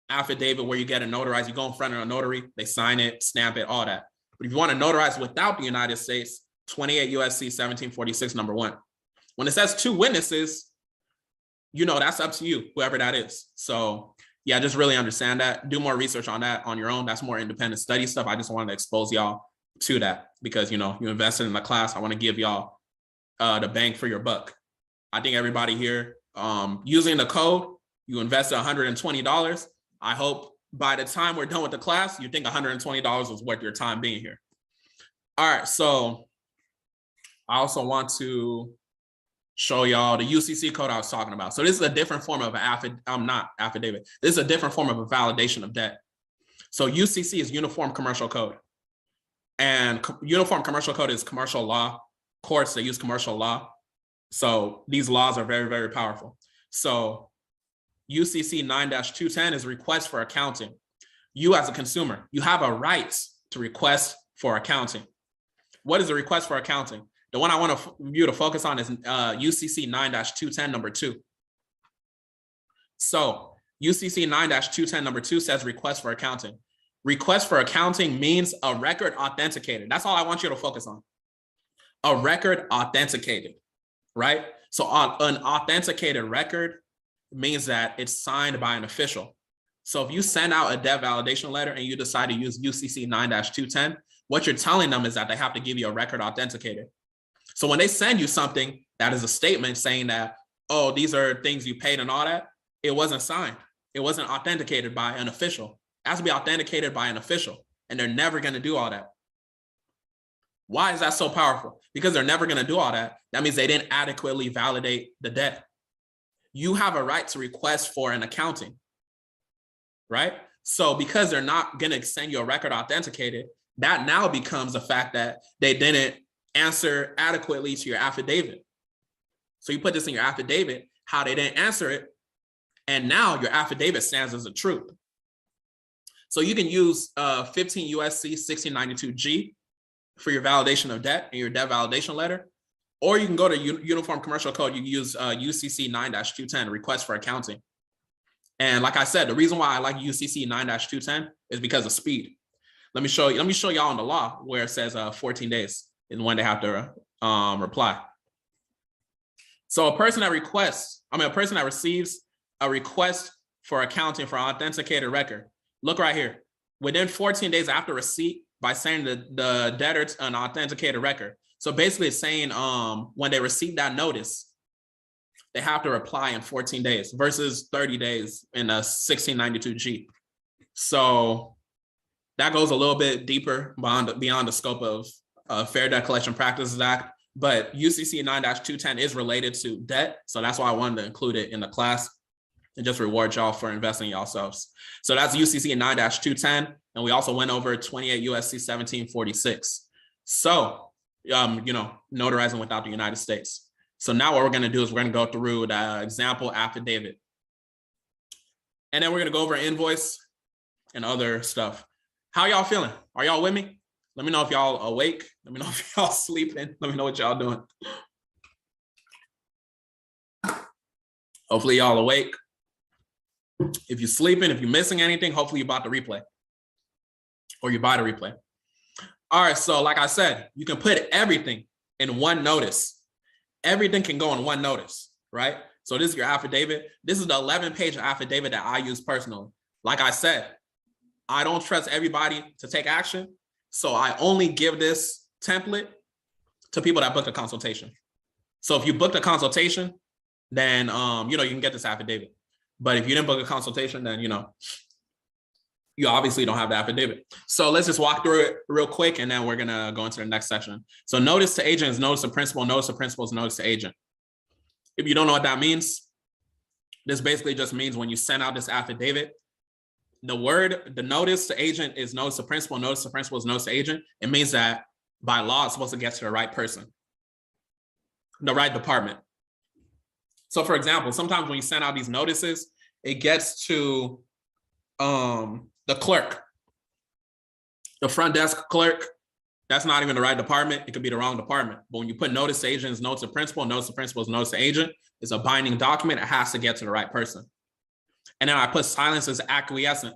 affidavit where you get a notarized. You go in front of a notary, they sign it, stamp it, all that. But if you want to notarize without the United States, 28 USC 1746, number 1. When it says 2 witnesses, you know, that's up to you, whoever that is. So yeah, just really understand that. Do more research on that on your own. That's more independent study stuff. I just wanted to expose y'all to that because, you know, you invested in the class. I want to give y'all the bang for your buck. I think everybody here using the code, you invested $120. I hope by the time we're done with the class, you think $120 was worth your time being here. All right, so I also want to show y'all the UCC code I was talking about. So this is a different form of affidavit. This is a different form of a validation of debt. So UCC is Uniform Commercial Code. And Uniform Commercial Code is commercial law. Courts, they use commercial law. So these laws are very, very powerful. So UCC 9-210 is request for accounting. You as a consumer, you have a right to request for accounting. What is a request for accounting? The one I want you to focus on is UCC 9-210, number 2. So UCC 9-210, number 2 says request for accounting. Request for accounting means a record authenticated. That's all I want you to focus on. A record authenticated, right? So an authenticated record means that it's signed by an official. So if you send out a debt validation letter and you decide to use UCC 9-210, what you're telling them is that they have to give you a record authenticated. So when they send you something that is a statement saying that, oh, these are things you paid and all that, it wasn't signed. It wasn't authenticated by an official. It has to be authenticated by an official, and they're never going to do all that. Why is that so powerful? Because they're never going to do all that. That means they didn't adequately validate the debt. You have a right to request for an accounting, right? So because they're not going to send you a record authenticated, that now becomes the fact that they didn't answer adequately to your affidavit. So you put this in your affidavit, how they didn't answer it, and now your affidavit stands as a truth. So you can use 15 USC 1692G for your validation of debt and your debt validation letter, or you can go to Uniform Commercial Code. You can use UCC 9-210, request for accounting. And like I said, the reason why I like UCC 9-210 is because of speed. Let me show y'all on the law where it says 14 days is when they have to reply. So a person that receives a request for accounting for authenticated record, look right here. Within 14 days after receipt, by saying the debtor an authenticated record. So basically it's saying when they receive that notice, they have to reply in 14 days versus 30 days in a 1692G. So that goes a little bit deeper beyond the scope of Fair Debt Collection Practices Act, but UCC 9-210 is related to debt. So that's why I wanted to include it in the class and just reward y'all for investing in yourselves. So that's UCC 9-210. And we also went over 28 USC 1746. So, notarizing without the United States. So now what we're going to do is we're going to go through the example affidavit. And then we're going to go over invoice and other stuff. How y'all feeling? Are y'all with me? Let me know if y'all awake. Let me know if y'all sleeping. Let me know what y'all doing. Hopefully y'all awake. If you're sleeping, if you're missing anything, hopefully you bought the replay or you buy the replay. All right, so like I said, you can put everything in one notice. Everything can go in one notice, right? So this is your affidavit. This is the 11-page affidavit that I use personally. Like I said, I don't trust everybody to take action. So I only give this template to people that booked a consultation. So if you booked a consultation, then you can get this affidavit. But if you didn't book a consultation, then you obviously don't have the affidavit. So let's just walk through it real quick, and then we're gonna go into the next section. So notice to agent is notice to principal, notice to principal is notice to agent. If you don't know what that means, this basically just means when you send out this affidavit, the notice to agent is notice to principal, notice to principal is notice to agent. It means that by law, it's supposed to get to the right person, the right department. So for example, sometimes when you send out these notices, it gets to the clerk, the front desk clerk. That's not even the right department. It could be the wrong department. But when you put notice to agent is notice to principal is notice to agent, it's a binding document. It has to get to the right person. And then I put silence as acquiescence.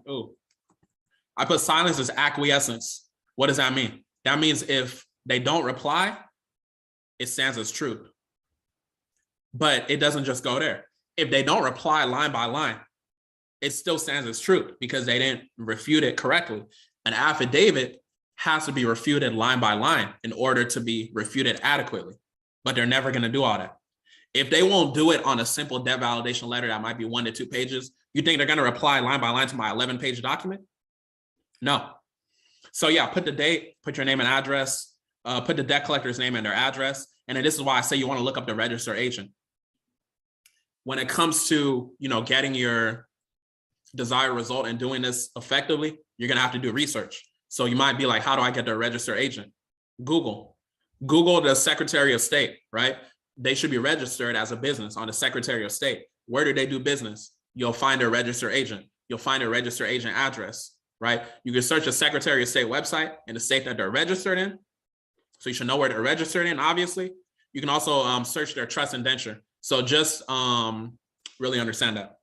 I put silence as acquiescence. What does that mean? That means if they don't reply, it stands as truth. But it doesn't just go there. If they don't reply line by line, it still stands as truth because they didn't refute it correctly. An affidavit has to be refuted line by line in order to be refuted adequately, but they're never going to do all that. If they won't do it on a simple debt validation letter that might be 1 to 2 pages, you think they're going to reply line by line to my 11-page document? No. So yeah, put the date, put your name and address, put the debt collector's name and their address. And then this is why I say you want to look up the registered agent. When it comes to, getting your desired result and doing this effectively, you're going to have to do research. So you might be like, how do I get the registered agent? Google the Secretary of State, right? They should be registered as a business on the Secretary of State. Where do they do business? You'll find a registered agent. You'll find a registered agent address, right? You can search the Secretary of State website in the state that they're registered in. So you should know where they're registered in, obviously. You can also search their trust indenture. So just really understand that.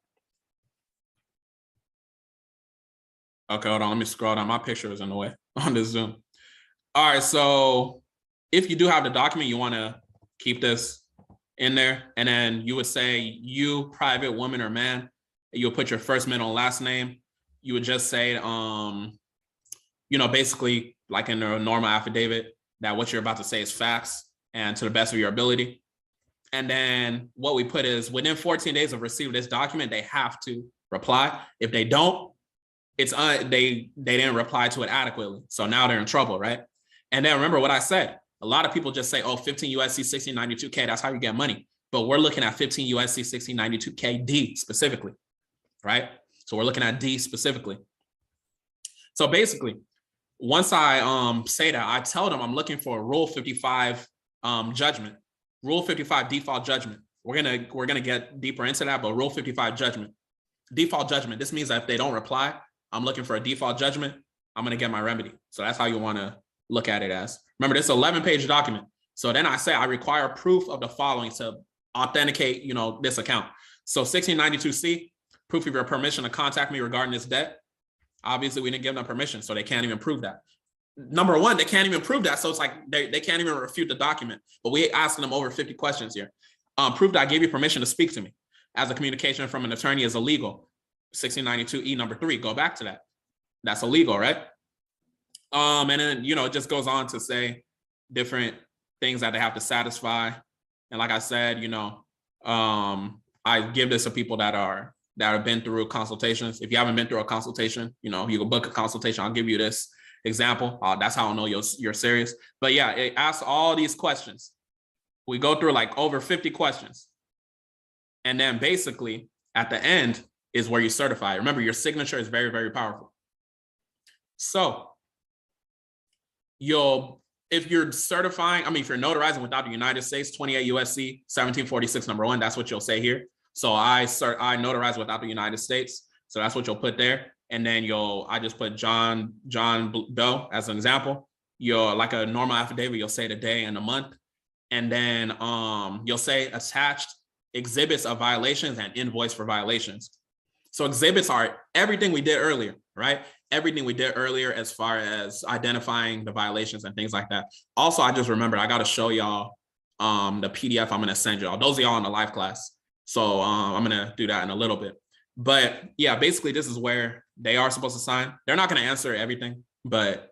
Okay, hold on, let me scroll down. My picture is in the way on this Zoom. All right, so if you do have the document, you want to keep this in there. And then you would say you, private woman or man, you'll put your first, middle, and last name. You would just say, basically like in a normal affidavit, that what you're about to say is facts and to the best of your ability. And then what we put is within 14 days of receiving this document, they have to reply. If they don't, it's they didn't reply to it adequately. So now they're in trouble, right? And then remember what I said. A lot of people just say, 15 USC 1692K, that's how you get money. But we're looking at 15 USC 1692K D specifically, right? So we're looking at D specifically. So basically, once I say that, I tell them I'm looking for a Rule 55 judgment, Rule 55 default judgment. We're gonna get deeper into that, but Rule 55 judgment, default judgment. This means that if they don't reply, I'm looking for a default judgment. I'm gonna get my remedy. So that's how you want to look at it as. Remember, this is an 11-page document. So then I say I require proof of the following to authenticate, this account. So 1692C, proof of your permission to contact me regarding this debt. Obviously, we didn't give them permission, so they can't even prove that. Number one, they can't even prove that. So it's like they can't even refute the document. But we asking them over 50 questions here. Proof that I gave you permission to speak to me as a communication from an attorney is illegal. 1692E number 3, go back to that. That's illegal, right? And then, it just goes on to say different things that they have to satisfy. And like I said, I give this to people that have been through consultations. If you haven't been through a consultation, you can book a consultation. I'll give you this example. That's how I'll know you're serious. But yeah, it asks all these questions. We go through like over 50 questions. And then basically at the end is where you certify. Remember, your signature is very, very powerful. So if you're certifying, if you're notarizing without the United States, 28 USC 1746 number 1, that's what you'll say here. So I notarize without the United States. So that's what you'll put there. And then I just put John Doe as an example. Like a normal affidavit, you'll say the day and the month. And then you'll say attached exhibits of violations and invoice for violations. So exhibits are everything we did earlier, right? Everything we did earlier as far as identifying the violations and things like that. Also, I just remembered I got to show y'all the PDF I'm going to send y'all. Those of y'all in the live class. So I'm going to do that in a little bit. But yeah, basically this is where they are supposed to sign. They're not going to answer everything, but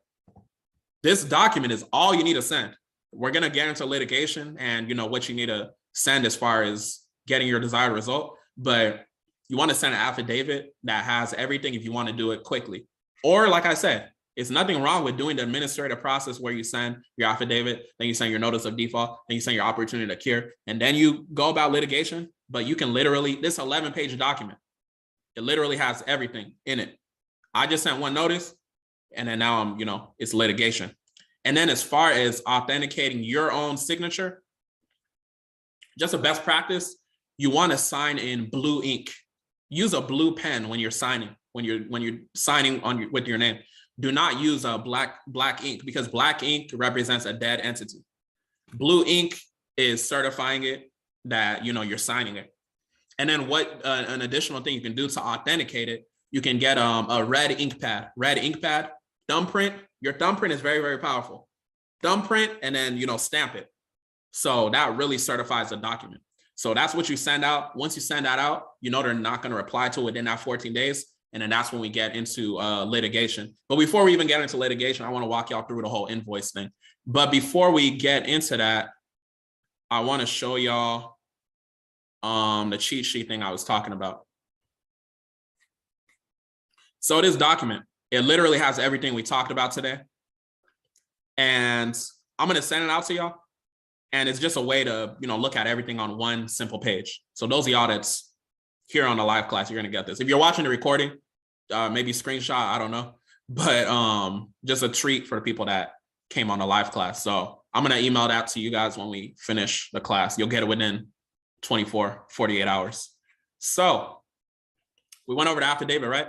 this document is all you need to send. We're going to get into litigation and you know what you need to send as far as getting your desired result. But you want to send an affidavit that has everything if you want to do it quickly. Or like I said, it's nothing wrong with doing the administrative process where you send your affidavit, then you send your notice of default, then you send your opportunity to cure, and then you go about litigation. But you can literally, this 11-page document, it literally has everything in it. I just sent one notice and then now I'm, you know, it's litigation. And then as far as authenticating your own signature, just a best practice, you want to sign in blue ink. Use a blue pen when you're signing, when you're signing on with your name. Do not use a black ink because black ink represents a dead entity. Blue ink is certifying it that you know you're signing it. And then what an additional thing you can do to authenticate it, you can get a red ink pad. Red ink pad, thumbprint. Your thumbprint is very, very powerful. Thumbprint and then you know stamp it. So that really certifies the document. So that's what you send out. Once you send that out, you know they're not going to reply to it within that 14 days. And then that's when we get into litigation. But before we even get into litigation, I want to walk y'all through the whole invoice thing. But before we get into that, I want to show y'all the cheat sheet thing I was talking about. So this document, it literally has everything we talked about today. And I'm going to send it out to y'all. And it's just a way to, you know, look at everything on one simple page. So those of y'all that's here on the live class, you're going to get this. If you're watching the recording, maybe screenshot, I don't know. But just a treat for the people that came on the live class. So I'm going to email that to you guys when we finish the class. You'll get it within 48 hours. So we went over the affidavit, right?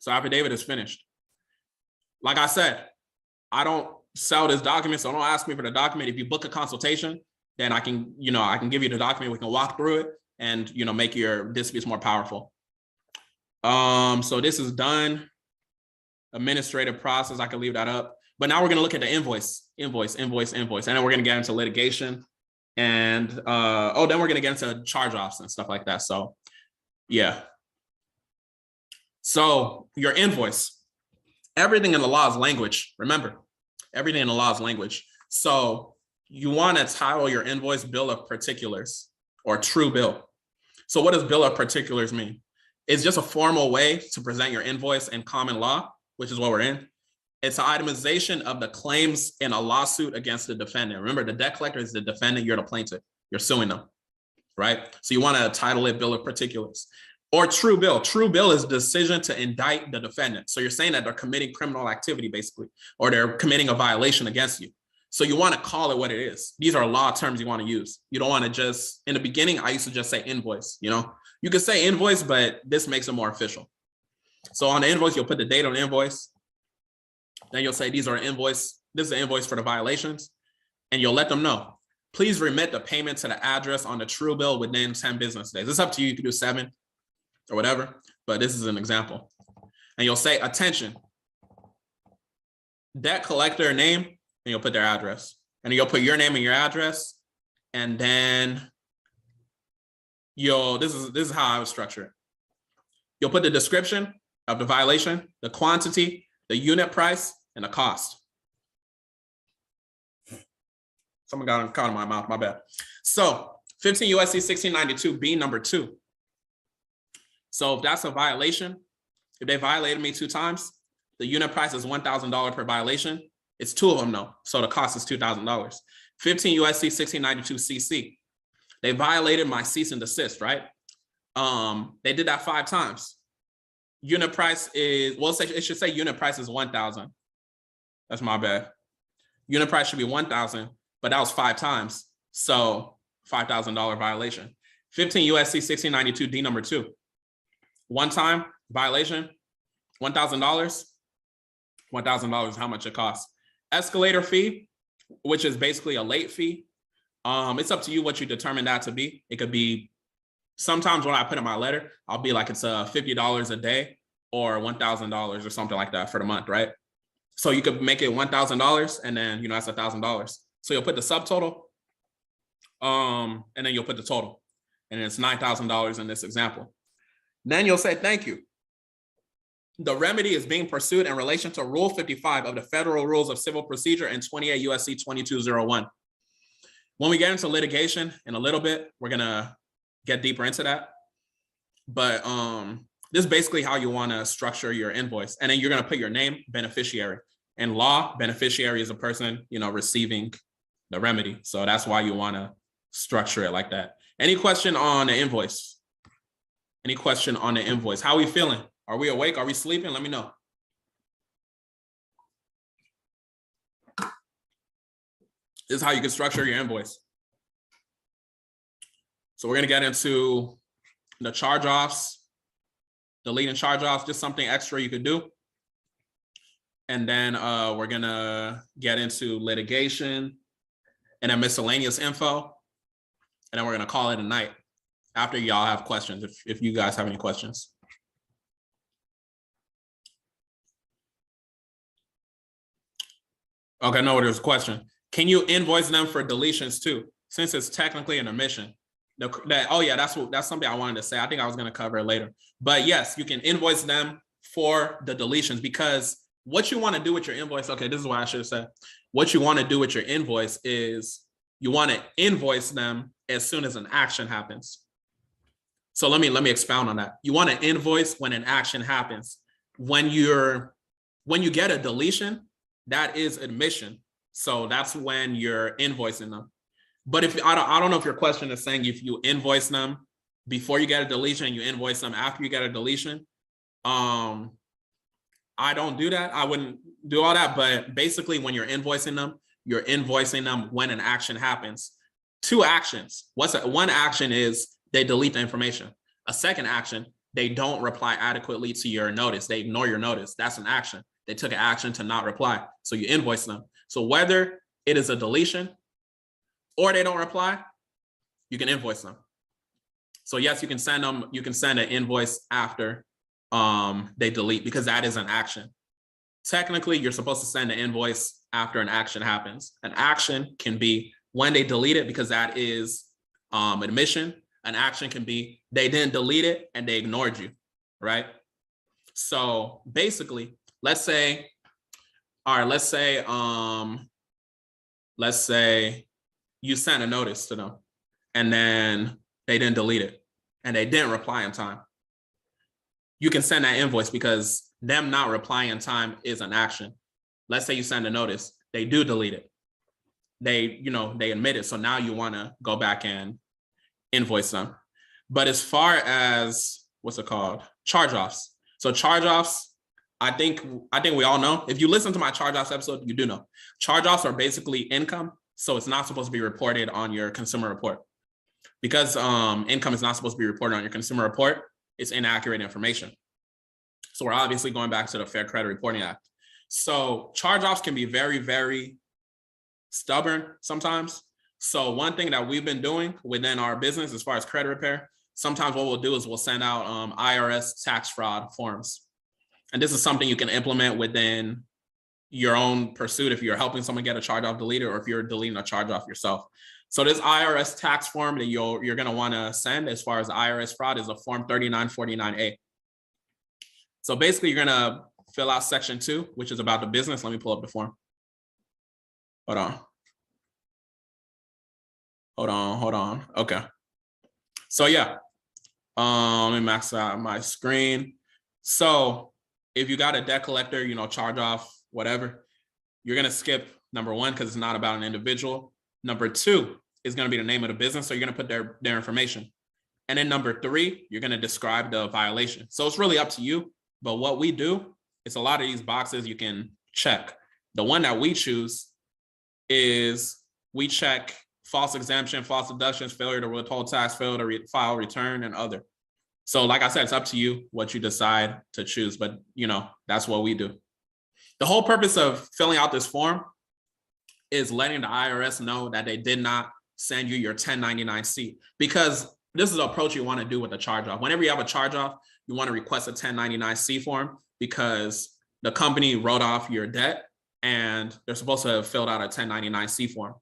So affidavit is finished. Like I said, I don't sell this document, so don't ask me for the document. If you book a consultation, then I can, you know, I can give you the document. We can walk through it and, you know, make your disputes more powerful. So this is done. Administrative process, I can leave that up. But now we're going to look at the invoice, and then we're going to get into litigation, and then we're going to get into charge-offs and stuff like that. So yeah. So your invoice, everything in the law is language. Remember, everything in the law is language. So you want to title your invoice bill of particulars or true bill. So what does bill of particulars mean? It's just a formal way to present your invoice in common law, which is what we're in. It's an itemization of the claims in a lawsuit against the defendant. Remember, the debt collector is the defendant, you're the plaintiff, you're suing them, right? So you want to title it bill of particulars. Or true bill. True bill is decision to indict the defendant. So you're saying that they're committing criminal activity, basically, or they're committing a violation against you. So you want to call it what it is. These are law terms you want to use. You don't want to just, in the beginning, I used to just say invoice, you know? You could say invoice, but this makes it more official. So on the invoice, you'll put the date on the invoice. Then you'll say, these are invoice. This is an invoice for the violations. And you'll let them know, please remit the payment to the address on the true bill within 10 business days. It's up to you. You can do 7 or whatever, but this is an example. And you'll say, attention, debt collector name, and you'll put their address. And you'll put your name and your address. And then this is how I would structure it. You'll put the description of the violation, the quantity, the unit price, and the cost. Someone got caught in my mouth, my bad. So 15 USC 1692B number 2. So if that's a violation, if they violated me 2 times, the unit price is $1,000 per violation. It's 2 of them though, so the cost is $2,000. 15 USC 1692 CC. They violated my cease and desist, right? They did that 5 times. Unit price is, well, it should say unit price is 1,000. That's my bad. Unit price should be 1,000, but that was 5 times. So $5,000 violation. 15 USC 1692 D number 2. 1 time violation, $1,000. $1,000 is how much it costs. Escalator fee, which is basically a late fee. It's up to you what you determine that to be. It could be Sometimes when I put in my letter, I'll be like, it's $50 a day or $1,000 or something like that for the month, right? So you could make it $1,000 and then, you know, that's $1,000. So you'll put the subtotal, and then you'll put the total, and it's $9,000 in this example. Then you'll say, thank you. The remedy is being pursued in relation to Rule 55 of the Federal Rules of Civil Procedure and 28 U.S.C. 2201. When we get into litigation in a little bit, we're gonna get deeper into that. But this is basically how you want to structure your invoice. And then you're going to put your name, beneficiary. In law, beneficiary is a person, you know, receiving the remedy. So that's why you want to structure it like that. Any question on the invoice? Any question on the invoice? How are we feeling? Are we awake? Are we sleeping? Let me know. This is how you can structure your invoice. So we're going to get into the charge-offs, deleting charge-offs, just something extra you could do. And then we're gonna get into litigation and then miscellaneous info. And then we're gonna call it a night after y'all have questions, if you guys have any questions. Okay, no, there's a question. Can you invoice them for deletions too? Since it's technically an omission. Oh yeah, that's something I wanted to say. I think I was going to cover it later. But yes, you can invoice them for the deletions, because what you want to do with your invoice, okay, this is what I should have said. What you want to do with your invoice is you want to invoice them as soon as an action happens. So let me expound on that. You want to invoice when an action happens. When you get a deletion, that is admission. So that's when you're invoicing them. But if I don't know if your question is saying if you invoice them before you get a deletion and you invoice them after you get a deletion, I don't do that. I wouldn't do all that. But basically, when you're invoicing them when an action happens. Two actions. One action is they delete the information. A second action, they don't reply adequately to your notice. They ignore your notice. That's an action. They took an action to not reply. So you invoice them. So whether it is a deletion or they don't reply, you can invoice them. So yes, you can send an invoice after they delete, because that is an action. Technically, you're supposed to send an invoice after an action happens. An action can be when they delete it, because that is admission. An action can be they didn't delete it and they ignored you, right? So basically, let's say you sent a notice to them and then they didn't delete it and they didn't reply in time. You can send that invoice because them not replying in time is an action. Let's say you send a notice, they do delete it. They admit it. So now you want to go back and invoice them. But as far as charge-offs. So charge-offs, I think we all know. If you listen to my charge-offs episode, you do know. Charge-offs are basically income. So it's not supposed to be reported on your consumer report. Because income is not supposed to be reported on your consumer report, it's inaccurate information. So we're obviously going back to the Fair Credit Reporting Act. So charge-offs can be very, very stubborn sometimes. So one thing that we've been doing within our business as far as credit repair, sometimes what we'll do is we'll send out IRS tax fraud forms. And this is something you can implement within your own pursuit if you're helping someone get a charge-off deleted or if you're deleting a charge-off yourself. So this IRS tax form that you're going to want to send as far as IRS fraud is a form 3949A. So basically, you're going to fill out section 2, which is about the business. Let me pull up the form. Hold on. Okay. So yeah, let me max out my screen. So if you got a debt collector, charge off, whatever, you're going to skip number 1 because it's not about an individual. Number 2 is going to be the name of the business. So you're going to put their information. And then number 3, you're going to describe the violation. So it's really up to you. But what we do is a lot of these boxes you can check. The one that we choose is we check false exemption, false deductions, failure to withhold tax, failure to file return, and other. So like I said, it's up to you what you decide to choose, but that's what we do. The whole purpose of filling out this form is letting the IRS know that they did not send you your 1099-C, because this is the approach you want to do with a charge off. Whenever you have a charge off, you want to request a 1099-C form because the company wrote off your debt and they're supposed to have filled out a 1099-C form.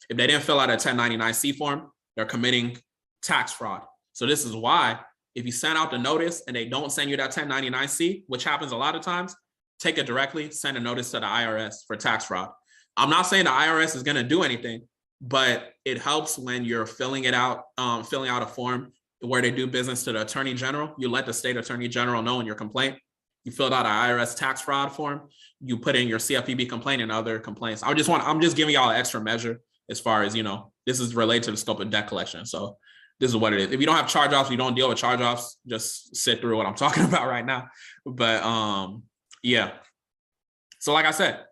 If they didn't fill out a 1099-C form, they're committing tax fraud. So this is why if you send out the notice and they don't send you that 1099-C, which happens a lot of times, take it directly, send a notice to the IRS for tax fraud. I'm not saying the IRS is going to do anything, but it helps when you're filling out a form where they do business to the Attorney General. You let the state Attorney General know in your complaint. You filled out an IRS tax fraud form. You put in your CFPB complaint and other complaints. I'm just giving y'all an extra measure as far as, this is related to the scope of debt collection. So this is what it is. If you don't have charge-offs, you don't deal with charge-offs, just sit through what I'm talking about right now. But yeah. So like I said,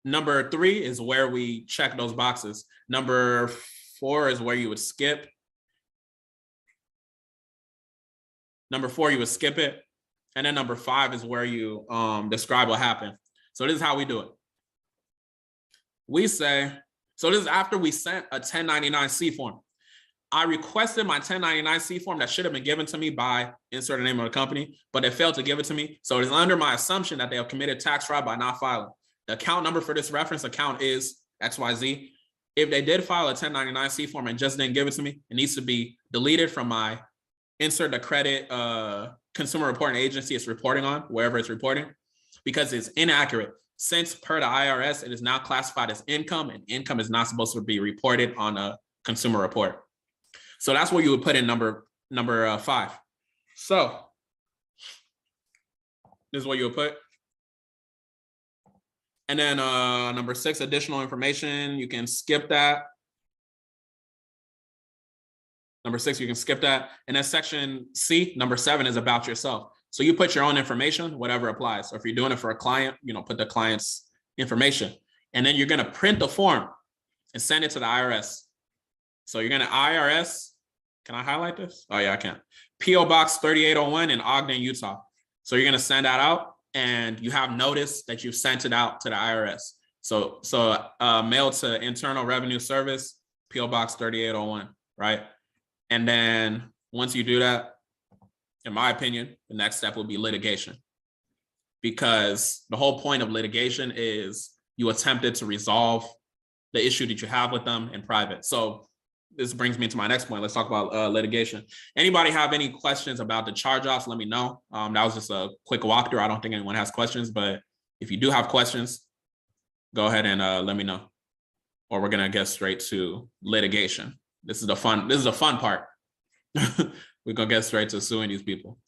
number 3 is where we check those boxes. Number 4 is where you would skip. Number 4, you would skip it. And then number 5 is where you describe what happened. So this is how we do it. We say, so this is after we sent a 1099-C form. I requested my 1099-C form that should have been given to me by insert the name of the company, but they failed to give it to me. So it is under my assumption that they have committed tax fraud by not filing. The account number for this reference account is XYZ. If they did file a 1099-C form and just didn't give it to me, it needs to be deleted from my insert the credit consumer reporting agency it's reporting on, wherever it's reporting, because it's inaccurate. Since per the IRS, it is now classified as income, and income is not supposed to be reported on a consumer report. So that's what you would put in number 5. So this is what you would put. And then number 6, additional information, you can skip that. Number 6, you can skip that. And then section C, number 7 is about yourself. So you put your own information, whatever applies. So if you're doing it for a client, put the client's information. And then you're going to print the form and send it to the IRS. So you're going to IRS, can I highlight this? Oh yeah, I can. PO Box 3801 in Ogden, Utah. So you're going to send that out and you have notice that you've sent it out to the IRS. So mail to Internal Revenue Service, PO Box 3801, right? And then once you do that, in my opinion, the next step will be litigation. Because the whole point of litigation is you attempted to resolve the issue that you have with them in private. So this brings me to my next point. Let's talk about litigation. Anybody have any questions about the charge-offs? Let me know. That was just a quick walkthrough. I don't think anyone has questions, but if you do have questions, go ahead and let me know. Or we're gonna get straight to litigation. This is the fun part. We're gonna get straight to suing these people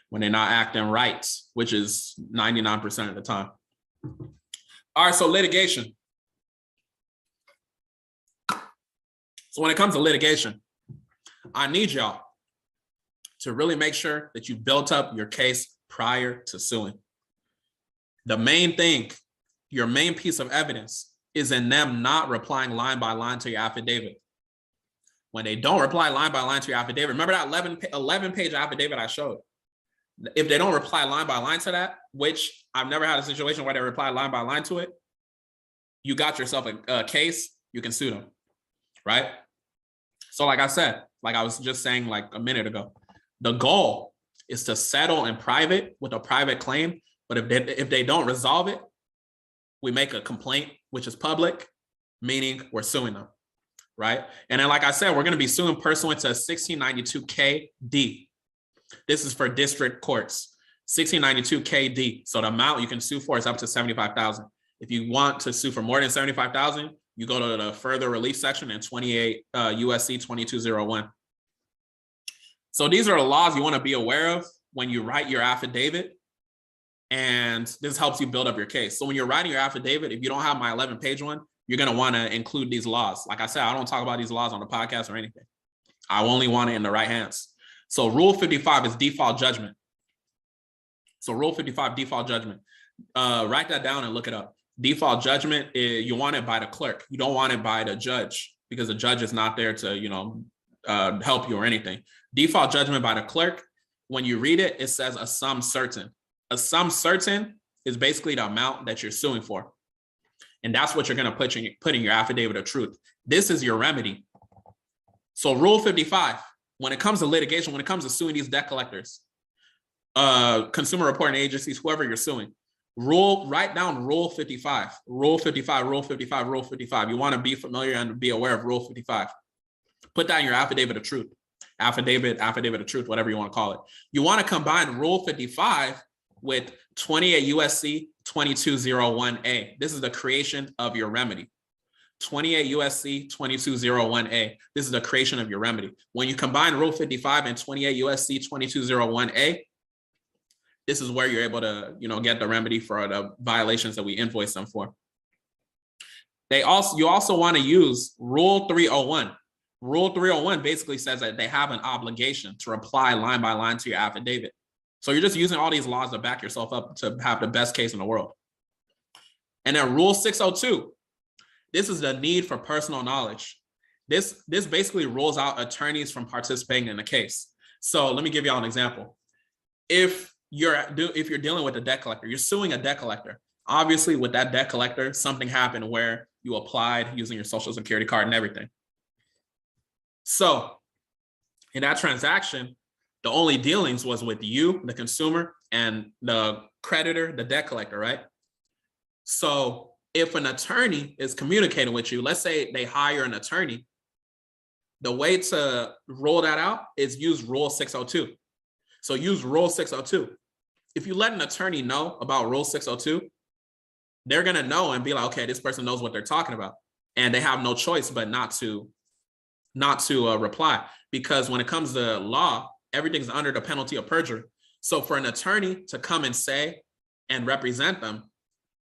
when they're not acting right, which is 99% of the time. All right, so litigation. So when it comes to litigation, I need y'all to really make sure that you built up your case prior to suing. The main thing, your main piece of evidence is in them not replying line by line to your affidavit. When they don't reply line by line to your affidavit, remember that 11-page affidavit I showed? If they don't reply line by line to that, which I've never had a situation where they reply line by line to it, you got yourself a case, you can sue them, right? So like I said, like I was just saying like a minute ago, the goal is to settle in private with a private claim, but if they don't resolve it, we make a complaint, which is public, meaning we're suing them, right? And then like I said, we're going to be suing pursuant to 1692 KD. This is for district courts, 1692 KD. So the amount you can sue for is up to $75,000. If you want to sue for more than $75,000, you go to the further relief section in 28 USC 2201. So these are the laws you want to be aware of when you write your affidavit. And this helps you build up your case. So when you're writing your affidavit, if you don't have my 11-page one, you're going to want to include these laws. Like I said, I don't talk about these laws on the podcast or anything. I only want it in the right hands. So Rule 55 is default judgment. So Rule 55, default judgment. Write that down and look it up. Default judgment, you want it by the clerk. You don't want it by the judge because the judge is not there to, help you or anything. Default judgment by the clerk. When you read it, it says a sum certain. A sum certain is basically the amount that you're suing for. And that's what you're going to put in your affidavit of truth. This is your remedy. So Rule 55, when it comes to litigation, when it comes to suing these debt collectors, consumer reporting agencies, whoever you're suing, write down Rule 55, Rule 55, Rule 55, Rule 55. You want to be familiar and be aware of Rule 55. Put that in your affidavit of truth, affidavit of truth, whatever you want to call it. You want to combine Rule 55 with 28 USC 2201A. This is the creation of your remedy. 28 USC 2201A. This is the creation of your remedy. When you combine Rule 55 and 28 USC 2201A, this is where you're able to, get the remedy for the violations that we invoice them for. You also want to use Rule 301. Rule 301 basically says that they have an obligation to reply line by line to your affidavit. So you're just using all these laws to back yourself up to have the best case in the world. And then Rule 602. This is the need for personal knowledge. This basically rules out attorneys from participating in the case. So let me give y'all an example. If you're dealing with a debt collector, you're suing a debt collector. Obviously, with that debt collector, something happened where you applied using your social security card and everything. So in that transaction, the only dealings was with you, the consumer, and the creditor, the debt collector, right? So if an attorney is communicating with you, let's say they hire an attorney, the way to roll that out is use Rule 602. So use Rule 602. If you let an attorney know about Rule 602, they're going to know and be like, okay, this person knows what they're talking about. And they have no choice but not to reply, because when it comes to law, everything's under the penalty of perjury. So for an attorney to come and say and represent them,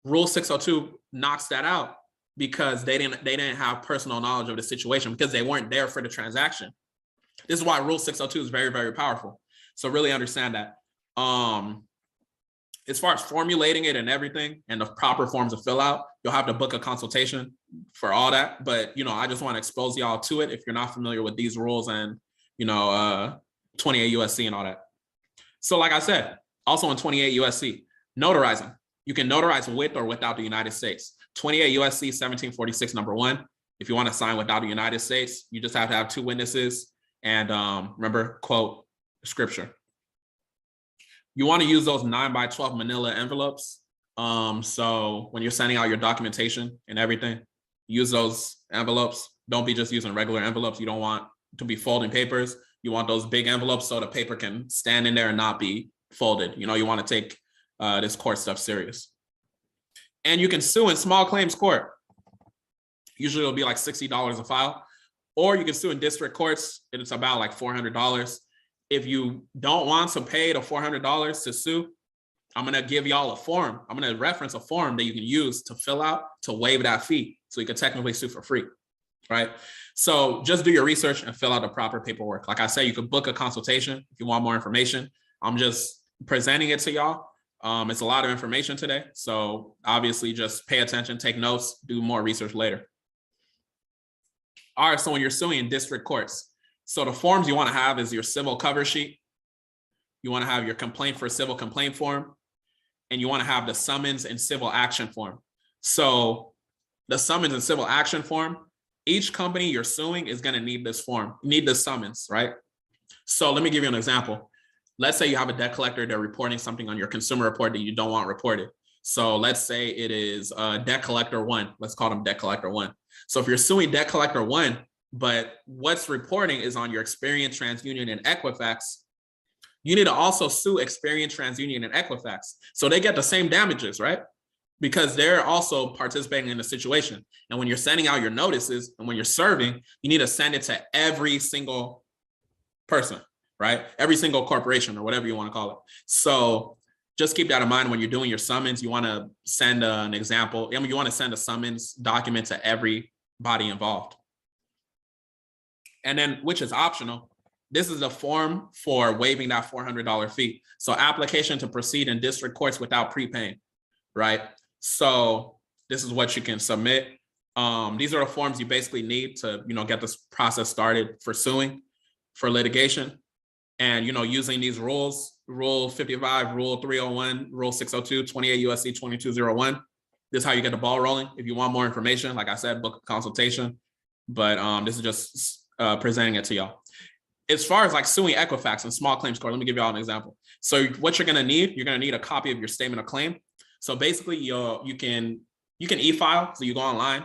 Rule 602 knocks that out, because they didn't have personal knowledge of the situation, because they weren't there for the transaction. This is why Rule 602 is very, very powerful. So really understand that. As far as formulating it and everything and the proper forms to fill out, you'll have to book a consultation for all that. But, I just want to expose y'all to it if you're not familiar with these rules and, 28 USC and all that. So like I said, also in 28 USC, notarizing. You can notarize with or without the United States. 28 USC 1746 number 1. If you want to sign without the United States, you just have to have 2 witnesses. And remember, quote scripture. You want to use those 9x12 manila envelopes. So when you're sending out your documentation and everything, use those envelopes. Don't be just using regular envelopes. You don't want to be folding papers. You want those big envelopes so the paper can stand in there and not be folded. You want to take this court stuff serious. And you can sue in small claims court. Usually it'll be like $60 a file, or you can sue in district courts. It's about like $400. If you don't want to pay the $400 to sue, I'm going to give y'all a form. I'm going to reference a form that you can use to fill out to waive that fee, so you can technically sue for free, right? So just do your research and fill out the proper paperwork. Like I said, you can book a consultation if you want more information. I'm just presenting it to y'all. It's a lot of information today. So obviously just pay attention, take notes, do more research later. All right, so when you're suing in district courts, so the forms you want to have is your civil cover sheet. You want to have your complaint for civil complaint form, and you want to have the summons and civil action form. So the summons and civil action form, each company you're suing is going to need this form, need the summons, right? So let me give you an example. Let's say you have a debt collector, they're reporting something on your consumer report that you don't want reported. So let's say it is debt collector 1. Let's call them debt collector 1. So if you're suing debt collector 1, but what's reporting is on your Experian, TransUnion, and Equifax, you need to also sue Experian, TransUnion, and Equifax. So they get the same damages, right? Because they're also participating in the situation. And when you're sending out your notices and when you're serving, you need to send it to every single person, right? Every single corporation or whatever you want to call it. So just keep that in mind when you're doing your summons. You want to send an example. You want to send a summons document to everybody involved. And then, which is optional, this is the form for waiving that $400 fee. So application to proceed in district courts without prepaying, right? So this is what you can submit. These are the forms you basically need to, get this process started for suing, for litigation. And, using these rules, Rule 55, Rule 301, Rule 602, 28 USC 2201. This is how you get the ball rolling. If you want more information, like I said, book a consultation. But this is just presenting it to y'all. As far as like suing Equifax and small claims court, let me give y'all an example. So what you're gonna need a copy of your statement of claim. So basically you can e-file, so you go online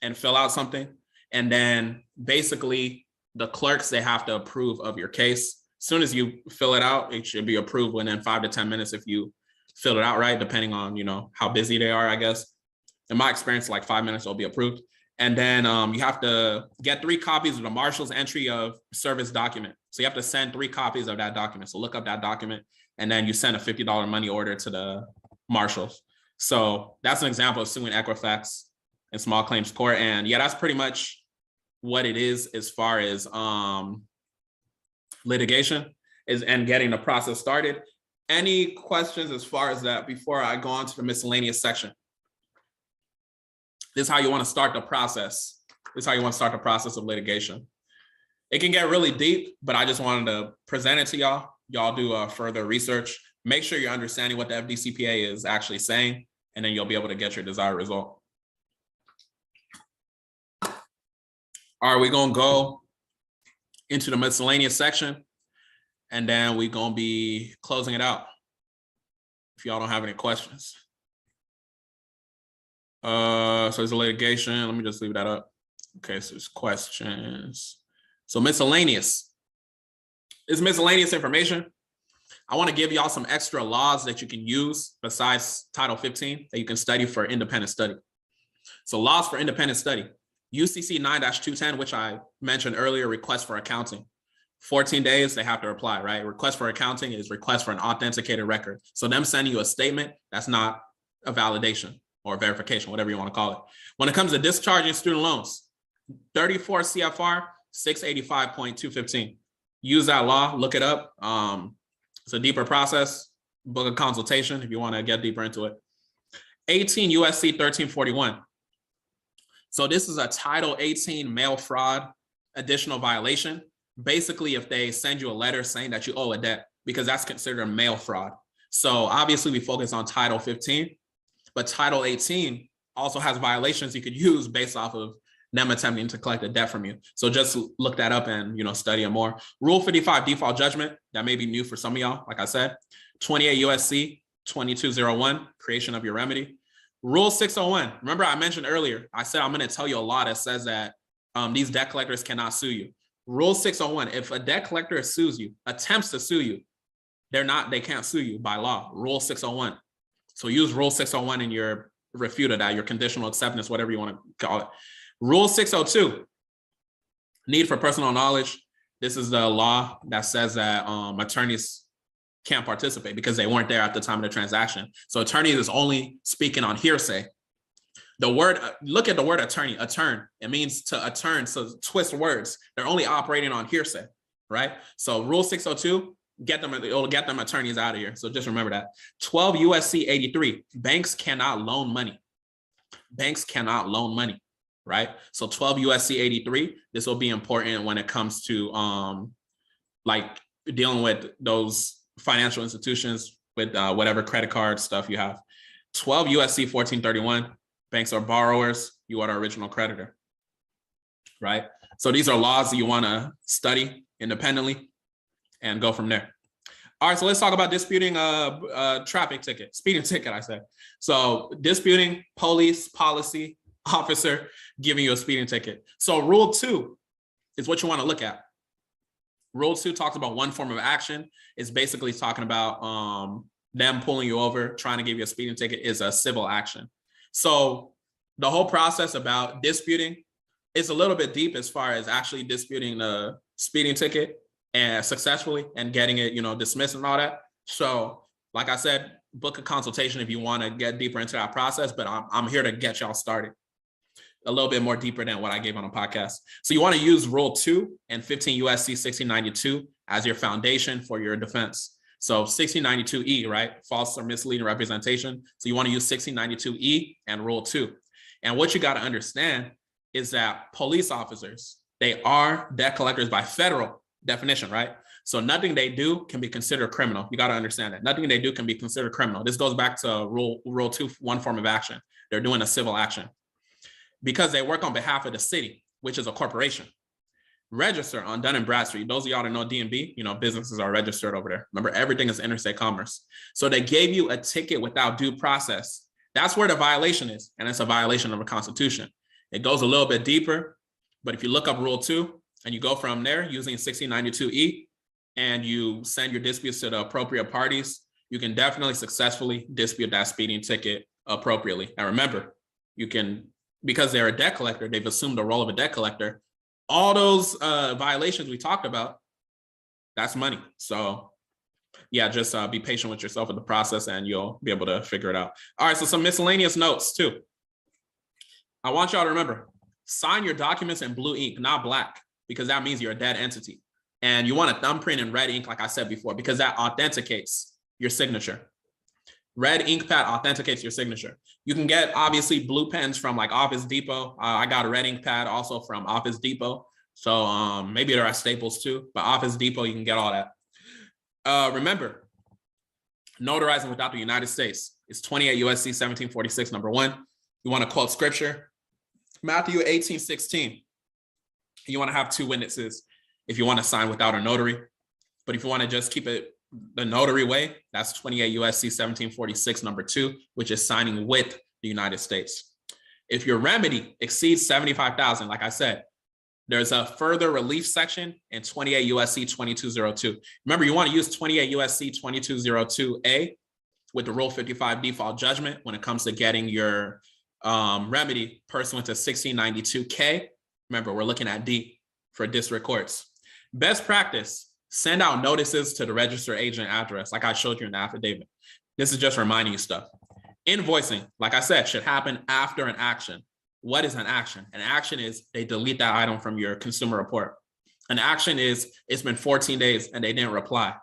and fill out something, and then basically the clerks, they have to approve of your case. As soon as you fill it out, it should be approved within 5 to 10 minutes if you fill it out right, depending on, you know, how busy they are, I guess. In my experience, like 5 minutes will be approved. And then you have to get 3 copies of the marshal's entry of service document. So you have to send 3 copies of that document. So look up that document, and then you send a $50 money order to the marshals. So that's an example of suing Equifax in small claims court. And yeah, that's pretty much what it is as far as litigation and getting the process started. Any questions as far as that before I go on to the miscellaneous section? This is how you want to start the process. This is how you want to start the process of litigation. It can get really deep, but I just wanted to present it to y'all. Y'all do further research. Make sure you're understanding what the FDCPA is actually saying, and then you'll be able to get your desired result. All right, we're gonna go into the miscellaneous section, and then we're gonna be closing it out. If y'all don't have any questions. So there's a litigation. Let me just leave that up. Okay, so there's questions. So miscellaneous. It's miscellaneous information. I want to give y'all some extra laws that you can use besides Title 15 that you can study for independent study. So laws for independent study. UCC 9-210, which I mentioned earlier, request for accounting. 14 days, they have to reply, right? Request for accounting is request for an authenticated record. So them sending you a statement, that's not a validation or verification, whatever you want to call it. When it comes to discharging student loans, 34 CFR 685.215. Use that law, look it up. It's a deeper process. Book a consultation if you want to get deeper into it. 18 USC 1341. So this is a Title 18 mail fraud additional violation. Basically, if they send you a letter saying that you owe a debt, because that's considered a mail fraud. So obviously we focus on Title 15, but Title 18 also has violations you could use based off of them attempting to collect a debt from you. So just look that up and, you know, study it more. Rule 55 default judgment, that may be new for some of y'all, like I said. 28 USC 2201, creation of your remedy. Rule 601, remember I mentioned earlier, I said I'm going to tell you a law that says that these debt collectors cannot sue you. Rule 601, if a debt collector sues you, attempts to sue you, they can't sue you by law. Rule 601. So use Rule 601 in your refute of that, your conditional acceptance, whatever you want to call it. Rule 602, need for personal knowledge. This is the law that says that attorneys can't participate because they weren't there at the time of the transaction. So attorneys is only speaking on hearsay. The word, look at the word attorney, attern. It means to attern, so twist words. They're only operating on hearsay, right? So Rule 602, it'll get them attorneys out of here. So just remember that. 12 USC 83, banks cannot loan money. Banks cannot loan money, right? So 12 USC 83, this will be important when it comes to like dealing with those financial institutions with whatever credit card stuff you have. 12 USC 1431, banks are borrowers, you are the original creditor, right? So these are laws that you want to study independently and go from there. All right, so let's talk about disputing a traffic ticket, speeding ticket, I said. So disputing police policy officer giving you a speeding ticket. So Rule 2 is what you want to look at. Rule 2 talks about one form of action. It's basically talking about them pulling you over, trying to give you a speeding ticket is a civil action. So the whole process about disputing is a little bit deep as far as actually disputing the speeding ticket and successfully and getting it, you know, dismissed and all that. So like I said, book a consultation if you want to get deeper into that process, but I'm here to get y'all started a little bit more deeper than what I gave on a podcast. So you want to use Rule 2 and 15 USC 1692 as your foundation for your defense. So 1692E, right? False or misleading representation. So you want to use 1692E and Rule 2. And what you got to understand is that police officers, they are debt collectors by federal definition, right? So nothing they do can be considered criminal. You got to understand that. Nothing they do can be considered criminal. This goes back to Rule 2, one form of action. They're doing a civil action because they work on behalf of the city, which is a corporation. register on Dun & Bradstreet. Those of y'all that know DMV, you know, businesses are registered over there. Remember, everything is interstate commerce. So they gave you a ticket without due process. That's where the violation is, and it's a violation of the Constitution. It goes a little bit deeper, but if you look up Rule 2 and you go from there using 1692E and you send your disputes to the appropriate parties, you can definitely successfully dispute that speeding ticket appropriately. And remember, you can, because they're a debt collector, they've assumed the role of a debt collector. All those violations we talked about, that's money. So yeah, just be patient with yourself in the process and you'll be able to figure it out. All right, so some miscellaneous notes too. I want y'all to remember, sign your documents in blue ink, not black, because that means you're a dead entity. And you want a thumbprint in red ink, like I said before, because that authenticates your signature. Red ink pad authenticates your signature. You can get obviously blue pens from like Office Depot. I got a red ink pad also from Office Depot. So maybe they're at Staples too, but Office Depot, you can get all that. Remember, notarizing without the United States is 28 USC 1746, number 1. You want to quote scripture, Matthew 18:16. You want to have 2 witnesses if you want to sign without a notary. But if you want to just keep it the notary way, that's 28 USC 1746, number 2, which is signing with the United States. If your remedy exceeds $75,000, like I said, there's a further relief section in 28 USC 2202. Remember, you want to use 28 USC 2202A with the Rule 55 default judgment when it comes to getting your remedy pursuant to 1692K. Remember, we're looking at D for district courts. Best practice, send out notices to the registered agent address, like I showed you in the affidavit. This is just reminding you stuff. Invoicing, like I said, should happen after an action. What is an action? An action is they delete that item from your consumer report. An action is it's been 14 days and they didn't reply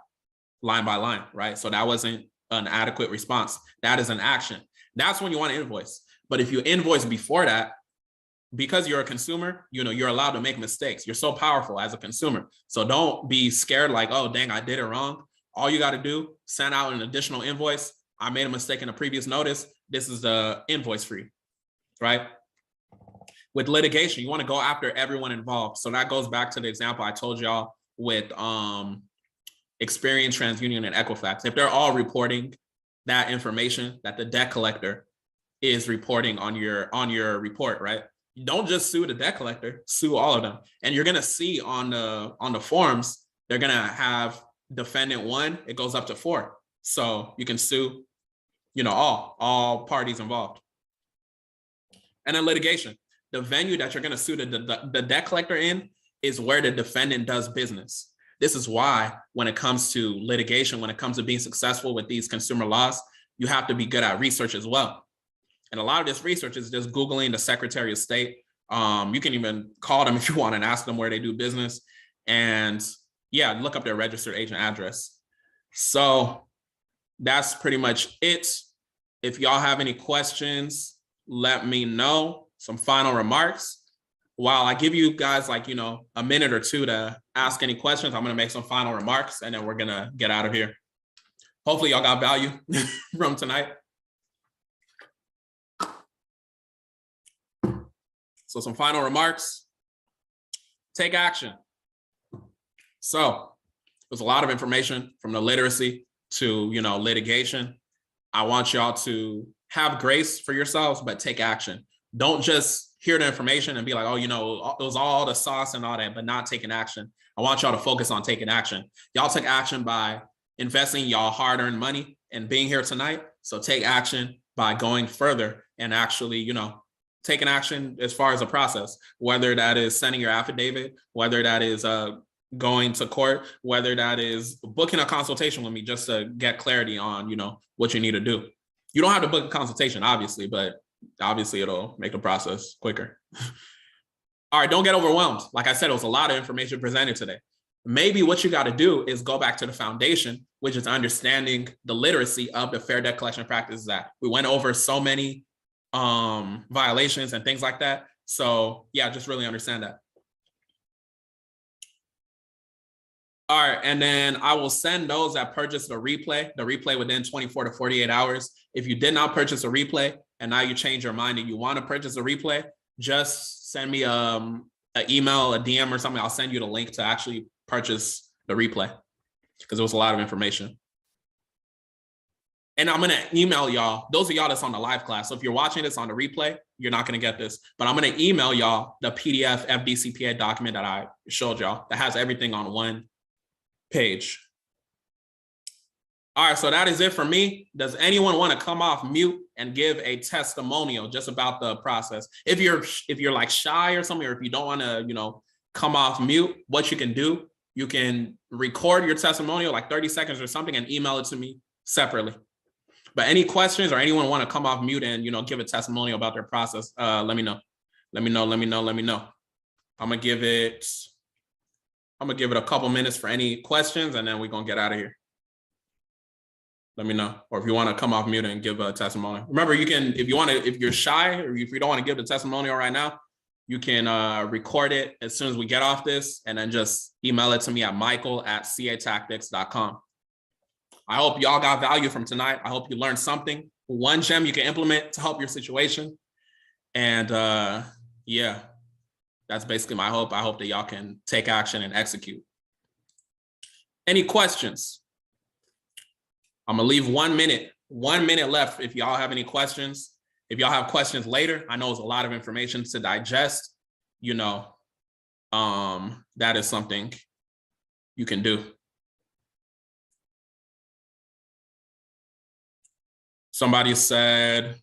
line by line, right? So that wasn't an adequate response. That is an action. That's when you want to invoice. But if you invoice before that, because you're a consumer, you know, you're allowed to make mistakes. You're so powerful as a consumer. So don't be scared like, oh, dang, I did it wrong. All you got to do, send out an additional invoice. I made a mistake in a previous notice. This is the invoice for you, right? With litigation, you want to go after everyone involved. So that goes back to the example I told y'all with Experian, TransUnion, and Equifax. If they're all reporting that information that the debt collector is reporting on your report, right? Don't just sue the debt collector, sue all of them. And you're gonna see on the forms, they're gonna have defendant 1, it goes up to 4. So you can sue, you know, all parties involved. And then litigation, the venue that you're gonna sue the debt collector in is where the defendant does business. This is why when it comes to litigation, when it comes to being successful with these consumer laws, you have to be good at research as well. And a lot of this research is just Googling the Secretary of State. You can even call them if you want and ask them where they do business. And yeah, look up their registered agent address. So that's pretty much it. If y'all have any questions, let me know. Some final remarks. While I give you guys like, you know, a minute or 2 to ask any questions, I'm going to make some final remarks and then we're going to get out of here. Hopefully y'all got value from tonight. So some final remarks, take action. So there's a lot of information from the literacy to, you know, litigation. I want y'all to have grace for yourselves, but take action. Don't just hear the information and be like, oh, you know, it was all the sauce and all that, but not taking action. I want y'all to focus on taking action. Y'all took action by investing y'all hard-earned money and being here tonight. So take action by going further and actually, you know, taking action as far as a process, whether that is sending your affidavit, whether that is going to court, whether that is booking a consultation with me just to get clarity on, you know, what you need to do. You don't have to book a consultation, obviously, but obviously it'll make the process quicker. All right, don't get overwhelmed. Like I said, it was a lot of information presented today. Maybe what you got to do is go back to the foundation, which is understanding the literacy of the Fair Debt Collection Practices Act. We went over so many violations and things like that. So yeah, just really understand that. All right, and then I will send those that purchased the replay within 24 to 48 hours. If you did not purchase a replay and now you change your mind and you want to purchase a replay, just send me an an email, a DM or something, I'll send you the link to actually purchase the replay because it was a lot of information. And I'm going to email y'all, those of y'all that's on the live class. So if you're watching this on the replay, you're not going to get this, but I'm going to email y'all the PDF FDCPA document that I showed y'all that has everything on one page. All right, so that is it for me. Does anyone want to come off mute and give a testimonial just about the process? If you're like shy or something, or if you don't want to, you know, come off mute, what you can do, you can record your testimonial like 30 seconds or something and email it to me separately. But any questions or anyone want to come off mute and, you know, give a testimonial about their process, let me know. Let me know. I'm gonna give it a couple minutes for any questions, and then we're gonna get out of here. Let me know. Or if you want to come off mute and give a testimonial. Remember, you can, if you're shy or if you don't want to give the testimonial right now, you can record it as soon as we get off this and then just email it to me at michael@catactics.com. I hope y'all got value from tonight. I hope you learned something. One gem you can implement to help your situation. And yeah, that's basically my hope. I hope that y'all can take action and execute. Any questions? I'm gonna leave 1 minute left if y'all have any questions. If y'all have questions later, I know it's a lot of information to digest, you know, that is something you can do. Somebody said,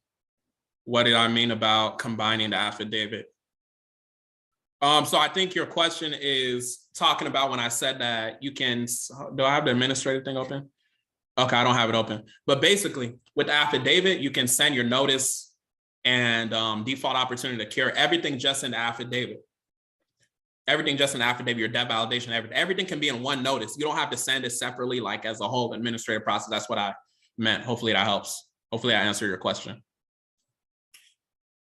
what did I mean about combining the affidavit? So I think your question is talking about when I said that you can, do I have the administrative thing open? Okay, I don't have it open. But basically, with the affidavit, you can send your notice and default opportunity to cure, everything just in the affidavit. Everything just in the affidavit, your debt validation, everything can be in one notice. You don't have to send it separately, like as a whole administrative process. That's what I meant. Hopefully that helps. Hopefully I answered your question.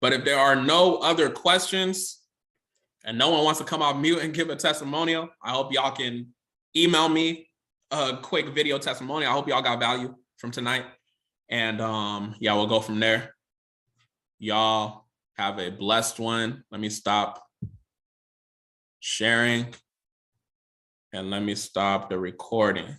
But if there are no other questions and no one wants to come off mute and give a testimonial, I hope y'all can email me a quick video testimonial. I hope y'all got value from tonight. And yeah, we'll go from there. Y'all have a blessed one. Let me stop sharing and let me stop the recording.